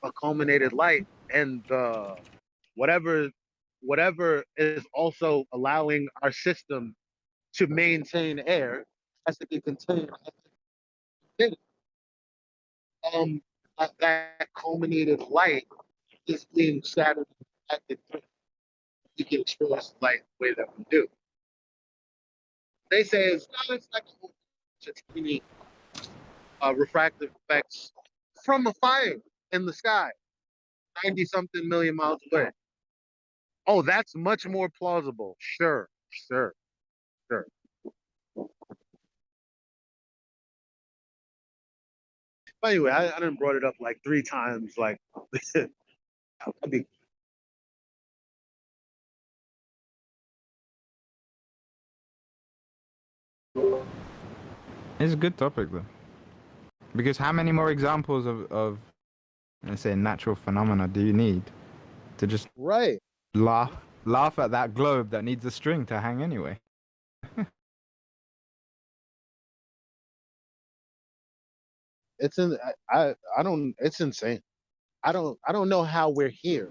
a culminated light, and whatever whatever is also allowing our system to maintain air has to be contained. Um, that culminated light is being shattered and reflected through. You can experience light the way that we do. They say it's like just tiny refractive effects from a fire in the sky, 90 something million miles away. Oh, that's much more plausible. Sure, sure, sure. But anyway, I done brought it up like 3 times. Like, I mean, It's a good topic though, because how many more examples of let's say natural phenomena do you need to just right laugh at that globe that needs a string to hang anyway? it's in. I don't. It's insane. I don't know how we're here.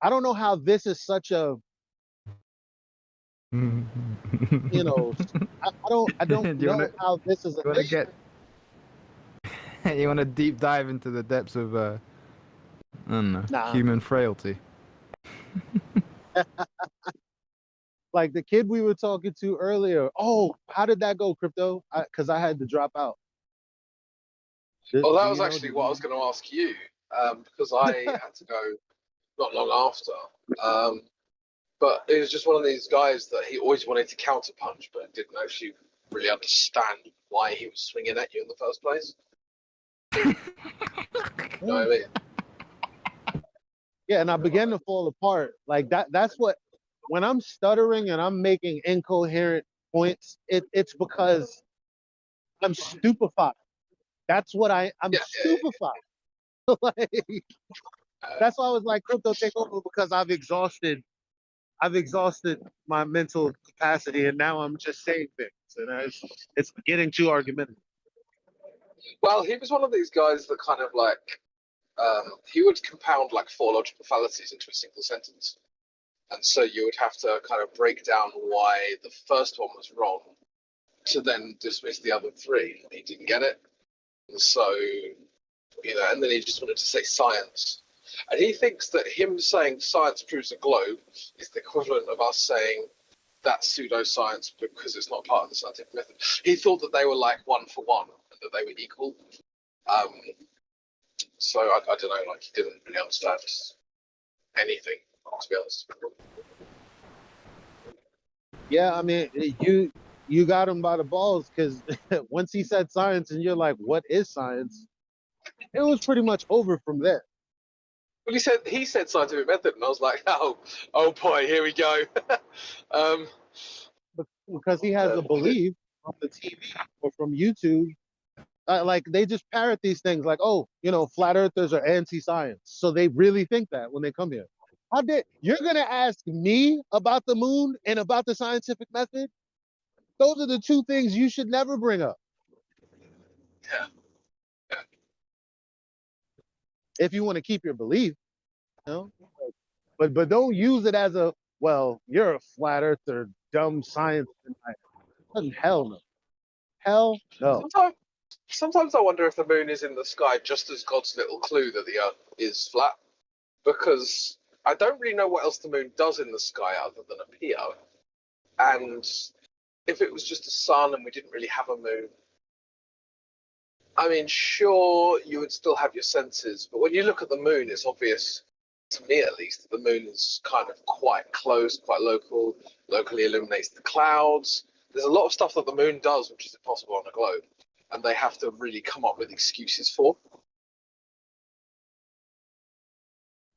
I don't know how this is such a, you know, I don't know how this is a thing. You want to deep dive into the depths of I don't know, human frailty. Like the kid we were talking to earlier. Oh, how did that go, Crypto? Because I had to drop out. Well, that was actually what I was going to ask you, because I had to go not long after. But it was just one of these guys that he always wanted to counterpunch, but didn't actually really understand why he was swinging at you in the first place. You know what I mean? Yeah, and I began to fall apart. Like that's what, when I'm stuttering and I'm making incoherent points, it's because I'm stupefied. That's what I'm stupefied. Like, that's why I was like, Crypto, take over, because I've exhausted my mental capacity, and now I'm just saying things, and it's getting too argumentative. Well, he was one of these guys that kind of like, he would compound like 4 logical fallacies into a single sentence. And so you would have to kind of break down why the first one was wrong to then dismiss the other 3. He didn't get it. And so, you know, and then he just wanted to say science. And he thinks that him saying science proves a globe is the equivalent of us saying that's pseudoscience because it's not part of the scientific method. He thought that they were like 1 for 1 and that they were equal. So I don't know, like he didn't really understand anything, to be honest. Yeah, I mean, you got him by the balls, because once he said science and you're like, what is science? It was pretty much over from there. Well, he said scientific method, and I was like, oh boy, here we go. Because he has a belief from the TV or from YouTube Like they just parrot these things like, oh, flat earthers are anti-science. So they really think that when they come here. You're going to ask me about the moon and about the scientific method? Those are the two things you should never bring up. Yeah. If you want to keep your belief, but don't use it as a, well, you're a flat earther, dumb science denier. Hell no. Hell no. Sometimes I wonder if the moon is in the sky just as God's little clue that the Earth is flat, because I don't really know what else the moon does in the sky other than appear. And if it was just a sun and we didn't really have a moon, I mean, sure, you would still have your senses, but when you look at the moon, it's obvious, to me at least, that the moon is kind of quite close, quite local, locally illuminates the clouds. There's a lot of stuff that the moon does which is impossible on a globe, and they have to really come up with excuses for.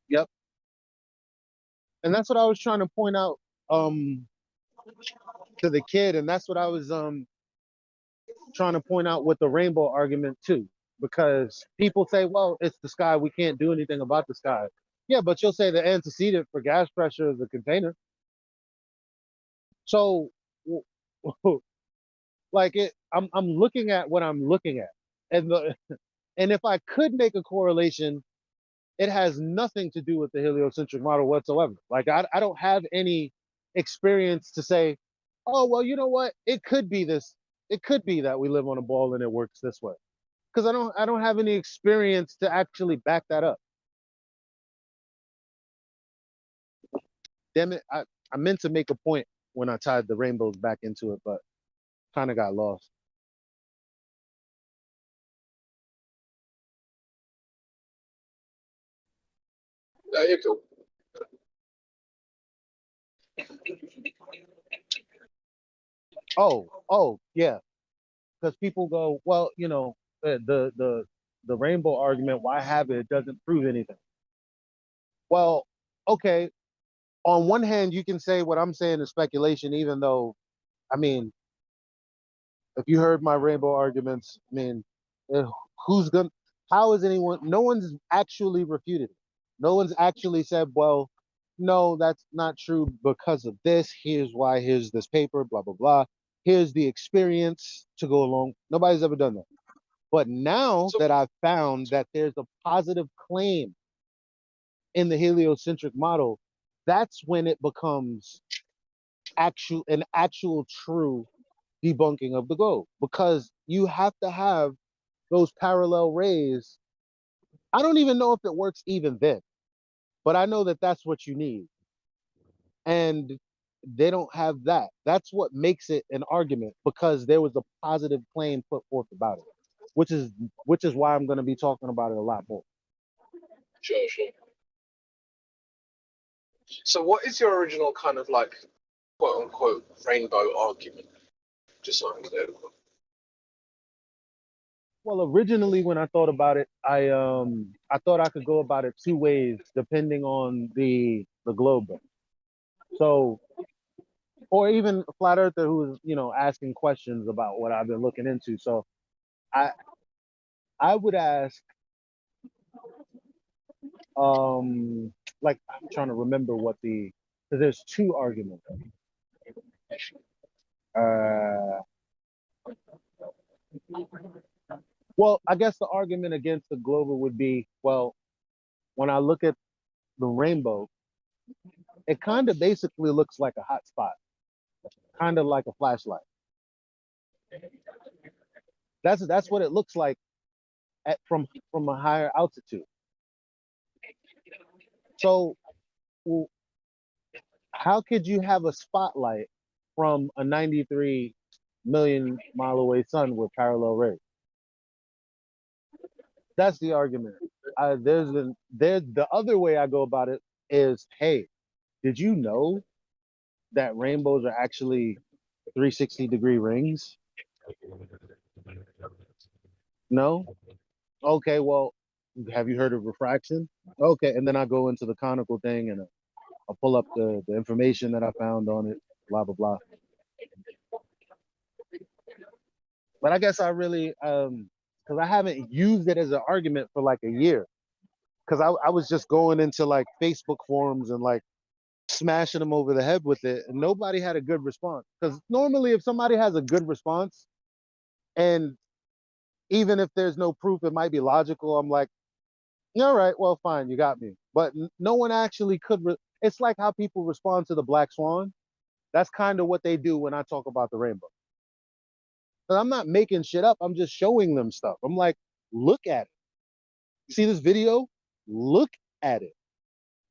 Yep. And that's what I was trying to point out to the kid, and that's what I was trying to point out with the rainbow argument too, because people say, well, it's the sky, we can't do anything about the sky. Yeah, but you'll say the antecedent for gas pressure is the container. So like I'm looking at what I'm looking at, and and if I could make a correlation, it has nothing to do with the heliocentric model whatsoever. Like I don't have any experience to say, oh, well, you know what? It could be this. It could be that we live on a ball and it works this way. Because I don't have any experience to actually back that up. Damn it. I meant to make a point when I tied the rainbows back into it, but kind of got lost. No, you're cool. Oh, yeah. Because people go, well, the rainbow argument, why have it? It doesn't prove anything. Well, okay. On one hand, you can say what I'm saying is speculation, even though, I mean, if you heard my rainbow arguments, I mean, who's gonna? How is anyone? No one's actually refuted it. No one's actually said, well, no, that's not true because of this. Here's why. Here's this paper. Blah blah blah. Here's the experience to go along. Nobody's ever done that. But now that I've found that there's a positive claim in the heliocentric model, that's when it becomes an actual true debunking of the globe, because you have to have those parallel rays. I don't even know if it works even then, but I know that that's what you need. And they don't have that. That's what makes it an argument, because there was a positive claim put forth about it, which is why I'm going to be talking about it a lot more. Sure. So what is your original kind of like quote unquote rainbow argument? Just so I'm clear. Well, originally when I thought about it, I thought I could go about it two ways depending on the globe. So, or even a flat earther who's asking questions about what I've been looking into. So I would ask, like, I'm trying to remember because there's two arguments. Well, I guess the argument against the global would be, well, when I look at the rainbow, it kind of basically looks like a hot spot, kind of like a flashlight. That's what it looks like from a higher altitude. So how could you have a spotlight from a 93 million mile away sun with parallel rays? That's the argument. The other way I go about it is, hey, did you know that rainbows are actually 360-degree rings? No? Okay, well, have you heard of refraction? Okay, and then I go into the conical thing and I'll pull up the information that I found on it, blah, blah, blah. But I guess I really, because I haven't used it as an argument for like a year. Because I was just going into like Facebook forums and like smashing them over the head with it, and nobody had a good response. Because normally, if somebody has a good response, and even if there's no proof, it might be logical. I'm like, yeah, all right, well, fine, you got me. But no one actually could. It's like how people respond to the black swan. That's kind of what they do when I talk about the rainbow. And I'm not making shit up. I'm just showing them stuff. I'm like, look at it. You see this video? Look at it.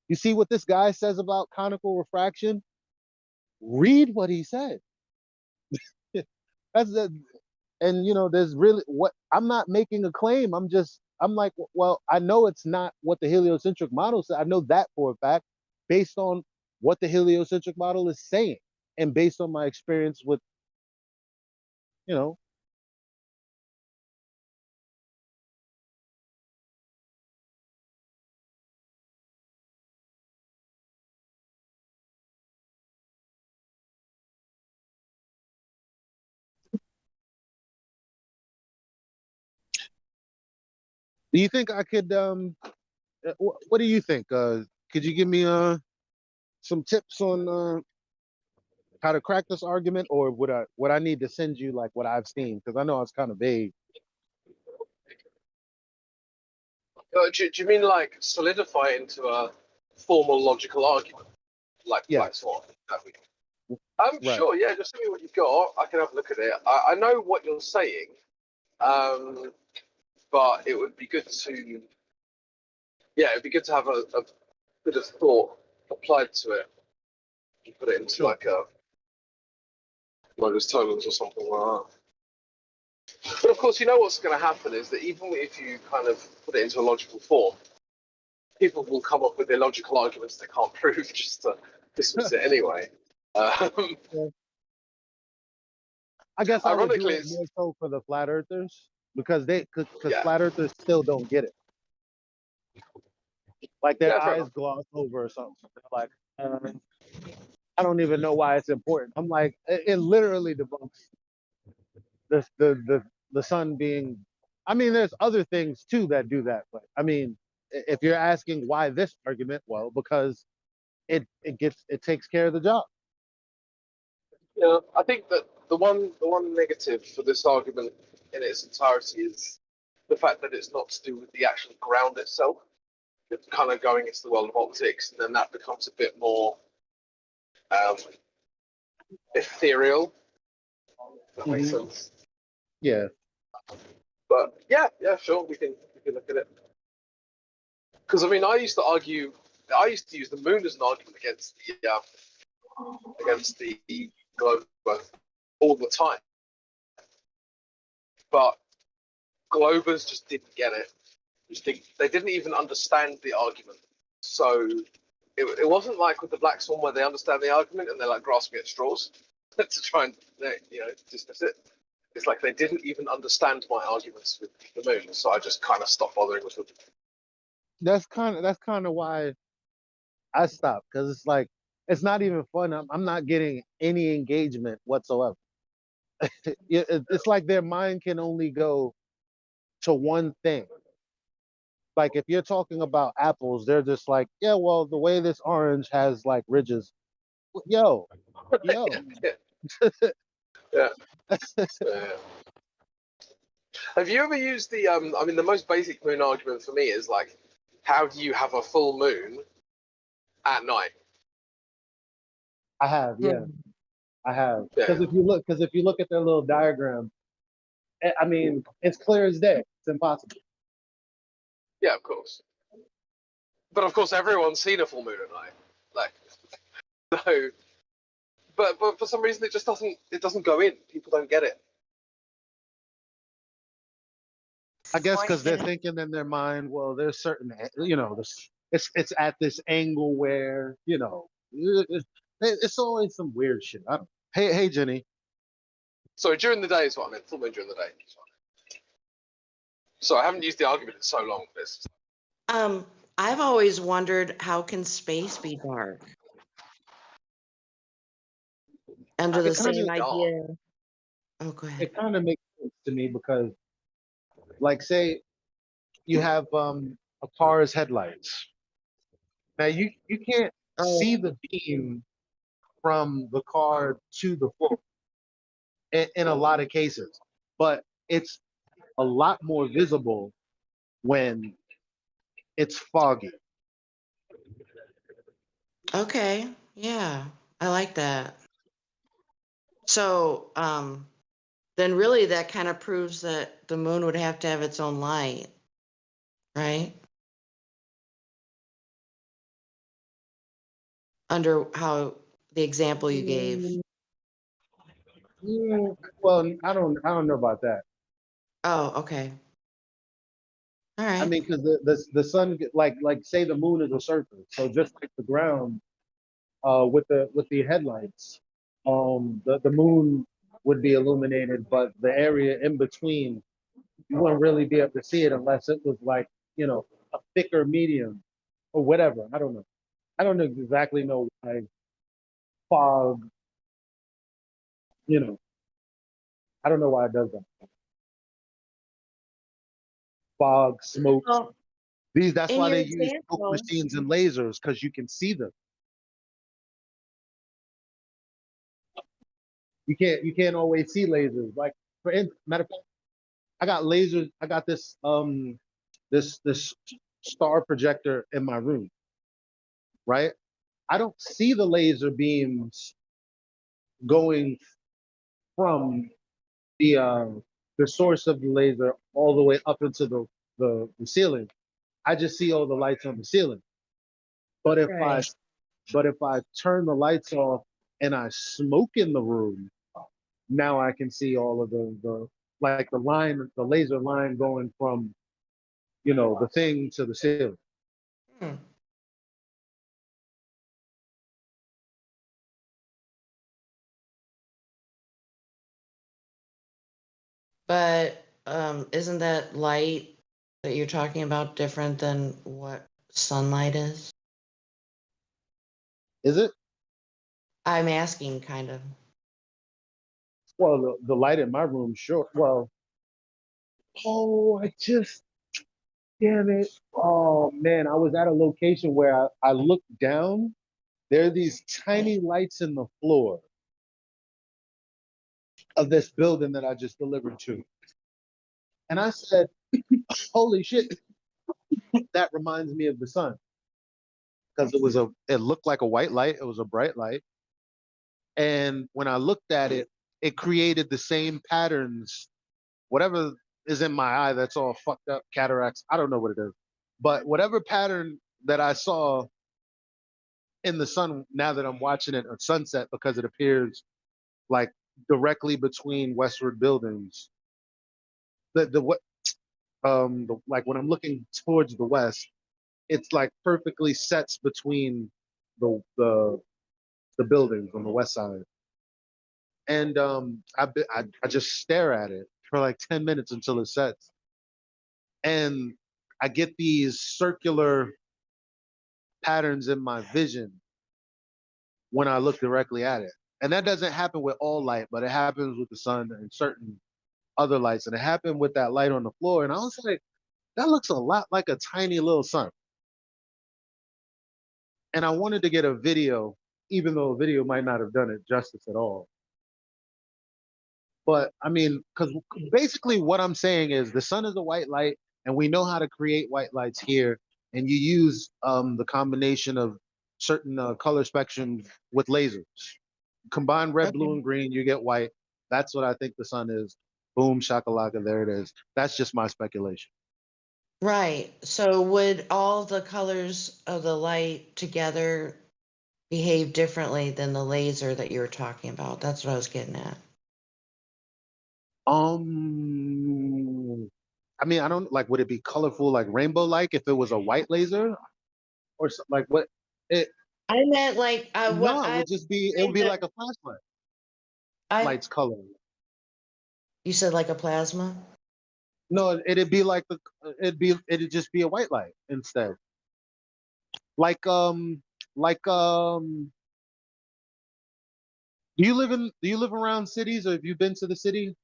You see what this guy says about conical refraction? Read what he said. That's the, and you know, there's really what I'm not making a claim. I'm like, well, I know it's not what the heliocentric model said. I know that for a fact, based on what the heliocentric model is saying, and based on my experience with, you know. Do you think I could what do you think? Could you give me some tips on how to crack this argument, or would I need to send you like what I've seen? Because I know it's kind of vague. Do you mean like solidify it into a formal logical argument, like Yeah. Black Swan? Right. Sure, yeah. Just tell me what you've got. I can have a look at it. I know what you're saying, but it would be good to, yeah, it'd be good to have a bit of thought applied to it and put it into like a Lotus Tokens or something like that. But of course, you know what's going to happen is that even if you kind of put it into a logical form, people will come up with illogical arguments they can't prove just to dismiss it anyway. I guess I would do Ironically, it more so for the flat earthers because Yeah. flat earthers still don't get it. Like their Yeah, fair eyes enough. gloss over or something. They're like, I don't even know why it's important. I'm like, it literally debunks the sun being. I mean, there's other things too that do that, but I mean, if you're asking why this argument, well, because it takes care of the job. Yeah, I think that the one negative for this argument in its entirety is the fact that it's not to do with the actual ground itself. It's kind of going into the world of optics, and then that becomes a bit more ethereal. If that makes sense. Yeah. But yeah, sure, we can look at it. Because I mean, I used to use the moon as an argument against the globe all the time. But Globers just didn't get it. They didn't even understand the argument. So it wasn't like with the Black Swan where they understand the argument and they're like grasping at straws to try and dismiss it. It's like they didn't even understand my arguments with the moon, so I just kind of stopped bothering with them. That's kind of why I stopped, because it's like it's not even fun. I'm not getting any engagement whatsoever. It's like their mind can only go to one thing. Like if you're talking about apples, they're just like, yeah, well, the way this orange has like ridges, yo. Yeah. Yeah. Have you ever used the I mean, the most basic moon argument for me is like, how do you have a full moon at night? I have, yeah. I have. Because if you look at their little diagram, I mean, it's clear as day. It's impossible. Yeah, of course. But of course, everyone's seen a full moon at night. Like, no. But for some reason, it doesn't go in. People don't get it. I guess because they're thinking in their mind, well, there's certain, it's at this angle where, it's always some weird shit. I don't. Hey, Jenny. Sorry, during the day is what I meant. Full moon during the day. So I haven't used the argument in so long. I've always wondered, how can space be dark? Under the It's kinda same dark. idea. Oh, go ahead. It kind of makes sense to me because Like say you have a car's headlights. Now you can't see Oh, the beam from the car to the floor in a lot of cases, but it's a lot more visible when it's foggy. okay. Yeah, I like that. So, then really that kind of proves that the moon would have to have its own light, right? Under how the example you gave. Well, I don't know about that. Oh, okay. All I right. mean, because the sun, like say the moon is a surface, so just like the ground, with the headlights, the moon would be illuminated, but the area in between, you wouldn't really be able to see it unless it was like, a thicker medium or whatever. I don't know. I don't exactly know why fog, you know, I don't know why it does that. Fog, smoke. Well, That's in why your they use smoke example, machines and lasers, because you can see them. You can't always see lasers. Like matter of fact, I got lasers. I got this star projector in my room, right? I don't see the laser beams going from the the source of the laser all the way up into the ceiling. I just see all the lights on the ceiling. But if I right. but if I turn the lights off and I smoke in the room, now I can see all of the like the laser line going from the thing to the ceiling. Hmm. But isn't that light that you're talking about different than what sunlight is? Is it? I'm asking kind of. Well, the light in my room, sure. Well, oh, damn it. Oh man, I was at a location where I looked down. There are these tiny lights in the floor of this building that I just delivered to. And I said, holy shit, that reminds me of the sun. Because it looked like a white light. It was a bright light. And when I looked at it, it created the same patterns. Whatever is in my eye, that's all fucked up, cataracts. I don't know what it is. But whatever pattern that I saw in the sun, now that I'm watching it at sunset, because it appears like directly between westward buildings. Like when I'm looking towards the west, it's like perfectly sets between the buildings on the west side. And I just stare at it for like 10 minutes until it sets. And I get these circular patterns in my vision when I look directly at it. And that doesn't happen with all light, but it happens with the sun and certain other lights. And it happened with that light on the floor. And I was like, that looks a lot like a tiny little sun. And I wanted to get a video, even though a video might not have done it justice at all. But I mean, because basically what I'm saying is the sun is a white light, and we know how to create white lights here. And you use the combination of certain color spectrums with lasers. Combine red, blue, Okay. and green, you get white. That's what I think the sun is. Boom, shakalaka, there it is. That's just my speculation. Right. So would all the colors of the light together behave differently than the laser that you were talking about? That's what I was getting at. I mean, I don't like. Would it be colorful, like rainbow, like if it was a white laser, or like what? It I meant like what No, it I would just be. It would think be that like a flashlight. I Lights color. you said like a plasma? No, it'd be like it'd just be a white light instead. Like like do you live around cities, or have you been to the city?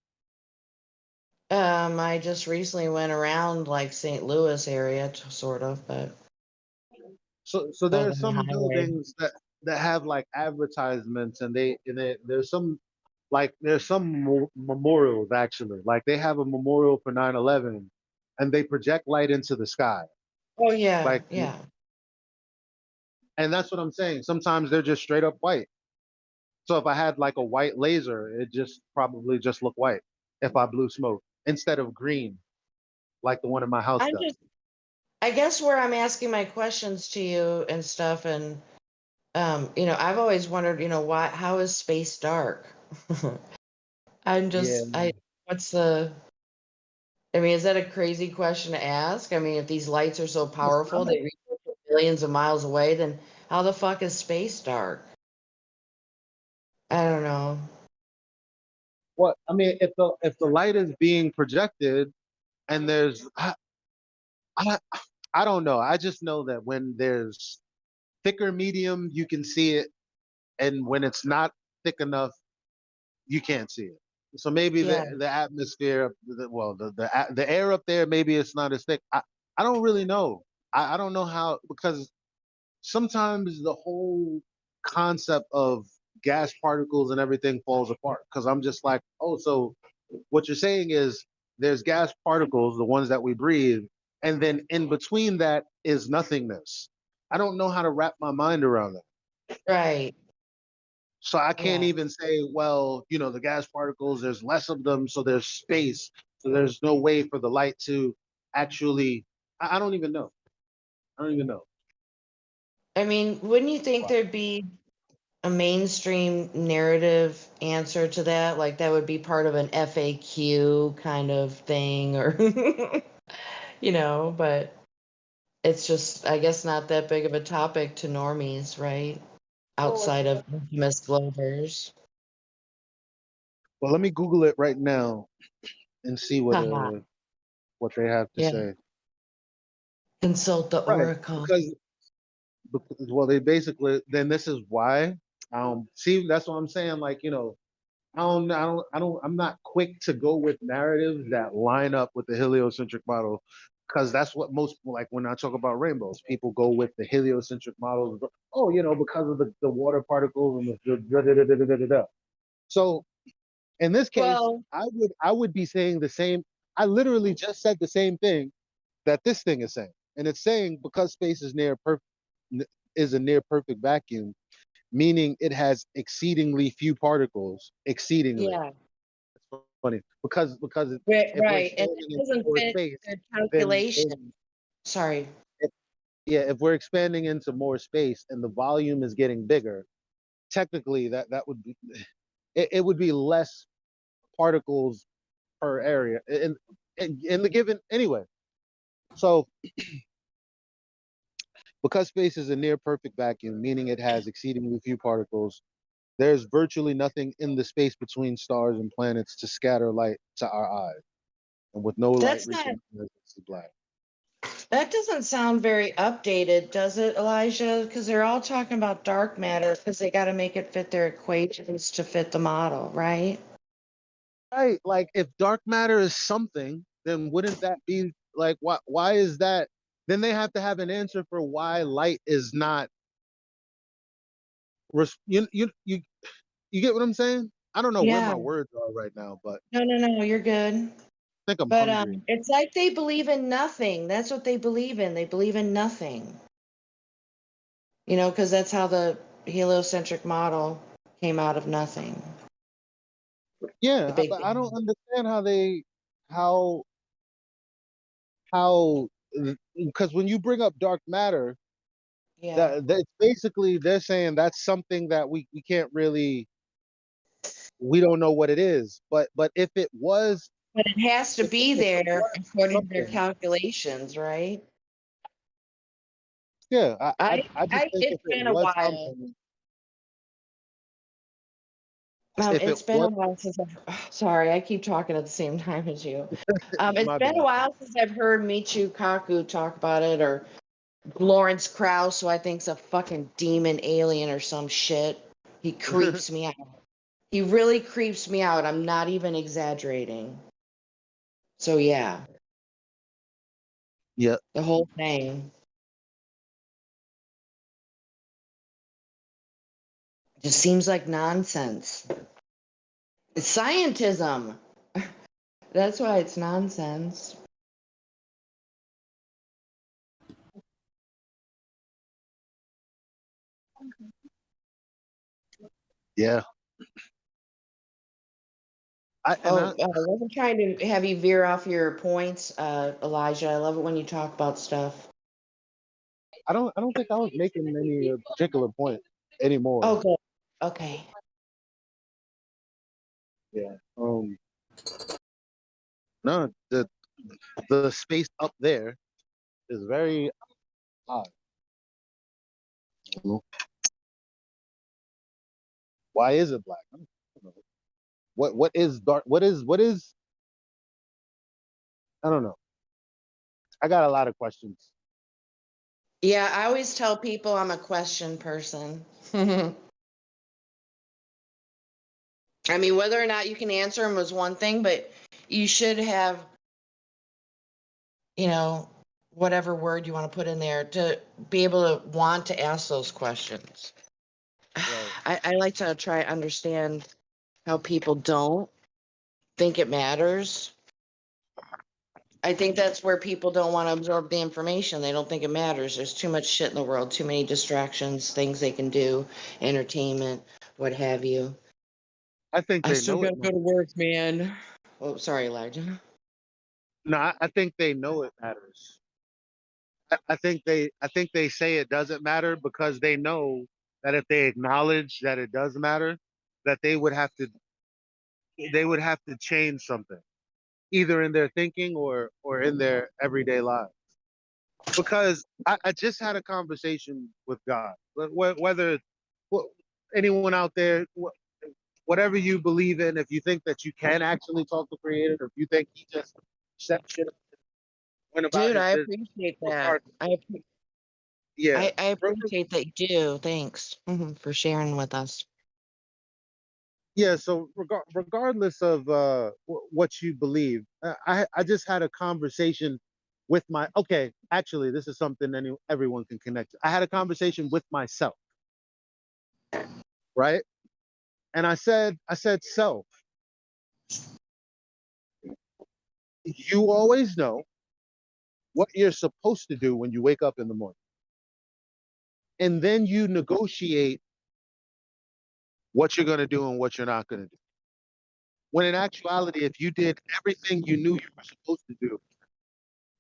I just recently went around like St. Louis area, sort of, but So there are over the some highway. buildings that have like advertisements, and there's some there's some memorials actually. Like they have a memorial for 9/11, and they project light into the sky. Oh yeah, Like, yeah. and that's what I'm saying. Sometimes they're just straight up white. So if I had like a white laser, it just probably just look white if I blew smoke instead of green, like the one in my house I'm does. just, I guess where I'm asking my questions to you and stuff, and I've always wondered, why, how is space dark? Yeah. What's the, I mean, is that a crazy question to ask? I mean, if these lights are so powerful, they reach billions of miles away, then how the fuck is space dark? I don't know. What I mean, if the light is being projected and there's I I don't know. I just know that when there's thicker medium, you can see it, and when it's not thick enough, you can't see it. So maybe Yeah. the atmosphere, the air up there, maybe it's not as thick. I don't really know. I don't know how, because sometimes the whole concept of gas particles and everything falls apart. Because I'm just like, oh, so what you're saying is there's gas particles, the ones that we breathe, and then in between that is nothingness. I don't know how to wrap my mind around that. Right. So I can't Yeah. even say, well, the gas particles, there's less of them, so there's space. So there's no way for the light to actually, I don't even know. I don't even know. I mean, wouldn't you think there'd be a mainstream narrative answer to that? Like that would be part of an FAQ kind of thing, or, but it's just, I guess, not that big of a topic to normies, right? Outside of infamous Globers. Well, let me Google it right now and see Haha. what they have to Yeah. say. Consult the Right, oracle. because well, they basically, then this is why. See, that's what I'm saying. Like, I'm not quick to go with narratives that line up with the heliocentric model, because that's what most, like when I talk about rainbows, people go with the heliocentric models. Oh, because of the water particles and the da, da, da, da, da, da, da. So in this case, Well, I would be saying the same. I literally just said the same thing that this thing is saying, and it's saying because space is a near perfect vacuum, meaning it has exceedingly few particles. Exceedingly. yeah. Funny because Right, if we're right. And expanding it into doesn't more fit space, their then calculation. Sorry. if we're expanding into more space and the volume is getting bigger, technically that would be, it would be less particles per area in the given anyway. So because space is a near perfect vacuum, meaning it has exceedingly few particles, there's virtually nothing in the space between stars and planets to scatter light to our eyes. And with no light That's not, reaching it's black. that doesn't sound very updated, does it, Elijah? Because they're all talking about dark matter because they got to make it fit their equations to fit the model, right? Right. Like if dark matter is something, then wouldn't that be like why is that? Then they have to have an answer for why light is not you get what I'm saying? I don't know where Yeah. my words are right now, but No, you're good. I think I'm But hungry. it's like they believe in nothing. That's what they believe in. They believe in nothing. Because that's how the heliocentric model came out of nothing. The Yeah, Big but I Bang. don't understand how how because when you bring up dark matter, Yeah. that's basically they're saying that's something that we can't really, we don't know what it is. But if it was, But it has to if be it there was according to their something, calculations, right? yeah, I just think if It's it been a was while. something, if it It's been was a while since sorry, I keep talking at the same time as you. It's my been a bad. while since I've heard Michio Kaku talk about it, or Lawrence Krauss, who I think's a fucking demon alien or some shit. He creeps me out. He really creeps me out. I'm not even exaggerating. So yeah, Yep. the whole thing just seems like nonsense. It's scientism. That's why it's nonsense. Yeah. I wasn't trying to have you veer off your points, Elijah. I love it when you talk about stuff. I don't think I was making any particular point anymore. Oh, good. Okay. Yeah. No, the space up there is very odd. Why is it black? I don't know. What is dark? What is? I don't know. I got a lot of questions. Yeah, I always tell people I'm a question person. I mean, whether or not you can answer them is one thing, but you should have, whatever word you want to put in there to be able to want to ask those questions. Right. I like to try to understand how people don't think it matters. I think that's where people don't want to absorb the information. They don't think it matters. There's too much shit in the world, too many distractions, things they can do, entertainment, what have you. I think I they still know it. gotta go to work, man. Oh, sorry, Elijah. No, I think they know it matters. I think they say it doesn't matter because they know that if they acknowledge that it does matter, that they would have to change something, either in their thinking or in their everyday lives. Because I just had a conversation with God. Whether anyone out there, whatever you believe in, if you think that you can actually talk to Creator, or if you think He just set shit up and went about Dude, His I business, appreciate that. regardless. I Yeah. appreciate that you do. Thanks for sharing with us. Yeah, so regardless of what you believe, I just had a conversation with my okay. Actually, this is something everyone can connect to. I had a conversation with myself, right? And I said, self, you always know what you're supposed to do when you wake up in the morning, and then you negotiate what you're going to do and what you're not going to do. When in actuality, if you did everything you knew you were supposed to do,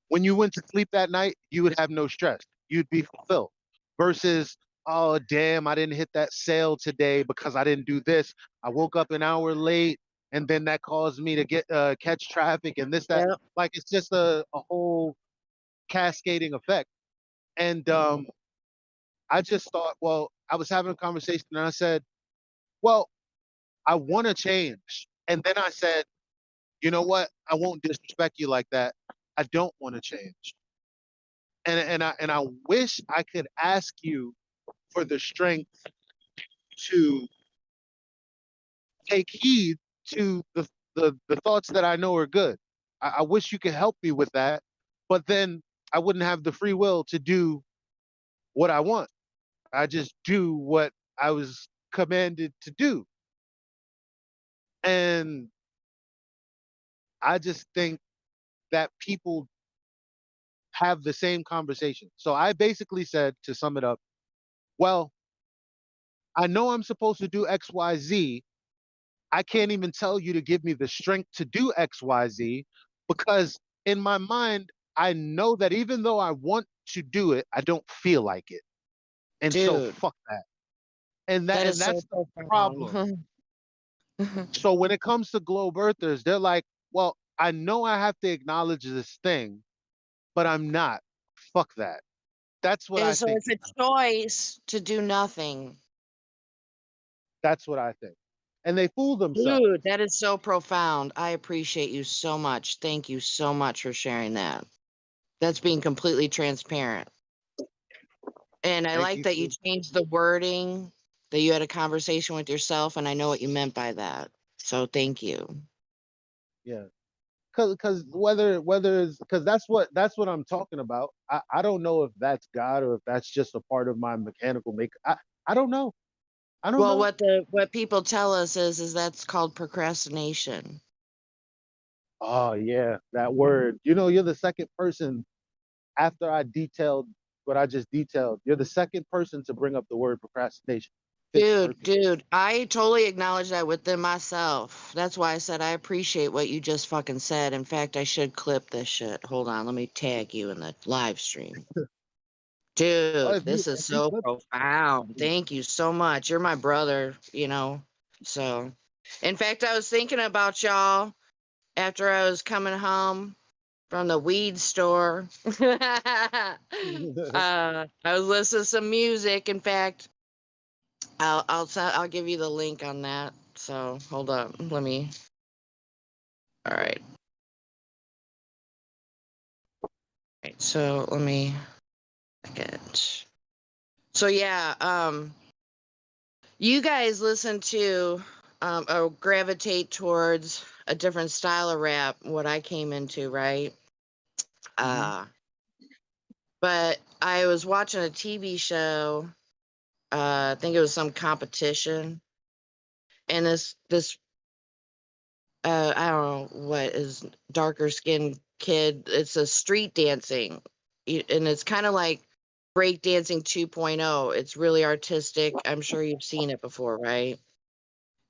when you went to sleep that night, you would have no stress. You'd be fulfilled. Versus, oh damn, I didn't hit that sale today because I didn't do this. I woke up an hour late, and then that caused me to get catch traffic and this that. Yep. Like it's just a whole cascading effect. And I just thought, well, I was having a conversation and I said, well, I want to change. And then I said, you know what? I won't disrespect you like that. I don't want to change. And I wish I could ask you for the strength to take heed to the thoughts that I know are good. I wish you could help me with that, but then I wouldn't have the free will to do what I want. I just do what I was commanded to do. And I just think that people have the same conversation. So I basically said, to sum it up, well, I know I'm supposed to do XYZ. I can't even tell you to give me the strength to do XYZ because in my mind, I know that even though I want to do it, I don't feel like it. And so Dude, fuck that. And that is so that's the problem. profound. So when it comes to globe earthers, they're like, well, I know I have to acknowledge this thing, but I'm not. Fuck that. That's what And I so think. it's a choice to do nothing. That's what I think. And they fool themselves. Dude, that is so profound. I appreciate you so much. Thank you so much for sharing that. That's being completely transparent. And I Thank like you that for you changed the wording, that you had a conversation with yourself, and I know what you meant by that. So thank you. yeah. because whether it's because that's what I'm talking about. I don't know if that's God or if that's just a part of my mechanical make. I don't know. I don't Well, know. what people tell us is that's called procrastination. Oh yeah, that word. You know, you're the second person after I detailed what I just detailed. You're the second person to bring up the word procrastination. Fits perfect. Dude, I totally acknowledge that within myself. That's why I said I appreciate what you just fucking said. In fact, I should clip this shit. Hold on, let me tag you in the live stream. Dude, this is If you so flip, profound. Thank you so much. You're my brother, you know. So, in fact, I was thinking about y'all after I was coming home from the weed store. I was listening to some music. In fact, I'll give you the link on that. So hold up, let me. All right. Right, so let me get. So yeah, you guys listen to or gravitate towards a different style of rap. What I came into, right? But I was watching a TV show. I think it was some competition, and this I don't know what is darker skinned kid. It's a street dancing, and it's kind of like break dancing 2.0. It's really artistic. I'm sure you've seen it before, right?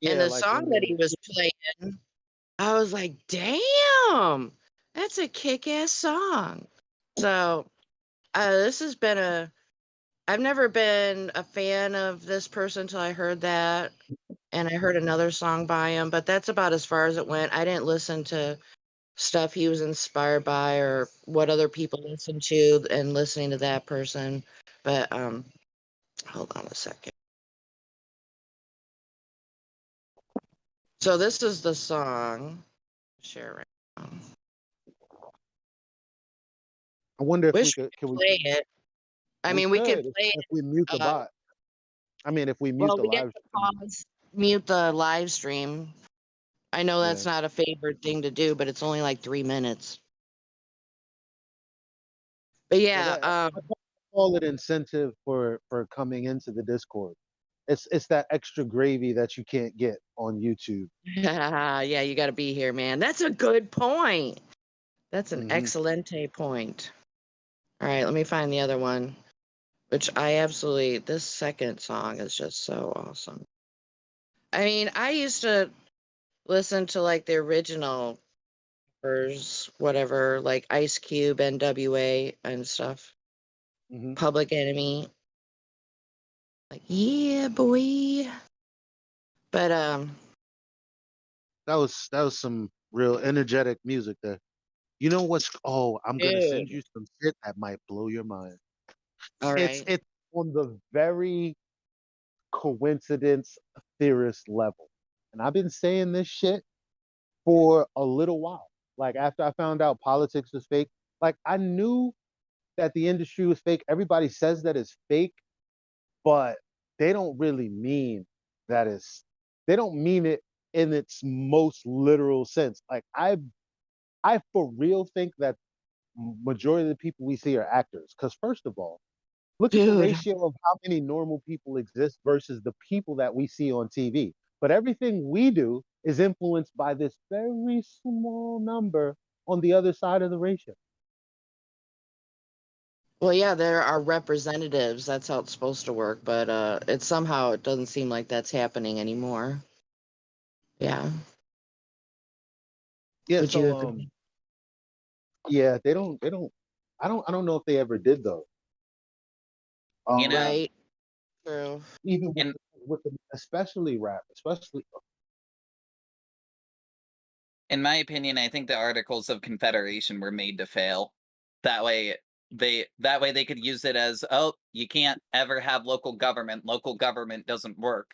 And yeah, the like song when that they he was playing, I was like, damn, that's a kick ass song. So this has been I've never been a fan of this person until I heard that. And I heard another song by him, but that's about as far as it went. I didn't listen to stuff he was inspired by or what other people listen to and listening to that person. But hold on a second. So this is the song. Share right now. I wonder if we Wish we could. Can could we? play it. I We mean, we could could play if we mute the it. bot. I mean, if we mute Well, the we have live to stream. pause, mute the live stream. I know Yeah. that's not a favorite thing to do, but it's only like 3 minutes. But Yeah, yeah, that I call it incentive for coming into the Discord. It's that extra gravy that you can't get on YouTube. yeah, you got to be here, man. That's a good point. That's an Hmm excellente point. All right, let me find the other one, which I absolutely, this second song is just so awesome. I mean, I used to listen to like the original whatever, like Ice Cube, NWA, and stuff. hmm Public Enemy. Like, yeah, boy. But That was some real energetic music there. You know what's? Oh, I'm gonna send dude. you some shit that might blow your mind. All right. It's on the very coincidence theorist level, and I've been saying this shit for a little while. Like after I found out politics was fake, like I knew that the industry was fake. Everybody says that it's fake, but they don't really mean that it's. They don't mean it in its most literal sense. Like I for real think that majority of the people we see are actors. Because first of all, look at the Dude. ratio of how many normal people exist versus the people that we see on TV. But everything we do is influenced by this very small number on the other side of the ratio. Well, yeah, there are representatives. That's how it's supposed to work, but it doesn't seem like that's happening anymore. Yeah. Yeah, Would you so agree? yeah, they don't I don't know if they ever did though. You know, Right. True. Even in with the especially rap, especially in my opinion, I think the Articles of Confederation were made to fail. That way they could use it as, oh, you can't ever have local government. Local government doesn't work.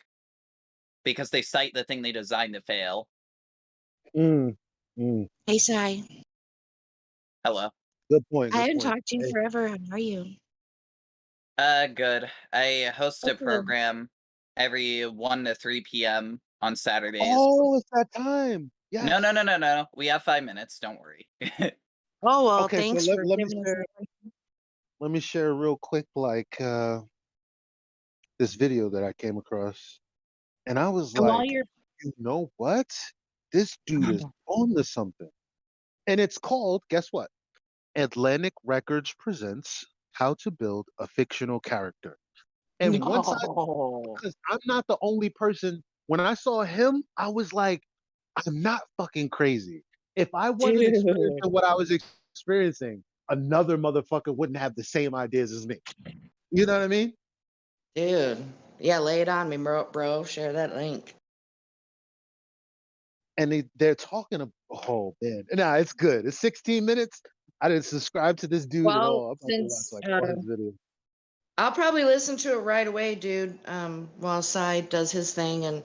Because they cite the thing they designed to fail. Hey, Sai. Hello. Good point, I good haven't point. talked to you Hey, forever. How are you? Good. I host a Oh, good. program every 1 to 3 p.m. on Saturdays. oh, it's that time. No, Yes. no. We have 5 minutes. Don't worry. Oh well, Okay, so thanks let, for let me giving us. share. Let me share real quick, like this video that I came across, and I was And while like, you're you know what? This dude is on to something, and it's called, guess what? Atlantic Records presents How to Build a Fictional Character. And once I, no, because I'm not the only person. When I saw him, I was like, I'm not fucking crazy. If I wasn't experiencing dude, what I was experiencing, another motherfucker wouldn't have the same ideas as me. You know what I mean? dude, yeah, lay it on me, bro. Share that link. And they're talking about, oh man, nah, it's good. It's 16 minutes. I didn't subscribe to this dude at Well, all. I'm about to watch since like all his videos. I'll probably listen to it right away, dude. While Sai does his thing, and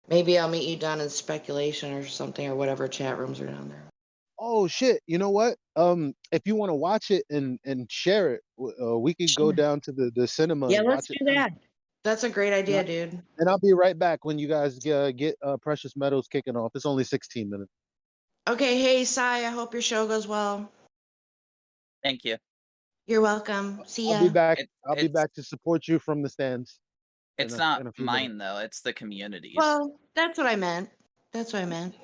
maybe I'll meet you down in speculation or something, or whatever chat rooms are down there. Oh shit! You know what? If you want to watch it and share it, we could go down to the cinema Yeah, and let's watch it. do that. That's a great idea, dude. And I'll be right back when you guys get Precious Metals kicking off. It's only 16 minutes. Okay, hey Sai, I hope your show goes well. Thank you. You're welcome. See I'll ya. be back. I'll be back to support you from the stands. It's in not a few mine minutes. though. It's the community's. Well, that's what I meant. That's what I meant.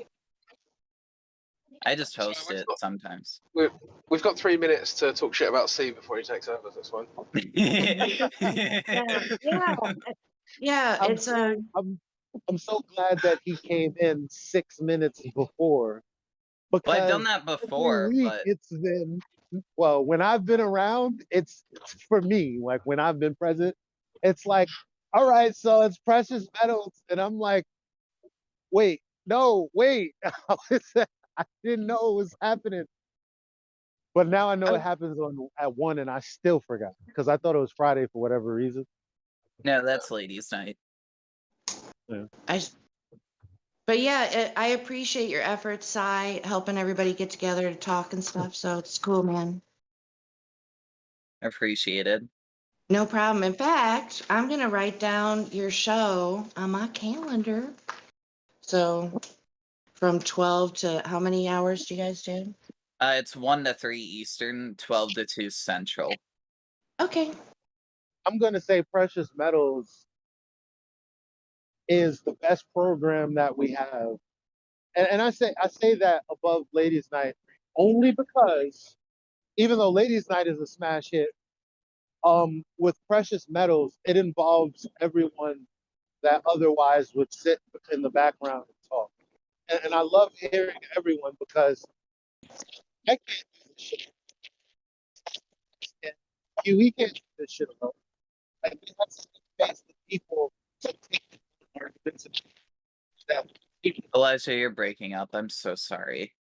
I just host it sometimes. We've got 3 minutes to talk shit about C before he takes over. That's fine. Yeah. I'm It's so, I'm so glad that he came in 6 minutes before, Well, I've because done that every before, week but it's been, well, when I've been around, it's for me, like when I've been present, it's like, all right, so it's Precious Metals, and I'm like, wait, no, wait, I didn't know it was happening, but now I know it happens at 1, and I still forgot because I thought it was Friday for whatever reason. no, that's ladies' night. Yeah. But yeah, I appreciate your efforts, Sai, helping everybody get together to talk and stuff. So it's cool, man. Appreciated. No problem. In fact, I'm gonna write down your show on my calendar. So from 12 to how many hours do you guys do? It's 1 to 3 Eastern, 12 to 2 Central. Okay. I'm gonna say Precious Metals is the best program that we have, and I say that above Ladies Night only because even though Ladies Night is a smash hit, with Precious Metals it involves everyone that otherwise would sit in the background and talk, and I love hearing everyone because I can't do this shit. We can't do this shit alone. Like we have to face the people to take the arguments and that. Elijah, you're breaking up. I'm so sorry.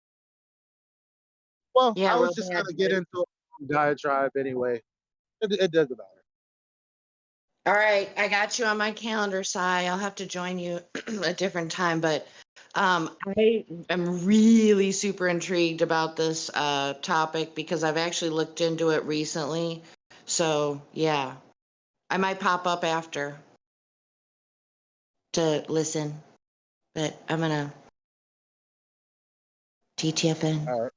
Well, Yeah, I was real just bad. gonna get into a diatribe anyway. It doesn't matter. All right, I got you on my calendar, Sai. I'll have to join you a different time, but I am really super intrigued about this topic because I've actually looked into it recently. So yeah, I might pop up after to listen, but I'm gonna TTFN. All right.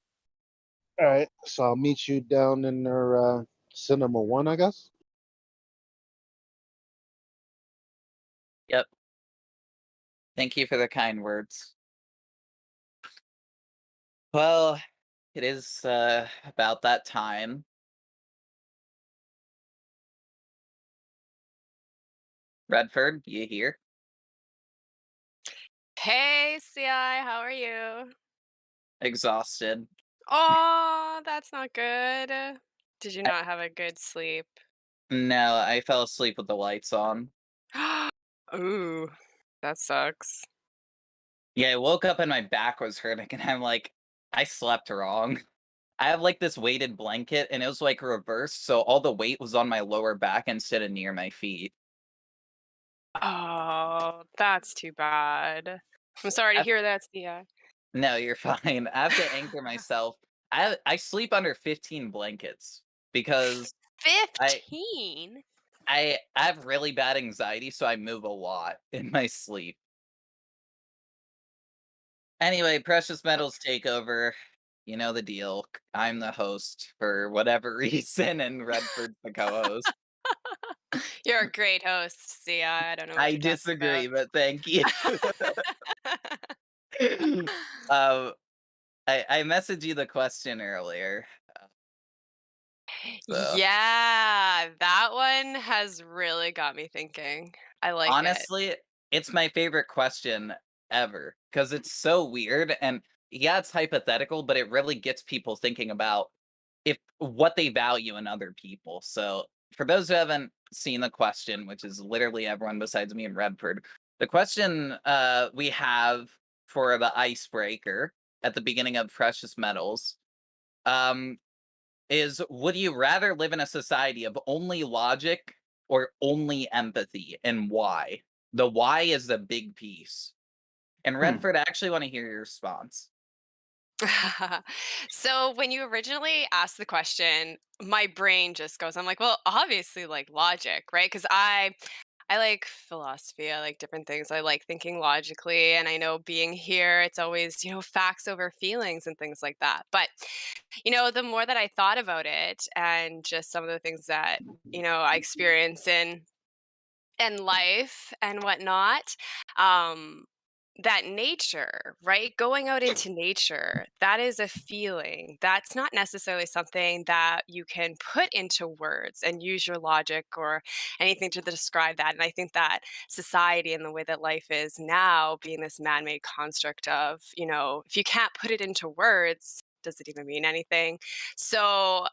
All right. So I'll meet you down in their cinema 1, I guess. Yep. Thank you for the kind words. Well, it is about that time. Redford, you here? Hey, CI, how are you? Exhausted. Oh, that's not good. Did you not have a good sleep? No, I fell asleep with the lights on. Ooh, that sucks. Yeah, I woke up and my back was hurting, and I'm like, I slept wrong. I have like this weighted blanket, and it was like reversed, so all the weight was on my lower back instead of near my feet. Oh, that's too bad. I'm sorry to hear that, CI. No, you're fine. I have to anchor myself. I sleep under 15 blankets because I 15? I have really bad anxiety, so I move a lot in my sleep. Anyway, Precious Metals Takeover. You know the deal. I'm the host for whatever reason, and Redford's the co-host. You're a great host, Sia. I don't know what I you're talking disagree, about. but thank you. I messaged you the question earlier. So. Yeah, that one has really got me thinking. I like it. Honestly, it's my favorite question ever because it's so weird and yeah, it's hypothetical, but it really gets people thinking about if what they value in other people. So, for those who haven't seen the question, which is literally everyone besides me and Redford, the question we have for the icebreaker at the beginning of Precious Metals um, is would you rather live in a society of only logic or only empathy, and why? The why is the big piece. And Redford, I actually want to hear your response. So when you originally asked the question, my brain just goes, I'm like, well, obviously like logic, right? Because I like philosophy. I like different things. I like thinking logically. And I know being here, it's always, facts over feelings and things like that. But, the more that I thought about it and just some of the things that, I experience in life and whatnot, um, that nature, right? Going out into nature, that is a feeling. That's not necessarily something that you can put into words and use your logic or anything to describe that. And I think that society and the way that life is now, being this man made construct of, if you can't put it into words, does it even mean anything? So,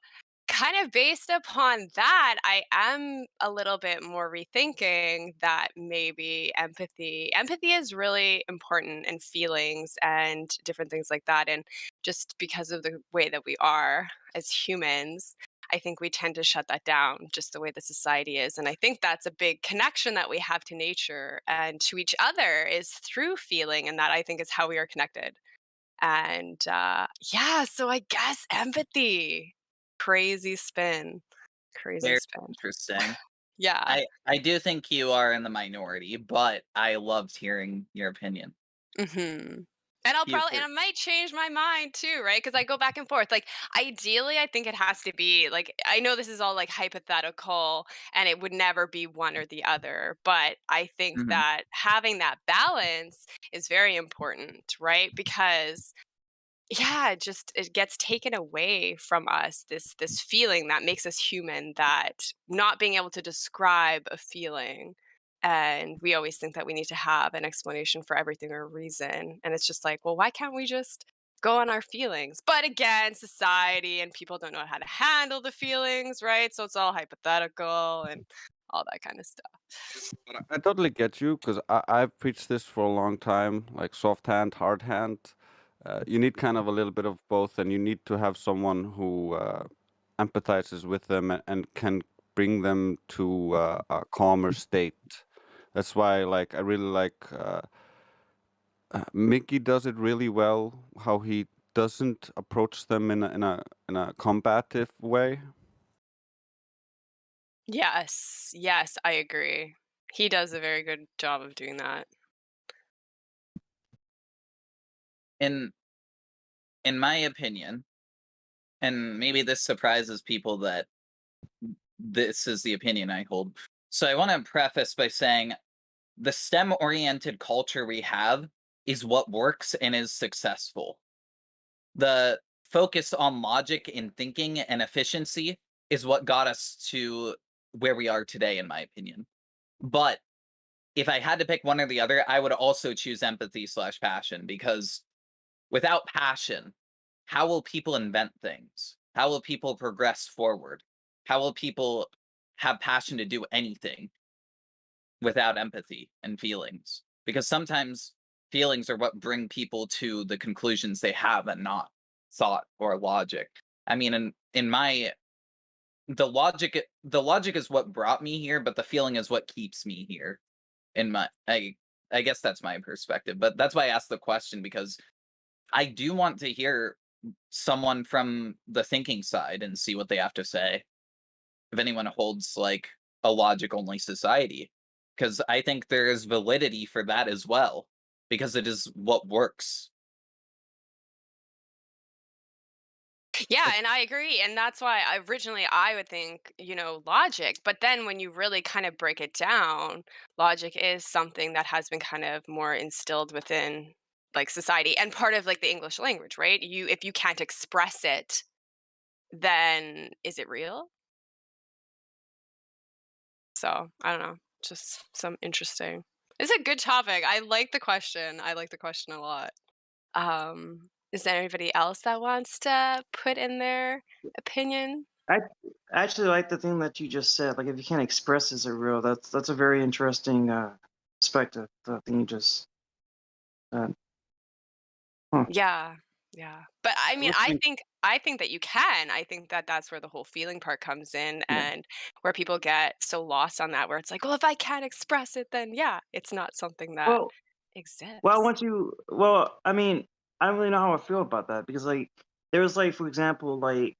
kind of based upon that, I am a little bit more rethinking that maybe empathy is really important in feelings and different things like that. And just because of the way that we are as humans, I think we tend to shut that down just the way the society is. And I think that's a big connection that we have to nature and to each other is through feeling. And that I think is how we are connected. And yeah, so I guess empathy. Crazy spin. Crazy Very spin. interesting. Yeah. I do think you are in the minority, but I loved hearing your opinion. And I might change my mind too, right? Because I go back and forth. Like, ideally, I think it has to be like, I know this is all like hypothetical and it would never be one or the other, but I think Mhm. that having that balance is very important, right? Because yeah, it gets taken away from us, this feeling that makes us human, that not being able to describe a feeling, and we always think that we need to have an explanation for everything or a reason, and it's just like, well, why can't we just go on our feelings? But again, society and people don't know how to handle the feelings, right? So it's all hypothetical and all that kind of stuff. I totally get you because I've preached this for a long time, like soft hand, hard hand. You need kind of a little bit of both, and you need to have someone who empathizes with them and can bring them to a calmer state. That's why, like, I really like Mickey does it really well. How he doesn't approach them in a combative way. Yes, I agree. He does a very good job of doing that. In my opinion, and maybe this surprises people that this is the opinion I hold. So I want to preface by saying the STEM-oriented culture we have is what works and is successful. The focus on logic and thinking and efficiency is what got us to where we are today, in my opinion. But if I had to pick one or the other, I would also choose empathy/passion, because without passion, how will people invent things? How will people progress forward? How will people have passion to do anything without empathy and feelings? Because sometimes feelings are what bring people to the conclusions they have and not thought or logic. I mean, in my the logic is what brought me here, but the feeling is what keeps me here. In my I guess that's my perspective, but that's why I asked the question, because I do want to hear someone from the thinking side and see what they have to say. If anyone holds like a logic only society, because I think there is validity for that as well, because it is what works Yeah, and I agree, and that's why originally I would think, logic, but then when you really kind of break it down, logic is something that has been kind of more instilled within like society and part of like the English language, right? If you can't express it, then is it real? So, I don't know, just some interesting. It's a good topic. I like the question. I like the question a lot. Is there anybody else that wants to put in their opinion? I actually like the thing that you just said. Like, if you can't express is it real? That's a very interesting perspective. The thing you just said. Huh. Yeah, yeah. But I mean, Which I think that you can. I think that that's where the whole feeling part comes in, yeah. and where people get so lost on that, where it's like, well, if I can't express it, then yeah, it's not something that Well, exists. I mean, I don't really know how I feel about that because, like, there's like, for example, like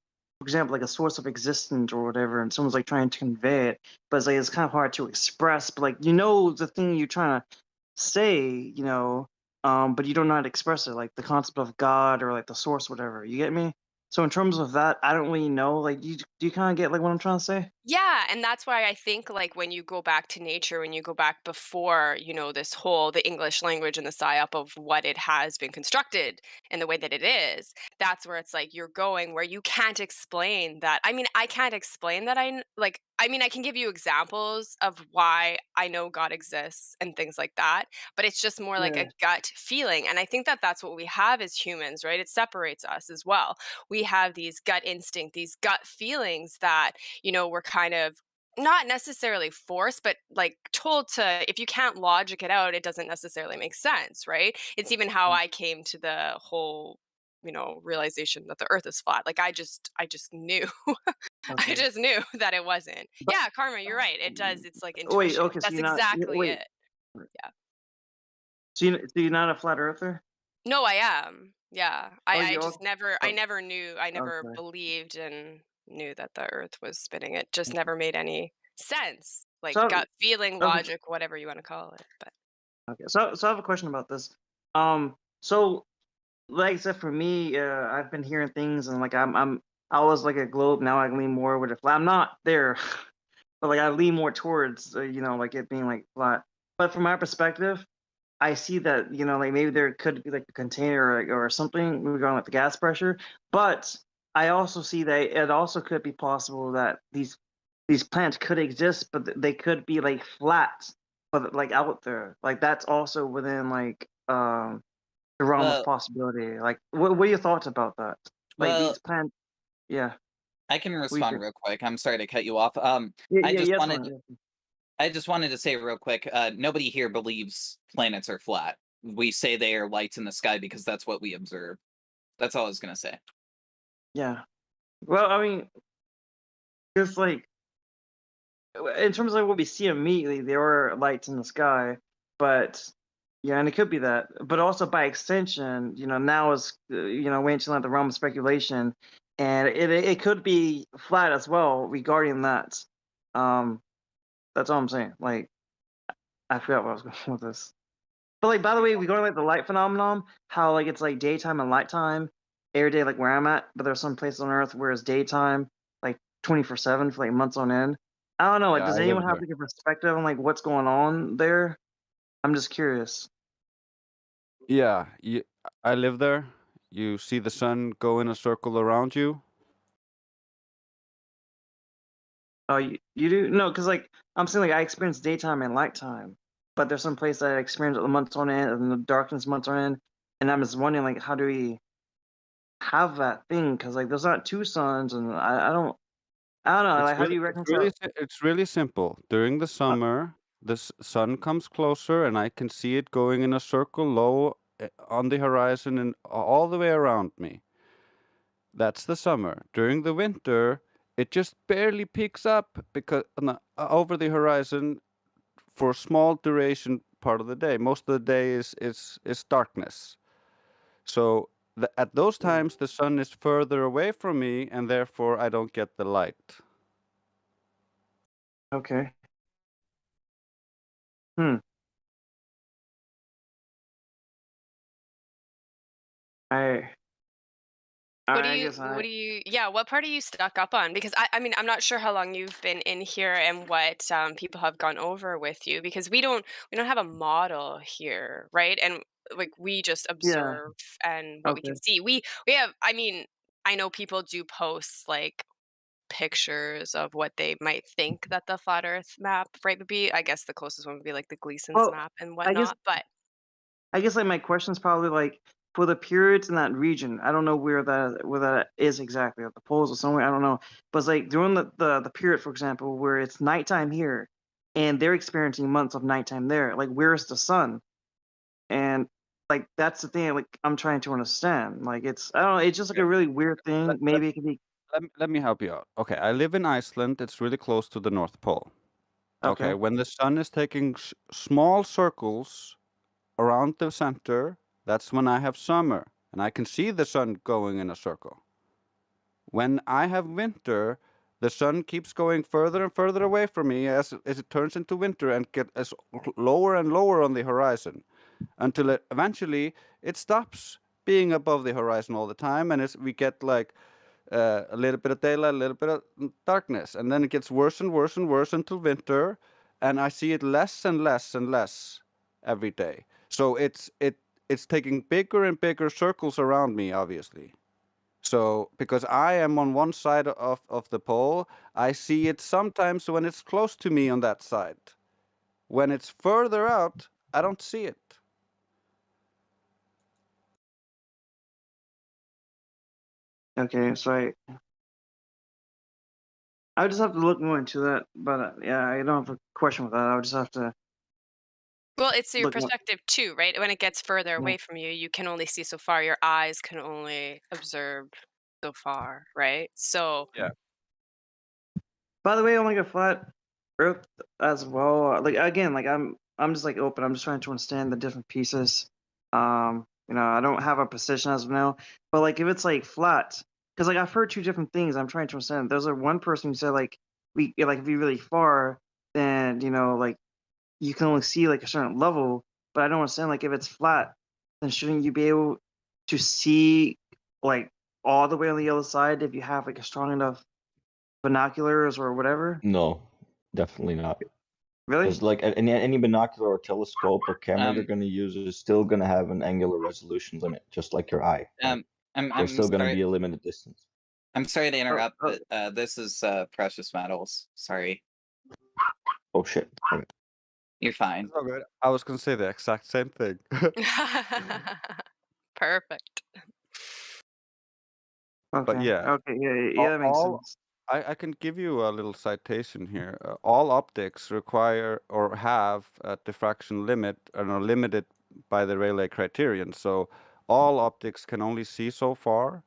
a source of existence or whatever, and someone's like trying to convey it, but it's like it's kind of hard to express. But like, the thing you're trying to say, but you don't know how to express it, like the concept of God or like the source, whatever. You get me? So in terms of that, I don't really know. Like, do you kind of get like what I'm trying to say? Yeah, and that's why I think like when you go back to nature, when you go back before, this whole the English language and the psyop of what it has been constructed in the way that it is, that's where it's like you're going where you can't explain that. I mean, I can't explain that I mean, I can give you examples of why I know God exists and things like that, but it's just more like a Yeah. gut feeling. And I think that that's what we have as humans, right? It separates us as well. We have these gut instinct, these gut feelings that we're kind of not necessarily forced, but like told to, if you can't logic it out, it doesn't necessarily make sense, right? It's even how I came to the whole, realization that the earth is flat. Like I just knew. I Okay. just knew that it wasn't. But Yeah, karma, you're right. It does. It's like wait, intuition. okay, so That's you're not exactly wait, it. Yeah. so you're not a flat earther? No, I am. Yeah. Oh, I you just are. never I Oh, never knew, I never okay. believed and knew that the earth was spinning. It just never made any sense. Like So, gut feeling, so logic, whatever you want to call it. But okay, so I have a question about this. So like I said, for me, I've been hearing things, and like I was like a globe. Now I lean more with a flat. I'm not there, but like I lean more towards, like it being like flat. But from my perspective, I see that, like maybe there could be like a container or something regarding like the gas pressure. But I also see that it also could be possible that these plants could exist, but they could be like flat, but like out there. Like that's also within like the realm of Well, possibility. Like what are your thoughts about that? Like well, these plants, yeah. I can What do you respond think? real quick. I'm sorry to cut you off. Yeah, I yeah, just yeah. That's wanted fine. Yeah. I just wanted to say real quick, nobody here believes planets are flat. We say they are lights in the sky because that's what we observe. That's all I was gonna say. Yeah. Well, I mean, it's like in terms of what we see immediately, there are lights in the sky, but yeah, and it could be that. But also by extension, now is way into like the realm of speculation, and it could be flat as well regarding that. Um, that's all I'm saying. Like I forgot what I was going with this. But like by the way, regarding like the light phenomenon, how like it's like daytime and nighttime every day, like where I'm at, but there's some places on Earth where it's daytime, like 24/7 for like months on end. I don't know. Like, Yeah, does I live anyone have there. like a perspective on like what's going on there? I'm just curious. Yeah, I live there. You see the sun go in a circle around you. Oh, you do? No, because like I'm saying, like I experience daytime and nighttime, but there's some place that I experience the months on end and the darkness months on end, and I'm just wondering like how do we have that thing? Because like there's not two suns, and I don't know. Like how do you reconcile? It's really simple. During the Uh, summer, the sun comes closer, and I can see it going in a circle low on the horizon and all the way around me. That's the summer. During the winter, it just barely peaks up because over the horizon for a small duration part of the day. Most of the day is darkness. So at those times, the sun is further away from me, and therefore I don't get the light. okay. Hmm. I What do I you guess I. yeah, what part are you stuck up on? Because I mean, I'm not sure how long you've been in here and what people have gone over with you because we don't have a model here, right? And like we just Yeah. observe and what we Okay. can see. We have I mean, I know people do post like pictures of what they might think that the flat earth map, right, would be. I guess the closest one would be like the Gleason's Well, map and I guess whatnot, but I guess like my question is probably like for the periods in that region. I don't know where that is exactly, at the poles or somewhere. I don't know, but it's like during the period, for example, where it's nighttime here, and they're experiencing months of nighttime there. Like, where's the sun? And like that's the thing. Like I'm trying to understand. Like I don't know. It's just like Okay. a really weird thing. Let, let, Maybe it could be let me help you out. Okay, I live in Iceland. It's really close to the North Pole. Okay, okay. when the sun is taking small circles around the center, that's when I have summer, and I can see the sun going in a circle. When I have winter, the sun keeps going further and further away from me as it turns into winter and gets lower and lower on the horizon until eventually it stops being above the horizon all the time, and we get like a little bit of daylight, a little bit of darkness, and then it gets worse and worse and worse until winter, and I see it less and less and less every day. So it's taking bigger and bigger circles around me, obviously. So because I am on one side of the pole, I see it sometimes when it's close to me on that side. When it's further out, I don't see it. Okay, so I would just have to look more into that. But yeah, I don't have a question with that. I would just have to well, it's your look more. perspective too, right? When it gets further Yeah. away from you, you can only see so far. Your eyes can only observe so far, right? So, Yeah. By the way, on like a flat Earth as well. Like again, like I'm just like open. I'm just trying to understand the different pieces. I don't have a position as of now, but like if it's like flat, because like I've heard two different things. I'm trying to understand. There's like one person who said like like if you're really far, then like you can only see like a certain level. But I don't understand like if it's flat, then shouldn't you be able to see like all the way on the other side if you have like a strong enough binoculars or whatever? No, definitely not. Really? Because like any binocular or telescope or camera they're going to use is still going to have an angular resolution limit, just like your eye. Right? There's I'm still going to sorry. be a limited distance. I'm sorry to interrupt, but this is Precious Metals. Sorry. Oh shit. Okay. You're fine. It's all good. I was gonna say the exact same thing. Perfect. But Okay. yeah, Okay. Yeah. That makes sense. I can give you a little citation here. All optics require or have a diffraction limit and are limited by the Rayleigh criterion. So all optics can only see so far.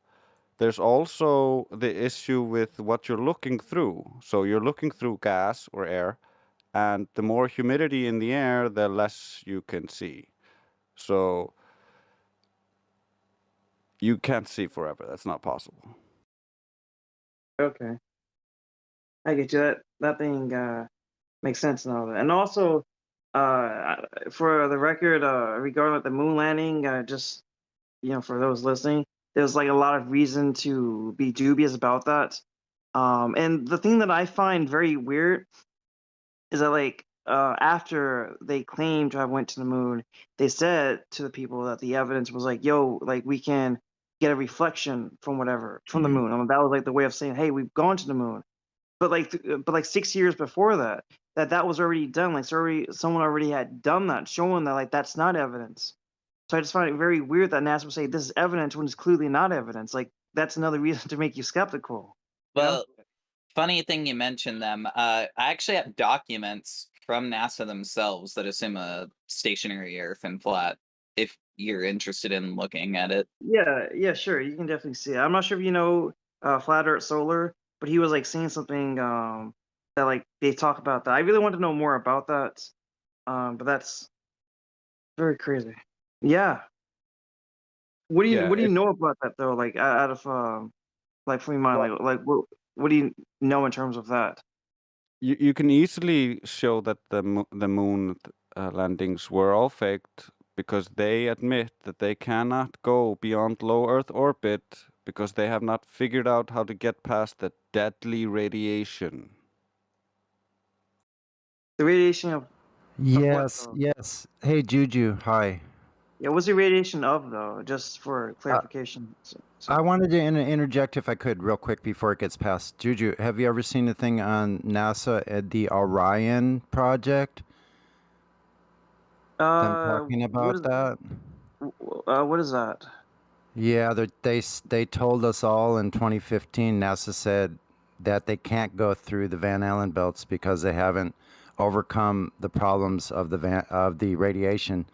There's also the issue with what you're looking through. So you're looking through gas or air, and the more humidity in the air, the less you can see. So you can't see forever. That's not possible. Okay. I get you. That thing makes sense now. And also, for the record, regarding like the moon landing, just for those listening, there's like a lot of reason to be dubious about that. And the thing that I find very weird is that like after they claimed to have went to the moon, they said to the people that the evidence was like, yo, like we can get a reflection from whatever from the moon. That was like the way of saying, hey, we've gone to the moon. But like 6 years before that, that was already done. Like someone already had done that, showing that like that's not evidence. So I just find it very weird that NASA would say this is evidence when it's clearly not evidence. Like that's another reason to make you skeptical. Well, funny thing you mentioned them. I actually have documents from NASA themselves that assume a stationary Earth and flat. If you're interested in looking at it. Yeah, sure. You can definitely see it. I'm not sure if you know Flat Earth Solar, but he was like saying something that like they talk about that. I really want to know more about that. But that's very crazy. Yeah. What do you know about that though? Like out of like from your mind, like what do you know in terms of that? You can easily show that the moon landings were all faked because they admit that they cannot go beyond low Earth orbit because they have not figured out how to get past the deadly radiation. The radiation of what, Yes, though? yes. Hey, Juju. Hi. Yeah, what's the radiation of though? Just for clarification. I wanted to interject if I could real quick before it gets past. Juju, have you ever seen the thing on NASA at the Orion project? Them talking What about is that? what is that? Yeah, they told us all in 2015. NASA said that they can't go through the Van Allen belts because they haven't overcome the problems of the radiation.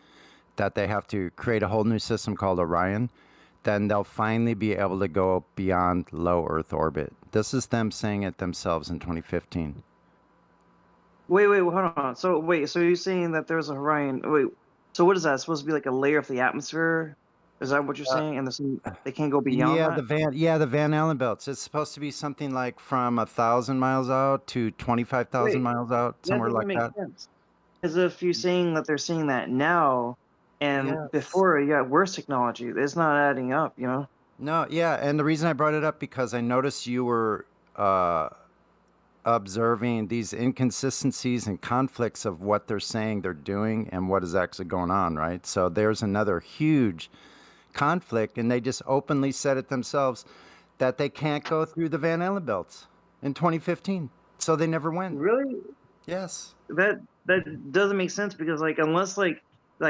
That they have to create a whole new system called Orion. Then they'll finally be able to go beyond low Earth orbit. This is them saying it themselves in 2015. Wait, hold on. So you're saying that there's a Orion? Wait, so what is that? It's supposed to be like a layer of the atmosphere? Is that what you're saying? And they can't go beyond Yeah, that? the Van Allen belts. It's supposed to be something like from 1,000 miles out to 25,000 Wait, miles out, that somewhere doesn't like make that. sense. Because if you're saying that they're saying that now, and Yes. before you got worse technology, it's not adding up, you know? No, yeah, and the reason I brought it up because I noticed you were observing these inconsistencies and conflicts of what they're saying they're doing and what is actually going on, right? So there's another huge conflict, and they just openly said it themselves that they can't go through the Van Allen belts in 2015. So they never went. Really? Yes. That doesn't make sense because unless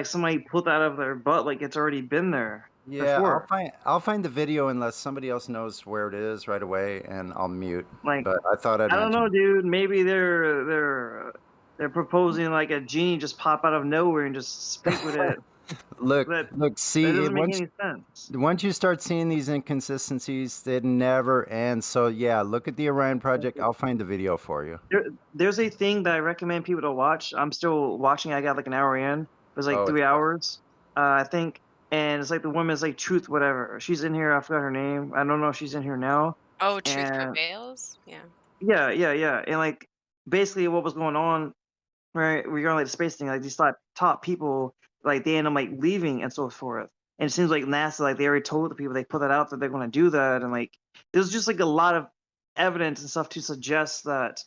somebody pulled that out of their butt, it's already been there Yeah, before. I'll find the video unless somebody else knows where it is right away, and I'll mute. But I thought I'd I don't mention. know, dude. Maybe they're proposing a genie just pop out of nowhere and just speak with it. Look, That see, doesn't make any sense. Once you start seeing these inconsistencies, it never ends. So yeah, look at the Orion project. I'll find the video for you. There's a thing that I recommend people to watch. I'm still watching. I got an hour in. It was 3 hours, I think. And it's the woman's Truth, whatever. She's in here. I forgot her name. I don't know if she's in here now. Oh, Truth And Prevails? Yeah. yeah. And basically what was going on, right? Regarding the space thing, these top people, they end up leaving and so forth. And it seems like NASA, they already told the people they put that out that they're going to do that, and there's just a lot of evidence and stuff to suggest that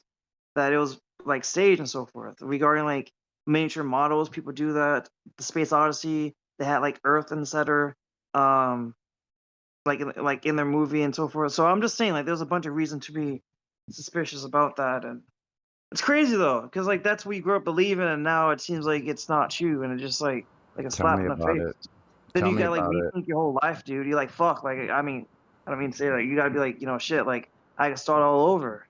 it was staged and so forth. Regarding miniature models, people do that. The Space Odyssey, they had Earth and etc. In their movie and so forth. So I'm just saying there's a bunch of reason to be suspicious about that, and it's crazy though, because that's what you grew up believing, and now it seems like it's not true, and it's just like a Tell slap me in the about face. it. Then Tell you me gotta about it. rethink your whole life, dude. You're fuck. I mean, I don't mean to say you gotta be shit. I can start all over.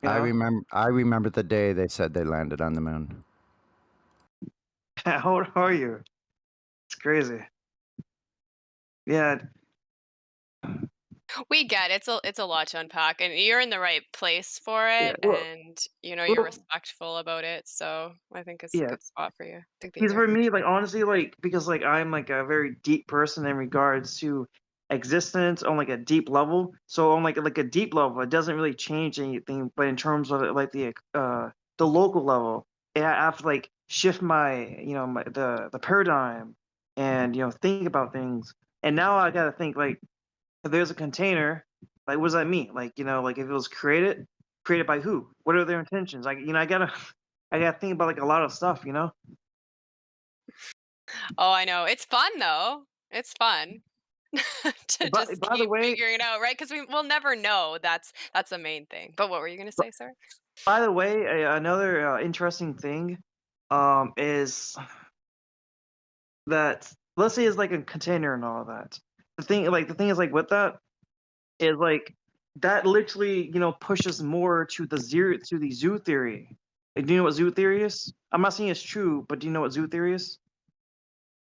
You know? I remember the day they said they landed on the moon. How old are you? It's crazy. Yeah. We get it. It's a lot to unpack, and you're in the right place for it, well- and you're respectful about it. So I think it's a Yeah. good spot for you to be Because here. for me, honestly, because I'm a very deep person in regards to existence on a deep level. So on a deep level, it doesn't really change anything. But in terms of the local level, I have to shift my the paradigm and think about things. And now I gotta think if there's a container, what does that mean? If it was created by who? What are their intentions? I gotta I gotta think about a lot of stuff. Oh, I know. It's fun though. It's fun to just By the keep way, figuring it out, right? Because we'll never know. That's the main thing. But what were you gonna say, sir? by the way, another interesting thing is that let's say it's a container and all that. The thing is with that is that literally pushes more to the zoo theory. Do you know what zoo theory is? I'm not saying it's true, but do you know what zoo theory is?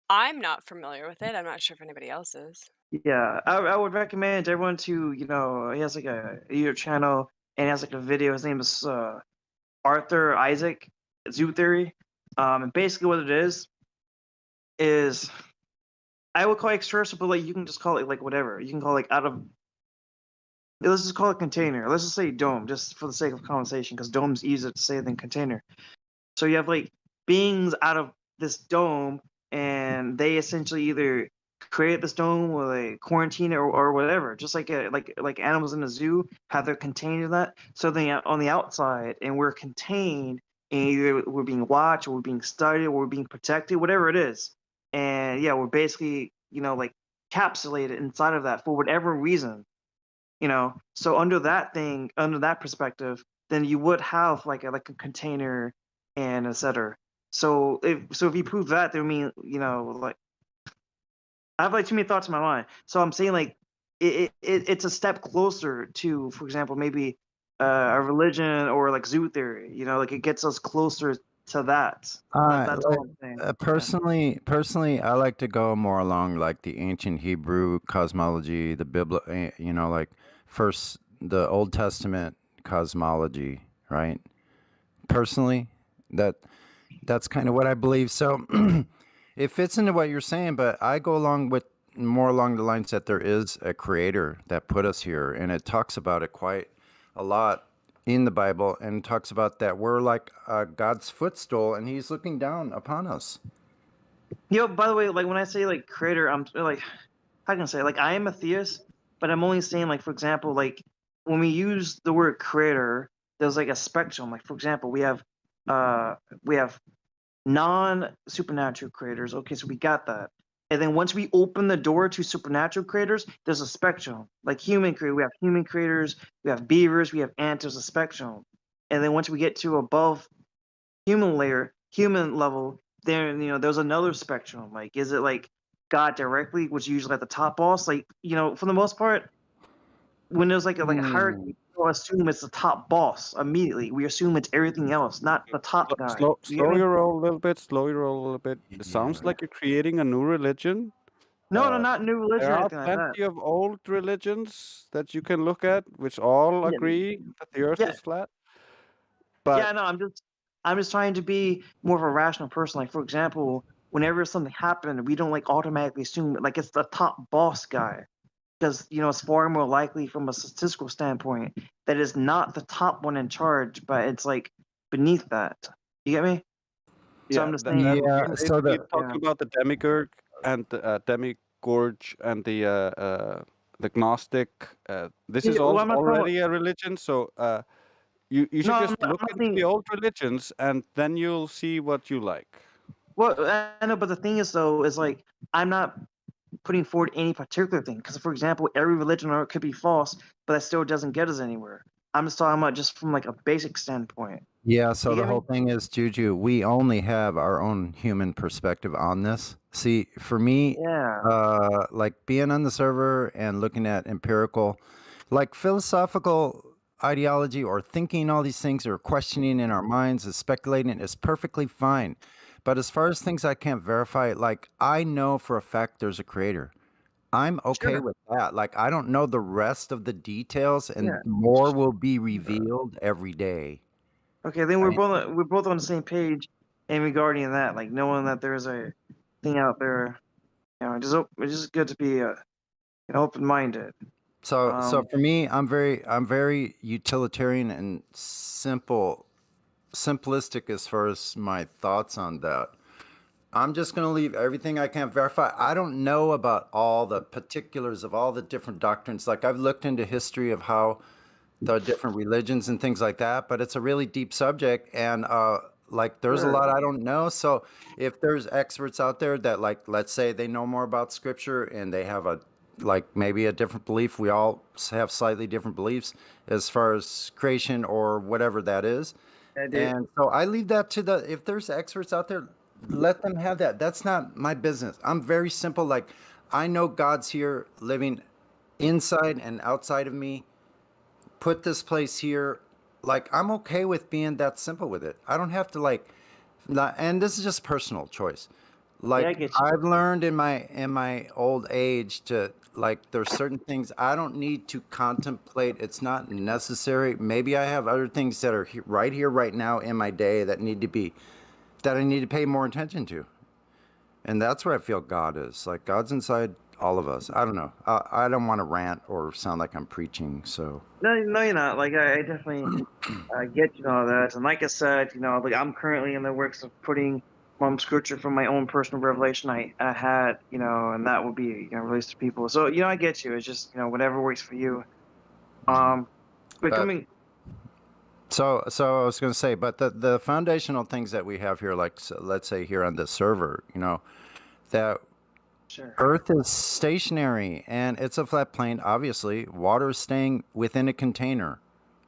I'm not familiar with it. I'm not sure if anybody else is. Yeah, I would recommend everyone to he has a YouTube channel and he has a video. His name is Arthur Isaac Zoo Theory. And basically what it is I would call it extraterrestrial, but you can just call it whatever. You can call it out of. Let's just call it container. Let's just say dome, just for the sake of conversation, because dome's easier to say than container. So you have beings out of this dome, and they essentially either create the stone, or they quarantine it, or whatever. Just like like animals in a zoo have their contained in that. So then on the outside, and we're contained, and either we're being watched, or we're being studied, or we're being protected, whatever it is. And yeah, we're basically like capsulated inside of that for whatever reason. So under that perspective, then you would have like a container and etc. So if you prove that, then I mean, like I have like too many thoughts in my mind. So I'm saying like it's a step closer to, for example, maybe a religion or like zoo theory. Like it gets us closer to that. That's all I'm saying. Personally, I like to go more along like the ancient Hebrew cosmology, the like first the Old Testament cosmology, right? Personally, that's kind of what I believe. So it fits into what you're saying, but I go more along the lines that there is a creator that put us here, and it talks about it quite a lot in the Bible, and talks about that we're like God's footstool, and He's looking down upon us. By the way, like when I say like creator, I'm like, how can I say, like I am a theist, but I'm only saying like, for example, like when we use the word creator, there's like a spectrum. Like for example, we have non-supernatural creators. Okay, so we got that. And then once we open the door to supernatural creators, there's a spectrum. Like human creators, we have human creators, we have beavers, we have ants. There's a spectrum. And then once we get to above human level, then there's another spectrum. Like, is it like God directly, which is usually at the top boss? Like, for the most part, when there's like a hierarchy, we don't assume it's the top boss immediately. We assume it's everything else, not the top guy. Slow You get me? your roll a little bit. Slow your roll a little bit. It sounds like you're creating a new religion. No, not new religion There or are anything like that. plenty of old religions that you can look at, which all agree that the Earth is flat. But Yeah, no, I'm just trying to be more of a rational person. Like for example, whenever something happened, we don't like automatically assume like it's the top boss guy, because it's far more likely from a statistical standpoint that it's not the top one in charge, but it's like beneath that. You get me? So I'm just saying. Yeah, we're so basically talking about the demigurge and the demigorge and the Gnostic. This is well, I'm not talking already a religion, so you should No, just look into the old religions, and then you'll see what you like. Well, I know, but the thing is, though, is like I'm not putting forward any particular thing, because, for example, every religion on earth could be false, but that still doesn't get us anywhere. I'm just talking about just from like a basic standpoint. Yeah, so You the get me? whole thing is, Juju, we only have our own human perspective on this. See, for me, like being on the server and looking at empirical, like philosophical ideology or thinking all these things or questioning in our minds is speculating is perfectly fine. But as far as things I can't verify, like I know for a fact there's a creator. I'm okay with that. Like I don't know the rest of the details, and more will be revealed every day. Okay, then we're Right. both on the same page in regarding that, like knowing that there's a thing out there. It's just good to be open-minded. So for me, I'm very utilitarian and simplistic as far as my thoughts on that. I'm just going to leave everything I can't verify. I don't know about all the particulars of all the different doctrines. Like I've looked into history of how the different religions and things like that, but it's a really deep subject, and like there's a lot I don't know. So if there's experts out there that, like, let's say they know more about scripture and they have maybe a different belief, we all have slightly different beliefs as far as creation or whatever that is. And so I leave that to if there's experts out there, let them have that. That's not my business. I'm very simple. Like I know God's here living inside and outside of me. Put this place here. Like I'm okay with being that simple with it. I don't have to and this is just personal choice. Like I've learned in my old age to there's certain things I don't need to contemplate. It's not necessary. Maybe I have other things that are right here right now in my day that I need to pay more attention to. And that's where I feel God is. Like God's inside all of us. I don't know. I don't want to rant or sound like I'm preaching. So No, you're not. Like I definitely get all that. And like I said, like I'm currently in the works of putting scripture from my own personal revelation I had, and that would be, released to people. So, I get you. It's just, whatever works for you. But coming. So I was going to say, but the foundational things that we have here, like let's say here on this server, that Sure. Earth is stationary and it's a flat plane. Obviously, water is staying within a container,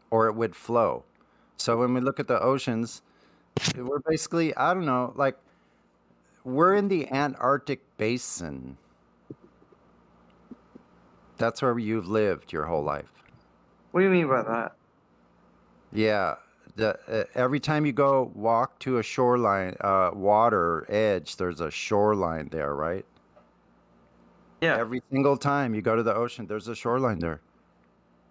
or it would flow. So when we look at the oceans, we're basically, I don't know, like we're in the Antarctic basin. That's where you've lived your whole life. What do you mean by that? Yeah. Every time you go walk to a shoreline, water edge, there's a shoreline there, right? Yeah. Every single time you go to the ocean, there's a shoreline there.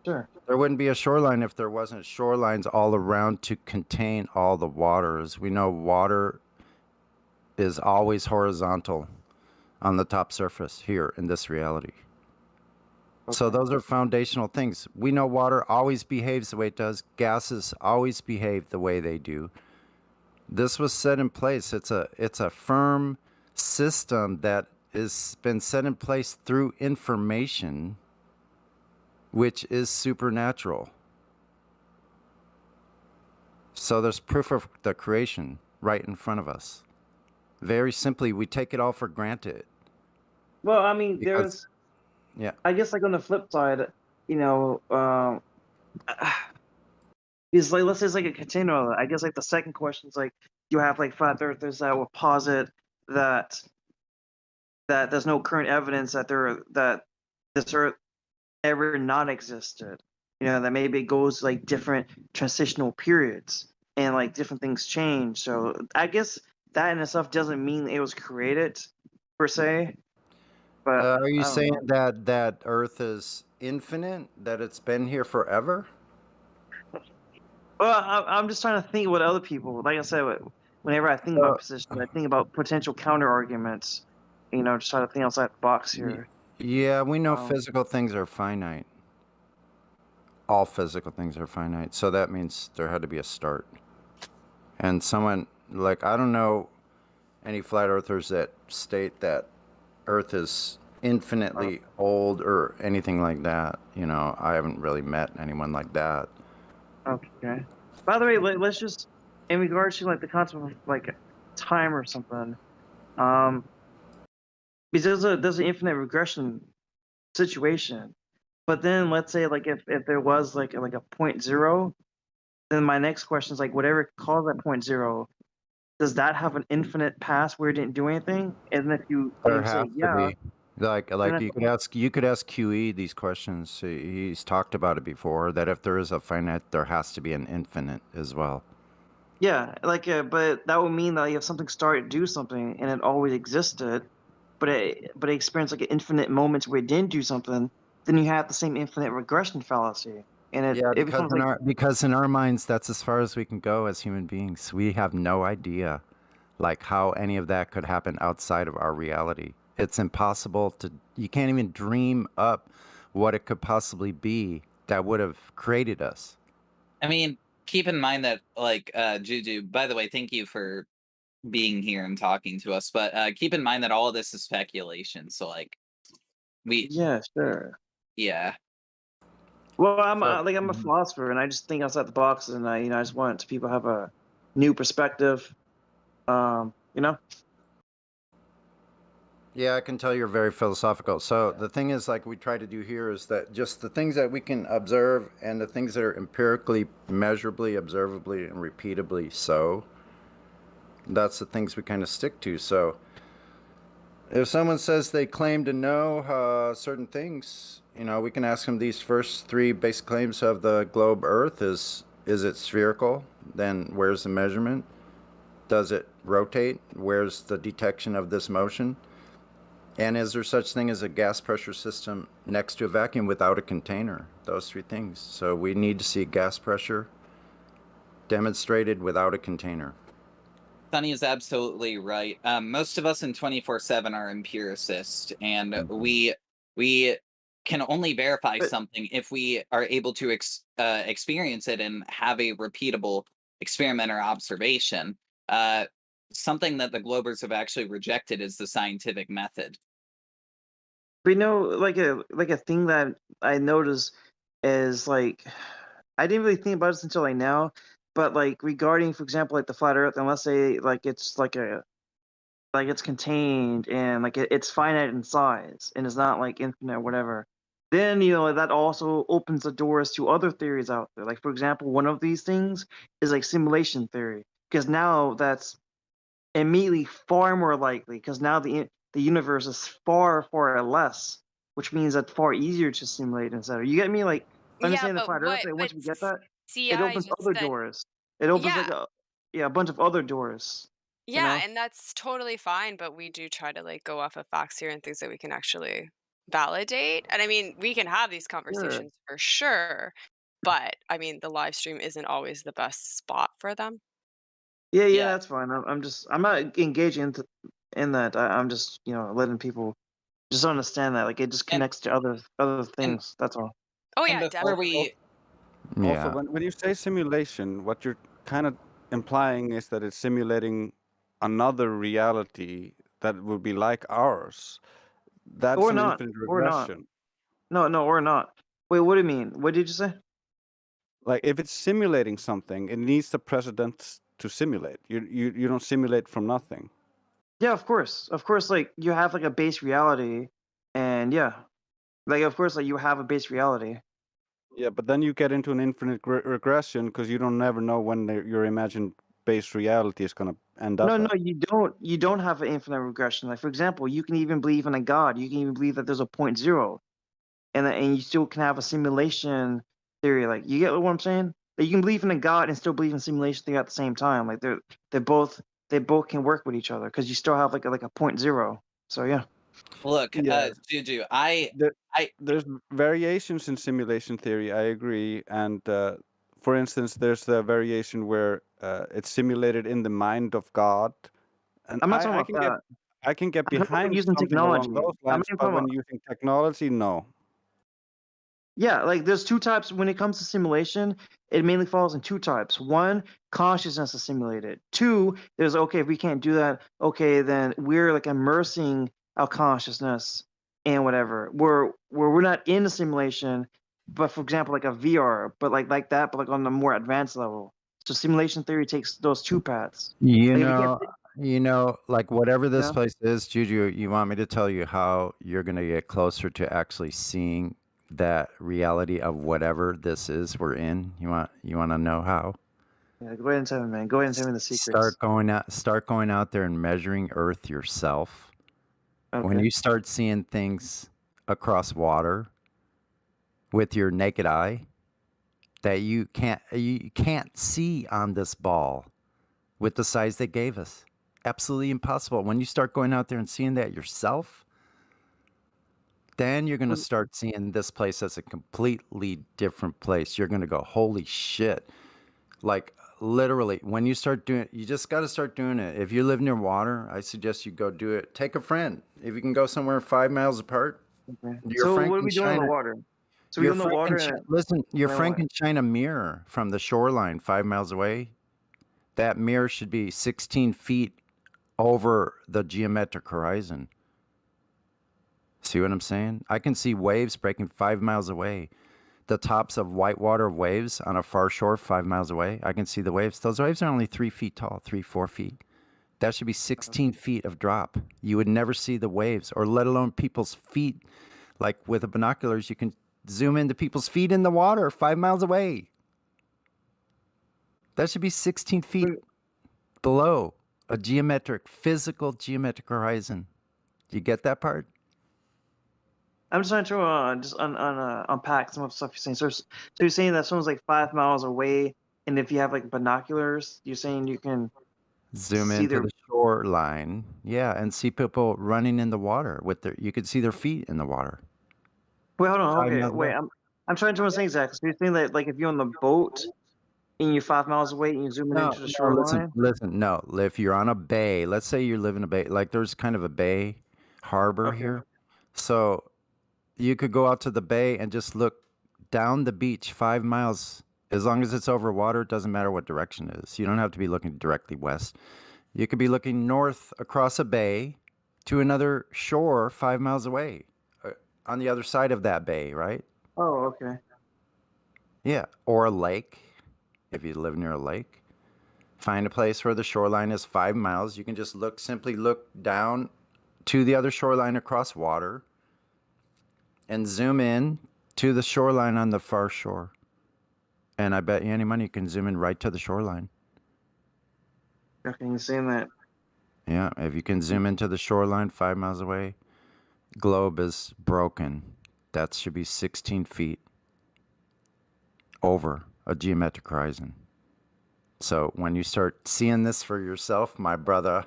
Sure. There wouldn't be a shoreline if there wasn't shorelines all around to contain all the waters. We know water is always horizontal on the top surface here in this reality. So those are foundational things. We know water always behaves the way it does. Gases always behave the way they do. This was set in place. It's a firm system that has been set in place through information, which is supernatural. So there's proof of the creation right in front of us. Very simply, we take it all for granted. Well, I mean, Because, yeah. I guess, like, on the flip side, is like, let's say it's like a container. I guess, like, the second question is like, you have like flat earthers that will posit that there's no current evidence that this Earth ever not existed. That maybe it goes like different transitional periods and like different things change. So I guess that in itself doesn't mean it was created per se. But are you I don't saying know. that Earth is infinite, that it's been here forever? Well, I'm just trying to think what other people, like I said, whenever I think about positions, I think about potential counter arguments. Just try to think outside the box here. Yeah, we know physical things are finite. All physical things are finite. So that means there had to be a start. And someone, like, I don't know any flat earthers that state that Earth is infinitely old or anything like that. I haven't really met anyone like that. Okay. By the way, let's just, in regards to like the concept of like time or something, because there's an infinite regression situation. But then let's say like if there was like a point zero, then my next question is like whatever caused that point zero, does that have an infinite past where it didn't do anything? And if you There say has to yeah, be. Like you could ask QE these questions. He's talked about it before, that if there is a finite, there has to be an infinite as well. yeah, like but that would mean that if something started to do something and it always existed, but it experienced like an infinite moments where it didn't do something, then you have the same infinite regression fallacy, and Yeah, it becomes like because in our minds, that's as far as we can go as human beings. We have no idea, like, how any of that could happen outside of our reality. It's impossible to. You can't even dream up what it could possibly be that would have created us. I mean, keep in mind that, like, Juju, by the way, thank you for being here and talking to us, but keep in mind that all of this is speculation. So, like, yeah, sure. Yeah. Well, I'm a philosopher, and I just think outside the box, and I just want people to have a new perspective. Yeah, I can tell you're very philosophical. So the thing is, like we try to do here, is that just the things that we can observe and the things that are empirically, measurably, observably, and repeatably so, that's the things we kind of stick to. So if someone says they claim to know certain things, we can ask them these first three basic claims of the globe Earth. Is it spherical? Then where's the measurement? Does it rotate? Where's the detection of this motion? And is there such thing as a gas pressure system next to a vacuum without a container? Those three things. So we need to see gas pressure demonstrated without a container. Sunny is absolutely right. Most of us in 24/7 are empiricists, and we can only verify something if we are able to experience it and have a repeatable experiment or observation. something that the Globers have actually rejected is the scientific method. But like a thing that I noticed is like I didn't really think about this until like now, but like regarding, for example, like the flat Earth, and let's say like it's it's contained and like it's finite in size and it's not like infinite or whatever. Then that also opens the doors to other theories out there. Like for example, one of these things is like simulation theory, because now that's immediately far more likely because now the universe is far less, which means that's far easier to simulate, etc. You get me? Like Yeah, understanding the but flat Earth. Like, once we get that, it CI opens just other said, doors. It opens yeah, like a bunch of other doors. yeah, and that's totally fine. But we do try to like go off of facts here and things that we can actually validate. And I mean, we can have these conversations for sure. But I mean, the live stream isn't always the best spot for them. Yeah, that's fine. I'm not engaging in that. I'm just letting people just understand that like it just connects to other things. That's all. Oh And yeah, before definitely. Also, Yeah. when you say simulation, what you're kind of implying is that it's simulating another reality that would be like ours. That's Or an not. infinite Or not. regression. No, or not. Wait, what do you mean? What did you say? Like if it's simulating something, it needs the precedent to simulate. You don't simulate from nothing. Yeah, of course. Of course, like you have like a base reality, and yeah, like of course, like you have a base reality. Yeah, but then you get into an infinite regression because you don't never know when your imagined base reality is going to end up No, at. you don't. You don't have an infinite regression. Like for example, you can even believe in a god. You can even believe that there's a point zero, and you still can have a simulation theory. Like you get what I'm saying? Like, you can believe in a god and still believe in simulation theory at the same time. Like they're both can work with each other because you still have like a point zero. So yeah. Look, Yeah. Juju, There's variations in simulation theory. I agree, and for instance, there's a variation where it's simulated in the mind of God, and I'm not talking I about can that. I can get I'm talking about behind using something along technology. those I'm not lines, even but talking when about. using technology, no. Yeah, like there's two types when it comes to simulation. It mainly falls in two types. One, consciousness is simulated. Two, there's okay, if we can't do that, okay, then we're like immersing our consciousness and whatever. Where we're not in the simulation, but for example, like a VR, but like that, but like on a more advanced level. So simulation theory takes those two paths. You Like if you know, like whatever this Yeah. place is, Juju, you want me to tell you how you're going to get closer to actually seeing that reality of whatever this is we're in? You want to know how? Yeah, go ahead and tell me, man. Go ahead and tell me the secrets. Start going out there and measuring Earth yourself. When Okay. you start seeing things across water with your naked eye that you can't see on this ball with the size they gave us. Absolutely impossible. When you start going out there and seeing that yourself, then you're going to start seeing this place as a completely different place. You're going to go, holy shit. Like literally, when you start doing it, you just got to start doing it. If you live near water, I suggest you go do it. Take a friend. If you can go somewhere 5 miles apart, Okay. your So friend what are can we doing in shine the it. water? So we Your go in the friend can water and listen, your then friend what? can shine a mirror from the shoreline 5 miles away. That mirror should be 16 feet over the geometric horizon. See what I'm saying? I can see waves breaking 5 miles away. The tops of whitewater waves on a far shore 5 miles away. I can see the waves. Those waves are only 3 feet tall, 4 feet. That should be 16 feet of drop. You would never see the waves, or let alone people's feet. Like with the binoculars, you can zoom into people's feet in the water 5 miles away. That should be 16 feet below a physical geometric horizon. You get that part? I'm just trying to just unpack some of the stuff you're saying. So you're saying that someone's like 5 miles away, and if you have like binoculars, you're saying you can Zoom see into their. the shoreline, yeah, and see people running in the water with you could see their feet in the water. Wait, hold on. 5 Okay, miles wait. away. I'm trying to understand exactly. So you're saying that like if you're on the boat and you're 5 miles away and you're zooming into the shoreline. Listen. No, if you're on a bay, let's say you live in a bay, like there's kind of a bay harbor Okay. here, so you could go out to the bay and just look down the beach 5 miles. As long as it's over water, it doesn't matter what direction it is. You don't have to be looking directly west. You could be looking north across a bay to another shore 5 miles away, on the other side of that bay, right? Oh, okay. Yeah, or a lake, if you live near a lake. Find a place where the shoreline is 5 miles. You can just simply look down to the other shoreline across water and zoom in to the shoreline on the far shore. And I bet you any money you can zoom in right to the shoreline. Okay, you're saying that. Yeah, if you can zoom into the shoreline 5 miles away, globe is broken. That should be 16 feet over a geometric horizon. So when you start seeing this for yourself, my brother,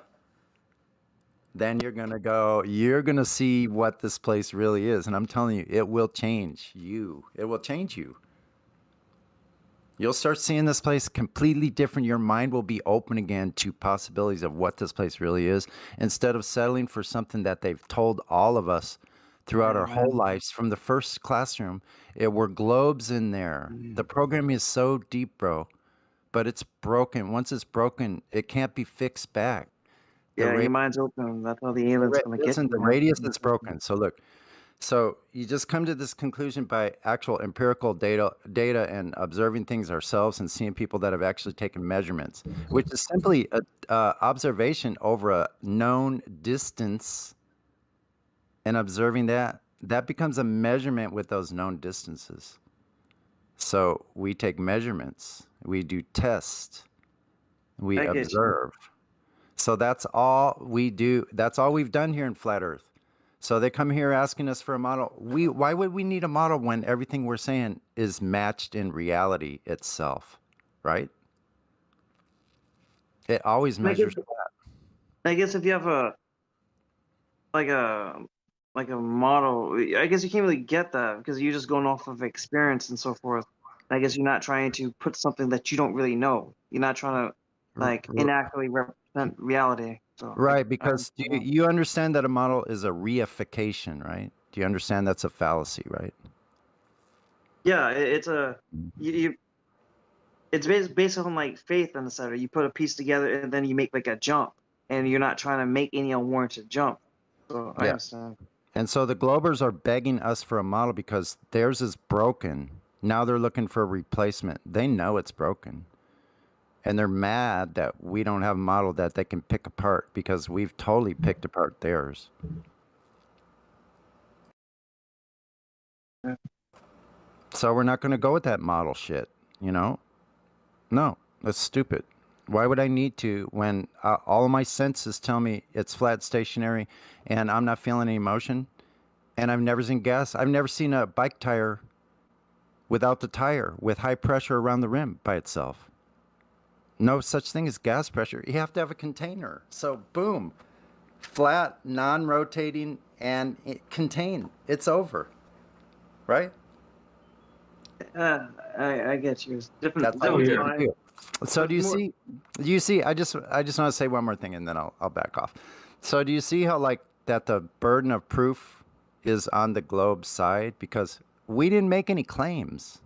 then you're going to see what this place really is. And I'm telling you, it will change you. It will change you. You'll start seeing this place completely different. Your mind will be open again to possibilities of what this place really is, instead of settling for something that they've told all of us throughout our whole lives from the first classroom. It were globes in there. The programming is so deep, bro, but it's broken. Once it's broken, it can't be fixed back. Yeah, your mind's open. That's how the aliens gonna get Listen, you. the radius is broken. So look, so you just come to this conclusion by actual empirical data and observing things ourselves and seeing people that have actually taken measurements, which is simply a observation over a known distance, and observing that becomes a measurement with those known distances. So we take measurements, we do tests, we I get you. observe. So that's all we do. That's all we've done here in Flat Earth. So they come here asking us for a model. Why would we need a model when everything we're saying is matched in reality itself, right? It always measures that. I guess if you have a model, I guess you can't really get that because you're just going off of experience and so forth. I guess you're not trying to put something that you don't really know. You're not trying to inaccurately represent reality. So Right, because you understand that a model is a reification, right? Do you understand that's a fallacy, right? yeah, it's a it's based on like faith and etc. You put a piece together and then you make like a jump, and you're not trying to make any unwarranted jump. So I Yeah. understand. And so the Globers are begging us for a model because theirs is broken. Now they're looking for a replacement. They know it's broken. And they're mad that we don't have a model that they can pick apart because we've totally picked apart theirs. So we're not going to go with that model shit, you know? No, that's stupid. Why would I need to when all of my senses tell me it's flat stationary and I'm not feeling any motion? And I've never seen gas. I've never seen a bike tire without the tire with high pressure around the rim by itself. No such thing as gas pressure. You have to have a container. So boom, flat, non-rotating, and contained. It's over, right? I get you. It's different. That's all you different can do. So do you see? Do you see? I just want to say one more thing, and then I'll back off. So do you see how like that the burden of proof is on the globe side because we didn't make any claims.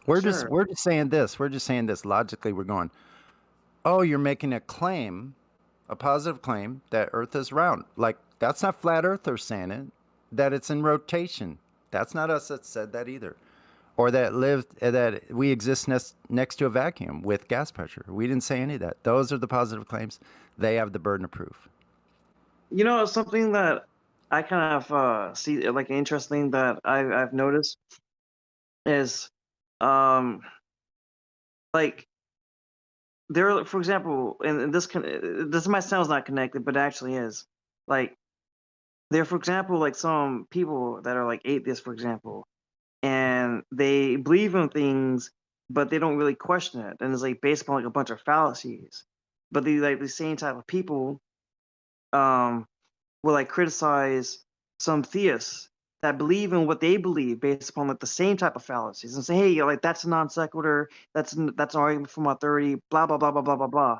We're just saying this. We're just saying this logically. We're going, oh, you're making a claim, a positive claim that Earth is round. Like that's not flat Earthers saying it. That it's in rotation. That's not us that said that either. Or that we exist next to a vacuum with gas pressure. We didn't say any of that. Those are the positive claims. They have the burden of proof. You know, something that I kind of see like interesting that I've noticed is, like there, for example, and this might sound not connected, but it actually is. Like there, for example, like some people that are like atheists, for example, and they believe in things, but they don't really question it, and it's like based upon like a bunch of fallacies. But the same type of people, will like criticize some theists that believe in what they believe based upon like the same type of fallacies and say, hey, like that's a non sequitur, that's an argument from authority, blah blah blah blah blah blah blah,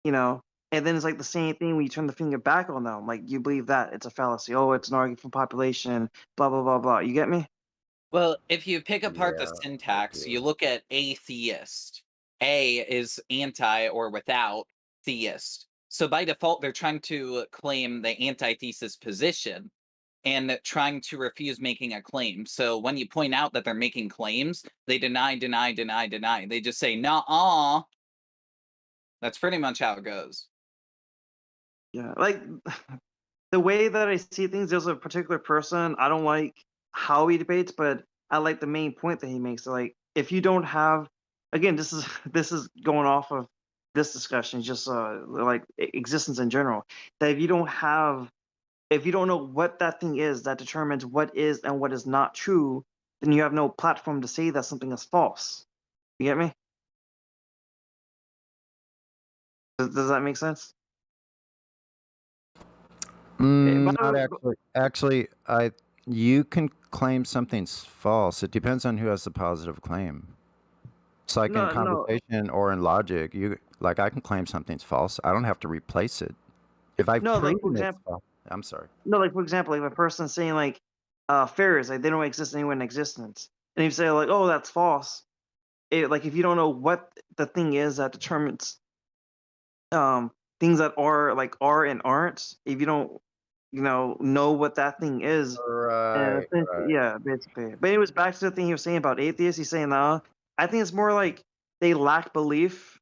you know. And then it's like the same thing when you turn the finger back on them, like you believe that it's a fallacy. Oh, it's an argument from population, blah blah blah blah. You get me? Well, if you pick apart the syntax, you look at atheist. A is anti or without. theist. So by default, they're trying to claim the antithesis position and trying to refuse making a claim. So when you point out that they're making claims, they deny. They just say, "Nuh-uh." That's pretty much how it goes. Yeah, like the way that I see things, there's a particular person I don't like how he debates, but I like the main point that he makes. Like, if you don't have, again, this is this is going off of this discussion, just like existence in general. That if you don't know what that thing is that determines what is and what is not true, then you have no platform to say that something is false. You get me? Does that make sense? Not actually. Actually, you can claim something's false. It depends on who has the positive claim. It's like in No, no. conversation or in logic. Like I can claim something's false. I don't have to replace it. If I've No, like for proven it's example, false. I'm sorry. no, like for example, if a person's saying like fairies, like they don't exist anywhere in existence, and you say like, oh, that's false. Like if you don't know what the thing is that determines things that are and aren't, if you don't know what that thing is, and Right, right. yeah, basically. But it was back to the thing he was saying about atheists. He's saying, I think it's more like they lack belief,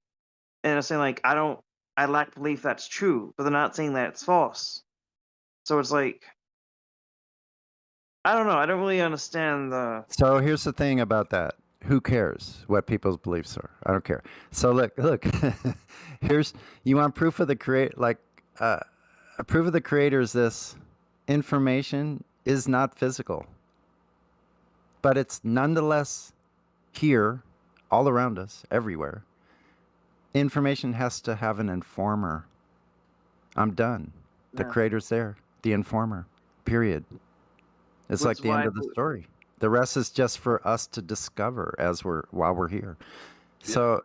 and it's saying like I lack belief that's true, but they're not saying that it's false. So it's like I don't know. I don't really understand the. So here's the thing about that. Who cares what people's beliefs are? I don't care. So look. Here's you want proof of the proof of the creator is this: information is not physical, but it's nonetheless here, all around us, everywhere. Information has to have an informer. I'm done. The Yeah. creator's there. The informer. Period. It's like Which the end why of the story. The rest is just for us to discover while we're here. So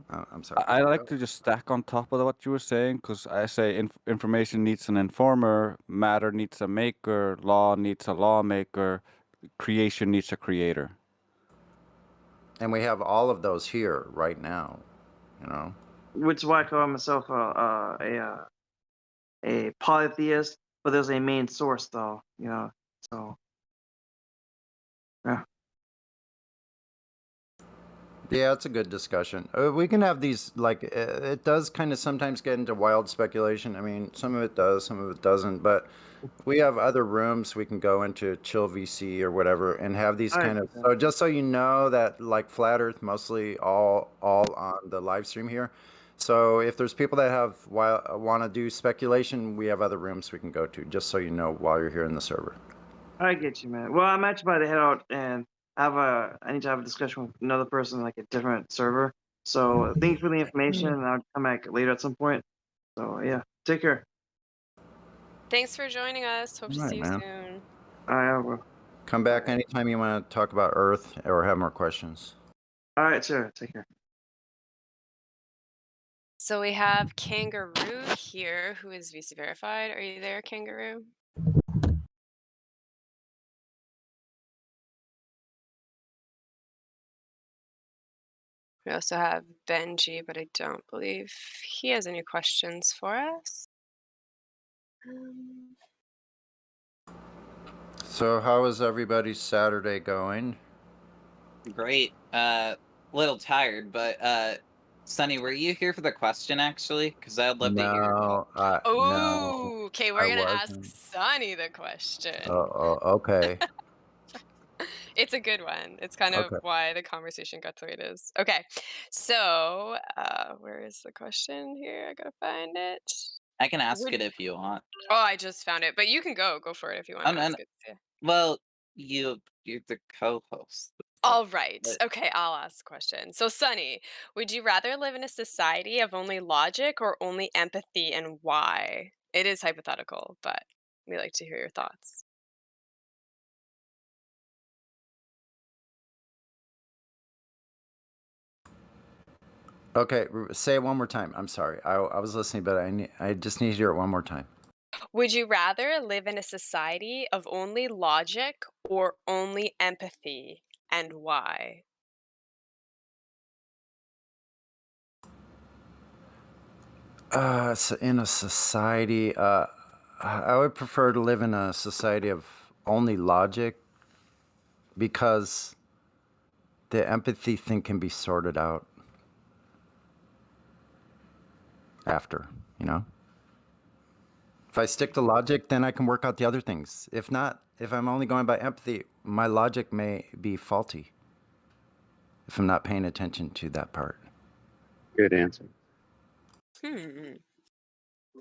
I'm sorry. I like to just stack on top of what you were saying, because I say information needs an informer, matter needs a maker, law needs a lawmaker, creation needs a creator. And we have all of those here right now, you know. which is why I call myself a polytheist, but there's a main source though, So yeah. Yeah, it's a good discussion. We can have these, like, it does kind of sometimes get into wild speculation. I mean, some of it does, some of it doesn't, but we have other rooms we can go into, chill VC or whatever, and have these kind of, so just so you know that, like, Flat Earth, mostly all on the live stream here. So if there's people that want to do speculation, we have other rooms we can go to, just so you know while you're here in the server. I get you, man. Well, I'm actually about to head out and I need to have a discussion with another person, like a different server. So thanks for the information, and I'll come back later at some point. So yeah, take care. Thanks for joining us. Hope to Right, see you man. soon. All right, I will. Come back anytime you want to talk about Earth or have more questions. All right, sure. Take care. So we have Kangaroo here, who is VC verified. Are you there, Kangaroo? We also have Benji, but I don't believe he has any questions for us. So how is everybody's Saturday going? Great. Little tired, but Sonny, were you here for the question actually? Because I'd love to hear your thoughts. No. Oh, okay. We're I gonna ask wasn't. Sonny the question. Okay. It's a good one. It's kind of Okay. why the conversation got the way it is. Okay, so where is the question here? I gotta find it. I can ask it if you want. Oh, I just found it, but you can go for it if you want to ask it. Yeah. Well, you're the co-host. All right. Okay, I'll ask the question. So, Sonny, would you rather live in a society of only logic or only empathy, and why? It is hypothetical, but we like to hear your thoughts. Okay, say it one more time. I'm sorry. I was listening, but I just need to hear it one more time. Would you rather live in a society of only logic or only empathy, and why? In a society, I would prefer to live in a society of only logic, because the empathy thing can be sorted out after, you know? If I stick to logic, then I can work out the other things. If not, if I'm only going by empathy, my logic may be faulty if I'm not paying attention to that part. Good answer.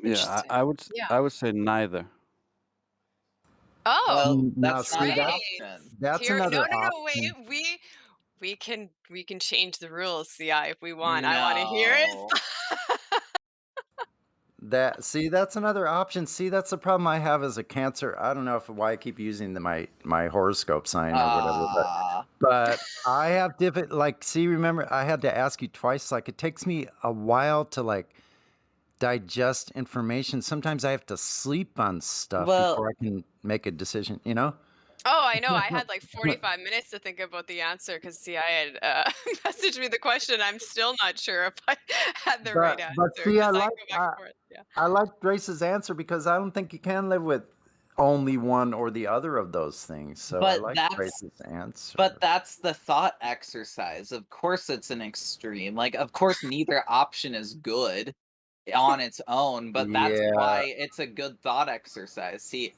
Yeah, I would. Yeah. I would say neither. Oh, Well, Now, that's see, not an wait. option. that's Here, no, another no, no, option. wait. We can change the rules, CI, if we want. I want to hear No. it. That's another option. See, that's the problem I have as a Cancer. I don't know why I keep using my horoscope sign or whatever, but I have different, like, see, remember, I had to ask you twice. Like, it takes me a while to like digest information. Sometimes I have to sleep on stuff Well, before I can make a decision, you know? Oh, I know. I had like 45 minutes to think about the answer because CI had messaged me the question. I'm still not sure if I had the right answer But see, because I go back and forth. Yeah. I like Grace's answer because I don't think you can live with only one or the other of those things. So I but like that's Grace's answer. but that's the thought exercise. Of course it's an extreme. Like, of course neither option is good on its own, but that's Yeah. why it's a good thought exercise. See,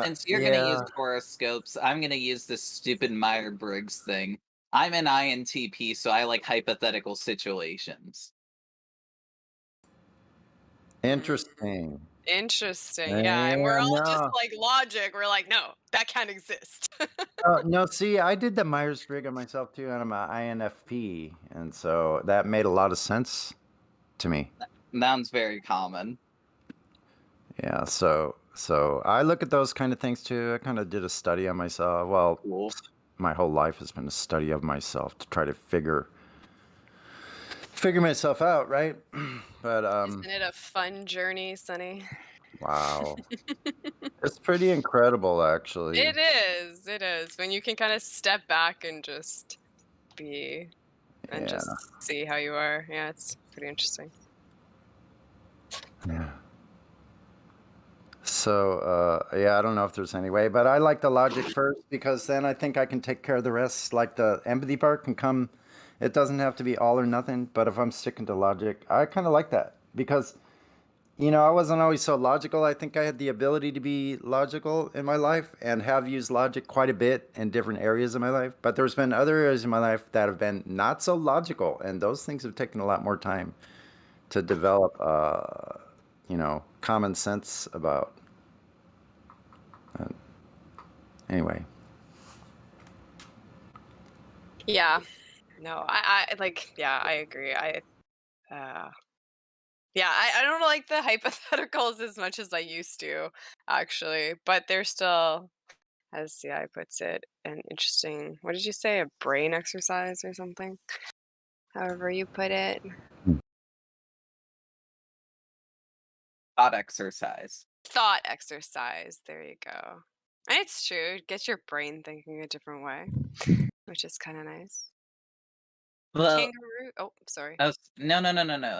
since you're gonna use Yeah. horoscopes, I'm gonna use this stupid Meyer-Briggs thing. I'm an INTP, so I like hypothetical situations. Interesting. Interesting. Yeah. And we're Yeah, all just no. like logic. We're like, no, that can't exist. No, see, I did the Myers-Briggs on myself too, and I'm an INFP, and so that made a lot of sense to me. Sounds very common. Yeah, so I look at those kind of things too. I kind of did a study on myself. Well, my whole life has been a study of myself to try to figure myself out, right? But Isn't it a fun journey, Sonny? wow, it's pretty incredible, actually. It is. It is. When you can kind of step back and just be and just see how you are. Yeah, it's pretty interesting. Yeah. So, yeah, I don't know if there's any way, but I like the logic first because then I think I can take care of the rest. Like the empathy part can come, it doesn't have to be all or nothing. But if I'm sticking to logic, I kind of like that because, you know, I wasn't always so logical. I think I had the ability to be logical in my life and have used logic quite a bit in different areas of my life. But there's been other areas in my life that have been not so logical, and those things have taken a lot more time to develop, you know, common sense about. Anyway. Yeah. No, I like, yeah, I agree. Yeah, I don't like the hypotheticals as much as I used to, actually, but they're still, as CI puts it, an interesting, what did you say, a brain exercise or something? However you put it. Thought exercise. Thought exercise. There you go. And it's true. It gets your brain thinking a different way, which is kind of nice. Well, Kangaroo. Oh, sorry. No.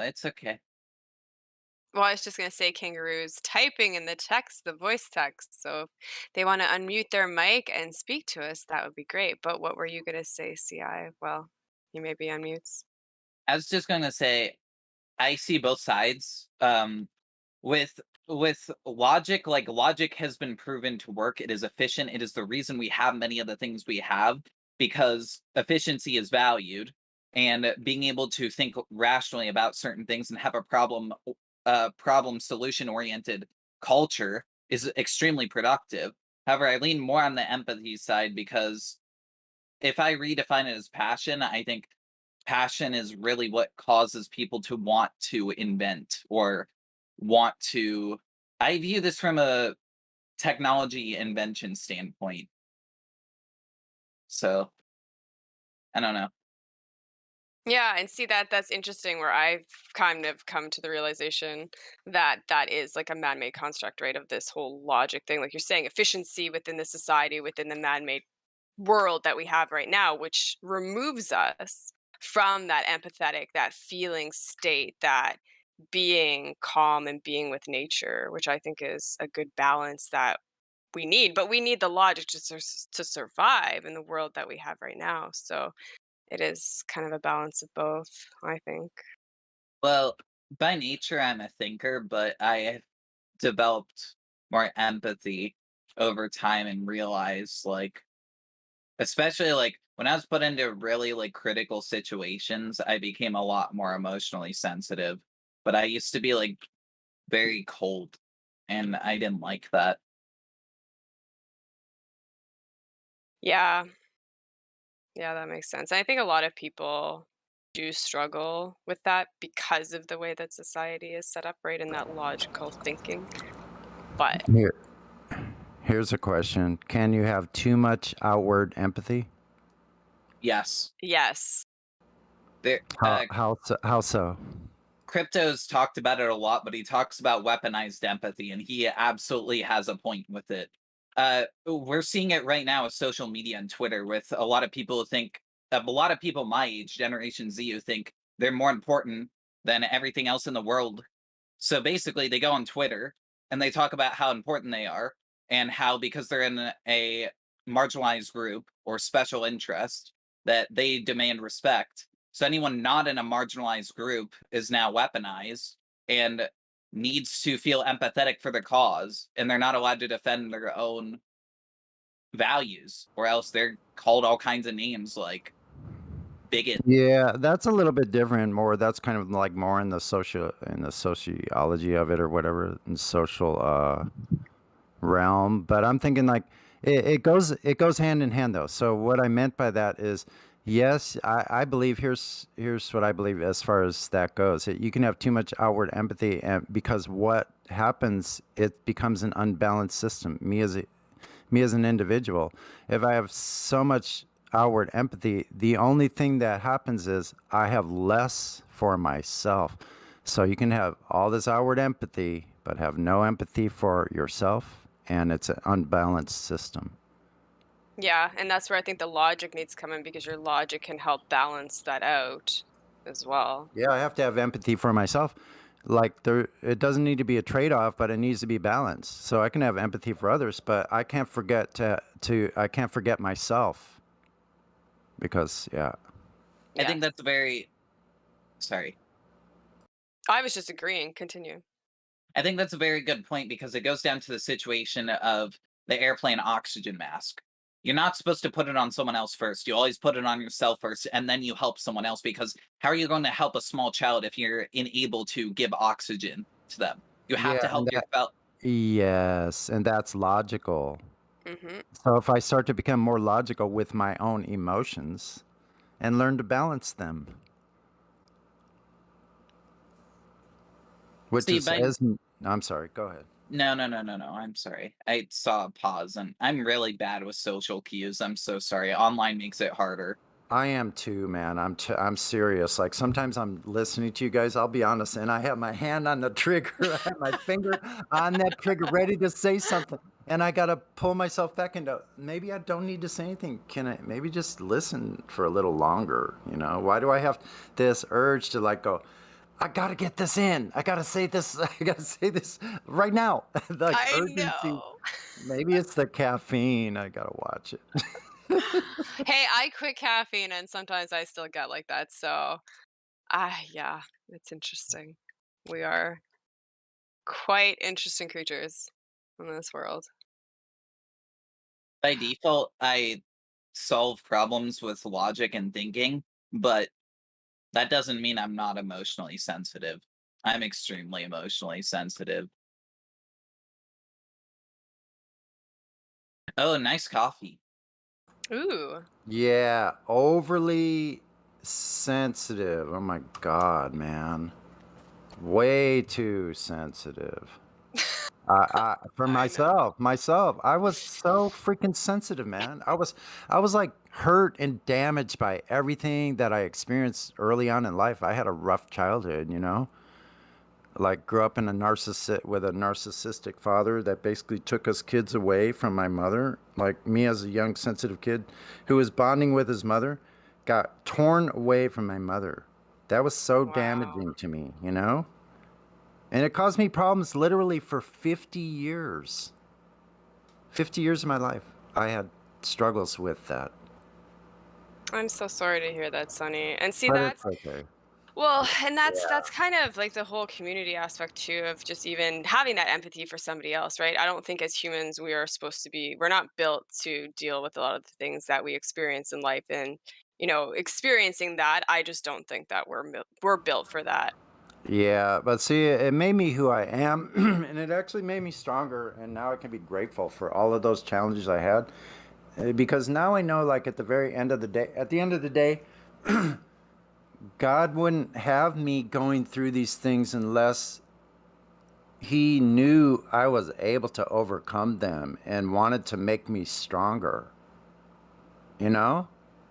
It's okay. Well, I was just going to say kangaroos typing in the text, the voice text. So if they want to unmute their mic and speak to us, that would be great. But what were you going to say, CI? Well, you maybe unmutes. I was just going to say, I see both sides. With logic, like logic has been proven to work. It is efficient. It is the reason we have many of the things we have, because efficiency is valued, and being able to think rationally about certain things and have a problem solution oriented culture is extremely productive. However, I lean more on the empathy side because if I redefine it as passion, I think passion is really what causes people to want to invent or want to. I view this from a technology invention standpoint. So, I don't know. Yeah, and see that's interesting where I've kind of come to the realization that that is like a man-made construct, right, of this whole logic thing. Like you're saying, efficiency within the society, within the man-made world that we have right now, which removes us from that empathetic, that feeling state, that being calm and being with nature, which I think is a good balance that we need. But we need the logic to survive in the world that we have right now. So it is kind of a balance of both, I think. Well, by nature, I'm a thinker, but I have developed more empathy over time and realized, like, especially like when I was put into really like critical situations, I became a lot more emotionally sensitive. But I used to be like very cold, and I didn't like that. Yeah. Yeah, that makes sense. I think a lot of people do struggle with that because of the way that society is set up, right, in that logical thinking. But Here's a question. Can you have too much outward empathy? Yes. yes. There, How so? Crypto's talked about it a lot, but he talks about weaponized empathy, and he absolutely has a point with it. We're seeing it right now with social media and Twitter, with a lot of people who think, a lot of people my age, Generation Z, who think they're more important than everything else in the world. So basically, they go on Twitter and they talk about how important they are, and how because they're in a marginalized group or special interest, that they demand respect. So anyone not in a marginalized group is now weaponized and needs to feel empathetic for the cause, and they're not allowed to defend their own values, or else they're called all kinds of names like bigot. Yeah, that's a little bit different. More, that's kind of like more in the sociology of it or whatever, in social realm. But I'm thinking like it goes hand in hand though. So what I meant by that is, yes, I believe here's what I believe as far as that goes. You can have too much outward empathy, and because what happens, it becomes an unbalanced system. Me as an individual, if I have so much outward empathy, the only thing that happens is I have less for myself. So you can have all this outward empathy, but have no empathy for yourself, and it's an unbalanced system. Yeah, and that's where I think the logic needs to come in, because your logic can help balance that out as well. Yeah, I have to have empathy for myself. Like it doesn't need to be a trade-off, but it needs to be balanced. So I can have empathy for others, but I can't forget I can't forget myself. Because I think that's a very sorry. I was just agreeing. Continue. I think that's a very good point, because it goes down to the situation of the airplane oxygen mask. You're not supposed to put it on someone else first. You always put it on yourself first, and then you help someone else, because how are you going to help a small child if you're unable to give oxygen to them? You have to help yourself. Yes, and that's logical. Mm-hmm. So if I start to become more logical with my own emotions and learn to balance them, which I'm sorry, go ahead. No. I'm sorry. I saw a pause, and I'm really bad with social cues. I'm so sorry. Online makes it harder. I am too, man. I'm serious. Like sometimes I'm listening to you guys, I'll be honest, and I have my hand on the trigger, I have my finger on that trigger ready to say something. And I got to pull myself back into, maybe I don't need to say anything. Can I maybe just listen for a little longer? You know, why do I have this urge to like go, I got to get this in. I got to say this. I got to say this right now. Like I urgency. know. Maybe it's the caffeine. I got to watch it. Hey, I quit caffeine, and sometimes I still get like that. So, yeah, it's interesting. We are quite interesting creatures in this world. By default, I solve problems with logic and thinking, but that doesn't mean I'm not emotionally sensitive. I'm extremely emotionally sensitive. Oh, nice coffee. Ooh. Yeah, overly sensitive. Oh my God, man. Way too sensitive. For myself, I was so freaking sensitive, man. I was like hurt and damaged by everything that I experienced early on in life. I had a rough childhood, you know? Like grew up in with a narcissistic father that basically took us kids away from my mother. Like me as a young sensitive kid who was bonding with his mother, got torn away from my mother. That was so damaging to me, you know? And it caused me problems literally for 50 years. 50 years of my life, I had struggles with that. I'm so sorry to hear that, Sonny. And see, But that's it's okay. well, and that's kind of like the whole community aspect too of just even having that empathy for somebody else, right? I don't think as humans we are supposed to be, we're not built to deal with a lot of the things that we experience in life, and experiencing that, I just don't think that we're built for that. Yeah, but see, it made me who I am, and it actually made me stronger. And now I can be grateful for all of those challenges I had, because now I know, like at the end of the day, God wouldn't have me going through these things unless He knew I was able to overcome them and wanted to make me stronger. You know?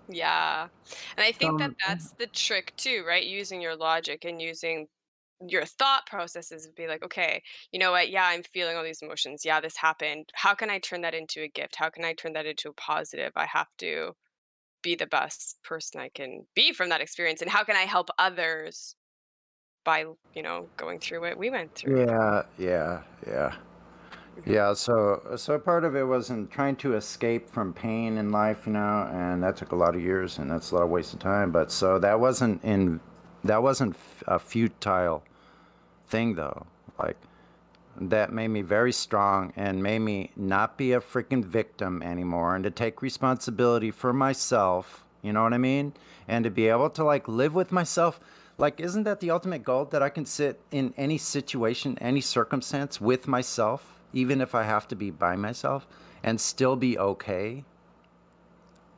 Yeah. And I think that So, that's the trick too, right? Using your logic and using your thought processes would be like, okay, you know what? Yeah, I'm feeling all these emotions. Yeah, this happened. How can I turn that into a gift? How can I turn that into a positive? I have to be the best person I can be from that experience. And how can I help others by, going through what we went through? yeah. Yeah, so part of it was in trying to escape from pain in life, and that took a lot of years, and that's a lot of wasted time. But so that wasn't a futile thing though. Like that made me very strong and made me not be a freaking victim anymore and to take responsibility for myself, you know what I mean? And to be able to like live with myself. Like, isn't that the ultimate goal, that I can sit in any situation, any circumstance with myself, even if I have to be by myself, and still be okay?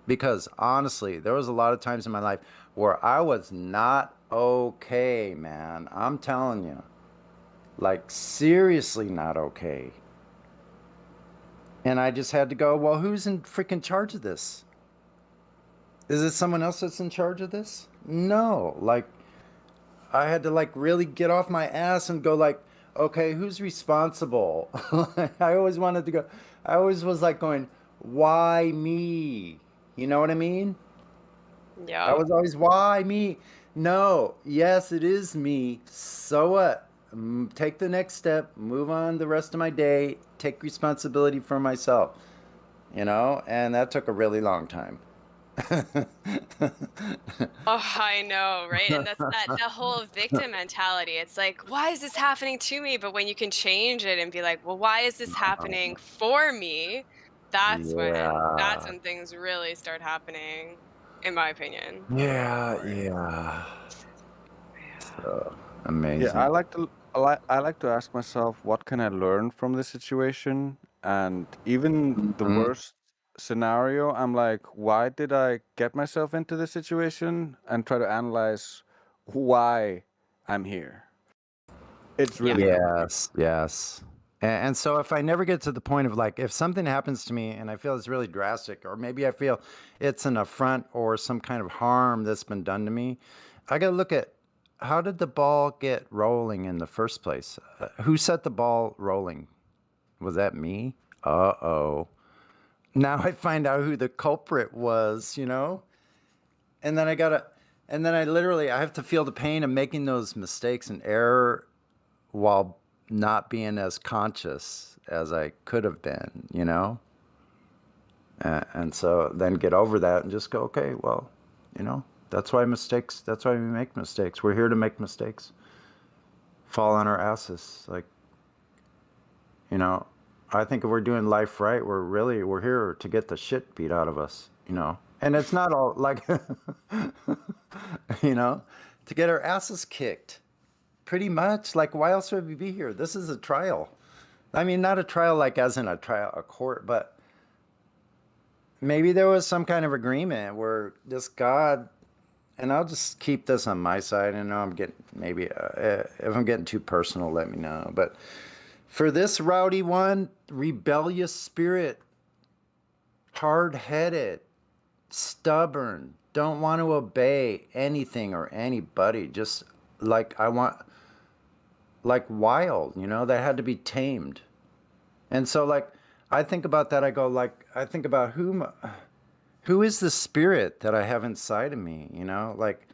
Because honestly, there was a lot of times in my life where I was not okay, man. I'm telling you. Like, seriously not okay. And I just had to go, well, who's in freaking charge of this? Is it someone else that's in charge of this? No. Like, I had to like really get off my ass and go like, okay, who's responsible? I always wanted to go, I always was like going, why me? You know what I mean? I Yeah. was always, why me? No, yes, it is me. So what? Take the next step, move on the rest of my day, take responsibility for myself, and that took a really long time. Oh, I know, right? And that's that whole victim mentality. It's like, why is this happening to me? But when you can change it and be like, well, why is this happening for me? That's Yeah. when things really start happening, in my opinion. Yeah. So Yeah, amazing. I like to ask myself, what can I learn from this situation? And even the Mhm. worst scenario, I'm like, why did I get myself into this situation? And try to analyze why I'm here. It's Yeah. really helped me. Yes. And so if I never get to the point of like, if something happens to me and I feel it's really drastic, or maybe I feel it's an affront or some kind of harm that's been done to me, I got to look at, how did the ball get rolling in the first place? Who set the ball rolling? Was that me? Uh-oh. Now I find out who the culprit was, And then I have to feel the pain of making those mistakes and error while not being as conscious as I could have been. And so then get over that and just go, okay, well, that's why we make mistakes. We're here to make mistakes. Fall on our asses. Like, I think if we're doing life right, we're here to get the shit beat out of us. And it's not all like, to get our asses kicked. Pretty much. Like, why else would we be here? This is a trial. I mean, not a trial like as in a court, but maybe there was some kind of agreement where this God, and I'll just keep this on my side. I know I'm getting, maybe, if I'm getting too personal, let me know. But for this rowdy one, rebellious spirit, hard-headed, stubborn, don't want to obey anything or anybody, just like like wild, that had to be tamed. And so like I think about that, I think about who is the spirit that I have inside of me, like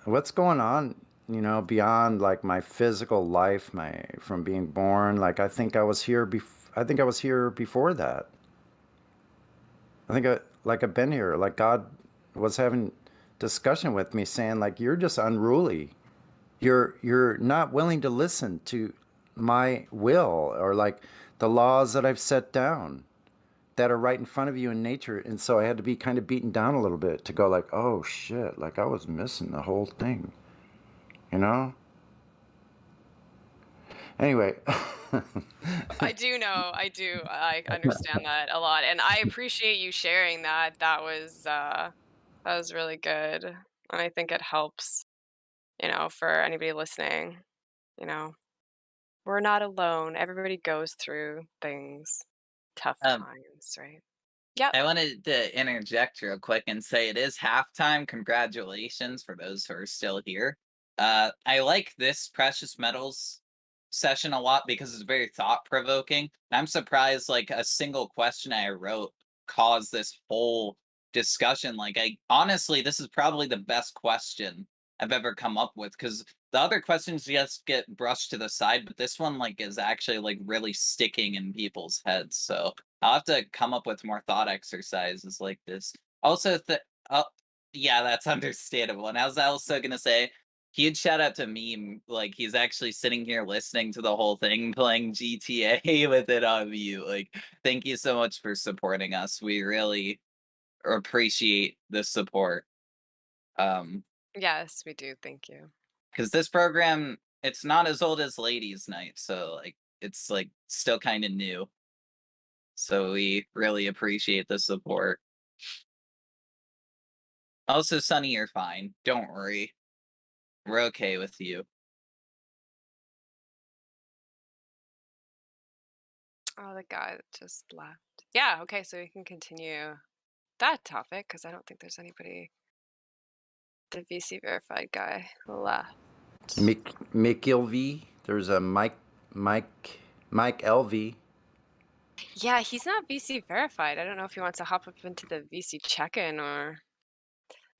what's going on, you know, beyond like my physical life, from being born. Like I think I was here before that. I think I've been here. Like God was having discussion with me, saying like you're just unruly. You're not willing to listen to my will or like the laws that I've set down that are right in front of you in nature. And so I had to be kind of beaten down a little bit to go like, oh shit, like I was missing the whole thing, you know? Anyway. I do know. I understand that a lot, and I appreciate you sharing that. That was really good, and I think it helps, for anybody listening. You know, we're not alone. Everybody goes through things, tough times, right? Yep. I wanted to interject real quick and say it is halftime. Congratulations for those who are still here. I like this precious metals session a lot because it's very thought provoking. I'm surprised like a single question I wrote caused this whole discussion. Like I honestly, this is probably the best question I've ever come up with because the other questions just get brushed to the side, but this one like is actually like really sticking in people's heads. So I'll have to come up with more thought exercises like this. Also, oh, yeah, that's understandable. And I was also gonna say, huge shout out to Meme. Like he's actually sitting here listening to the whole thing, playing GTA with it on mute. Like, thank you so much for supporting us. We really appreciate the support. Yes, we do. Thank you. Because this program, it's not as old as Ladies Night, so like it's like still kind of new. So we really appreciate the support. Also, Sunny, you're fine. Don't worry. We're okay with you. Oh, the guy that just left. Yeah, okay, so we can continue that topic because I don't think there's anybody, the VC verified guy, left. Mick LV. There's a Mike LV. Yeah, he's not VC verified. I don't know if he wants to hop up into the VC check-in or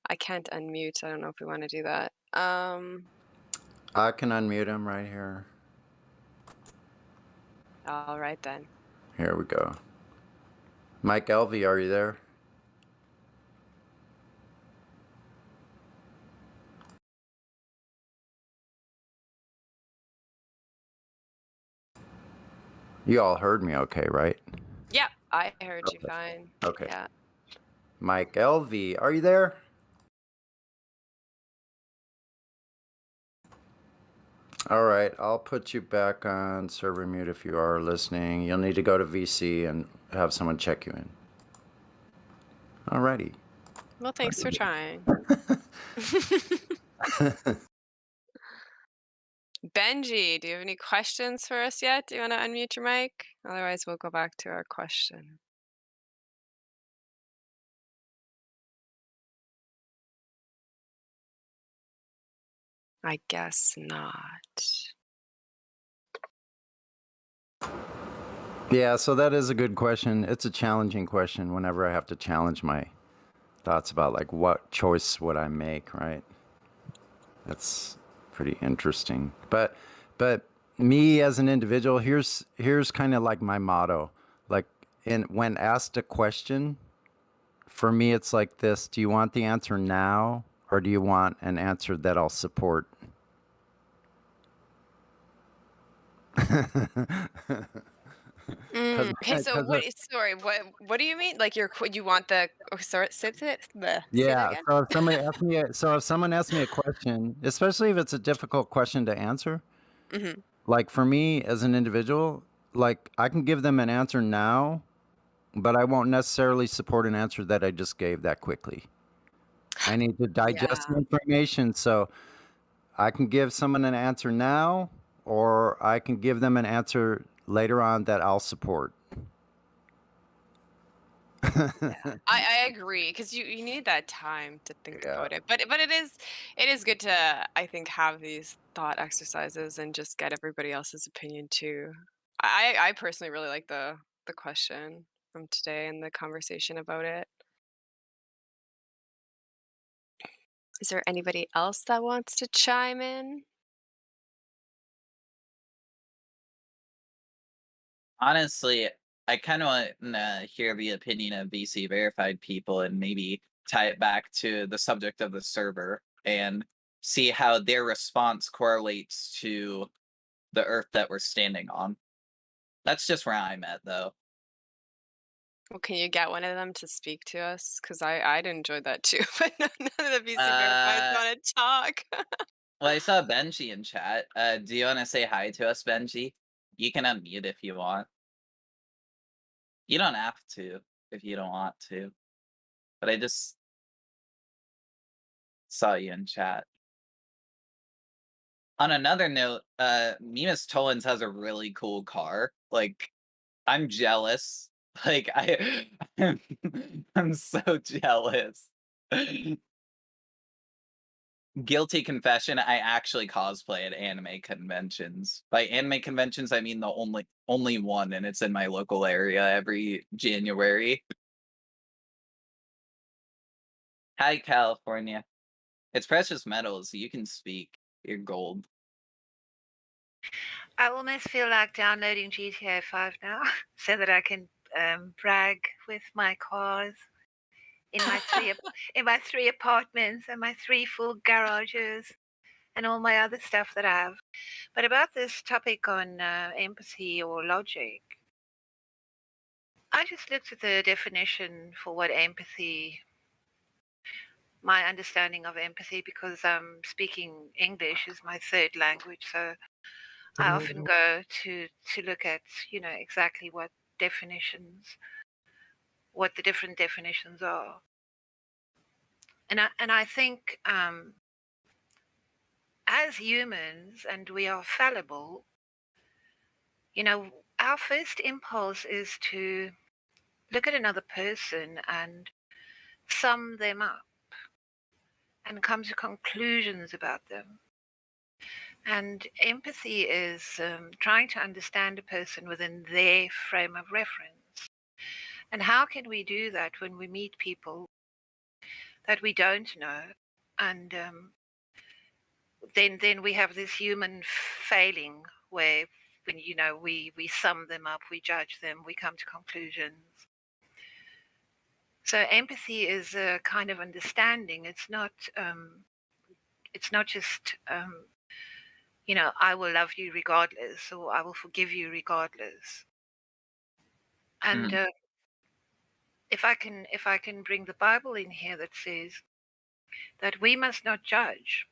I can't unmute. I don't know if we want to do that. I can unmute him right here. All right then. Here we go. Mike LV, are you there? You all heard me okay, right? Yep, I heard you fine. Okay. Yeah. Mike LV, are you there? All right, I'll put you back on server mute if you are listening. You'll need to go to VC and have someone check you in. All righty. Well, thanks for trying. Benji, do you have any questions for us yet? Do you want to unmute your mic? Otherwise, we'll go back to our question. I guess not. Yeah, so that is a good question. It's a challenging question whenever I have to challenge my thoughts about like what choice would I make, right? That's pretty interesting. But me as an individual, here's kind of like my motto. Like when asked a question, for me it's like this: do you want the answer now or do you want an answer that I'll support? Okay, so sorry, what do you mean? Like you want the sorry, say that Yeah, again? so if someone asks me a question, especially if it's a difficult question to answer, like for me as an individual, like I can give them an answer now, but I won't necessarily support an answer that I just gave that quickly. I need to digest the information, so I can give someone an answer now, or I can give them an answer later on that I'll support. I agree because you need that time to think about it. But it is good to I think have these thought exercises and just get everybody else's opinion too. I personally really like the question from today and the conversation about it. Is there anybody else that wants to chime in? Honestly, I kind of want to hear the opinion of VC verified people and maybe tie it back to the subject of the server and see how their response correlates to the Earth that we're standing on. That's just where I'm at, though. Well, can you get one of them to speak to us? Because I'd enjoy that too, but none of the VC verifieds want to talk. Well, I saw Benji in chat. Do you want to say hi to us, Benji? You can unmute if you want. You don't have to if you don't want to. But I just saw you in chat. On another note, Mimas Tollins has a really cool car. Like, I'm jealous. Like, I'm so jealous. Guilty confession, I actually cosplay at anime conventions. By anime conventions, I mean the only one, and it's in my local area every January. Hi, California. It's precious metals. You can speak. You're gold. I almost feel like downloading GTA 5 now so that I can brag with my cars in my three apartments and my 3 full garages and all my other stuff that I have. But about this topic on empathy or logic, I just looked at the definition for what empathy, my understanding of empathy, because speaking English is my third language, so I often go to look at, exactly what the different definitions are. And I think as humans, and we are fallible, our first impulse is to look at another person and sum them up and come to conclusions about them. And empathy is trying to understand a person within their frame of reference. And how can we do that when we meet people that we don't know? And then we have this human failing where when we sum them up, we judge them, we come to conclusions. So empathy is a kind of understanding. It's not just I will love you regardless, or I will forgive you regardless. And if I can bring the Bible in here that says that we must not judge,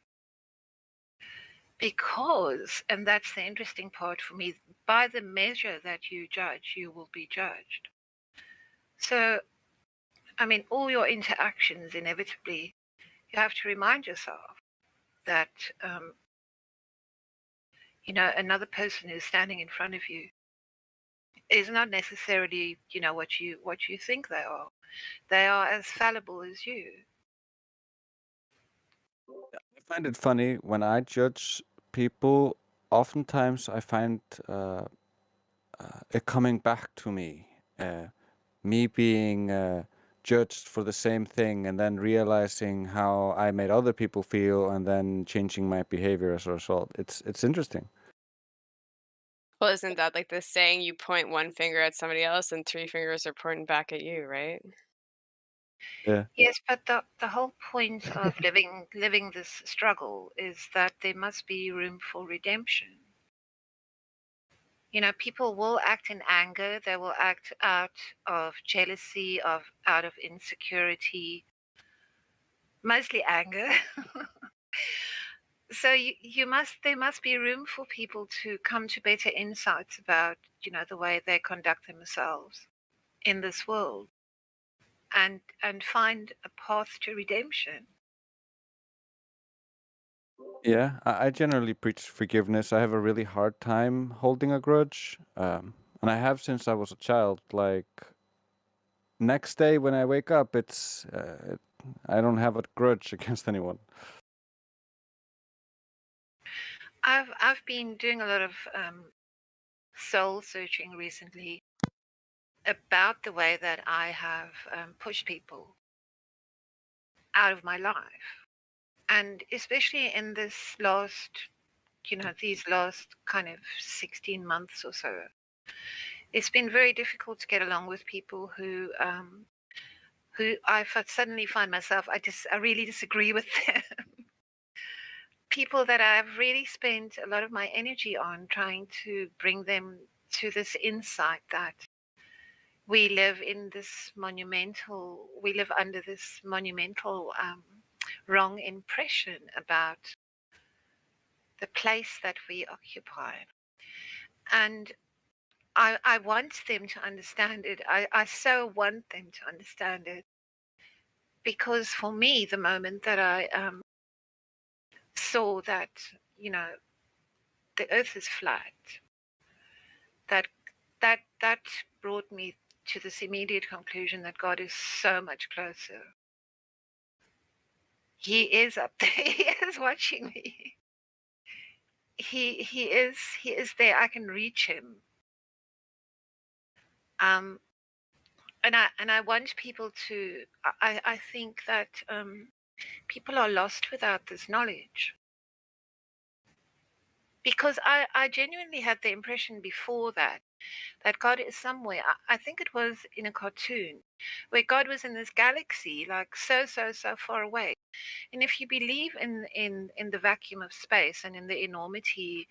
because, and that's the interesting part for me, by the measure that you judge, you will be judged. So, I mean, all your interactions, inevitably, you have to remind yourself that, another person who's standing in front of you is not necessarily, what you think they are. They are as fallible as you. I find it funny when I judge people. Oftentimes, I find it coming back to me, me being judged for the same thing, and then realizing how I made other people feel, and then changing my behavior as a result. It's interesting. Well, isn't that like the saying, you point one finger at somebody else and 3 fingers are pointing back at you, right? Yeah. Yes, but the whole point of living this struggle is that there must be room for redemption. People will act in anger. They will act out of jealousy, out of insecurity, mostly anger. So there must be room for people to come to better insights about, the way they conduct themselves in this world, and find a path to redemption. Yeah, I generally preach forgiveness. I have a really hard time holding a grudge, and I have since I was a child. Like, next day when I wake up, I don't have a grudge against anyone. I've been doing a lot of soul searching recently about the way that I have pushed people out of my life, And especially in this last, these last kind of 16 months or so, it's been very difficult to get along with people who suddenly find myself, I really disagree with them. People that I've really spent a lot of my energy on trying to bring them to this insight that we live under this monumental wrong impression about the place that we occupy. And I want them to understand it. I so want them to understand it. Because for me, the moment that I saw that, the earth is flat, that brought me to this immediate conclusion that God is so much closer. He is up there. He is watching me. He is there. I can reach him. And I want people to. I think that people are lost without this knowledge. Because I genuinely had the impression before that God is somewhere. I think it was in a cartoon where God was in this galaxy, like so far away. And if you believe in the vacuum of space and in the enormity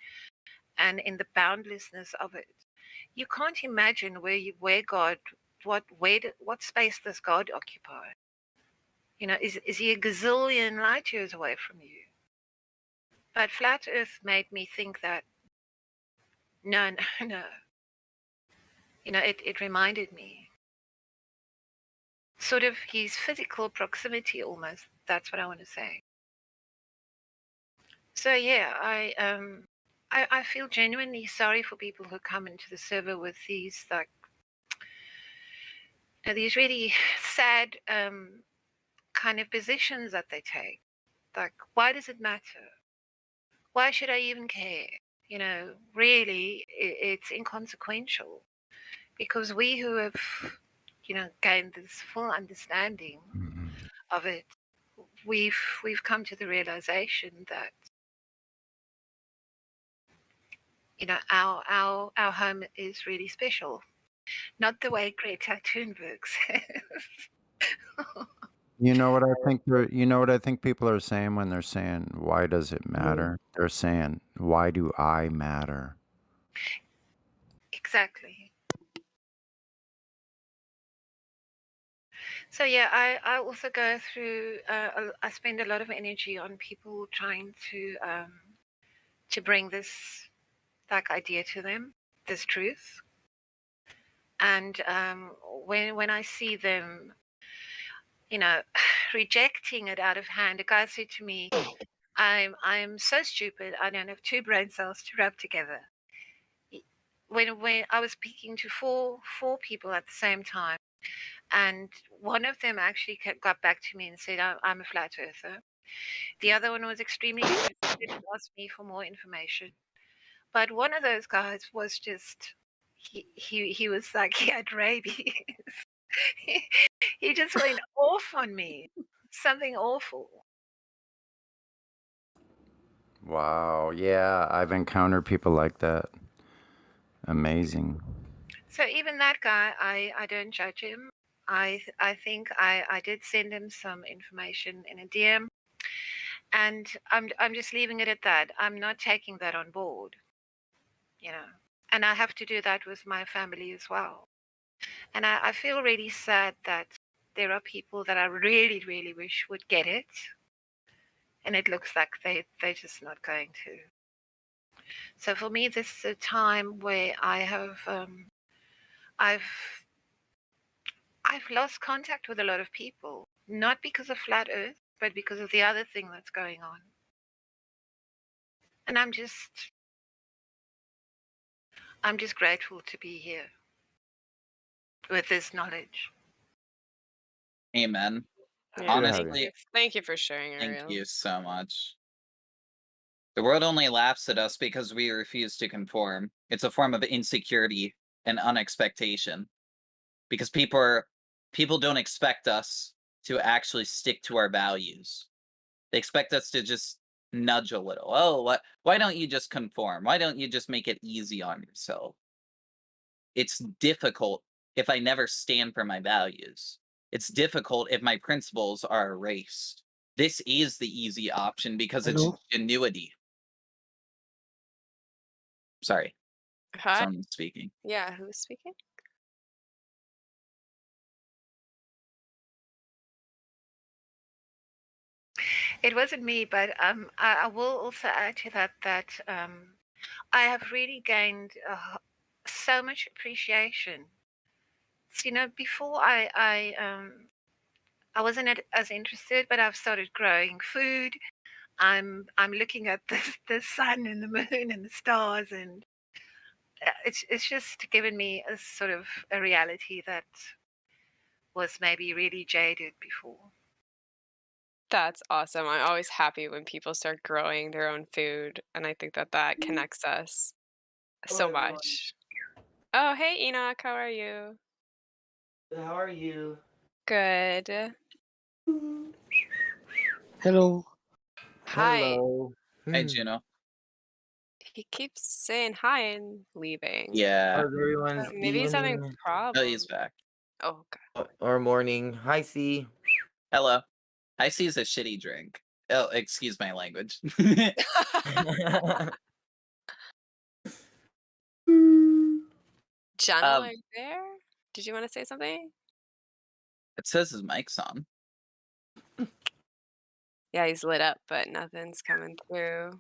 and in the boundlessness of it, you can't imagine what space does God occupy? Is he a gazillion light years away from you? But flat Earth made me think that no. It reminded me sort of his physical proximity almost. That's what I want to say. So yeah, I feel genuinely sorry for people who come into the server with these these really sad kind of positions that they take. Like, why does it matter? Why should I even care? Really, it's inconsequential, because we who have, gained this full understanding of it, we've come to the realization that our home is really special, not the way Greta Thunberg says. You know what I think? You know what I think people are saying when they're saying, "Why does it matter?" They're saying, "Why do I matter?" Exactly. So yeah, I also go through. I spend a lot of energy on people trying to bring this idea to them, this truth. And when I see them, rejecting it out of hand, a guy said to me, "I'm so stupid. I don't have two brain cells to rub together." When I was speaking to four people at the same time, and one of them actually got back to me and said, "I'm a flat earther." The other one was extremely interested and asked me for more information. But one of those guys was just he was like he had rabies. he just went off on me. Something awful. Wow. Yeah, I've encountered people like that. Amazing. So even that guy, I don't judge him. I think I did send him some information in a DM, and I'm just leaving it at that. I'm not taking that on board, and I have to do that with my family as well. And I feel really sad that there are people that I really, really wish would get it, and it looks like they're just not going to. So for me, this is a time where I've lost contact with a lot of people, not because of flat Earth, but because of the other thing that's going on. And I'm just grateful to be here with this knowledge. Amen. Yeah, Honestly, thank you for sharing, thank Ariel. you so much. The world only laughs at us because we refuse to conform. It's a form of insecurity and unexpectation. Because people don't expect us to actually stick to our values. They expect us to just nudge a little. Oh, why don't you just conform? Why don't you just make it easy on yourself? It's difficult if I never stand for my values. It's difficult if my principles are erased. This is the easy option because it's Hello? genuity. Sorry, Hi. someone's speaking. Yeah, who's speaking? It wasn't me, but I will also add to that I have really gained so much appreciation. So, you know, before I wasn't as interested, but I've started growing food. I'm looking at the sun and the moon and the stars, and it's just given me a sort of a reality that was maybe really jaded before. That's awesome. I'm always happy when people start growing their own food, and I think that connects us so much. Oh, hey Enoch, how are you? How are you? Good. Hello. Hi. Hello. Hey, Juno. He keeps saying hi and leaving. Yeah. How's everyone's Maybe he's having evening Oh, problems. he's back. Oh, okay. or morning? Hi, C. Hello. I see is a shitty drink. Oh, excuse my language. Jenna, are you there? Did you want to say something? It says his mic's on. Yeah, he's lit up, but nothing's coming through.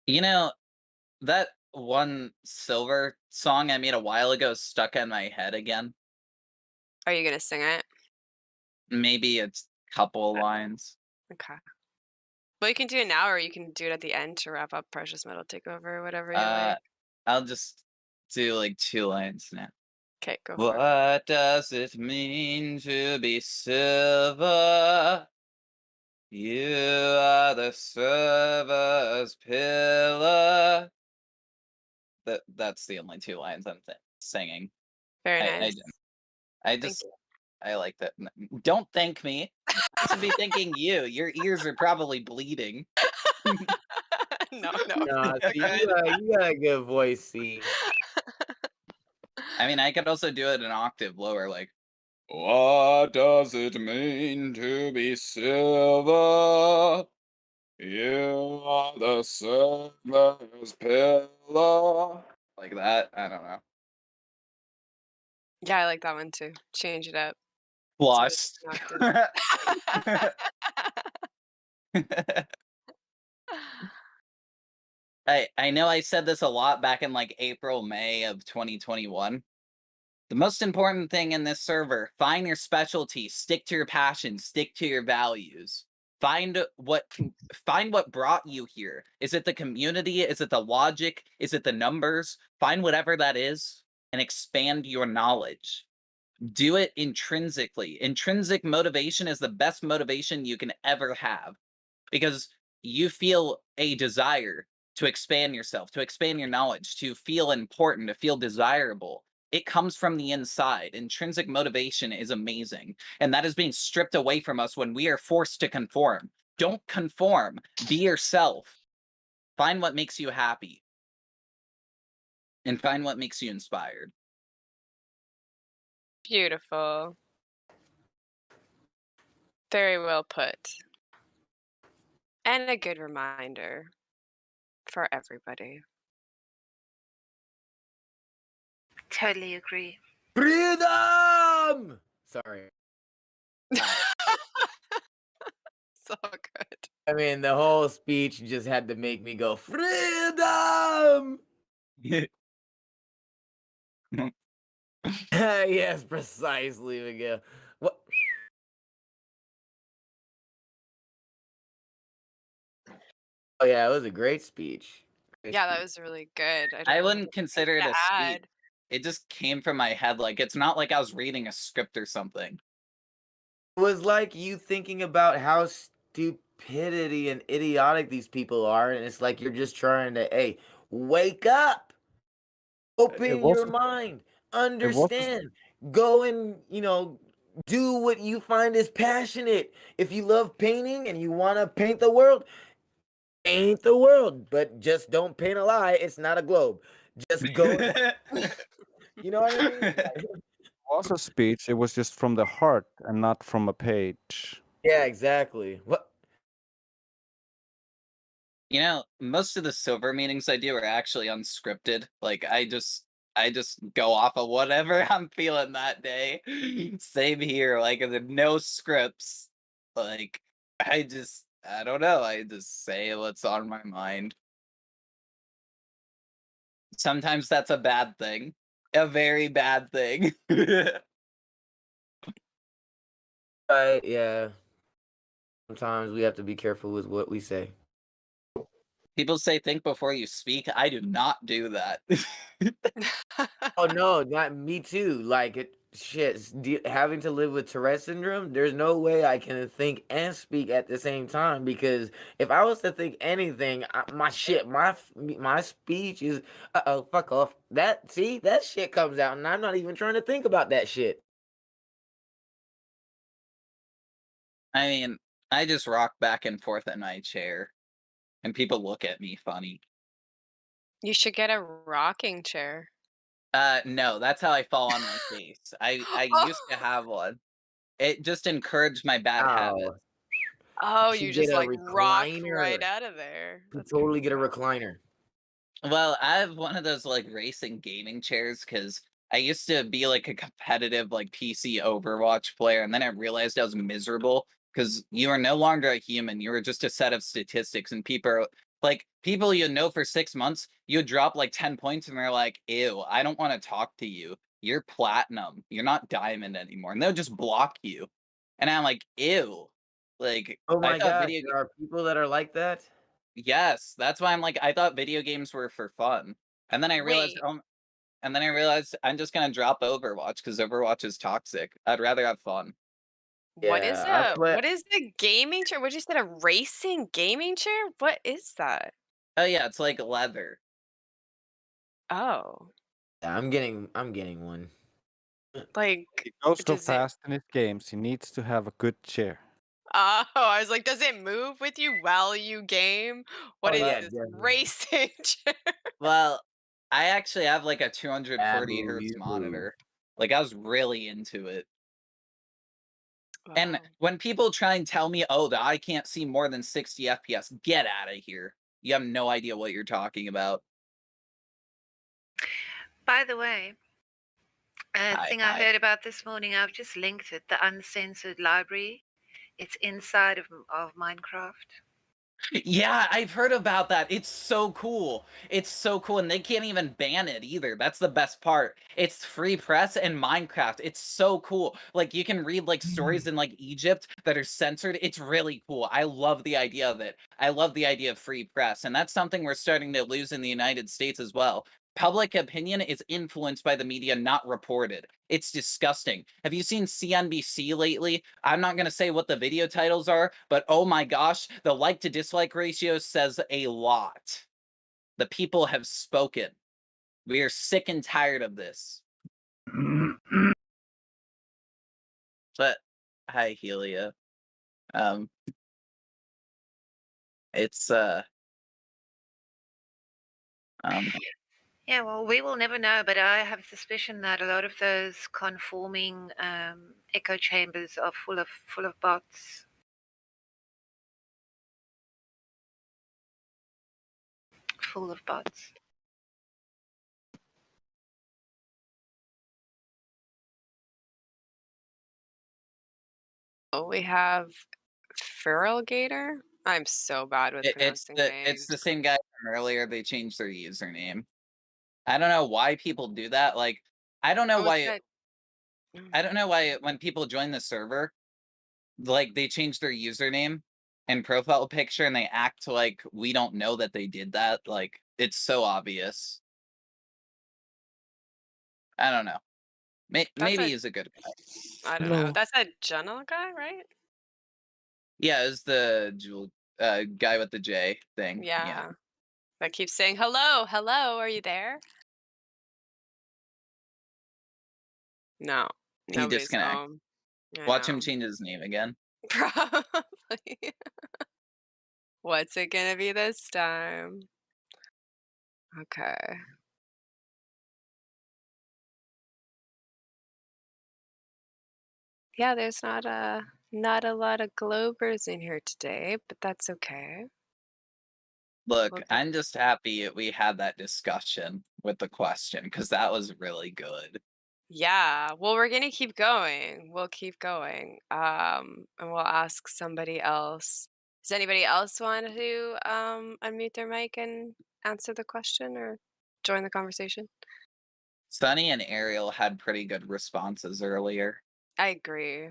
You know, that one Silver song I made a while ago is stuck in my head again. Are you gonna sing it? Maybe it's a couple lines. Okay. Well, you can do it now, or you can do it at the end to wrap up Precious Metal Takeover, whatever you like. I'll just do like 2 lines now. Okay, go for it. What does it mean to be silver? You are the server's pillar. That's the only 2 lines I'm singing. Very I nice. didn't. I like that. Don't thank me. I should be thanking you. Your ears are probably bleeding. No. Nah, C, you got a good voice, C. I mean, I could also do it an octave lower, like, what does it mean to be silver? You are the server's pillar. Like that. I don't know. Yeah, I like that one too. Change it up. Lost. I know I said this a lot back in like April, May of 2021. The most important thing in this server, find your specialty, stick to your passion, stick to your values. Find what brought you here. Is it the community? Is it the logic? Is it the numbers? Find whatever that is and expand your knowledge. Do it intrinsically. Intrinsic motivation is the best motivation you can ever have because you feel a desire to expand yourself, to expand your knowledge, to feel important, to feel desirable. It comes from the inside. Intrinsic motivation is amazing. And that is being stripped away from us when we are forced to conform. Don't conform. Be yourself. Find what makes you happy. And find what makes you inspired. Beautiful. Very well put. And a good reminder for everybody. Totally agree. Freedom! Sorry. So good. I mean, the whole speech just had to make me go, freedom! Yes, precisely, Miguel. What? Oh yeah, it was a great speech. Yeah, that was really good. I don't wouldn't have consider it anything a to speech. add. It just came from my head. Like, it's not like I was reading a script or something. It was like you thinking about how stupidity and idiotic these people are, and it's like you're just trying to, hey, wake up, open your mind, understand, go and Do what you find is passionate. If you love painting and you want to paint the world, paint the world, but just don't paint a lie. It's not a globe. Just go. You know what I mean? It was a speech. It was just from the heart and not from a page. Yeah, exactly. What? You know, most of the silver meetings I do are actually unscripted. Like I just go off of whatever I'm feeling that day. Same here, like no scripts. Like I don't know, I just say what's on my mind. Sometimes that's a bad thing. A very bad thing. Right, yeah. Sometimes we have to be careful with what we say. People say think before you speak. I do not do that. Oh no, not me too. Like having to live with Tourette syndrome, there's no way I can think and speak at the same time because if I was to think anything, my speech is fuck off. That shit comes out and I'm not even trying to think about that shit. I mean, I just rock back and forth in my chair, and people look at me funny. You should get a rocking chair. No, that's how I fall on my face. I used to have one. It just encouraged my bad habits. Oh, Should you get just a like rocked recliner. right out of there. Could That's totally get a recliner. Well, I have one of those like racing gaming chairs because I used to be like a competitive like PC Overwatch player, and then I realized I was miserable because you are no longer a human. You are just a set of statistics, and people you know for 6 months, you drop like 10 points, and they're like, "Ew, I don't want to talk to you. You're platinum. You're not diamond anymore," and they'll just block you. And I'm like, "Ew." Like Oh I my thought gosh, there are people that are like that? Yes, that's why I'm like, I thought video games were for fun. And then I realized, Wait. I'm just gonna drop Overwatch because Overwatch is toxic. I'd rather have fun. What is Yeah, what is the gaming chair? What you said, a racing gaming chair? What is that? Oh yeah, it's like leather. Oh. Yeah, I'm getting one. Like, He goes so does it fast in his games. He needs to have a good chair. Oh, I was like, does it move with you while you game? What Oh is yeah, this definitely. racing chair? Well, I actually have like a Yeah, 240 move, hertz you move. monitor. Like I was really into it. And Wow. when people try and tell me, oh, that I can't see more than 60 FPS, get out of here. You have no idea what you're talking about. By the way, a Hi, thing I hi. heard about this morning, I've just linked it, the uncensored library. It's inside of Minecraft. Yeah, I've heard about that. It's so cool. It's so cool. And they can't even ban it either. That's the best part. It's free press and Minecraft. It's so cool. Like you can read like stories in like Egypt that are censored. It's really cool. I love the idea of it. I love the idea of free press. And that's something we're starting to lose in the United States as well. Public opinion is influenced by the media, not reported. It's disgusting. Have you seen CNBC lately? I'm not going to say what the video titles are, but oh my gosh, the like to dislike ratio says a lot. The people have spoken. We are sick and tired of this. But hi, Helia. It's Yeah, well, we will never know, but I have a suspicion that a lot of those conforming echo chambers are full of bots. Full of bots. Oh, we have Feral Gator. I'm so bad with pronouncing it's names. the same guy from earlier. They changed their username. I don't know why people do that. Like I don't know What was why that? I don't know why when people join the server, like they change their username and profile picture and they act like we don't know that they did that. Like it's so obvious. I don't know. Maybe he's a good guy. I don't know. That's a general guy, right? Yeah, it's the jewel guy with the J thing. Yeah. Yeah. That keeps saying hello, hello, are you there? No. He Nobody's disconnected. home. Watch him change his name again. Probably. What's it gonna be this time? Okay. Yeah, there's not a lot of Globers in here today, but that's okay. Look, I'm just happy we had that discussion with the question because that was really good. Yeah, well, we're gonna keep going. We'll keep going. And we'll ask somebody else. Does anybody else want to unmute their mic and answer the question or join the conversation? Sunny and Ariel had pretty good responses earlier. I agree.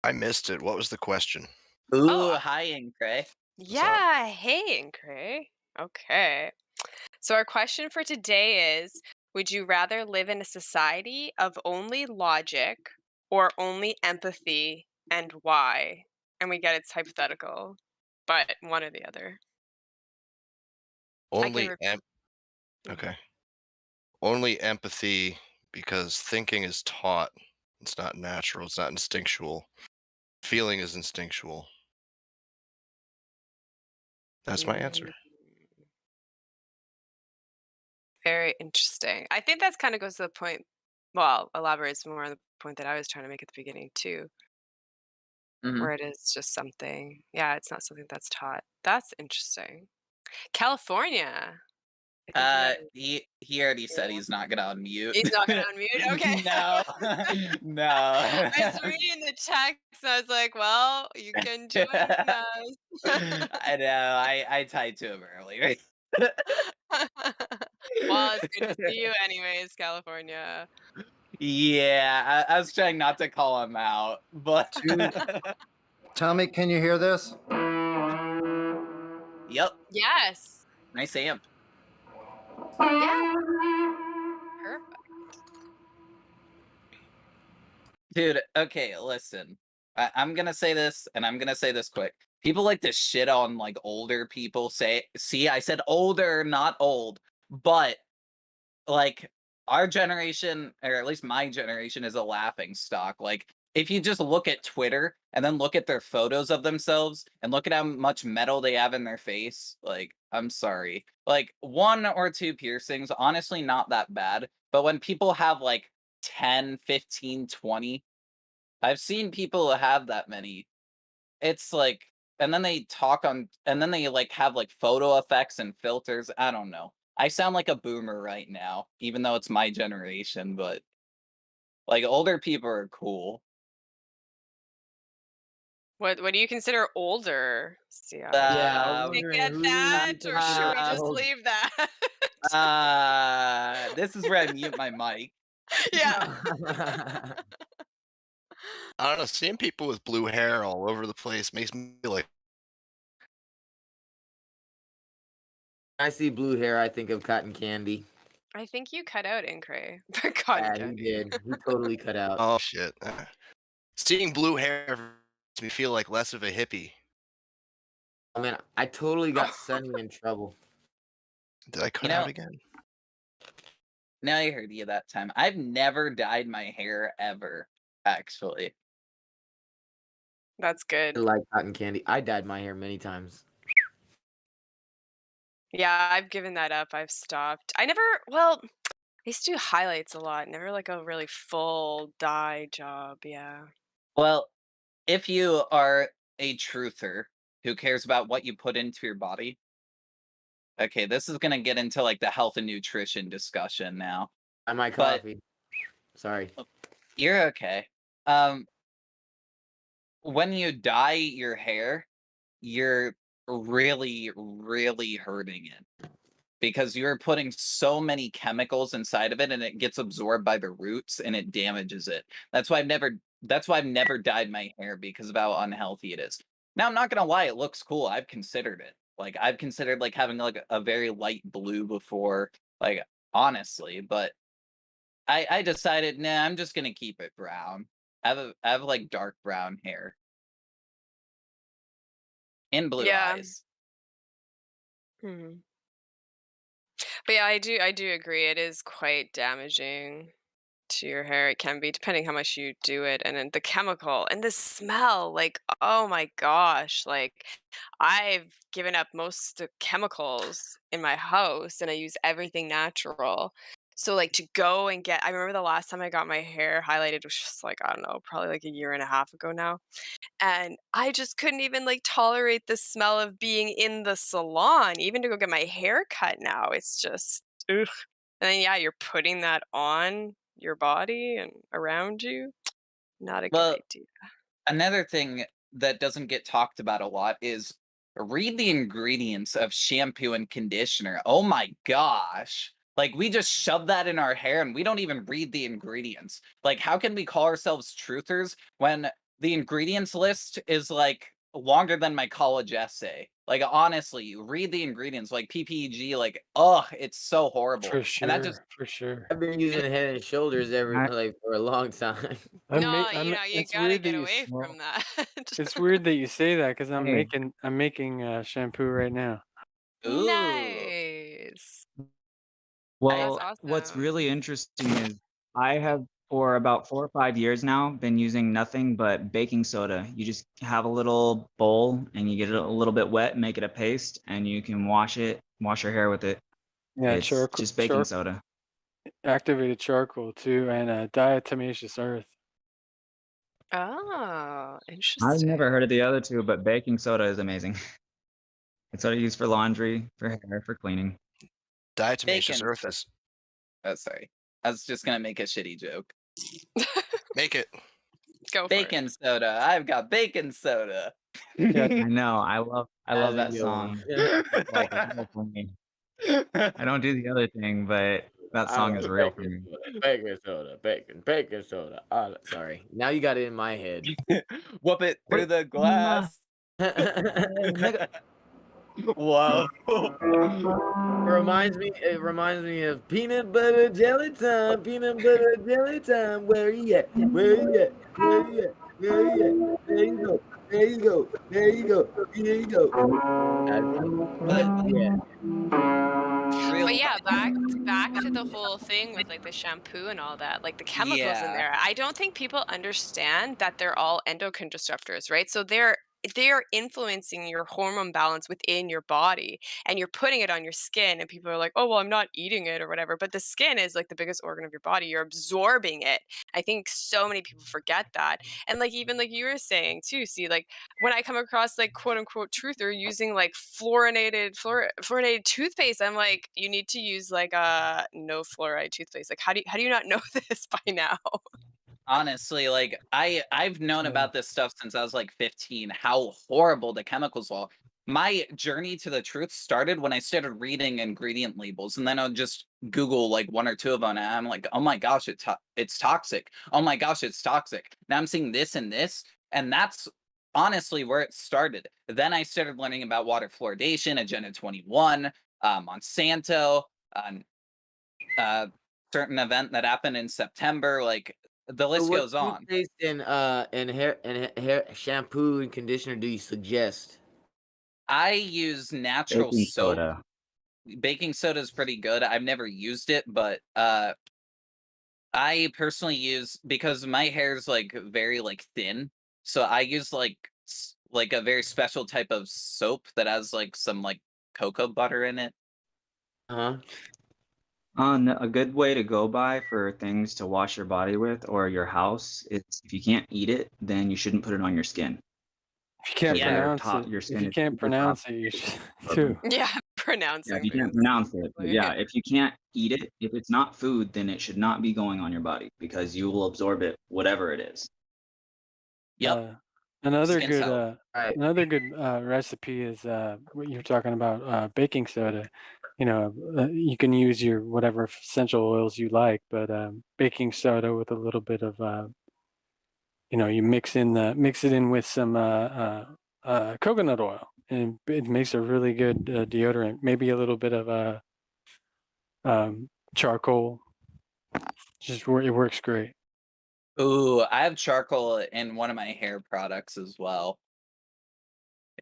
I missed it. What was the question? Ooh, hi, Incray. Yeah, hey, Incray. Okay. So our question for today is, would you rather live in a society of only logic or only empathy, and why? And we get it's hypothetical, but one or the other. Only Mhm. okay. Only empathy because thinking is taught. It's not natural. It's not instinctual. Feeling is instinctual. That's my answer. Very interesting. I think that's kind of goes to the point, well, elaborates more on the point that I was trying to make at the beginning too, where it is just something. Yeah, it's not something that's taught. That's interesting. California. I think you got He already said he's not gonna unmute. He's not gonna unmute? Okay. No. No. I was reading the text, I was like, "Well, you can join us." I know. I tied to him earlier. Well, it's good to see you anyways, California. Yeah, I was trying not to call him out, but Tommy, can you hear this? Yep. Yes. Nice amp. Yeah. Perfect. Dude, okay, listen. I'm gonna say this, and I'm gonna say this quick. People like to shit on like older people. See, I said older, not old. But like our generation, or at least my generation, is a laughing stock. Like if you just look at Twitter and then look at their photos of themselves and look at how much metal they have in their face, like I'm sorry. Like 1 or 2 piercings, honestly not that bad. But when people have like 10, 15, 20, I've seen people have that many. It's like, and then they talk on, and then they like have like photo effects and filters. I don't know. I sound like a boomer right now, even though it's my generation, but like older people are cool. What do you consider older? See, I Yeah, I was did wondering get who that, you or should we just consider old. leave that? This is where I mute my mic. Yeah. I don't know. Seeing people with blue hair all over the place makes me feel like. I see blue hair, I think of cotton candy. I think you cut out, Incray. Cotton Yeah, he candy. did. He totally cut out. Oh shit! Seeing blue hair makes me feel like less of a hippie. I mean, I totally got Sunny in trouble. Did I cut out again? Now I heard you that time. I've never dyed my hair ever, actually. That's good. I like cotton candy. I dyed my hair many times. Yeah, I've given that up. I've stopped. Well, I used to do highlights a lot, never like a really full dye job. Yeah. Well, if you are a truther who cares about what you put into your body, okay, this is gonna get into like the health and nutrition discussion now. My coffee. Sorry. You're okay. When you dye your hair, you're really, really hurting it because you're putting so many chemicals inside of it and it gets absorbed by the roots and it damages it. That's why I've never dyed my hair because of how unhealthy it is. Now I'm not gonna lie, it looks cool. I've considered it. Like I've considered like having like a very light blue before, like honestly, but I decided, nah, I'm just gonna keep it brown. I have like dark brown hair. And blue eyes. Mhm. But yeah, I do agree. It is quite damaging. to your hair. It can be, depending how much you do it, and then the chemical and the smell, like, oh my gosh, like, I've given up most the chemicals in my house, and I use everything natural. So, like, to go and get I remember the last time I got my hair highlighted was just, like, I don't know, probably, like, a year and a half ago now, and I just couldn't even, like, tolerate the smell of being in the salon, even to go get my hair cut now, it's just, ugh. And then, yeah, you're putting that on your body and around you. Not a good Well, idea. another thing that doesn't get talked about a lot is read the ingredients of shampoo and conditioner. Oh my gosh. Like, we just shove that in our hair and we don't even read the ingredients. Like, how can we call ourselves truthers when the ingredients list is like longer than my college essay? Like, honestly, you read the ingredients, like PPG, like, oh, it's so horrible. For And that just sure, for sure. I've been using Head and Shoulders I like for a long time. No, you I'm know, you it's gotta weird that get you away from that. it's weird that you say that because Hey. I'm making shampoo right now. Ooh. Nice. That's Well, what's awesome. really interesting is I have for about 4 or 5 years now been using nothing but baking soda. You just have a little bowl and you get it a little bit wet, make it a paste, and you can wash your hair with it. Yeah, It's just baking soda. activated charcoal too, and diatomaceous earth. Oh, I've interesting. never heard of the other two, but baking soda is amazing. It's what I use for laundry, for hair, for cleaning. Diatomaceous Bacon. earth is Oh, sorry. I was just gonna make a shitty joke. make it. Go for it. Baking soda. I've got baking soda. Yeah. I know. I love That's a that good one. song. It's like real for me. I don't do the other thing, but that I song love is real for baking me. soda, baking soda, baking soda. Sorry. Now you got it in my head. Whoop it through the glass. Whoa. It reminds me of peanut butter jelly time, peanut butter jelly time. Where you at? Where you at? Where you at? Where you at? There you go. There you go. There you go. There you go. But Yeah. But yeah, back to the whole thing with like the shampoo and all that, like the chemicals in Yeah. there. I don't think people understand that they're all endocrine disruptors, right? So they are influencing your hormone balance within your body, and you're putting it on your skin, and people are like, oh well, I'm not eating it or whatever, but the skin is like the biggest organ of your body. You're absorbing it. I think so many people forget that. And like, even like you were saying too, see, like when I come across like quote unquote truther using like fluorinated toothpaste, I'm like, you need to use like a no fluoride toothpaste. Like, how do you not know this by now? honestly, like I've known about this stuff since I was like 15, how horrible the chemicals are. My journey to the truth started when I started reading ingredient labels, and then I'll just Google like one or two of them, and I'm like, oh my gosh, it's toxic. Oh my gosh, it's toxic. Now I'm seeing this and this, and that's honestly where it started. Then I started learning about water fluoridation, Agenda 21, Monsanto, certain event that happened in September. Like, the So list what goes on. toothpaste and hair shampoo and conditioner do you suggest? I use natural Baking soap. soda. Baking soda is pretty good. I've never used it, but I personally use, because my hair is like very like thin, so I use like like a very special type of soap that has like some like cocoa butter in it. Uh-huh. A good way to go by for things to wash your body with or your house is if you can't eat it, then you shouldn't put it on your skin. If you can't Because your pronounce it, your if skin you is can't super pronounce it, toxic you to should absorbing. too. Yeah, Yeah, if pronouncing you can't things. pronounce it. But yeah, if you can't eat it, if it's not food, then it should not be going on your body because you will absorb it, whatever it is. Yep. Another Skin's good health. recipe is what you're talking about, baking soda. You know, you can use your whatever essential oils you like, but baking soda with a little bit of you mix it in with some coconut oil, and it makes a really good deodorant. Maybe a little bit of charcoal. It works great. Ooh, I have charcoal in one of my hair products as well.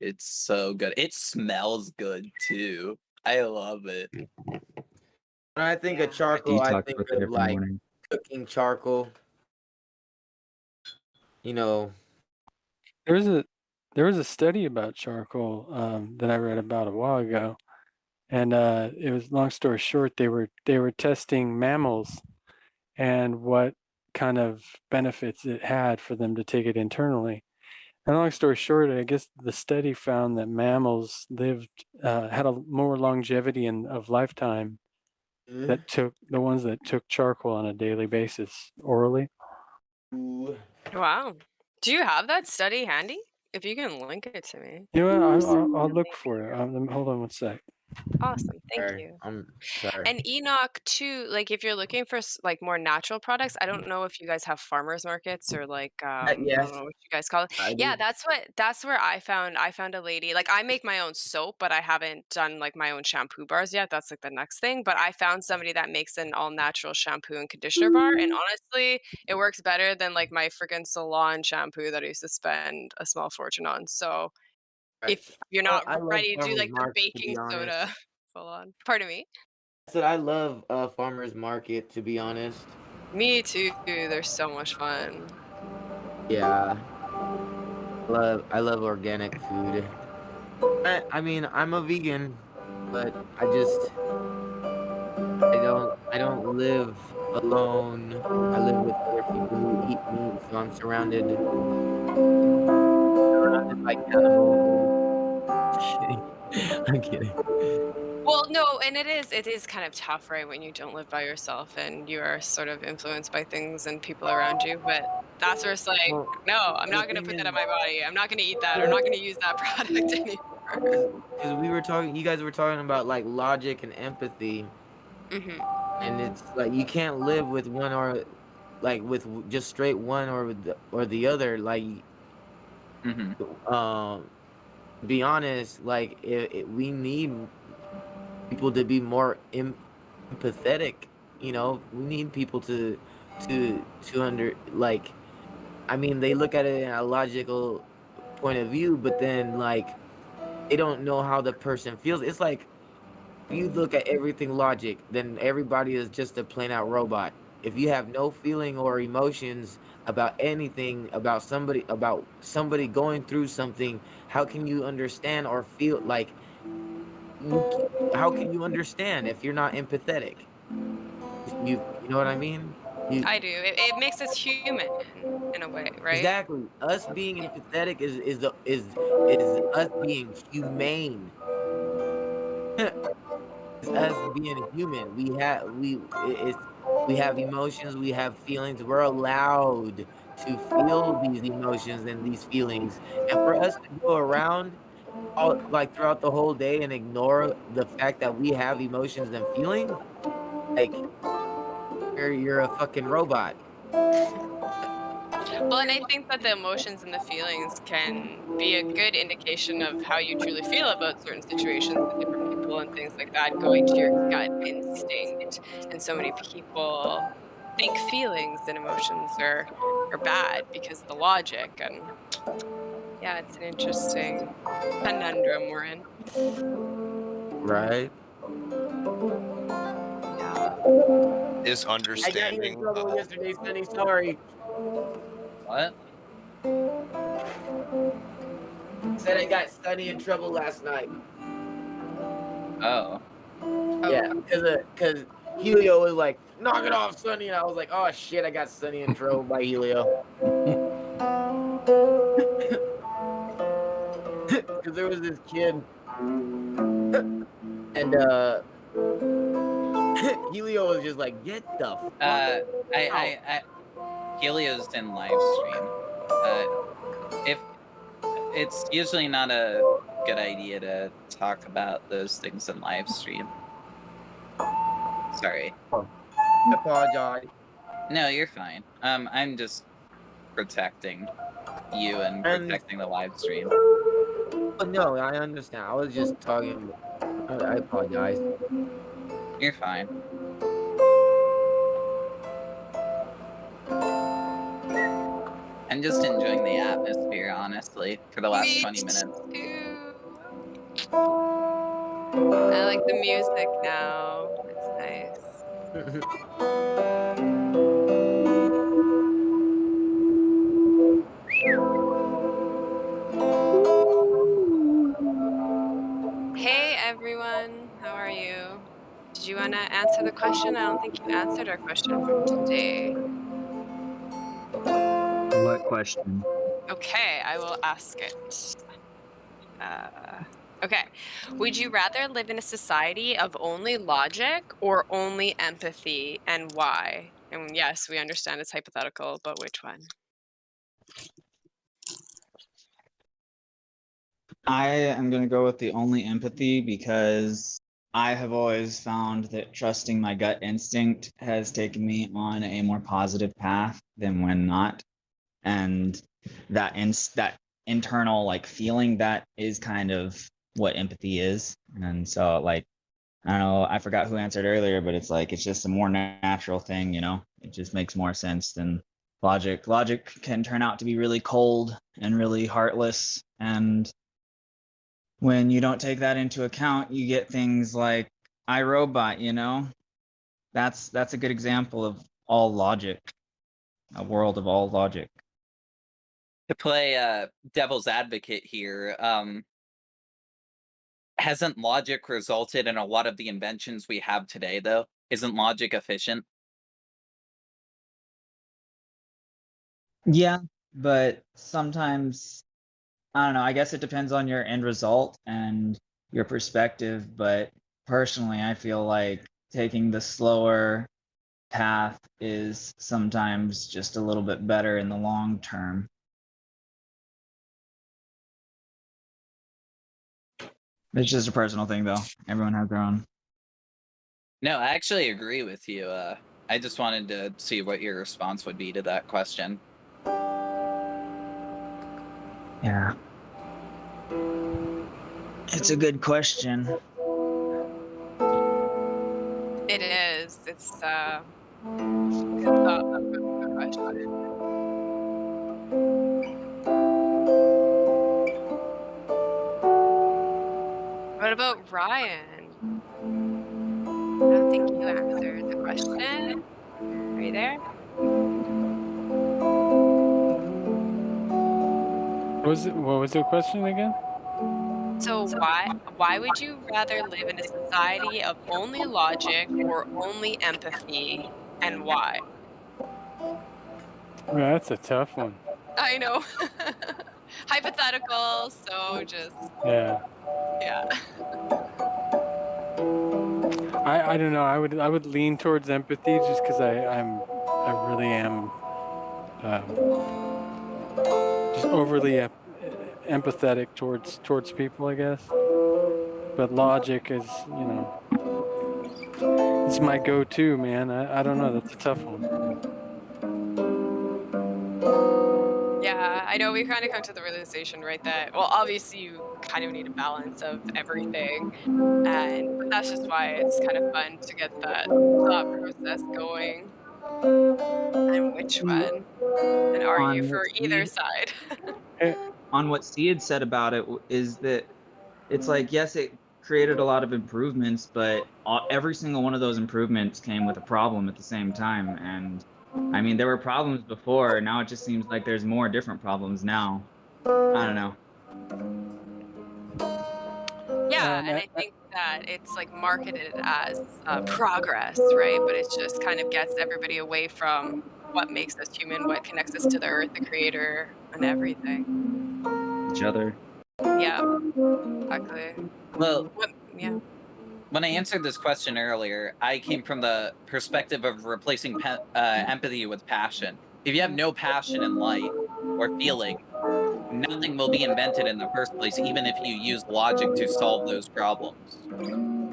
It's so good. It smells good too. I love it. When I think of I charcoal, I detox think with it of every like morning. cooking charcoal. You know. There was a study about charcoal that I read about a while ago, and it was, long story short, they were testing mammals and what kind of benefits it had for them to take it internally. And long story short, I guess the study found that mammals had a more longevity of lifetime that took the ones that took charcoal on a daily basis orally. Wow. Do you have that study handy? If you can link it to me. You know what? I'll look for it. Hold on one sec. Awesome. Thank Sorry, you. I'm sorry. And Enoch too, like if you're looking for like more natural products, I don't know if you guys have farmers markets or like I don't Yes, know what you guys call it. I Yeah, do. that's where I found a lady. Like I make my own soap, but I haven't done like my own shampoo bars yet. That's like the next thing. But I found somebody that makes an all natural shampoo and conditioner bar. And honestly, it works better than like my freaking salon shampoo that I used to spend a small fortune on. So Right. if you're not I love ready to do farmers like the market, to baking be honest. soda full on. Pardon me. I said I love farmers market, to be honest. Me too. They're so much fun. Yeah, I love organic food. I mean, I'm a vegan, but I don't live alone. I live with other people who eat meat, so I'm surrounded by cannibals. Kidding. I'm kidding. Well, no, and it is kind of tough, right, when you don't live by yourself and you are sort of influenced by things and people around you, but that's where it's like, Well, "No, I'm the not gonna thing put is, that in my body. I'm not gonna eat that. I'm not gonna use that product anymore." because we were talking, you guys were talking about like logic and empathy, Mhm. and it's like you can't live with one or like with just straight one or the other. Like, um, be honest, like we need people to be more empathetic. You know, we need people to under like. I mean, they look at it in a logical point of view, but then like they don't know how the person feels. It's like if you look at everything logic, then everybody is just a plain out robot. If you have no feeling or emotions about anything, about somebody going through something, how can you understand or feel like how can you understand if you're not empathetic? You know what I mean? You I do. It makes us human in a way, right? exactly. Us being empathetic is us being humane. It's us being human. We have emotions, we have feelings. We're allowed to feel these emotions and these feelings. And for us to go around all like throughout the whole day and ignore the fact that we have emotions and feelings, like you're a fucking robot. Well, and I think that the emotions and the feelings can be a good indication of how you truly feel about certain situations with different people and things like that, going to your gut instinct. And so many people think feelings and emotions are bad because of the logic. And yeah, it's an interesting conundrum we're in. Right? Yeah. Is I got you in understanding trouble yesterday, Sonny. Sorry. What? Said I got Sonny in trouble last night. Oh. Yeah, because Helio was like, knock it off, Sonny. And I was like, oh shit, I got Sonny in trouble by Helio. Because there was this kid, and Helio was just like, get the fuck out. Helio's in live stream. If it's usually not a good idea to talk about those things in live stream. Sorry. I apologize. No, you're fine. I'm just protecting you and protecting the live stream. Oh, no, I understand. I was just talking. I apologize. You're fine. I'm just enjoying the atmosphere, honestly, for the last 20 minutes. I like the music now. It's nice. everyone. How are you? Did you want to answer the question? I don't think you answered our question from today. What question? Okay, I will ask it. Okay. Would you rather live in a society of only logic or only empathy, and why? And yes, we understand it's hypothetical, but which one? I am going to go with the only empathy because I have always found that trusting my gut instinct has taken me on a more positive path than when not. And that internal like feeling, that is kind of what empathy is. And so like, I don't know, I forgot who answered earlier, but it's like it's just a more natural thing, you know? It just makes more sense than logic. Logic can turn out to be really cold and really heartless, and when you don't take that into account, you get things like iRobot, you know? That's a good example of all logic, a world of all logic. To play devil's advocate here, hasn't logic resulted in a lot of the inventions we have today, though? Isn't logic efficient? Yeah, but sometimes, I don't know, I guess it depends on your end result and your perspective, but personally, I feel like taking the slower path is sometimes just a little bit better in the long term. It's just a personal thing, though. Everyone has their own. No, I actually agree with you. I just wanted to see what your response would be to that question. Yeah. It's a good question. It is. It's good question. What about Ryan? I don't think you answered the question. Are you there? What was the question again? So why would you rather live in a society of only logic or only empathy, and why? Well, that's a tough one. I know. Hypothetical, so just Yeah. yeah. I don't know. I would lean towards empathy just because I really am just overly empathetic towards people, I guess. But logic is, you know, it's my go-to, man. I don't know. That's a tough one. Yeah, I know we kind of come to the realization, right, that well, obviously you kind of need a balance of everything, but that's just why it's kind of fun to get that thought process going. And which one? And argue On for what either Seed, side. on what Seed said about it is that it's like, yes, it created a lot of improvements, but every single one of those improvements came with a problem at the same time. And I mean, there were problems before. Now it just seems like there's more different problems now. I don't know. Yeah, and I think that it's like marketed as progress, right? But it just kind of gets everybody away from what makes us human, what connects us to the earth, the creator, and everything. Each other. Yeah, exactly. Well, yeah. When I answered this question earlier, I came from the perspective of replacing empathy with passion. If you have no passion in life or feeling, nothing will be invented in the first place, even if you use logic to solve those problems.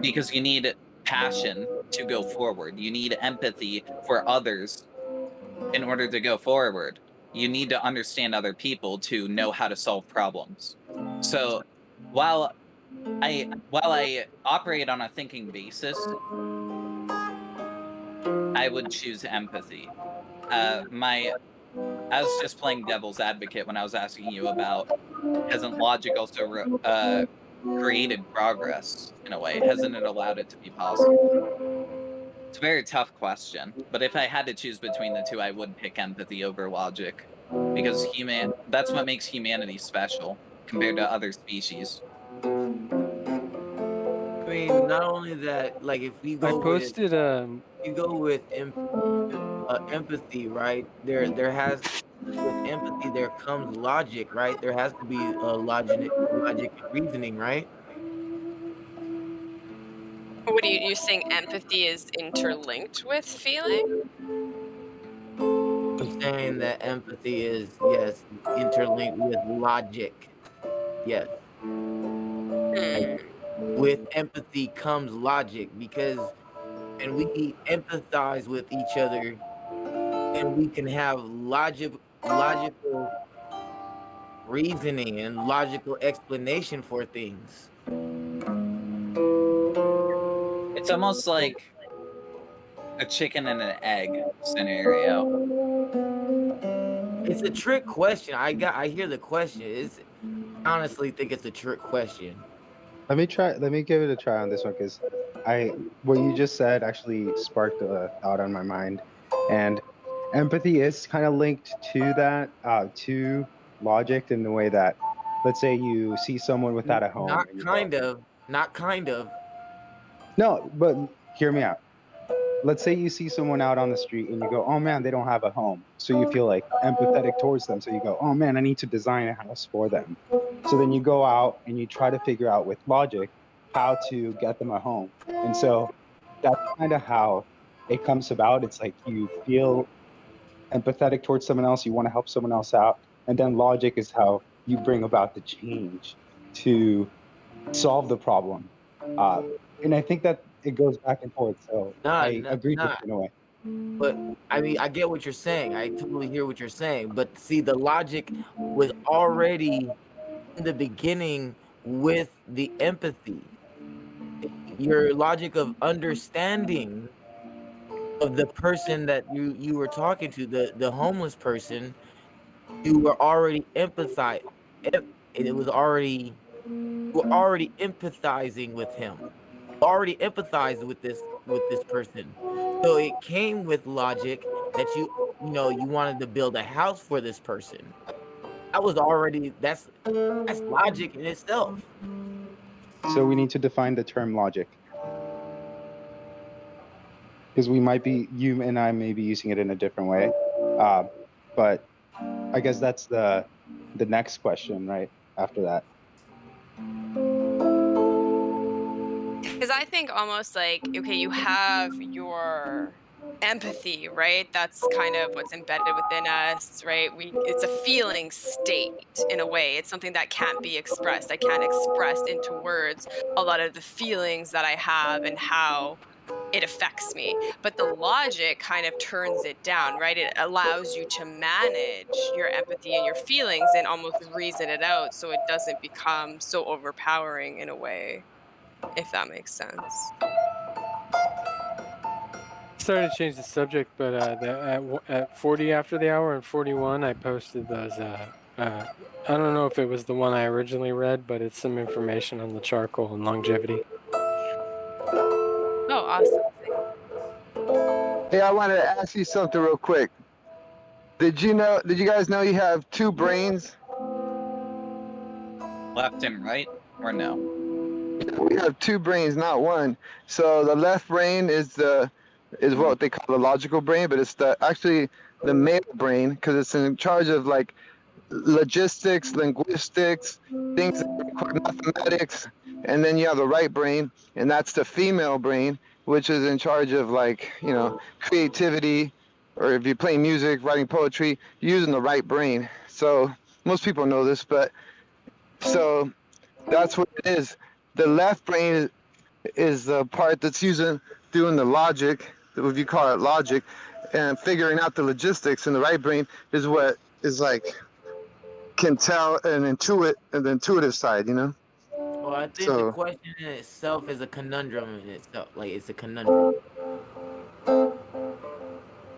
Because you need passion to go forward. You need empathy for others in order to go forward. You need to understand other people to know how to solve problems. So while I operate on a thinking basis, I would choose empathy. I was just playing devil's advocate when I was asking you about hasn't logic also created progress in a way? Hasn't it allowed it to be possible? It's a very tough question, but if I had to choose between the two, I would pick empathy over logic because that's what makes humanity special compared to other species. I mean, not only that, like if I you posted go with empathy, right? There has with empathy there comes logic, right? There has to be logic and reasoning, right? What are you saying empathy is interlinked with feeling? I'm saying that empathy is, yes, interlinked with logic. Yes. Like, Hmm. with empathy comes logic because and we empathize with each other and we can have logical reasoning and logical explanation for things. It's almost like a chicken and an egg scenario. It's a trick question. I hear the question. I honestly think it's a trick question. Let me give it a try on this one because what you just said actually sparked a thought on my mind, and empathy is kind of linked to that, to logic in the way that, let's say you see someone without a home Not and you go, kind of, not kind of. no, but hear me out. Let's say you see someone out on the street and you go, oh man, they don't have a home. So you feel like empathetic towards them. So you go, oh man, I need to design a house for them. So then you go out and you try to figure out with logic how to get them a home. And so that's kind of how it comes about. It's like you feel empathetic towards someone else, you want to help someone else out. And then logic is how you bring about the change to solve the problem. And I think that it goes back and forth. So I agreed with you in a way. But I mean, I get what you're saying. I totally hear what you're saying. But see, the logic was already in the beginning with the empathy. Your logic of understanding of the person that you were talking to, the homeless person, you were already it was already you were already empathizing with him. Already empathized with this person. So it came with logic that you wanted to build a house for this person. That was already that's logic in itself. So we need to define the term logic. Because you and I may be using it in a different way. But I guess that's the next question, right? After that. Because I think almost like, okay, you have your empathy, right? That's kind of what's embedded within us, right? It's a feeling state in a way. It's something that can't be expressed. I can't express into words a lot of the feelings that I have and how it affects me. But the logic kind of turns it down, right? It allows you to manage your empathy and your feelings and almost reason it out so it doesn't become so overpowering in a way, if that makes sense. Started to change the subject, but at 40 after the hour and 41, I posted those. I don't know if it was the one I originally read, but it's some information on the charcoal and longevity. Oh, awesome. Hey, I wanted to ask you something real quick. Did you guys know you have two brains? Left and right, or no? We have two brains, not one. So the left brain is what they call the logical brain, but it's actually the male brain because it's in charge of like logistics, linguistics, things that require mathematics. And then you have the right brain, and that's the female brain, which is in charge of like, creativity, or if you play music, writing poetry, you're using the right brain. So most people know this, but so that's what it is. The left brain is the part that's doing the logic, if you call it logic, and figuring out the logistics, and the right brain is what is like can tell and intuit, and the intuitive side, Well, I think the question in itself is a conundrum in itself. Like it's a conundrum.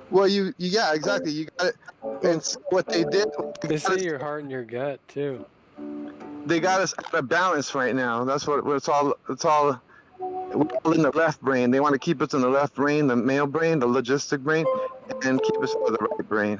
Well, yeah, exactly. You got it. And so what they did, They say your heart and your gut too. They got us out of balance right now. That's what it's all. We're all in the left brain. They want to keep us in the left brain, the male brain, the logistic brain, and keep us in the right brain.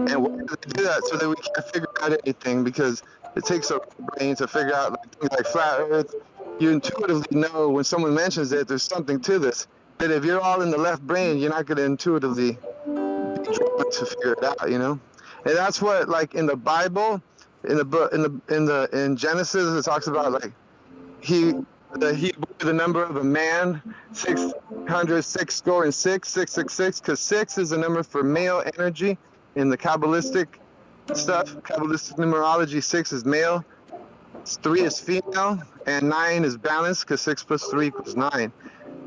And why do they do that? So that we can't figure out anything, because it takes a brain to figure out things like flat Earth. You intuitively know when someone mentions it, there's something to this. But if you're all in the left brain, you're not going to intuitively be drawn to figure it out, you know. And that's what, like in the Bible, in the book, in Genesis, it talks about like he bore the number of a man, 666, 666, because 6 is the number for male energy in the Kabbalistic stuff. Kabbalistic numerology, 6 is male, 3 is female, and 9 is balanced because 6 plus 3 equals 9.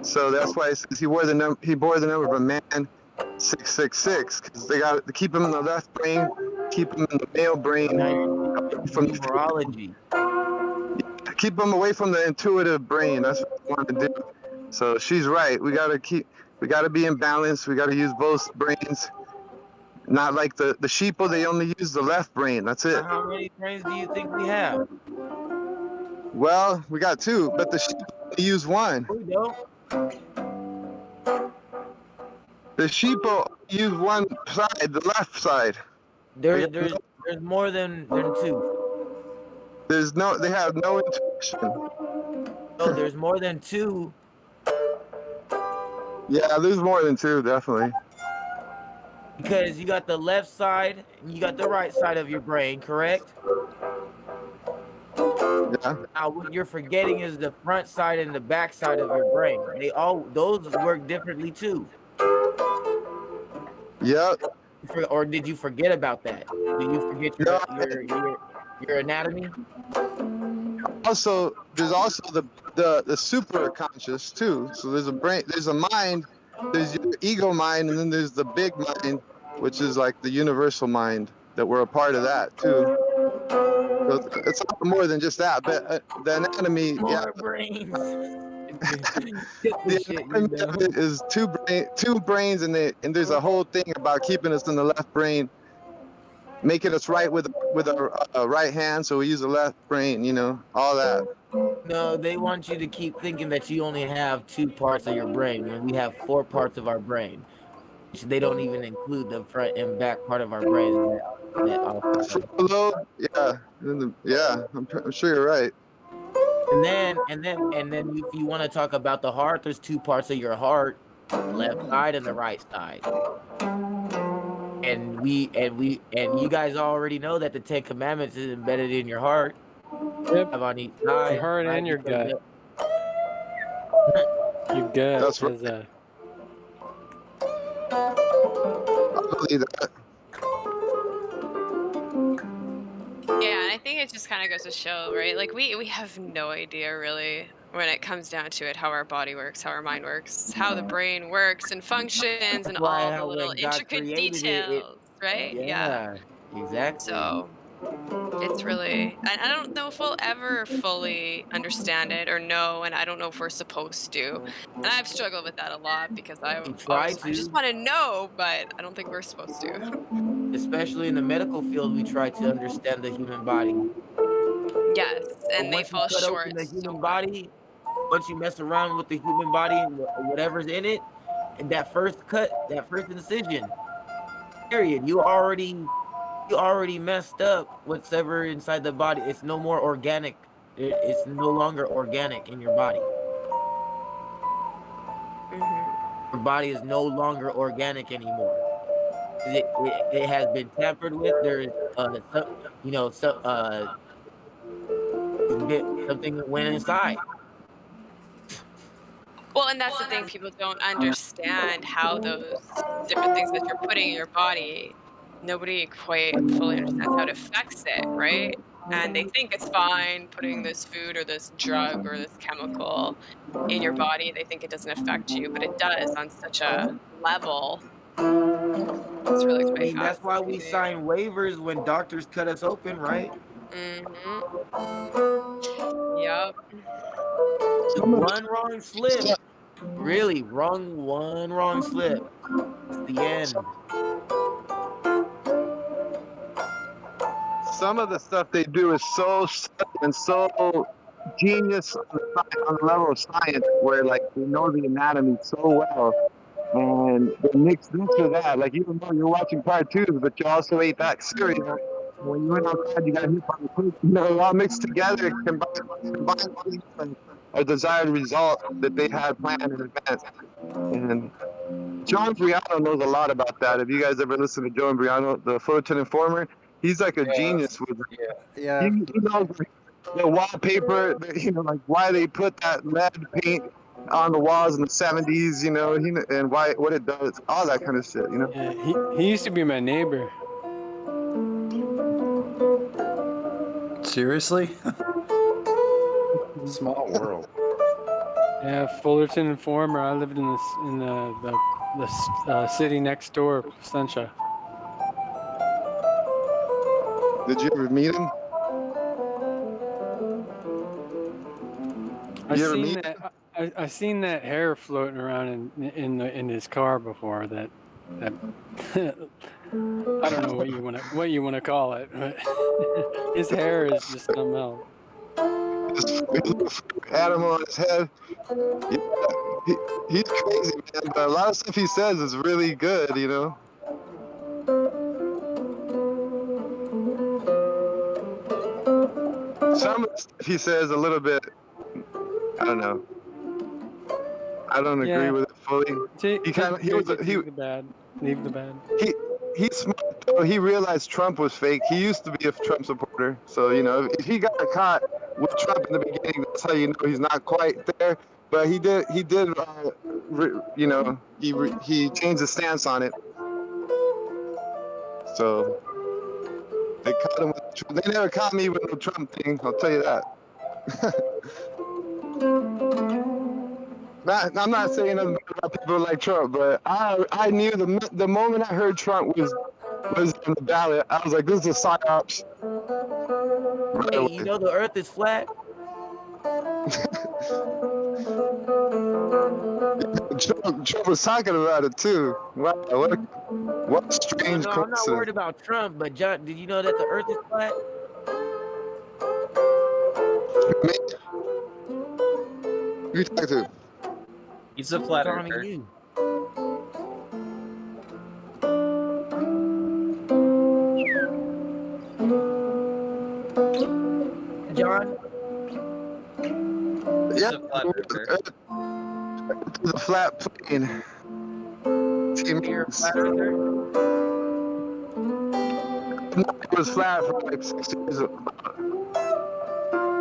So that's why it says he bore the number of a man, 666, because they got to keep him in the left brain, keep him in the male brain, from numerology. Keep them away from the intuitive brain. That's what I want to do. So she's right. We gotta be in balance. We gotta use both brains. Not like the sheeple, they only use the left brain. That's it. How many brains do you think we have? Well, we got 2, but the sheeple only use 1. We don't. The sheeple use one side, the left side. There's more than 2. They have no intuition. No, there's more than 2. Yeah, there's more than 2, definitely. Because you got the left side and you got the right side of your brain, correct? Yeah. Now what you're forgetting is the front side and the back side of your brain. Those work differently too. Yep. Or did you forget about that? Did you forget your anatomy? Also, there's also the super conscious too. So there's a brain, there's a mind, there's your ego mind, and then there's the big mind, which is like the universal mind that we're a part of that too. So it's more than just that, but the anatomy, more brains. The anatomy of it is two brains, and there's a whole thing about keeping us in the left brain, making us right with a right hand, so we use the left brain, you know, all that. No, they want you to keep thinking that you only have 2 parts of your brain when we have 4 parts of our brain. Which they don't even include the front and back part of our brain. Lobe, yeah, I'm sure you're right. And then if you want to talk about the heart, there's 2 parts of your heart, left side and the right side. And you guys already know that the 10 Commandments is embedded in your heart. Yep. Have on each side. Your heart and your gut. Your gut. That's right. is I believe that. Yeah, and I think it just kind of goes to show, right? Like we have no idea really when it comes down to it how our body works, how our mind works, how the brain works and functions, and all the little intricate details, right? Yeah, exactly. So it's really, I don't know if we'll ever fully understand it or know, and I don't know if we're supposed to. And I've struggled with that a lot because I just want to know, but I don't think we're supposed to. Especially in the medical field, we try to understand the human body. Yes, and they fall short. The human body, once you mess around with the human body and whatever's in it, and that first cut, that first incision, period, you already messed up whatever inside the body. It's no more organic. It's no longer organic in your body. Your body is no longer organic anymore. It has been tampered with. There's something that went inside. Well, and that's the thing, people don't understand how those different things that you're putting in your body, nobody quite fully understands how it affects it, right? And they think it's fine putting this food or this drug or this chemical in your body. They think it doesn't affect you, but it does on such a level. It's really quite that's why we sign waivers when doctors cut us open, right? Yep. One wrong slip. Really, one wrong slip. It's the end. Some of the stuff they do is so subtle and so genius on the level of science, where like they know the anatomy so well, and they mix this or that. Like even though you're watching cartoons, but you also ate that cereal, when you went outside, you got hit by the quick. You know, it all mixed together, combined a desired result that they had planned in advance. And John Briano knows a lot about that. If you guys ever listen to John Briano, the Fullerton Informer, he's like a genius with Yeah. he knows like, the wallpaper, you know, like why they put that lead paint on the walls in the 70s, you know, and why what it does, all that kind of shit, you know. Yeah, he used to be my neighbor. Seriously? Small world. Yeah, Fullerton Informer. I lived in the city next door, Placentia. Did you ever meet him? I seen that hair floating around in his car before. That I don't know what you want to call it. But his hair is just something else. Animal on his head. Yeah, he's crazy, man. But a lot of stuff he says is really good, you know. Some of the stuff he says a little bit, I don't know. I don't agree with it fully. Leave the bad. He's smart though. He realized Trump was fake. He used to be a Trump supporter, so you know if he got caught with Trump in the beginning, that's how you know he's not quite there. But he did, you know, he changed his stance on it. So they caught him with Trump. They never caught me with no Trump thing. I'll tell you that. I'm not saying nothing about people like Trump, but I knew the moment I heard Trump was on the ballot, I was like, this is a psyops. Hey, you know the Earth is flat. Trump was talking about it too. Wow, what a strange No, I'm not worried about Trump, but John, did you know that the Earth is flat? Who you talking to? He's a flat Talking to earther. you. John? Yeah, He's a flat earther. the flat plane. You're a flat earther? It was flat for like 6 years.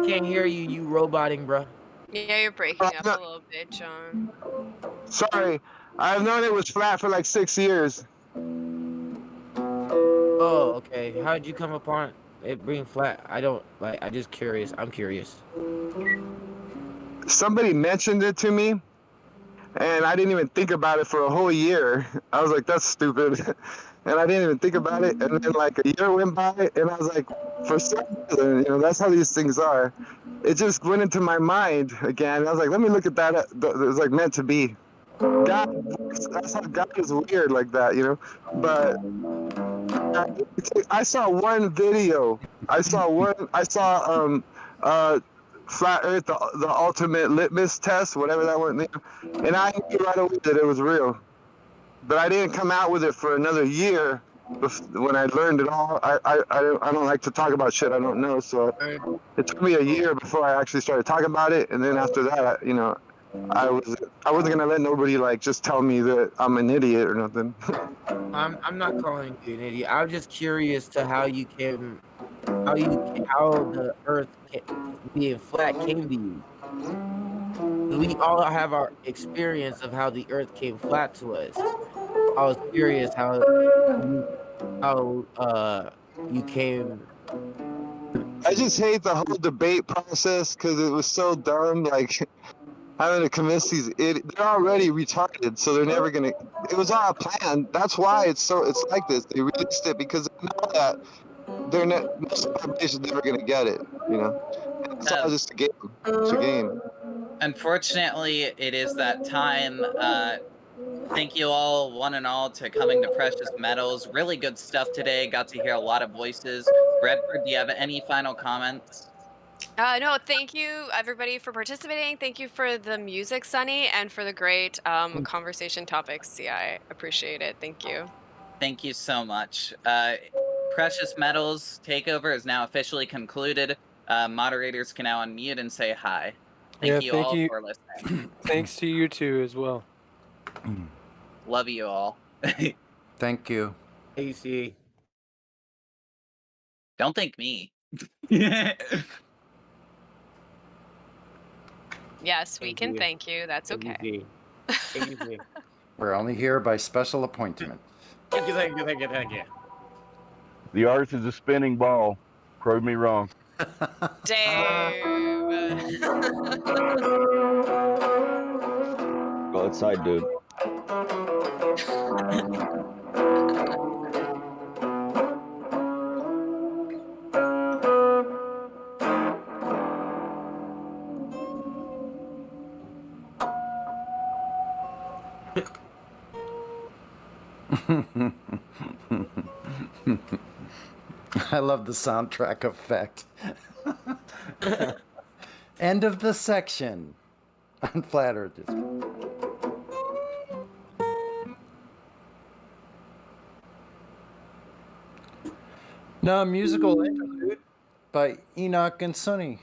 Can't hear you, you roboting, bro. Yeah, you're breaking up a little bit, John. Sorry, I've known it was flat for like 6 years. Oh, okay. How'd you come upon it being flat? I just curious. I'm curious. Somebody mentioned it to me, and I didn't even think about it for a whole year. I was like, that's stupid. And I didn't even think about it. And then like a year went by, and I was like, for some reason, you know, that's how these things are. It just went into my mind again. I was like, let me look at that. It was like meant to be. God, that's how God is weird like that, you know. But I saw one video. I saw Flat Earth, the ultimate litmus test, whatever that one, and I knew right away that it was real. But I didn't come out with it for another year. When I learned it all, I don't like to talk about shit I don't know. So it took me a year before I actually started talking about it, and then after that, you know, I wasn't gonna let nobody like just tell me that I'm an idiot or nothing. I'm not calling you an idiot. I'm just curious to how the Earth being flat came to you. We all have our experience of how the Earth came flat to us. I was curious how you came. I just hate the whole debate process because it was so dumb. Like having to convince these idiots, they're already retarded, so they're never gonna. It was all planned. That's why it's like this. They released it because they know that most of the population's never gonna get it. You know, it's all just a game. It's a game. Unfortunately, it is that time. Thank you all, one and all, to coming to Precious Metals. Really good stuff today. Got to hear a lot of voices. Redford, do you have any final comments? No, thank you everybody for participating. Thank you for the music, Sunny, and for the great conversation topics. Yeah, I appreciate it. Thank you. Thank you so much. precious metals takeover is now officially concluded. Moderators can now unmute and say hi. Thank you all for listening. Thanks to you two as well. Love you all. Thank you. AC. Don't thank me. Yes, we Thank can you. thank you. That's okay. Easy. We're only here by special appointment. Thank you. The earth is a spinning ball. Prove me wrong. Dave. Go outside, dude. I love the soundtrack effect. End of the section on Flat Earth. No, musical interlude by Enoch and Sonny.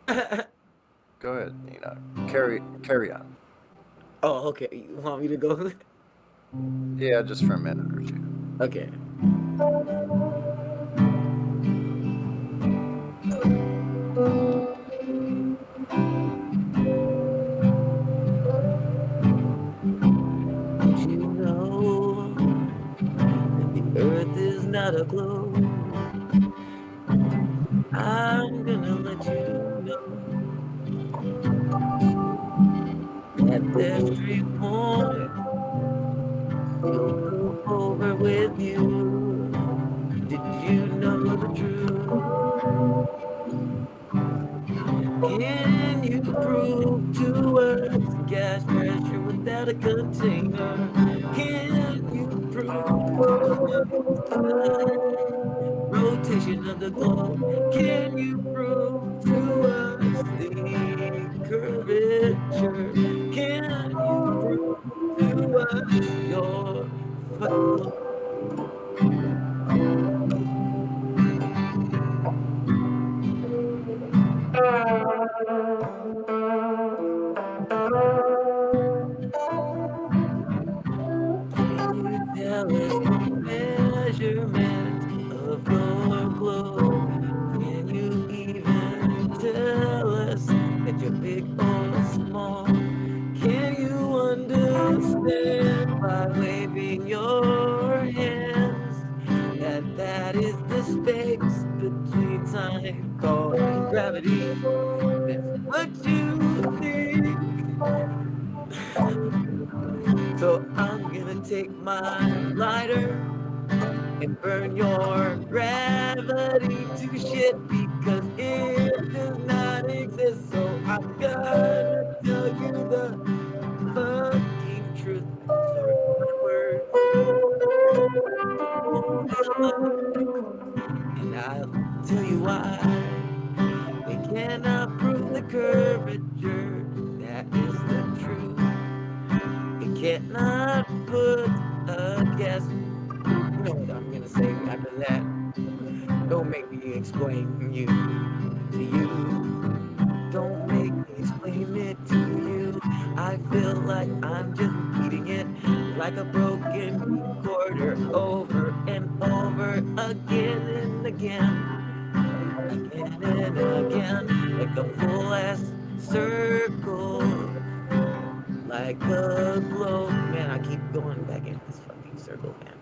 Go ahead, Enoch. Carry on. Oh, okay. You want me to go? Yeah, just for a minute or two. Okay. Did you know that the earth is not a globe? I'm gonna let you know that there's 3 points you'll move over with you. Did you know the truth? Can you prove to us gas pressure without a container? Can you prove to us the rotation of the globe? Can you prove to us the curvature? Can you prove to us your fucking globe? Can you tell us the measurement of your globe? Can you even tell us that you're big or small? Can you understand by waving your hands that is the space between time called gravity? That's what you think. So I'm gonna take my lighter and burn your gravity to shit because it does not exist. So I'm gonna tell you the fucking truth. Sorry for my words. And I'll tell you why. They cannot prove the curvature. That is the truth. They cannot put a gas. You know what I'm gonna say after that? Don't make me explain you to you. Don't make me explain it to you. I feel like I'm just repeating it like a broken recorder over and over again and again. Again and again, like a full ass circle. Like a globe. Man, I keep going back in this fucking circle, man.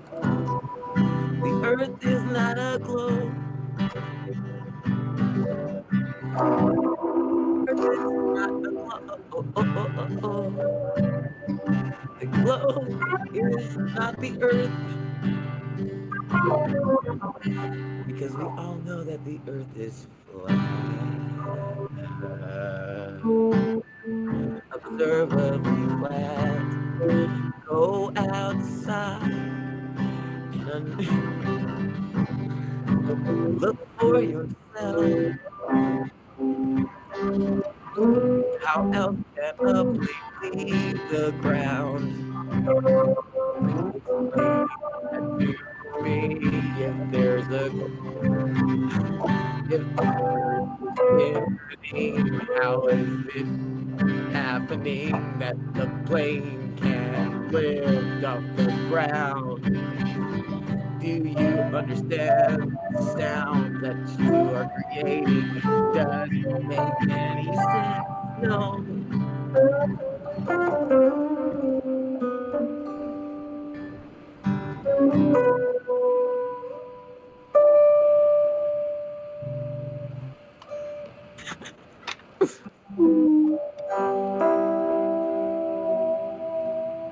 The earth is not a globe. The globe is not the earth. Because we all know that the earth is flat. Observably flat. Go outside and look for yourself. How else can a plane leave the ground? Explain that to me. If there's If the earth is spinning, how is it happening that the plane can't lift off the ground? Do you understand the sound that you are creating? Does it make any sense? No.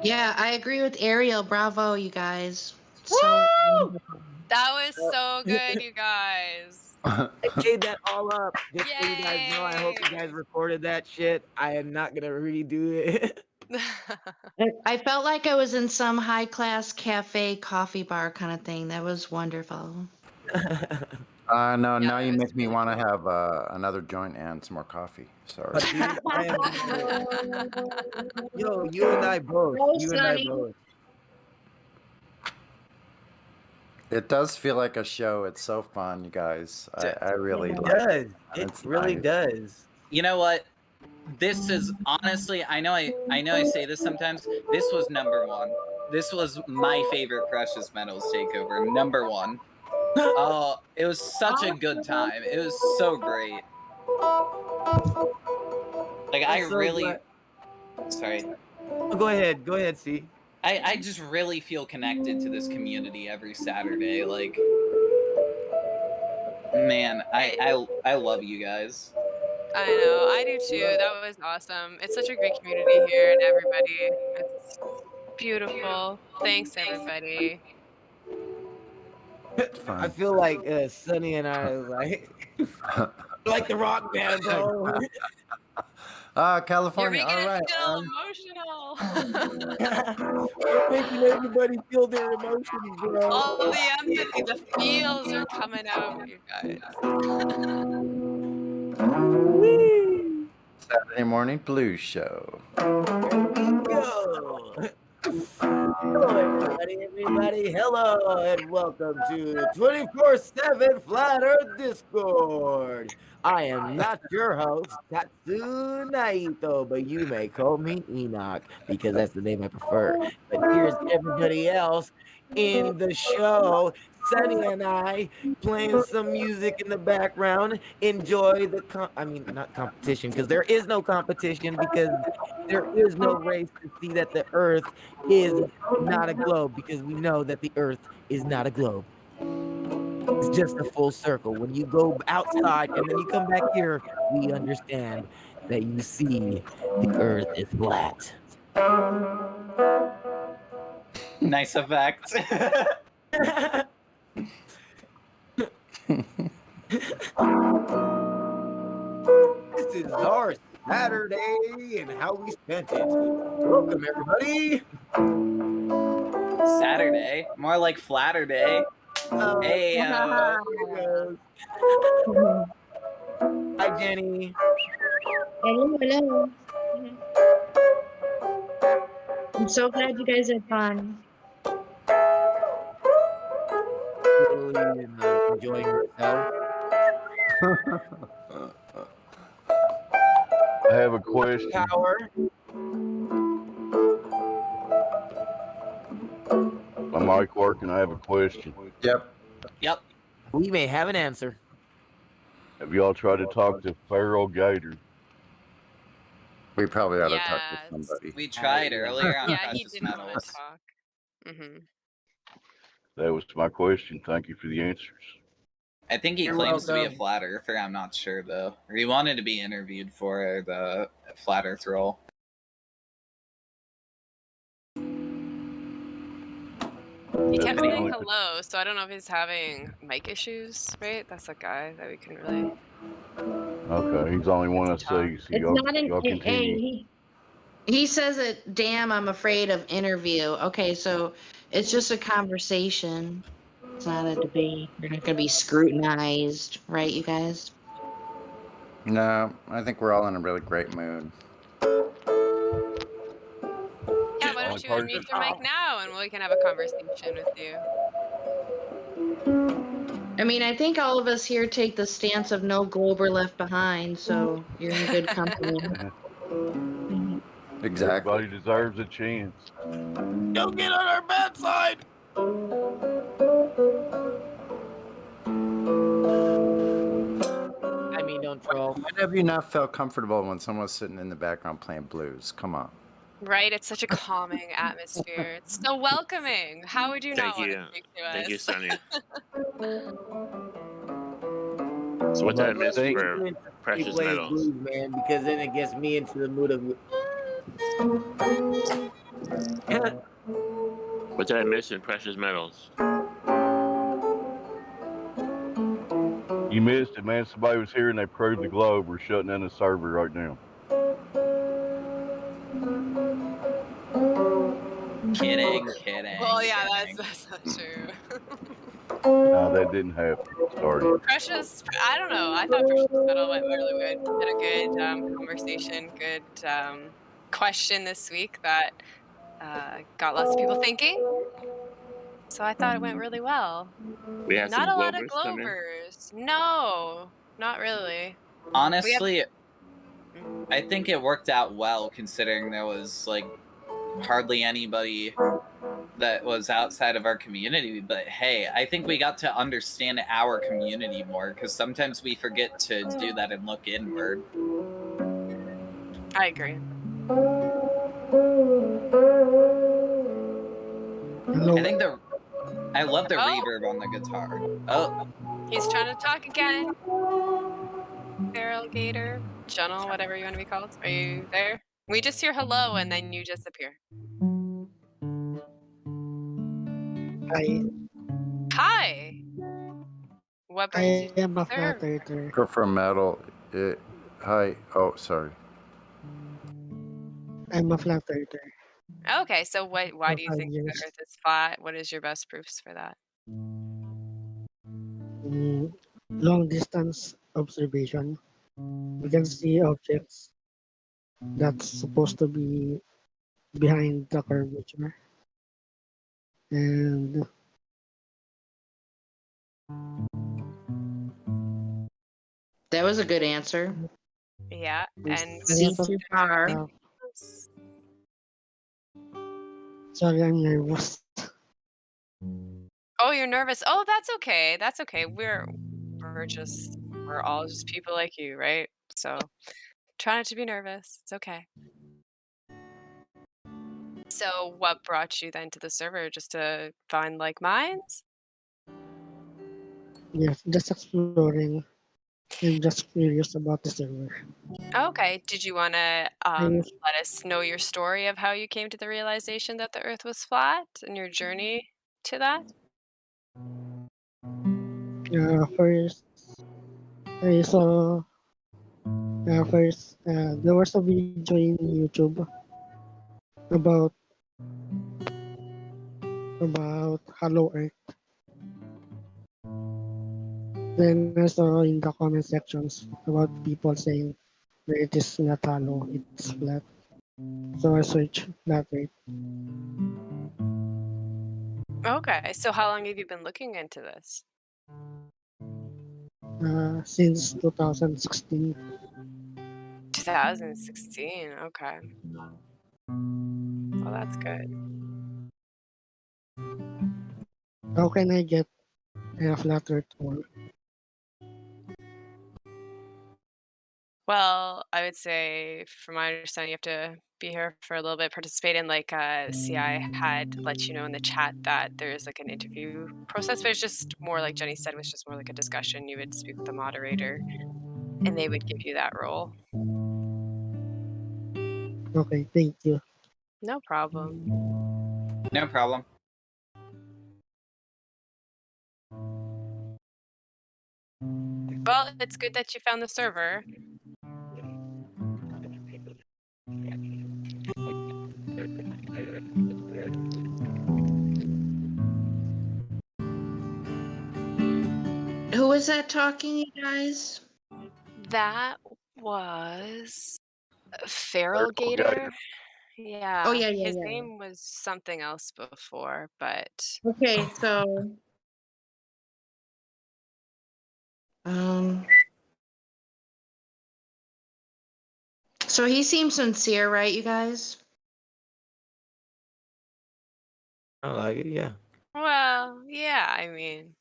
Yeah, I agree with Ariel. Bravo, you guys. Woo! So wonderful. That was so good, you guys. I made that all up. Just so you guys know, I hope you Yay! guys recorded that shit. I am not gonna redo it. I felt like I was in some high class cafe coffee bar kind of thing. That was wonderful. No, now Yeah, you it was make me really want to have another joint and some more coffee. Sorry. But dude, I am yo, you and I both. Oh, You and I Sonny. both. It does feel like a show. It's so fun, you guys. I really It like does. it. It It's really nice. does. You know what? This is honestly, I know I say this sometimes. This was number one. This was my favorite Precious Metals takeover. Number one. Oh, it was such a good time. It was so great. Like I I'm so really glad. sorry. Oh, go ahead, C. I just really feel connected to this community every Saturday. Like, man, I love you guys. I know, I do too. That was awesome. It's such a great community here, and everybody. It's beautiful. Thanks, everybody. It's fun. I feel like Sonny and I like the rock band, bro. You're California. making All us right. feel emotional. We're making everybody feel their emotions, bro. All the empathy, the feels are coming out, you guys. Saturday morning blues show. Here we go. Hello, everybody. Hello, and welcome to 24/7 Flat Earth Discord. I am not your host, Tatsu Naito, but you may call me Enoch because that's the name I prefer. But here's everybody else in the show. Sunny and I playing some music in the background. Enjoy the not competition, because there is no competition, because there is no race to see that the Earth is not a globe, because we know that the Earth is not a globe. It's just a full circle. When you go outside and then you come back here, we understand that you see the Earth is flat. Nice effect. This is our Saturday and how we spent it. Welcome, everybody. Saturday, more like Flatter Day. Hey, There it goes. Hi, Jenny. Hello. I'm so glad you guys had fun. Really enjoying yourself. I have a question. Power. My mic working? I have a question. Yep. We may have an answer. Have y'all tried to talk to Feral Gator? We probably ought to talk to somebody. We tried earlier on Yeah, he Precious didn't want to Metals. talk. Mm-hmm. That was my question. Thank you for the answers. I think he You're claims to be a welcome. flat earther. I'm not sure though. Or he wanted to be interviewed for the flat earth role. He kept But he- saying hello, so I don't know if he's having mic issues, right? That's a guy that we can really. Okay, he's the only one I see. So It's y'all, not an y'all continue. he says it, damn, I'm afraid of interview. Okay, so it's just a conversation. It's not a debate. You're not gonna be scrutinized, right, you guys? No, I think we're all in a really great mood. Yeah, why don't you unmute your mic now and we can have a conversation with you? I mean, I think all of us here take the stance of no globe are left behind, so you're in good company. Exactly. Everybody deserves a chance. Go get on our bad side. I mean, don't troll. When have you not felt comfortable when someone's sitting in the background playing blues? Come on. Right? It's such a calming atmosphere. It's so welcoming. How would you not Thank want to you. speak to Thank you, us? Sonia. So what did I miss Thank for you. He precious plays metals? blues, man, because then it gets me into the mood of. What did I miss in precious metals? You missed it, man. Somebody was here and they proved the globe. We're shutting down the server right now. Kidding. Well, yeah, that's not true. No, that didn't happen. Sorry. Precious, I don't know. I thought Precious Metal went really good. Had a good conversation, good question this week that got lots of people thinking. So I thought it went really well. We had Not some a lot of Globers come in. Globers. No, not really. We have. Honestly, I think it worked out well considering there was like hardly anybody that was outside of our community. But hey, I think we got to understand our community more because sometimes we forget to do that and look inward. I agree. I love the Oh. reverb on the guitar. Oh, He's trying to talk again. Feral Gator, Junnel, whatever you want to be called. Are you there? We just hear hello and then you disappear. Hi. Hi. What brings you I to am the a flat server? earther. Prefer metal. Hi. Oh, sorry. I'm a flat earther. Okay, so why For do you 5 think the years. Earth is flat? What is your best proofs for that? Long distance observation. We can see objects that's supposed to be behind the curvature. And That was a good answer. Yeah, and what See else too do you far. have? sorry, I'm nervous. Oh, you're nervous. Oh, that's okay. That's okay. We're all just people like you, right? So try not to be nervous. It's okay. So what brought you then to the server? Just to find like minds? Yes, just exploring. I'm just curious about the server. Okay. Did you want to I used, let us know your story of how you came to the realization that the Earth was flat and your journey to that? first, I saw there was a video in YouTube about Hello Earth. Then I saw in the comment sections about people saying that it is not hollow, it's flat. So I searched flat Earth. Okay. So how long have you been looking into this? Since 2016. 2016. Okay. Well, that's good. How can I get a flat Earth tour? Well, I would say, from my understanding, you have to be here for a little bit, participate in like CI had let you know in the chat that there is like an interview process, but it's just more like Jenny said, was just more like a discussion. You would speak with the moderator and they would give you that role. Okay, thank you. No problem. no problem. Well, it's good that you found the server. Who was that talking, you guys? That was Feral Gator. Yeah. Oh, yeah, yeah, His yeah. name was something else before, but Okay, so So he seems sincere, right, you guys? I like it, yeah. Well, yeah, I mean,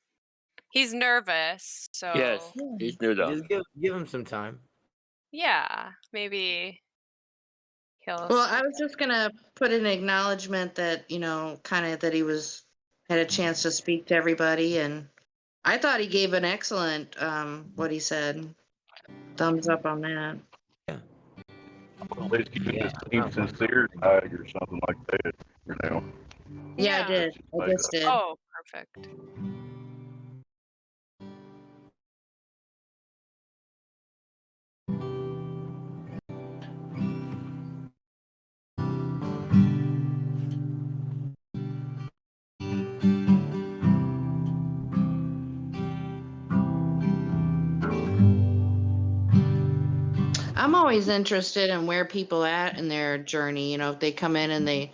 he's nervous, Yes, so he's new though. Just give him some time. yeah, maybe he'll Well, I speak was just gonna put an acknowledgement that, kind of that he had a chance to speak to everybody, and I thought he gave an excellent what he said. Thumbs up on that. At least keep Yeah, the same sincere tag or something like that. You know. Yeah, I did. I just did. Oh, perfect. I'm always interested in where people at in their journey. If they come in and they're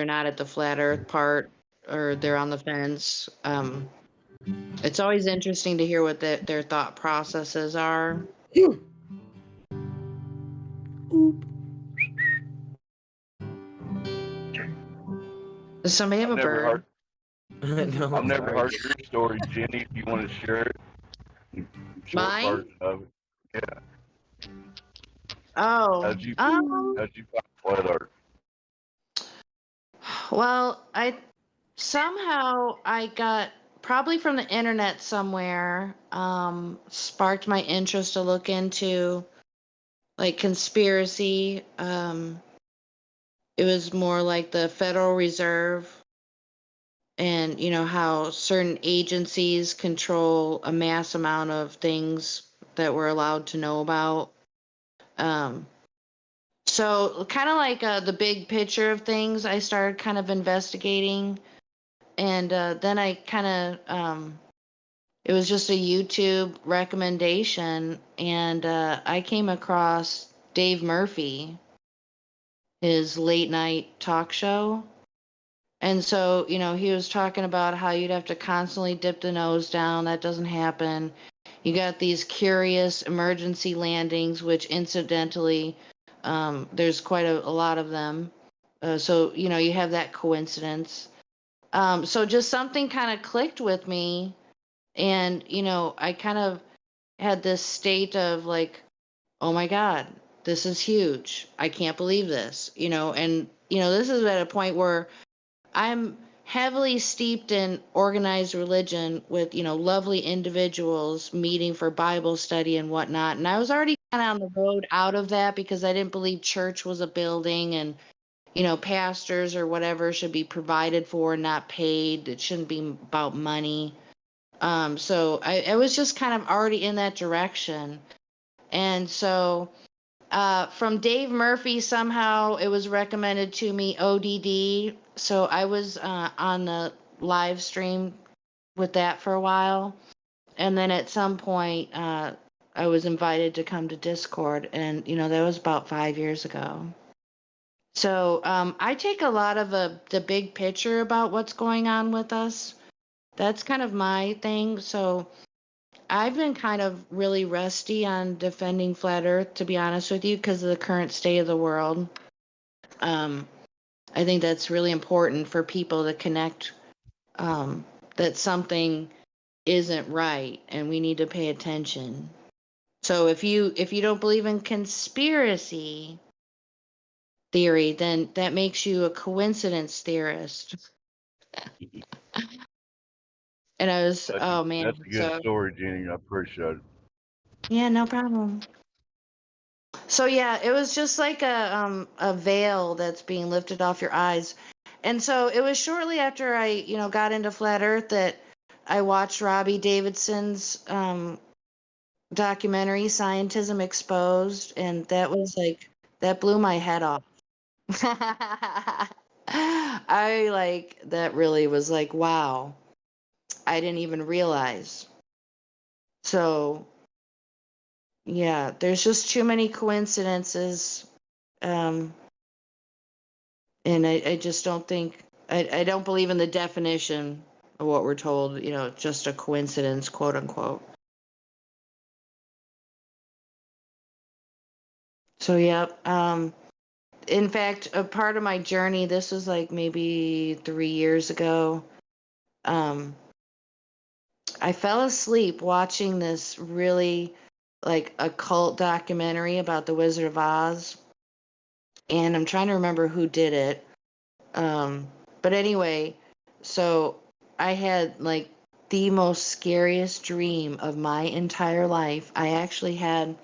not at the flat Earth part, or they're on the fence. It's always interesting to hear what their thought processes are. Does somebody have a bird? No, I've never sorry. heard your story, Jenny. If you want to share it, short Mine? version of it. Yeah. Oh, How'd you find flat Earth? well, somehow I got, probably from the internet somewhere, sparked my interest to look into like conspiracy. It was more like the Federal Reserve, and how certain agencies control a mass amount of things that we're allowed to know about. So kind of like the big picture of things, I started kind of investigating, and then I kind of it was just a YouTube recommendation, and I came across Dave Murphy, his late night talk show. And so, he was talking about how you'd have to constantly dip the nose down. That doesn't happen. You got these curious emergency landings, which incidentally, there's quite a lot of them. So, you have that coincidence. So just something kind of clicked with me. And, I kind of had this state of like, oh my God, this is huge. I can't believe this, and, this is at a point where I'm heavily steeped in organized religion with, lovely individuals meeting for Bible study and whatnot. And I was already kind of on the road out of that because I didn't believe church was a building, and, pastors or whatever should be provided for and not paid. It shouldn't be about money. So I was just kind of already in that direction. And so from Dave Murphy, somehow it was recommended to me ODD. So I was on the live stream with that for a while. And then at some point, I was invited to come to Discord. And, that was about 5 years ago. So I take a lot of the big picture about what's going on with us. That's kind of my thing. So I've been kind of really rusty on defending flat Earth, to be honest with you, because of the current state of the world. I think that's really important for people to connect that something isn't right and we need to pay attention. So if you don't believe in conspiracy theory, then that makes you a coincidence theorist. And I was, oh man, That's a good story, Jenny. I appreciate it. Yeah, no problem. So yeah, it was just like a veil that's being lifted off your eyes. And so it was shortly after I, got into flat earth that I watched Robbie Davidson's documentary Scientism Exposed, and that blew my head off. That really was like, wow. I didn't even realize. So yeah, there's just too many coincidences. And I just don't think, I don't believe in the definition of what we're told, just a coincidence, quote unquote. So yep. In fact, a part of my journey, this was like maybe 3 years ago. Um, I fell asleep watching this really like occult documentary about the Wizard of Oz, and I'm trying to remember who did it. But anyway, so I had like the most scariest dream of my entire life. I actually had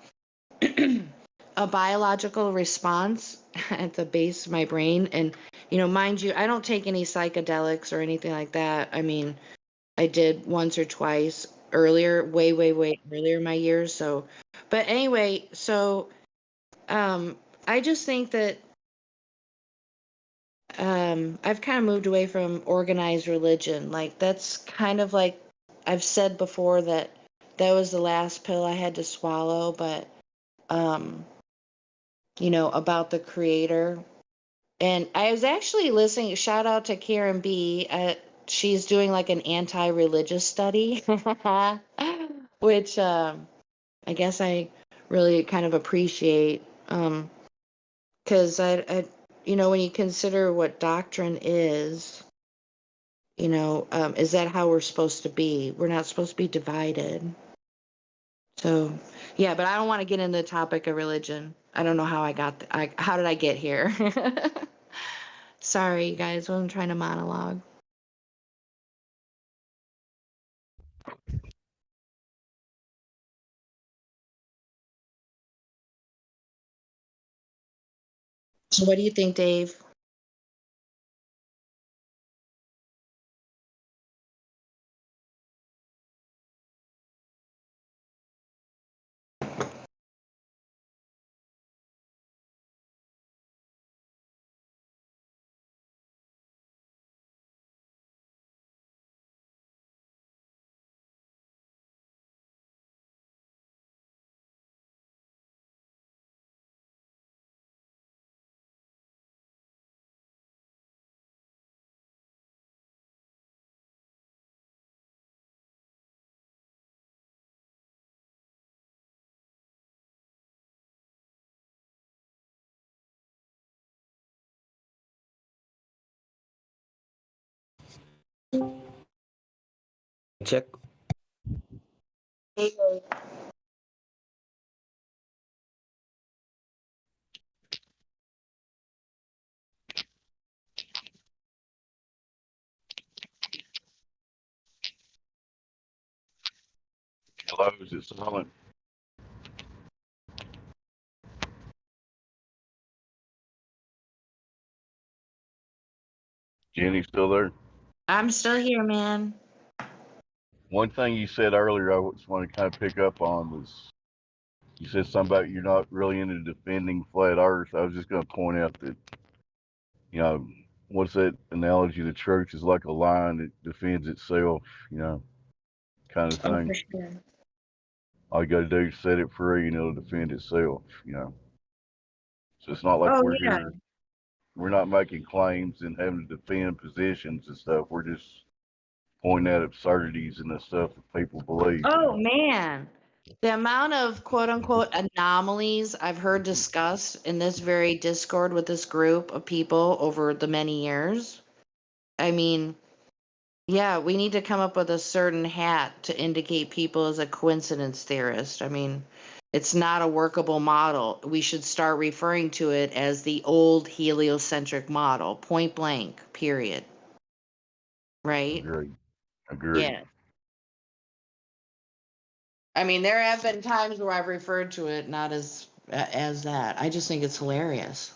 a biological response at the base of my brain. And, mind you, I don't take any psychedelics or anything like that. I mean, I did once or twice earlier, way, way, way earlier in my years. So, but anyway, so I just think that I've kind of moved away from organized religion. Like, that's kind of like I've said before that was the last pill I had to swallow, but, about the creator. And I was actually listening, shout out to Karen B. She's doing like an anti religious study, which I guess I really kind of appreciate. Because when you consider what doctrine is that how we're supposed to be? We're not supposed to be divided. So, yeah, but I don't want to get into the topic of religion. I don't know how I got, how did I get here? Sorry, you guys, I'm trying to monologue. So, what do you think, Dave? Check. Hey, Hello, is it silent? Jenny still there? I'm still here, man. One thing you said earlier I just want to kind of pick up on was you said something about you're not really into defending flat Earth. I was just going to point out that, you know, what's that analogy? The church is like a lion that defends itself, kind of Oh, thing. for sure. All you got to do is set it free and it'll defend itself. So it's not like Oh, we're yeah. here, we're not making claims and having to defend positions and stuff. We're just pointing out absurdities and the stuff that people believe. Oh, man. The amount of quote unquote anomalies I've heard discussed in this very Discord with this group of people over the many years. I mean, yeah, we need to come up with a certain hat to indicate people as a coincidence theorist. I mean, it's not a workable model. We should start referring to it as the old heliocentric model, point blank, period. Right? Agree. Yeah. I mean, there have been times where I've referred to it not as that. I just think it's hilarious.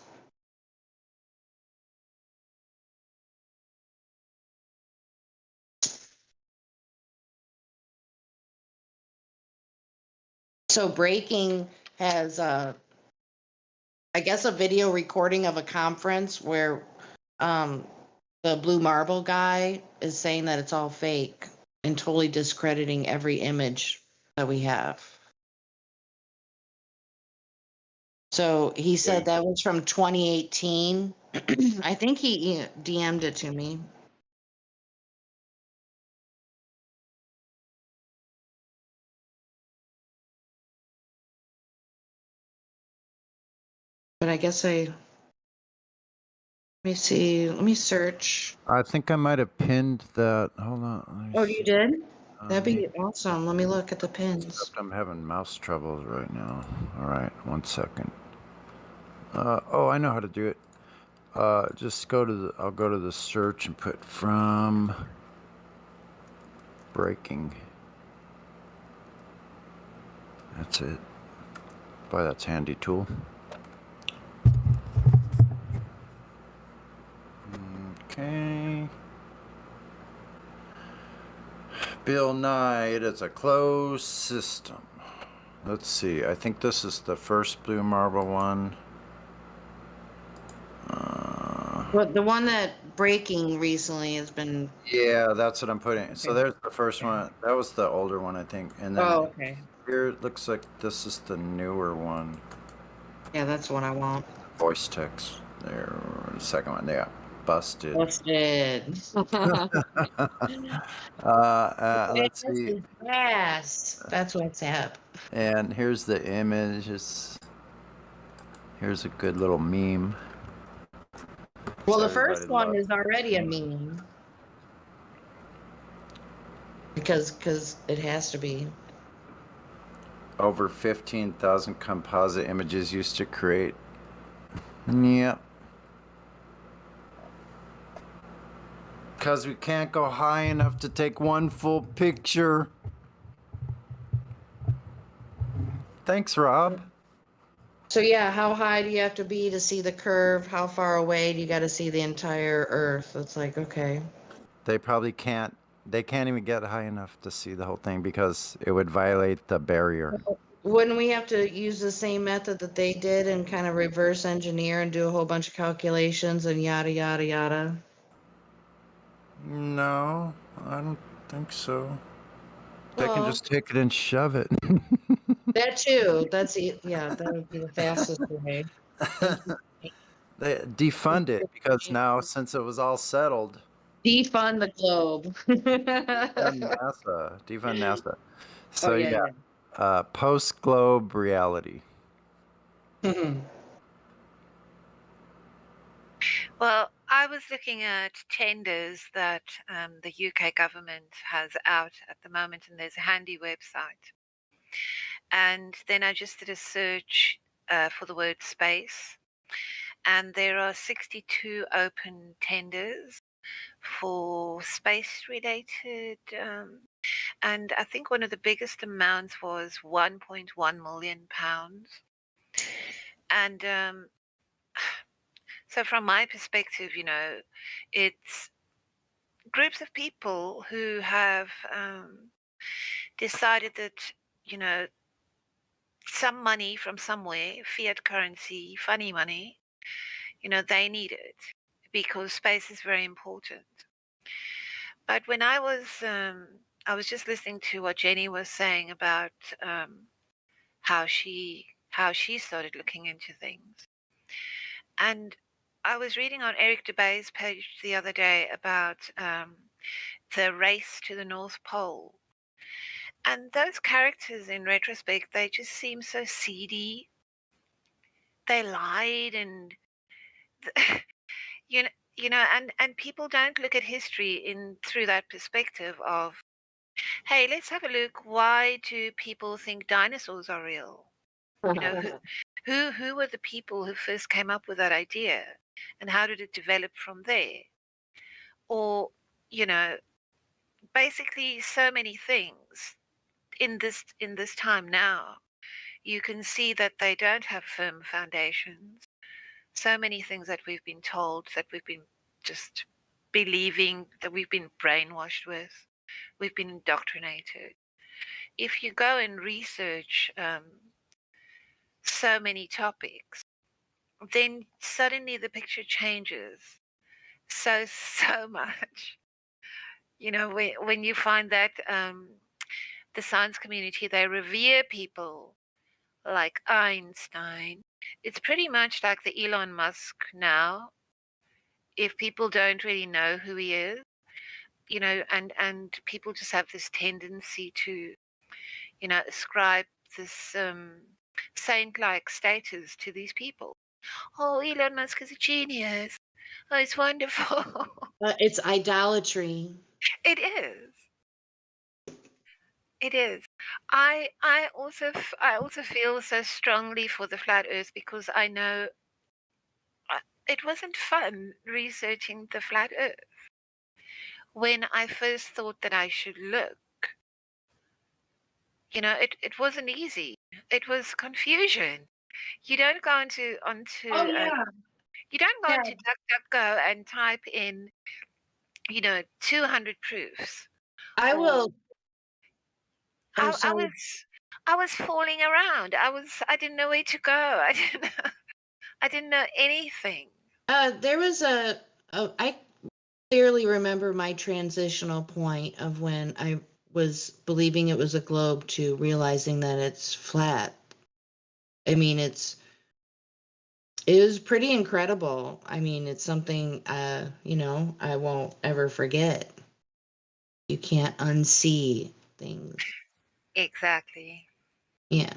So Breaking has I guess a video recording of a conference where um the Blue Marble guy is saying that it's all fake and totally discrediting every image that we have. So he said that was from 2018. I think he DM'd it to me. But I guess let me see. Let me search. I think I might have pinned that. Hold on. Let me Oh, see. you did? That'd Maybe. be awesome. Let me look at the pins. Except I'm having mouse troubles right now. All right, 1 second. Oh, I know how to do it. Just go to the. I'll go to the search and put from breaking. That's it. Boy, that's a handy tool. Okay. Bill Nye, it is a closed system. Let's see. I think this is the first blue marble one. But the one that breaking recently has been. Yeah, that's what I'm putting. Okay. So there's the first one. That was the older one, I think. And then Oh, okay. here it looks like this is the newer one. Yeah, that's what I want. Voice text. There, the second one. Yeah, busted. Busted. Let's see. Yes, that's what's up. And here's the image. Here's a good little meme. Well, the Everybody first one loves. is already a meme. Because it has to be. Over 15,000 composite images used to create. Yep. Because we can't go high enough to take one full picture. Thanks, Rob. So yeah, how high do you have to be to see the curve? How far away do you got to see the entire Earth? It's like, okay. They probably can't. They can't even get high enough to see the whole thing because it would violate the barrier. Wouldn't we have to use the same method that they did and kind of reverse engineer and do a whole bunch of calculations and yada, yada, yada? No, I don't think so. They can Well, just take it and shove it. that too. Yeah, that would be the fastest way. They defund it because now, since it was all settled, Defund the globe. defund NASA. Defund NASA. So yeah. post-globe reality. Well, I was looking at tenders that the UK government has out at the moment, and there's a handy website. And then I just did a search for the word space, and there are 62 open tenders for space-related, and I think one of the biggest amounts was £1.1 million. And so from my perspective, it's groups of people who have decided that, some money from somewhere, fiat currency, funny money, they need it because space is very important. But when I was just listening to what Jenny was saying about how she started looking into things. And I was reading on Eric DeBay's page the other day about the race to the North Pole. And those characters, in retrospect, they just seem so seedy. They lied and, and people don't look at history through that perspective of, hey, let's have a look. Why do people think dinosaurs are real? Who were the people who first came up with that idea, and how did it develop from there? Or, basically so many things in this time now. You can see that they don't have firm foundations. So many things that we've been told, that we've been just believing, that we've been brainwashed with, we've been indoctrinated. If you go and research so many topics, then suddenly the picture changes so much. When you find that the science community, they revere people like Einstein. It's pretty much like the Elon Musk now. If people don't really know who he is, and people just have this tendency to, ascribe this saint-like status to these people. Oh, Elon Musk is a genius. Oh, it's wonderful. It's idolatry. It is. It is. I also feel so strongly for the flat Earth because I know it wasn't fun researching the flat Earth. When I first thought that I should look, it wasn't easy. It was confusion. You don't go onto Oh yeah. you don't go Yeah. onto DuckDuckGo and type in 200 proofs. I will. Oh, I sorry. was falling around. I didn't know where to go. I didn't know anything. There was I clearly remember my transitional point of when I was believing it was a globe to realizing that it's flat. I mean, it was pretty incredible. I mean, it's something I won't ever forget. You can't unsee things. Exactly. Yeah.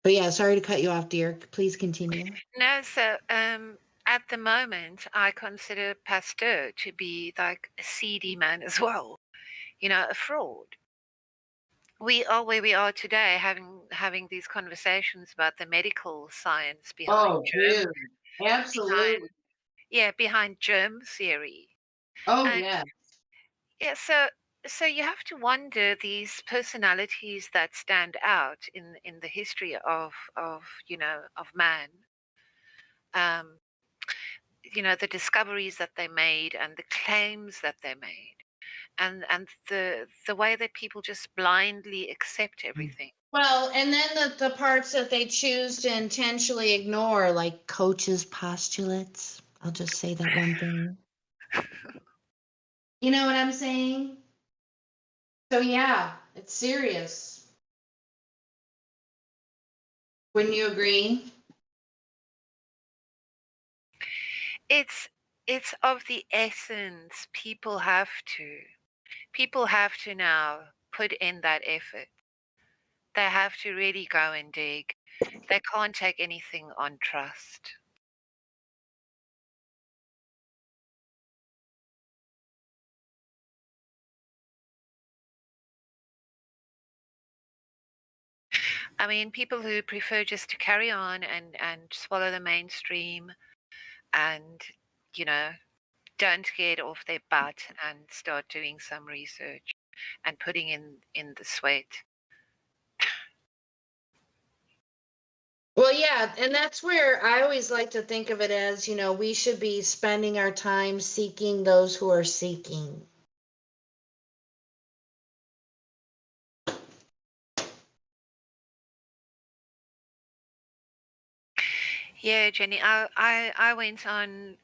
But yeah, sorry to cut you off, dear. Please continue. No, so at the moment, I consider Pasteur to be like a seedy man as well. A fraud. We are where we are today, having these conversations about the medical science behind germ, Absolutely. behind germ theory. Oh, And yeah. yeah, so you have to wonder these personalities that stand out in the history of man. Um, the discoveries that they made and the claims that they made, and the way that people just blindly accept everything. Well, and then the parts that they choose to intentionally ignore, like coaches' postulates. I'll just say that one thing. You know what I'm saying? So yeah, it's serious. Wouldn't you agree? It's of the essence. People have to now put in that effort. They have to really go and dig. They can't take anything on trust. I mean, people who prefer just to carry on and swallow the mainstream and, don't get off their butt and start doing some research and putting in the sweat. Well, yeah, and that's where I always like to think of it as, we should be spending our time seeking those who are seeking. Yeah, Jenny, I went on,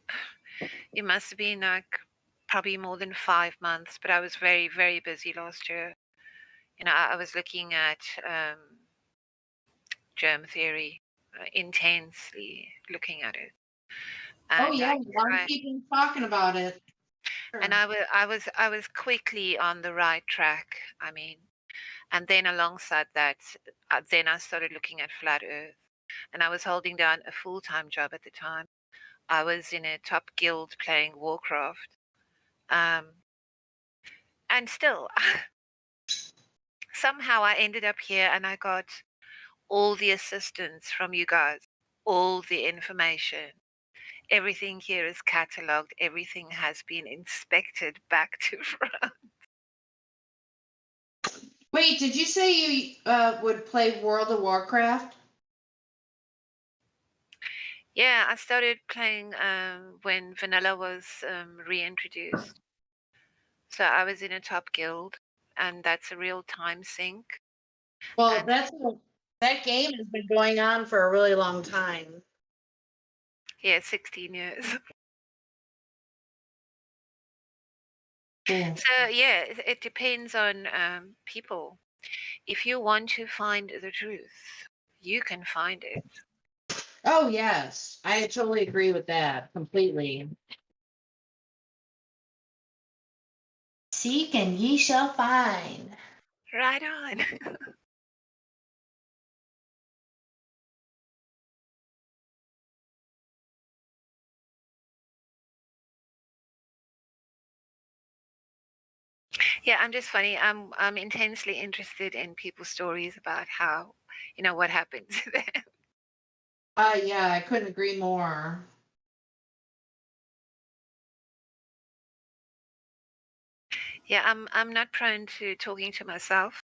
it must have been like probably more than 5 months, but I was very, very busy last year. I was looking at germ theory, intensely looking at it. Oh And yeah, I'm keeping talking about it. and I was quickly on the right track. I mean, and then alongside that, then I started looking at flat Earth, and I was holding down a full-time job at the time. I was in a top guild playing Warcraft, and still, somehow I ended up here, and I got all the assistance from you guys, all the information. Everything here is catalogued. Everything has been inspected back to front. Wait, did you say you would play World of Warcraft? Yeah, I started playing when vanilla was reintroduced. So I was in a top guild, and that's a real time sink. Well, that game has been going on for a really long time. Yeah, 16 years. Yeah. So yeah, it depends on people. If you want to find the truth, you can find it. Oh yes, I totally agree with that completely. Seek and ye shall find. Right on. Yeah, I'm just funny. I'm intensely interested in people's stories about how, what happened to them. Yeah, I couldn't agree more. Yeah, I'm not prone to talking to myself,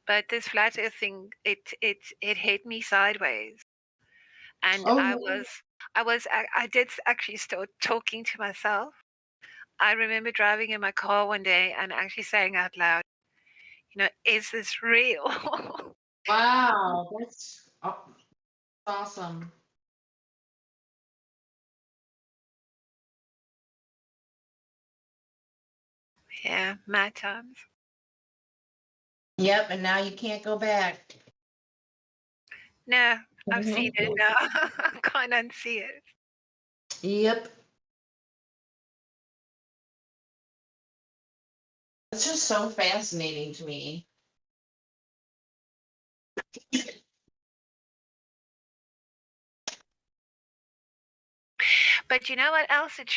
but this flat earth thing, it hit me sideways. And Oh, I did actually start talking to myself. I remember driving in my car one day and actually saying out loud, is this real? wow, that's awesome. Yeah, mad times. Yep, and now you can't go back. No, I've seen it now. I can't unsee it. Yep. It's just so fascinating to me. But you know what else it